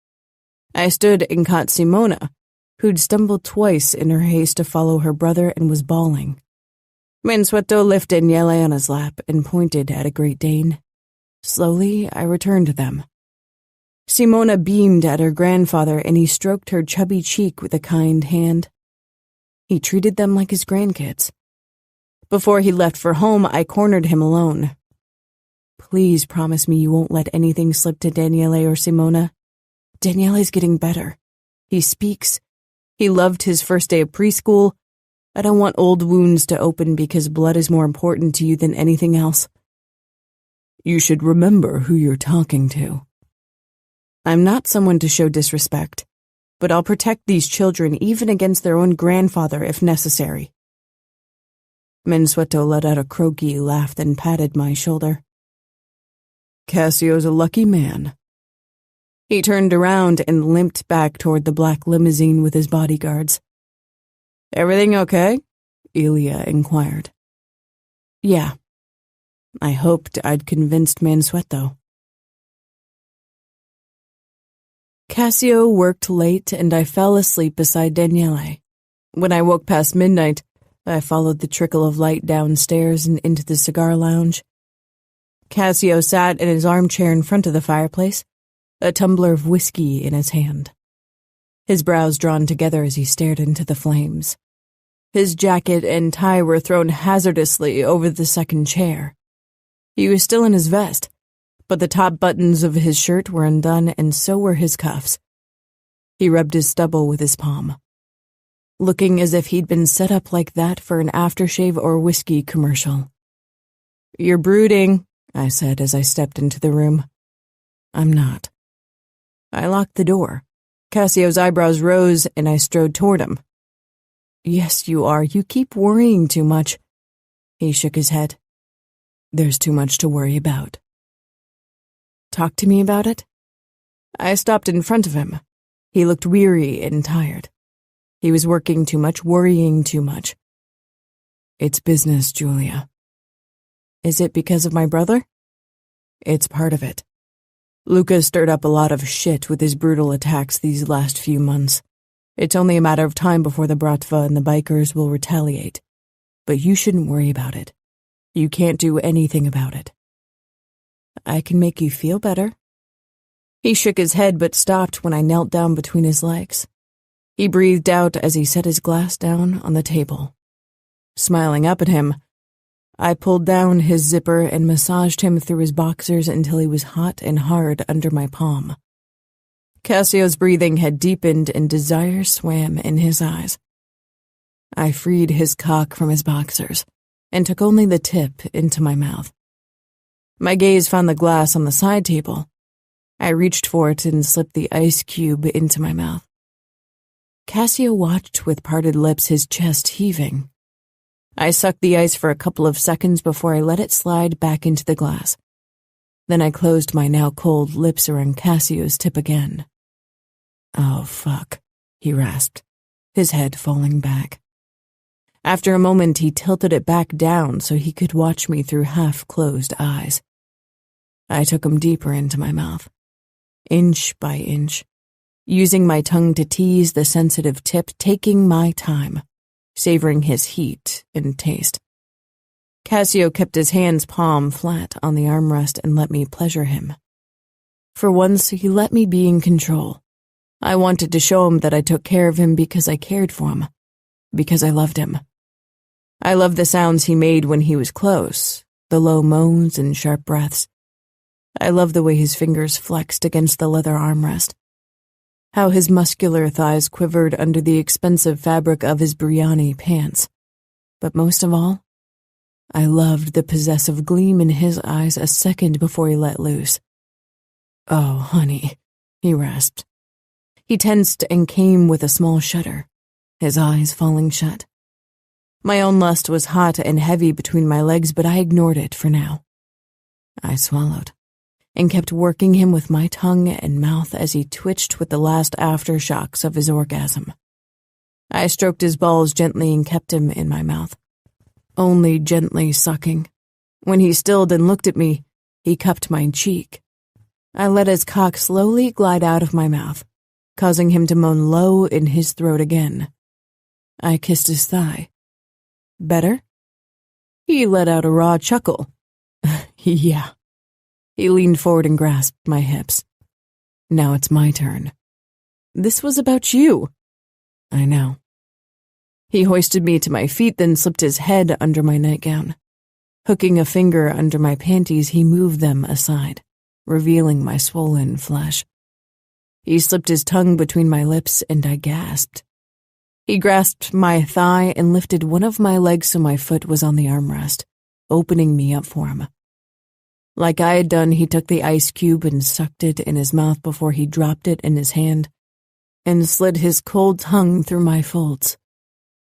I stood and caught Simona, who'd stumbled twice in her haste to follow her brother and was bawling. Mansueto lifted Daniele on his lap and pointed at a Great Dane. Slowly, I returned to them. Simona beamed at her grandfather and he stroked her chubby cheek with a kind hand. He treated them like his grandkids. Before he left for home, I cornered him alone. Please promise me you won't let anything slip to Daniele or Simona. Daniele's getting better. He speaks. He loved his first day of preschool. I don't want old wounds to open because blood is more important to you than anything else. You should remember who you're talking to. I'm not someone to show disrespect, but I'll protect these children even against their own grandfather if necessary. Mansueto let out a croaky laugh and patted my shoulder. Cassio's a lucky man. He turned around and limped back toward the black limousine with his bodyguards. Everything okay? Elia inquired. Yeah. I hoped I'd convinced Mansueto. Cassio worked late and I fell asleep beside Daniele. When I woke past midnight, I followed the trickle of light downstairs and into the cigar lounge. Cassio sat in his armchair in front of the fireplace, a tumbler of whiskey in his hand. His brows drawn together as he stared into the flames. His jacket and tie were thrown hazardously over the second chair. He was still in his vest, but the top buttons of his shirt were undone and so were his cuffs. He rubbed his stubble with his palm, looking as if he'd been set up like that for an aftershave or whiskey commercial. You're brooding, I said as I stepped into the room. I'm not. I locked the door. Cassio's eyebrows rose and I strode toward him. Yes, you are. You keep worrying too much. He shook his head. There's too much to worry about. Talk to me about it? I stopped in front of him. He looked weary and tired. He was working too much, worrying too much. It's business, Julia. Is it because of my brother? It's part of it. Luca stirred up a lot of shit with his brutal attacks these last few months. It's only a matter of time before the Bratva and the bikers will retaliate. But you shouldn't worry about it. You can't do anything about it. I can make you feel better. He shook his head but stopped when I knelt down between his legs. He breathed out as he set his glass down on the table. Smiling up at him, I pulled down his zipper and massaged him through his boxers until he was hot and hard under my palm. Cassio's breathing had deepened and desire swam in his eyes. I freed his cock from his boxers and took only the tip into my mouth. My gaze found the glass on the side table. I reached for it and slipped the ice cube into my mouth. Cassio watched with parted lips, his chest heaving. I sucked the ice for a couple of seconds before I let it slide back into the glass. Then I closed my now cold lips around Cassio's tip again. "Oh, fuck," he rasped, his head falling back. After a moment, he tilted it back down so he could watch me through half-closed eyes. I took him deeper into my mouth, inch by inch, using my tongue to tease the sensitive tip, taking my time, savoring his heat and taste. Cassio kept his hands palm flat on the armrest and let me pleasure him. For once, he let me be in control. I wanted to show him that I took care of him because I cared for him, because I loved him. I loved the sounds he made when he was close, the low moans and sharp breaths. I loved the way his fingers flexed against the leather armrest, how his muscular thighs quivered under the expensive fabric of his biryani pants. But most of all, I loved the possessive gleam in his eyes a second before he let loose. "Oh, honey," he rasped. He tensed and came with a small shudder, his eyes falling shut. My own lust was hot and heavy between my legs, but I ignored it for now. I swallowed and kept working him with my tongue and mouth as he twitched with the last aftershocks of his orgasm. I stroked his balls gently and kept him in my mouth, only gently sucking. When he stilled and looked at me, he cupped my cheek. I let his cock slowly glide out of my mouth, causing him to moan low in his throat again. I kissed his thigh. "Better?" He let out a raw chuckle. "Yeah." He leaned forward and grasped my hips. "Now it's my turn." "This was about you." "I know." He hoisted me to my feet, then slipped his head under my nightgown. Hooking a finger under my panties, he moved them aside, revealing my swollen flesh. He slipped his tongue between my lips, and I gasped. He grasped my thigh and lifted one of my legs so my foot was on the armrest, opening me up for him. Like I had done, he took the ice cube and sucked it in his mouth before he dropped it in his hand and slid his cold tongue through my folds.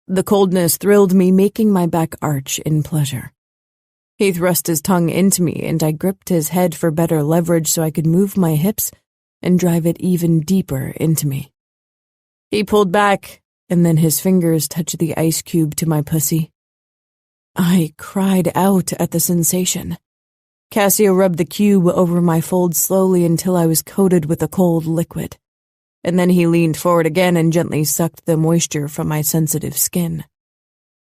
The coldness thrilled me, making my back arch in pleasure. He thrust his tongue into me, and I gripped his head for better leverage so I could move my hips and drive it even deeper into me. He pulled back, and then his fingers touched the ice cube to my pussy. I cried out at the sensation. Cassio rubbed the cube over my folds slowly until I was coated with a cold liquid, and then he leaned forward again and gently sucked the moisture from my sensitive skin.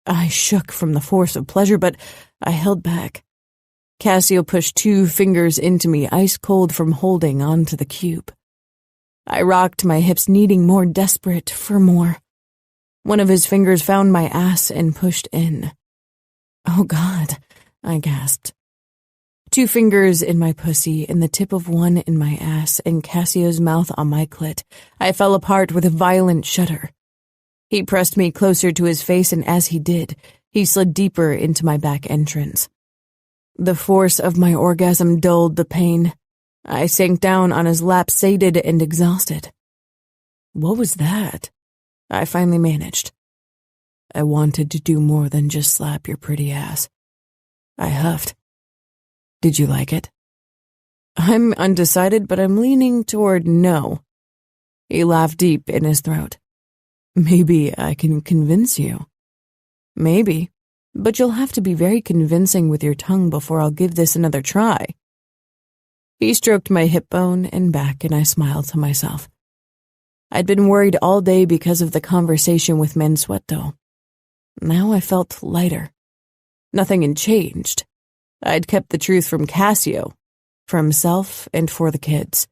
I shook from the force of pleasure, but I held back. Cassio pushed 2 fingers into me, ice cold from holding onto the cube. I rocked my hips, needing more, desperate for more. One of his fingers found my ass and pushed in. "Oh, God," I gasped. 2 fingers in my pussy and the tip of one in my ass and Cassio's mouth on my clit. I fell apart with a violent shudder. He pressed me closer to his face, and as he did, he slid deeper into my back entrance. The force of my orgasm dulled the pain. I sank down on his lap, sated and exhausted. "What was that?" I finally managed. "I wanted to do more than just slap your pretty ass." I huffed. "Did you like it?" "I'm undecided, but I'm leaning toward no." He laughed deep in his throat. "Maybe I can convince you." "Maybe, but you'll have to be very convincing with your tongue before I'll give this another try." He stroked my hip bone and back, and I smiled to myself. I'd been worried all day because of the conversation with Mansueto. Now I felt lighter. Nothing had changed. I'd kept the truth from Cassio, for himself and for the kids.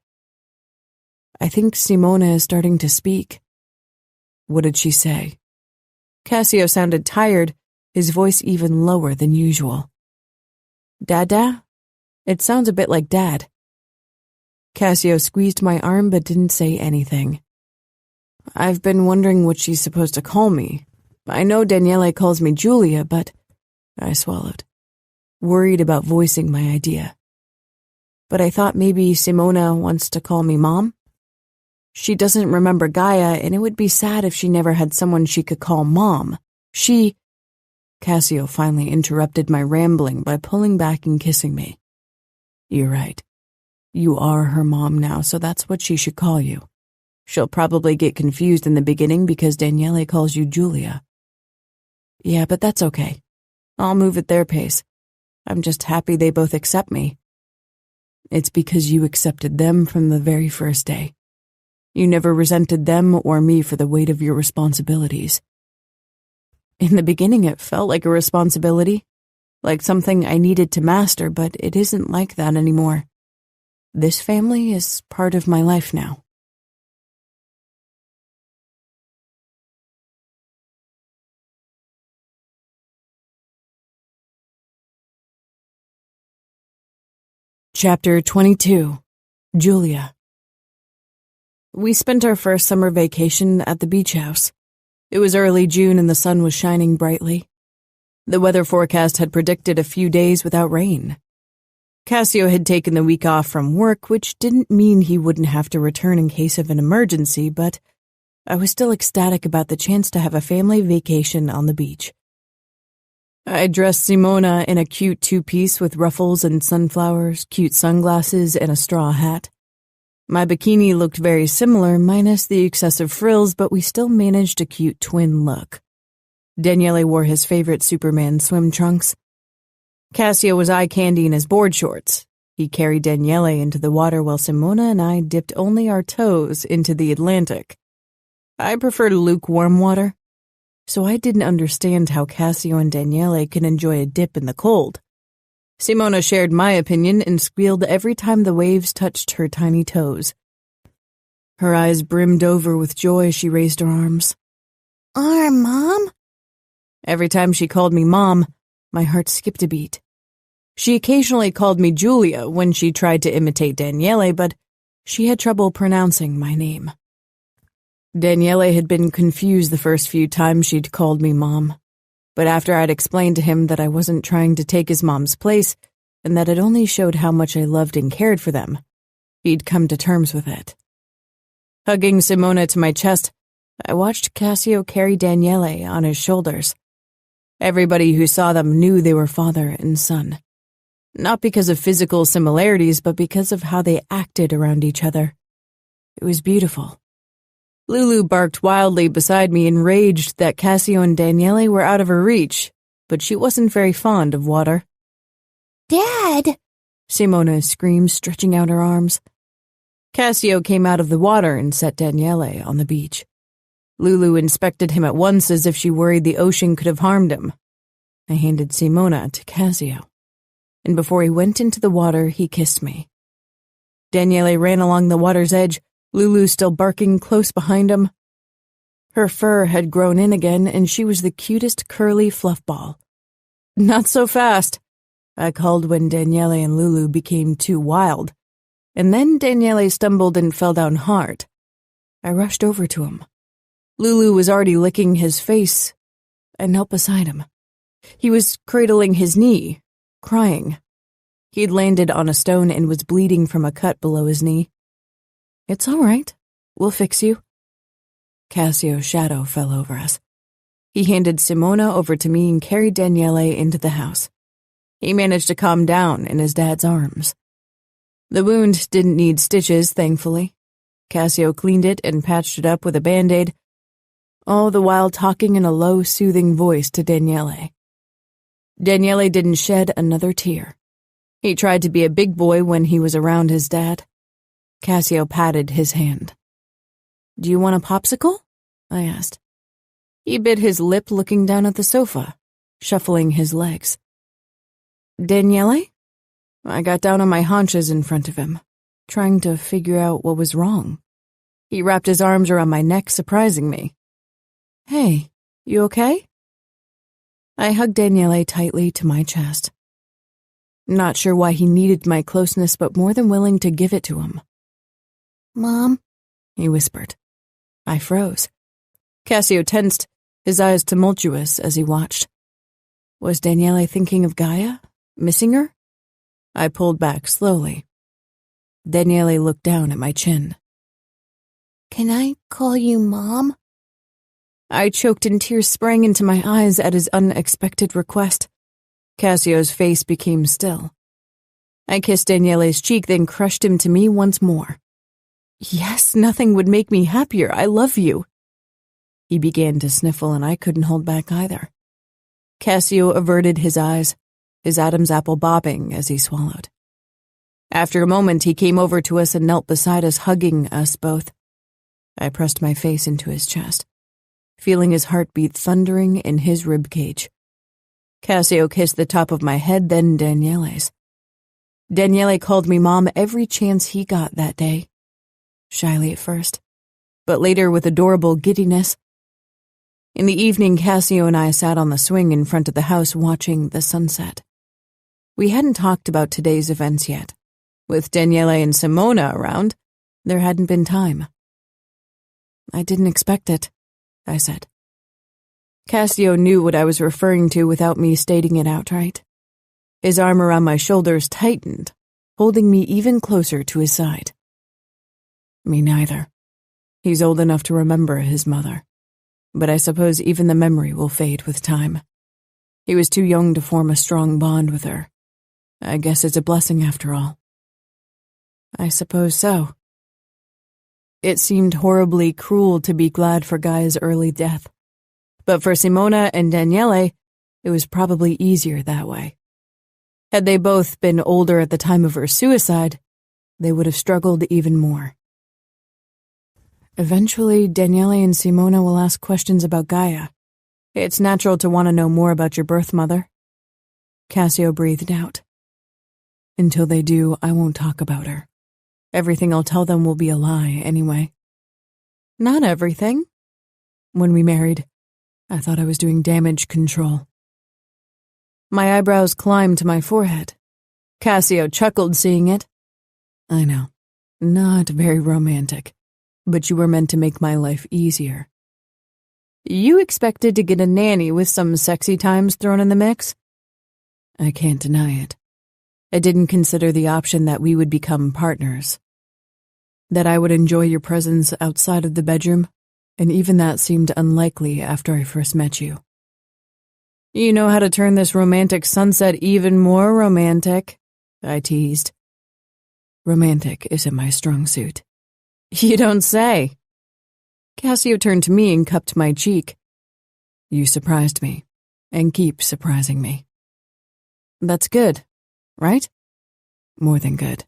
"I think Simona is starting to speak." "What did she say?" Cassio sounded tired, his voice even lower than usual. Dada? It sounds a bit like Dad. Cassio squeezed my arm but didn't say anything. I've been wondering what she's supposed to call me. I know Daniele calls me Julia, but I swallowed, worried about voicing my idea. But I thought maybe Simona wants to call me Mom. She doesn't remember Gaia, and it would be sad if she never had someone she could call Mom. Cassio finally interrupted my rambling by pulling back and kissing me. You're right. You are her mom now, so that's what she should call you. She'll probably get confused in the beginning because Daniele calls you Julia. Yeah, but that's okay. I'll move at their pace. I'm just happy they both accept me. It's because you accepted them from the very first day. You never resented them or me for the weight of your responsibilities. In the beginning, it felt like a responsibility, like something I needed to master, but it isn't like that anymore. This family is part of my life now. Chapter 22. Julia. We spent our first summer vacation at the beach house. It was early June and the sun was shining brightly. The weather forecast had predicted a few days without rain. Cassio had taken the week off from work, which didn't mean he wouldn't have to return in case of an emergency, but I was still ecstatic about the chance to have a family vacation on the beach. I dressed Simona in a cute two-piece with ruffles and sunflowers, cute sunglasses, and a straw hat. My bikini looked very similar, minus the excessive frills, but we still managed a cute twin look. Daniele wore his favorite Superman swim trunks. Cassio was eye candy in his board shorts. He carried Daniele into the water while Simona and I dipped only our toes into the Atlantic. I preferred lukewarm water, so I didn't understand how Cassio and Daniele could enjoy a dip in the cold. Simona shared my opinion and squealed every time the waves touched her tiny toes. Her eyes brimmed over with joy as she raised her arms. Mom? Every time she called me Mom, my heart skipped a beat. She occasionally called me Julia when she tried to imitate Daniele, but she had trouble pronouncing my name. Daniele had been confused the first few times she'd called me Mom, but after I'd explained to him that I wasn't trying to take his mom's place and that it only showed how much I loved and cared for them, he'd come to terms with it. Hugging Simona to my chest, I watched Cassio carry Daniele on his shoulders. Everybody who saw them knew they were father and son. Not because of physical similarities, but because of how they acted around each other. It was beautiful. Lulu barked wildly beside me, enraged that Cassio and Daniele were out of her reach, but she wasn't very fond of water. Dad! Simona screamed, stretching out her arms. Cassio came out of the water and set Daniele on the beach. Lulu inspected him at once as if she worried the ocean could have harmed him. I handed Simona to Cassio, and before he went into the water, he kissed me. Daniele ran along the water's edge, Lulu still barking close behind him. Her fur had grown in again, and she was the cutest curly fluff ball. Not so fast, I called when Daniele and Lulu became too wild, and then Daniele stumbled and fell down hard. I rushed over to him. Lulu was already licking his face. I knelt beside him. He was cradling his knee, crying. He'd landed on a stone and was bleeding from a cut below his knee. It's all right. We'll fix you. Cassio's shadow fell over us. He handed Simona over to me and carried Daniele into the house. He managed to calm down in his dad's arms. The wound didn't need stitches, thankfully. Cassio cleaned it and patched it up with a Band-Aid, all the while talking in a low, soothing voice to Daniele. Daniele didn't shed another tear. He tried to be a big boy when he was around his dad. Cassio patted his hand. Do you want a popsicle? I asked. He bit his lip looking down at the sofa, shuffling his legs. Daniele? I got down on my haunches in front of him, trying to figure out what was wrong. He wrapped his arms around my neck, surprising me. Hey, you okay? I hugged Daniele tightly to my chest. not sure why he needed my closeness, but more than willing to give it to him. Mom? He whispered. I froze. Cassio tensed, his eyes tumultuous as he watched. Was Daniele thinking of Gaia? Missing her? I pulled back slowly. Daniele looked down at my chin. Can I call you Mom? I choked and tears sprang into my eyes at his unexpected request. Cassio's face became still. I kissed Daniele's cheek, then crushed him to me once more. Yes, nothing would make me happier. I love you. He began to sniffle, and I couldn't hold back either. Cassio averted his eyes, his Adam's apple bobbing as he swallowed. After a moment, he came over to us and knelt beside us, hugging us both. I pressed my face into his chest, feeling his heartbeat thundering in his ribcage. Cassio kissed the top of my head, then Daniele's. Daniele called me Mom every chance he got that day. Shyly at first, but later with adorable giddiness. In the evening, Cassio and I sat on the swing in front of the house watching the sunset. We hadn't talked about today's events yet. With Daniele and Simona around, there hadn't been time. I didn't expect it, I said. Cassio knew what I was referring to without me stating it outright. His arm around my shoulders tightened, holding me even closer to his side. Me neither. He's old enough to remember his mother, but I suppose even the memory will fade with time. He was too young to form a strong bond with her. I guess it's a blessing after all. I suppose so. It seemed horribly cruel to be glad for Gaia's early death, but for Simona and Daniele, it was probably easier that way. Had they both been older at the time of her suicide, they would have struggled even more. Eventually, Daniele and Simona will ask questions about Gaia. It's natural to want to know more about your birth mother. Cassio breathed out. Until they do, I won't talk about her. Everything I'll tell them will be a lie anyway. Not everything. When we married, I thought I was doing damage control. My eyebrows climbed to my forehead. Cassio chuckled seeing it. I know, not very romantic, but you were meant to make my life easier. You expected to get a nanny with some sexy times thrown in the mix? I can't deny it. I didn't consider the option that we would become partners. That I would enjoy your presence outside of the bedroom, and even that seemed unlikely after I first met you. You know how to turn this romantic sunset even more romantic, I teased. Romantic isn't my strong suit. You don't say. Cassio turned to me and cupped my cheek. You surprised me, and keep surprising me. That's good, right? More than good.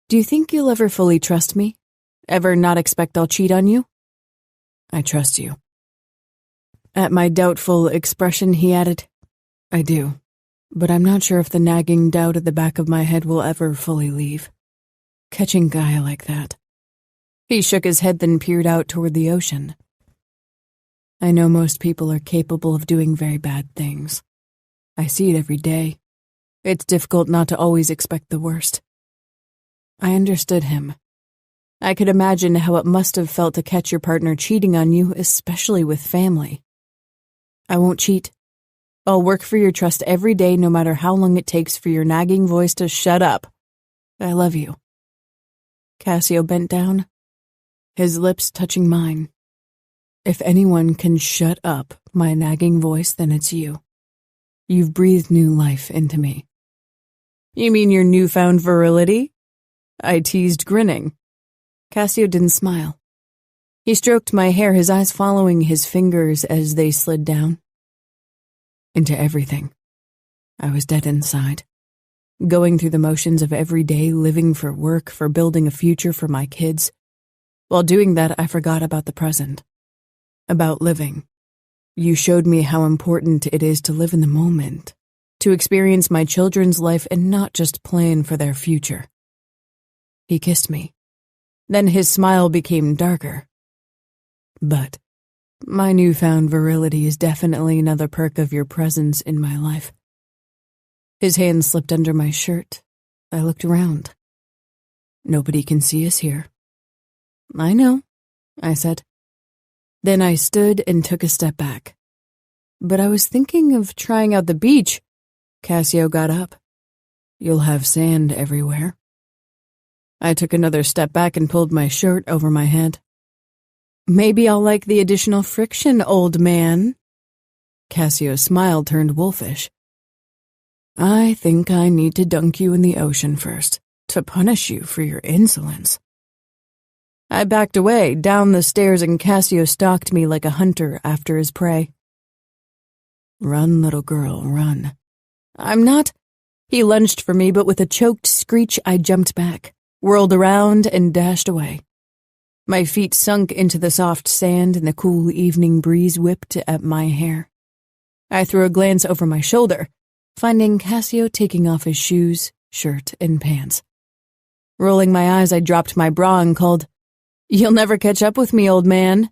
Do you think you'll ever fully trust me? Ever not expect I'll cheat on you? I trust you. At my doubtful expression, he added, I do, but I'm not sure if the nagging doubt at the back of my head will ever fully leave. Catching Gaia like that. He shook his head, then peered out toward the ocean. I know most people are capable of doing very bad things. I see it every day. It's difficult not to always expect the worst. I understood him. I could imagine how it must have felt to catch your partner cheating on you, especially with family. I won't cheat. I'll work for your trust every day, no matter how long it takes for your nagging voice to shut up. I love you. Cassio bent down, his lips touching mine. If anyone can shut up my nagging voice, then it's you. You've breathed new life into me. You mean your newfound virility? I teased, grinning. Cassio didn't smile. He stroked my hair, his eyes following his fingers as they slid down. Into everything. I was dead inside. Going through the motions of every day, living for work, for building a future for my kids. While doing that, I forgot about the present. About living. You showed me how important it is to live in the moment. To experience my children's life and not just plan for their future. He kissed me. Then his smile became darker. But my newfound virility is definitely another perk of your presence in my life. His hand slipped under my shirt. I looked around. Nobody can see us here. I know, I said. Then I stood and took a step back. But I was thinking of trying out the beach. Cassio got up. You'll have sand everywhere. I took another step back and pulled my shirt over my head. Maybe I'll like the additional friction, old man. Cassio's smile turned wolfish. I think I need to dunk you in the ocean first, to punish you for your insolence. I backed away, down the stairs, and Cassio stalked me like a hunter after his prey. Run, little girl, run. I'm not. He lunged for me, but with a choked screech, I jumped back, whirled around, and dashed away. My feet sunk into the soft sand, and the cool evening breeze whipped at my hair. I threw a glance over my shoulder, finding Cassio taking off his shoes, shirt, and pants. Rolling my eyes, I dropped my bra and called, You'll never catch up with me, old man.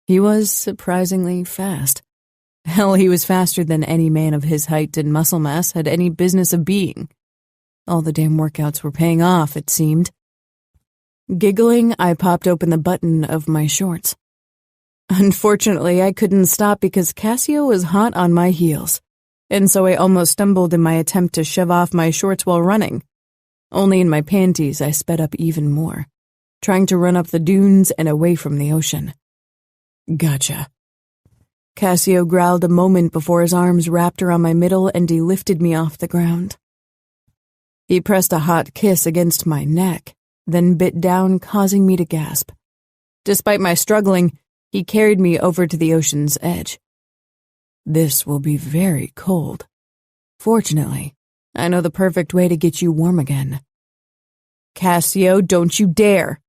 He was surprisingly fast. Hell, he was faster than any man of his height and muscle mass had any business of being. All the damn workouts were paying off, it seemed. Giggling, I popped open the button of my shorts. Unfortunately, I couldn't stop because Cassio was hot on my heels, and so I almost stumbled in my attempt to shove off my shorts while running. Only in my panties I sped up even more, trying to run up the dunes and away from the ocean. Gotcha. Cassio growled a moment before his arms wrapped around my middle and he lifted me off the ground. He pressed a hot kiss against my neck, then bit down, causing me to gasp. Despite my struggling, he carried me over to the ocean's edge. This will be very cold. Fortunately, I know the perfect way to get you warm again. Cassio, don't you dare!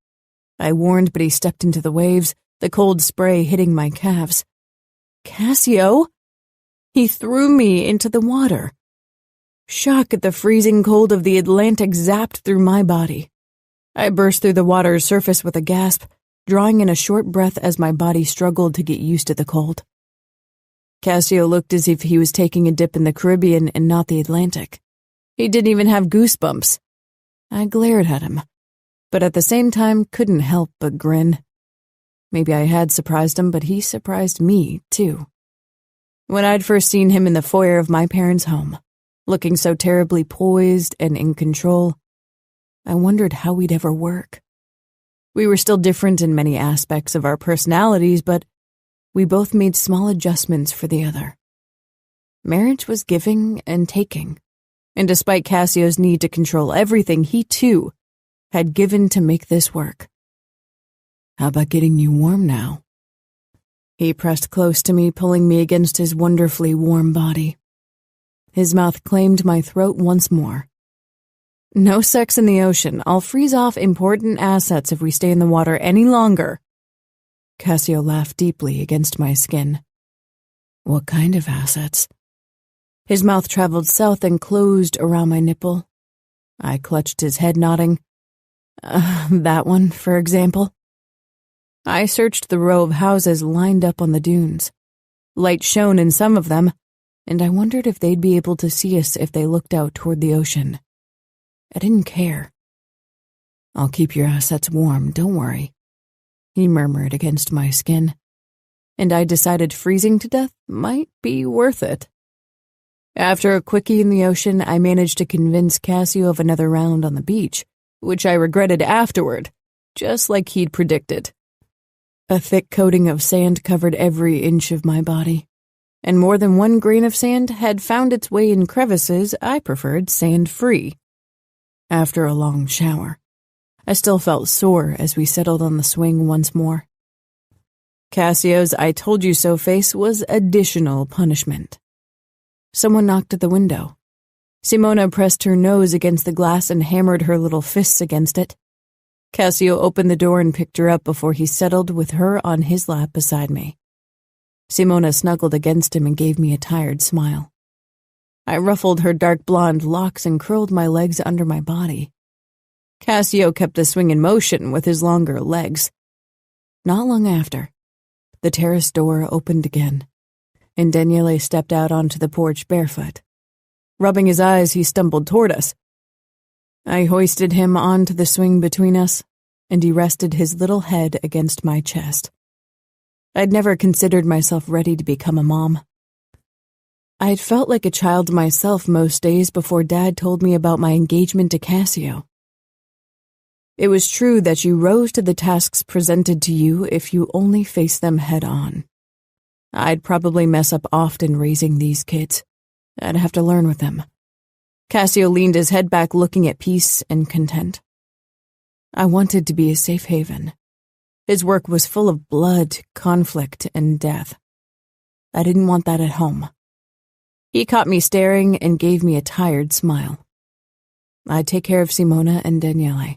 I warned, but he stepped into the waves, the cold spray hitting my calves. Cassio? He threw me into the water. Shock at the freezing cold of the Atlantic zapped through my body. I burst through the water's surface with a gasp, drawing in a short breath as my body struggled to get used to the cold. Cassio looked as if he was taking a dip in the Caribbean and not the Atlantic. He didn't even have goosebumps. I glared at him, but at the same time couldn't help but grin. Maybe I had surprised him, but he surprised me, too. When I'd first seen him in the foyer of my parents' home, looking so terribly poised and in control, I wondered how we'd ever work. We were still different in many aspects of our personalities, but we both made small adjustments for the other. Marriage was giving and taking, and despite Cassio's need to control everything, he, too, had given to make this work. How about getting you warm now? He pressed close to me, pulling me against his wonderfully warm body. His mouth claimed my throat once more. No sex in the ocean. I'll freeze off important assets if we stay in the water any longer. Cassio laughed deeply against my skin. What kind of assets? His mouth traveled south and closed around my nipple. I clutched his head, nodding. That one, for example. I searched the row of houses lined up on the dunes. Light shone in some of them, and I wondered if they'd be able to see us if they looked out toward the ocean. I didn't care. I'll keep your assets warm, don't worry, he murmured against my skin, and I decided freezing to death might be worth it. After a quickie in the ocean, I managed to convince Cassio of another round on the beach, which I regretted afterward, just like he'd predicted. A thick coating of sand covered every inch of my body, and more than one grain of sand had found its way in crevices I preferred sand-free. After a long shower, I still felt sore as we settled on the swing once more. Cassio's "I told you so" face was additional punishment. Someone knocked at the window. Simona pressed her nose against the glass and hammered her little fists against it. Cassio opened the door and picked her up before he settled with her on his lap beside me. Simona snuggled against him and gave me a tired smile. I ruffled her dark blonde locks and curled my legs under my body. Cassio kept the swing in motion with his longer legs. Not long after, the terrace door opened again, and Daniele stepped out onto the porch barefoot. Rubbing his eyes, he stumbled toward us. I hoisted him onto the swing between us, and he rested his little head against my chest. I'd never considered myself ready to become a mom. I'd felt like a child myself most days before Dad told me about my engagement to Cassio. It was true that you rose to the tasks presented to you if you only faced them head on. I'd probably mess up often raising these kids. I'd have to learn with them. Cassio leaned his head back, looking at peace and content. I wanted to be a safe haven. His work was full of blood, conflict, and death. I didn't want that at home. He caught me staring and gave me a tired smile. I'd take care of Simona and Daniele.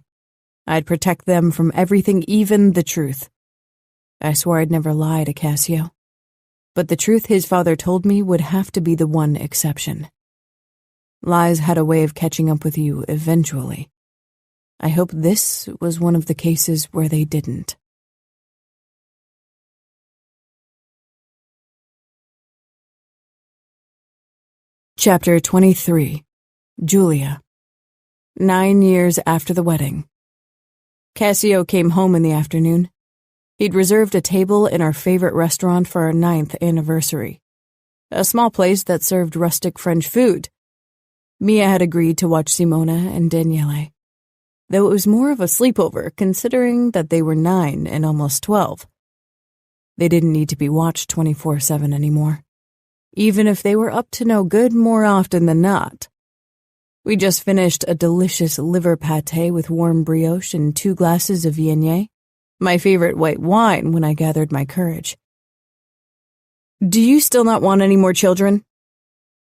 I'd protect them from everything, even the truth. I swore I'd never lie to Cassio. But the truth his father told me would have to be the one exception. Lies had a way of catching up with you eventually. I hope this was one of the cases where they didn't. Chapter 23. Julia. 9 years after the wedding. Cassio came home in the afternoon. He'd reserved a table in our favorite restaurant for our 9th anniversary, a small place that served rustic French food. Mia had agreed to watch Simona and Daniele, though it was more of a sleepover considering that they were 9 and almost 12. They didn't need to be watched 24/7 anymore, even if they were up to no good more often than not. We just finished a delicious liver pâté with warm brioche and 2 glasses of Viognier, my favorite white wine when I gathered my courage. "Do you still not want any more children?"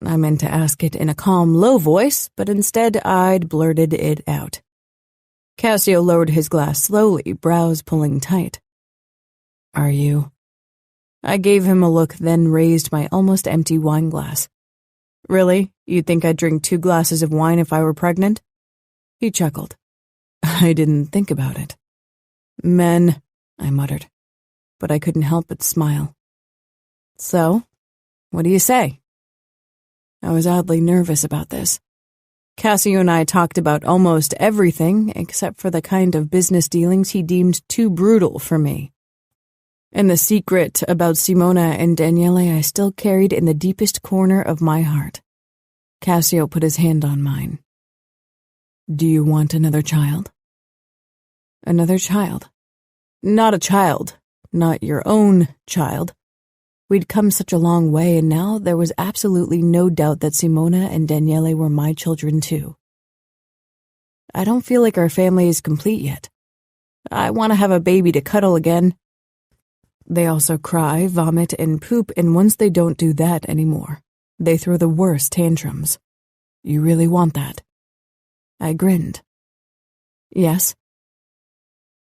I meant to ask it in a calm, low voice, but instead I'd blurted it out. Cassio lowered his glass slowly, brows pulling tight. "Are you?" I gave him a look, then raised my almost empty wine glass. "Really? You'd think I'd drink 2 glasses of wine if I were pregnant?" He chuckled. "I didn't think about it." "Men," I muttered, but I couldn't help but smile. "So, what do you say?" I was oddly nervous about this. Cassio and I talked about almost everything except for the kind of business dealings he deemed too brutal for me. And the secret about Simona and Daniele I still carried in the deepest corner of my heart. Cassio put his hand on mine. "Do you want another child?" Another child. Not a child. Not your own child. We'd come such a long way, and now there was absolutely no doubt that Simona and Daniele were my children too. I don't feel like our family is complete yet. I want to have a baby to cuddle again. They also cry, vomit, and poop, and once they don't do that anymore, they throw the worst tantrums. You really want that? I grinned. Yes.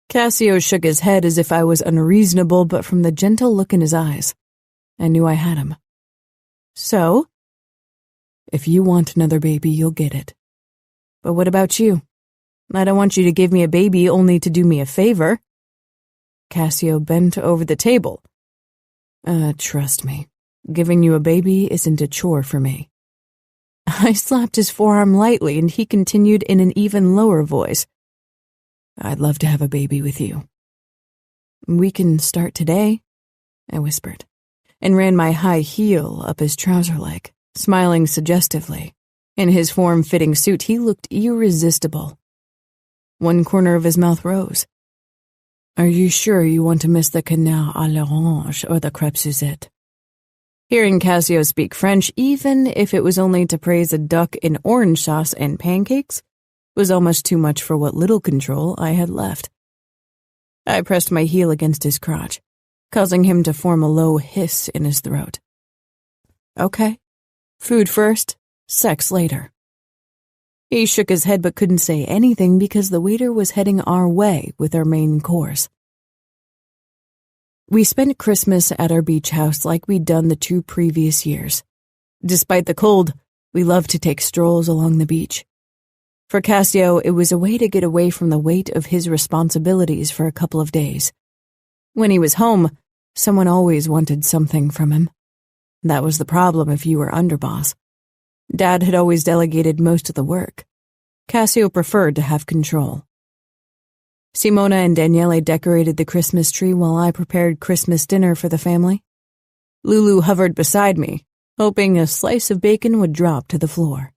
Cassio shook his head as if I was unreasonable, but from the gentle look in his eyes, I knew I had him. So? If you want another baby, you'll get it. But what about you? I don't want you to give me a baby only to do me a favor. Cassio bent over the table. Trust me, giving you a baby isn't a chore for me. I slapped his forearm lightly, and he continued in an even lower voice. I'd love to have a baby with you. We can start today, I whispered, and ran my high heel up his trouser leg, smiling suggestively. In his form-fitting suit, he looked irresistible. One corner of his mouth rose. Are you sure you want to miss the canard à l'orange or the crêpe Suzette? Hearing Cassio speak French, even if it was only to praise a duck in orange sauce and pancakes, was almost too much for what little control I had left. I pressed my heel against his crotch, causing him to form a low hiss in his throat. Okay, food first, sex later. He shook his head but couldn't say anything because the waiter was heading our way with our main course. We spent Christmas at our beach house like we'd done the 2 previous years. Despite the cold, we loved to take strolls along the beach. For Cassio, it was a way to get away from the weight of his responsibilities for a couple of days. When he was home, someone always wanted something from him. That was the problem if you were underboss. Dad had always delegated most of the work. Cassio preferred to have control. Simona and Daniele decorated the Christmas tree while I prepared Christmas dinner for the family. Lulu hovered beside me, hoping a slice of bacon would drop to the floor.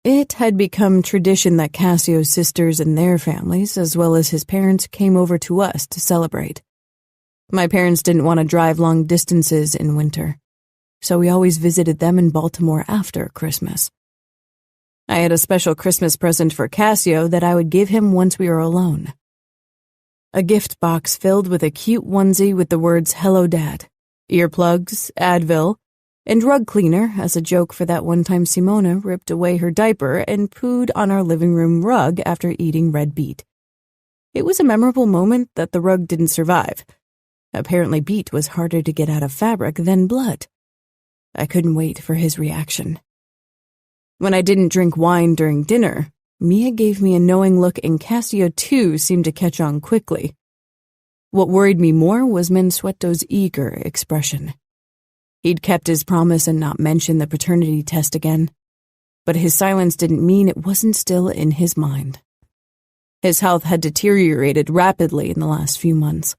It had become tradition that Cassio's sisters and their families, as well as his parents, came over to us to celebrate. My parents didn't want to drive long distances in winter, so we always visited them in Baltimore after Christmas. I had a special Christmas present for Cassio that I would give him once we were alone. A gift box filled with a cute onesie with the words "Hello, Dad," earplugs, Advil, and rug cleaner as a joke for that one time Simona ripped away her diaper and pooed on our living room rug after eating red beet. It was a memorable moment that the rug didn't survive. Apparently beet was harder to get out of fabric than blood. I couldn't wait for his reaction. When I didn't drink wine during dinner, Mia gave me a knowing look and Cassio too seemed to catch on quickly. What worried me more was Mansueto's eager expression. He'd kept his promise and not mentioned the paternity test again, but his silence didn't mean it wasn't still in his mind. His health had deteriorated rapidly in the last few months.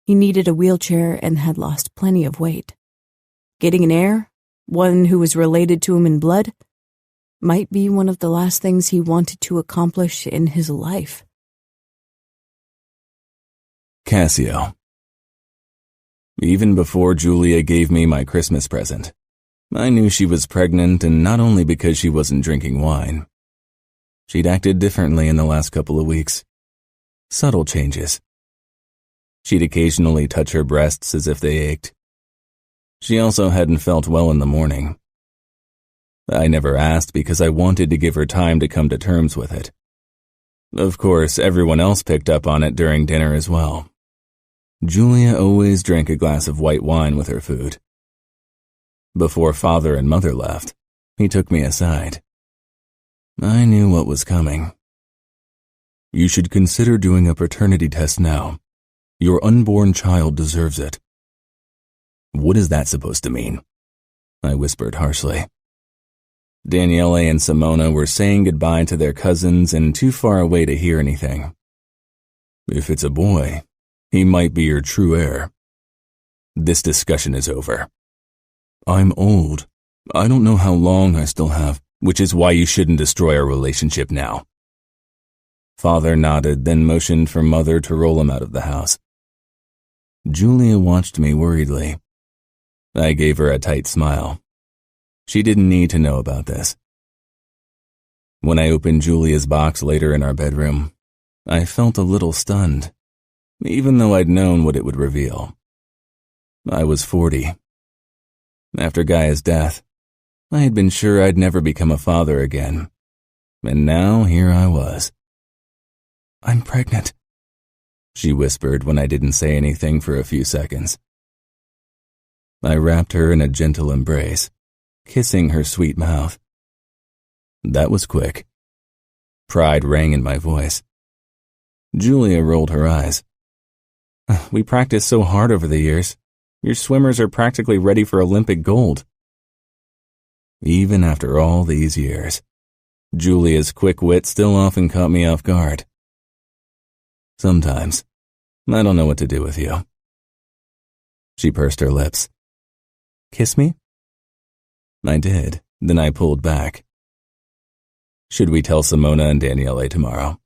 He needed a wheelchair and had lost plenty of weight. Getting an heir, one who was related to him in blood, might be one of the last things he wanted to accomplish in his life. Cassio. Even before Julia gave me my Christmas present, I knew she was pregnant, and not only because she wasn't drinking wine. She'd acted differently in the last couple of weeks. Subtle changes. She'd occasionally touch her breasts as if they ached. She also hadn't felt well in the morning. I never asked because I wanted to give her time to come to terms with it. Of course, everyone else picked up on it during dinner as well. Julia always drank a glass of white wine with her food. Before Father and Mother left, he took me aside. I knew what was coming. You should consider doing a paternity test now. Your unborn child deserves it. What is that supposed to mean? I whispered harshly. Daniele and Simona were saying goodbye to their cousins and too far away to hear anything. If it's a boy, he might be your true heir. This discussion is over. I'm old. I don't know how long I still have. Which is why you shouldn't destroy our relationship now. Father nodded, then motioned for Mother to roll him out of the house. Julia watched me worriedly. I gave her a tight smile. She didn't need to know about this. When I opened Julia's box later in our bedroom, I felt a little stunned, even though I'd known what it would reveal. I was 40. After Gaia's death, I had been sure I'd never become a father again, and now here I was. "I'm pregnant," she whispered when I didn't say anything for a few seconds. I wrapped her in a gentle embrace, kissing her sweet mouth. That was quick. Pride rang in my voice. Julia rolled her eyes. "We practiced so hard over the years. Your swimmers are practically ready for Olympic gold." Even after all these years, Julia's quick wit still often caught me off guard. Sometimes, I don't know what to do with you. She pursed her lips. "Kiss me?" I did, then I pulled back. "Should we tell Simona and Daniele tomorrow?"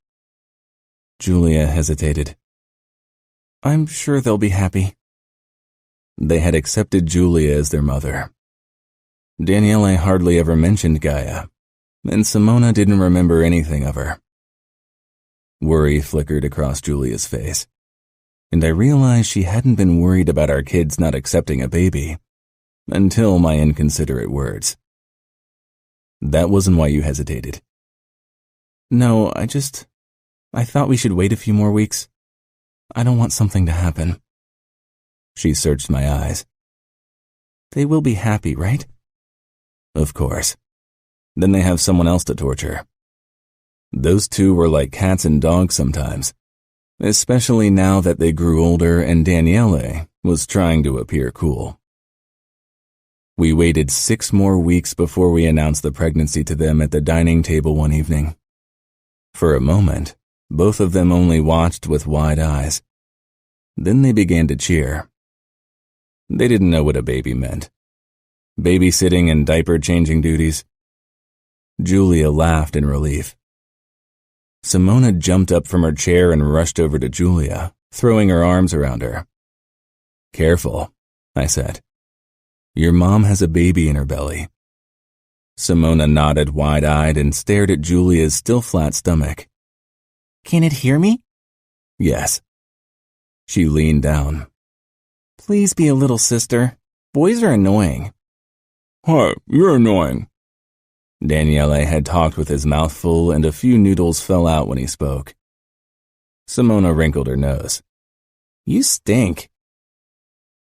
Julia hesitated. "I'm sure they'll be happy." They had accepted Julia as their mother. Daniele hardly ever mentioned Gaia, and Simona didn't remember anything of her. Worry flickered across Julia's face, and I realized she hadn't been worried about our kids not accepting a baby until my inconsiderate words. "That wasn't why you hesitated." "No, I thought we should wait a few more weeks. I don't want something to happen." She searched my eyes. "They will be happy, right?" "Of course. Then they have someone else to torture." Those two were like cats and dogs sometimes, especially now that they grew older and Daniele was trying to appear cool. We waited 6 more weeks before we announced the pregnancy to them at the dining table one evening. For a moment, both of them only watched with wide eyes. Then they began to cheer. They didn't know what a baby meant. Babysitting and diaper-changing duties. Julia laughed in relief. Simona jumped up from her chair and rushed over to Julia, throwing her arms around her. "Careful," I said. "Your mom has a baby in her belly." Simona nodded wide-eyed and stared at Julia's still flat stomach. "Can it hear me?" "Yes." She leaned down. "Please be a little sister. Boys are annoying." "Hi, you're annoying." Daniele had talked with his mouth full and a few noodles fell out when he spoke. Simona wrinkled her nose. "You stink."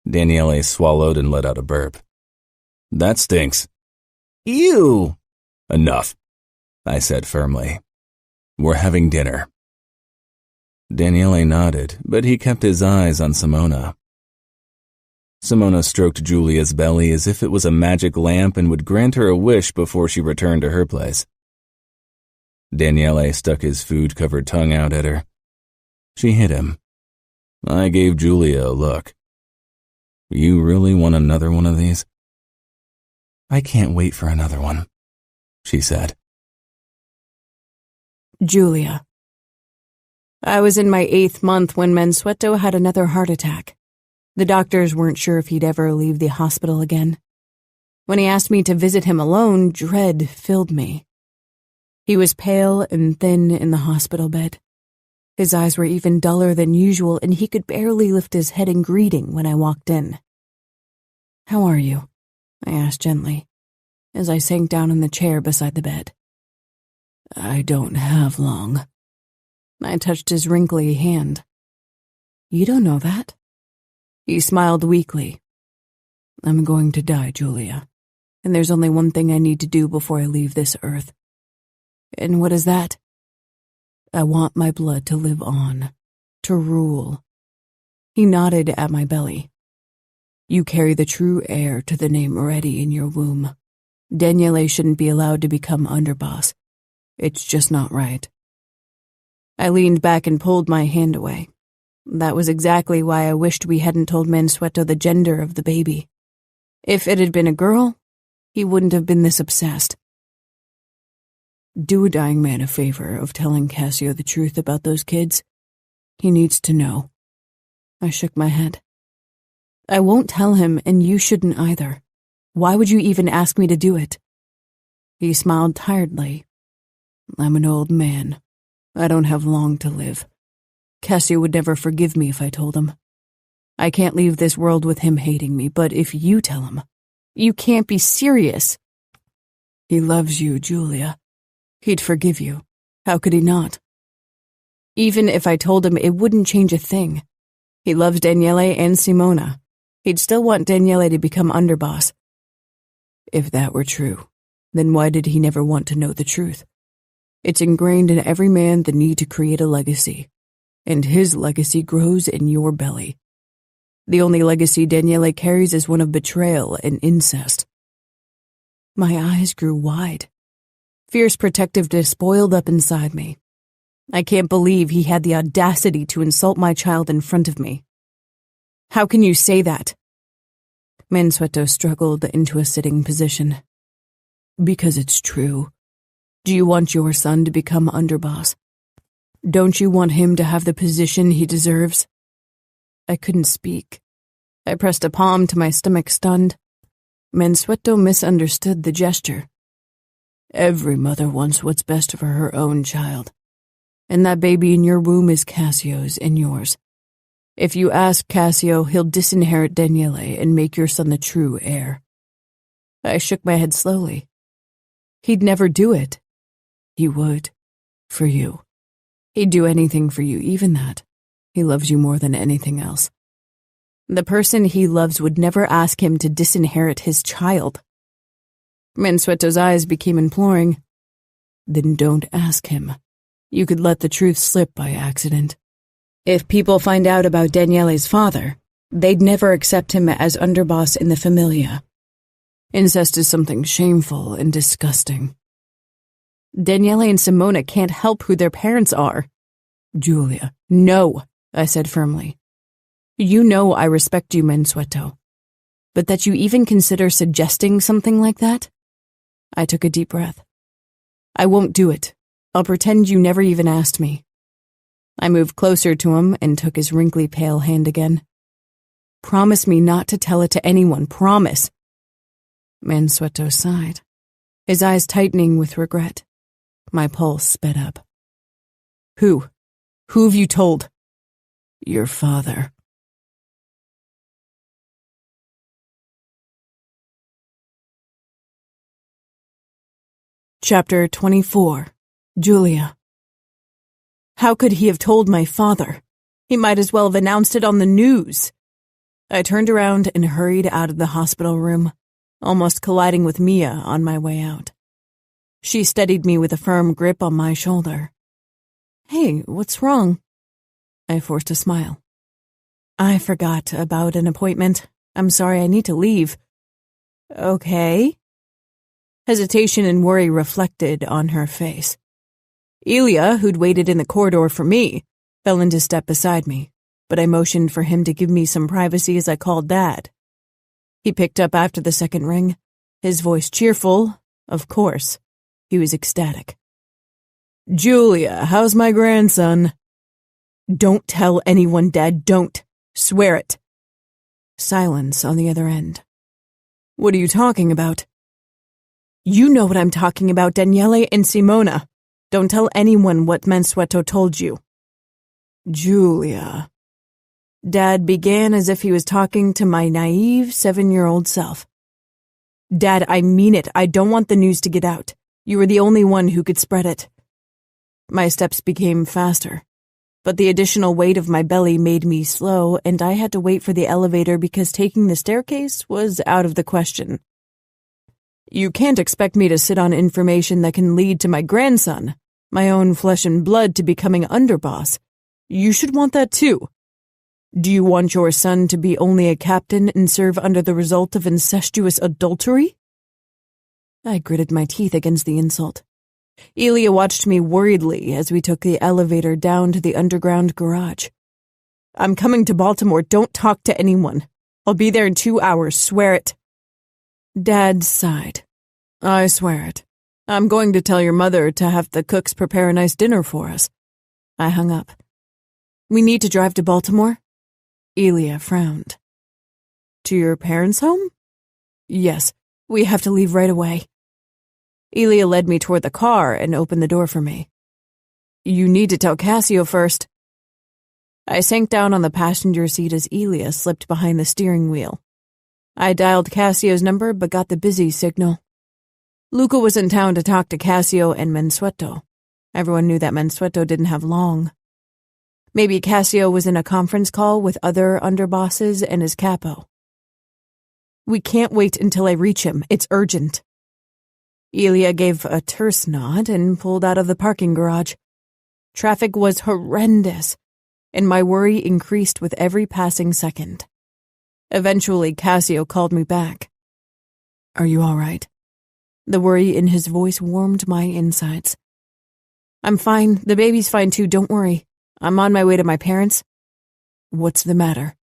Daniele swallowed and let out a burp. "That stinks." "Ew." "Enough," I said firmly. "We're having dinner." Daniele nodded, but he kept his eyes on Simona. Simona stroked Julia's belly as if it was a magic lamp and would grant her a wish before she returned to her place. Daniele stuck his food-covered tongue out at her. She hit him. I gave Julia a look. "You really want another one of these?" "I can't wait for another one," she said. Julia. I was in my 8th month when Mansueto had another heart attack. The doctors weren't sure if he'd ever leave the hospital again. When he asked me to visit him alone, dread filled me. He was pale and thin in the hospital bed. His eyes were even duller than usual, and he could barely lift his head in greeting when I walked in. "How are you?" I asked gently, as I sank down in the chair beside the bed. "I don't have long." I touched his wrinkly hand. "You don't know that." He smiled weakly. "I'm going to die, Julia, and there's only one thing I need to do before I leave this earth." "And what is that?" "I want my blood to live on, to rule." He nodded at my belly. "You carry the true heir to the name ready in your womb. Daniele shouldn't be allowed to become underboss. It's just not right." I leaned back and pulled my hand away. That was exactly why I wished we hadn't told Mansueto the gender of the baby. If it had been a girl, he wouldn't have been this obsessed. "Do a dying man a favor of telling Cassio the truth about those kids. He needs to know." I shook my head. "I won't tell him, and you shouldn't either. Why would you even ask me to do it?" He smiled tiredly. "I'm an old man. I don't have long to live. Cassio would never forgive me if I told him. I can't leave this world with him hating me, but if you tell him..." "You can't be serious." "He loves you, Julia. He'd forgive you. How could he not?" "Even if I told him, it wouldn't change a thing. He loves Daniele and Simona. He'd still want Daniele to become underboss." "If that were true, then why did he never want to know the truth? It's ingrained in every man the need to create a legacy, and his legacy grows in your belly. The only legacy Daniele carries is one of betrayal and incest." My eyes grew wide. Fierce protectiveness boiled up inside me. I can't believe he had the audacity to insult my child in front of me. "How can you say that?" Mansueto struggled into a sitting position. "Because it's true. Do you want your son to become underboss? Don't you want him to have the position he deserves?" I couldn't speak. I pressed a palm to my stomach, stunned. Mansueto misunderstood the gesture. "Every mother wants what's best for her own child. And that baby in your womb is Cassio's and yours. If you ask Cassio, he'll disinherit Daniele and make your son the true heir." I shook my head slowly. "He'd never do it." "He would. For you. He'd do anything for you, even that. He loves you more than anything else. The person he loves would never ask him to disinherit his child." Mansueto's eyes became imploring. "Then don't ask him. You could let the truth slip by accident. If people find out about Daniele's father, they'd never accept him as underboss in the Familia. Incest is something shameful and disgusting. Daniele and Simona can't help who their parents are. Julia, no, I said firmly. You know I respect you, Mansueto. But that you even consider suggesting something like that? I took a deep breath. I won't do it. I'll pretend you never even asked me. I moved closer to him and took his wrinkly pale hand again. Promise me not to tell it to anyone, promise. Mansueto sighed, his eyes tightening with regret. My pulse sped up. Who? Who have you told? Your father. Chapter 24. Julia. How could he have told my father? He might as well have announced it on the news. I turned around and hurried out of the hospital room, almost colliding with Mia on my way out. She steadied me with a firm grip on my shoulder. Hey, what's wrong? I forced a smile. I forgot about an appointment. I'm sorry, I need to leave. Okay. Hesitation and worry reflected on her face. Ilya, who'd waited in the corridor for me, fell into step beside me, but I motioned for him to give me some privacy as I called Dad. He picked up after the second ring, his voice cheerful, of course. He was ecstatic. Julia, how's my grandson? Don't tell anyone, Dad, don't. Swear it. Silence on the other end. What are you talking about? You know what I'm talking about, Daniele and Simona. Don't tell anyone what Mansueto told you. Julia. Dad began as if he was talking to my naive 7-year-old self. Dad, I mean it. I don't want the news to get out. You were the only one who could spread it. My steps became faster, but the additional weight of my belly made me slow, and I had to wait for the elevator because taking the staircase was out of the question. You can't expect me to sit on information that can lead to my grandson, my own flesh and blood, to becoming underboss. You should want that too. Do you want your son to be only a captain and serve under the result of incestuous adultery? I gritted my teeth against the insult. Ilya watched me worriedly as we took the elevator down to the underground garage. I'm coming to Baltimore. Don't talk to anyone. I'll be there in 2 hours. Swear it. Dad sighed. I swear it. I'm going to tell your mother to have the cooks prepare a nice dinner for us. I hung up. We need to drive to Baltimore? Ilya frowned. To your parents' home? Yes, we have to leave right away. Ilya led me toward the car and opened the door for me. You need to tell Cassio first. I sank down on the passenger seat as Ilya slipped behind the steering wheel. I dialed Cassio's number but got the busy signal. Luca was in town to talk to Cassio and Mansueto. Everyone knew that Mansueto didn't have long. Maybe Cassio was in a conference call with other underbosses and his capo. We can't wait until I reach him. It's urgent. Ilya gave a terse nod and pulled out of the parking garage. Traffic was horrendous, and my worry increased with every passing second. Eventually, Cassio called me back. Are you all right? The worry in his voice warmed my insides. I'm fine. The baby's fine too. Don't worry. I'm on my way to my parents. What's the matter?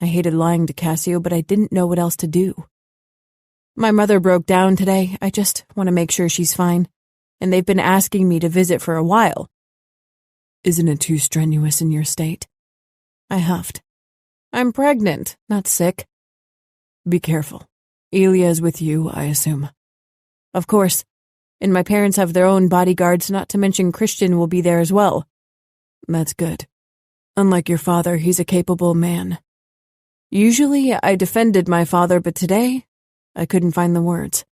I hated lying to Cassio, but I didn't know what else to do. My mother broke down today. I just want to make sure she's fine, and they've been asking me to visit for a while. Isn't it too strenuous in your state? I huffed. I'm pregnant, not sick. Be careful. Ilya is with you, I assume. Of course. And my parents have their own bodyguards, not to mention Christian will be there as well. That's good. Unlike your father, he's a capable man. Usually I defended my father, but today I couldn't find the words.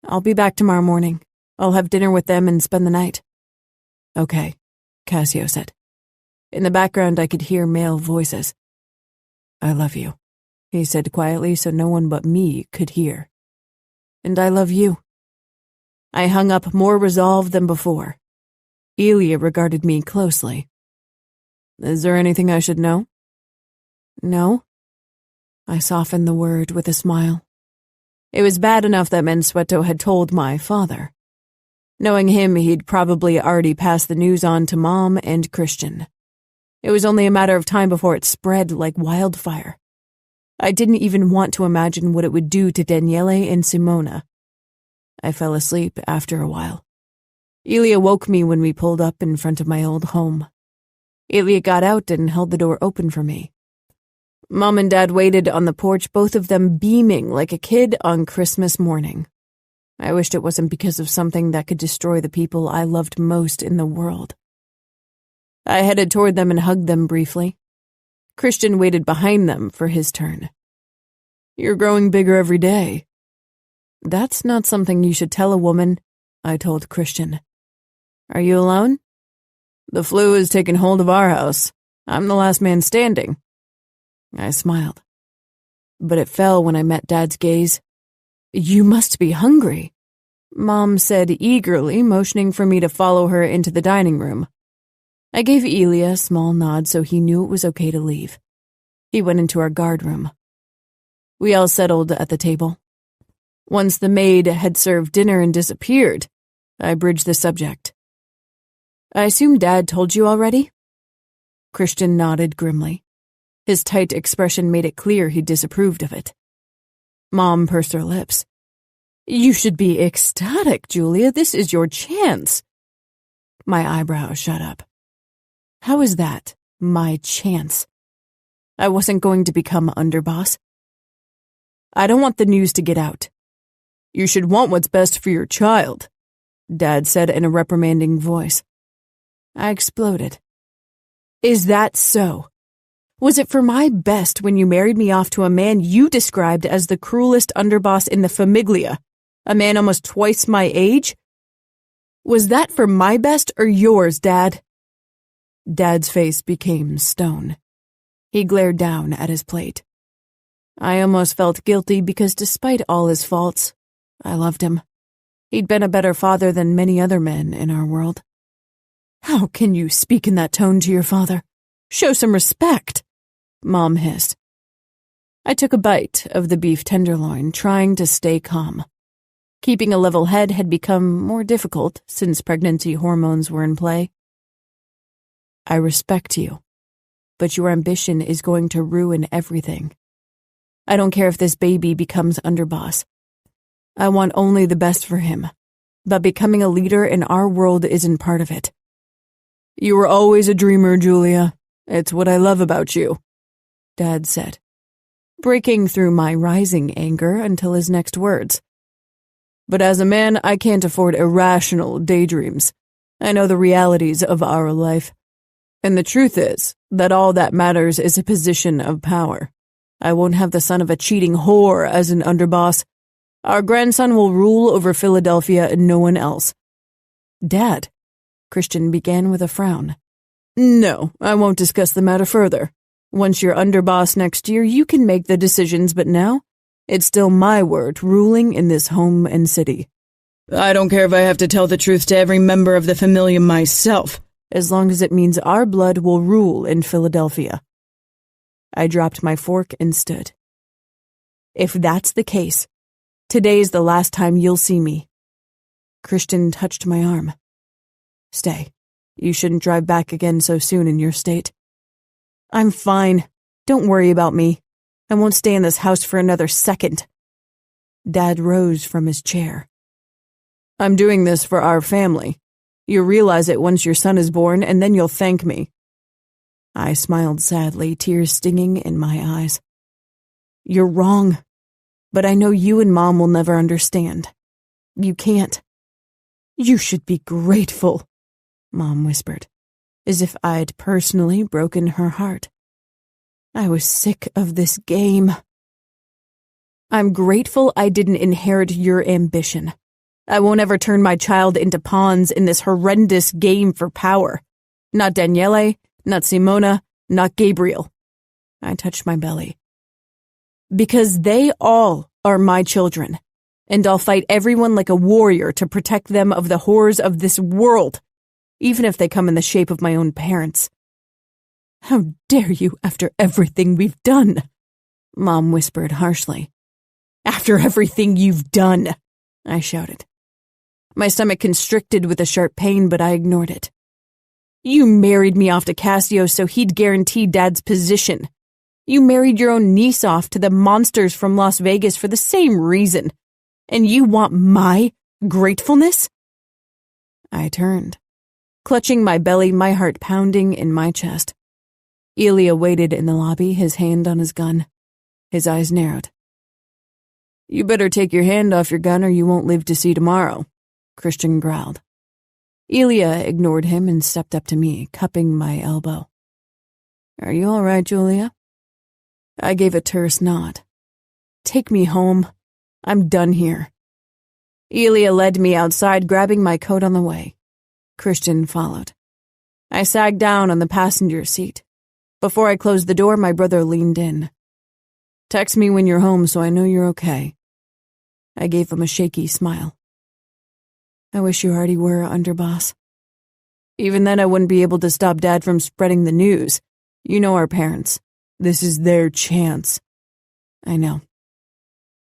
I'll be back tomorrow morning. I'll have dinner with them and spend the night. Okay, Cassio said. In the background I could hear male voices. I love you, he said quietly so no one but me could hear. And I love you. I hung up more resolved than before. Ilya regarded me closely. Is there anything I should know? No. I softened the word with a smile. It was bad enough that Mansueto had told my father. Knowing him, he'd probably already passed the news on to Mom and Christian. It was only a matter of time before it spread like wildfire. I didn't even want to imagine what it would do to Daniele and Simona. I fell asleep after a while. Elia woke me when we pulled up in front of my old home. Elia got out and held the door open for me. Mom and Dad waited on the porch, both of them beaming like a kid on Christmas morning. I wished it wasn't because of something that could destroy the people I loved most in the world. I headed toward them and hugged them briefly. Christian waited behind them for his turn. "You're growing bigger every day." "That's not something you should tell a woman," I told Christian. "Are you alone?" "The flu has taken hold of our house. I'm the last man standing." I smiled. But it fell when I met Dad's gaze. "You must be hungry," Mom said eagerly, motioning for me to follow her into the dining room. I gave Elia a small nod so he knew it was okay to leave. He went into our guard room. We all settled at the table. Once the maid had served dinner and disappeared, I bridged the subject. "I assume Dad told you already?" Christian nodded grimly. His tight expression made it clear he disapproved of it. Mom pursed her lips. "You should be ecstatic, Julia. This is your chance." My eyebrows shot up. How is that my chance? I wasn't going to become underboss. "I don't want the news to get out." "You should want what's best for your child," Dad said in a reprimanding voice. I exploded. "Is that so? Was it for my best when you married me off to a man you described as the cruelest underboss in the famiglia, a man almost twice my age? Was that for my best or yours, Dad?" Dad's face became stone. He glared down at his plate. I almost felt guilty because despite all his faults, I loved him. He'd been a better father than many other men in our world. "How can you speak in that tone to your father? Show some respect," Mom hissed. I took a bite of the beef tenderloin, trying to stay calm. Keeping a level head had become more difficult since pregnancy hormones were in play. "I respect you, but your ambition is going to ruin everything. I don't care if this baby becomes underboss. I want only the best for him, but becoming a leader in our world isn't part of it." "You were always a dreamer, Julia. It's what I love about you," Dad said, breaking through my rising anger until his next words. "But as a man, I can't afford irrational daydreams. I know the realities of our life. And the truth is that all that matters is a position of power. I won't have the son of a cheating whore as an underboss. Our grandson will rule over Philadelphia and no one else." "Dad," Christian began with a frown. "No, I won't discuss the matter further. Once you're underboss next year, you can make the decisions, but now, it's still my word ruling in this home and city. I don't care if I have to tell the truth to every member of the familia myself, as long as it means our blood will rule in Philadelphia." I dropped my fork and stood. "If that's the case, today's the last time you'll see me." Christian touched my arm. "Stay. You shouldn't drive back again so soon in your state." "I'm fine. Don't worry about me. I won't stay in this house for another second." Dad rose from his chair. "I'm doing this for our family. You'll realize it once your son is born, and then you'll thank me." I smiled sadly, tears stinging in my eyes. "You're wrong, but I know you and Mom will never understand. You can't." "You should be grateful," Mom whispered, as if I'd personally broken her heart. I was sick of this game. "I'm grateful I didn't inherit your ambition. I won't ever turn my child into pawns in this horrendous game for power. Not Daniele, not Simona, not Gabriel." I touched my belly. "Because they all are my children, and I'll fight everyone like a warrior to protect them of the horrors of this world, even if they come in the shape of my own parents." "How dare you after everything we've done?" Mom whispered harshly. After everything you've done, I shouted. My stomach constricted with a sharp pain, but I ignored it. You married me off to Cassio so he'd guarantee Dad's position. You married your own niece off to the monsters from Las Vegas for the same reason. And you want my gratefulness? I turned, clutching my belly, my heart pounding in my chest. Elia waited in the lobby, his hand on his gun. His eyes narrowed. You better take your hand off your gun or you won't live to see tomorrow, Christian growled. Elia ignored him and stepped up to me, cupping my elbow. Are you all right, Julia? I gave a terse nod. Take me home. I'm done here. Elia led me outside, grabbing my coat on the way. Christian followed. I sagged down on the passenger seat. Before I closed the door, my brother leaned in. Text me when you're home so I know you're okay. I gave him a shaky smile. I wish you already were, underboss. Even then I wouldn't be able to stop Dad from spreading the news. You know our parents. This is their chance. I know.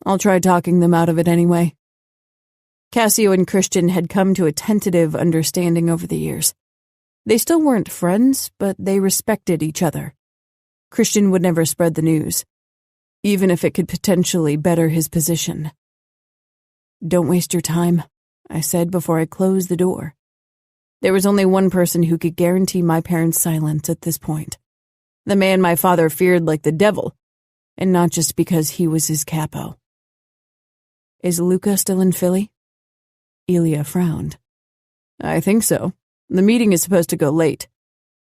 I'll try talking them out of it anyway. Cassio and Christian had come to a tentative understanding over the years. They still weren't friends, but they respected each other. Christian would never spread the news, even if it could potentially better his position. Don't waste your time, I said before I closed the door. There was only one person who could guarantee my parents' silence at this point. The man my father feared like the devil, and not just because he was his capo. Is Luca still in Philly? Elia frowned. I think so. The meeting is supposed to go late.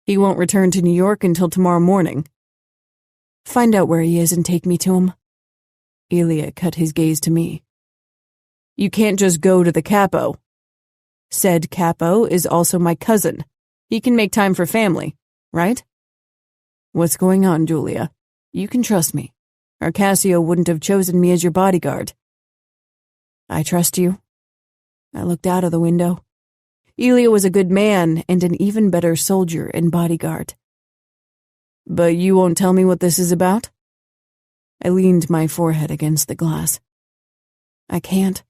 He won't return to New York until tomorrow morning. Find out where he is and take me to him. Elia cut his gaze to me. You can't just go to the capo. Said capo is also my cousin. He can make time for family, right? What's going on, Julia? You can trust me, or Cassio wouldn't have chosen me as your bodyguard. I trust you. I looked out of the window. Elia was a good man and an even better soldier and bodyguard. But you won't tell me what this is about? I leaned my forehead against the glass. I can't.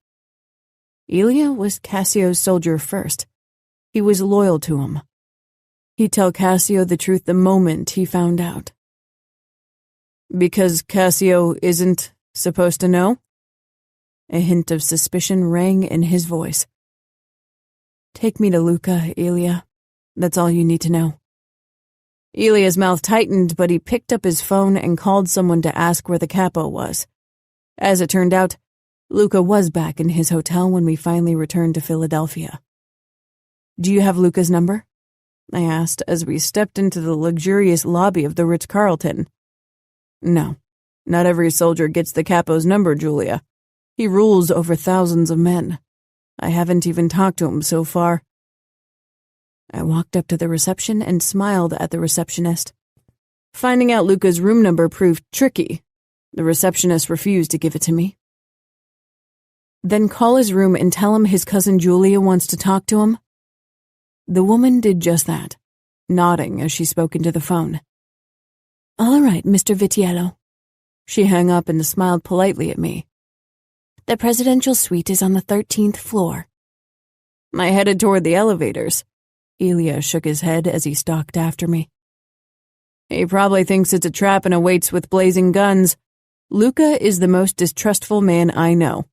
Elia was Cassio's soldier first. He was loyal to him. He'd tell Cassio the truth the moment he found out. Because Cassio isn't supposed to know? A hint of suspicion rang in his voice. Take me to Luca, Elia. That's all you need to know. Elia's mouth tightened, but he picked up his phone and called someone to ask where the capo was. As it turned out, Luca was back in his hotel when we finally returned to Philadelphia. Do you have Luca's number? I asked as we stepped into the luxurious lobby of the Ritz-Carlton. No, not every soldier gets the capo's number, Julia. He rules over thousands of men. I haven't even talked to him so far. I walked up to the reception and smiled at the receptionist. Finding out Luca's room number proved tricky. The receptionist refused to give it to me. Then call his room and tell him his cousin Julia wants to talk to him. The woman did just that, nodding as she spoke into the phone. All right, Mr. Vitiello. She hung up and smiled politely at me. The presidential suite is on the 13th floor. I headed toward the elevators. Elia shook his head as he stalked after me. He probably thinks it's a trap and awaits with blazing guns. Luca is the most distrustful man I know,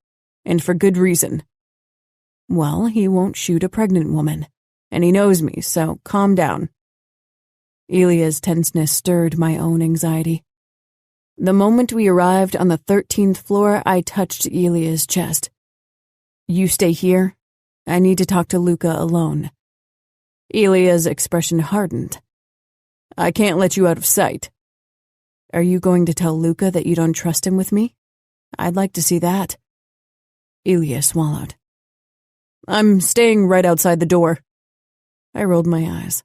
and for good reason. Well, he won't shoot a pregnant woman, and he knows me, so calm down. Elia's tenseness stirred my own anxiety. The moment we arrived on the 13th floor, I touched Elia's chest. You stay here. I need to talk to Luca alone. Elia's expression hardened. I can't let you out of sight. Are you going to tell Luca that you don't trust him with me? I'd like to see that. Elia swallowed. I'm staying right outside the door. I rolled my eyes.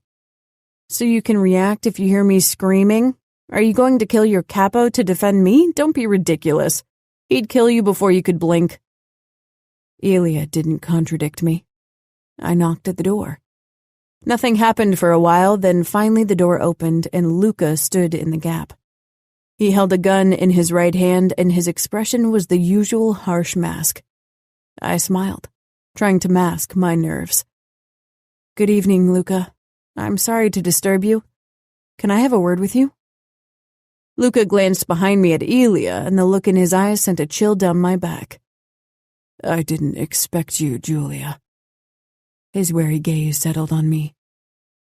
So you can react if you hear me screaming? Are you going to kill your capo to defend me? Don't be ridiculous. He'd kill you before you could blink. Elia didn't contradict me. I knocked at the door. Nothing happened for a while, then finally the door opened and Luca stood in the gap. He held a gun in his right hand, and his expression was the usual harsh mask. I smiled, trying to mask my nerves. "Good evening, Luca. I'm sorry to disturb you. Can I have a word with you?" Luca glanced behind me at Elia, and the look in his eyes sent a chill down my back. "I didn't expect you, Julia." His wary gaze settled on me.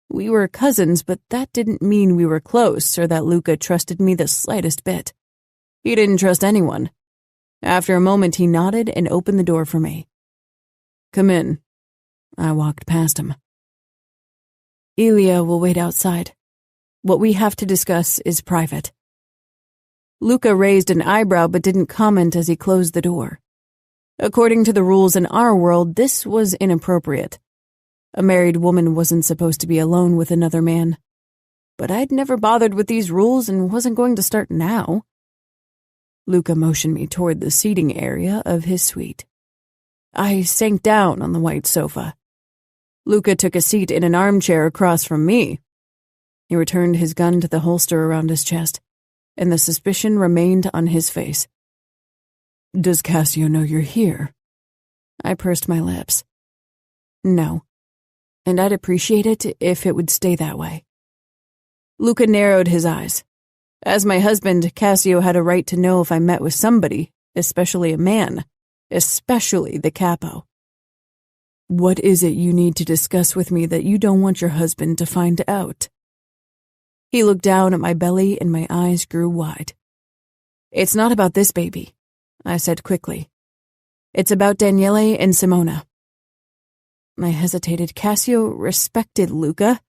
We were cousins, but that didn't mean we were close or that Luca trusted me the slightest bit. He didn't trust anyone. After a moment, he nodded and opened the door for me. "Come in." I walked past him. "Elia will wait outside. What we have to discuss is private." Luca raised an eyebrow but didn't comment as he closed the door. According to the rules in our world, this was inappropriate. A married woman wasn't supposed to be alone with another man. But I'd never bothered with these rules and wasn't going to start now. Luca motioned me toward the seating area of his suite. I sank down on the white sofa. Luca took a seat in an armchair across from me. He returned his gun to the holster around his chest, and the suspicion remained on his face. "Does Cassio know you're here?" I pursed my lips. No, and I'd appreciate it if it would stay that way. Luca narrowed his eyes. As my husband, Cassio had a right to know if I met with somebody, especially a man, especially the capo. "What is it you need to discuss with me that you don't want your husband to find out?" He looked down at my belly and my eyes grew wide. "It's not about this baby," I said quickly. "It's about Daniele and Simona." I hesitated. Cassio respected Luca.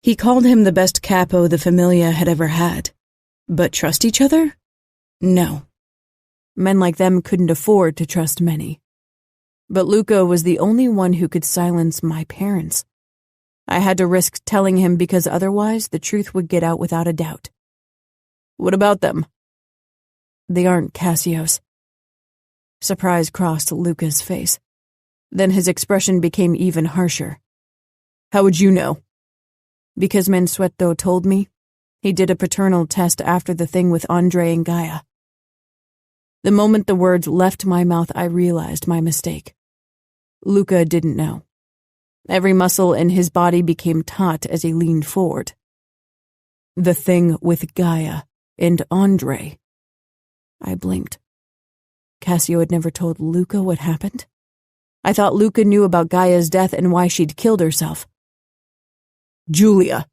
He called him the best capo the Familia had ever had. But trust each other? No. Men like them couldn't afford to trust many. But Luca was the only one who could silence my parents. I had to risk telling him because otherwise the truth would get out without a doubt. "What about them?" "They aren't Cassio's." Surprise crossed Luca's face. Then his expression became even harsher. "How would you know?" "Because Mansueto told me. He did a paternal test after the thing with Andre and Ngaio." The moment the words left my mouth, I realized my mistake. Luca didn't know. Every muscle in his body became taut as he leaned forward. "The thing with Ngaio and Andre." I blinked. Cassio had never told Luca what happened? I thought Luca knew about Gaia's death and why she'd killed herself. "Julia!"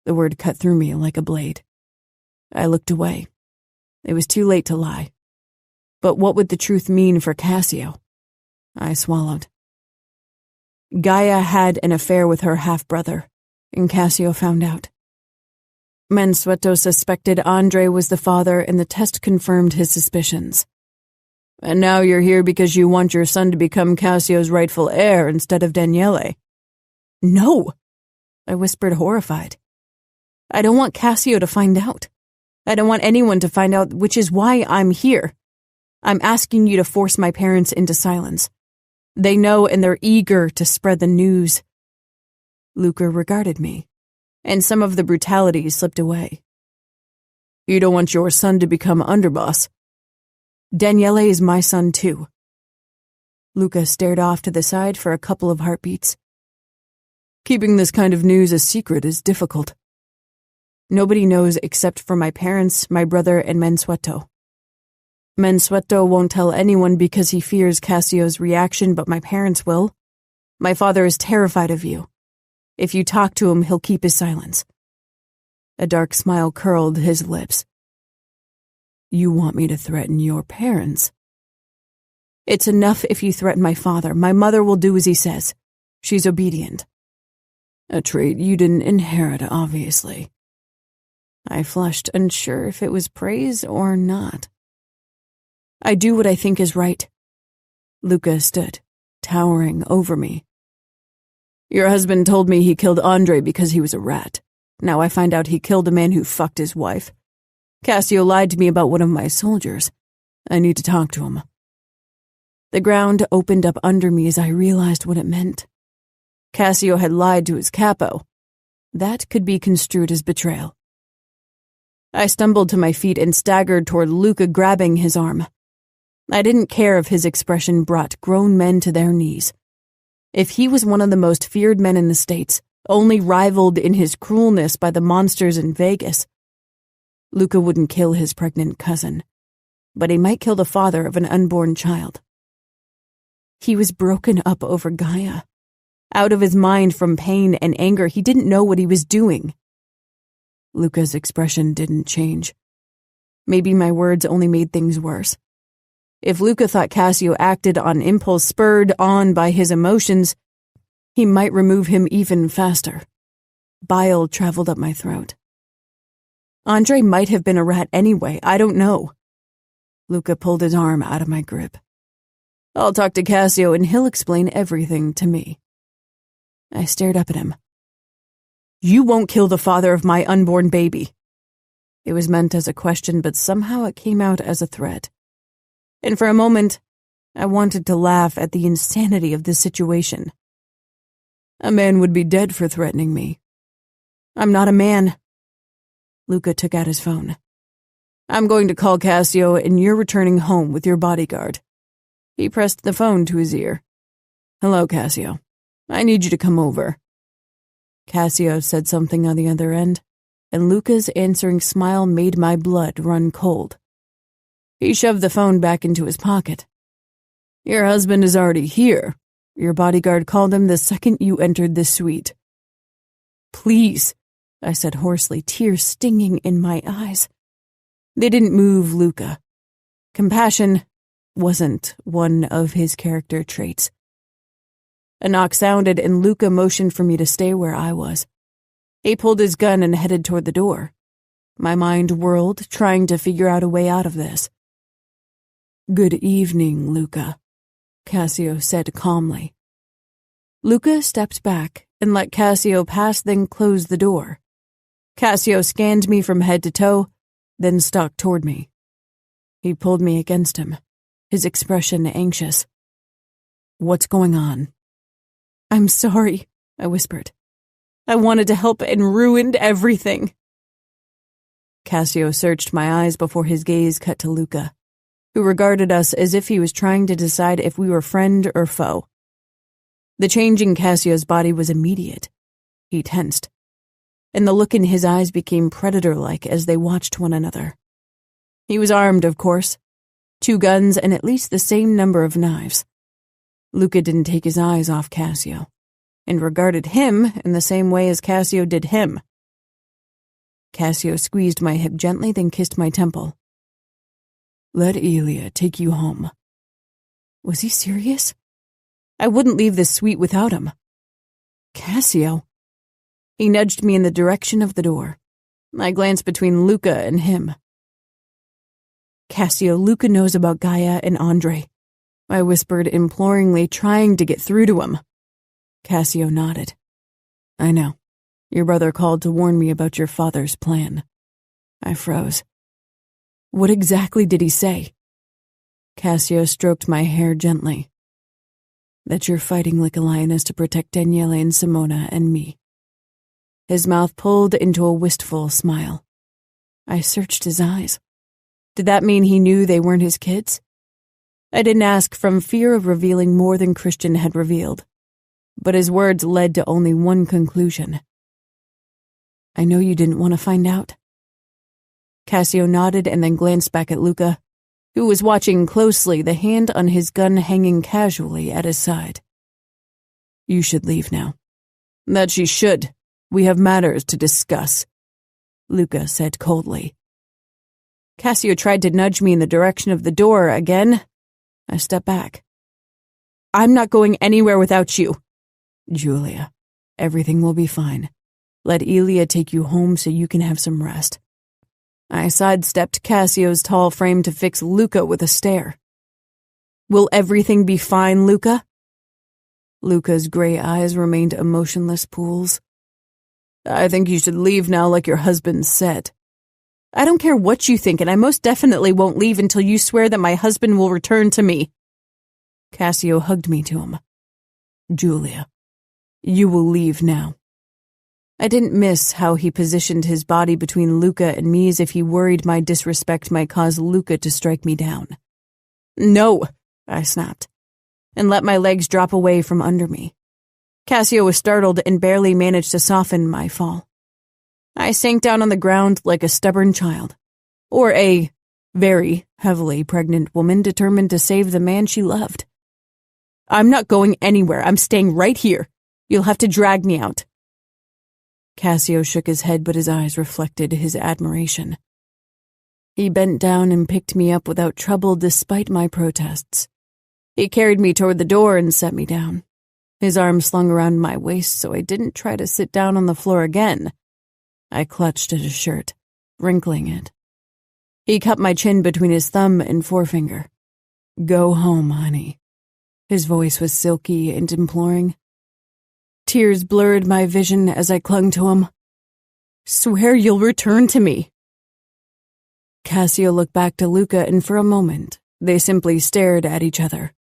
The word cut through me like a blade. I looked away. It was too late to lie. But what would the truth mean for Cassio? I swallowed. Ngaio had an affair with her half-brother, and Cassio found out. Mansueto suspected Andre was the father, and the test confirmed his suspicions. "And now you're here because you want your son to become Cassio's rightful heir instead of Daniele." "No," I whispered, horrified. "I don't want Cassio to find out. I don't want anyone to find out, which is why I'm here. I'm asking you to force my parents into silence. They know and they're eager to spread the news." Luca regarded me, and some of the brutality slipped away. "You don't want your son to become underboss?" "Daniele is my son too." Luca stared off to the side for a couple of heartbeats. "Keeping this kind of news a secret is difficult." "Nobody knows except for my parents, my brother, and Mansueto. Mansueto won't tell anyone because he fears Cassio's reaction, but my parents will. My father is terrified of you. If you talk to him, he'll keep his silence." A dark smile curled his lips. "You want me to threaten your parents?" "It's enough if you threaten my father. My mother will do as he says. She's obedient." "A trait you didn't inherit, obviously." I flushed, unsure if it was praise or not. "I do what I think is right." Luca stood, towering over me. "Your husband told me he killed Andre because he was a rat. Now I find out he killed a man who fucked his wife. Cassio lied to me about one of my soldiers. I need to talk to him." The ground opened up under me as I realized what it meant. Cassio had lied to his capo. That could be construed as betrayal. I stumbled to my feet and staggered toward Luca, grabbing his arm. I didn't care if his expression brought grown men to their knees. If he was one of the most feared men in the States, only rivaled in his cruelness by the monsters in Vegas, Luca wouldn't kill his pregnant cousin, but he might kill the father of an unborn child. He was broken up over Ngaio. Out of his mind from pain and anger, he didn't know what he was doing. Luca's expression didn't change. Maybe my words only made things worse. If Luca thought Cassio acted on impulse, spurred on by his emotions, he might remove him even faster. Bile traveled up my throat. Andre might have been a rat anyway, I don't know. Luca pulled his arm out of my grip. I'll talk to Cassio and he'll explain everything to me. I stared up at him. You won't kill the father of my unborn baby. It was meant as a question, but somehow it came out as a threat. And for a moment, I wanted to laugh at the insanity of this situation. A man would be dead for threatening me. I'm not a man. Luca took out his phone. I'm going to call Cassio and you're returning home with your bodyguard. He pressed the phone to his ear. Hello, Cassio. I need you to come over. Cassio said something on the other end, and Luca's answering smile made my blood run cold. He shoved the phone back into his pocket. Your husband is already here. Your bodyguard called him the second you entered the suite. Please, I said hoarsely, tears stinging in my eyes. They didn't move Luca. Compassion wasn't one of his character traits. A knock sounded and Luca motioned for me to stay where I was. He pulled his gun and headed toward the door. My mind whirled, trying to figure out a way out of this. Good evening, Luca, Cassio said calmly. Luca stepped back and let Cassio pass, then closed the door. Cassio scanned me from head to toe, then stalked toward me. He pulled me against him, his expression anxious. What's going on? I'm sorry, I whispered. I wanted to help and ruined everything. Cassio searched my eyes before his gaze cut to Luca, who regarded us as if he was trying to decide if we were friend or foe. The change in Cassio's body was immediate. He tensed, and the look in his eyes became predator-like as they watched one another. He was armed, of course, 2 guns and at least the same number of knives. Luca didn't take his eyes off Cassio, and regarded him in the same way as Cassio did him. Cassio squeezed my hip gently, then kissed my temple. Let Elia take you home. Was he serious? I wouldn't leave this suite without him. Cassio. He nudged me in the direction of the door. I glanced between Luca and him. Cassio, Luca knows about Ngaio and Andre, I whispered imploringly, trying to get through to him. Cassio nodded. I know. Your brother called to warn me about your father's plan. I froze. What exactly did he say? Cassio stroked my hair gently. That you're fighting like a lioness to protect Daniele and Simona and me. His mouth pulled into a wistful smile. I searched his eyes. Did that mean he knew they weren't his kids? I didn't ask from fear of revealing more than Christian had revealed, but his words led to only one conclusion. I know you didn't want to find out. Cassio nodded and then glanced back at Luca, who was watching closely, the hand on his gun hanging casually at his side. You should leave now. That she should. We have matters to discuss, Luca said coldly. Cassio tried to nudge me in the direction of the door again. I stepped back. I'm not going anywhere without you. Julia, everything will be fine. Let Elia take you home so you can have some rest. I sidestepped Cassio's tall frame to fix Luca with a stare. Will everything be fine, Luca? Luca's gray eyes remained emotionless pools. I think you should leave now like your husband said. I don't care what you think, and I most definitely won't leave until you swear that my husband will return to me. Cassio hugged me to him. Julia, you will leave now. I didn't miss how he positioned his body between Luca and me as if he worried my disrespect might cause Luca to strike me down. "No," I snapped, and let my legs drop away from under me. Cassio was startled and barely managed to soften my fall. I sank down on the ground like a stubborn child, or a very heavily pregnant woman determined to save the man she loved. "I'm not going anywhere. I'm staying right here. You'll have to drag me out." Cassio shook his head, but his eyes reflected his admiration. He bent down and picked me up without trouble despite my protests. He carried me toward the door and set me down. His arm slung around my waist, so I didn't try to sit down on the floor again. I clutched at his shirt, wrinkling it. He cupped my chin between his thumb and forefinger. "Go home, honey." His voice was silky and imploring. Tears blurred my vision as I clung to him. "Swear you'll return to me." Cassio looked back to Luca, and for a moment, they simply stared at each other.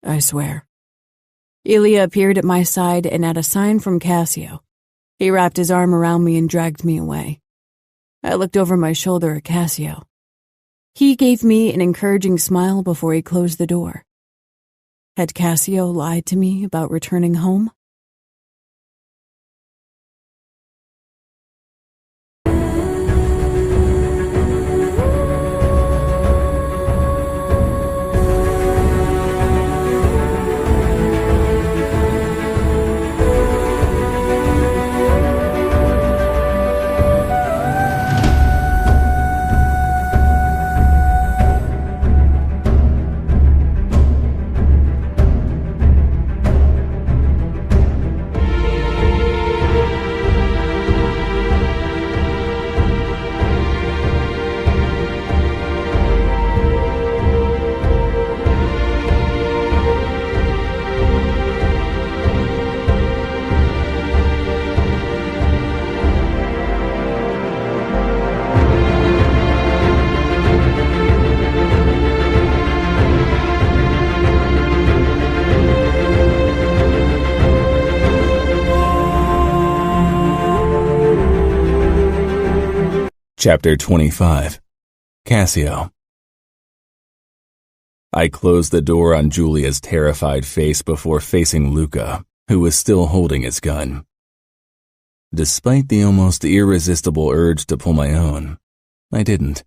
"I swear." Ilya appeared at my side, and at a sign from Cassio, he wrapped his arm around me and dragged me away. I looked over my shoulder at Cassio. He gave me an encouraging smile before he closed the door. Had Cassio lied to me about returning home? Chapter 25. Cassio. I closed the door on Julia's terrified face before facing Luca, who was still holding his gun. Despite the almost irresistible urge to pull my own, I didn't.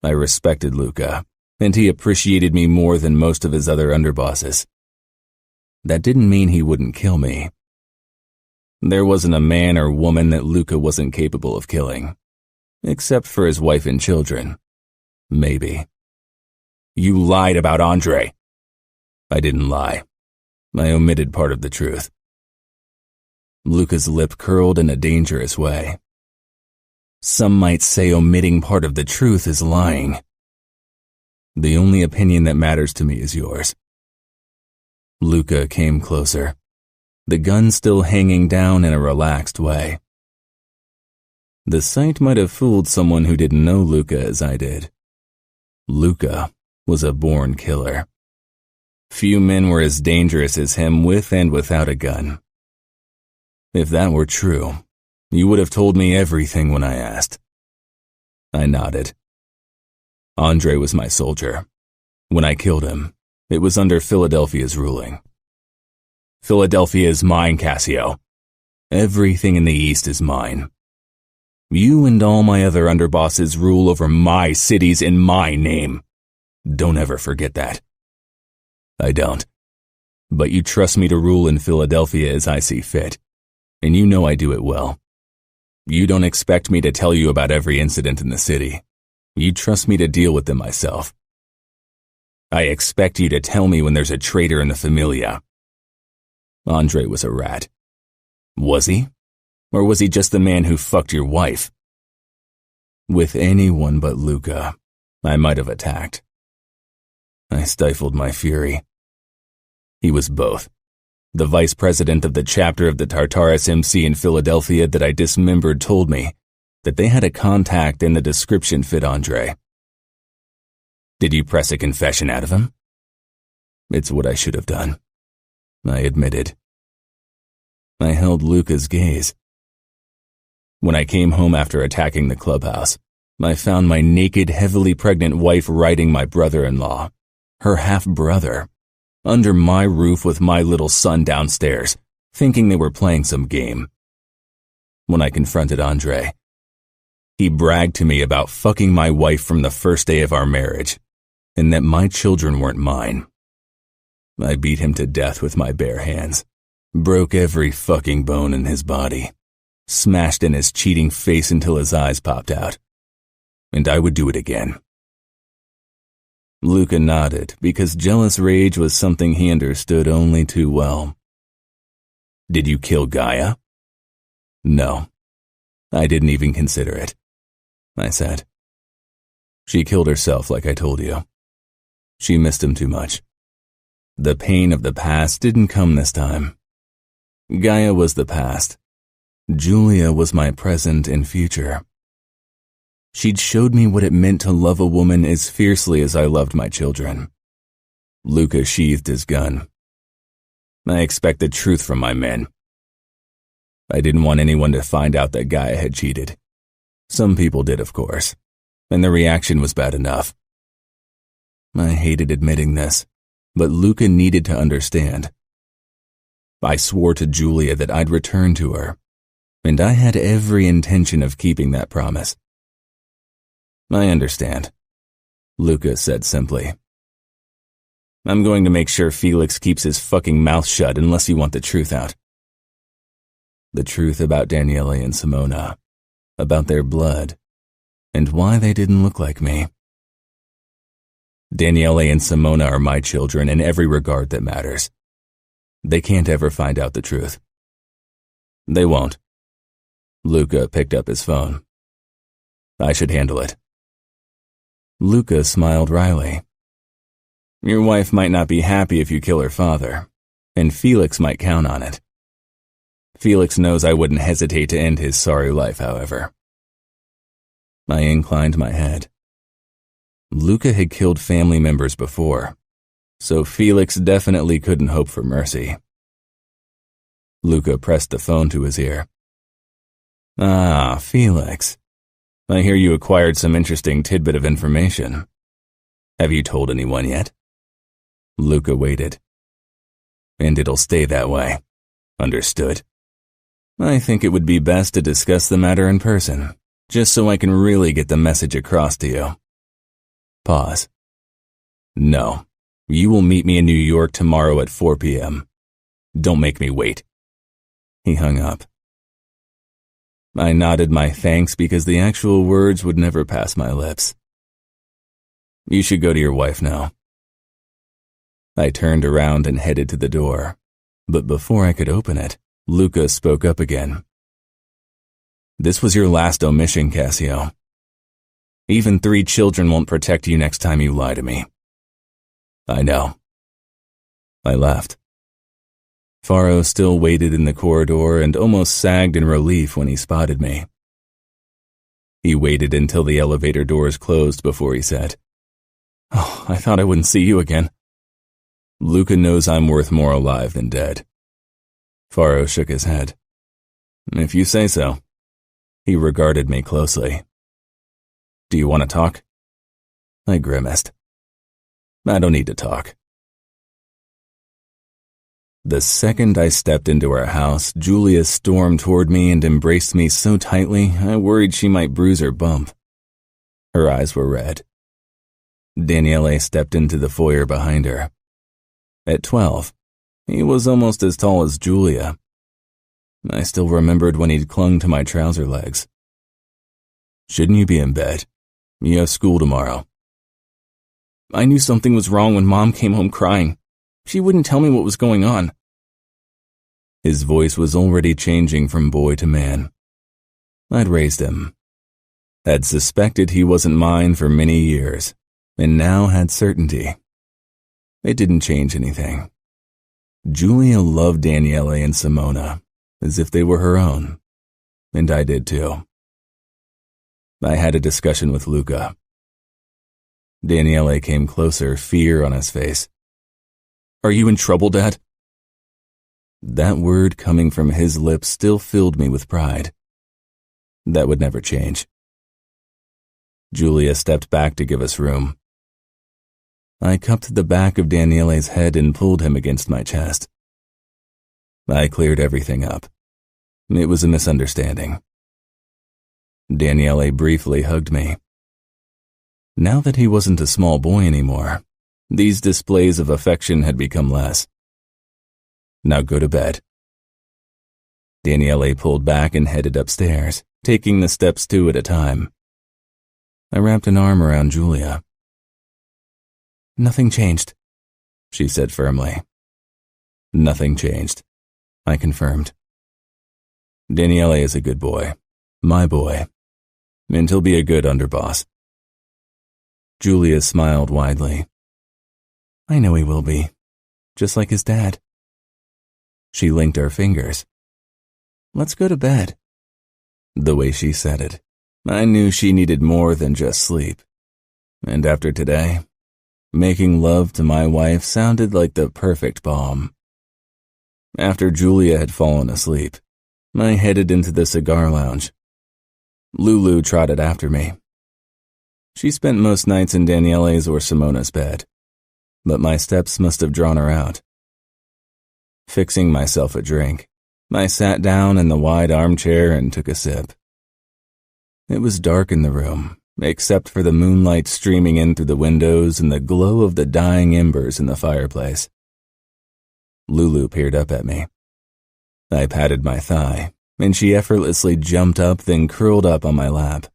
I respected Luca, and he appreciated me more than most of his other underbosses. That didn't mean he wouldn't kill me. There wasn't a man or woman that Luca wasn't capable of killing. Except for his wife and children. Maybe. You lied about Andre. I didn't lie. I omitted part of the truth. Luca's lip curled in a dangerous way. Some might say omitting part of the truth is lying. The only opinion that matters to me is yours. Luca came closer, the gun still hanging down in a relaxed way. The sight might have fooled someone who didn't know Luca as I did. Luca was a born killer. Few men were as dangerous as him with and without a gun. If that were true, you would have told me everything when I asked. I nodded. Andre was my soldier. When I killed him, it was under Philadelphia's ruling. Philadelphia is mine, Cassio. Everything in the East is mine. You and all my other underbosses rule over my cities in my name. Don't ever forget that. I don't. But you trust me to rule in Philadelphia as I see fit, and you know I do it well. You don't expect me to tell you about every incident in the city. You trust me to deal with them myself. I expect you to tell me when there's a traitor in the familia. Andre was a rat. Was he? Or was he just the man who fucked your wife? With anyone but Luca, I might have attacked. I stifled my fury. He was both. The vice president of the chapter of the Tartarus MC in Philadelphia that I dismembered told me that they had a contact and the description fit Andre. Did you press a confession out of him? It's what I should have done, I admitted. I held Luca's gaze, When I came home after attacking the clubhouse, I found my naked, heavily pregnant wife riding my brother-in-law, her half-brother, under my roof with my little son downstairs, thinking they were playing some game. When I confronted Andre, he bragged to me about fucking my wife from the first day of our marriage, and that my children weren't mine. I beat him to death with my bare hands, broke every fucking bone in his body, smashed in his cheating face until his eyes popped out, and I would do it again. Luca nodded because jealous rage was something he understood only too well. Did you kill Gaia? No, I didn't even consider it, I said. She killed herself like I told you. She missed him too much. The pain of the past didn't come this time. Gaia was the past. Julia was my present and future. She'd showed me what it meant to love a woman as fiercely as I loved my children. Luca sheathed his gun. I expect the truth from my men. I didn't want anyone to find out that Gaia had cheated. Some people did, of course, and the reaction was bad enough. I hated admitting this, but Luca needed to understand. I swore to Julia that I'd return to her, and I had every intention of keeping that promise. I understand, Luca said simply. I'm going to make sure Felix keeps his fucking mouth shut unless you want the truth out. The truth about Daniele and Simona, about their blood, and why they didn't look like me. Daniele and Simona are my children in every regard that matters. They can't ever find out the truth. They won't. Luca picked up his phone. I should handle it. Luca smiled wryly. Your wife might not be happy if you kill her father, and Felix might count on it. Felix knows I wouldn't hesitate to end his sorry life, however. I inclined my head. Luca had killed family members before, so Felix definitely couldn't hope for mercy. Luca pressed the phone to his ear. Ah, Felix. I hear you acquired some interesting tidbit of information. Have you told anyone yet? Luca waited. And it'll stay that way. Understood. I think it would be best to discuss the matter in person, just so I can really get the message across to you. Pause. No, you will meet me in New York tomorrow at 4 p.m. Don't make me wait. He hung up. I nodded my thanks because the actual words would never pass my lips. You should go to your wife now. I turned around and headed to the door, but before I could open it, Luca spoke up again. This was your last omission, Cassio. Even 3 children won't protect you next time you lie to me. I know. I left. Faro still waited in the corridor and almost sagged in relief when he spotted me. He waited until the elevator doors closed before he said, Oh, I thought I wouldn't see you again. Luca knows I'm worth more alive than dead. Faro shook his head. If you say so. He regarded me closely. Do you want to talk? I grimaced. I don't need to talk. The second I stepped into her house, Julia stormed toward me and embraced me so tightly I worried she might bruise her bump. Her eyes were red. Daniele stepped into the foyer behind her. At 12, he was almost as tall as Julia. I still remembered when he'd clung to my trouser legs. Shouldn't you be in bed? You have school tomorrow. I knew something was wrong when Mom came home crying. She wouldn't tell me what was going on. His voice was already changing from boy to man. I'd raised him. Had suspected he wasn't mine for many years, and now had certainty. It didn't change anything. Julia loved Daniele and Simona, as if they were her own, and I did too. I had a discussion with Luca. Daniele came closer, fear on his face. Are you in trouble, Dad? That word coming from his lips still filled me with pride. That would never change. Julia stepped back to give us room. I cupped the back of Daniele's head and pulled him against my chest. I cleared everything up. It was a misunderstanding. Daniele briefly hugged me. Now that he wasn't a small boy anymore, these displays of affection had become less. Now go to bed. Daniele pulled back and headed upstairs, taking the steps 2 at a time. I wrapped an arm around Julia. Nothing changed, she said firmly. Nothing changed, I confirmed. Daniele is a good boy, my boy, and he'll be a good underboss. Julia smiled widely. I know he will be, just like his dad. She linked our fingers. Let's go to bed. The way she said it, I knew she needed more than just sleep. And after today, making love to my wife sounded like the perfect balm. After Julia had fallen asleep, I headed into the cigar lounge. Lulu trotted after me. She spent most nights in Daniele's or Simona's bed, but my steps must have drawn her out. Fixing myself a drink, I sat down in the wide armchair and took a sip. It was dark in the room, except for the moonlight streaming in through the windows and the glow of the dying embers in the fireplace. Lulu peered up at me. I patted my thigh, and she effortlessly jumped up, then curled up on my lap.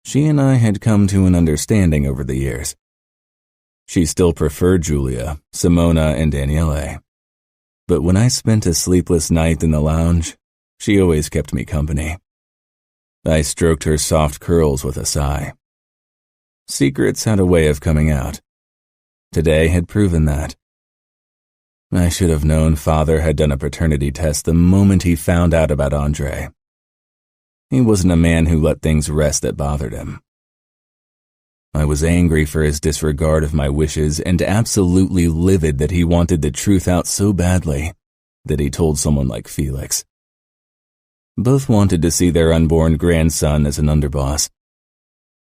She and I had come to an understanding over the years. She still preferred Julia, Simona, and Daniele. But when I spent a sleepless night in the lounge, she always kept me company. I stroked her soft curls with a sigh. Secrets had a way of coming out. Today had proven that. I should have known Father had done a paternity test the moment he found out about Andre. He wasn't a man who let things rest that bothered him. I was angry for his disregard of my wishes and absolutely livid that he wanted the truth out so badly that he told someone like Felix. Both wanted to see their unborn grandson as an underboss.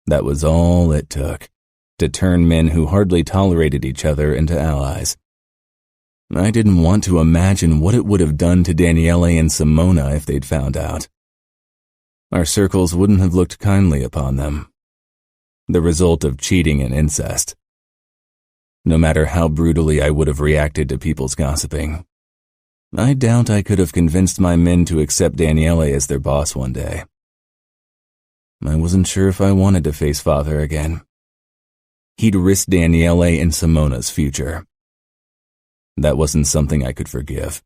That was all it took to turn men who hardly tolerated each other into allies. I didn't want to imagine what it would have done to Daniele and Simona if they'd found out. Our circles wouldn't have looked kindly upon them. The result of cheating and incest. No matter how brutally I would have reacted to people's gossiping, I doubt I could have convinced my men to accept Daniele as their boss one day. I wasn't sure if I wanted to face Father again. He'd risked Daniele and Simona's future. That wasn't something I could forgive.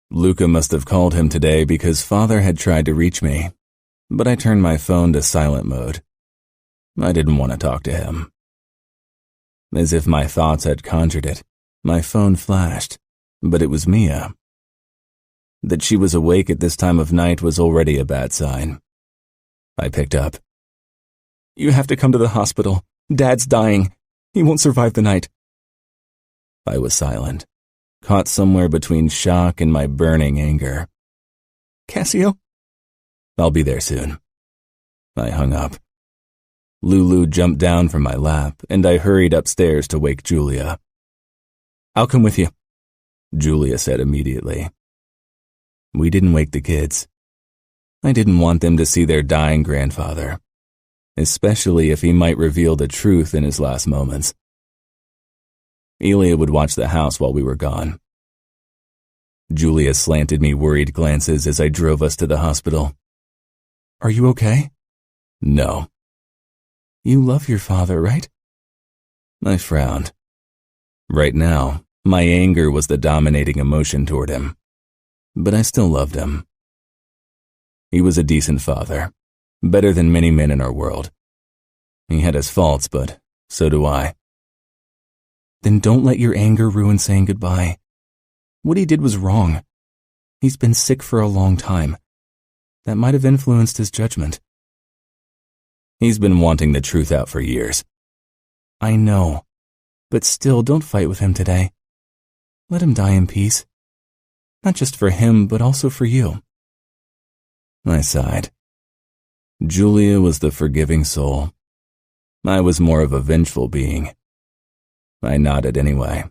Luca must have called him today because Father had tried to reach me, but I turned my phone to silent mode. I didn't want to talk to him. As if my thoughts had conjured it, my phone flashed, but it was Mia. That she was awake at this time of night was already a bad sign. I picked up. You have to come to the hospital. Dad's dying. He won't survive the night. I was silent, caught somewhere between shock and my burning anger. Cassio? I'll be there soon. I hung up. Lulu jumped down from my lap, and I hurried upstairs to wake Julia. I'll come with you, Julia said immediately. We didn't wake the kids. I didn't want them to see their dying grandfather, especially if he might reveal the truth in his last moments. Elia would watch the house while we were gone. Julia slanted me worried glances as I drove us to the hospital. Are you okay? No. You love your father, right? I frowned. Right now, my anger was the dominating emotion toward him, but I still loved him. He was a decent father, better than many men in our world. He had his faults, but so do I. Then don't let your anger ruin saying goodbye. What he did was wrong. He's been sick for a long time. That might have influenced his judgment. He's been wanting the truth out for years. I know, but still don't fight with him today. Let him die in peace. Not just for him, but also for you. I sighed. Julia was the forgiving soul. I was more of a vengeful being. I nodded anyway.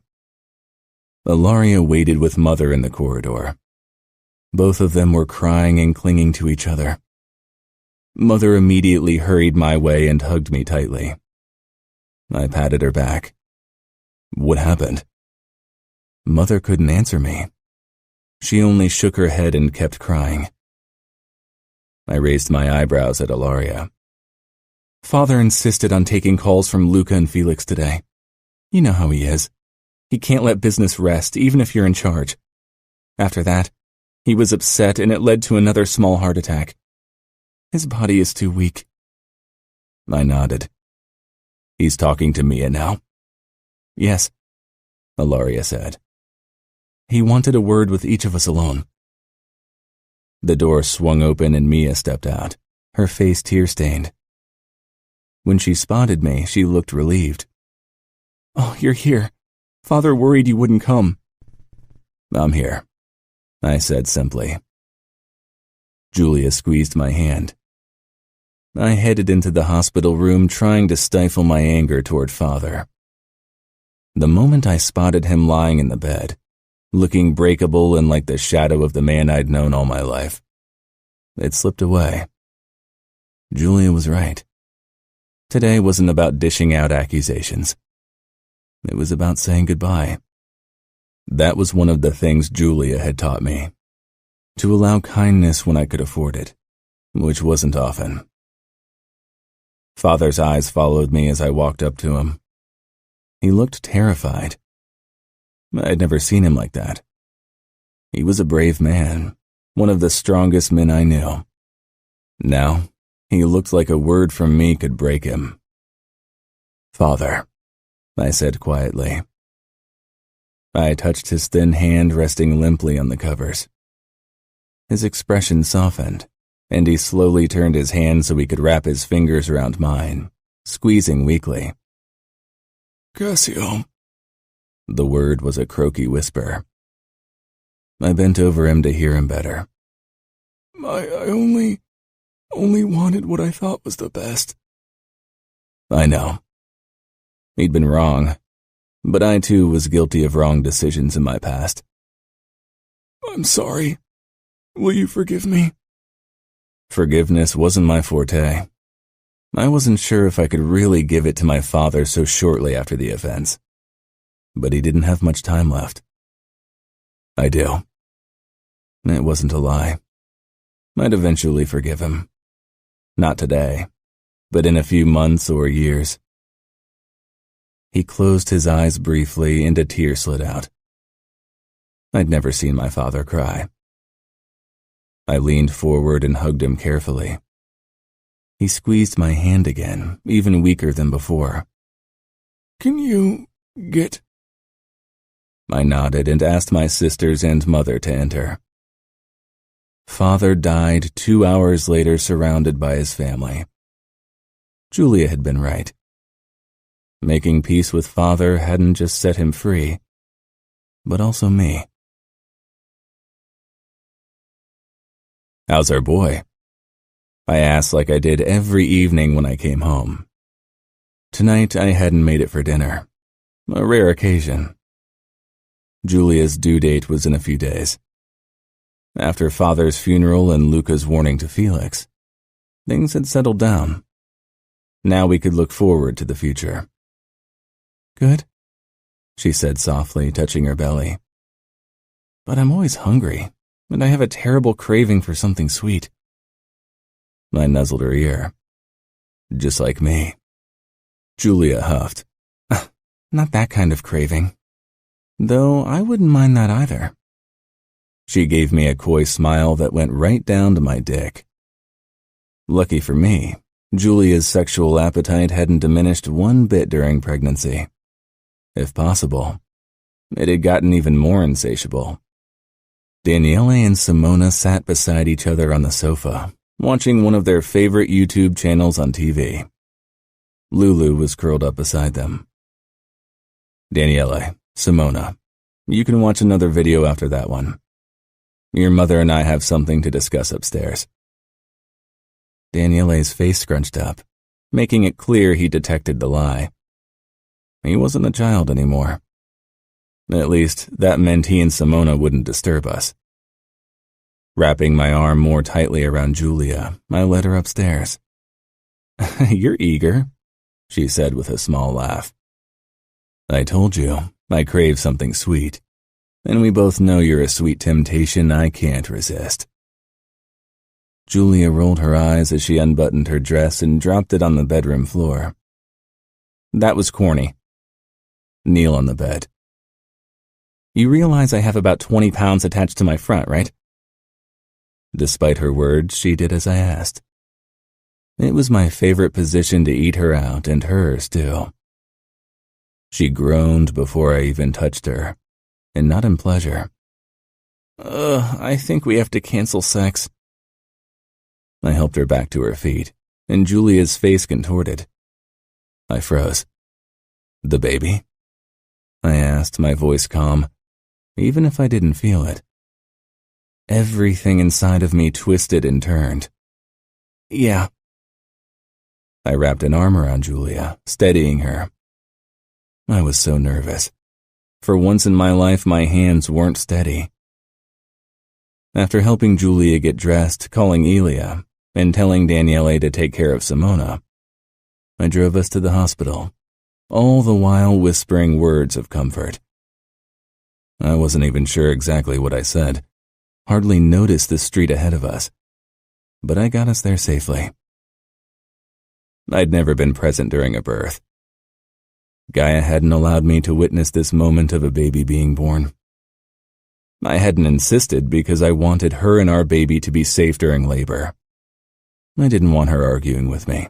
Ilaria waited with Mother in the corridor. Both of them were crying and clinging to each other. Mother immediately hurried my way and hugged me tightly. I patted her back. What happened? Mother couldn't answer me. She only shook her head and kept crying. I raised my eyebrows at Ilaria. Father insisted on taking calls from Luca and Felix today. You know how he is. He can't let business rest, even if you're in charge. After that, he was upset and it led to another small heart attack. His body is too weak. I nodded. He's talking to Mia now? Yes, Ilaria said. He wanted a word with each of us alone. The door swung open and Mia stepped out, her face tear-stained. When she spotted me, she looked relieved. Oh, you're here. Father worried you wouldn't come. I'm here, I said simply. Julia squeezed my hand. I headed into the hospital room trying to stifle my anger toward Father. The moment I spotted him lying in the bed, looking breakable and like the shadow of the man I'd known all my life, it slipped away. Julia was right. Today wasn't about dishing out accusations. It was about saying goodbye. That was one of the things Julia had taught me. To allow kindness when I could afford it, which wasn't often. Father's eyes followed me as I walked up to him. He looked terrified. I'd never seen him like that. He was a brave man, one of the strongest men I knew. Now, he looked like a word from me could break him. Father, I said quietly. I touched his thin hand resting limply on the covers. His expression softened, and he slowly turned his hand so he could wrap his fingers around mine, squeezing weakly. Cassio. The word was a croaky whisper. I bent over him to hear him better. I only wanted what I thought was the best. I know. He'd been wrong, but I too was guilty of wrong decisions in my past. I'm sorry. Will you forgive me? Forgiveness wasn't my forte. I wasn't sure if I could really give it to my father so shortly after the events. But he didn't have much time left. I do. It wasn't a lie. I'd eventually forgive him. Not today, but in a few months or years. He closed his eyes briefly and a tear slid out. I'd never seen my father cry. I leaned forward and hugged him carefully. He squeezed my hand again, even weaker than before. Can you get... I nodded and asked my sisters and mother to enter. Father died 2 hours later surrounded by his family. Julia had been right. Making peace with Father hadn't just set him free, but also me. How's our boy? I asked like I did every evening when I came home. Tonight I hadn't made it for dinner. A rare occasion. Julia's due date was in a few days. After Father's funeral and Luca's warning to Felix, things had settled down. Now we could look forward to the future. Good, she said softly, touching her belly. But I'm always hungry, and I have a terrible craving for something sweet. I nuzzled her ear. Just like me. Julia huffed. Not that kind of craving. Though I wouldn't mind that either. She gave me a coy smile that went right down to my dick. Lucky for me, Julia's sexual appetite hadn't diminished one bit during pregnancy. If possible, it had gotten even more insatiable. Daniele and Simona sat beside each other on the sofa, watching one of their favorite YouTube channels on TV. Lulu was curled up beside them. Daniele, Simona, you can watch another video after that one. Your mother and I have something to discuss upstairs. Daniele's face scrunched up, making it clear he detected the lie. He wasn't a child anymore. At least, that meant he and Simona wouldn't disturb us. Wrapping my arm more tightly around Julia, I led her upstairs. "You're eager," she said with a small laugh. "I told you, I crave something sweet, and we both know you're a sweet temptation I can't resist." Julia rolled her eyes as she unbuttoned her dress and dropped it on the bedroom floor. "That was corny." Kneel on the bed. "You realize I have about 20 pounds attached to my front, right?" Despite her words, she did as I asked. It was my favorite position to eat her out, and hers too. She groaned before I even touched her, and not in pleasure. I think we have to cancel sex." I helped her back to her feet, and Julia's face contorted. I froze. "The baby?" I asked, my voice calm, even if I didn't feel it. Everything inside of me twisted and turned. "Yeah." I wrapped an arm around Julia, steadying her. I was so nervous. For once in my life, my hands weren't steady. After helping Julia get dressed, calling Elia, and telling Daniele to take care of Simona, I drove us to the hospital, all the while whispering words of comfort. I wasn't even sure exactly what I said, hardly noticed the street ahead of us, but I got us there safely. I'd never been present during a birth. Ngaio hadn't allowed me to witness this moment of a baby being born. I hadn't insisted because I wanted her and our baby to be safe during labor. I didn't want her arguing with me.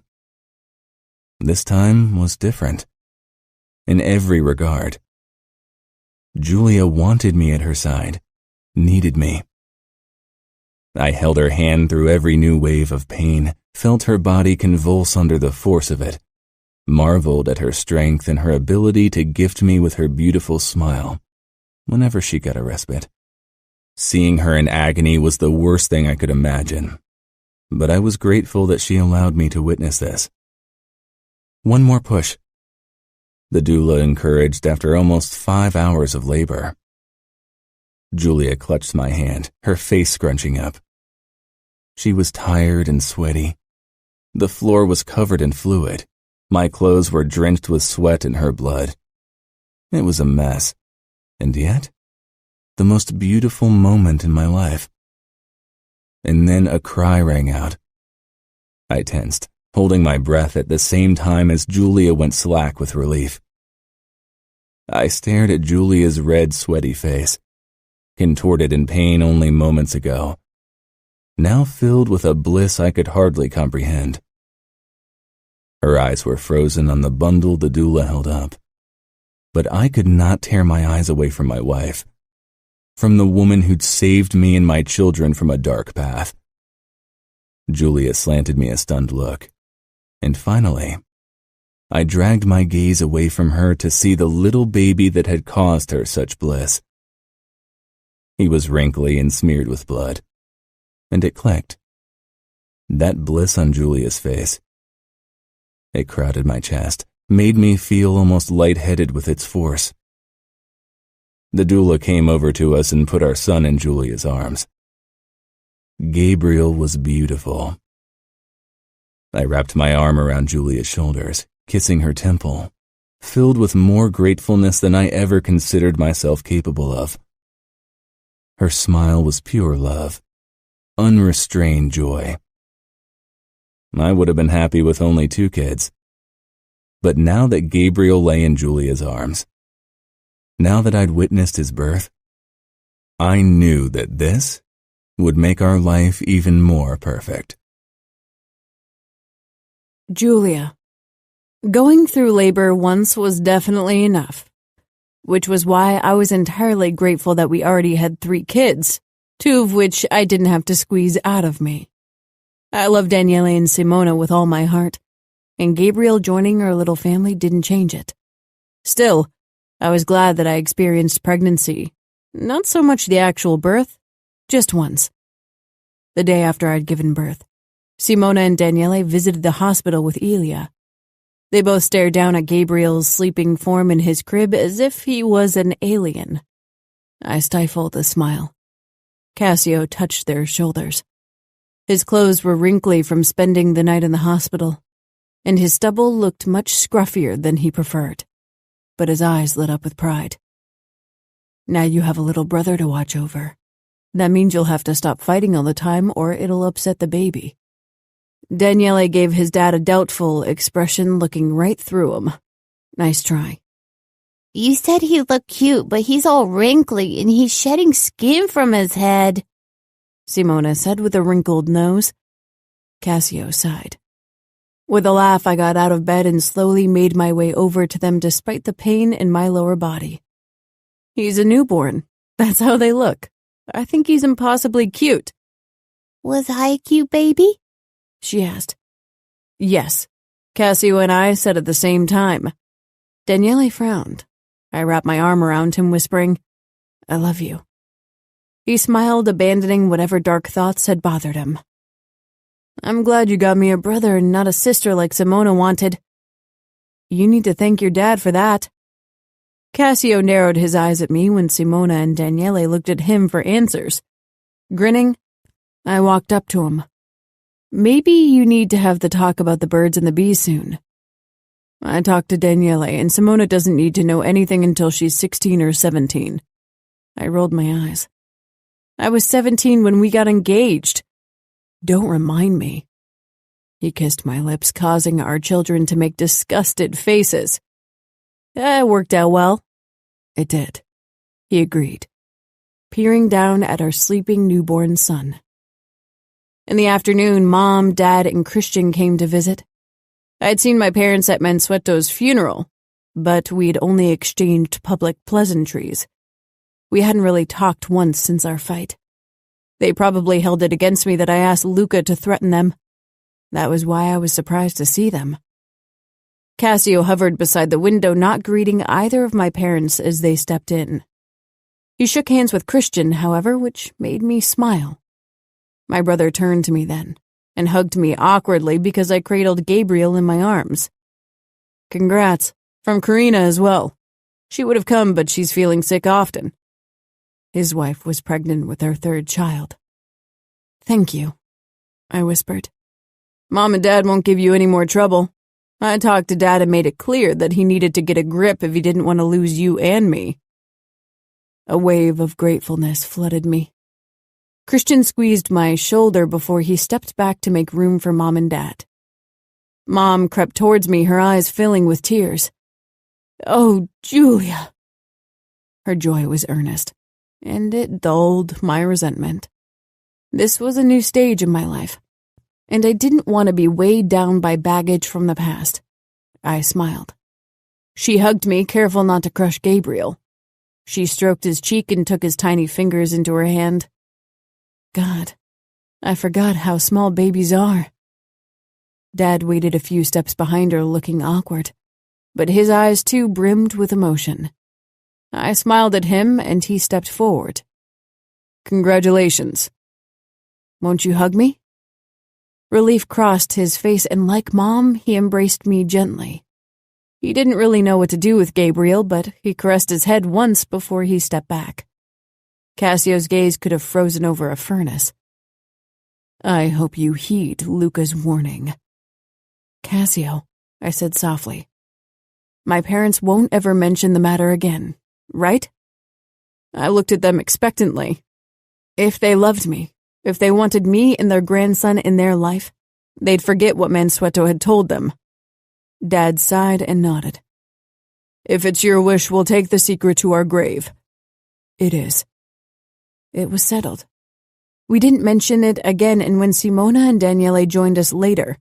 This time was different. In every regard. Julia wanted me at her side, needed me. I held her hand through every new wave of pain, felt her body convulse under the force of it, marveled at her strength and her ability to gift me with her beautiful smile whenever she got a respite. Seeing her in agony was the worst thing I could imagine, but I was grateful that she allowed me to witness this. "One more push," the doula encouraged after almost 5 hours of labor. Julia clutched my hand, her face scrunching up. She was tired and sweaty. The floor was covered in fluid. My clothes were drenched with sweat and her blood. It was a mess, and yet, the most beautiful moment in my life. And then a cry rang out. I tensed, holding my breath at the same time as Julia went slack with relief. I stared at Julia's red, sweaty face, contorted in pain only moments ago, now filled with a bliss I could hardly comprehend. Her eyes were frozen on the bundle the doula held up, but I could not tear my eyes away from my wife, from the woman who'd saved me and my children from a dark path. Julia slanted me a stunned look, and finally, I dragged my gaze away from her to see the little baby that had caused her such bliss. He was wrinkly and smeared with blood, and it clicked. That bliss on Julia's face. It crowded my chest, made me feel almost lightheaded with its force. The doula came over to us and put our son in Julia's arms. Gabriel was beautiful. I wrapped my arm around Julia's shoulders, kissing her temple, filled with more gratefulness than I ever considered myself capable of. Her smile was pure love, unrestrained joy. I would have been happy with only 2 kids. But now that Gabriel lay in Julia's arms, now that I'd witnessed his birth, I knew that this would make our life even more perfect. Julia. Going through labor once was definitely enough, which was why I was entirely grateful that we already had 3 kids, 2 of which I didn't have to squeeze out of me. I love Daniele and Simona with all my heart, and Gabriel joining our little family didn't change it. Still, I was glad that I experienced pregnancy, not so much the actual birth, just once. The day after I'd given birth, Simona and Daniele visited the hospital with Elia. They both stared down at Gabriel's sleeping form in his crib as if he was an alien. I stifled a smile. Cassio touched their shoulders. His clothes were wrinkly from spending the night in the hospital, and his stubble looked much scruffier than he preferred, but his eyes lit up with pride. Now you have a little brother to watch over. That means you'll have to stop fighting all the time or it'll upset the baby. Daniele gave his dad a doubtful expression, looking right through him. Nice try. You said he looked cute, but he's all wrinkly and he's shedding skin from his head, Simona said with a wrinkled nose. Cassio sighed. With a laugh, I got out of bed and slowly made my way over to them despite the pain in my lower body. He's a newborn. That's how they look. I think he's impossibly cute. Was I a cute baby? She asked. Yes, Cassio and I said at the same time. Daniele frowned. I wrapped my arm around him, whispering, I love you. He smiled, abandoning whatever dark thoughts had bothered him. I'm glad you got me a brother and not a sister like Simona wanted. You need to thank your dad for that. Cassio narrowed his eyes at me when Simona and Daniele looked at him for answers. Grinning, I walked up to him. Maybe you need to have the talk about the birds and the bees soon. I talked to Daniele, and Simona doesn't need to know anything until she's 16 or 17. I rolled my eyes. I was 17 when we got engaged. Don't remind me. He kissed my lips, causing our children to make disgusted faces. It worked out well. It did. He agreed, peering down at our sleeping newborn son. In the afternoon, Mom, Dad, and Christian came to visit. I had seen my parents at Mansueto's funeral, but we'd only exchanged public pleasantries. We hadn't really talked once since our fight. They probably held it against me that I asked Luca to threaten them. That was why I was surprised to see them. Cassio hovered beside the window, not greeting either of my parents as they stepped in. He shook hands with Christian, however, which made me smile. My brother turned to me then, and hugged me awkwardly because I cradled Gabriel in my arms. Congrats, from Karina as well. She would have come, but she's feeling sick often. His wife was pregnant with our third child. Thank you, I whispered. Mom and Dad won't give you any more trouble. I talked to Dad and made it clear that he needed to get a grip if he didn't want to lose you and me. A wave of gratefulness flooded me. Christian squeezed my shoulder before he stepped back to make room for Mom and Dad. Mom crept towards me, her eyes filling with tears. Oh, Julia. Her joy was earnest, and it dulled my resentment. This was a new stage in my life, and I didn't want to be weighed down by baggage from the past. I smiled. She hugged me, careful not to crush Gabriel. She stroked his cheek and took his tiny fingers into her hand. God, I forgot how small babies are. Dad waited a few steps behind her, looking awkward, but his eyes too brimmed with emotion. I smiled at him, and he stepped forward. Congratulations. Won't you hug me? Relief crossed his face, and like Mom, he embraced me gently. He didn't really know what to do with Gabriel, but he caressed his head once before he stepped back. Cassio's gaze could have frozen over a furnace. I hope you heed Luca's warning. Cassio, I said softly. My parents won't ever mention the matter again, right? I looked at them expectantly. If they loved me, if they wanted me and their grandson in their life, they'd forget what Mansueto had told them. Dad sighed and nodded. If it's your wish, we'll take the secret to our grave. It is. It was settled. We didn't mention it again, and when Simona and Daniele joined us later,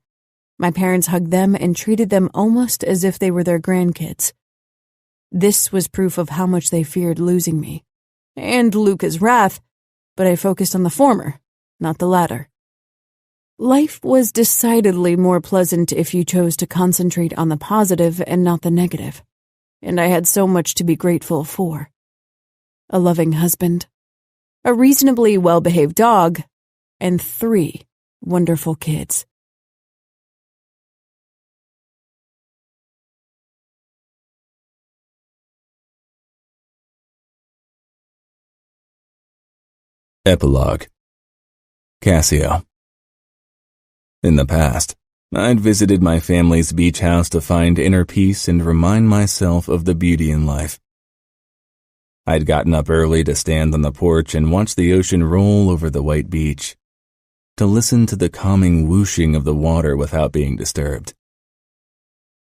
my parents hugged them and treated them almost as if they were their grandkids. This was proof of how much they feared losing me, and Luca's wrath, but I focused on the former, not the latter. Life was decidedly more pleasant if you chose to concentrate on the positive and not the negative, and I had so much to be grateful for. A loving husband, a reasonably well-behaved dog, and 3 wonderful kids. Epilogue. Cassio. In the past, I'd visited my family's beach house to find inner peace and remind myself of the beauty in life. I'd gotten up early to stand on the porch and watch the ocean roll over the white beach, to listen to the calming whooshing of the water without being disturbed.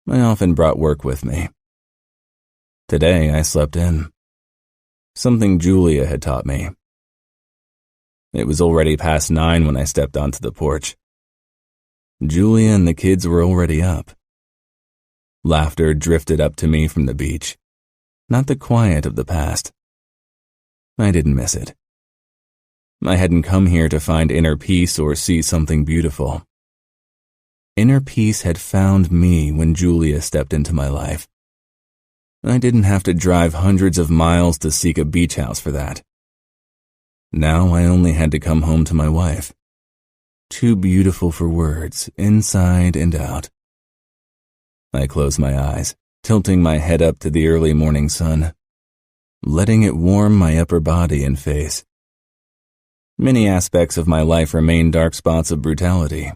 I often brought work with me. Today I slept in. Something Julia had taught me. It was already past 9 when I stepped onto the porch. Julia and the kids were already up. Laughter drifted up to me from the beach, not the quiet of the past. I didn't miss it. I hadn't come here to find inner peace or see something beautiful. Inner peace had found me when Julia stepped into my life. I didn't have to drive hundreds of miles to seek a beach house for that. Now I only had to come home to my wife. Too beautiful for words, inside and out. I closed my eyes, tilting my head up to the early morning sun, letting it warm my upper body and face. Many aspects of my life remained dark spots of brutality,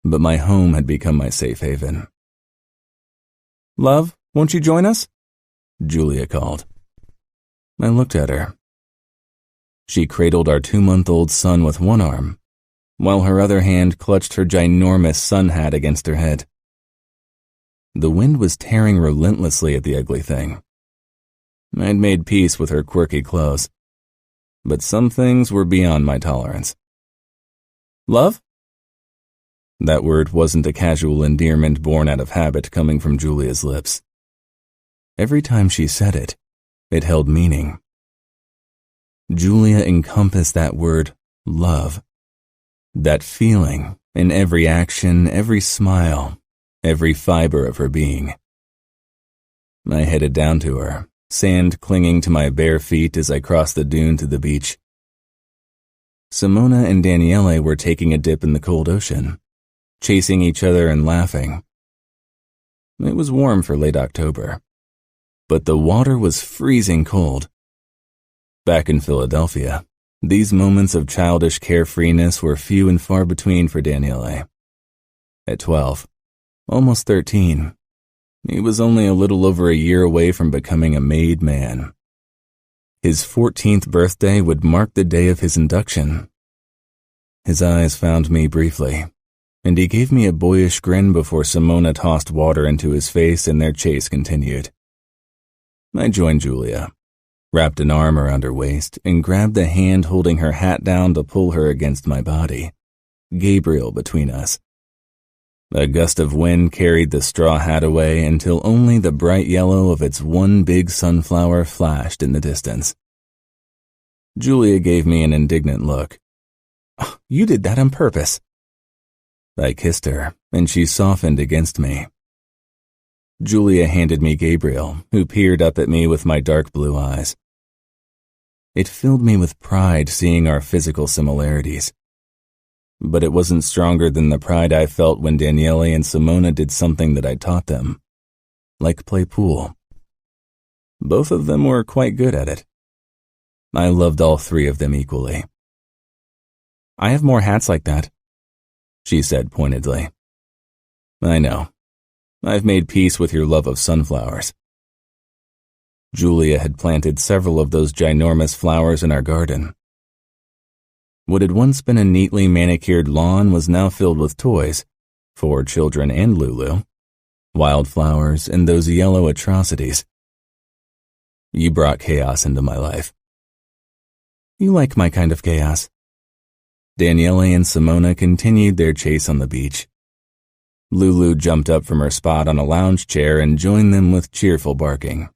but my home had become my safe haven. "Love, won't you join us?" Julia called. I looked at her. She cradled our 2-month-old son with one arm, while her other hand clutched her ginormous sun hat against her head. The wind was tearing relentlessly at the ugly thing. I'd made peace with her quirky clothes, but some things were beyond my tolerance. "Love?" That word wasn't a casual endearment born out of habit coming from Julia's lips. Every time she said it, it held meaning. Julia encompassed that word, love. That feeling in every action, every smile, every fiber of her being. I headed down to her, sand clinging to my bare feet as I crossed the dune to the beach. Simona and Daniele were taking a dip in the cold ocean, chasing each other and laughing. It was warm for late October, but the water was freezing cold. Back in Philadelphia, these moments of childish carefreeness were few and far between for Daniele. At 12, almost 13, he was only a little over a year away from becoming a made man. His 14th birthday would mark the day of his induction. His eyes found me briefly, and he gave me a boyish grin before Simona tossed water into his face and their chase continued. I joined Julia, wrapped an arm around her waist, and grabbed the hand holding her hat down to pull her against my body, Gabriel between us. A gust of wind carried the straw hat away until only the bright yellow of its one big sunflower flashed in the distance. Julia gave me an indignant look. "Oh, you did that on purpose." I kissed her, and she softened against me. Julia handed me Gabriel, who peered up at me with my dark blue eyes. It filled me with pride seeing our physical similarities. But it wasn't stronger than the pride I felt when Daniele and Simona did something that I taught them, like play pool. Both of them were quite good at it. I loved all 3 of them equally. "I have more hats like that," she said pointedly. "I know. I've made peace with your love of sunflowers." Julia had planted several of those ginormous flowers in our garden. What had once been a neatly manicured lawn was now filled with toys, for children and Lulu, wildflowers, and those yellow atrocities. You brought chaos into my life. You like my kind of chaos. Daniele and Simona continued their chase on the beach. Lulu jumped up from her spot on a lounge chair and joined them with cheerful barking.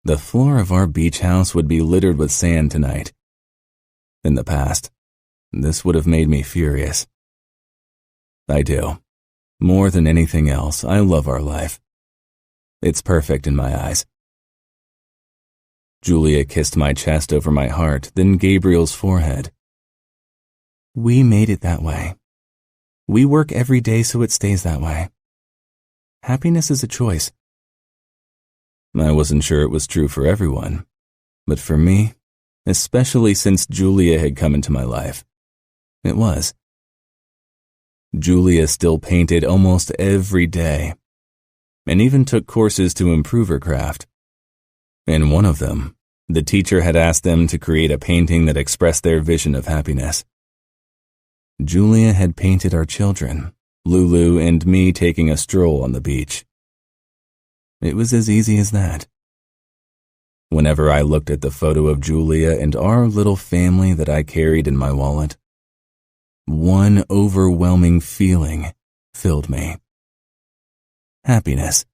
The floor of our beach house would be littered with sand tonight. In the past, this would have made me furious. I do. More than anything else, I love our life. It's perfect in my eyes. Julia kissed my chest over my heart, then Gabriel's forehead. We made it that way. We work every day so it stays that way. Happiness is a choice. I wasn't sure it was true for everyone, but for me, especially since Julia had come into my life. It was. Julia still painted almost every day, and even took courses to improve her craft. In one of them, the teacher had asked them to create a painting that expressed their vision of happiness. Julia had painted our children, Lulu and me taking a stroll on the beach. It was as easy as that. Whenever I looked at the photo of Julia and our little family that I carried in my wallet, one overwhelming feeling filled me. Happiness.